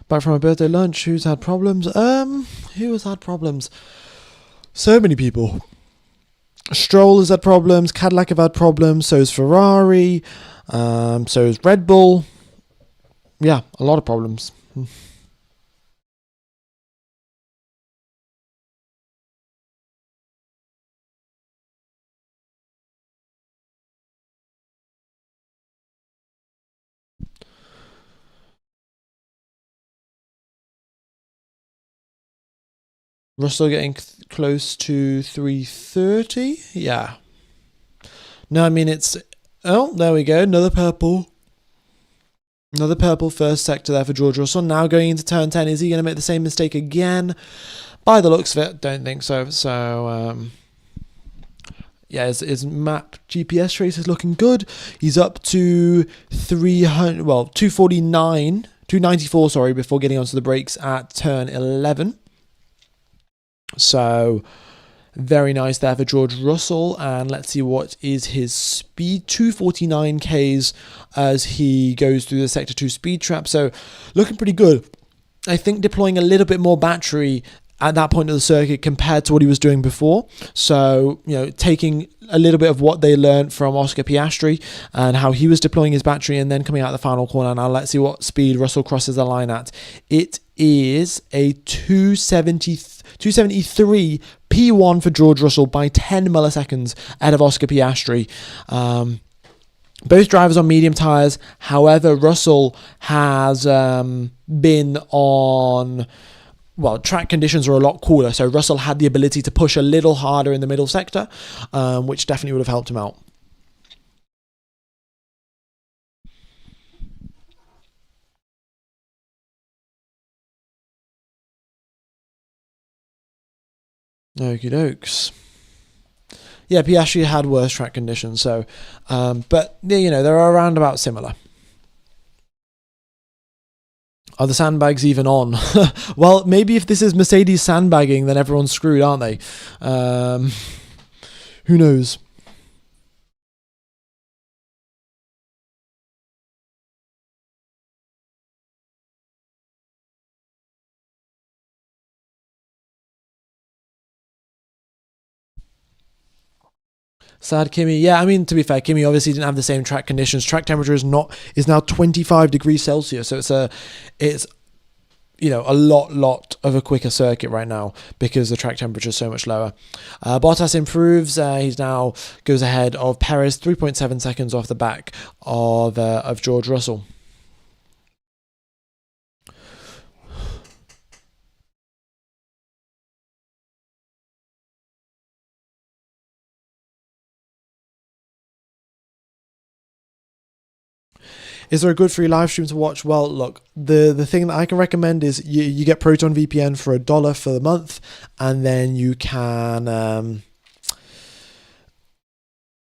Back from my birthday lunch, who's had problems? Who has had problems? So many people. Stroll has had problems, Cadillac have had problems, so has Ferrari, so has Red Bull. Yeah, a lot of problems. Russell getting close to 330. Yeah. No, I mean it's... Oh, there we go. Another purple first sector there for George Russell. Now going into turn 10. Is he going to make the same mistake again? By the looks of it, don't think so. So, yeah, his map GPS trace is looking good. He's up to 294, sorry, before getting onto the brakes at turn 11. So very nice there for George Russell. And let's see what is his speed. 249 Ks as he goes through the sector 2 speed trap. So looking pretty good. I think deploying a little bit more battery at that point of the circuit compared to what he was doing before. So, taking a little bit of what they learned from Oscar Piastri and how he was deploying his battery and then coming out the final corner. Now let's see what speed Russell crosses the line at. It is a 273 P1 for George Russell by 10 milliseconds ahead of Oscar Piastri. Both drivers on medium tyres. However, Russell has been on... Well, track conditions are a lot cooler, so Russell had the ability to push a little harder in the middle sector, which definitely would have helped him out. Okie dokes. Yeah, Piastri had worse track conditions, so, but they're around about similar. Are the sandbags even on? Well, maybe if this is Mercedes sandbagging, then everyone's screwed, aren't they? Who knows? Sad Kimi. Yeah, I mean, to be fair, Kimi obviously didn't have the same track conditions. Track temperature is now 25 degrees Celsius, so it's a lot of a quicker circuit right now because the track temperature is so much lower. Bottas improves. He's now goes ahead of Perez, 3.7 seconds off the back of George Russell. Is there a good free live stream to watch? Well, look, the thing that I can recommend is you get Proton VPN for $1 for the month, and then you can and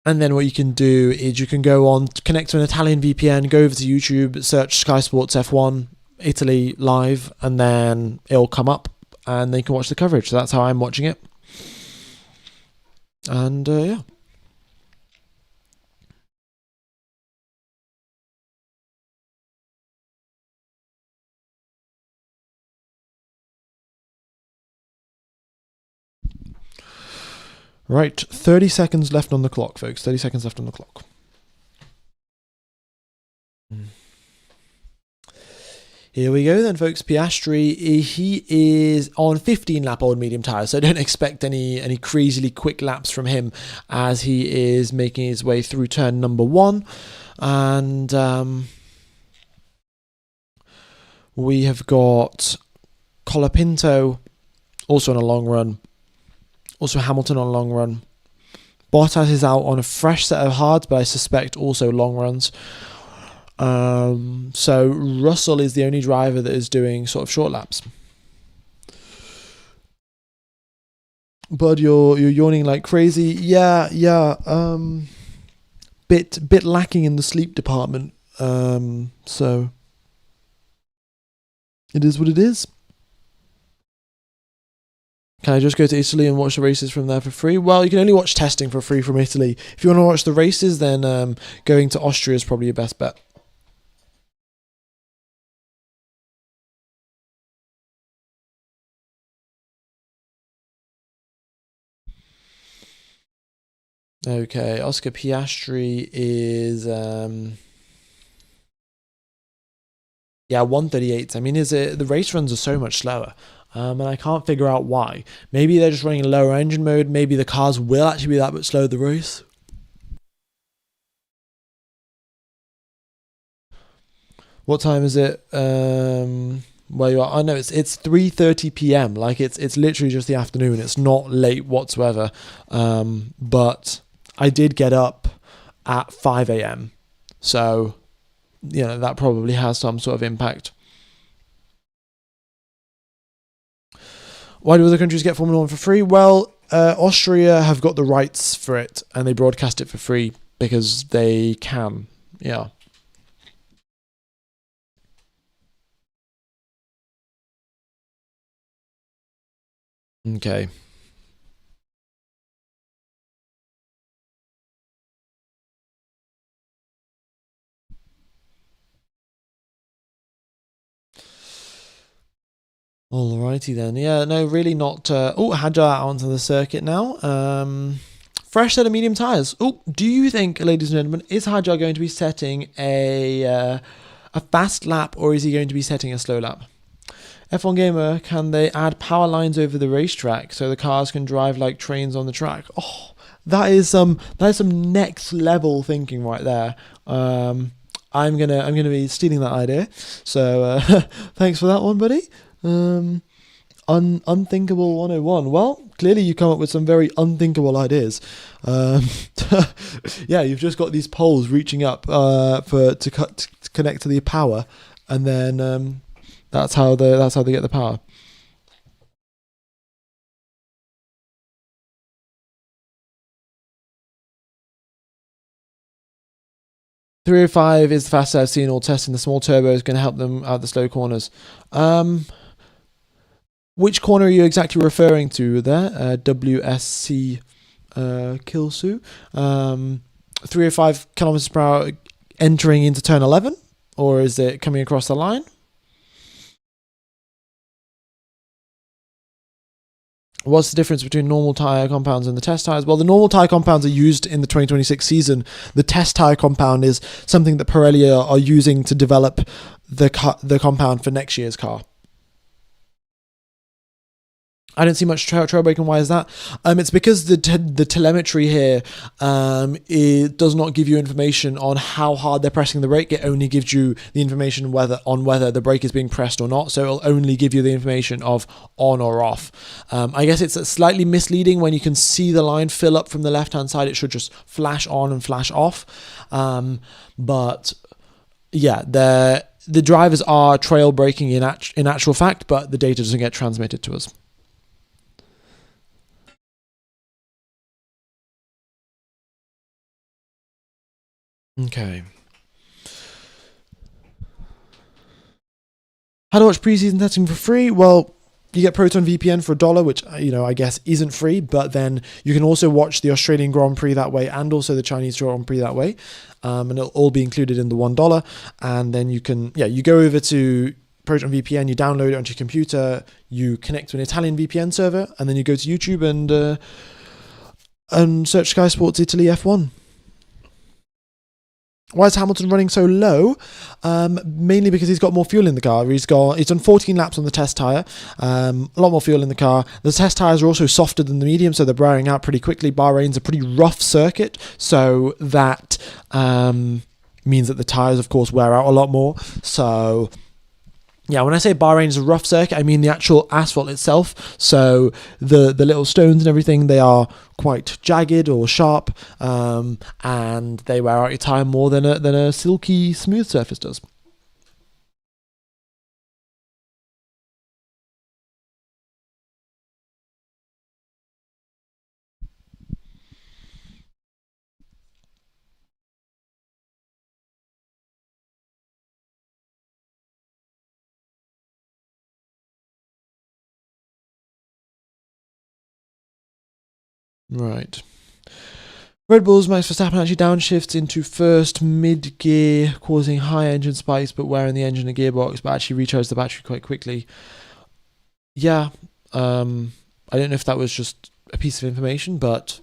then what you can do is you can go on, connect to an Italian VPN, go over to YouTube, search Sky Sports F1 Italy live, and then it'll come up and then you can watch the coverage. So that's how I'm watching it. And yeah. Right, 30 seconds left on the clock, folks. 30 seconds left on the clock. Here we go then, folks. Piastri, he is on 15-lap-old medium tyres, so don't expect any crazily quick laps from him as he is making his way through turn number 1. And we have got Colapinto also on a long run. Also Hamilton on a long run. Bottas is out on a fresh set of hards, but I suspect also long runs. So Russell is the only driver that is doing sort of short laps. Bud, you're yawning like crazy. Yeah. Bit lacking in the sleep department. So it is what it is. Can I just go to Italy and watch the races from there for free? Well, you can only watch testing for free from Italy. If you want to watch the races, then going to Austria is probably your best bet. Okay, Oscar Piastri is 138. I mean, the race runs are so much slower, and I can't figure out why. Maybe they're just running lower engine mode. Maybe the cars will actually be that bit slow the race. What time is it? Where you are? I know it's 3:30 p.m. Like it's literally just the afternoon. It's not late whatsoever. But I did get up at 5 a.m. So, that probably has some sort of impact. Why do other countries get Formula 1 for free? Well, Austria have got the rights for it, and they broadcast it for free because they can. Yeah. Okay. Alrighty then. Yeah, no, really not. Hadjar out onto the circuit now. Fresh set of medium tyres. Do you think, ladies and gentlemen, is Hadjar going to be setting a fast lap, or is he going to be setting a slow lap? F1 Gamer, can they add power lines over the racetrack so the cars can drive like trains on the track? Oh, that is some next level thinking right there. I'm gonna be stealing that idea. So thanks for that one, buddy. Unthinkable 101. Well, clearly you come up with some very unthinkable ideas. Yeah, you've just got these poles reaching up to connect to the power, and then that's how they get the power. .305 is the fastest I've seen all testing. The small turbo is going to help them out the slow corners. Which corner are you exactly referring to there? WSC Kilsu. 305 kilometers per hour entering into turn 11? Or is it coming across the line? What's the difference between normal tyre compounds and the test tyres? Well, the normal tyre compounds are used in the 2026 season. The test tyre compound is something that Pirelli are using to develop the compound for next year's car. I don't see much trail braking. Why is that? It's because the telemetry here it does not give you information on how hard they're pressing the brake. It only gives you the information whether the brake is being pressed or not. So it'll only give you the information of on or off. I guess it's slightly misleading when you can see the line fill up from the left-hand side. It should just flash on and flash off. But yeah, the drivers are trail braking in actual fact, but the data doesn't get transmitted to us. Okay. How to watch preseason testing for free? Well, You get Proton VPN for $1, which, I guess isn't free, but then you can also watch the Australian Grand Prix that way and also the Chinese Grand Prix that way. And it'll all be included in the $1. And then you go over to Proton VPN, you download it onto your computer, you connect to an Italian VPN server, and then you go to YouTube and search Sky Sports Italy F1. Why is Hamilton running so low? Mainly because he's got more fuel in the car. He's done 14 laps on the test tyre. A lot more fuel in the car. The test tyres are also softer than the medium, so they're wearing out pretty quickly. Bahrain's a pretty rough circuit, so that means that the tyres, of course, wear out a lot more. So yeah, when I say Bahrain is a rough circuit, I mean the actual asphalt itself. So the little stones and everything, they are quite jagged or sharp, and they wear out your tyre more than a silky, smooth surface does. Right. Red Bull's Max Verstappen actually downshifts into first mid-gear, causing high engine spikes, but wearing the engine and gearbox, but actually recharges the battery quite quickly. Yeah, I don't know if that was just a piece of information, but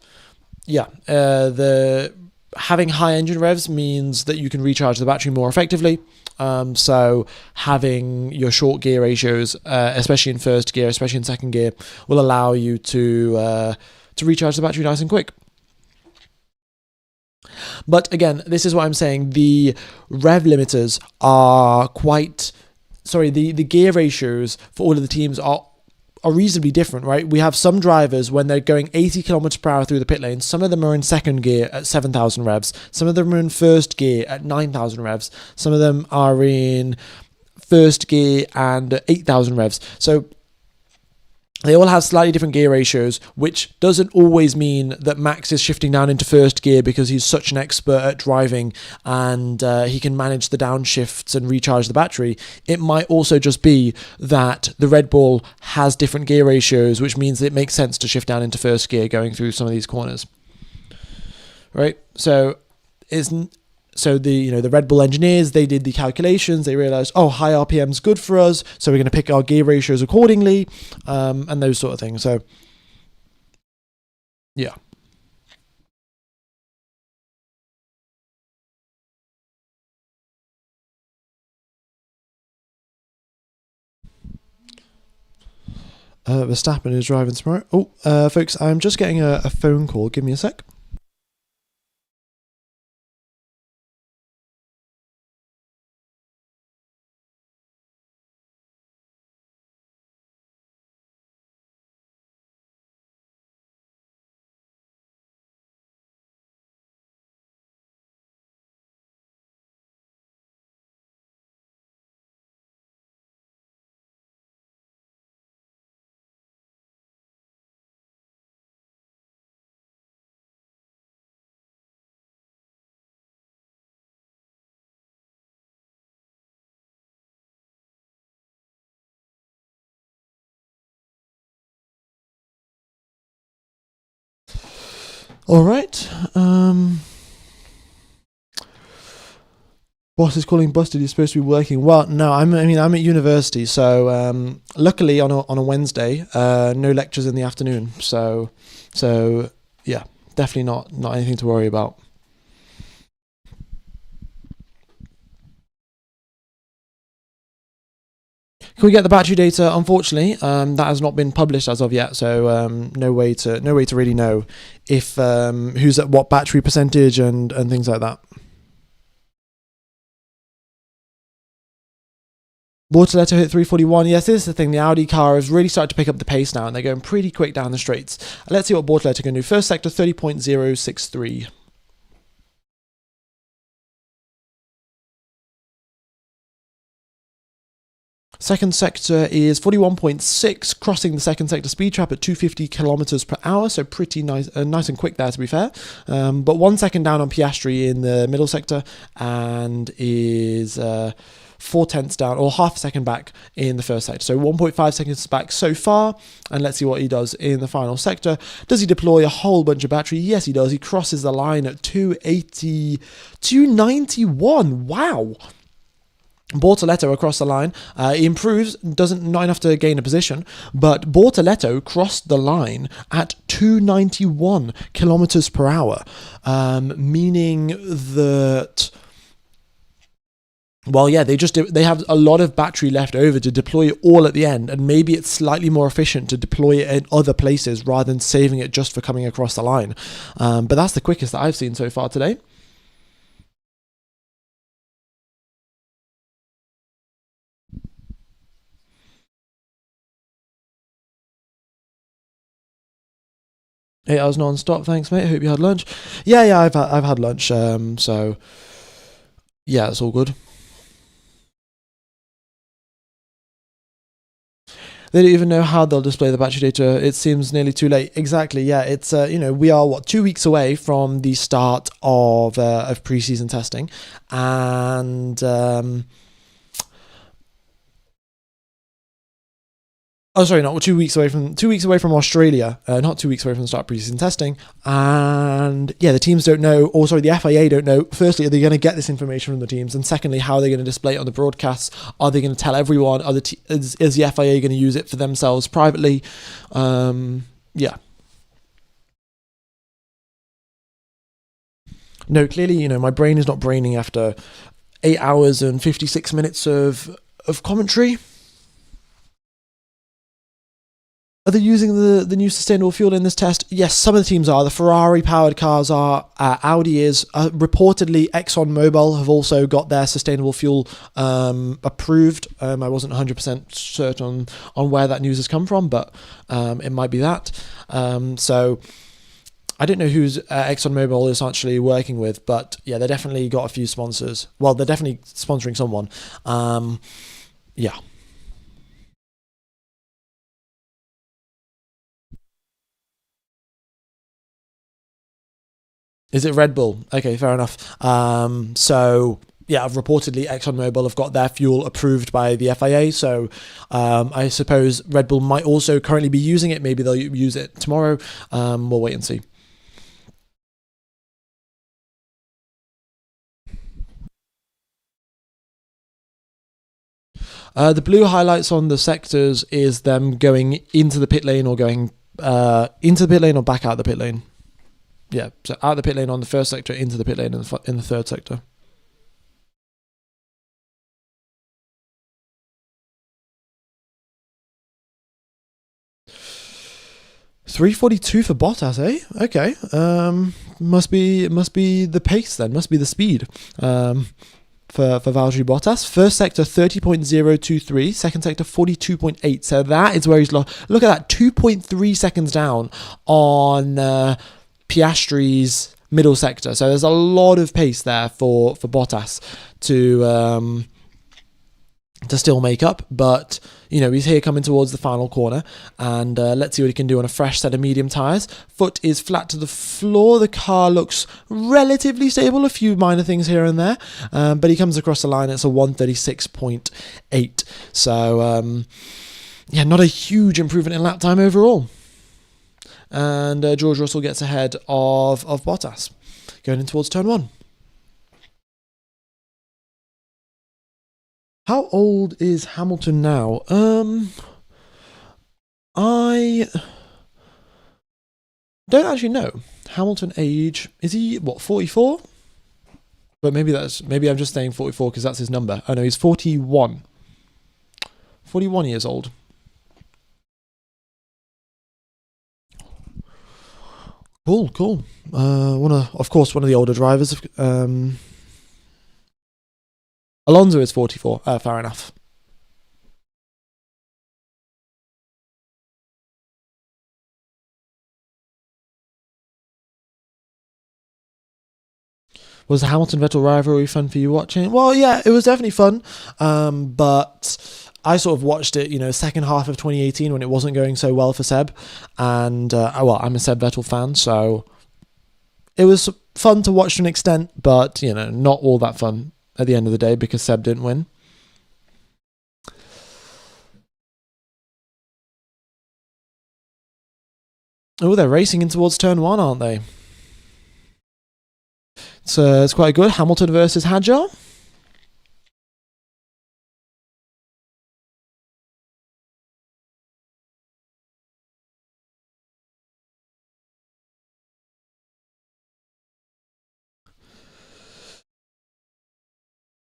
yeah, the having high engine revs means that you can recharge the battery more effectively. So having your short gear ratios, especially in first gear, especially in second gear, will allow you to recharge the battery nice and quick. But again, this is what I'm saying. The rev limiters are the gear ratios for all of the teams are reasonably different, right? We have some drivers when they're going 80 kilometers per hour through the pit lane. Some of them are in second gear at 7,000 revs. Some of them are in first gear at 9,000 revs. Some of them are in first gear and 8,000 revs. So they all have slightly different gear ratios, which doesn't always mean that Max is shifting down into first gear because he's such an expert at driving and he can manage the downshifts and recharge the battery. It might also just be that the Red Bull has different gear ratios, which means that it makes sense to shift down into first gear going through some of these corners. Right? So the Red Bull engineers, they did the calculations, they realized, high RPM is good for us, so we're going to pick our gear ratios accordingly, and those sort of things. So, yeah. Verstappen is driving tomorrow. Folks, I'm just getting a phone call. Give me a sec. All right. Boss is calling busted. You're supposed to be working. Well, no, I'm at university, so luckily on a Wednesday, no lectures in the afternoon. So yeah, definitely not anything to worry about. Can we get the battery data? Unfortunately, that has not been published as of yet, so no way to really know if who's at what battery percentage and things like that. Bortoletto hit 341. Yes, this is the thing. The Audi car has really started to pick up the pace now, and they're going pretty quick down the straights. Let's see what Bortoletto can do. First sector, 30.063. Second sector is 41.6, crossing the second sector speed trap at 250 kilometers per hour, so pretty nice and quick there, to be fair. But 1 second down on Piastri in the middle sector, and is 4/10 down, or half a second back in the first sector. So 1.5 seconds back so far. And let's see what he does in the final sector. Does he deploy a whole bunch of battery? Yes, he does. He crosses the line at 291. Wow. Bortoletto across the line. He improves, not enough to gain a position, but Bortoletto crossed the line at 291 kilometers per hour, meaning that, well, yeah, they have a lot of battery left over to deploy it all at the end, and maybe it's slightly more efficient to deploy it in other places rather than saving it just for coming across the line. But that's the quickest that I've seen so far today. Eight hours non-stop, thanks mate, hope you had lunch. Yeah, I've had lunch, so yeah, it's all good. They don't even know how they'll display the battery data. It seems nearly too late. Exactly, yeah. It's we are 2 weeks away from the start of pre-season testing, and oh, sorry, not 2 weeks away from 2 weeks away from Australia, not 2 weeks away from the start of preseason testing. And yeah, the teams don't know, or sorry, the FIA don't know. Firstly, are they going to get this information from the teams? And secondly, how are they going to display it on the broadcasts? Are they going to tell everyone? Is the FIA going to use it for themselves privately? Yeah. No, clearly, my brain is not braining after 8 hours and 56 minutes of commentary. Are they using the new sustainable fuel in this test? Yes, some of the teams are. The Ferrari-powered cars are. Audi is. Reportedly, ExxonMobil have also got their sustainable fuel approved. I wasn't 100% certain on where that news has come from, but it might be that. So I don't know who's ExxonMobil is actually working with, but yeah, they definitely got a few sponsors. Well, they're definitely sponsoring someone. Yeah. Is it Red Bull? Okay, fair enough. So yeah, reportedly ExxonMobil have got their fuel approved by the FIA. So I suppose Red Bull might also currently be using it. Maybe they'll use it tomorrow. We'll wait and see. The blue highlights on the sectors is them going into the pit lane or going into the pit lane or back out the pit lane. Yeah, so out the pit lane on the first sector, into the pit lane in the third sector. .342 for Bottas, eh? Okay. Must be the pace then. Must be the speed. For Valtteri Bottas. First sector 30.023, second sector 42.8. So that is where he's lost. Look at that, 2.3 seconds down on Piastri's middle sector. So there's a lot of pace there for Bottas to still make up, but he's here coming towards the final corner, and let's see what he can do on a fresh set of medium tyres. Foot is flat to the floor. The car looks relatively stable, a few minor things here and there, but he comes across the line. It's a 136.8. So yeah, not a huge improvement in lap time overall. And George Russell gets ahead of Bottas going in towards turn 1. How old is Hamilton now? I don't actually know. Hamilton age, is he 44? But maybe I'm just saying 44 because that's his number. Oh no, he's 41. 41 years old. Cool. One of the older drivers. Alonso is 44. Fair enough. Was the Hamilton-Vettel rivalry fun for you watching? Well, yeah, it was definitely fun. But I sort of watched it, second half of 2018 when it wasn't going so well for Seb. And, I'm a Seb Vettel fan, so it was fun to watch to an extent, but, not all that fun at the end of the day because Seb didn't win. Oh, they're racing in towards turn 1, aren't they? So it's quite good. Hamilton versus Hadjar.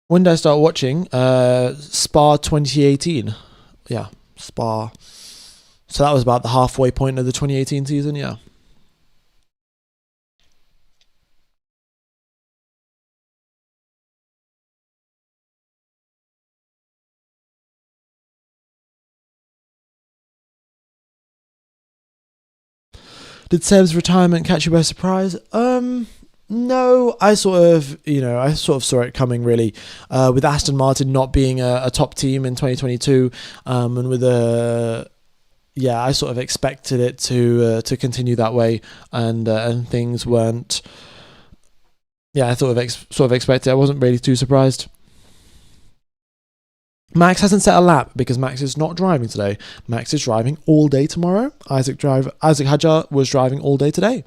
When did I start watching? Spa 2018. Yeah, Spa. So that was about the halfway point of the 2018 season, yeah. Did Seb's retirement catch you by surprise? No, I sort of saw it coming really, with Aston Martin not being a top team in 2022, and with I sort of expected it to continue that way, and things weren't. Yeah, I sort of expected. I wasn't really too surprised. Max hasn't set a lap because Max is not driving today. Max is driving all day tomorrow. Isaac Hadjar was driving all day today.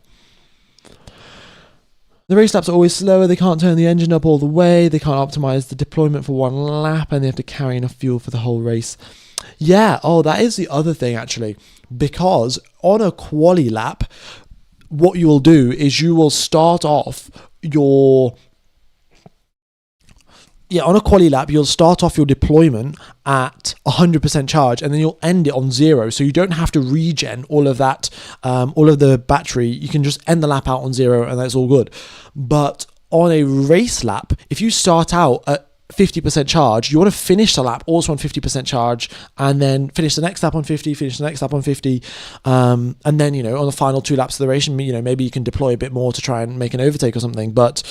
The race laps are always slower. They can't turn the engine up all the way. They can't optimize the deployment for one lap, and they have to carry enough fuel for the whole race. Yeah, that is the other thing actually, because on a quali lap, what you will do is you will start off on a quali lap, you'll start off your deployment at 100% charge, and then you'll end it on 0. So you don't have to regen all of that, all of the battery. You can just end the lap out on 0, and that's all good. But on a race lap, if you start out at 50% charge, you want to finish the lap also on 50% charge, and then finish the next lap on 50, finish the next lap on 50, and then, on the final 2 laps of the race, maybe you can deploy a bit more to try and make an overtake or something. But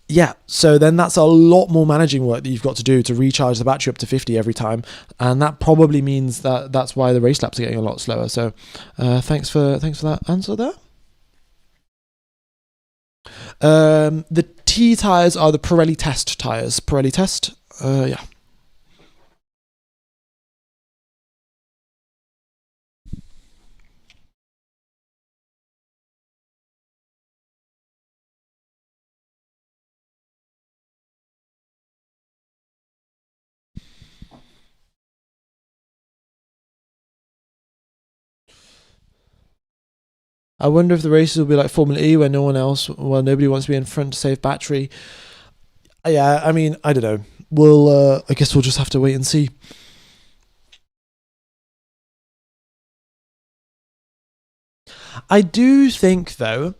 yeah, so then that's a lot more managing work that you've got to do to recharge the battery up to 50 every time, and that probably means that's why the race laps are getting a lot slower. So thanks for that answer there. The T tyres are the Pirelli Test tyres. Pirelli Test, yeah. I wonder if the races will be like Formula E, where nobody wants to be in front to save battery. Yeah, I mean, I don't know. I guess we'll just have to wait and see. I do think, though,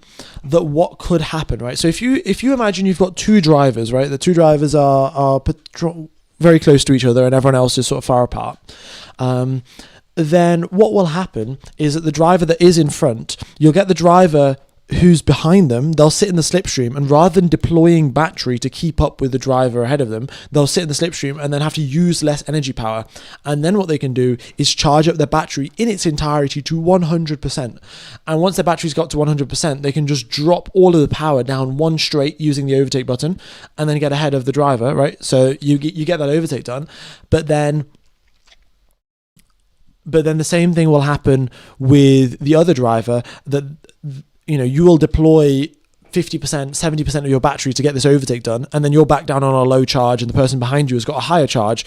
that what could happen, right? So if you imagine you've got 2 drivers, right? The 2 drivers are very close to each other, and everyone else is sort of far apart. Then what will happen is that the driver that is in front, you'll get the driver who's behind them, they'll sit in the slipstream, and rather than deploying battery to keep up with the driver ahead of them, they'll sit in the slipstream and then have to use less energy power. And then what they can do is charge up their battery in its entirety to 100%. And once their battery's got to 100%, they can just drop all of the power down one straight using the overtake button, and then get ahead of the driver, right? So you get that overtake done, but then the same thing will happen with the other driver, that you will deploy 50%, 70% of your battery to get this overtake done, and then you're back down on a low charge, and the person behind you has got a higher charge,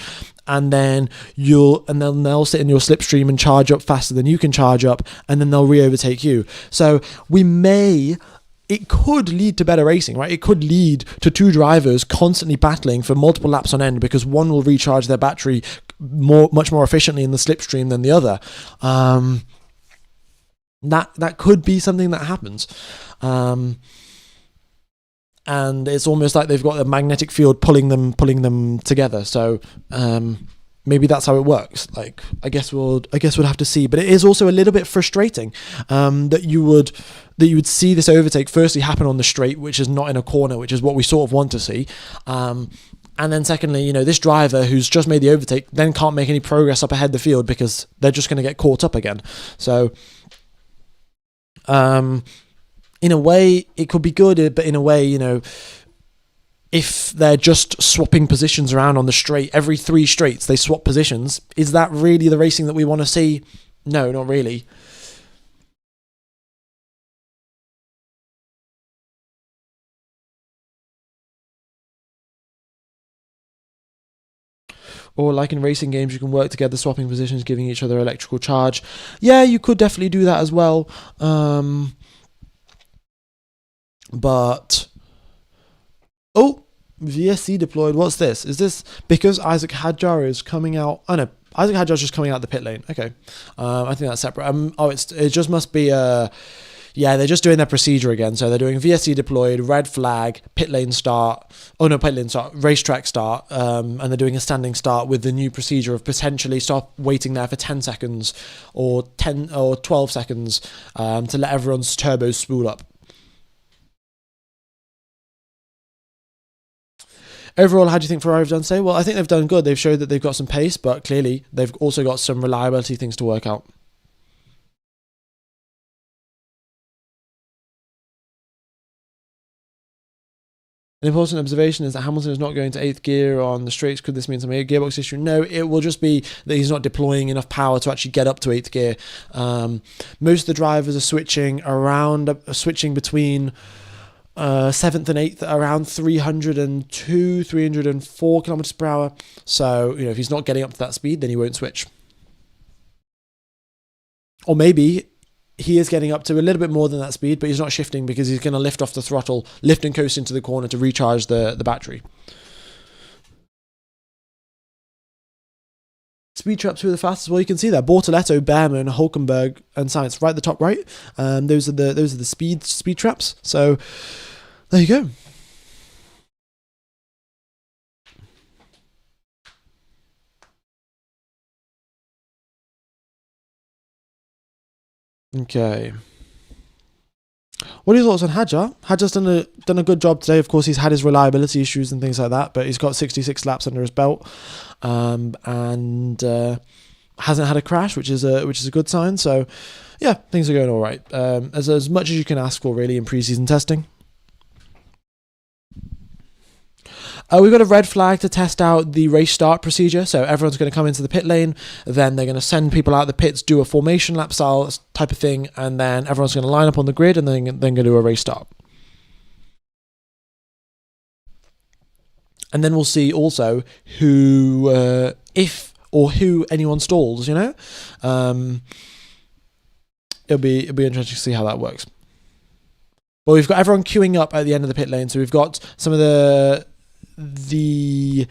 and then they'll sit in your slipstream and charge up faster than you can charge up, and then they'll re-overtake you. So it could lead to better racing, right? It could lead to 2 drivers constantly battling for multiple laps on end, because one will recharge their battery much more efficiently in the slipstream than the other. That could be something that happens. And it's almost like they've got a magnetic field pulling them together. So maybe that's how it works. Like, I guess we'll have to see. But it is also a little bit frustrating that you would see this overtake firstly happen on the straight, which is not in a corner, which is what we sort of want to see. And then secondly, this driver who's just made the overtake then can't make any progress up ahead the field because they're just going to get caught up again. So in a way, it could be good, but in a way, if they're just swapping positions around on the straight, every 3 straights they swap positions, is that really the racing that we want to see? No, not really. Or like in racing games, you can work together, swapping positions, giving each other electrical charge. Yeah, you could definitely do that as well. But oh, VSC deployed. What's this? Is this because Isaac Hadjar is coming out? Oh no, Isaac Hadjar's just coming out the pit lane. Okay, I think that's separate. It just must be yeah, they're just doing their procedure again. So they're doing VSC deployed, red flag, pit lane start. Oh no, pit lane start, racetrack start, and they're doing a standing start with the new procedure of potentially stop waiting there for 10 seconds or 10 or 12 seconds to let everyone's turbos spool up. Overall, how do you think Ferrari have done today? Well, I think they've done good. They've showed that they've got some pace, but clearly they've also got some reliability things to work out. An important observation is that Hamilton is not going to 8th gear on the straights. Could this mean some gearbox issue? No, it will just be that he's not deploying enough power to actually get up to 8th gear. Most of the drivers are switching between 7th and 8th around 302, 304 kilometers per hour. So, if he's not getting up to that speed, then he won't switch. Or maybe he is getting up to a little bit more than that speed, but he's not shifting because he's going to lift off the throttle, lift and coast into the corner to recharge the battery. Speed traps, who are the fastest? Well, you can see there: Bortoletto, Behrman, Hulkenberg, and Sainz right at the top right. Those are the speed traps. So there you go. Okay. What are your thoughts on Hadjar? Hadjar's done a good job today. Of course, he's had his reliability issues and things like that, but he's got 66 laps under his belt, and hasn't had a crash, which is a good sign. So, yeah, things are going all right. As much as you can ask for, really, in preseason testing. We've got a red flag to test out the race start procedure. So everyone's going to come into the pit lane. Then they're going to send people out the pits, do a formation lap style type of thing. And then everyone's going to line up on the grid and then going to do a race start. And then we'll see also who, if or who anyone stalls, It'll be interesting to see how that works. Well, we've got everyone queuing up at the end of the pit lane. So we've got some of the I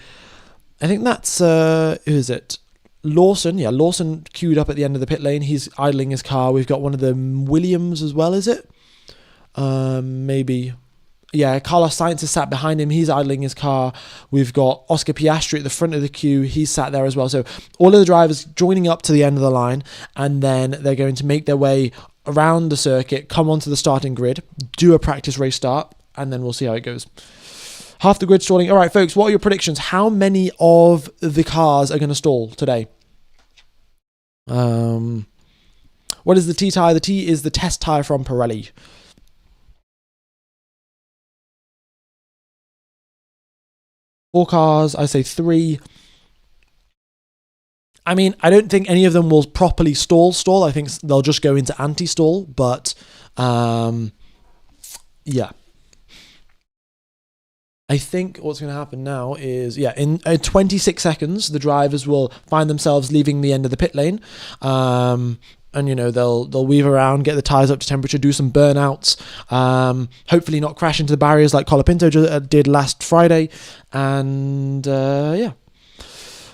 think that's who is it? Lawson. Yeah, Lawson queued up at the end of the pit lane. He's idling his car. We've got one of the Williams as well, is it? Maybe. Yeah, Carlos Sainz is sat behind him. He's idling his car. We've got Oscar Piastri at the front of the queue. He's sat there as well. So all of the drivers joining up to the end of the line, and then they're going to make their way around the circuit, come onto the starting grid, do a practice race start, and then we'll see how it goes. Half the grid stalling. All right, folks, what are your predictions? How many of the cars are going to stall today? What is the T tyre? The T is the test tyre from Pirelli. Four cars, I say 3. I mean, I don't think any of them will properly stall. I think they'll just go into anti-stall, but yeah. I think what's going to happen now is, in 26 seconds, the drivers will find themselves leaving the end of the pit lane. And, they'll weave around, get the tyres up to temperature, do some burnouts, hopefully not crash into the barriers like Colapinto did last Friday. And, yeah.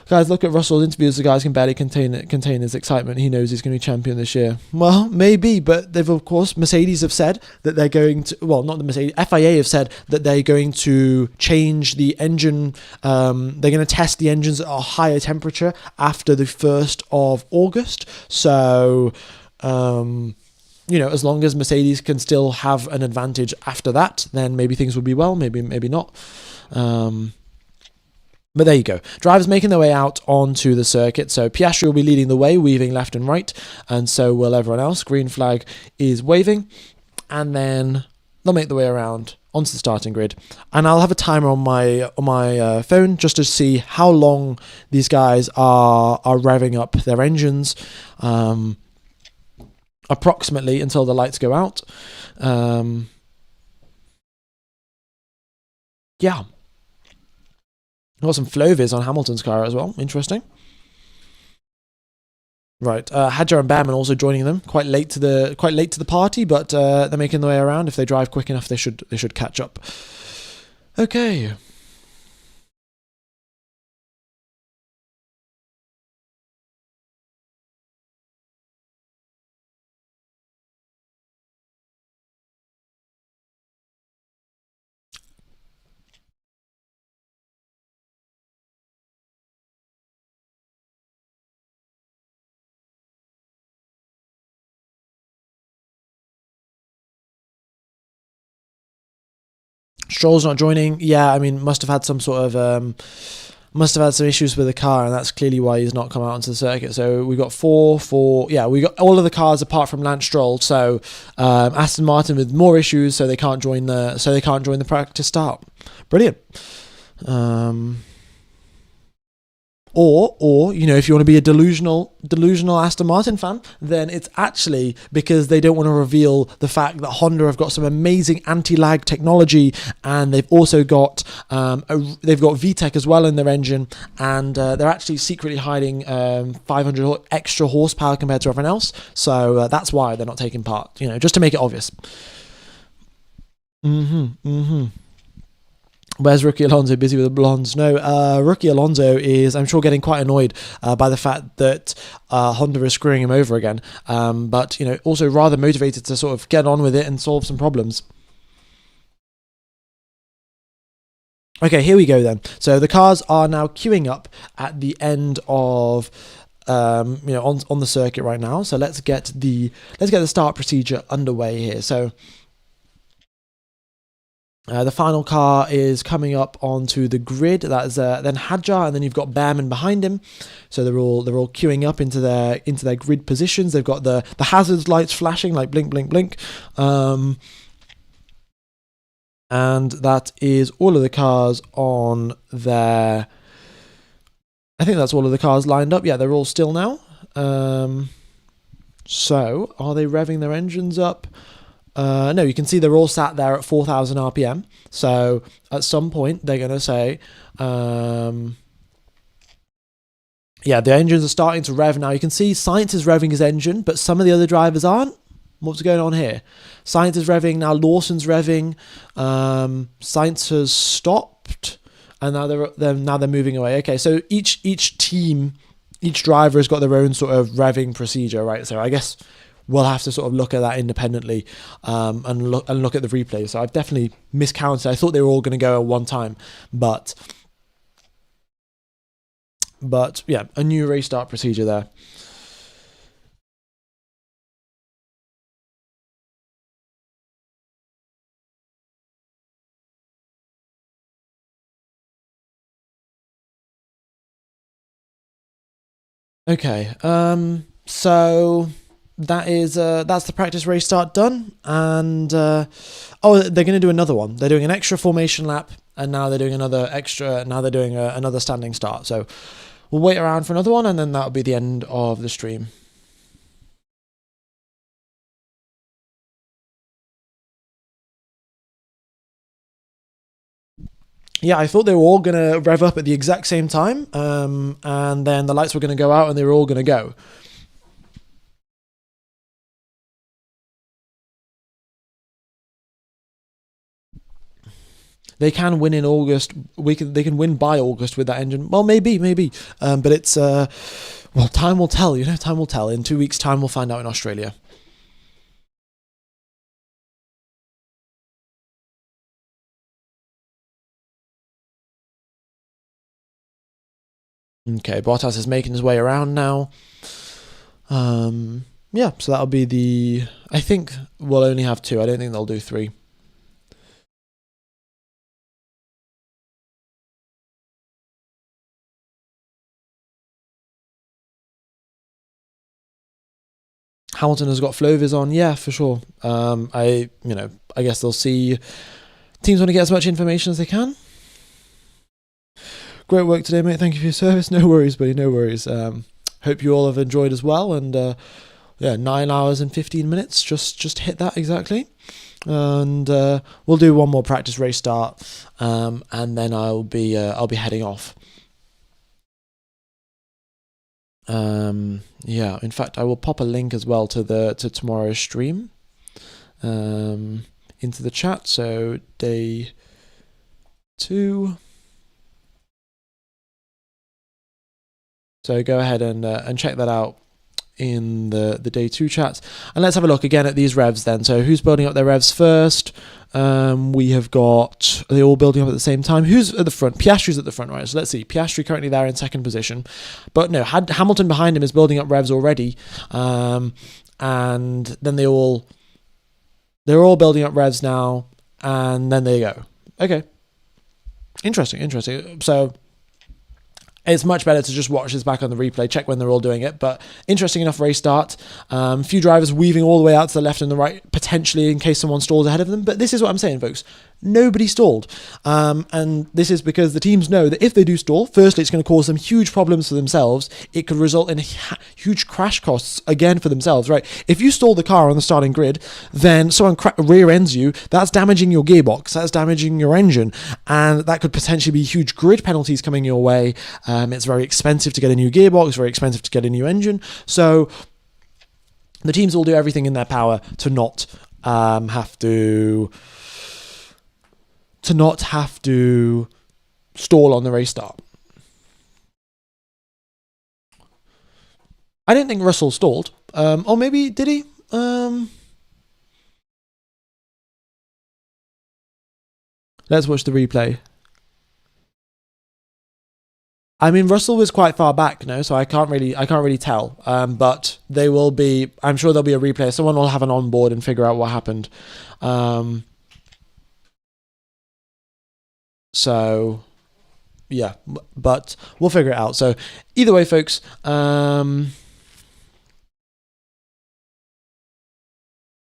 Guys, look at Russell's interviews. The guys can barely contain his excitement. He knows he's going to be champion this year. Well, maybe, but they've, of course, Mercedes have said that they're going to, well, not the Mercedes, FIA have said that they're going to change the engine. They're going to test the engines at a higher temperature after the 1st of August. So, as long as Mercedes can still have an advantage after that, then maybe things will be well, maybe not. But there you go. Drivers making their way out onto the circuit. So Piastri will be leading the way, weaving left and right, and so will everyone else. Green flag is waving, and then they'll make their way around onto the starting grid. And I'll have a timer on my phone just to see how long these guys are revving up their engines. approximately until the lights go out. Yeah. Got some flow vis on Hamilton's car as well. Interesting. Right, Hadjar and Behrman also joining them quite late to the party, but they're making their way around. If they drive quick enough, they should catch up. Okay. Stroll's not joining. Yeah, I mean, must have had some issues with the car, and that's clearly why he's not come out onto the circuit. So we got we got all of the cars apart from Lance Stroll. So Aston Martin with more issues, so they can't join the practice start. Brilliant. Or if you want to be a delusional Aston Martin fan, then it's actually because they don't want to reveal the fact that Honda have got some amazing anti-lag technology, and they've also got VTEC as well in their engine, and they're actually secretly hiding 500 extra horsepower compared to everyone else. So that's why they're not taking part. Just to make it obvious. Where's Rookie Alonso? Busy with the blondes? No, Rookie Alonso is, I'm sure, getting quite annoyed by the fact that Honda is screwing him over again. But also rather motivated to sort of get on with it and solve some problems. Okay, here we go then. So the cars are now queuing up at the end of on the circuit right now. So let's get the start procedure underway here. So the final car is coming up onto the grid. That's then Hadjar, and then you've got Behrman behind him. So they're all queuing up into their grid positions. They've got the hazards lights flashing like blink, blink, blink. And that is all of the cars on there. I think that's all of the cars lined up. Yeah, they're all still now. So are they revving their engines up? No, you can see they're all sat there at 4,000 RPM. So at some point they're going to say, the engines are starting to rev now. You can see Sainz is revving his engine, but some of the other drivers aren't. What's going on here? Sainz is revving, now Lawson's revving. Sainz has stopped, and now they're moving away. Okay, so each team, each driver has got their own sort of revving procedure, right? So I guess we'll have to sort of look at that independently and look at the replay. So I've definitely miscounted. I thought they were all going to go at one time, but yeah, a new restart procedure there. Okay, so that's the practice restart done, and they're going to do another one. They're doing an extra formation lap, and now they're doing another extra. Now they're doing another standing start. So we'll wait around for another one, and then that'll be the end of the stream. Yeah, I thought they were all going to rev up at the exact same time, and then the lights were going to go out, and they were all going to go. They can win in August. They can win by August with that engine. Well, maybe. But it's time will tell. Time will tell. In 2 weeks' time, we'll find out in Australia. Okay, Bottas is making his way around now. Yeah, so that'll be I think we'll only have 2. I don't think they'll do 3. Hamilton has got Flovis on, yeah, for sure. I guess they'll see. Teams want to get as much information as they can. Great work today, mate. Thank you for your service. No worries, buddy. No worries. Hope you all have enjoyed as well, and 9 hours and 15 minutes. Just hit that exactly. And we'll do one more practice race start, and then I'll be heading off. Yeah, in fact, I will pop a link as well to tomorrow's stream into the chat. So day 2. So go ahead and check that out in the day 2 chat. And let's have a look again at these revs then. So who's building up their revs first? We have got, are they all building up at the same time? Who's at the front? Piastri's at the front, right? So let's see. Piastri currently there in second position. But no, Hamilton behind him is building up revs already. And then they're all building up revs now. And then there you go. Okay. Interesting. So it's much better to just watch this back on the replay, check when they're all doing it. But interesting enough race start. A few drivers weaving all the way out to the left and the right, potentially in case someone stalls ahead of them. But this is what I'm saying, folks. Nobody stalled. And this is because the teams know that if they do stall, firstly, it's going to cause them huge problems for themselves. It could result in huge crash costs again for themselves, right? If you stall the car on the starting grid, then someone rear ends you. That's damaging your gearbox. That's damaging your engine. And that could potentially be huge grid penalties coming your way. It's very expensive to get a new gearbox, very expensive to get a new engine. So the teams will do everything in their power to not have to stall on the race start. I didn't think Russell stalled. Or maybe, did he? Let's watch the replay. I mean, Russell was quite far back, no, so I can't really tell. But they will be. I'm sure there'll be a replay. Someone will have an onboard and figure out what happened. So, yeah, but we'll figure it out. So, either way, folks.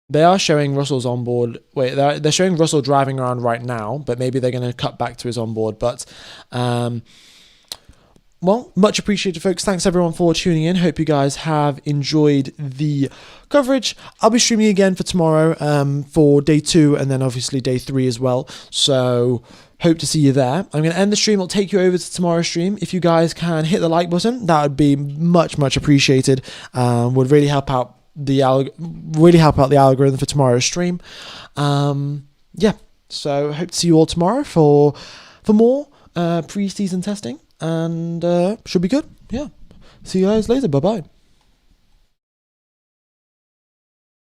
They are showing Russell's onboard. Wait, they're showing Russell driving around right now, but maybe they're going to cut back to his onboard. But. Well, much appreciated, folks. Thanks, everyone, for tuning in. Hope you guys have enjoyed the coverage. I'll be streaming again for tomorrow for day 2 and then obviously day 3 as well. So hope to see you there. I'm going to end the stream. I'll take you over to tomorrow's stream. If you guys can hit the like button, that would be much appreciated. Would really help out the algorithm for tomorrow's stream. Yeah. So hope to see you all tomorrow for more pre-season testing. And should be good. Yeah. See you guys later. Bye-bye.